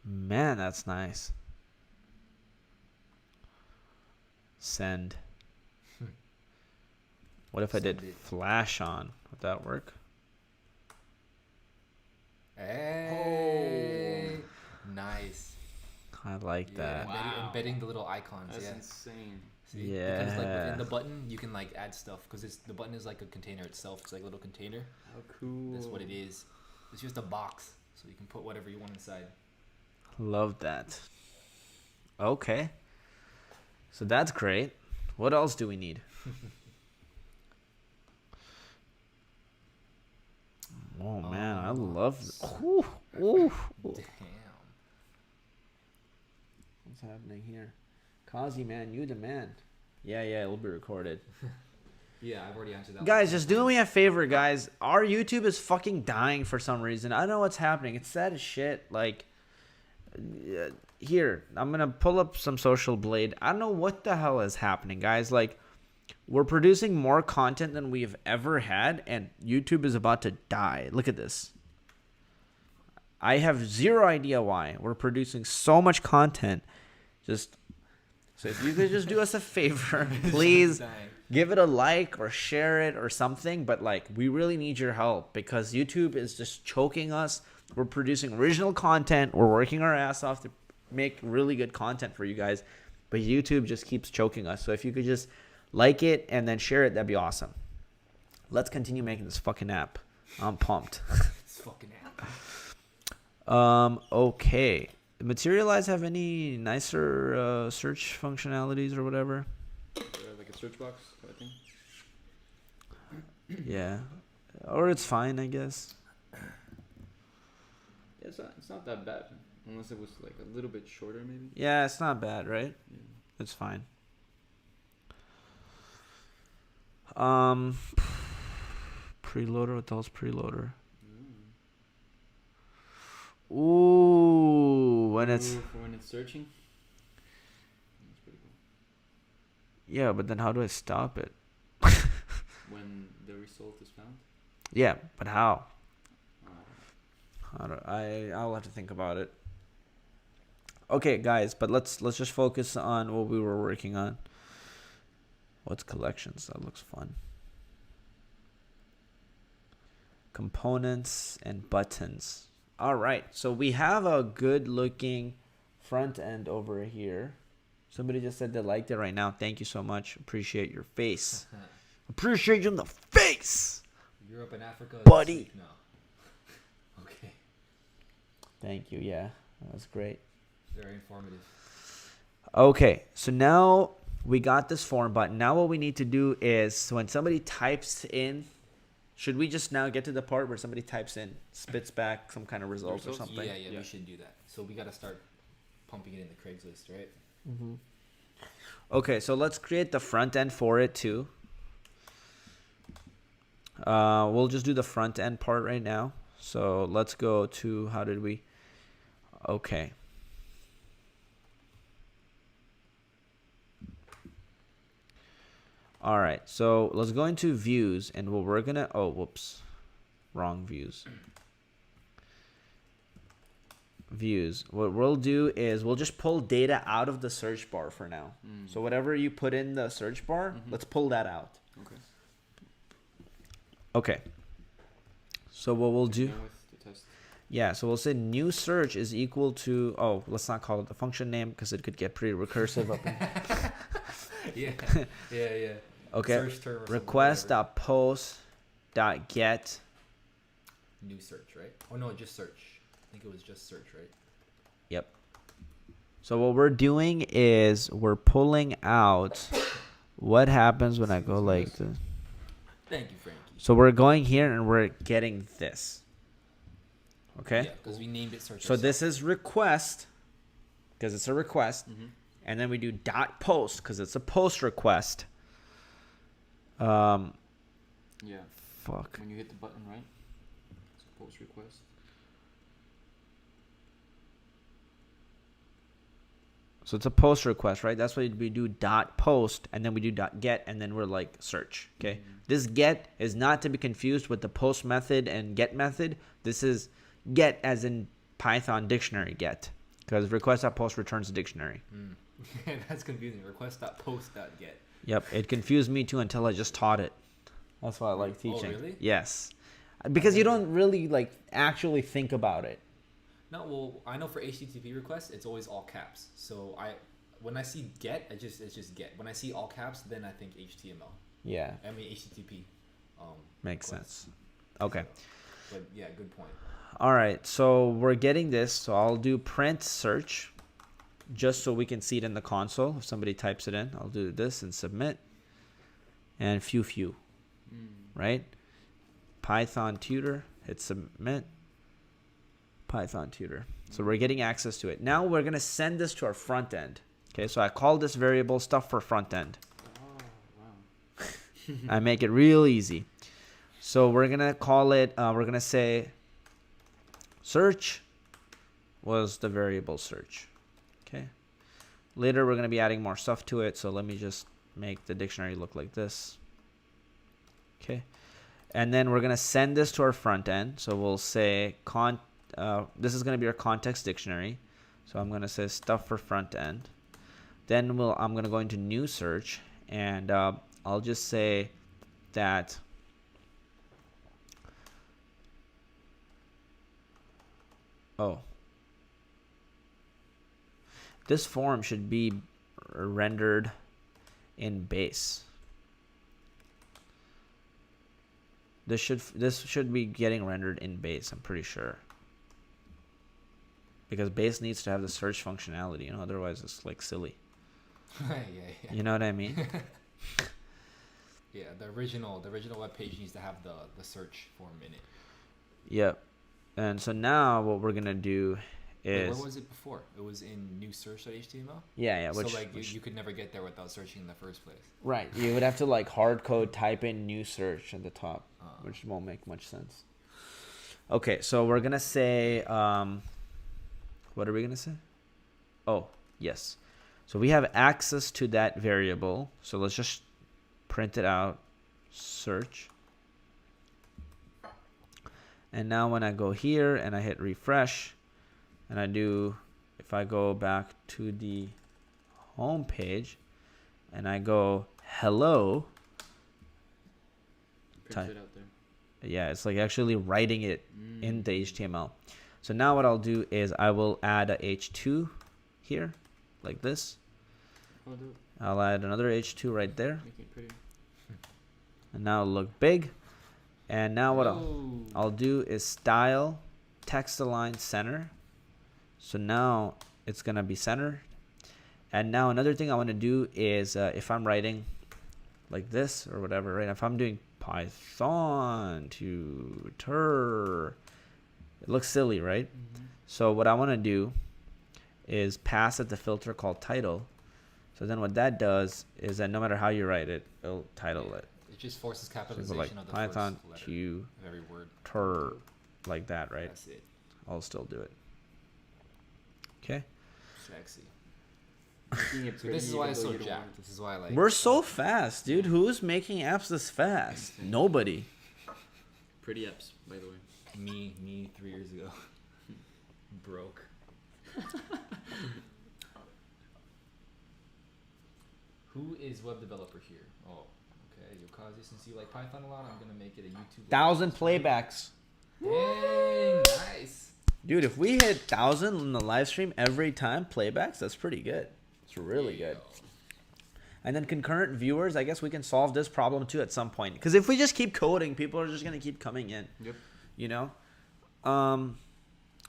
Man, that's nice. Send. What if I did Send it. flash on? Would that work? Hey. Nice. I like that. Embedding, Wow. embedding the little icons. That's yeah. insane. See? Because like Yeah. within the button, you can like add stuff because the button is like a container itself. It's like a little container. How cool. That's what it is. It's just a box, so you can put whatever you want inside. Love that. Okay. So that's great. What else do we need? Oh man, I love this. Ooh, ooh, ooh. Damn. What's happening here? Kazi, man, you the man. Yeah, it'll be recorded. Yeah, I've already answered that. Guys, just do me a favor, guys. Our YouTube is fucking dying for some reason. I don't know what's happening. It's sad as shit. Like, here, I'm gonna pull up some Social Blade. I don't know what the hell is happening, guys. Like, we're producing more content than we've ever had, and YouTube is about to die. Look at this. I have zero idea why. We're producing so much content. Just so if you could just do us a favor, please give it a like or share it or something. But like, we really need your help because YouTube is just choking us. We're producing original content. We're working our ass off to make really good content for you guys, but YouTube just keeps choking us. So if you could just like it and then share it, that'd be awesome. Let's continue making this fucking app. I'm pumped. It's fucking app. Okay. Materialize have any nicer search functionalities or whatever? Like a search box, I think. Yeah. Or it's fine, I guess. Yeah, it's not that bad. Unless it was like a little bit shorter, maybe. Yeah, it's not bad, right? Yeah. It's fine. Preloader, what the hell's preloader? Ooh, when it's Ooh, for when it's searching. That's pretty cool. yeah, but then how do I stop it? When the result is found. Yeah, but how? Uh, I'll have to think about it. Okay, guys, but let's just focus on what we were working on. What's collections? That looks fun. Components and buttons. All right, so we have a good looking front end over here. Somebody just said they liked it right now. Thank you so much. Appreciate your face. Appreciate you in the face. Europe and Africa, buddy. No. Okay. Thank you. Yeah, that was great. Very informative. Okay, so now we got this form button. Now what we need to do is when somebody types in, should we just now get to the part where somebody types in, spits back some kind of results or something? Yeah, we should do that. So we got to start pumping it in the Craigslist, right? Mm-hmm. Okay, so let's create the front end for it too. We'll just do the front end part right now. So let's go to, how did we? Okay. All right, so let's go into views, and what we're gonna, oh, whoops, wrong views. Views. What we'll do is we'll just pull data out of the search bar for now. So whatever you put in the search bar, let's pull that out. Okay. Okay. So what we'll do, yeah, so we'll say new search is equal to, oh, let's not call it the function name because it could get pretty recursive up in yeah. Okay. Search term or request.post.get. New search, right? Oh no, just search. I think it was just search, right? Yep. So what we're doing is we're pulling out what happens when I go like this. Thank you, Frankie. So we're going here and we're getting this. Okay? Yeah, because we named it search. So this is request because it's a request. And then we do dot post because it's a post request. Yeah. Fuck. When you hit the button, right? It's a post request. So it's a post request, right? That's why we do dot post and then we do dot get and then we're like search. Okay. This get is not to be confused with the post method and get method. This is get as in Python dictionary get because request.post returns a dictionary. That's confusing. Request.post.get. Yep. It confused me too until I just taught it. That's why I like teaching. Oh, really? Yes. Because you don't really like actually think about it. No, well, I know for HTTP requests, it's always all caps. So when I see get, it's just get. When I see all caps, then I think HTML. Yeah. I mean HTTP. Makes requests. sense. Okay. But yeah, good point. All right. So we're getting this. So I'll do print search just so we can see it in the console. If somebody types it in, I'll do this and submit. And few. Right? Python tutor, hit submit. Python tutor. So we're getting access to it. Now we're going to send this to our front end. Okay, so I call this variable stuff for front end. Oh, wow. I make it real easy. So we're going to call it, we're going to say search was the variable search. Okay. Later we're going to be adding more stuff to it. So let me just make the dictionary look like this. Okay. And then we're going to send this to our front end. So we'll say this is going to be our context dictionary. So I'm going to say stuff for front end. Then I'm going to go into new search and I'll just say that this form should be rendered in base. This should be getting rendered in base, I'm pretty sure. Because base needs to have the search functionality, you know, otherwise it's like silly. Yeah. You know what I mean? Yeah, the original web page needs to have the search form in it. Yep. And so now what we're gonna do is where was it before? It was in new search.html? Yeah, so like you could never get there without searching in the first place. Right. You would have to like hard code type in new search at the top, which won't make much sense. Okay, so we're gonna say what are we gonna say? Oh, yes. So we have access to that variable. So let's just print it out, search. And now when I go here and I hit refresh and if I go back to the home page and I go hello. Prints it out there. Yeah, it's like actually writing it in the HTML. So now what I'll do is I will add a H2 here, like this. I'll do it. I'll add another H2 right there. Make it pretty. And now it'll look big. And now what I'll do is style text align center. So now it's gonna be centered. And now another thing I want to do is if I'm writing like this or whatever, right? If I'm doing Python tutor, it looks silly, right? So what I want to do is pass it the filter called title. So then what that does is that no matter how you write it, it'll title it. It just forces So capitalization like of the Python first letter of every word. tutor, like that, right? That's it. I'll still do it. Okay. Sexy. Making it So pretty this is why even it's though so you don't want jacked. This is why I like. We're so fast, dude. Who's making apps this fast? Nobody. it. Pretty apps, by the way. Me 3 years ago. Broke. Who is web developer here? Oh, okay. Yokazi, since you like Python a lot, I'm gonna make it a YouTube. 1,000 playbacks. Dang, nice. Dude, if we hit 1,000 in the live stream every time playbacks, that's pretty good. It's really good. And then concurrent viewers, I guess we can solve this problem too at some point. Because if we just keep coding, people are just going to keep coming in. Yep. You know? Oh,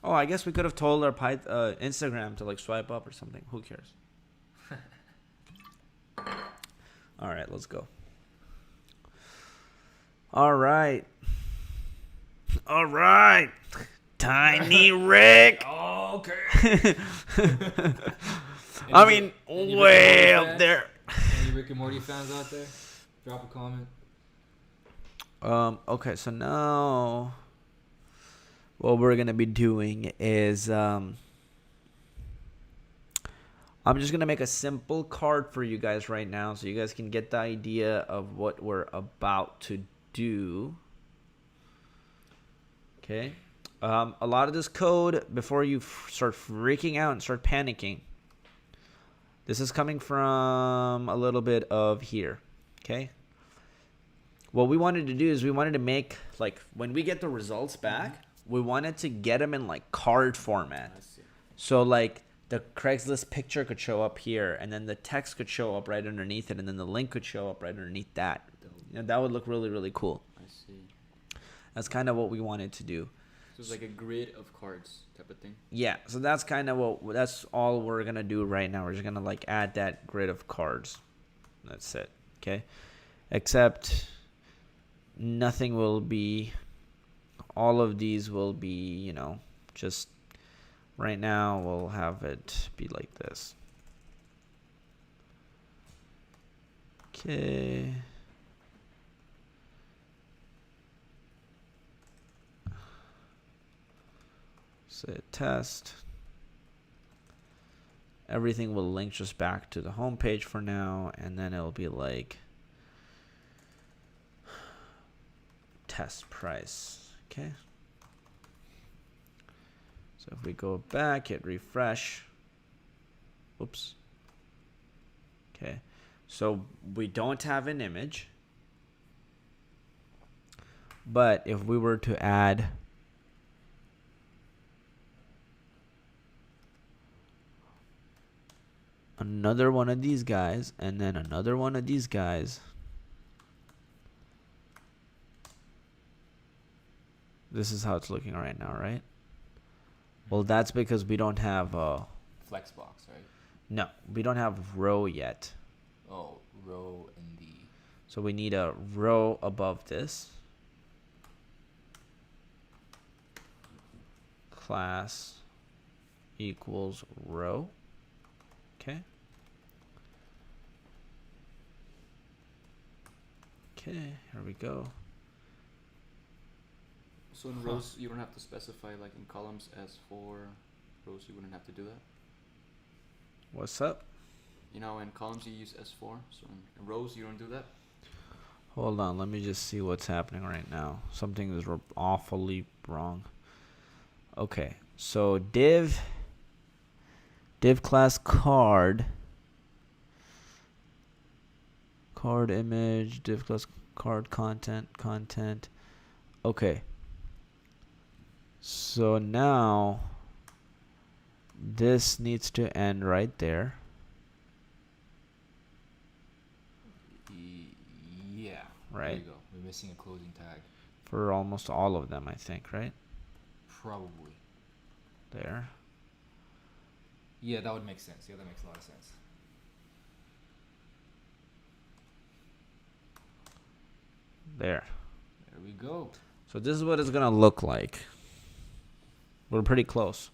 I guess we could have told our Instagram to like swipe up or something. Who cares? All right, let's go. All right. All right. Tiny Rick. Oh, okay. I mean, any way Rick and Morty up fans? there. Any Rick and Morty fans out there? Drop a comment. Okay, so now what we're gonna be doing is I'm just gonna make a simple card for you guys right now, so you guys can get the idea of what we're about to do. Okay. A lot of this code, before you start freaking out and start panicking, this is coming from a little bit of here. Okay. What we wanted to do is we wanted to make, like, when we get the results back, we wanted to get them in like card format. So like the Craigslist picture could show up here, and then the text could show up right underneath it, and then the link could show up right underneath that. You know, that would look really, really cool. I see. That's kind of what we wanted to do. So it's like a grid of cards type of thing. Yeah, so that's kind of that's all we're gonna do right now. We're just gonna like add that grid of cards. That's it. Okay. Except nothing will be, all of these will be, you know, just right now we'll have it be like this. Okay. Say test. Everything will link just back to the home page for now, and then it'll be like test price. Okay. So if we go back, hit refresh. Oops. Okay. So we don't have an image. But if we were to add another one of these guys, and then another one of these guys, this is how it's looking right now, right? Well, that's because we don't have Flexbox, right? no, we don't have row yet. Oh, row in the. So we need a row above this. Class equals row. Okay. Okay, here we go. So in rows, you don't have to specify, like in columns as for rows, you wouldn't have to do that. What's up? You know, in columns you use S4, so in rows you don't do that. Hold on, let me just see what's happening right now. Something is awfully wrong. Okay, so div class card Card image, div class card content. Okay. So now this needs to end right there. Yeah. Right. There you go. We're missing a closing tag. For almost all of them, I think, right? Probably. There. Yeah, that would make sense. Yeah, that makes a lot of sense. There. There we go. So this is what it's gonna look like. We're pretty close.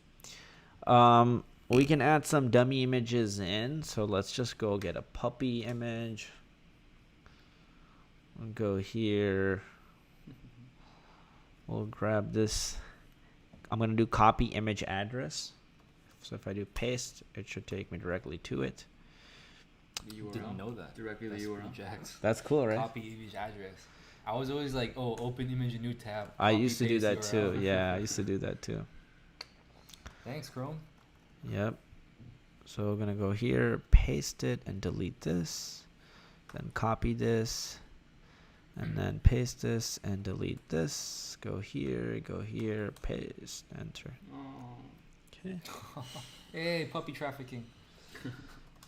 We can add some dummy images in. So let's just go get a puppy image. We'll go here. We'll grab this. I'm gonna do copy image address. So if I do paste, it should take me directly to it. The URL. Didn't know that. Directly That's the pretty URL. jacked. That's cool, right? Copy image address. I was always like, oh, open image, a new tab. I copy, used to do paste that URL. too. Yeah, I used to do that too. Thanks, Chrome. Yep. So we're gonna go here, paste it, and delete this. Then copy this, and then paste this and delete this. Go here, paste, enter. Okay. Hey, puppy trafficking.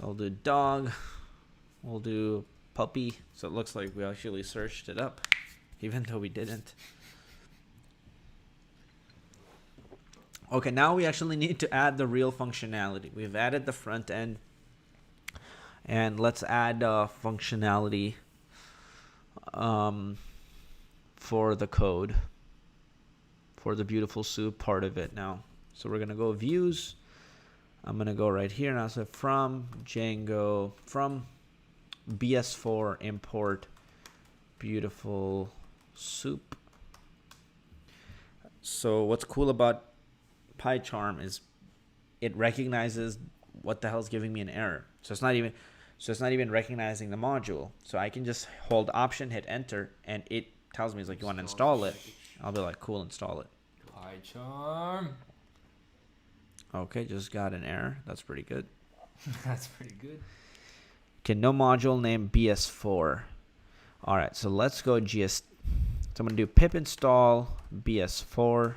I'll do dog. We'll do puppy. So it looks like we actually searched it up, even though we didn't. Okay, now we actually need to add the real functionality. We've added the front end, and let's add functionality for the code, for the beautiful soup part of it now. So we're gonna go views. I'm gonna go right here and I'll say from Django, from BS4 import beautiful soup. So what's cool about PyCharm is it recognizes what the hell is giving me an error. So it's not even recognizing the module. So I can just hold option, hit enter, and it tells me, it's like, you want to install it. I'll be like, cool, install it. PyCharm. Okay, just got an error. That's pretty good. That's pretty good. Okay, no module name BS4. All right, so let's go GS. So I'm going to do pip install BS4.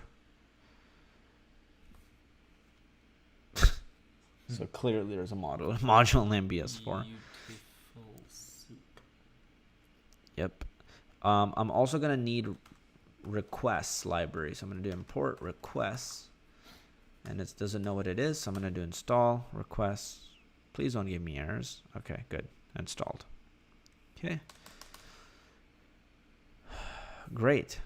So clearly there's a module named BS4. Beautiful soup. Yep. I'm also going to need requests library. So I'm going to do import requests. And it doesn't know what it is. So I'm going to do install requests. Please don't give me errors. Okay, good. Installed. Okay. Great.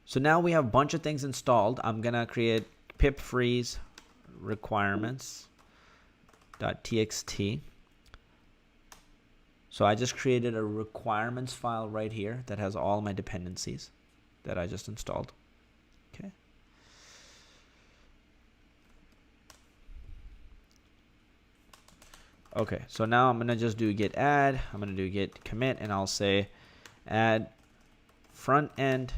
So now we have a bunch of things installed. I'm going to create pip freeze requirements.txt. So I just created a requirements file right here that has all my dependencies that I just installed. Okay. Okay, so now I'm going to just do git add. I'm going to do git commit, and I'll say add front end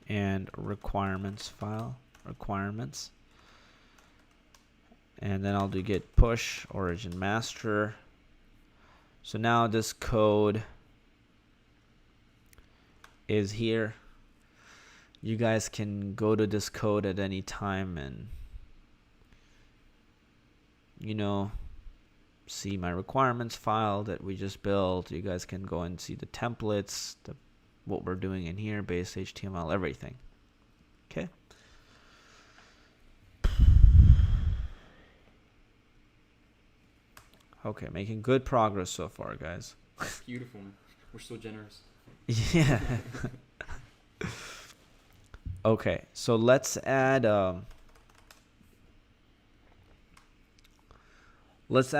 and requirements file, requirements. And then I'll do git push origin master. So now this code is here. You guys can go to this code at any time and, you know, see my requirements file that we just built. You guys can go and see the templates, what we're doing in here, base HTML, everything. Okay. Okay, making good progress so far, guys. Beautiful. We're so generous. Yeah. Okay, so let's add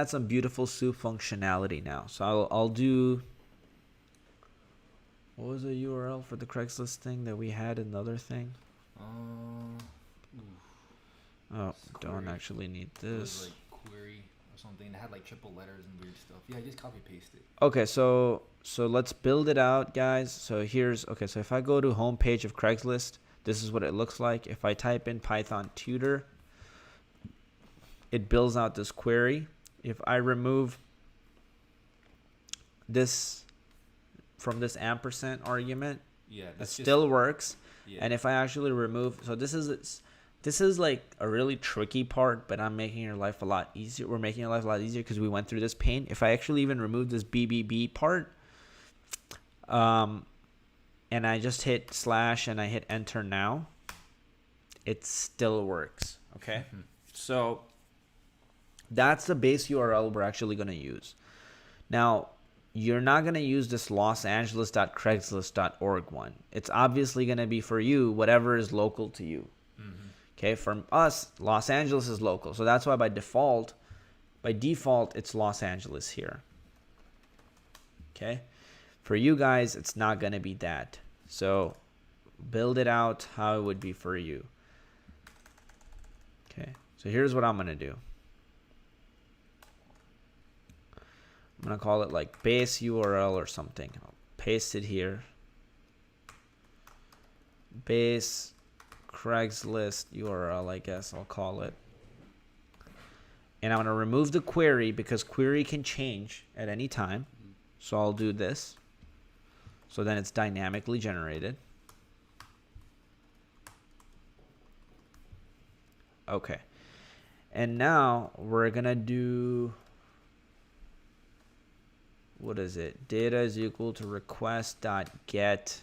some beautiful soup functionality now. So I'll do, what was the URL for the Craigslist thing that we had in the other thing? Oh, don't actually need It was this. like query or something. It had like triple letters and weird stuff. Yeah, just copy paste it. Okay, so let's build it out, guys. So here's, okay, so if I go to homepage of Craigslist, this is what it looks like. If I type in Python tutor, it builds out this query. if I remove this from this ampersand argument, Yeah, it that's still works. Yeah. And if I actually remove, so this is like a really tricky part, but I'm making your life a lot easier. We're making your life a lot easier because we went through this pain. If I actually even remove this BBB part, and I just hit slash and I hit enter now, it still works. Okay. So that's the base URL we're actually going to use. Now, you're not going to use this losangeles.craigslist.org one. It's obviously going to be for you, whatever is local to you. Okay, from us, Los Angeles is local. So that's why by default, it's Los Angeles here. Okay, for you guys, it's not going to be that. So build it out how it would be for you. Okay, so here's what I'm going to do. I'm going to call it like base URL or something. I'll paste it here. Base Craigslist URL, I guess I'll call it. And I'm going to remove the query because query can change at any time. So I'll do this. So then it's dynamically generated. Okay. And now we're going to do, what is it? Data is equal to request.get.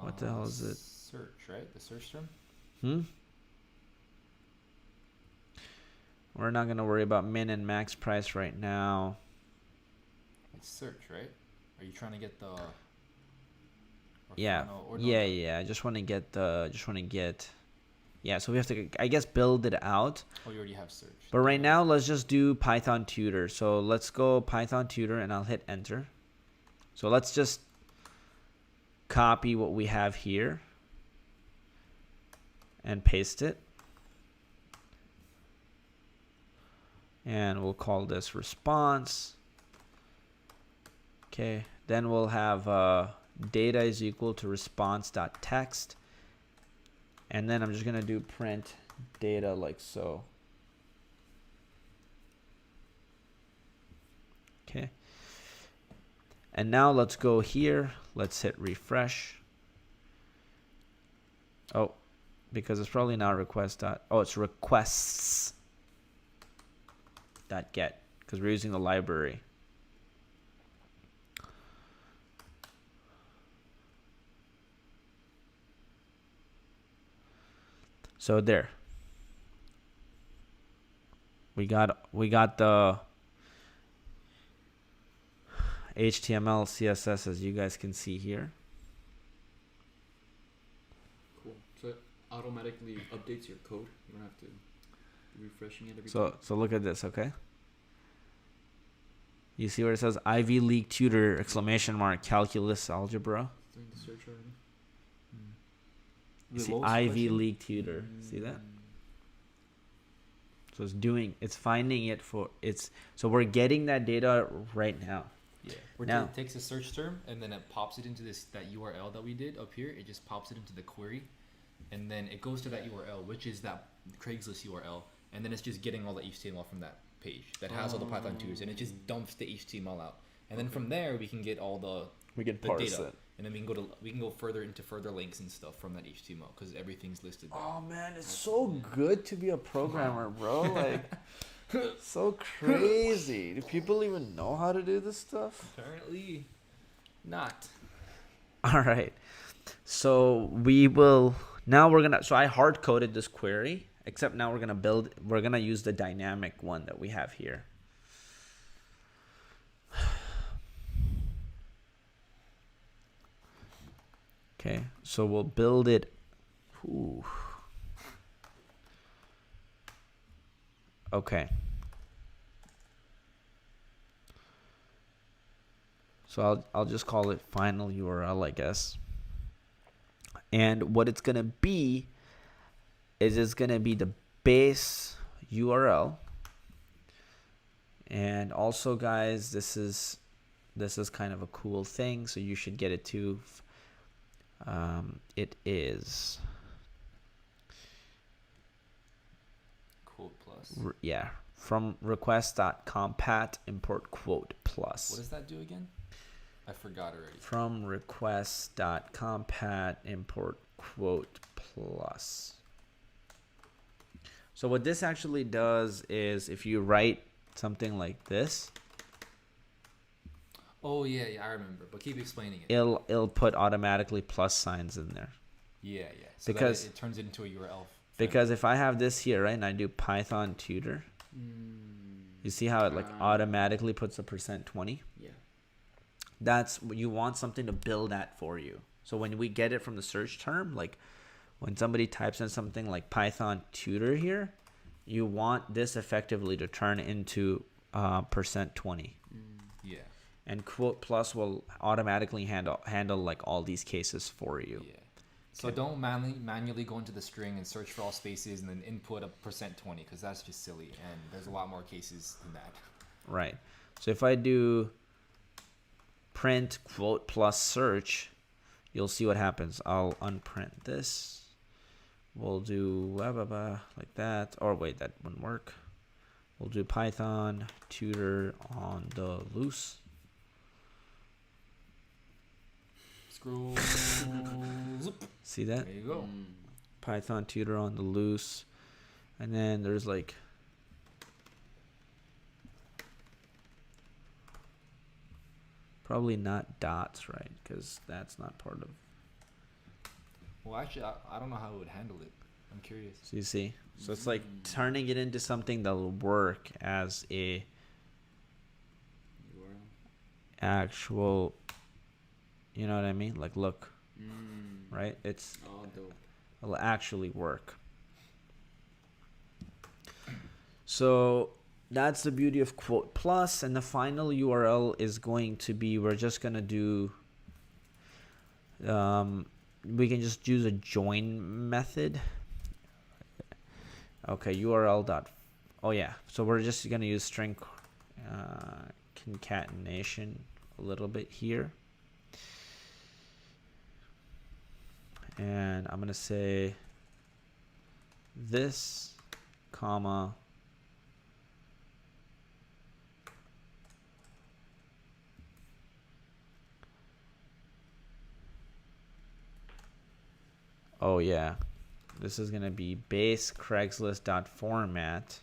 What the hell is it? Search, right? The search term? We're not going to worry about min and max price right now. It's search, right? Are you trying to get the... Yeah. No, Yeah. I just want to get yeah, so we have to, I guess, build it out. Oh, you already have search. But right now, let's just do Python tutor. So let's go Python tutor and I'll hit enter. So let's just copy what we have here and paste it. And we'll call this response. Okay, then we'll have data is equal to response.text. And then I'm just going to do print data like so. Okay. And now let's go here. Let's hit refresh. Oh, because it's probably not request. Oh, it's requests. .get, because we're using the library. So there. We got the HTML, CSS, as you guys can see here. Cool. So it automatically updates your code. You don't have to be refreshing it every time. So look at this, okay? You see where it says Ivy League tutor exclamation mark calculus algebra? Doing the search already. You see Ivy League tutor. See that? So it's finding it for so we're getting that data right now. Yeah. Where Now- it takes a search term and then it pops it into that URL that we did up here. It just pops it into the query, and then it goes to that URL, which is that Craigslist URL, and then it's just getting all the HTML from that page that has all the Python tutors, and it just dumps the HTML out. And then from there we can get all the parse data, it. and then we can go further into further links and stuff from that HTML because everything's listed there. Oh man, it's so good to be a programmer, bro. Like, so crazy. Do people even know how to do this stuff? Apparently, not. All right. So so I hard coded this query, except now we're going to use the dynamic one that we have here. Okay, so we'll build it. Ooh. Okay. So I'll just call it final URL, I guess. And what it's going to be is it's going to be the base URL. And also, guys, this is kind of a cool thing, so you should get it too. It is Quote plus. Yeah, from request.compat import quote plus. What does that do again? I forgot already. From request.compat import quote plus. So what this actually does is if you write something like this, Oh yeah, I remember. But keep explaining it. it'll put automatically plus signs in there. Yeah. So Because- that it turns it into a URL. Because if I have this here, right, and I do Python tutor, you see how it like automatically puts a %20? Yeah. That's what you want, something to build that for you. So when we get it from the search term, like when somebody types in something like Python tutor here, you want this effectively to turn into %20. Yeah. And quote plus will automatically handle like all these cases for you. Yeah. So don't manually go into the string and search for all spaces and then input a %20 because that's just silly and there's a lot more cases than that. Right. So if I do print quote plus search, you'll see what happens. I'll unprint this. We'll do blah, blah, blah, like that. Or wait, that wouldn't work. We'll do Python tutor on the loose. Scroll. Zoop. See that? There you go. Python tutor on the loose. And then there's like probably not dots, right? Because that's not part of. Well, actually, I don't know how it would handle it. I'm curious. So you see, so it's like turning it into something that'll work as a URL. actual. You know what I mean? Like, look, right? It's Oh, dope. it'll actually work. So that's the beauty of quote plus, and the final URL is going to be, we're just gonna do we can just use a join method. Okay, URL dot, oh yeah, so we're just gonna use string concatenation a little bit here, and I'm gonna say this comma oh yeah, this is gonna be base Craigslist dot format.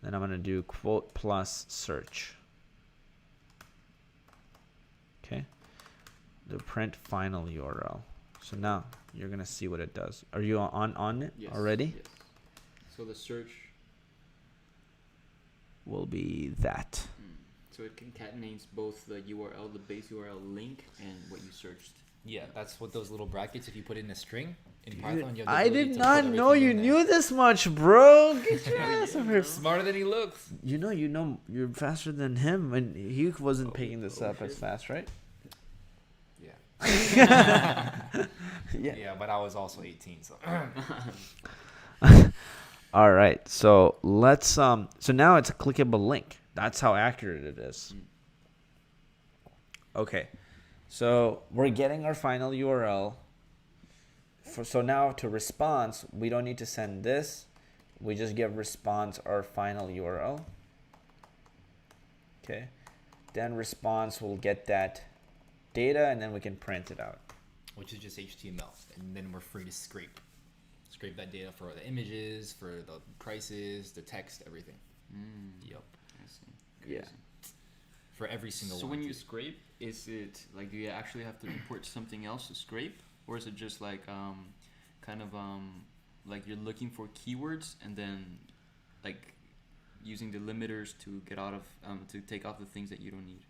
Then I'm gonna do quote plus search. Okay, the print final URL. So now you're gonna see what it does. Are you on it Yes. already? Yes. So the search. Will be that. So it concatenates both the URL, the base URL link, and what you searched. Yeah, that's what those little brackets. If you put in a string in Python, you have the I ability did to not put know everything you in there. knew this much, bro. Get your ass over here. Smarter than he looks. You know, you're faster than him, and he wasn't picking this up as fast, right? Yeah. Yeah. Yeah, but I was also 18, so. All right, so let's so now it's a clickable link. That's how accurate it is. Okay, so we're getting our final URL. So now to response, we don't need to send this. We just give response our final URL. Okay, then response will get that data, and then we can print it out. Which is just HTML, and then we're free to scrape that data for the images, for the prices, the text, everything. Yep. I see. Yeah. Crazy. For every single So one. when you scrape, is it like, do you actually have to import something else to scrape, or is it just like like you're looking for keywords and then like using the limiters to get out of to take off the things that you don't need?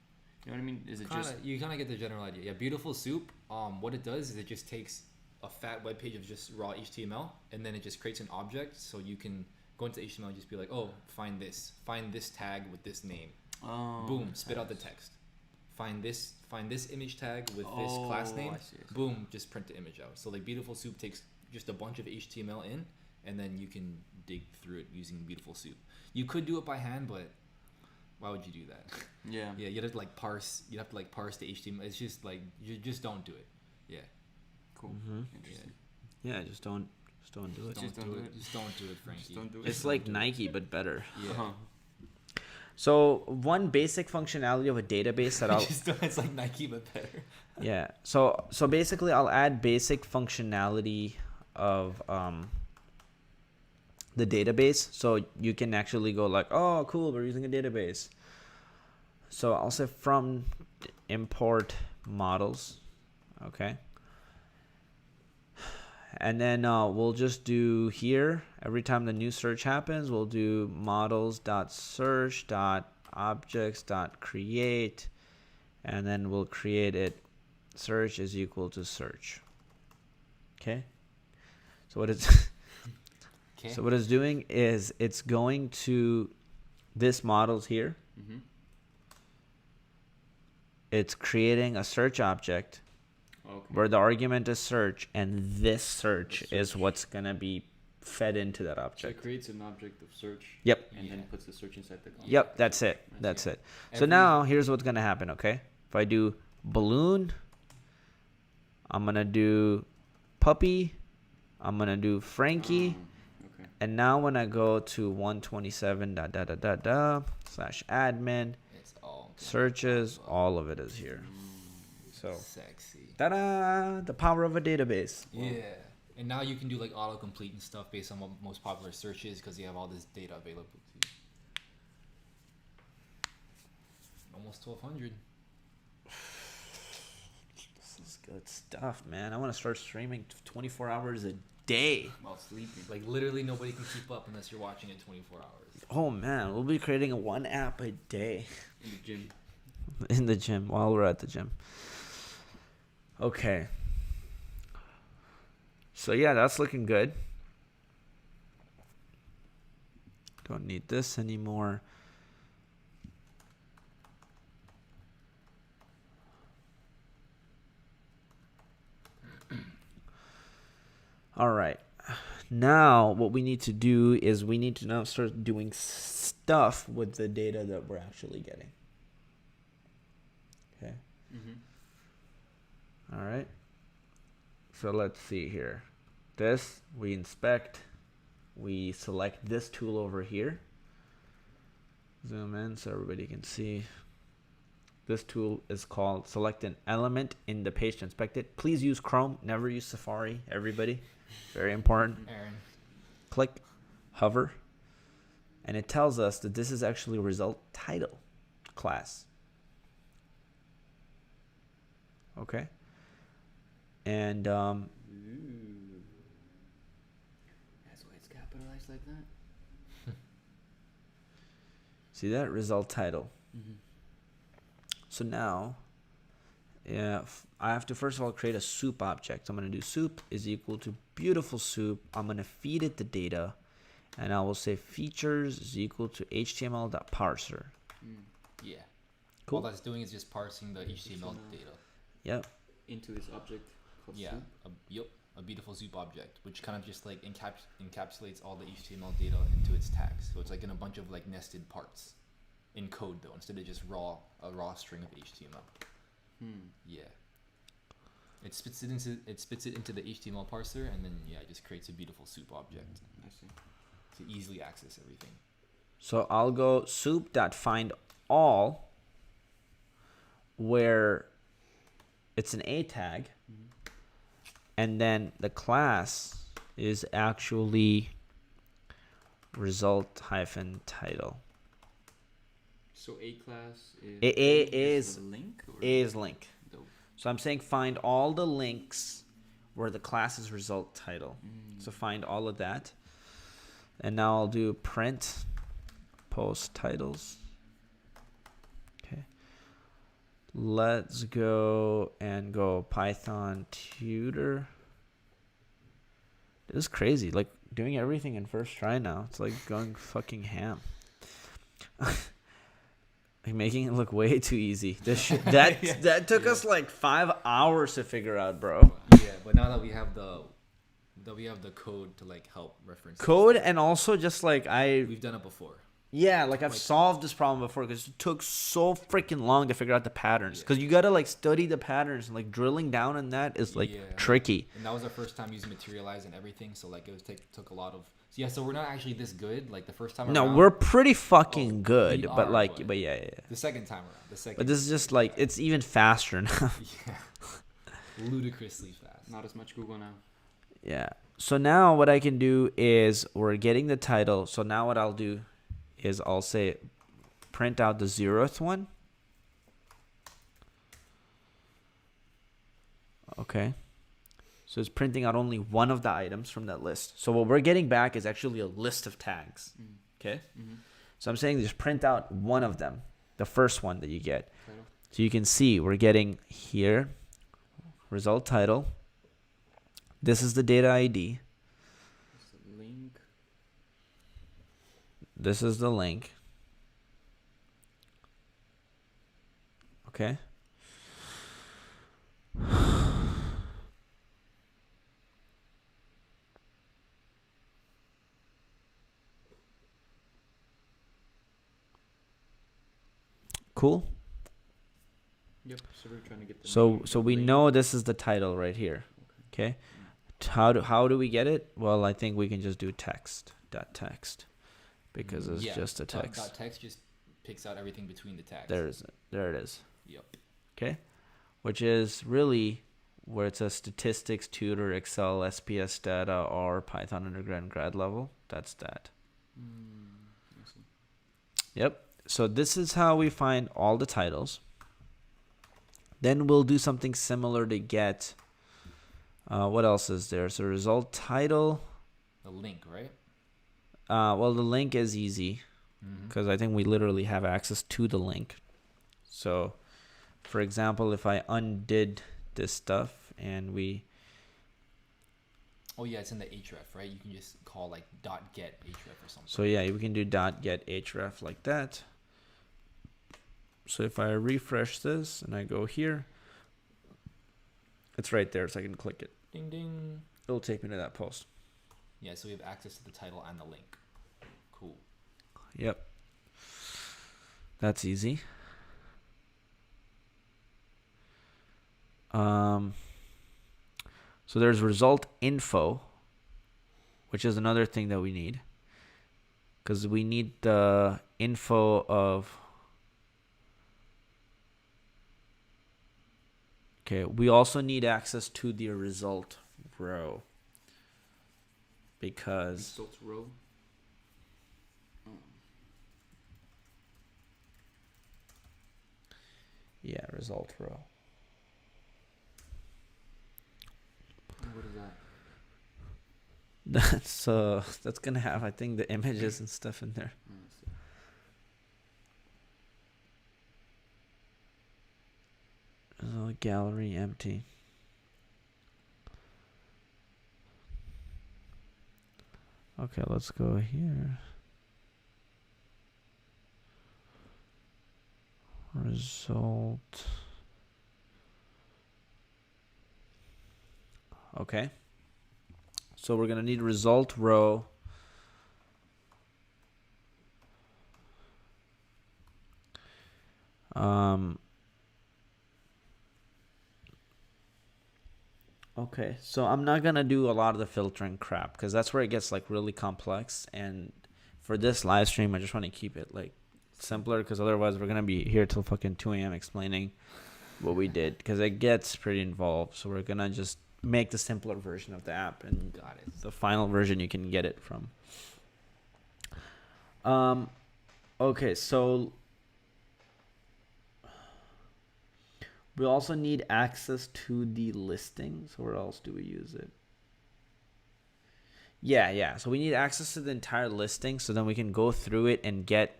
You know what I mean? Is it just You kind of get the general idea. Yeah, Beautiful Soup. What it does is it just takes a fat web page of just raw HTML, and then it just creates an object, so you can go into HTML and just be like, oh, find this tag with this name. Boom, spit out the text. Find this image tag with this class name. I see. Boom, just print the image out. So like Beautiful Soup takes just a bunch of HTML in, and then you can dig through it using Beautiful Soup. You could do it by hand, but why would you do that? Yeah. Yeah, you'd have to like parse. You'd have to like parse the HTML. It's just like you just don't do it. Yeah. Cool. Mm-hmm. Interesting. Yeah, just don't Just don't do it. Don't do it. Just don't do it, Frankie. Just don't do it. It's like Nike, but better. Yeah. So one basic functionality of a database that I'll It's like Nike, but better. yeah. So basically, I'll add basic functionality of the database, so you can actually go like, oh, cool, we're using a database. So I'll say from import models, okay. And then we'll just do here, every time the new search happens, we'll do models.search.objects.create, and then we'll create it search is equal to search. Okay. So what it's Okay. so what it's doing is it's going to this models here. Mm-hmm. It's creating a search object Okay. where the argument is search, and this search is what's gonna be fed into that So it object. creates an object of search. Yep. And then Yeah. puts the search inside the context. Yep, that's it. I see. That's it. So Every- now here's what's gonna happen, okay? If I do balloon, I'm gonna do puppy, I'm gonna do Frankie, Okay. and now when I go to 127./admin, It's all searches, all of it is here. So sexy. ta-da! The power of a database. Yeah. And now you can do like autocomplete and stuff based on what most popular search is because you have all this data available to you. Almost 1200. This is good stuff, man. I want to start streaming 24 hours a day. While sleeping. Like literally nobody can keep up unless you're watching it 24 hours. Oh man, we'll be creating one app a day In the gym. in the gym while we're at the gym. Okay. So yeah, that's looking good. Don't need this anymore. All right. Now what we need to do is we need to now start doing stuff with the data that we're actually getting. Okay. Mm-hmm. All right. So let's see here. This, we inspect. We select this tool over here. Zoom in so everybody can see. This tool is called select an element in the page to inspect it. Please use Chrome, never use Safari, everybody. Very important. Aaron. Click, hover, and it tells us that this is actually result title class. Okay. And Ooh. That's why it's capitalized like that. see that result title. Mm-hmm. So now, I have to first of all create a soup object. So I'm going to do soup is equal to beautiful soup. I'm going to feed it the data, and I will say features is equal to html.parser. Yeah. Cool. All that's doing is just parsing the HTML data. Yep. Into this object called Yeah. soup. A beautiful soup object, which kind of just like encapsulates all the HTML data into its tags. So it's like in a bunch of like nested parts in code though, instead of just a raw string of HTML. Yeah. It spits it into the HTML parser, and then it just creates a beautiful soup object I see. to easily access everything. So I'll go soup.findAll, where it's an A tag, and then the class is actually result-title. So A class is A is the link. Or A is link. Dope. So I'm saying find all the links where the class is result title. So find all of that. And now I'll do print post titles. Okay. Let's go and go Python tutor. This is crazy. Like doing everything in first try now. It's like going fucking ham. Like making it look way too easy. That took us like 5 hours to figure out, bro. Yeah, but now that we have the code to like help reference Code and also just like we've done it before. Yeah, like I've solved this problem before because it took so freaking long to figure out the patterns. Because you gotta like study the patterns and like drilling down on that is like tricky. And that was our first time using Materialize and everything, so like it was took a lot of. So yeah, so we're not actually this good. Like the first time No, around. we're pretty fucking good, we but are, like, but yeah. The second time around, the second. But this is just like it's even faster now. Yeah. Ludicrously fast. Not as much Google now. Yeah. So now what I can do is we're getting the title. So now what I'll do is I'll say print out the 0th one. Okay. So it's printing out only one of the items from that list. So what we're getting back is actually a list of tags. Okay. So I'm saying just print out one of them, the first one that you get. So you can see we're getting here result title. This is the data ID. Link. This is the link. Okay. Cool. Yep. So we're trying to get the So we know this is the title right here. Okay. How do we get it? Well, I think we can just do text because it's just a text. Text just picks out everything between the tags. There it is. Yep. Okay. Which is really where it says statistics, tutor, Excel, SPS data, or Python undergrad and grad level. That's that. Yep. So this is how we find all the titles. Then we'll do something similar to get, what else is there? So result title. The link, right? Well, the link is easy because I think we literally have access to the link. So, for example, if I undid this stuff and we... Oh yeah, it's in the href, right? You can just call like .get href or something. So yeah, we can do .get href like that. So if I refresh this and I go here, it's right there, so I can click it. Ding ding. It'll take me to that post. Yeah, so we have access to the title and the link. Cool. Yep. That's easy. So there's result info, which is another thing that we need. Because we need the info of... Okay, we also need access to the result row. Because... Results row. Yeah, result row. What is that? That's gonna have, I think, the images and stuff in there. Gallery empty. Okay, let's go here. Result. Okay. So we're gonna need result row. Okay, so I'm not gonna do a lot of the filtering crap because that's where it gets like really complex. And for this live stream, I just want to keep it like simpler because otherwise we're gonna be here till fucking 2 a.m. explaining what we did because it gets pretty involved. So we're gonna just make the simpler version of the app, and Got it. the final version you can get it from. Okay, so we also need access to the listings. Where else do we use it? Yeah. So we need access to the entire listing so then we can go through it and get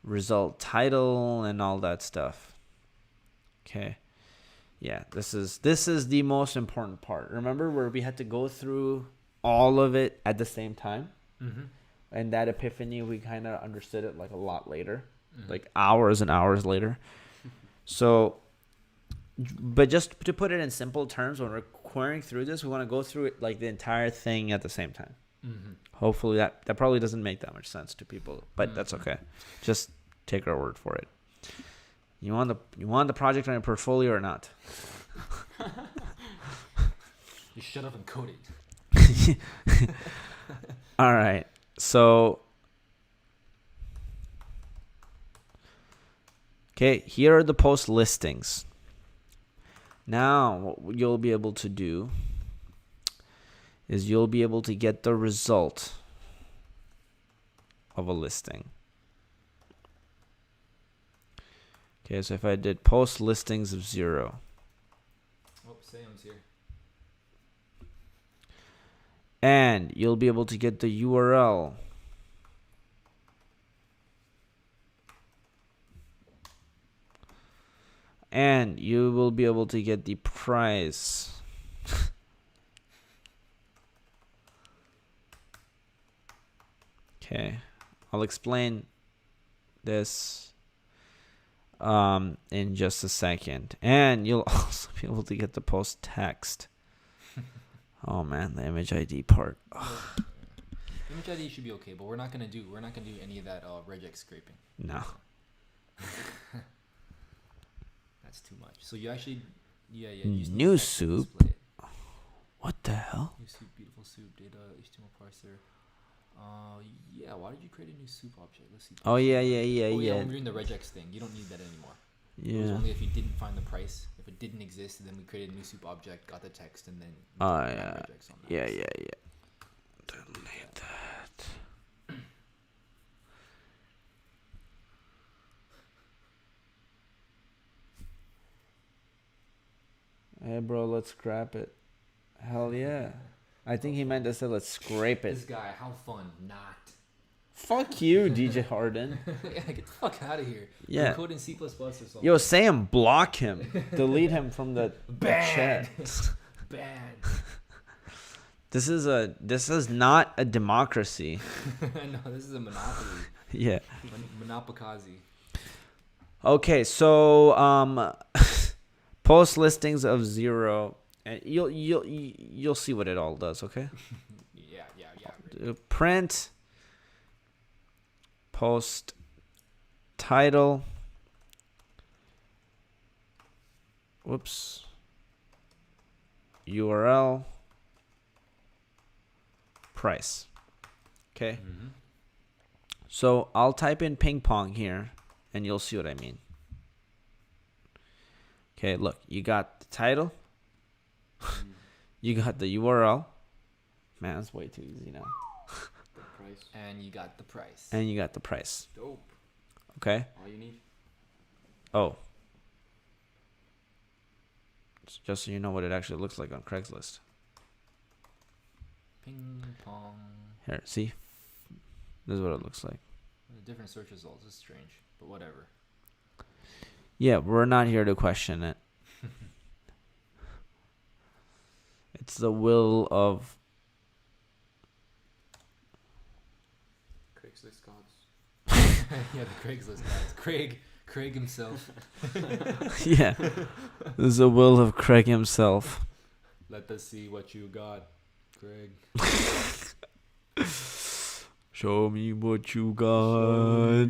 result title and all that stuff. Okay. Yeah, this is the most important part. Remember where we had to go through all of it at the same time? And that epiphany, we kind of understood it like a lot later, like hours and hours later. So, but just to put it in simple terms, when we're querying through this, we want to go through it like the entire thing at the same time. Hopefully that probably doesn't make that much sense to people, but that's okay. Just take our word for it. You want the project on your portfolio or not? You shut up and code it. All right. So, okay, here are the post listings. Now, what you'll be able to do is you'll be able to get the result of a listing. Okay, so if I did post listings of 0. Oh, Sam's here. And you'll be able to get the URL. And you will be able to get the price. Okay, I'll explain this in just a second. And you'll also be able to get the post text. Oh man, the image ID part. Image ID should be okay, but we're not gonna do any of that regex scraping. No. That's too much. So you actually, yeah. New soup. What the hell? New soup, beautiful soup, data, HTML parser. Yeah. Why did you create a new soup object? Let's see. Oh yeah. Oh yeah. When we're in the regex thing, you don't need that anymore. It was Yeah. only if you didn't find the price. If it didn't exist, then we created a new soup object, got the text, and then Oh ran yeah. regex on that. Yeah. Don't need that. Hey bro, let's scrap it. Hell yeah. I think he meant to say let's scrape This it. guy, how fun? Not. Fuck you, DJ Harden. Yeah, get the fuck out of here. Yeah. You're coding C++ or something. Yo, Sam, block him. Delete him from the chat. Bad. This is not a democracy. No, this is a monopoly. Yeah. Monopokazi. Okay, so post listings of 0, and you'll see what it all does. Okay. Yeah. Print. Post title. Whoops. URL. Price. Okay. So I'll type in ping pong here and you'll see what I mean. Okay, look, you got the title. You got the URL. Man, that's way too easy now. And you got the price. And you got the price. Dope. Okay. All you need. Oh. Just so you know what it actually looks like on Craigslist. Ping pong. Here, see? This is what it looks like. The different search results is strange, but whatever. Yeah, we're not here to question it. It's the will of... Craigslist gods. Yeah, the Craigslist guys. Craig himself. Yeah. This is the will of Craig himself. Let us see what you got, Craig. Show me what you got.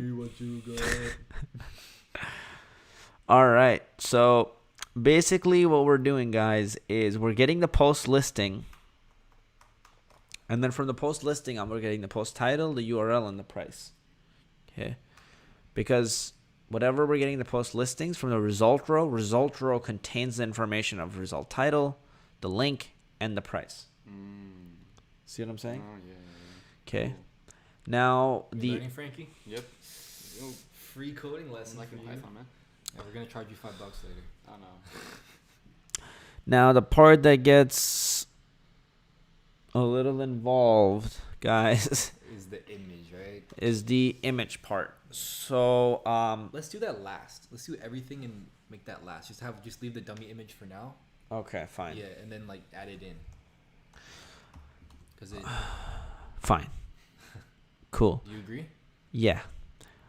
All right. So basically what we're doing, guys, is we're getting the post listing. And then from the post listing, we're getting the post title, the URL, and the price. Okay. Because whatever we're getting the post listings from the result row contains the information of result title, the link, and the price. See what I'm saying? Oh, yeah. Okay. Cool. Now You learning, Frankie? Yep. Yo, Free coding lesson like for in you. Python, man. Yeah, we're gonna charge you $5 later. I don't know. Now the part that gets a little involved, guys, Is the image, right? is the image part. So Let's do that last. Let's do everything and make that last. Just leave the dummy image for now. okay, fine. Yeah, and then like add it in. Cause it. Fine. Cool. Do you agree? Yeah.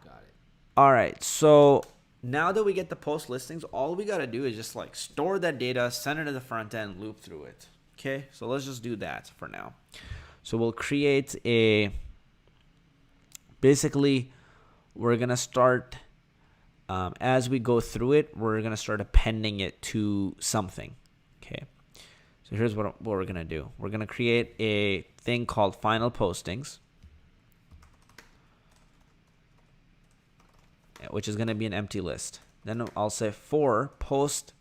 Got it. All right. So now that we get the post listings, all we got to do is just like store that data, send it to the front end, loop through it. Okay. So let's just do that for now. So we'll create a, basically, we're going to start, as we go through it, we're going to start appending it to something. Okay. So here's what we're going to do. We're going to create a thing called final postings, which is going to be an empty list. Then I'll say for post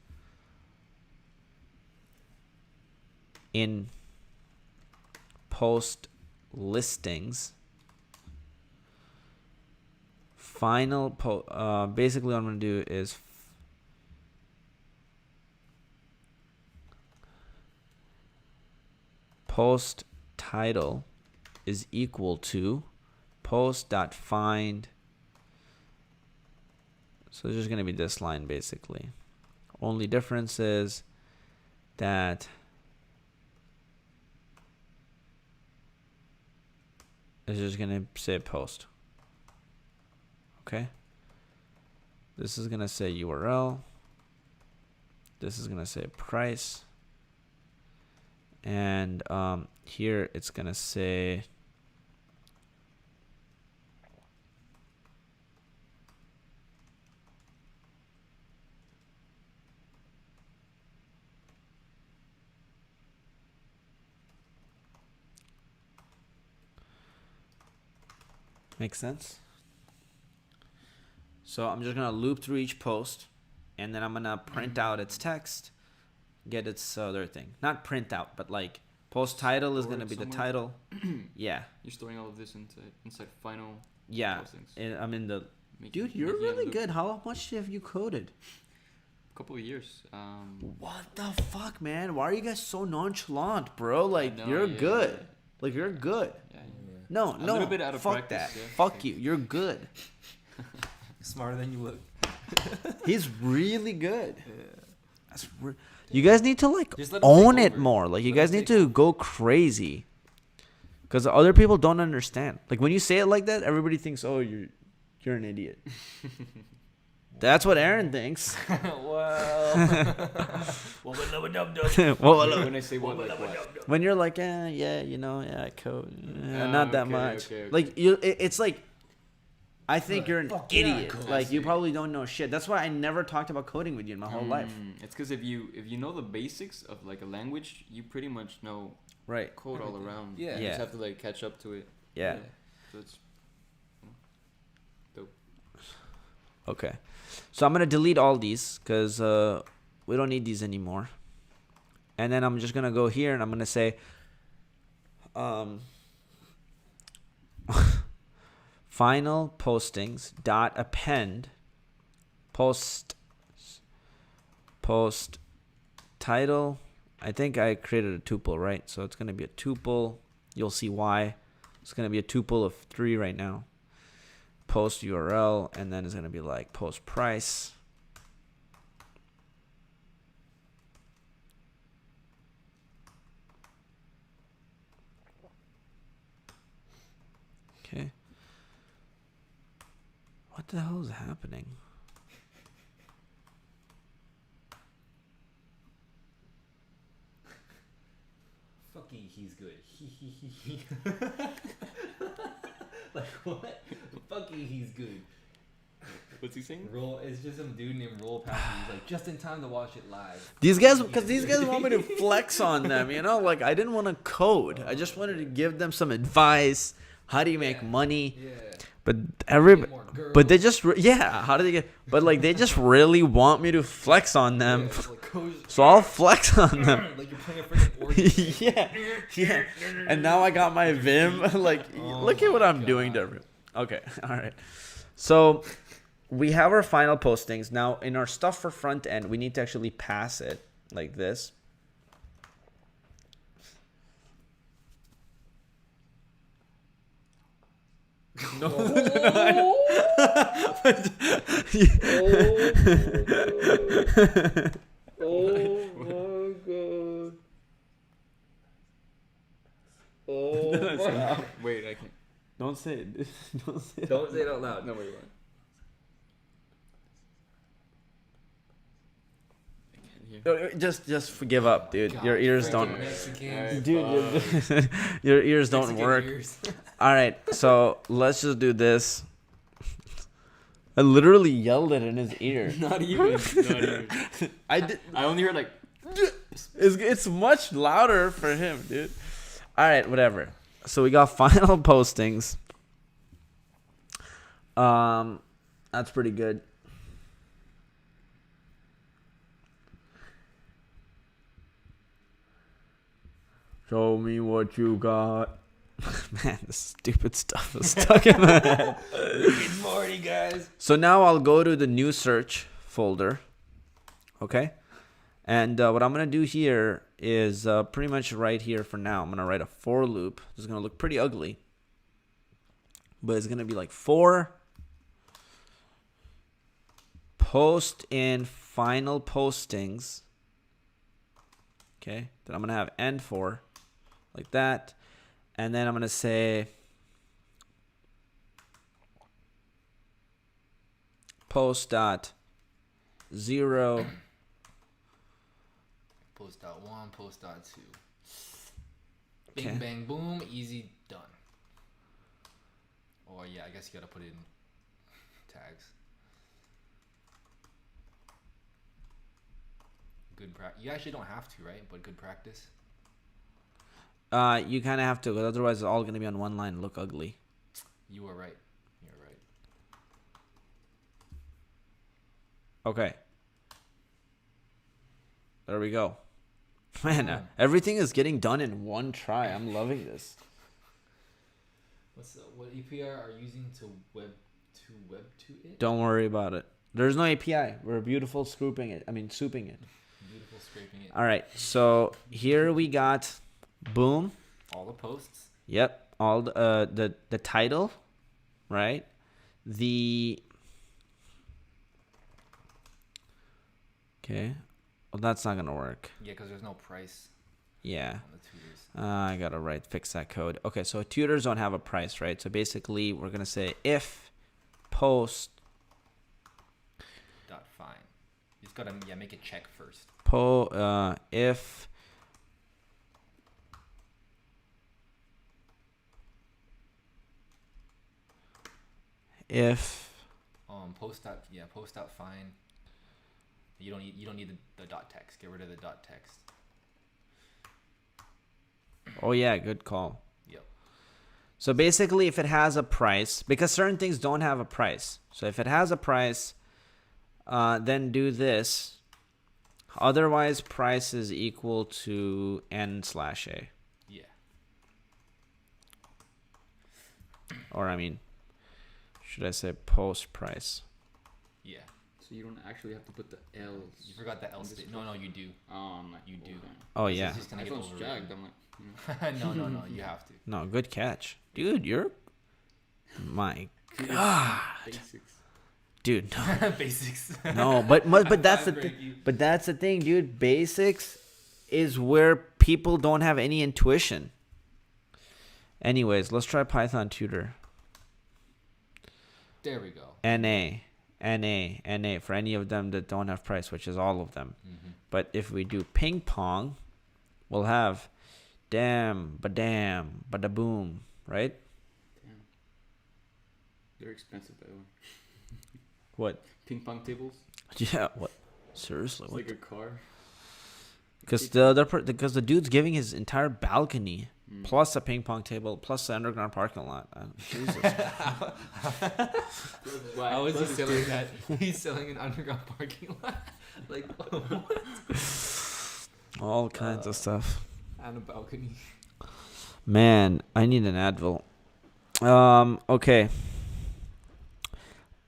in post listings final basically what I'm going to do is post title is equal to post.find. So there's just going to be this line basically. Only difference is that it's just going to say post. Okay. This is going to say URL. This is going to say price. And here it's going to say make sense? So I'm just going to loop through each post, and then I'm going to print out its text, get its other thing. Not print out, but like post title is going to be the title. Yeah. You're storing all of this inside final Yeah. postings. And I'm in the... Dude, Making you're a really loop. good. How much have you coded? A couple of years. What the fuck, man? Why are you guys so nonchalant, bro? Like, know, you're yeah. good. Like, you're good. Yeah. No, A no. little bit out of fuck practice, that. yeah. Fuck you. You're good. Smarter than you look. He's really good. That's you guys need to like Just let him own take it over. more. Like you Let guys him need take to go crazy. Because other people don't understand. Like when you say it like that, everybody thinks, "Oh, you're an idiot." That's what Aaron thinks. When I say what, like what? When you're like, yeah, code, not that okay, much. okay. Like it's like, I think you're an idiot. Like you probably don't know shit. That's why I never talked about coding with you in my whole life. It's because if you know the basics of like a language, you pretty much know Right. code all around. Yeah. You Yeah. just have to like catch up to it. Yeah. So it's dope. Okay. So I'm gonna delete all these because we don't need these anymore. And then I'm just gonna go here and I'm gonna say final postings dot append post title. I think I created a tuple, right? So it's gonna be a tuple. You'll see why. It's gonna be a tuple of 3 right now. Post URL, and then it's gonna be like post price. Okay. What the hell is happening? Fucking he's good. Like what? Fucking he's good. What's he saying? Roll. It's just some dude named Roll past me. He's like just in time to watch it live. These guys, because these guys want me to flex on them, you know? Like, I didn't want to code. I just wanted to give them some advice. How do you make money? Yeah. But more but they just, how do they get, but like, they just really want me to flex on them. Yeah, like coach, So I'll flex on them. like you're playing a freaking organ. yeah. And now I got my Vim. Like, look at what I'm doing to everyone. Okay, all right. So we have our final postings. Now, in our stuff for front end, we need to actually pass it like this. Oh my god. Oh my. Wait, I can't. Don't say it. Don't say it. Don't say it out loud. No, wait, what? I can't here. Just give up, dude. Your ears don't. Mexicans. Dude, your ears don't work. All right, so let's just do this. I literally yelled it in his ear. Not even. I did. I only heard like. It's much louder for him, dude. All right, whatever. So we got final postings. That's pretty good. Show me what you got. Man, this stupid stuff is stuck in my head. Good morning, guys. So now I'll go to the new search folder. Okay? And what I'm going to do here is pretty much right here for now. I'm going to write a for loop. It's going to look pretty ugly. But it's going to be like for post in final postings. Okay? Then I'm going to have end for like that. And then I'm going to say post dot 0 Post dot 1, post dot 2. Okay. Bing, bang, boom, easy, done. Or yeah, I guess you gotta put in tags. Good practice. You actually don't have to, right? But good practice. You kind of have to, but otherwise it's all going to be on one line and look ugly. You are right. You're right. Okay. There we go. Man, everything is getting done in one try. I'm loving this. What API are you using to web to it? Don't worry about it. There's no API. We're beautiful souping it. Beautiful scraping it. All right. So here we got boom. All the posts. Yep. All the title, right? Okay. Well, that's not gonna work. Yeah, because there's no price Yeah. on the tutors. I gotta fix that code. Okay, so tutors don't have a price, right? So basically, we're gonna say if post Dot fine. You just gotta make a check first. if Post dot fine. You don't need the dot text. Get rid of the dot text. oh yeah, good call. Yep. So basically, if it has a price, because certain things don't have a price. So if it has a price, then do this. Otherwise, price is equal to n/a. Yeah. Or I mean, should I say post price? Yeah. So you don't actually have to put the L's. You forgot the else. No, you do. Oh, I'm like, You do. Oh This is yeah. just gonna My get phone's overwritten. jagged. I'm like, No. You have to. No, good catch, dude. You're my God, basics. dude. No. Basics. No, but that's the Break thing. you. But that's the thing, dude. Basics is where people don't have any intuition. Anyways, let's try Python tutor. There we go. NA for any of them that don't have price, which is all of them. Mm-hmm. But if we do ping pong, we'll have damn, bada boom, right? Damn. They're expensive, by the way. What? Ping pong tables. Yeah. What? Seriously? It's What? like a car. Because the dude's giving his entire balcony plus a ping pong table plus the underground parking lot. Jesus. How is he selling that? He's selling an underground parking lot. Like what? All kinds of stuff. And a balcony. Man, I need an Advil. Okay.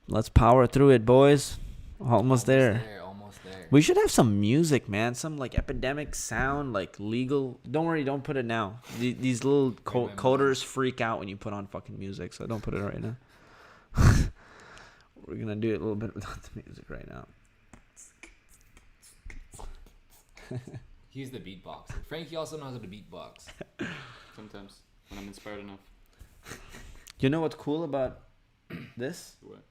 Let's power through it, boys. Almost there. Almost there. We should have some music, man. Some like epidemic sound, like legal. Don't worry, don't put it now. These little coders freak out when you put on fucking music, so don't put it right now. We're gonna do it a little bit without the music right now. He's the beatboxer. Frankie also knows how to beatbox. Sometimes when I'm inspired enough. You know what's cool about this? What?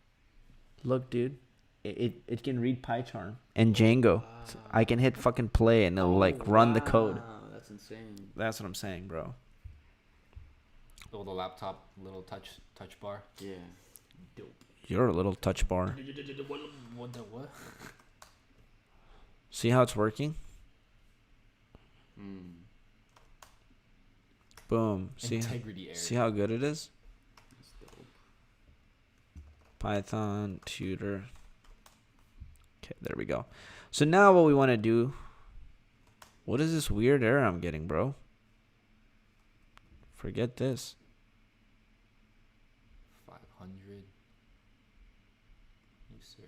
Look, dude. it can read PyCharm and Django. So I can hit fucking play and it'll like run the code. Wow, that's insane. That's what I'm saying, bro. Oh, the laptop little touch bar. Yeah. Dope. You're a little touch bar. What the what? See how it's working? Mm. Boom. Integrity error. See how good it is? That's dope. Python tutor. Okay, there we go. So now what we want to do. What is this weird error I'm getting, bro? Forget this. 500. New search.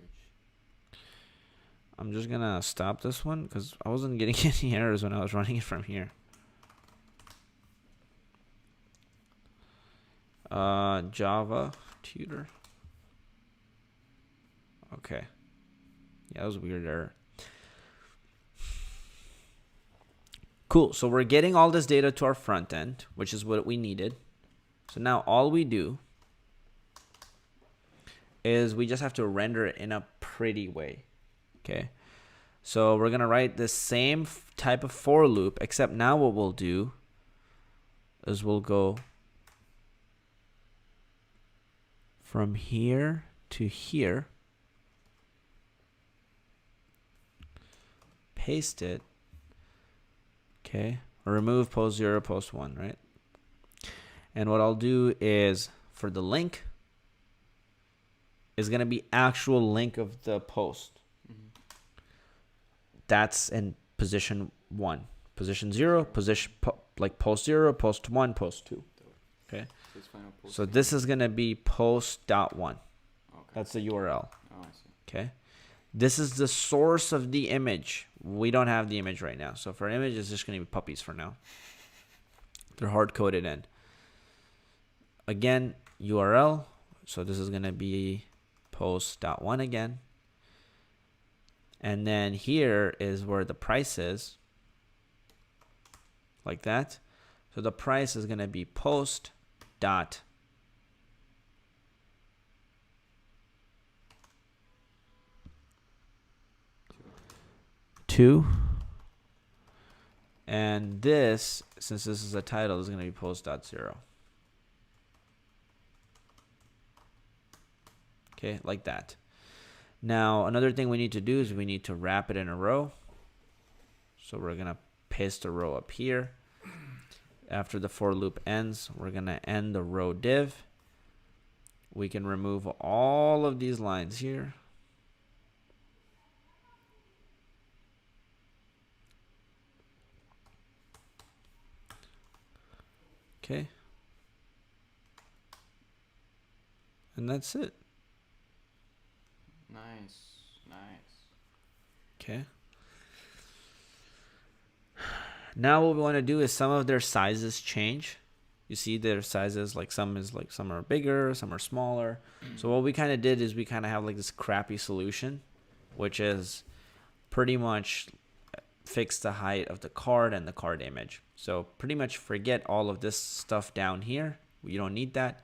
I'm just gonna stop this one because I wasn't getting any errors when I was running it from here. Java tutor. Okay. Yeah, that was a weird error. Cool. So we're getting all this data to our front end, which is what we needed. So now all we do is we just have to render it in a pretty way. Okay. So we're going to write the same type of for loop, except now what we'll do is we'll go from here to here, paste it, okay, remove post 0, post 1, right? And what I'll do is for the link is going to be actual link of the post. That's in position 1. Position 0, position like post 0, post 1, post 2. Okay. So it's final post. So this is going to be post.1. Okay. That's the URL. Oh, I see. Okay. This is the source of the image. We don't have the image right now. So for image, it's just going to be puppies for now. They're hard coded in. Again, URL. So this is going to be post.1 again. And then here is where the price is. Like that. So the price is going to be post dot two. And this, since this is a title, is going to be post dot 0. Okay, like that. Now, another thing we need to do is we need to wrap it in a row. So we're going to paste a row up here. After the for loop ends, we're going to end the row div. We can remove all of these lines here. Okay. And that's it. Nice. Okay. Now what we want to do is some of their sizes change. You see their sizes, like some are bigger, some are smaller. So what we kind of did is we kind of have like this crappy solution, which is pretty much fix the height of the card and the card image. So pretty much forget all of this stuff down here. You don't need that.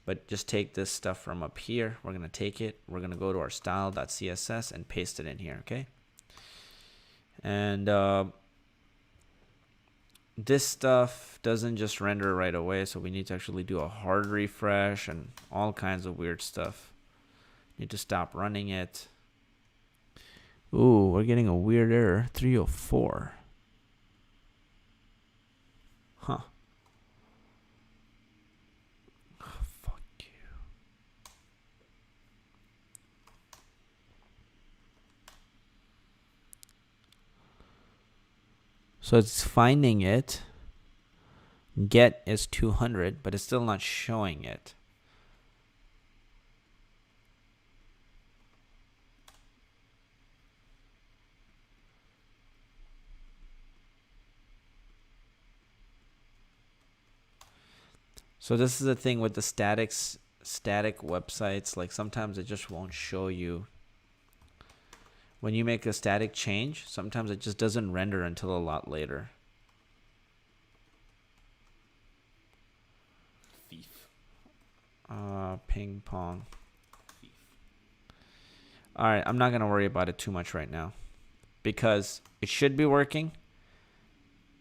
But just take this stuff from up here. We're going to take it. We're going to go to our style.css and paste it in here, okay? And this stuff doesn't just render right away, so we need to actually do a hard refresh and all kinds of weird stuff. Need to stop running it. Ooh, we're getting a weird error. 304. Huh. So it's finding it. Get is 200, but it's still not showing it. So this is the thing with the static websites. Like sometimes it just won't show you. When you make a static change, sometimes it just doesn't render until a lot later. Thief. Ping pong. Thief. All right, I'm not going to worry about it too much right now because it should be working.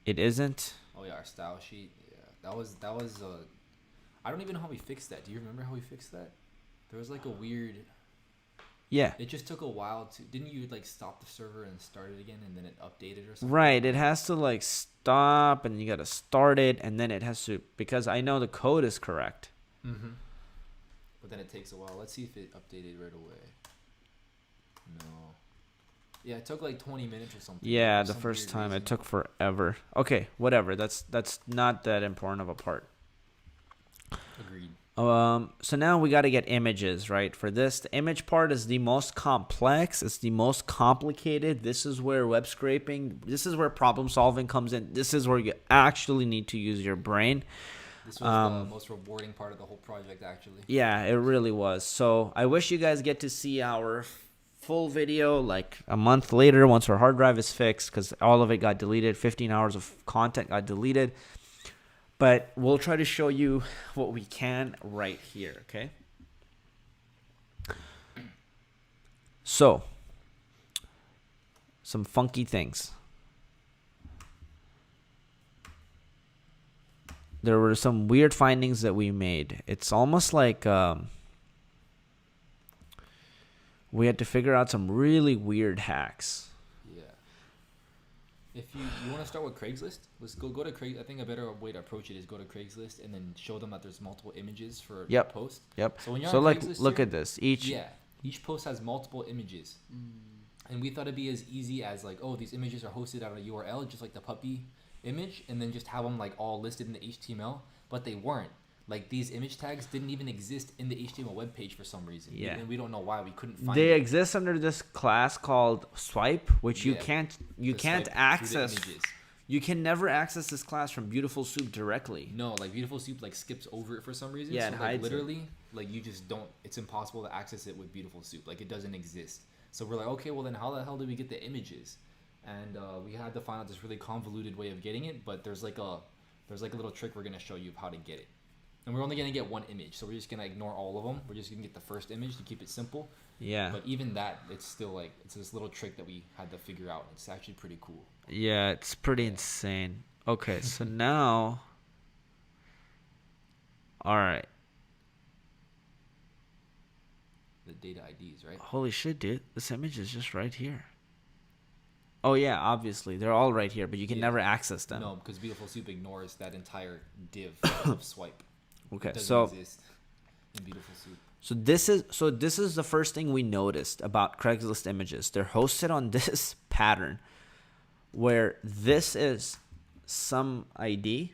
It isn't. Oh yeah, our style sheet. Yeah, that was. I don't even know how we fixed that. Do you remember how we fixed that? There was like a weird. Yeah. It just took a while to. Didn't you like stop the server and start it again, and then it updated or something? Right. It has to like stop, and you got to start it, and then it has to, because I know the code is correct. Mm-hmm. But then it takes a while. Let's see if it updated right away. No. Yeah, it took like 20 minutes or something. Yeah, the first time it took forever. Okay, whatever. That's not that important of a part. Agreed. So now we got to get images, right? For this, the image part is the most complex. It's the most complicated. This is where web scraping, this is where problem solving comes in. This is where you actually need to use your brain. This was the most rewarding part of the whole project, actually. Yeah, it really was. So I wish you guys get to see our full video like a month later once our hard drive is fixed, because all of it got deleted. 15 hours of content got deleted. But we'll try to show you what we can right here, okay? So, some funky things. There were some weird findings that we made. It's almost like we had to figure out some really weird hacks. Yeah. If you want to start with Craigslist, let's go to Craigslist. I think a better way to approach it is go to Craigslist and then show them that there's multiple images for a post. Yep. So when you're so on like, Craigslist look here, at this. Each post has multiple images. And we thought it'd be as easy as like, oh, these images are hosted on a URL, just like the puppy image, and then just have them like all listed in the HTML, but they weren't. Like these image tags didn't even exist in the HTML web page for some reason. Yeah. And we don't know why. We couldn't find They it. exist under this class called swipe, which you can't access. You can never access this class from Beautiful Soup directly. No, like Beautiful Soup like skips over it for some reason. Yeah, so it like hides literally, like you just don't. It's impossible to access it with Beautiful Soup. Like it doesn't exist. So we're like, okay, well then how the hell did we get the images? And we had to find out this really convoluted way of getting it. But there's like a little trick we're gonna show you of how to get it. And we're only gonna get one image, so we're just gonna ignore all of them. We're just gonna get the first image to keep it simple. Yeah. But even that, it's still like it's this little trick that we had to figure out. It's actually pretty cool. Yeah, it's pretty insane. Okay, so now, all right. The data IDs, right? Holy shit, dude! This image is just right here. Oh yeah, obviously they're all right here, but you can never access them. No, because Beautiful Soup ignores that entire div of swipe. Okay, It doesn't so exist in Beautiful Soup. So this is the first thing we noticed about Craigslist images. They're hosted on this pattern where this is some ID,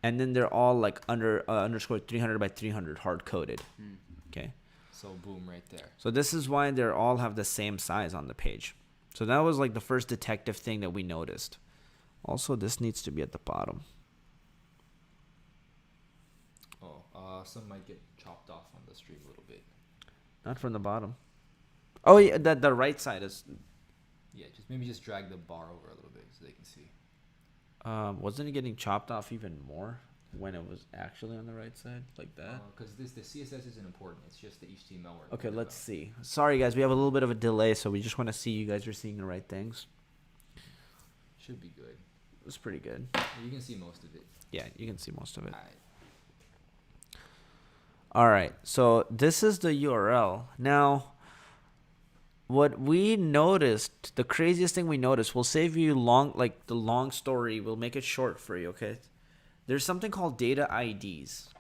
and then they're all like underscore 300 by 300 hard coded. Okay. So boom, right there. So this is why they all have the same size on the page. So that was like the first detective thing that we noticed. Also, this needs to be at the bottom. Some might get chopped off on the stream a little bit. Not from the bottom. Oh yeah, the right side is. Yeah, just drag the bar over a little bit so they can see. Wasn't it getting chopped off even more when it was actually on the right side like that? Because the CSS isn't important. It's just the HTML. Okay, let's see. Sorry guys, we have a little bit of a delay, so we just want to see you guys are seeing the right things. Should be good. It's pretty good. You can see most of it. Yeah, you can see most of it. All right. All right, so this is the URL. Now, what we noticed, the craziest thing we noticed, we'll save you the long story. We'll make it short for you, okay? There's something called data IDs,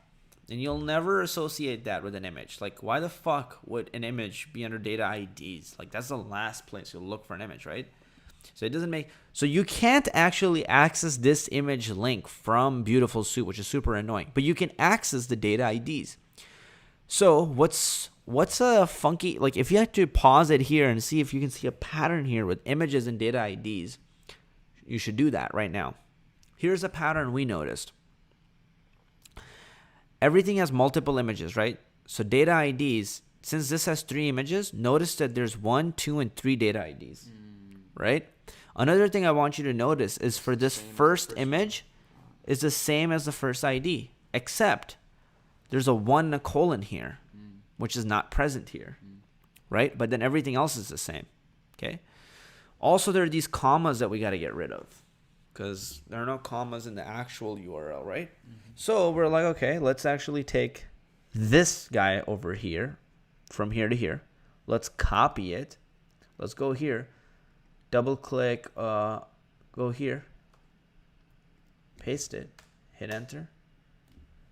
and you'll never associate that with an image. Like, why the fuck would an image be under data IDs? Like, that's the last place you'll look for an image, right? So it doesn't make, so you can't actually access this image link from Beautiful Soup, which is super annoying, but you can access the data IDs. So what's a funky, like if you have to pause it here and see if you can see a pattern here with images and data IDs, you should do that right now. Here's a pattern we noticed. Everything has multiple images, right? So data IDs, since this has 3 images, notice that there's 1, 2, and 3 data IDs, right? Another thing I want you to notice is for this first image is the same as the first ID, except there's a 1 and a colon here, which is not present here, right? But then everything else is the same, okay? Also, there are these commas that we got to get rid of because there are no commas in the actual URL, right? So we're like, okay, let's actually take this guy over here, from here to here. Let's copy it. Let's go here, double click, go here, paste it, hit enter.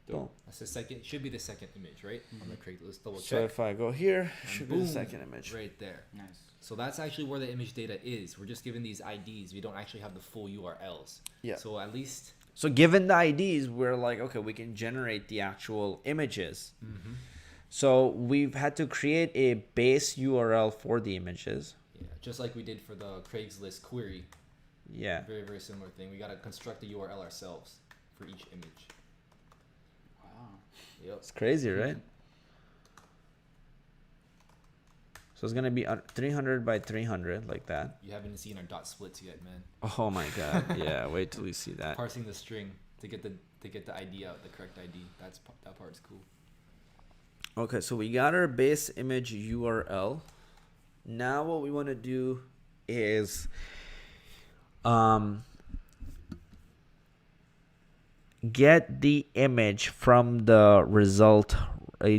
Boom. That's the second. Should be the second image, right? On the Craigslist. Double So check. if I go here, And should be the boom, second image. right there. Nice. So that's actually where the image data is. We're just given these IDs. We don't actually have the full URLs. Yeah. So at least. So given the IDs, we're like, okay, we can generate the actual images. So we've had to create a base URL for the images. Yeah, just like we did for the Craigslist query. Yeah. Very, very similar thing. We got to construct the URL ourselves for each image. Wow. Yep. It's crazy, right? So it's going to be 300 by 300 like that. You haven't seen our dot splits yet, man. Oh my God. Yeah. Wait till you see that. Parsing the string to get the ID out, the correct ID. That part's cool. Okay. So we got our base image URL. Now what we want to do is get the image from the result,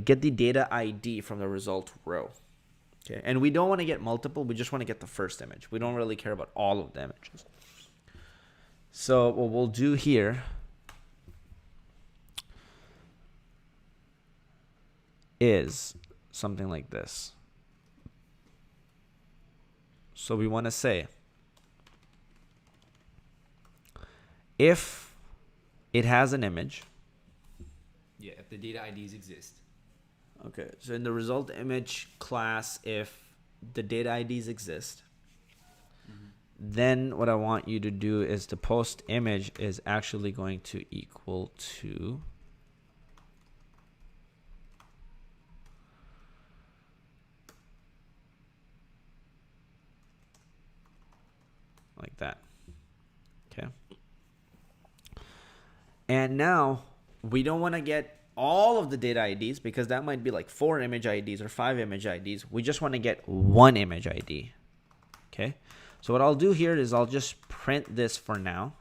get the data ID from the result row. Okay, and we don't want to get multiple, we just want to get the first image. We don't really care about all of the images. So what we'll do here is something like this. So we want to say, if it has an image. Yeah, if the data IDs exist. Okay, so in the result image class, if the data IDs exist, then what I want you to do is the post image is actually going to equal to like that. Okay. And now we don't want to get all of the data IDs because that might be like 4 image IDs or 5 image IDs. We just want to get 1 image ID. Okay. So what I'll do here is I'll just print this for now.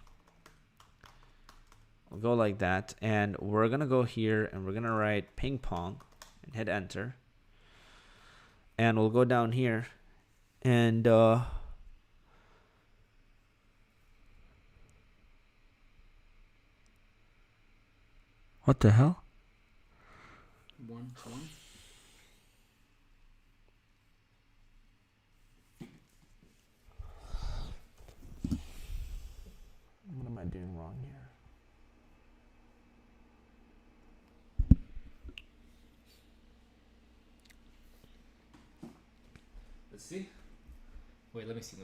I'll go like that. And we're going to go here and we're going to write ping pong and hit enter. And we'll go down here and what the hell? One. What am I doing wrong here? Let's see. Wait, let me see.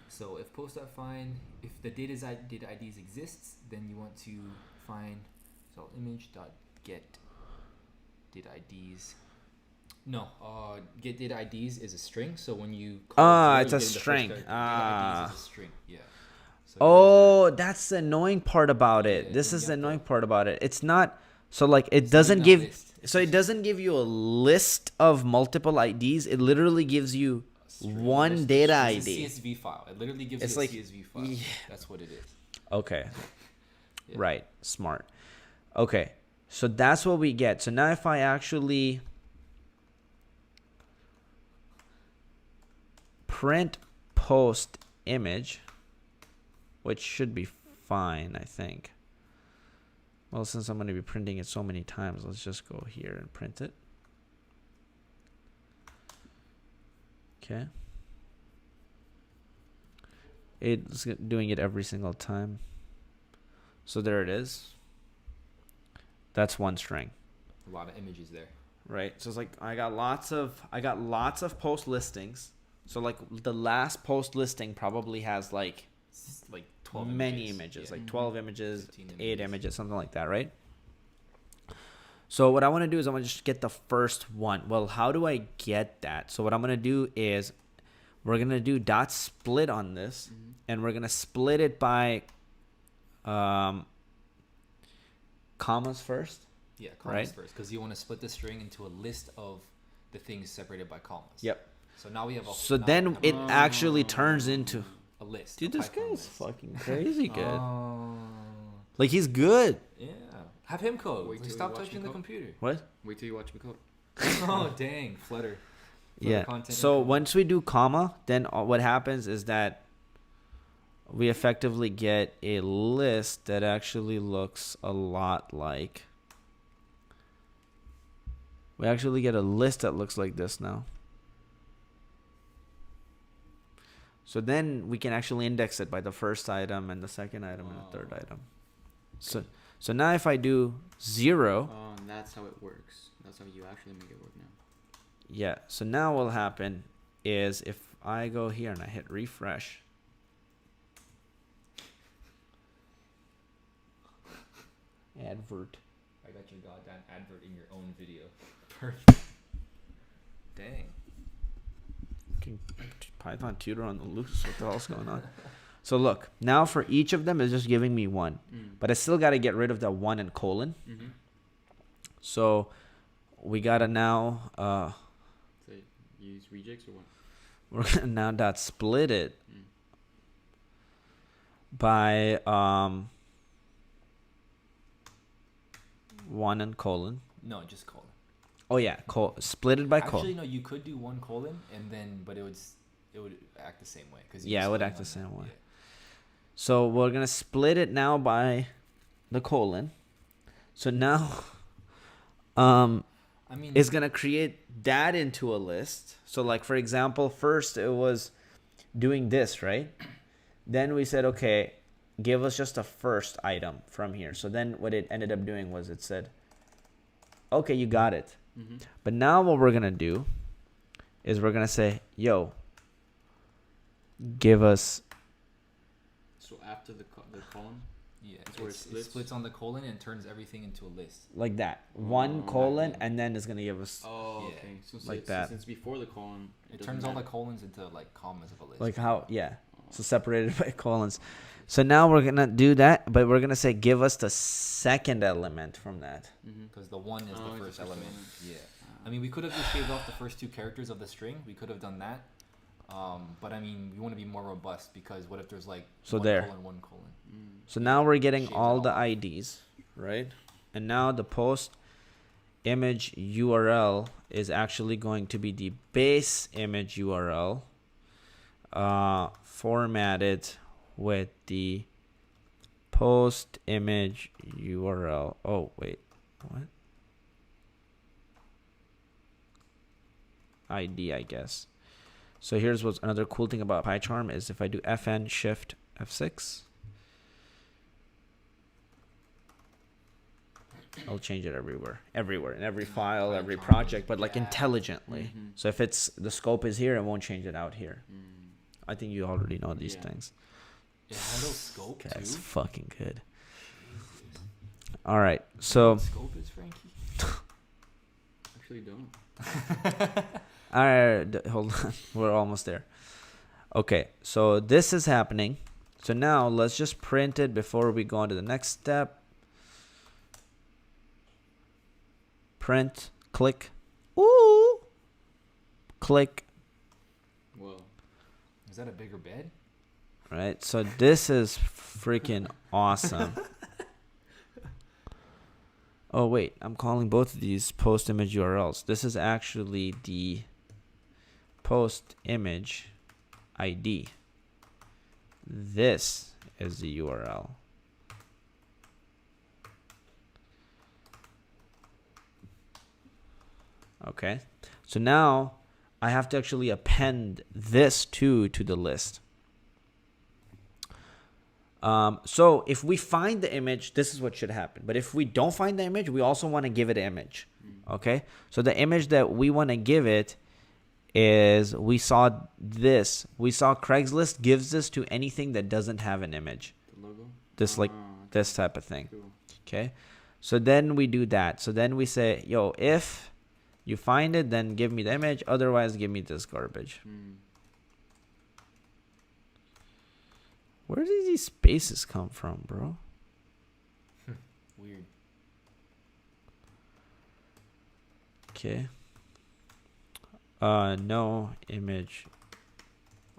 So if post.find, if the data IDs exists, then you want to find result image dot get data IDs. No, get data IDs is a string. So when you call It's a you get the first string. character. Data IDs is a string. Yeah. So Oh, that's the annoying part about it. Yeah, This you is the got annoying that. part about it. It's not so like it It's doesn't not give list. It's so it just- doesn't give you a list of multiple IDs. It literally gives you string. one It's- data it's a ID. CSV file. It literally gives It's you a like- CSV file. yeah. That's what it is. Okay. Yeah. Right. Smart. Okay. So that's what we get. So now if I actually print post image, which should be fine, I think. Well, since I'm going to be printing it so many times, let's just go here and print it. Okay. It's doing it every single time. So there it is. That's one string. A lot of images there. Right. So it's like I got lots of post listings. So like the last post listing probably has like It's like 12 many images, Yeah. like 12 images, 15 8 images. images, something like that, right? So what I want to do is I want to just get the first one. Well, how do I get that? So what I'm going to do is we're going to do dot split on this, and we're going to split it by commas first. Yeah, Right. commas first, because you want to split the string into a list of the things separated by commas. Yep. So now we have a. So now we then have a- it actually turns into. a list. Dude, a this Python guy's list. fucking crazy good. Oh. Like he's good. Yeah. Have him code. Wait till Stop you watch touching me the code. computer. What? Wait till you watch me code. Oh dang, Flutter. Yeah. content So info. once we do comma, then what happens is that we effectively get a list that actually looks a lot like. We actually get a list that looks like this now. So then we can actually index it by the first item and the second item and the third item. So now if I do 0, Oh, and that's how it works. That's how you actually make it work now. yeah. So now what'll happen is if I go here and I hit refresh, advert. I got your goddamn advert in your own video. Perfect. Dang. Fucking Python tutor on the loose. What the hell's going on? So look, now for each of them, it's just giving me 1. But I still got to get rid of the 1 and colon. Mm-hmm. So we got to now, So use regex or what? we're going to now dot split it by 1 and colon. No, just colon. Oh yeah, split it by Actually, colon. no. You could do 1 colon and then, but it would act the same way Yeah, it would act the same way. So we're going to split it now by the colon. So now I mean, it's going to create that into a list. So like, for example, first it was doing this, right? Then we said, okay, give us just a first item from here. So then what it ended up doing was it said, okay, you got it. Mm-hmm. But now what we're going to do is we're going to say, yo, give us, So after the column, yeah, That's where it it splits? splits on the colon and turns everything into a list. like that, 1 Oh, colon, okay. and then it's going to give us oh, Yeah. okay. So Like since, that. Since before the colon, It doesn't turns all the matter. colons into like commas of a list. like how, yeah. So separated by colons. So now we're going to do that, but we're going to say, give us the second element from that. Mhm. Because the 1 is Oh, the it's the first first element. element. Yeah. I mean, we could have just shaved off the first 2 characters of the string. We could have done that. But I mean, we want to be more robust because what if there's like So 1 there. colon, 1 colon? So now we're getting Shaves it all the all. IDs, right? And now the post image URL is actually going to be the base image URL formatted with the post image URL. Oh, wait. What? ID, I guess. So here's what's another cool thing about PyCharm is if I do FN Shift F6, I'll change it everywhere, in every file, every project, but like Yeah. intelligently. Mhm. So if it's the scope is here, it won't change it out here. Mm. I think you already know these Yeah. things. It handles scope That's too. fucking good. All right, so What scope is, Frankie? Actually, don't. all right, hold on, we're almost there. Okay, so this is happening. So now let's just print it before we go on to the next step. Print, click, ooh, click. Whoa. Is that a bigger bed? Right, so this is freaking awesome. Oh wait, I'm calling both of these post image URLs. This is actually the post image ID. This is the URL. Okay, so now I have to actually append this to the list. So if we find the image, this is what should happen. But if we don't find the image, we also want to give it an image. Okay, so the image that we want to give it is, we saw this. We saw Craigslist gives this to anything that doesn't have an image. The logo? This like Ah, this type of thing. cool. Okay, so then we do that. So then we say, yo, if you find it, then give me the image. Otherwise, give me this garbage. Mm. Where did these spaces come from, bro? Weird. Okay. no image,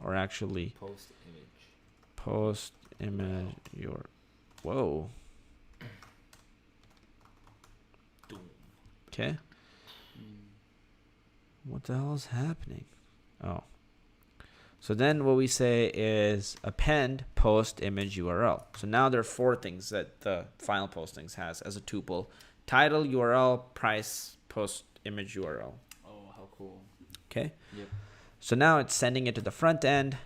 or actually post image your, whoa. Okay. What the hell is happening? Oh. So then what we say is append post image URL. So now there are 4 things that the final postings has as a tuple: title, URL, price, post image URL. Oh, how cool. Okay. Yep. So now it's sending it to the front end.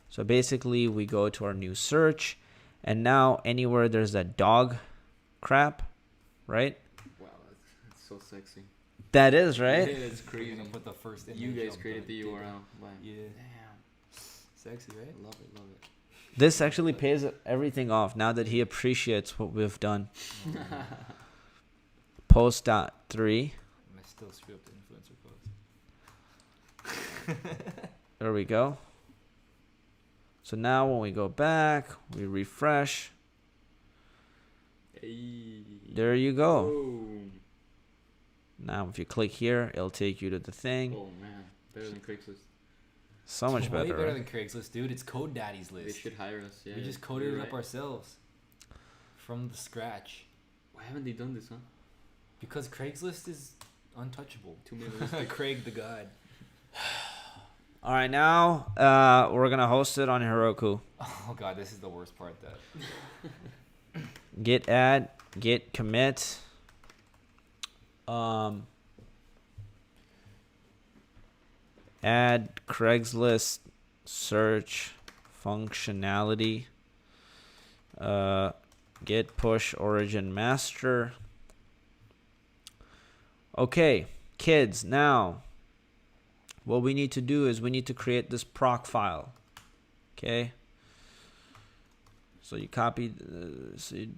So basically we go to our new search, and now anywhere there's that dog crap, right? Wow, that's so sexy. That is, right? Yeah, it's crazy. Put the first You image guys of created the URL. Wow. Yeah. Damn. Sexy, right? Love it, love it. This actually pays everything off now that he appreciates what we've done. Post dot 3. I still screw up the influencer post. There we go. So now when we go back, we refresh. Hey. There you go. Boom. Now if you click here, it'll take you to the thing. Oh man, better than Craigslist. So much Way better. better Right? than Craigslist, dude. It's Code Daddy's They list. should hire us. Yeah. We just coded you're it up right. ourselves from the scratch Why haven't they done this, huh? because Craigslist is untouchable. Too minimalistic. Craig the God. All right, now we're gonna host it on Heroku. Oh god, this is the worst part. That Git add, git commit. Add Craigslist search functionality. Git push origin master. Okay, kids, now what we need to do is we need to create this proc file. Okay. So you copy,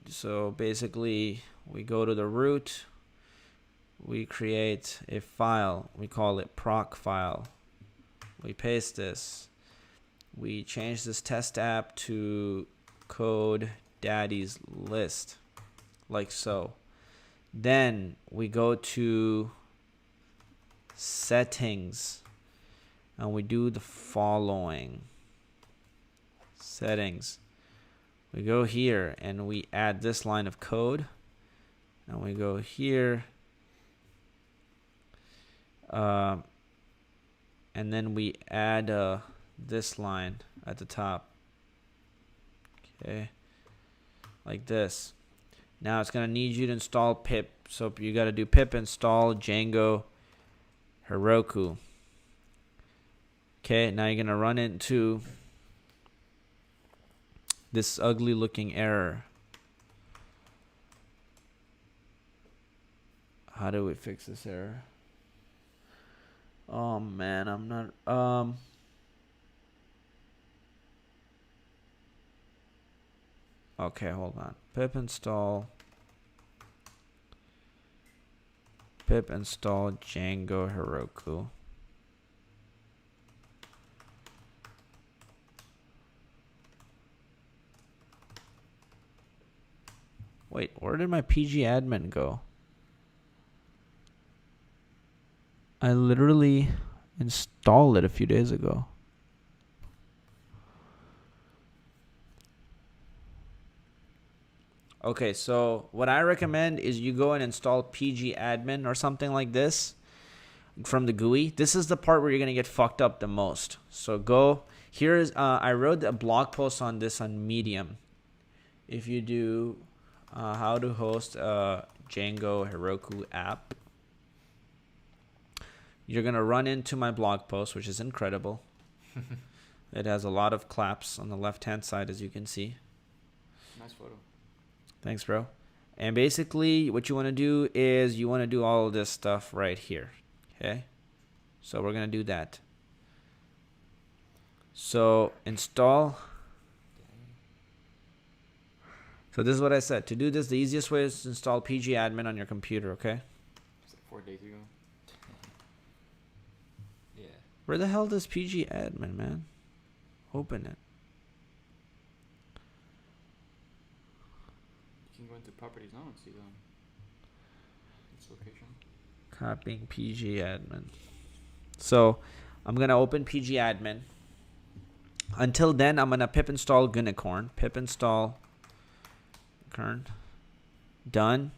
so basically we go to the root, we create a file, we call it proc file. We paste this, we change this test app to code daddy's list, like so. Then we go to settings and we do the following. Settings. We go here and we add this line of code, and we go here, and then we add this line at the top. Okay, like this. Now it's gonna need you to install pip, so you got to do pip install Django Heroku. Okay, now you're gonna run into this ugly looking error. How do we fix this error? Oh man, I'm not okay, hold on. Pip install Django Heroku. Wait, where did my PG admin go? I literally installed it a few days ago. Okay, so what I recommend is you go and install PG admin or something like this from the GUI. This is the part where you're going to get fucked up the most. So go, here's, I wrote a blog post on this on Medium. If you do how to host a Django Heroku app, you're going to run into my blog post, which is incredible. It has a lot of claps on the left-hand side, as you can see. Nice photo. Thanks, bro. And basically, what you want to do is you want to do all of this stuff right here. Okay? So we're going to do that. So install. So this is what I said. To do this, the easiest way is to install PG admin on your computer, okay? It's like 4 days ago. yeah. Where the hell does PG admin, man? Open it. You can go into properties now and see its location. Copying PG admin. So I'm going to open PG admin. Until then, I'm going to pip install Gunicorn. Pip install Kern. Done.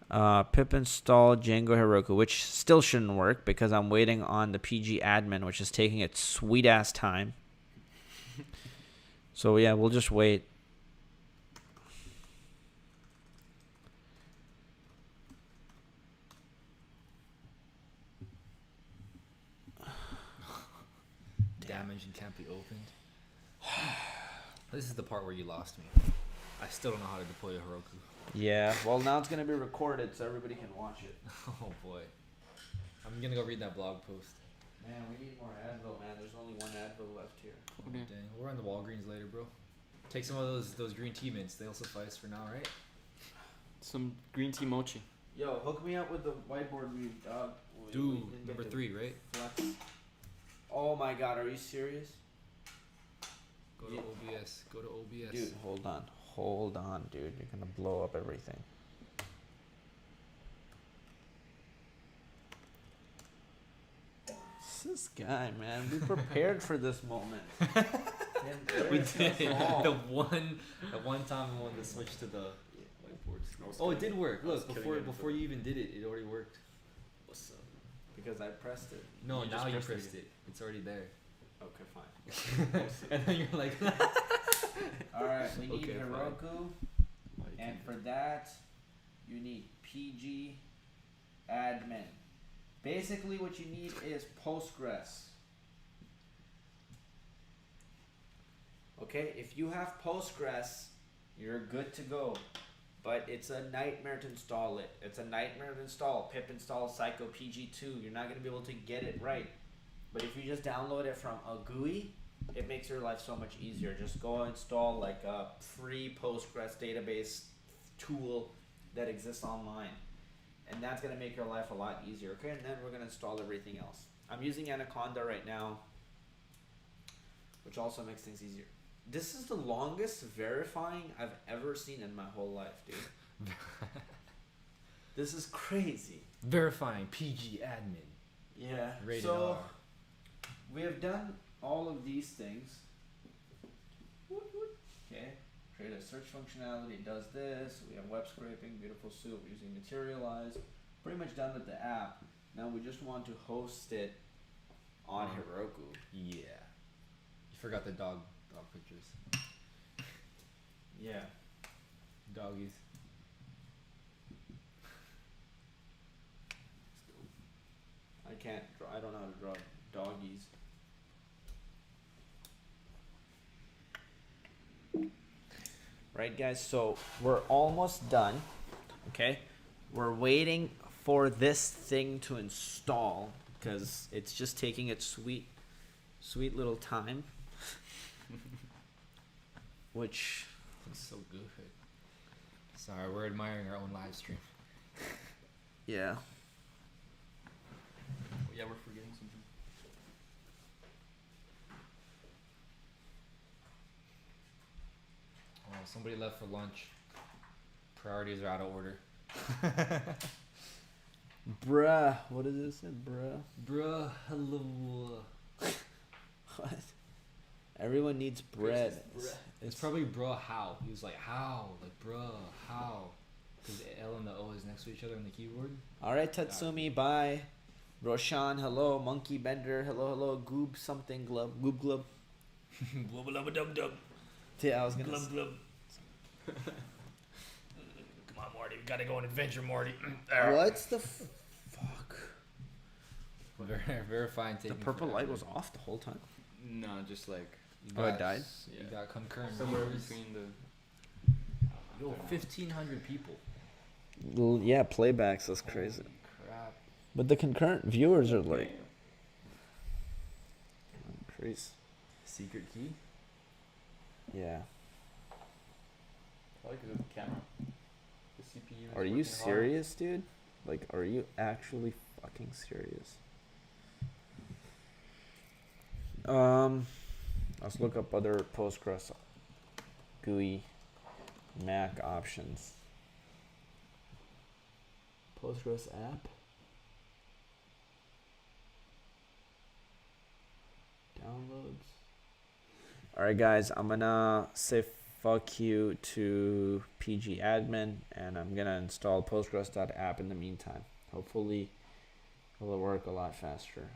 Pip install Django Heroku, which still shouldn't work because I'm waiting on the PG admin, which is taking its sweet ass time. So yeah, we'll just wait. Damage and can't be opened. This is the part where you lost me. I still don't know how to deploy a Heroku. Yeah, well now it's gonna be recorded so everybody can watch it. Oh boy. I'm gonna go read that blog post. Man, we need more Advil, man. There's only one Advil left here. Oh, dang. We're on the Walgreens later, bro. Take some of those green tea mints. They'll suffice for now, right? Some green tea mochi. Yo, hook me up with the whiteboard we Dude, didn't number get 3, right? flex. Oh my god, are you serious? Go to OBS. Go to OBS. Dude, hold on. Hold on, dude. You're gonna blow up everything. This guy, man. We prepared for this moment. We did. The one time I wanted to switch to the whiteboards. Oh, it did work. Look, before you even did it, it already worked. What's up? Because I pressed it. No, You now just you pressed pressed it. It's already there. Okay, fine. And then you're like, Alright, we need Okay, fine. Heroku. And for that, you need PG admin. Basically, what you need is Postgres. Okay, if you have Postgres, you're good to go. But it's a nightmare to install it. It's a nightmare to install. Pip install Psycho PG2. You're not going to be able to get it right. But if you just download it from a GUI, it makes your life so much easier. Just go install like a free Postgres database tool that exists online. And that's going to make your life a lot easier. Okay, and then we're going to install everything else. I'm using Anaconda right now, which also makes things easier. This is the longest verifying I've ever seen in my whole life, dude. This is crazy. verifying PG admin. Yeah. Rated so R. we have done all of these things. Okay. Create a search functionality. It does this. We have web scraping. Beautiful soup. We're using Materialize. Pretty much done with the app. Now we just want to host it on Heroku. Yeah. You forgot the dog pictures. Yeah. Doggies. I can't draw. I don't know how to draw doggies. Right, guys, so we're almost done. Okay, we're waiting for this thing to install because it's just taking its sweet little time. Which It's so good. Sorry, we're admiring our own live stream. yeah. Yeah, we're forgetting something. Oh, somebody left for lunch. Priorities are out of order. Bruh, what is this? Bruh. Bruh, hello. What? Everyone needs bread. It's probably bruh how. He was like, how? Like, bruh, how? Because the L and the O is next to each other on the keyboard. Alright, Tatsumi, bye. Roshan, hello. Monkey Bender, hello. Goob something, glub. Goob glub. Blub-a-dub-a-dub-dub. Yeah, I was gonna Glub glub. Come on, Marty. We gotta go on adventure, Marty. What's the fuck? Verifying The taking purple light forever. was off the whole time? No, just like You Oh, it got- died? You got concurrent somewhere viewers. between the. Yo, 1,500 people. Well, yeah, playbacks, that's crazy. Holy crap. But the concurrent viewers are like... crazy. Secret key? Yeah. Probably because of the camera. The CPU. is Are you working hard. serious, dude? Like, are you actually fucking serious? Let's look up other Postgres GUI Mac options. Postgres app? Downloads. All right, guys, I'm gonna say fuck you to PG admin, and I'm gonna install Postgres.app in the meantime. Hopefully, it'll work a lot faster.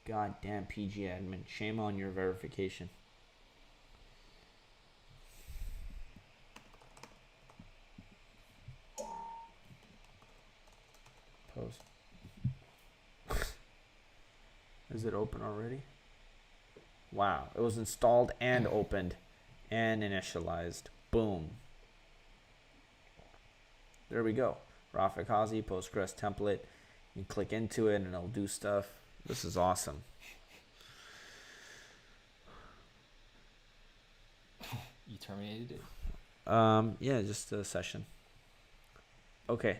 God damn PG admin, shame on your verification. Post. Is it open already? Wow, it was installed and opened and initialized. Boom. There we go. Rafik Hazi, Postgres template. You click into it and it'll do stuff. This is awesome. You terminated it? Yeah, just a session. Okay.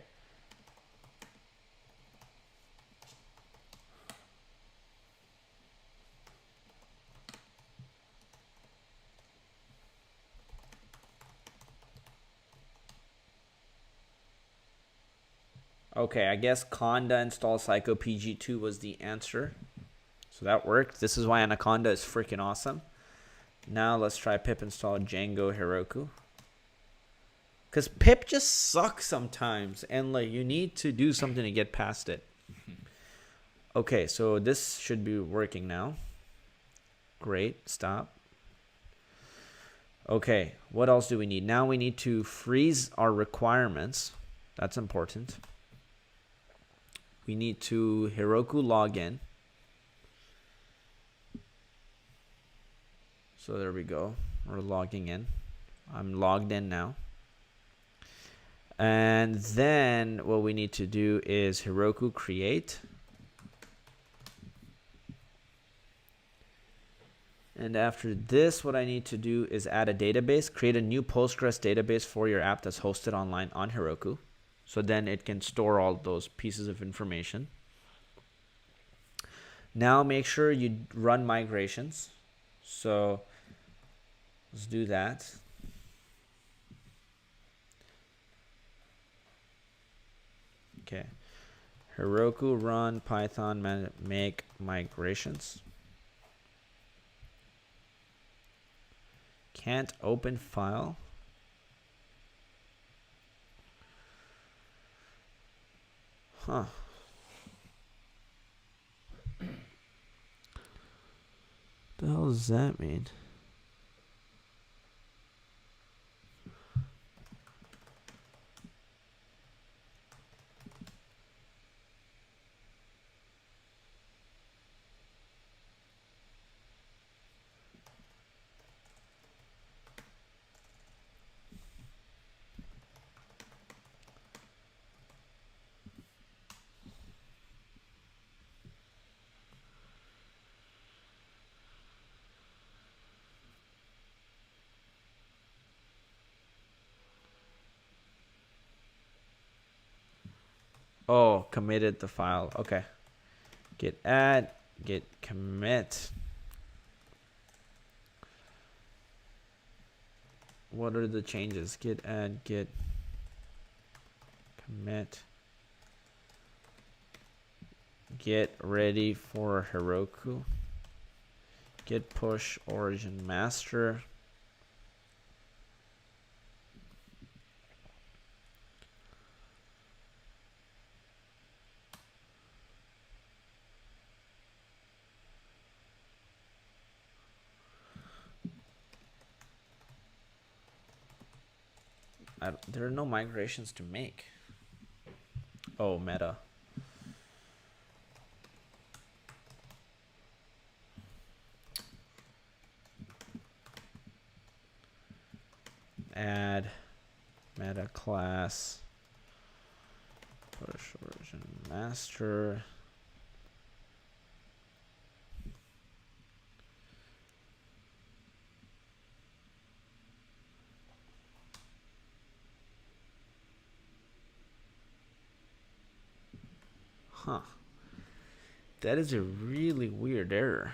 Okay, I guess Conda install Psycho PG2 was the answer. So that worked. This is why Anaconda is freaking awesome. Now let's try pip install Django Heroku. Because pip just sucks sometimes. And like you need to do something to get past it. Okay, so this should be working now. Great, stop. Okay, what else do we need? Now we need to freeze our requirements. That's important. We need to Heroku login. So there we go. We're logging in. I'm logged in now. And then what we need to do is Heroku create. And after this, what I need to do is add a database, create a new Postgres database for your app that's hosted online on Heroku. So then it can store all those pieces of information. Now make sure you run migrations. So let's do that. Okay. Heroku run Python make migrations. Can't open file. Huh. The hell does that mean? Oh, committed the file. Okay. Git add, git commit. What are the changes? Git add, git commit. Get ready for Heroku. Git push origin master. There are no migrations to make. Oh, meta. Add meta class push origin master. Huh. That is a really weird error.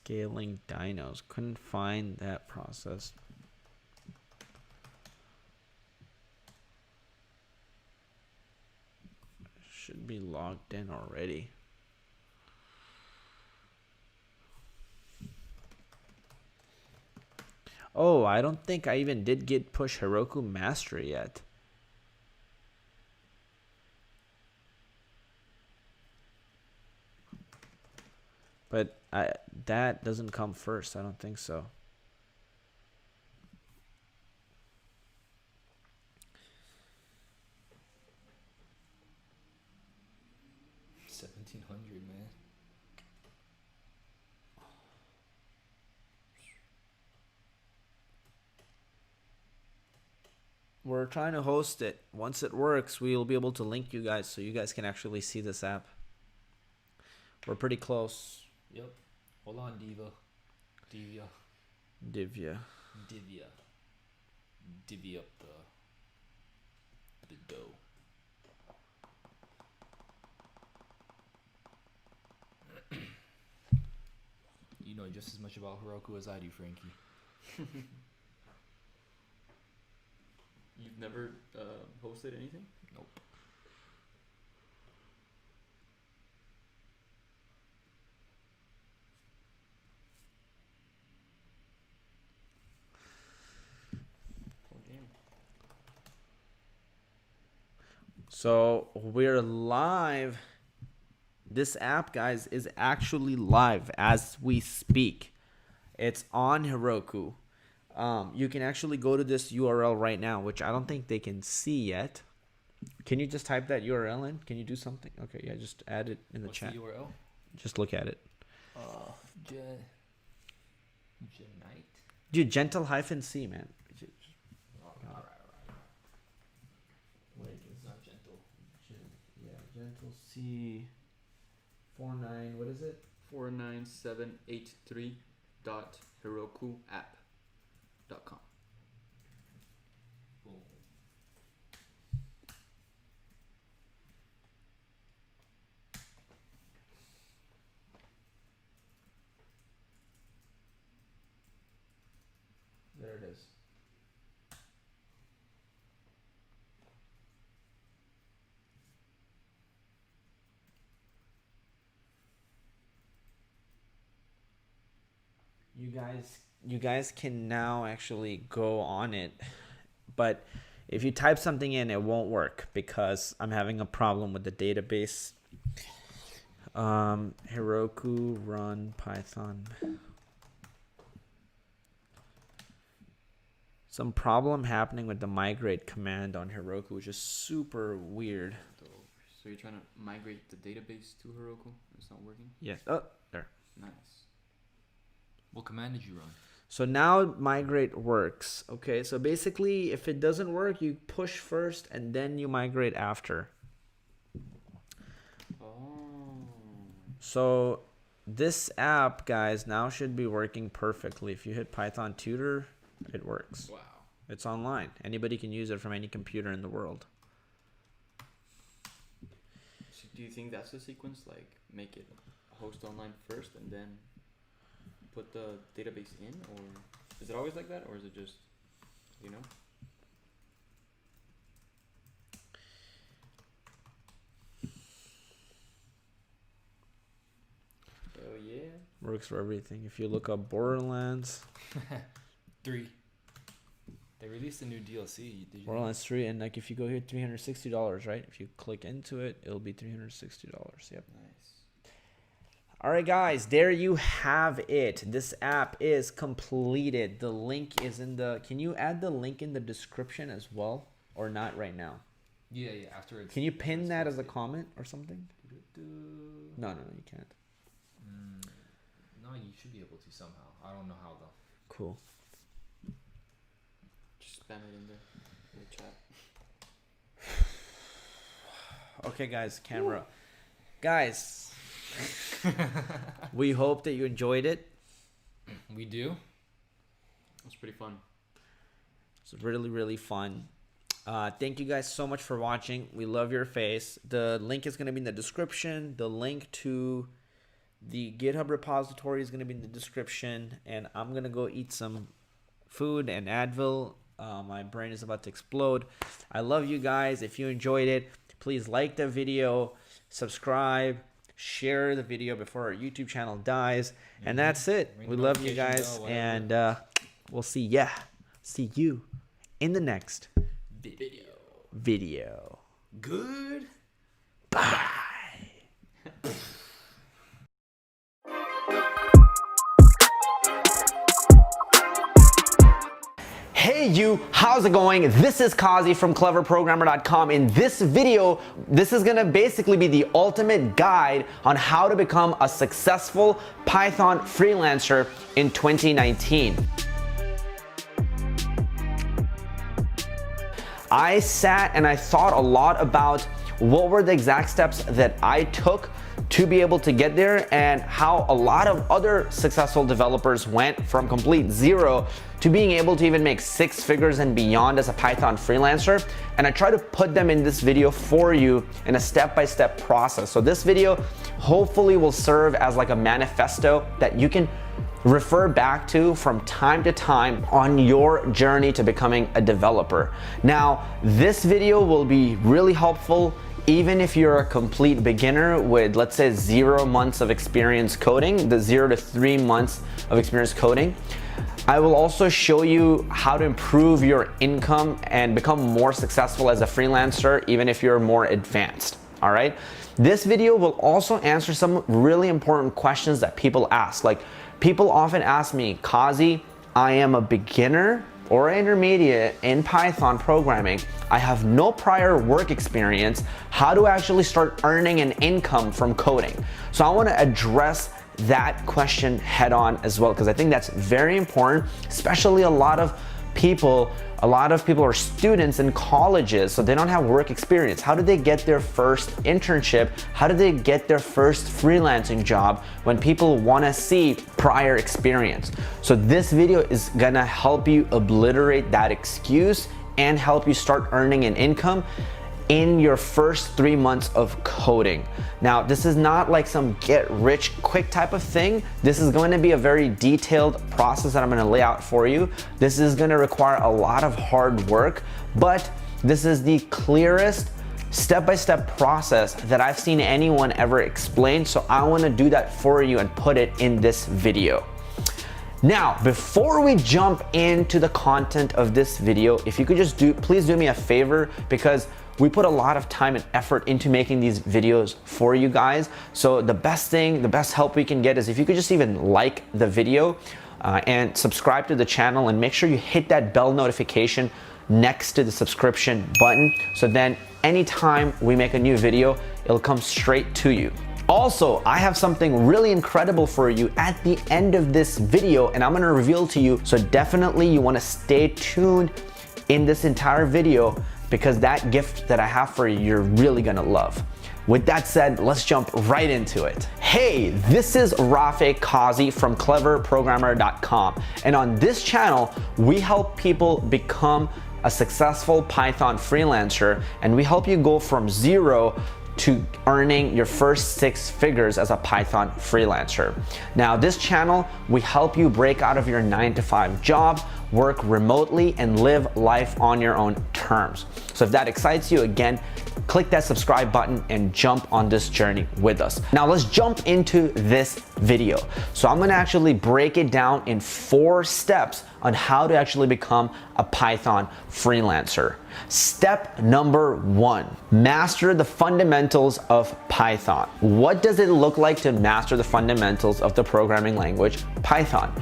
Scaling dynos. Couldn't find that process. Should be logged in already. Oh, I don't think I even did git push Heroku mastery yet. But that doesn't come first. I don't think so. Man. We're trying to host it. Once it works, we'll be able to link you guys so you guys can actually see this app. We're pretty close. Yep. Hold on, Divya. Divya. Divvy up the dough. You know just as much about Heroku as I do, Frankie. You've never hosted anything? Nope. So we're live. This app, guys, is actually live as we speak. It's on Heroku. You can actually go to this URL right now, which I don't think they can see yet. Can you just type that URL in? Can you do something? Okay, yeah, just add it in the What's chat. the URL? Just look at it. Genite? Dude, gentle-c, man. Alright. Wait, it's not gentle. Yeah, gentle C 49. What is it? 49783.herokuapp.com. Boom. There it is. You guys can now actually go on it, but if you type something in, it won't work because I'm having a problem with the database. Heroku run Python. Some problem happening with the migrate command on Heroku, which is super weird. So you're trying to migrate the database to Heroku? It's not working? Yes. Oh, there. Nice. What command did you run? So now migrate works. Okay, so basically if it doesn't work, you push first and then you migrate after. Oh. So this app, guys, now should be working perfectly. If you hit Python tutor, it works. Wow. It's online. Anybody can use it from any computer in the world. So do you think that's the sequence? Like make it host online first and then put the database in, or is it always like that, or is it just, you know? Oh yeah. Works for everything. If you look up Borderlands, 3. They released a new DLC. Did you Borderlands 3, and like if you go here, $360, right? If you click into it, it'll be $360. Yep. Nice. All right, guys, there you have it. This app is completed. The link is in the... Can you add the link in the description as well? Or not right now? Yeah, after it's... Can you pin that as a comment or something? No, you can't. No, you should be able to somehow. I don't know how though. Cool. Just spam it in the chat. Okay, guys, camera. Ooh. Guys, we hope that you enjoyed it. We do. It's pretty fun. It's really, really fun. Thank you guys so much for watching. We love your face. The link is going to be in the description. The link to The GitHub repository is going to be in the description, and I'm going to go eat some food and Advil. My brain is about to explode. I love you guys. If you enjoyed it, please like the video, subscribe, share the video before our YouTube channel dies. And that's it. We love you guys, and we'll see you in the next video. Good. Bye. Hey you, how's it going? This is Kazi from cleverprogrammer.com. In this video, this is gonna basically be the ultimate guide on how to become a successful Python freelancer in 2019. I sat and I thought a lot about what were the exact steps that I took to be able to get there, and how a lot of other successful developers went from complete zero to being able to even make 6 figures and beyond as a Python freelancer. And I try to put them in this video for you in a step-by-step process. So this video hopefully will serve as like a manifesto that you can refer back to from time to time on your journey to becoming a developer. Now, this video will be really helpful even if you're a complete beginner with, let's say, 0 months of experience coding, the 0 to 3 months of experience coding. I will also show you how to improve your income and become more successful as a freelancer, even if you're more advanced, all right? This video will also answer some really important questions that people ask. Like, people often ask me, Kazi, I am a beginner or intermediate in Python programming. I have no prior work experience. How do I actually start earning an income from coding? So I want to address that question head on as well, because I think that's very important, especially a lot of people are students in colleges, so they don't have work experience. How do they get their first internship? How do they get their first freelancing job when people want to see prior experience? So this video is gonna help you obliterate that excuse and help you start earning an income in your first 3 months of coding. Now, this is not like some get rich quick type of thing. This is going to be a very detailed process that I'm going to lay out for you. This is going to require a lot of hard work, but this is the clearest step-by-step process that I've seen anyone ever explain. So I want to do that for you and put it in this video. Now, before we jump into the content of this video, if you could just please do me a favor, because we put a lot of time and effort into making these videos for you guys. So the best help we can get is if you could just even like the video and subscribe to the channel, and make sure you hit that bell notification next to the subscription button. So then anytime we make a new video, it'll come straight to you. Also, I have something really incredible for you at the end of this video, and I'm gonna reveal to you. So definitely you wanna stay tuned in this entire video, because that gift that I have for you, you're really gonna love. With that said, let's jump right into it. Hey, this is Rafe Kazi from cleverprogrammer.com. And on this channel, we help people become a successful Python freelancer, and we help you go from 0 to earning your first 6 figures as a Python freelancer. Now, this channel, we help you break out of your 9-to-5 job, work remotely, and live life on your own terms. So if that excites you, again, click that subscribe button and jump on this journey with us. Now let's jump into this video. So I'm gonna actually break it down in 4 steps on how to actually become a Python freelancer. Step number 1, master the fundamentals of Python. What does it look like to master the fundamentals of the programming language Python?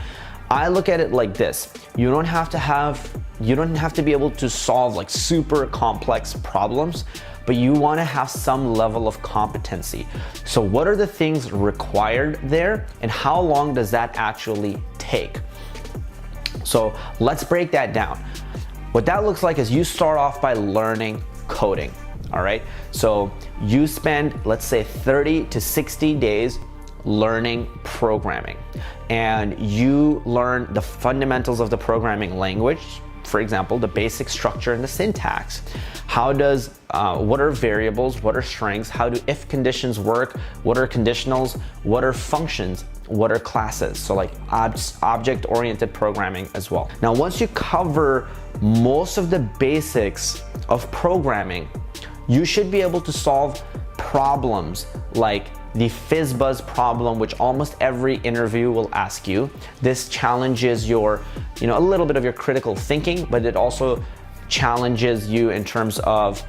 I look at it like this. You don't have to be able to solve like super complex problems, but you want to have some level of competency. So what are the things required there, and how long does that actually take? So let's break that down. What that looks like is you start off by learning coding, all right? So you spend, let's say, 30 to 60 days learning programming, and you learn the fundamentals of the programming language for example, the basic structure and the syntax. What are variables? What are strings? How do if conditions work? What are conditionals? What are functions? What are classes? So like object-oriented programming as well. Now, once you cover most of the basics of programming, you should be able to solve problems like the FizzBuzz problem, which almost every interview will ask you. This challenges your, a little bit of your critical thinking, but it also challenges you in terms of,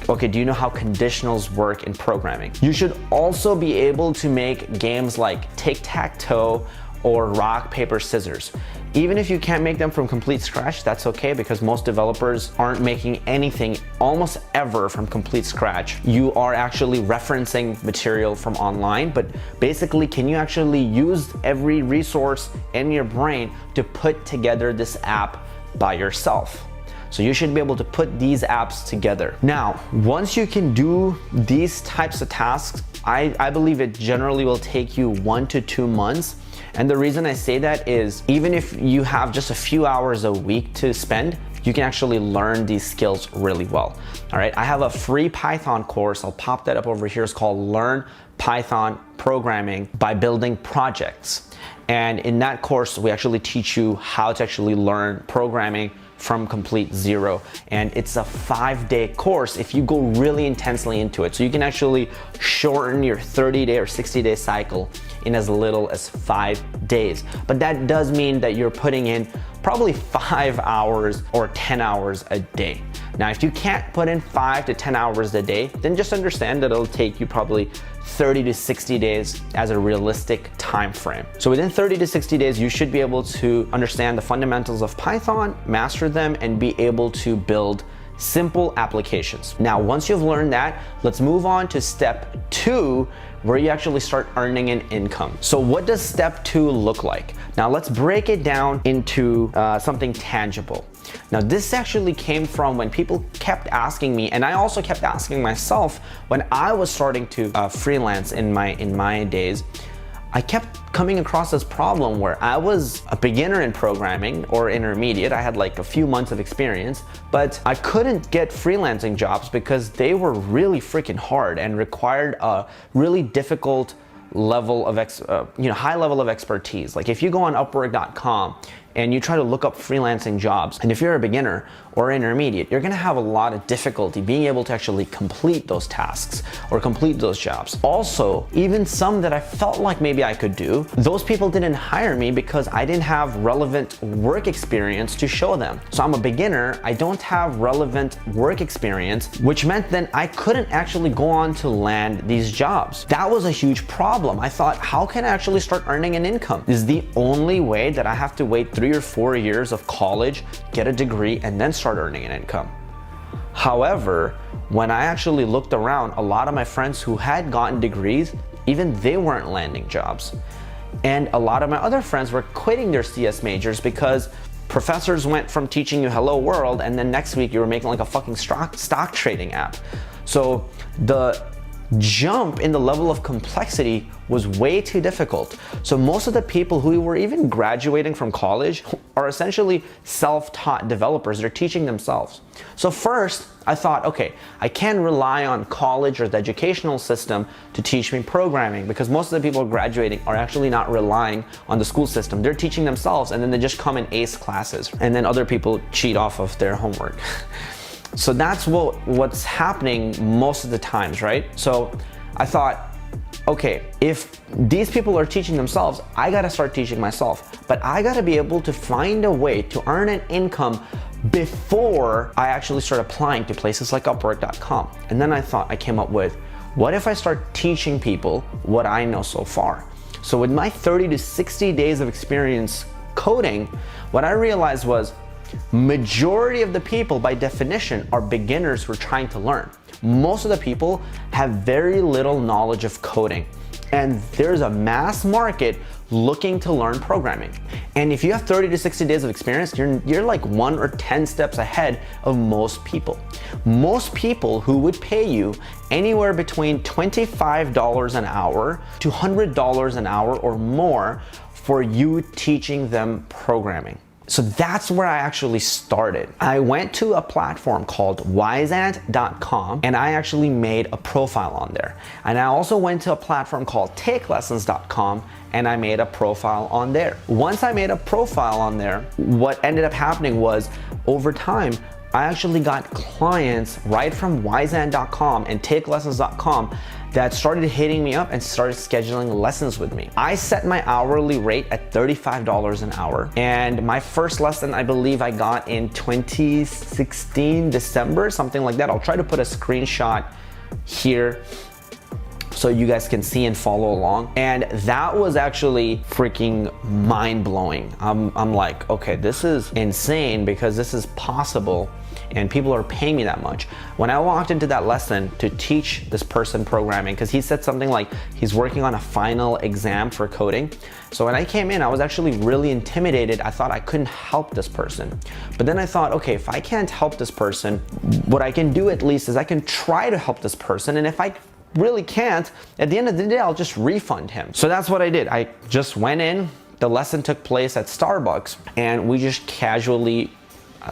okay, do you know how conditionals work in programming? You should also be able to make games like Tic Tac Toe or rock, paper, scissors. Even if you can't make them from complete scratch, that's okay, because most developers aren't making anything almost ever from complete scratch. You are actually referencing material from online, but basically, can you actually use every resource in your brain to put together this app by yourself? So you should be able to put these apps together. Now, once you can do these types of tasks, I believe it generally will take you 1 to 2 months. And the reason I say that is, even if you have just a few hours a week to spend, you can actually learn these skills really well. All right, I have a free Python course. I'll pop that up over here. It's called Learn Python Programming by Building Projects. And in that course, we actually teach you how to actually learn programming from complete zero. And it's a 5-day course if you go really intensely into it. So you can actually shorten your 30-day or 60-day cycle in as little as 5 days. But that does mean that you're putting in probably 5 hours or 10 hours a day. Now, if you can't put in 5 to 10 hours a day, then just understand that it'll take you probably 30 to 60 days as a realistic time frame. So within 30 to 60 days, you should be able to understand the fundamentals of Python, master them, and be able to build simple applications. Now, once you've learned that, let's move on to step 2, where you actually start earning an income. So what does step 2 look like? Now let's break it down into something tangible. Now this actually came from when people kept asking me, and I also kept asking myself when I was starting to freelance in my days. I kept coming across this problem where I was a beginner in programming or intermediate. I had like a few months of experience, but I couldn't get freelancing jobs because they were really freaking hard and required a really difficult level of high level of expertise. Like if you go on Upwork.com and you try to look up freelancing jobs, and if you're a beginner or intermediate, you're gonna have a lot of difficulty being able to actually complete those tasks or complete those jobs. Also, even some that I felt like maybe I could do, those people didn't hire me because I didn't have relevant work experience to show them. So I'm a beginner, I don't have relevant work experience, which meant then I couldn't actually go on to land these jobs. That was a huge problem. I thought, how can I actually start earning an income? Is the only way that I have to wait 3 or 4 years of college, get a degree, and then start earning an income? However, when I actually looked around, a lot of my friends who had gotten degrees, even they weren't landing jobs. And a lot of my other friends were quitting their CS majors because professors went from teaching you hello world, and then next week you were making like a fucking stock trading app. So the jump in the level of complexity was way too difficult. So most of the people who were even graduating from college are essentially self-taught developers. They're teaching themselves. So first, I thought, okay, I can rely on college or the educational system to teach me programming, because most of the people graduating are actually not relying on the school system. They're teaching themselves, and then they just come and ace classes, and then other people cheat off of their homework. So that's what's happening most of the times, right? So I thought, okay, if these people are teaching themselves, I gotta start teaching myself. But I gotta be able to find a way to earn an income before I actually start applying to places like Upwork.com. And then I came up with, what if I start teaching people what I know so far? So with my 30 to 60 days of experience coding, what I realized was, majority of the people by definition are beginners who are trying to learn. Most of the people have very little knowledge of coding, and there's a mass market looking to learn programming. And if you have 30 to 60 days of experience, you're like 1 or 10 steps ahead of most people. Most people who would pay you anywhere between $25 an hour to $100 an hour or more for you teaching them programming. So that's where I actually started. I went to a platform called Wisant.com and I actually made a profile on there. And I also went to a platform called TakeLessons.com and I made a profile on there. Once I made a profile on there, what ended up happening was over time, I actually got clients right from Wisant.com and TakeLessons.com that started hitting me up and started scheduling lessons with me. I set my hourly rate at $35 an hour. And my first lesson, I believe I got in 2016, December, something like that. I'll try to put a screenshot here so you guys can see and follow along. And that was actually freaking mind-blowing. I'm like, okay, this is insane because this is possible and people are paying me that much. When I walked into that lesson to teach this person programming, because he said something like he's working on a final exam for coding. So when I came in, I was actually really intimidated. I thought I couldn't help this person. But then I thought, okay, if I can't help this person, what I can do at least is I can try to help this person. And if I really can't, at the end of the day, I'll just refund him. So that's what I did. I just went in, the lesson took place at Starbucks, and we just casually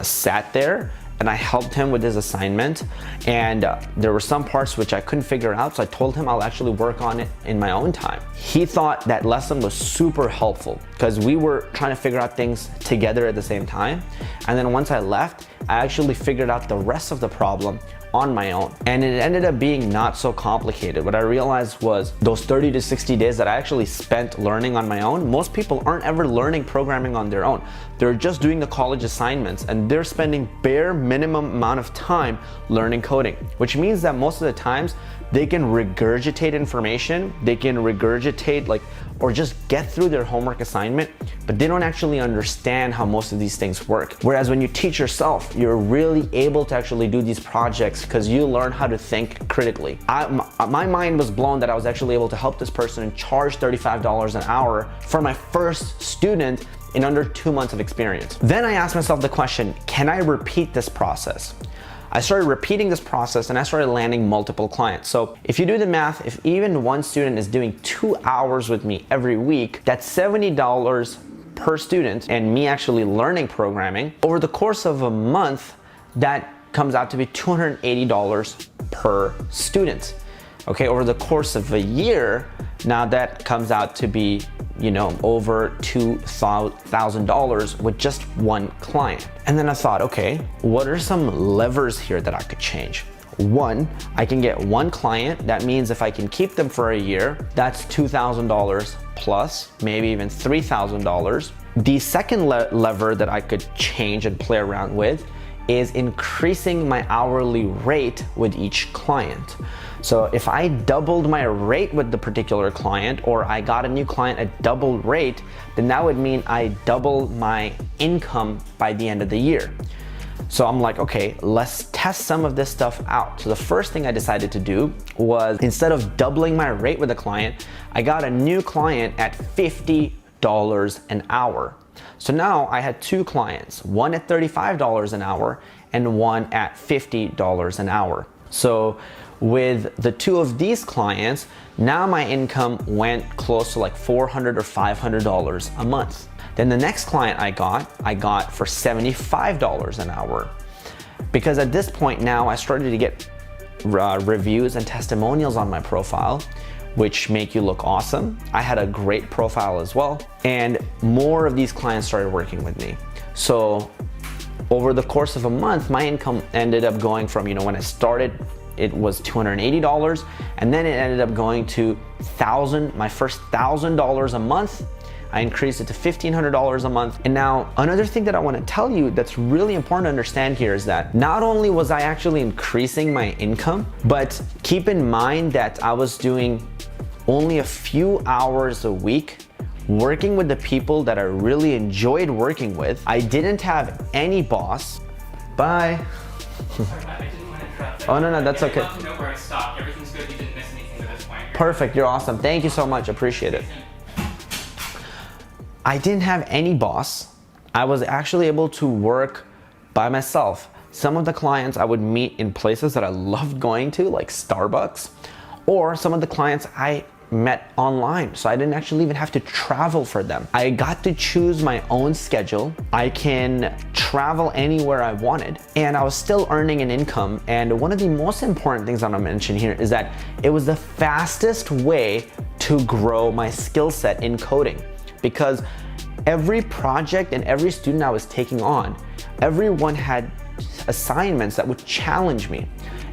sat there and I helped him with his assignment. And there were some parts which I couldn't figure out, so I told him I'll actually work on it in my own time. He thought that lesson was super helpful because we were trying to figure out things together at the same time. And then once I left, I actually figured out the rest of the problem on my own. And it ended up being not so complicated. What I realized was those 30 to 60 days that I actually spent learning on my own, most people aren't ever learning programming on their own. They're just doing the college assignments and they're spending bare minimum amount of time learning coding, which means that most of the times they can regurgitate information, they can regurgitate or just get through their homework assignment, but they don't actually understand how most of these things work. Whereas when you teach yourself, you're really able to actually do these projects because you learn how to think critically. My mind was blown that I was actually able to help this person and charge $35 an hour for my first student in under 2 months of experience. Then I asked myself the question, can I repeat this process? I started repeating this process and I started landing multiple clients. So if you do the math, if even one student is doing 2 hours with me every week, that's $70 per student, and me actually learning programming. Over the course of a month, that comes out to be $280 per student. Okay, over the course of a year, now that comes out to be, over $2,000 with just one client. And then I thought, okay, what are some levers here that I could change? One, I can get one client. That means if I can keep them for a year, that's $2,000 plus, maybe even $3,000. The second lever that I could change and play around with is increasing my hourly rate with each client. So if I doubled my rate with the particular client, or I got a new client at double rate, then that would mean I double my income by the end of the year. So I'm like, okay, let's test some of this stuff out. So the first thing I decided to do was, instead of doubling my rate with a client, I got a new client at $50 an hour. So now I had 2 clients, one at $35 an hour and one at $50 an hour. So with the 2 of these clients, now my income went close to like $400 or $500 a month. Then the next client I got for $75 an hour. Because at this point now I started to get reviews and testimonials on my profile, which make you look awesome. I had a great profile as well. And more of these clients started working with me. So over the course of a month, my income ended up going from, when I started, it was $280, and then it ended up going to my first $1,000 a month. I increased it to $1,500 a month. And now another thing that I want to tell you that's really important to understand here is that not only was I actually increasing my income, but keep in mind that I was doing only a few hours a week working with the people that I really enjoyed working with. I didn't have any boss. Bye. Oh, no, that's okay. I'd love to know where I stopped. Everything's good. You didn't miss anything to this point. Perfect. You're awesome. Thank you so much. Appreciate it. I didn't have any boss. I was actually able to work by myself. Some of the clients I would meet in places that I loved going to, like Starbucks, or some of the clients I met online, so I didn't actually even have to travel for them. I got to choose my own schedule. I can travel anywhere I wanted, and I was still earning an income. And one of the most important things I'm gonna mention here is that it was the fastest way to grow my skill set in coding, because every project and every student I was taking on, everyone had assignments that would challenge me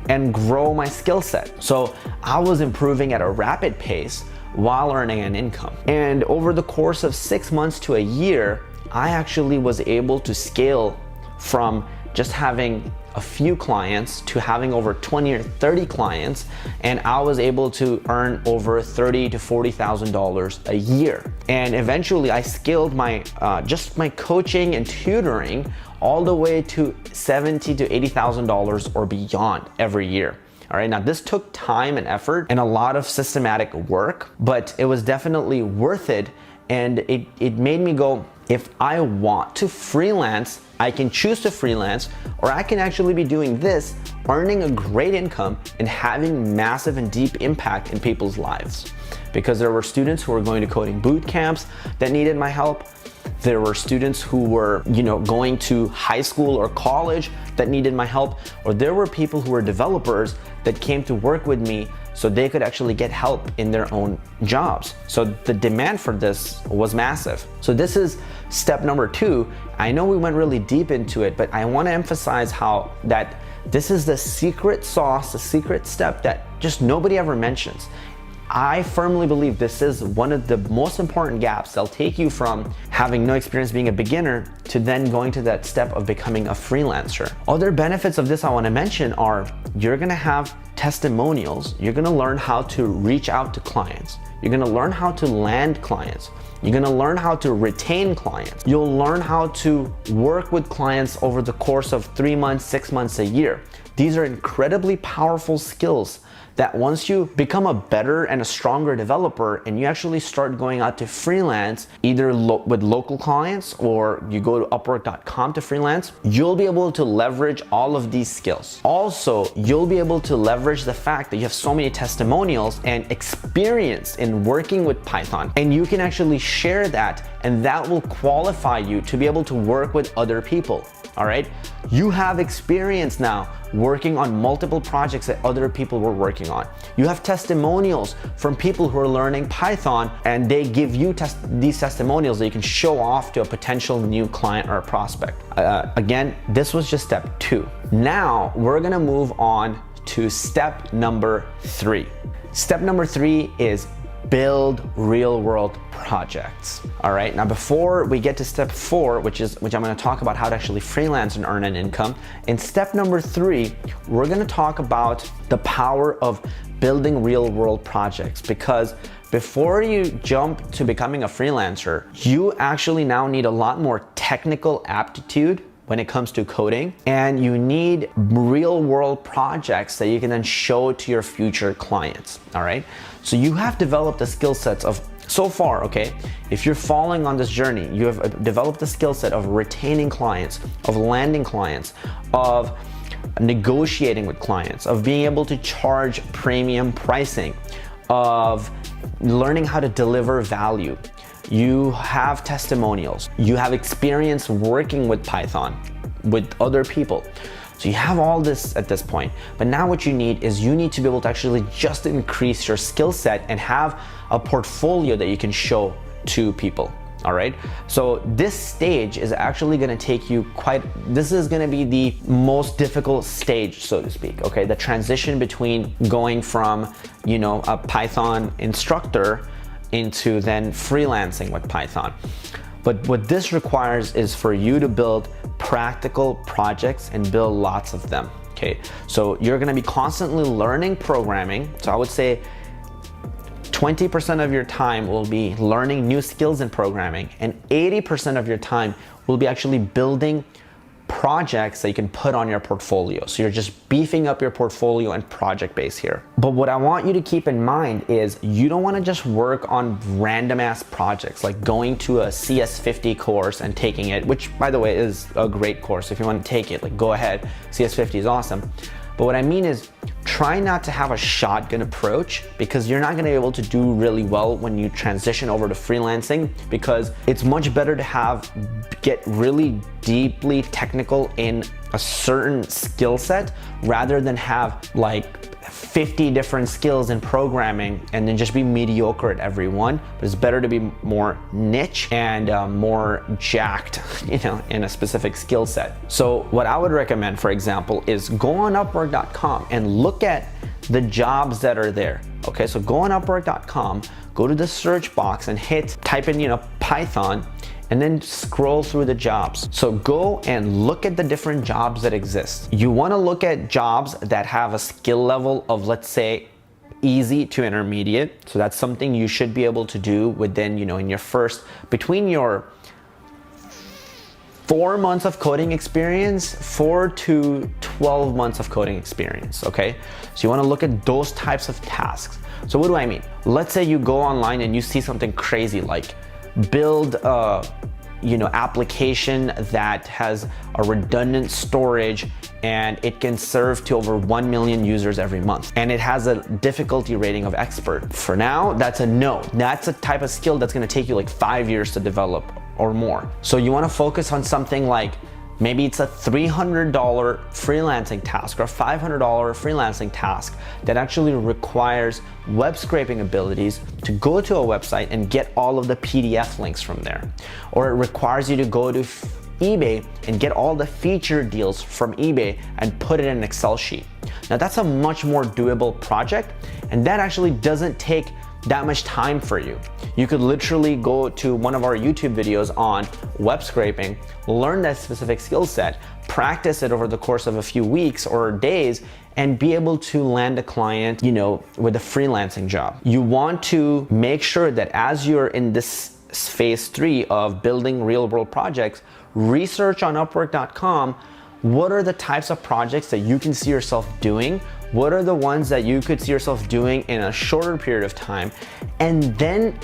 and grow my skill set. So I was improving at a rapid pace while earning an income. And over the course of 6 months to a year, I actually was able to scale from just having a few clients to having over 20 or 30 clients, and I was able to earn over $30,000 to $40,000 a year. And eventually I scaled my just my coaching and tutoring all the way to $70,000 to $80,000 or beyond every year. All right, now this took time and effort and a lot of systematic work, but it was definitely worth it. And it made me go, if I want to freelance, I can choose to freelance, or I can actually be doing this, earning a great income and having massive and deep impact in people's lives. Because there were students who were going to coding boot camps that needed my help. There were students who were, going to high school or college that needed my help, or there were people who were developers that came to work with me so they could actually get help in their own jobs. So the demand for this was massive. So this is step number 2. I know we went really deep into it, but I want to emphasize how that this is the secret sauce, the secret step that just nobody ever mentions. I firmly believe this is one of the most important gaps that'll take you from having no experience being a beginner to then going to that step of becoming a freelancer. Other benefits of this I want to mention are you're going to have testimonials. You're going to learn how to reach out to clients. You're going to learn how to land clients. You're going to learn how to retain clients. You'll learn how to work with clients over the course of 3 months, 6 months, a year. These are incredibly powerful skills that once you become a better and a stronger developer and you actually start going out to freelance, either with local clients or you go to upwork.com to freelance, you'll be able to leverage all of these skills. Also, you'll be able to leverage the fact that you have so many testimonials and experience in working with Python, and you can actually share that, and that will qualify you to be able to work with other people. All right, you have experience now working on multiple projects that other people were working on. You have testimonials from people who are learning Python, and they give you these testimonials that you can show off to a potential new client or a prospect. Again, this was just step 2. Now we're gonna move on to step number 3. Step number 3 is build real-world projects. All right, now before we get to step 4, which I'm going to talk about how to actually freelance and earn an income, in step number 3, we're going to talk about the power of building real-world projects, because before you jump to becoming a freelancer, you actually now need a lot more technical aptitude when it comes to coding, and you need real world projects that you can then show to your future clients. All right, so you have developed the skill sets of, so far, okay, if you're following on this journey, you have developed the skill set of retaining clients, of landing clients, of negotiating with clients, of being able to charge premium pricing, of learning how to deliver value. You have testimonials, you have experience working with Python, with other people. So you have all this at this point, but now what you need is you need to be able to actually just increase your skill set and have a portfolio that you can show to people. All right, so this stage is actually going to take you this is going to be the most difficult stage, so to speak. Okay, the transition between going from, a Python instructor into then freelancing with Python. But what this requires is for you to build practical projects and build lots of them. Okay, so you're going to be constantly learning programming. So I would say 20% of your time will be learning new skills in programming, and 80% of your time will be actually building projects that you can put on your portfolio. So you're just beefing up your portfolio and project base here. But what I want you to keep in mind is you don't want to just work on random ass projects, like going to a CS50 course and taking it, which by the way is a great course. If you want to take it, like go ahead. CS50 is awesome. But what I mean is try not to have a shotgun approach, because you're not going to be able to do really well when you transition over to freelancing, because it's much better to get really deeply technical in a certain skill set rather than have like 50 different skills in programming and then just be mediocre at every one. But it's better to be more niche and more jacked, you know, in a specific skill set. So what I would recommend, for example, is go on Upwork.com and look at the jobs that are there. Okay, so go on Upwork.com, go to the search box and type in, you know, Python, and then scroll through the jobs. So go and look at the different jobs that exist. You want to look at jobs that have a skill level of, let's say, easy to intermediate. So that's something you should be able to do within, you know, in your between your 4 months of coding experience, 4 to 12 months of coding experience, okay? So you wanna look at those types of tasks. So what do I mean? Let's say you go online and you see something crazy like build a, you know, application that has a redundant storage and it can serve to over 1 million users every month. And it has a difficulty rating of expert. For now, that's a no. That's a type of skill that's gonna take you like 5 years to develop or more. So you wanna focus on something like, maybe it's a $300 freelancing task or a $500 freelancing task that actually requires web scraping abilities to go to a website and get all of the PDF links from there. Or it requires you to go to eBay and get all the feature deals from eBay and put it in an Excel sheet. Now that's a much more doable project, and that actually doesn't take that much time for you. You could literally go to one of our YouTube videos on web scraping, learn that specific skill set, practice it over the course of a few weeks or days, and be able to land a client, you know, with a freelancing job. You want to make sure that as you're in this phase 3 of building real world projects, research on Upwork.com what are the types of projects that you can see yourself doing, what are the ones that you could see yourself doing in a shorter period of time, and then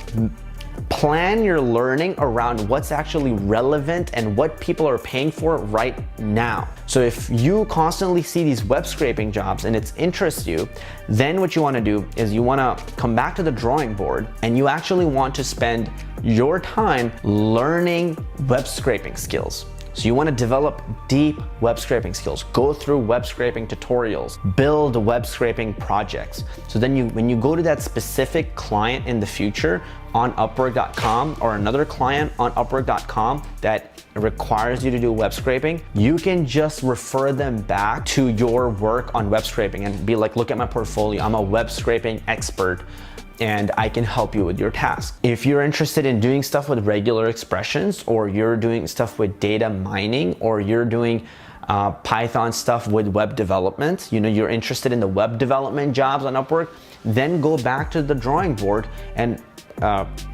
plan your learning around what's actually relevant and what people are paying for right now. So if you constantly see these web scraping jobs and it interests you, then what you want to do is you want to come back to the drawing board and you actually want to spend your time learning web scraping skills. So you want to develop deep web scraping skills, go through web scraping tutorials, build web scraping projects. So then when you go to that specific client in the future on Upwork.com or another client on Upwork.com that requires you to do web scraping, you can just refer them back to your work on web scraping and be like, look at my portfolio, I'm a web scraping expert, and I can help you with your task. If you're interested in doing stuff with regular expressions, or you're doing stuff with data mining, or you're doing Python stuff with web development, you know, you're interested in the web development jobs on Upwork, then go back to the drawing board and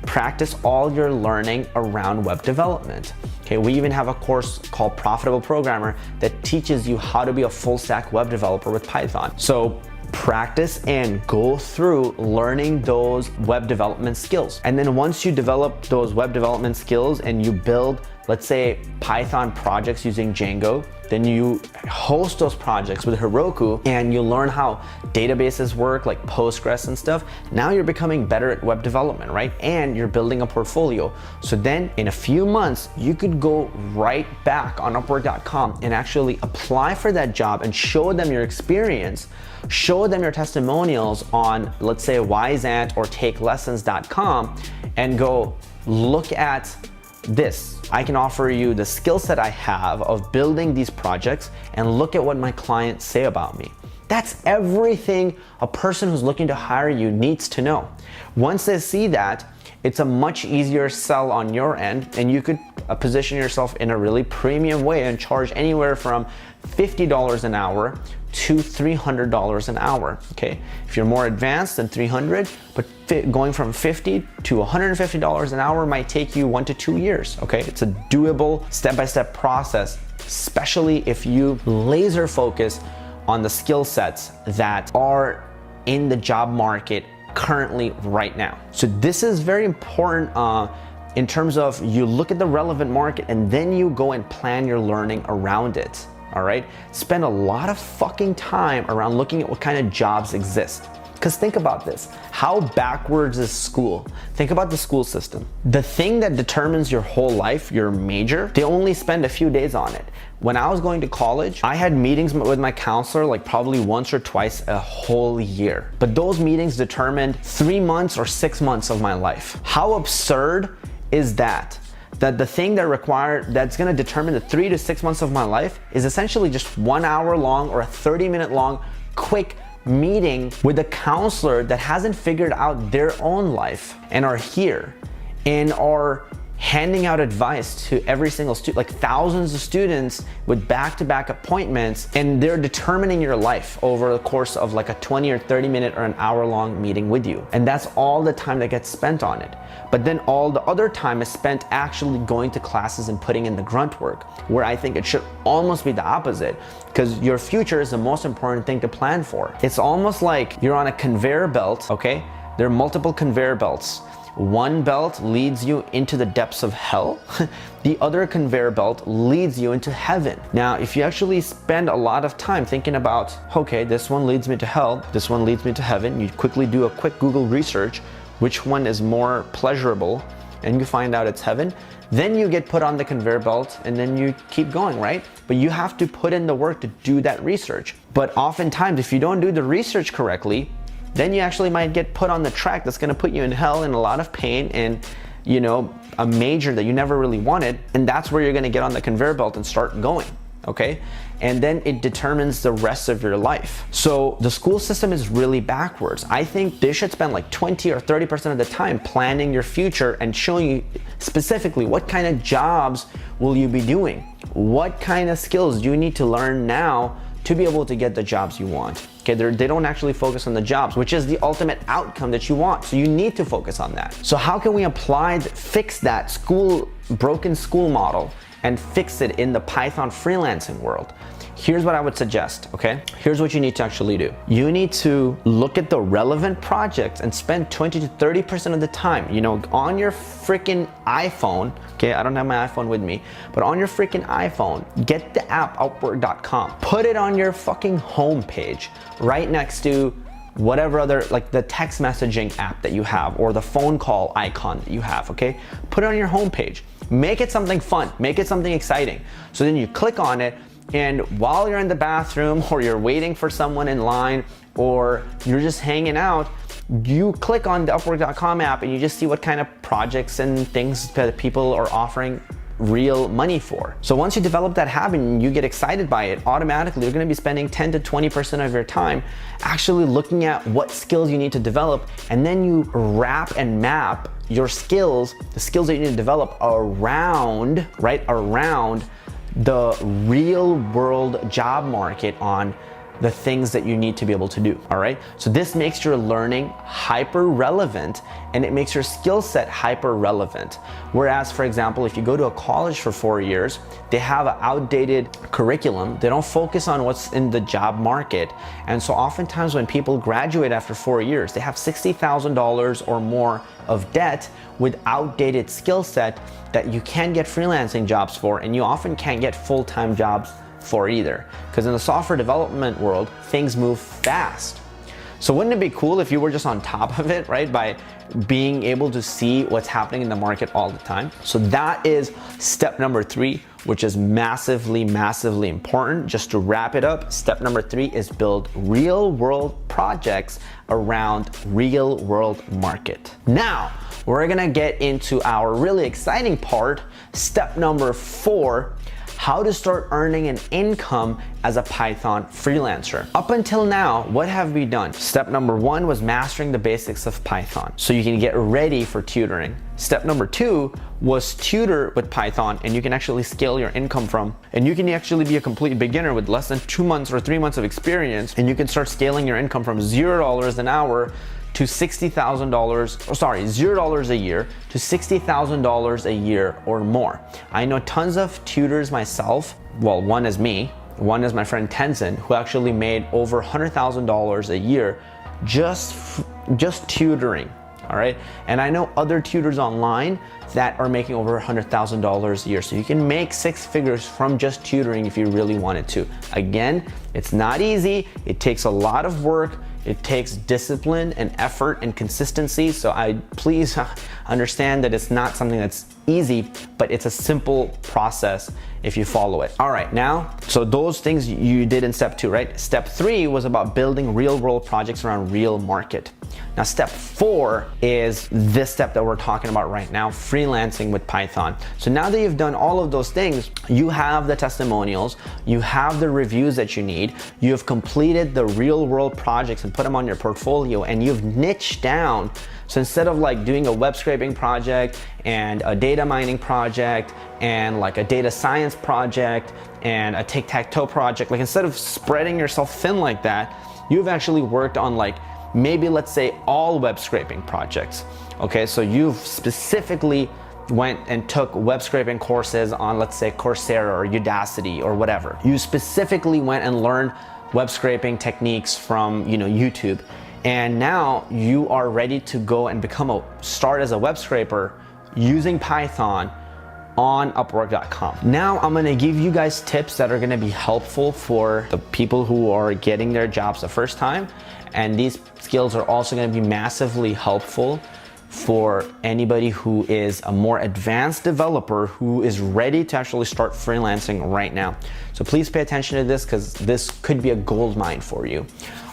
practice all your learning around web development. Okay, we even have a course called Profitable Programmer that teaches you how to be a full stack web developer with Python. So practice and go through learning those web development skills. And then once you develop those web development skills and you build, let's say, Python projects using Django, then you host those projects with Heroku and you learn how databases work like Postgres and stuff. Now you're becoming better at web development, right? And you're building a portfolio. So then in a few months, you could go right back on Upwork.com and actually apply for that job and show them your experience, show them your testimonials on, let's say, Wyzant or TakeLessons.com, and go, look at this. I can offer you the skill set I have of building these projects, and look at what my clients say about me. That's everything a person who's looking to hire you needs to know. Once they see that, it's a much easier sell on your end, and you could position yourself in a really premium way and charge anywhere from $50 an hour to $300 an hour, okay? If you're more advanced than $300, but going from $50 to $150 an hour might take you 1 to 2 years, okay? It's a doable step-by-step process, especially if you laser focus on the skill sets that are in the job market currently right now. So this is very important in terms of you look at the relevant market and then you go and plan your learning around it. all right? Spend a lot of fucking time around looking at what kind of jobs exist. Because think about this, how backwards is school? Think about the school system. The thing that determines your whole life, your major, they only spend a few days on it. When I was going to college, I had meetings with my counselor like probably once or twice a whole year. But those meetings determined 3 months or 6 months of my life. How absurd is that? That the thing that's gonna determine the 3 to 6 months of my life is essentially just 1 hour long or a 30-minute long quick meeting with a counselor that hasn't figured out their own life and are here and are handing out advice to every single student, like thousands of students with back-to-back appointments, and they're determining your life over the course of like a 20 or 30 minute or an hour-long meeting with you. And that's all the time that gets spent on it. But then all the other time is spent actually going to classes and putting in the grunt work, where I think it should almost be the opposite, because your future is the most important thing to plan for. It's almost like you're on a conveyor belt, okay? There are multiple conveyor belts. One belt leads you into the depths of hell. The other conveyor belt leads you into heaven. Now, if you actually spend a lot of time thinking about, okay, this one leads me to hell, this one leads me to heaven, you quickly do a quick Google research, which one is more pleasurable, and you find out it's heaven, then you get put on the conveyor belt and then you keep going, right? But you have to put in the work to do that research. But oftentimes, if you don't do the research correctly, then you actually might get put on the track that's gonna put you in hell in a lot of pain and, you know, a major that you never really wanted. And that's where you're gonna get on the conveyor belt and start going, okay? And then it determines the rest of your life. So the school system is really backwards. I think they should spend like 20 or 30% of the time planning your future and showing you specifically what kind of jobs will you be doing? What kind of skills do you need to learn now to be able to get the jobs you want? Okay, they don't actually focus on the jobs, which is the ultimate outcome that you want. So you need to focus on that. So how can we fix that broken school model and fix it in the Python freelancing world? Here's what I would suggest, okay? Here's what you need to actually do. You need to look at the relevant projects and spend 20 to 30% of the time, you know, on your freaking iPhone, okay? I don't have my iPhone with me, but on your freaking iPhone, get the app Upwork.com. Put it on your fucking homepage, right next to whatever other, like the text messaging app that you have or the phone call icon that you have, okay? Put it on your homepage. Make it something fun, make it something exciting. So then you click on it, and while you're in the bathroom or you're waiting for someone in line or you're just hanging out, you click on the Upwork.com app and you just see what kind of projects and things that people are offering real money for. So once you develop that habit and you get excited by it, automatically you're gonna be spending 10 to 20% of your time actually looking at what skills you need to develop, and then you wrap and map your skills, the skills that you need to develop around, right, around the real world job market on the things that you need to be able to do, all right? So this makes your learning hyper relevant and it makes your skill set hyper relevant. Whereas, for example, if you go to a college for 4 years, they have an outdated curriculum. They don't focus on what's in the job market. And so oftentimes when people graduate after 4 years, they have $60,000 or more of debt with outdated skill set that you can get freelancing jobs for, and you often can't get full-time jobs for either. Because in the software development world, things move fast. So wouldn't it be cool if you were just on top of it, right? By being able to see what's happening in the market all the time. So that is step number 3, which is massively, massively important. Just to wrap it up, step number 3 is build real world projects around real world market. Now, we're gonna get into our really exciting part, step number 4, how to start earning an income as a Python freelancer. Up until now, what have we done? Step number 1 was mastering the basics of Python so you can get ready for tutoring. Step number 2 was tutor with Python, and you can actually scale your income from, and you can actually be a complete beginner with less than 2 months or 3 months of experience, and you can start scaling your income from $0 an hour to $60,000, $0 a year to $60,000 a year or more. I know tons of tutors myself. Well, one is me, one is my friend Tenzin, who actually made over $100,000 a year just tutoring, all right? And I know other tutors online that are making over $100,000 a year. So you can make 6 figures from just tutoring if you really wanted to. Again, it's not easy. It takes a lot of work. It takes discipline and effort and consistency. So please understand that it's not something that's easy, but it's a simple process if you follow it. All right, now, so those things you did in step 2, right? Step 3 was about building real world projects around real market. Now, step 4 is this step that we're talking about right now, freelancing with Python. So now that you've done all of those things, you have the testimonials, you have the reviews that you need, you have completed the real world projects and put them on your portfolio, and you've niched down. So instead of like doing a web scraping project and a data mining project and like a data science project and a Tic Tac Toe project, like instead of spreading yourself thin like that, you've actually worked on like maybe, let's say, all web scraping projects. Okay, so you've specifically went and took web scraping courses on, let's say, Coursera or Udacity or whatever. You specifically went and learned web scraping techniques from, YouTube. And now you are ready to go and start as a web scraper using Python on Upwork.com. Now I'm gonna give you guys tips that are gonna be helpful for the people who are getting their jobs the first time. And these skills are also gonna be massively helpful for anybody who is a more advanced developer who is ready to actually start freelancing right now. So please pay attention to this because this could be a gold mine for you.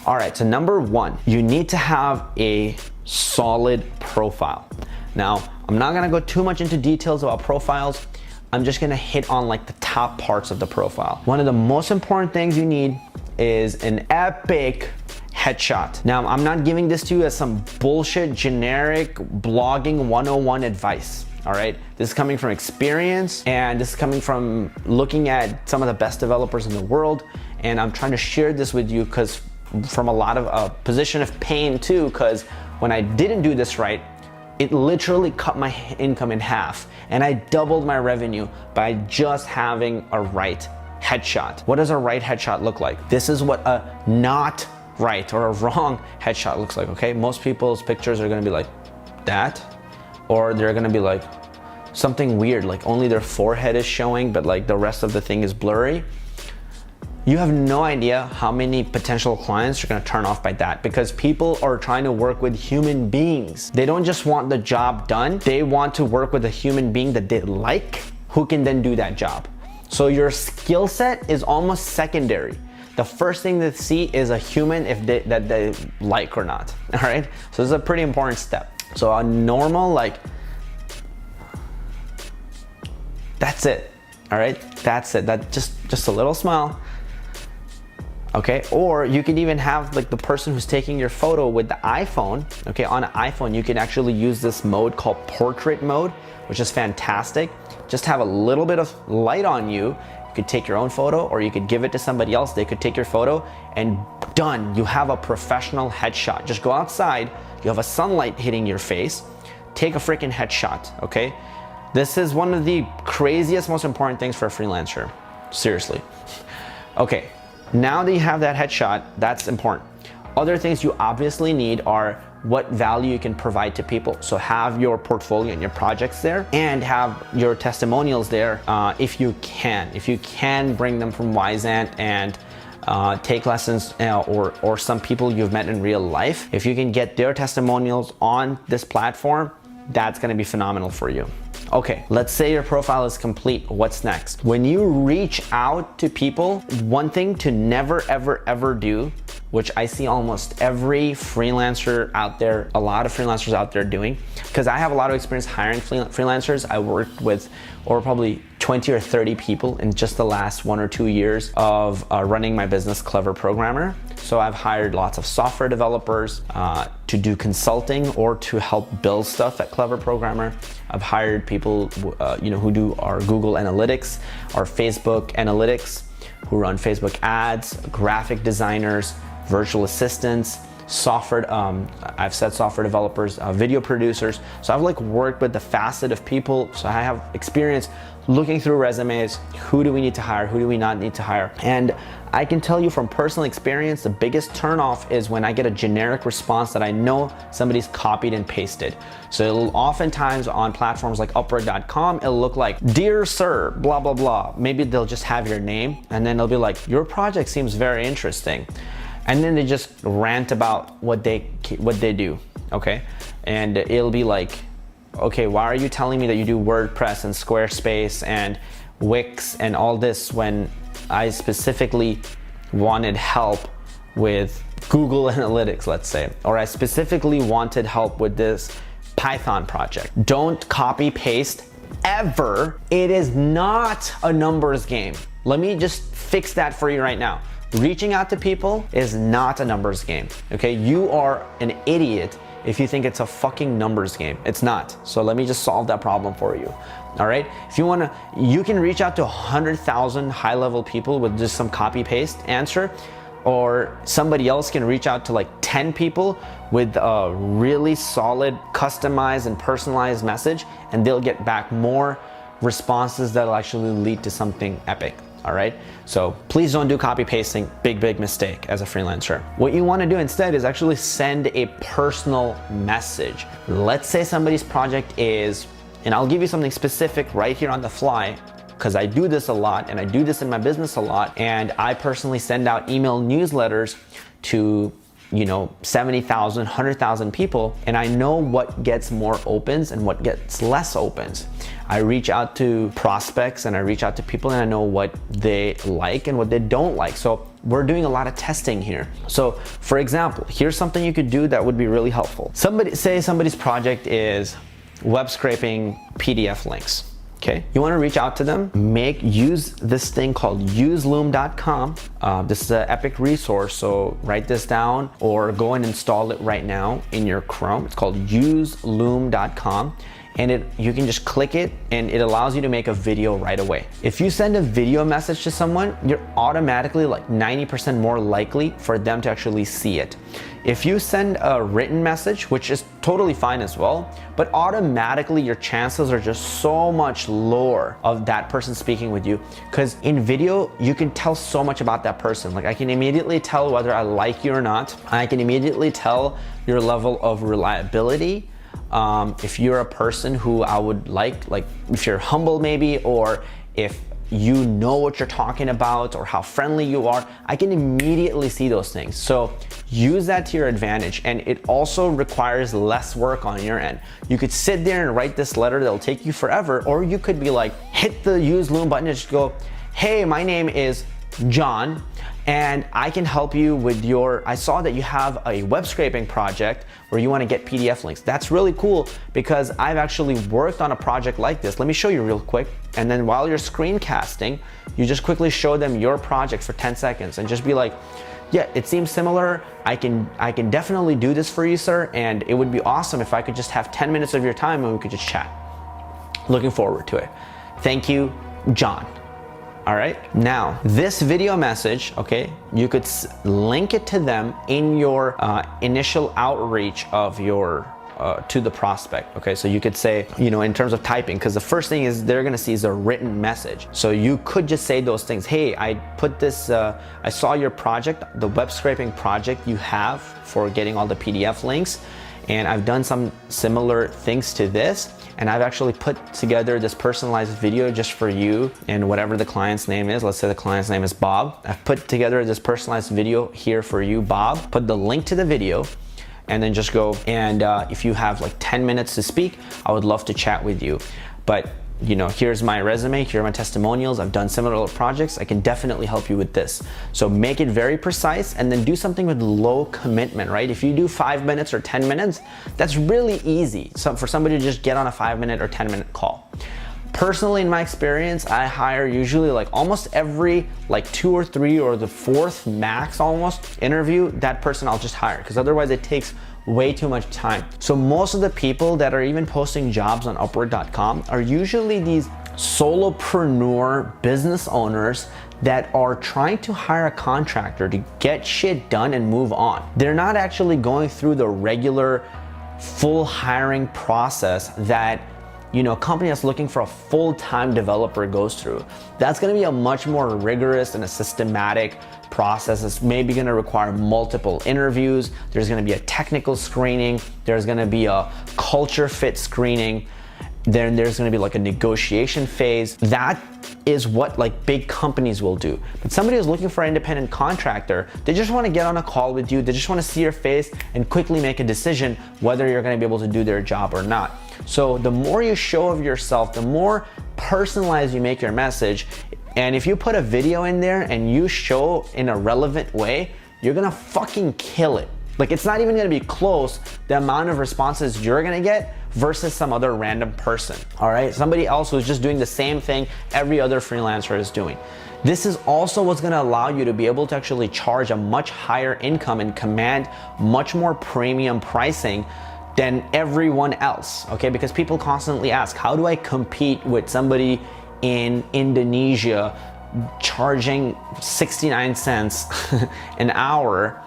All right, so number 1, you need to have a solid profile. Now, I'm not gonna go too much into details about profiles. I'm just gonna hit on like the top parts of the profile. One of the most important things you need is an epic headshot. Now, I'm not giving this to you as some bullshit generic blogging 101 advice. All right, this is coming from experience, and this is coming from looking at some of the best developers in the world. And I'm trying to share this with you because from a lot of a position of pain too, because when I didn't do this right, it literally cut my income in half, and I doubled my revenue by just having a right headshot. What does a right headshot look like? This is what a not right or a wrong headshot looks like, okay? Most people's pictures are gonna be like that, or they're gonna be like something weird, like only their forehead is showing, but like the rest of the thing is blurry. You have no idea how many potential clients you're gonna turn off by that, because people are trying to work with human beings. They don't just want the job done, they want to work with a human being that they like, who can then do that job. So your skill set is almost secondary. The first thing they see is a human that they like or not, all right? So this is a pretty important step. So a normal, like, that's it, all right? That's it, that just a little smile. Okay, or you could even have like the person who's taking your photo with the iPhone. Okay, on an iPhone, you can actually use this mode called portrait mode, which is fantastic. Just have a little bit of light on you. You could take your own photo, or you could give it to somebody else. They could take your photo, and done. You have a professional headshot. Just go outside, you have a sunlight hitting your face, take a freaking headshot, okay? This is one of the craziest, most important things for a freelancer, seriously. Okay. Now that you have that headshot, that's important. Other things you obviously need are what value you can provide to people. So have your portfolio and your projects there, and have your testimonials there if you can. If you can bring them from Wyzant and take lessons, or some people you've met in real life. If you can get their testimonials on this platform, that's gonna be phenomenal for you. Okay, let's say your profile is complete. What's next? When you reach out to people, one thing to never, ever, ever do, which I see almost every freelancer out there, a lot of freelancers out there doing, because I have a lot of experience hiring freelancers. I worked with over probably 20 or 30 people in just the last 1 or 2 years of running my business, Clever Programmer. So I've hired lots of software developers to do consulting or to help build stuff at Clever Programmer. I've hired people who do our Google Analytics, our Facebook Analytics, who run Facebook ads, graphic designers, virtual assistants, software, I've said software developers, video producers. So I've like worked with the facet of people. So I have experience looking through resumes. Who do we need to hire? Who do we not need to hire? And I can tell you from personal experience, the biggest turnoff is when I get a generic response that I know somebody's copied and pasted. So it'll oftentimes on platforms like Upwork.com, it'll look like, "Dear sir, blah, blah, blah." Maybe they'll just have your name and then they'll be like, "Your project seems very interesting." And then they just rant about what they do, okay? And it'll be like, "Okay, why are you telling me that you do WordPress and Squarespace and Wix and all this when I specifically wanted help with Google Analytics," let's say, or I specifically wanted help with this Python project. Don't copy paste ever. It is not a numbers game. Let me just fix that for you right now. Reaching out to people is not a numbers game, okay? You are an idiot if you think it's a fucking numbers game. It's not. So let me just solve that problem for you. All right, if you wanna, you can reach out to 100,000 high-level people with just some copy-paste answer, or somebody else can reach out to like 10 people with a really solid, customized and personalized message, and they'll get back more responses that'll actually lead to something epic. All right, so please don't do copy pasting. Big mistake as a freelancer. What you want to do instead is actually send a personal message. Let's say somebody's project is, and I'll give you something specific right here on the fly, because I do this a lot and I do this in my business a lot, and I personally send out email newsletters to 70,000, 100,000 people, and I know what gets more opens and what gets less opens. I reach out to prospects and I reach out to people and I know what they like and what they don't like. So we're doing a lot of testing here. So for example, here's something you could do that would be really helpful. Somebody's project is web scraping PDF links. Okay, you want to reach out to them, use this thing called useloom.com. This is an epic resource, so write this down or go and install it right now in your Chrome. It's called useloom.com. And you can just click it and it allows you to make a video right away. If you send a video message to someone, you're automatically like 90% more likely for them to actually see it. If you send a written message, which is totally fine as well, but automatically your chances are just so much lower of that person speaking with you, because in video, you can tell so much about that person. Like I can immediately tell whether I like you or not. I can immediately tell your level of reliability. If you're a person who I would like if you're humble maybe, or if you know what you're talking about or how friendly you are, I can immediately see those things. So use that to your advantage, and it also requires less work on your end. You could sit there and write this letter that'll take you forever, or you could be like, hit the use Loom button and just go, "Hey, my name is John, and I can help you with I saw that you have a web scraping project where you want to get PDF links. That's really cool because I've actually worked on a project like this. Let me show you real quick." And then while you're screencasting, you just quickly show them your project for 10 seconds and just be like, "Yeah, it seems similar. I can definitely do this for you, sir. And it would be awesome if I could just have 10 minutes of your time and we could just chat. Looking forward to it. Thank you, John." All right, now this video message, okay, you could link it to them in your initial outreach of your to the prospect. Okay, so you could say, in terms of typing, because the first thing is they're gonna see is a written message. So you could just say those things. "Hey, I put this, I saw your project, the web scraping project you have for getting all the PDF links, and I've done some similar things to this. And I've actually put together this personalized video just for you and whatever the client's name is. Let's say the client's name is Bob. I've put together this personalized video here for you, Bob. Put the link to the video and then just go, and if you have like 10 minutes to speak, I would love to chat with you. But here's my resume, here are my testimonials. I've done similar projects. I can definitely help you with this. So make it very precise and then do something with low commitment, right? If you do 5 minutes or 10 minutes, that's really easy. So for somebody to just get on a 5-minute or 10-minute call. Personally, in my experience, I hire usually like almost every 2 or 3 or the 4th max almost interview, that person I'll just hire, because otherwise it takes way too much time. So most of the people that are even posting jobs on Upwork.com are usually these solopreneur business owners that are trying to hire a contractor to get shit done and move on. They're not actually going through the regular full hiring process that, you know, a company that's looking for a full-time developer goes through. That's gonna be a much more rigorous and a systematic process. It's maybe gonna require multiple interviews. There's gonna be a technical screening. There's gonna be a culture fit screening. Then there's gonna be like a negotiation phase. That is what like big companies will do. But somebody who's looking for an independent contractor, they just wanna get on a call with you. They just wanna see your face and quickly make a decision whether you're gonna be able to do their job or not. So the more you show of yourself, the more personalized you make your message. And if you put a video in there and you show in a relevant way, you're gonna fucking kill it. Like, it's not even gonna be close, the amount of responses you're gonna get versus some other random person, all right? Somebody else who's just doing the same thing every other freelancer is doing. This is also what's gonna allow you to be able to actually charge a much higher income and command much more premium pricing than everyone else, okay? Because people constantly ask, how do I compete with somebody in Indonesia charging 69 cents an hour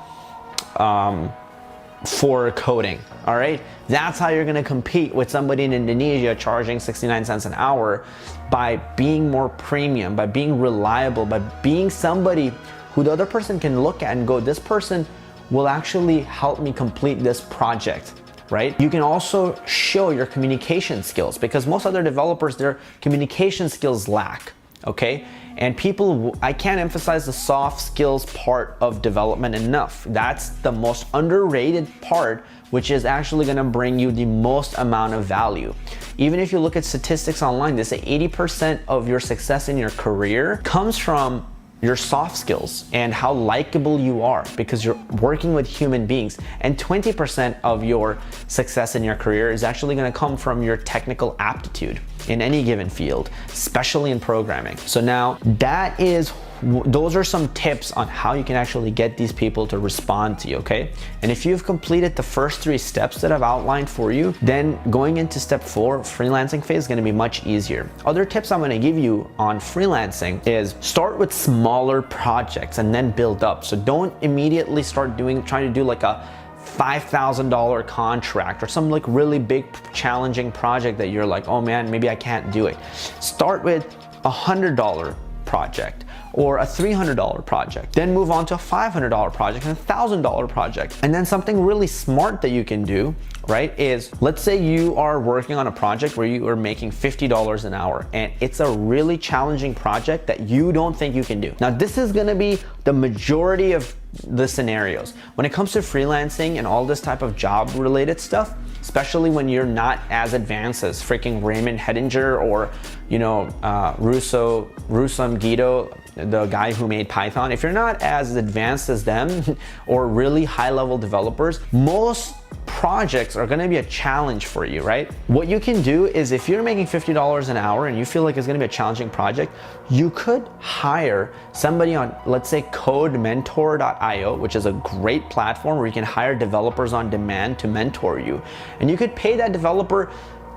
for coding, all right? That's how you're gonna compete with somebody in Indonesia charging 69 cents an hour, by being more premium, by being reliable, by being somebody who the other person can look at and go, this person will actually help me complete this project, right? You can also show your communication skills, because most other developers, their communication skills lack, okay? And people, I can't emphasize the soft skills part of development enough. That's the most underrated part, which is actually gonna bring you the most amount of value. Even if you look at statistics online, they say 80% of your success in your career comes from your soft skills and how likable you are, because you're working with human beings. And 20% of your success in your career is actually gonna come from your technical aptitude in any given field, especially in programming. So now those are some tips on how you can actually get these people to respond to you, okay? And if you've completed the first 3 steps that I've outlined for you, then going into step 4, freelancing phase, is gonna be much easier. Other tips I'm gonna give you on freelancing is start with smaller projects and then build up. So don't immediately start trying to do like a $5,000 contract or some like really big challenging project that you're like, oh man, maybe I can't do it. Start with $100 project or a $300 project, then move on to a $500 project and a $1,000 project. And then something really smart that you can do, right, is let's say you are working on a project where you are making $50 an hour and it's a really challenging project that you don't think you can do. Now, this is gonna be the majority of the scenarios. When it comes to freelancing and all this type of job related stuff, especially when you're not as advanced as freaking Raymond Hedinger or, you know, Rusam Guido, the guy who made Python, if you're not as advanced as them or really high level developers, most projects are gonna be a challenge for you, right? What you can do is if you're making $50 an hour and you feel like it's gonna be a challenging project, you could hire somebody on, let's say, codementor.io, which is a great platform where you can hire developers on demand to mentor you. And you could pay that developer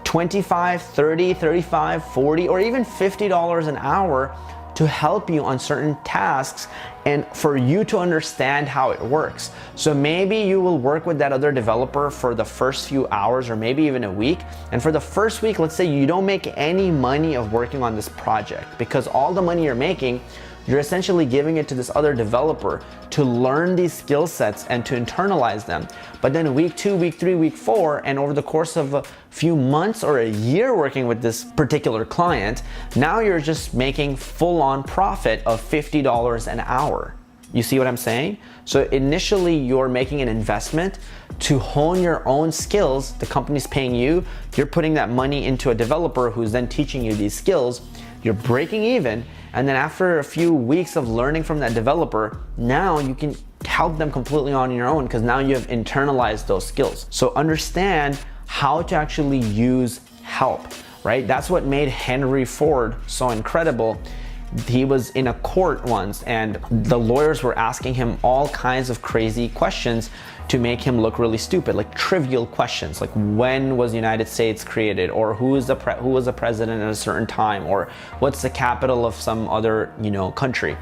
$25, $30, $35, $40, or even $50 an hour to help you on certain tasks and for you to understand how it works. So maybe you will work with that other developer for the first few hours or maybe even a week. And for the first week, let's say you don't make any money of working on this project, because all the money you're making, you're essentially giving it to this other developer to learn these skill sets and to internalize them. But then week 2, week 3, week 4, and over the course of a few months or a year working with this particular client, now you're just making full-on profit of $50 an hour. You see what I'm saying? So initially you're making an investment to hone your own skills. The company's paying you, you're putting that money into a developer who's then teaching you these skills. You're breaking even, and then after a few weeks of learning from that developer, now you can help them completely on your own because now you have internalized those skills. So understand how to actually use help, right? That's what made Henry Ford so incredible. he was in a court once and the lawyers were asking him all kinds of crazy questions to make him look really stupid, like trivial questions, like when was the United States created, or who was the president at a certain time, or what's the capital of some other, you know, country.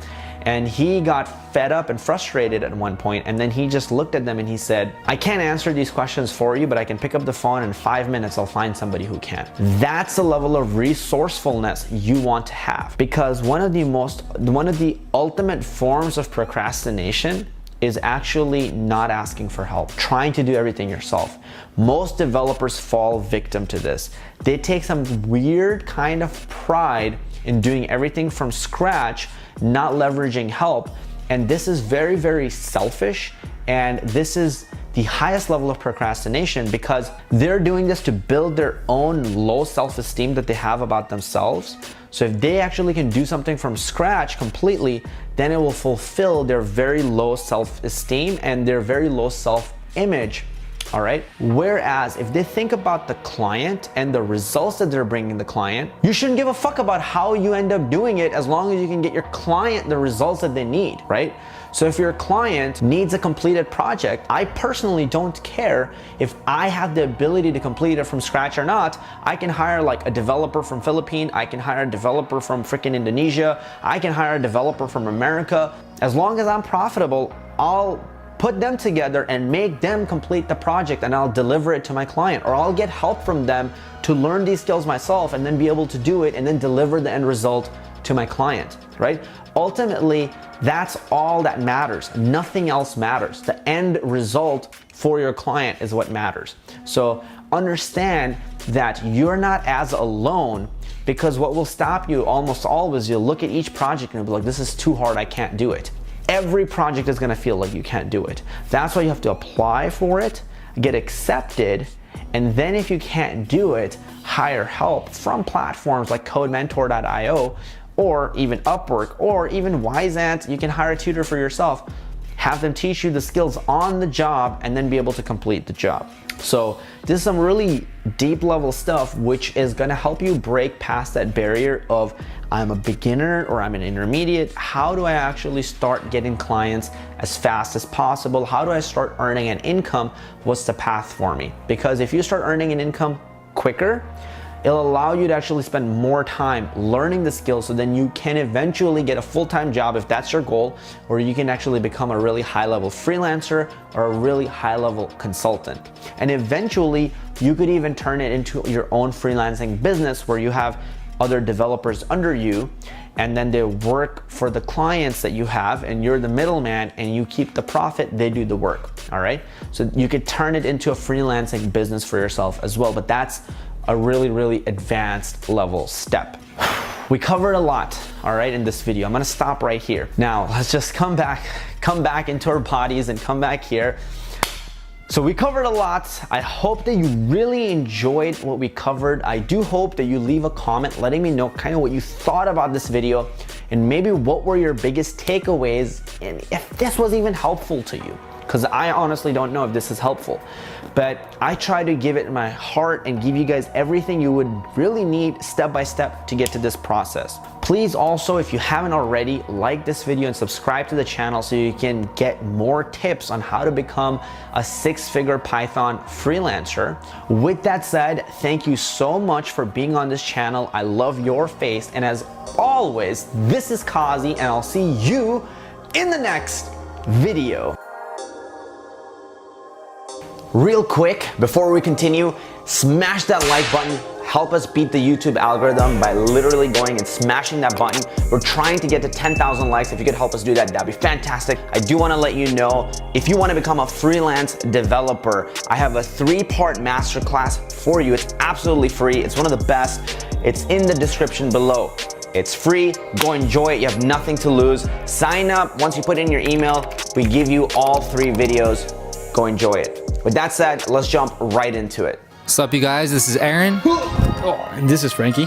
And he got fed up and frustrated at one point, and then he just looked at them and he said, I can't answer these questions for you, but I can pick up the phone in 5 minutes, I'll find somebody who can. That's the level of resourcefulness you want to have, because one of the ultimate forms of procrastination is actually not asking for help, trying to do everything yourself. Most developers fall victim to this. They take some weird kind of pride in doing everything from scratch, not leveraging help. And this is very, very selfish. And this is the highest level of procrastination, because they're doing this to build their own low self-esteem that they have about themselves. So if they actually can do something from scratch completely, then it will fulfill their very low self-esteem and their very low self-image. All right. Whereas if they think about the client and the results that they're bringing the client, you shouldn't give a fuck about how you end up doing it, as long as you can get your client the results that they need, right? So if your client needs a completed project, I personally don't care if I have the ability to complete it from scratch or not. I can hire like a developer from Philippines, I can hire a developer from freaking Indonesia, I can hire a developer from America. As long as I'm profitable, I'll put them together and make them complete the project, and I'll deliver it to my client, or I'll get help from them to learn these skills myself and then be able to do it and then deliver the end result to my client, right? Ultimately, that's all that matters. Nothing else matters. The end result for your client is what matters. So understand that you're not as alone, because what will stop you almost always, you'll look at each project and you'll be like, this is too hard, I can't do it. Every project is gonna feel like you can't do it. That's why you have to apply for it, get accepted, and then if you can't do it, hire help from platforms like codementor.io, or even Upwork, or even Wyzant. You can hire a tutor for yourself, have them teach you the skills on the job, and then be able to complete the job. So this is some really deep level stuff, which is gonna help you break past that barrier of I'm a beginner or I'm an intermediate. How do I actually start getting clients as fast as possible? How do I start earning an income? What's the path for me? Because if you start earning an income quicker, it'll allow you to actually spend more time learning the skills, so then you can eventually get a full-time job if that's your goal, or you can actually become a really high-level freelancer or a really high-level consultant. And eventually, you could even turn it into your own freelancing business where you have other developers under you, and then they work for the clients that you have, and you're the middleman and you keep the profit, they do the work, all right? So you could turn it into a freelancing business for yourself as well, but that's a really, really advanced level step. We covered a lot, all right, in this video. I'm gonna stop right here. Now, let's just come back into our bodies and come back here. So we covered a lot. I hope that you really enjoyed what we covered. I do hope that you leave a comment letting me know kind of what you thought about this video, and maybe what were your biggest takeaways, and if this was even helpful to you. Because I honestly don't know if this is helpful, but I try to give it my heart and give you guys everything you would really need step by step to get to this process. Please also, if you haven't already, like this video and subscribe to the channel so you can get more tips on how to become a six-figure Python freelancer. With that said, thank you so much for being on this channel. I love your face, and as always, this is Kazi, and I'll see you in the next video. Real quick, before we continue, smash that like button. Help us beat the YouTube algorithm by literally going and smashing that button. We're trying to get to 10,000 likes. If you could help us do that, that'd be fantastic. I do want to let you know, if you want to become a freelance developer, I have a 3-part masterclass for you. It's absolutely free. It's one of the best. It's in the description below. It's free. Go enjoy it. You have nothing to lose. Sign up. Once you put in your email, we give you all 3 videos. Go enjoy it. With that said, let's jump right into it. What's up, you guys? This is Aaron. And this is Frankie.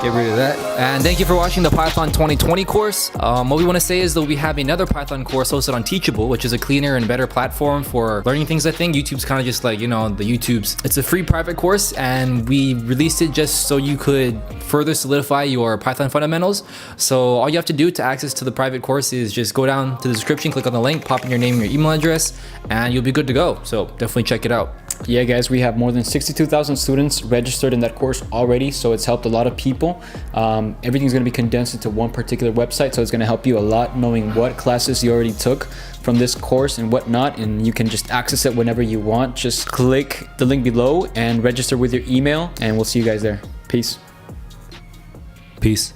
Get rid of that. And thank you for watching the Python 2020 course. What we want to say is that we'll be having another Python course hosted on Teachable, which is a cleaner and better platform for learning things. I think YouTube's kind of just like, you know, the YouTubes. It's a free private course, and we released it just so you could further solidify your Python fundamentals. So all you have to do to access to the private course is just go down to the description, click on the link, pop in your name and your email address, and you'll be good to go. So definitely check it out. Yeah, guys, we have more than 62,000 students registered in that course already, so it's helped a lot of people. Everything's going to be condensed into one particular website, so it's going to help you a lot knowing what classes you already took from this course and whatnot, and you can just access it whenever you want. Just click the link below and register with your email, and we'll see you guys there. Peace. Peace.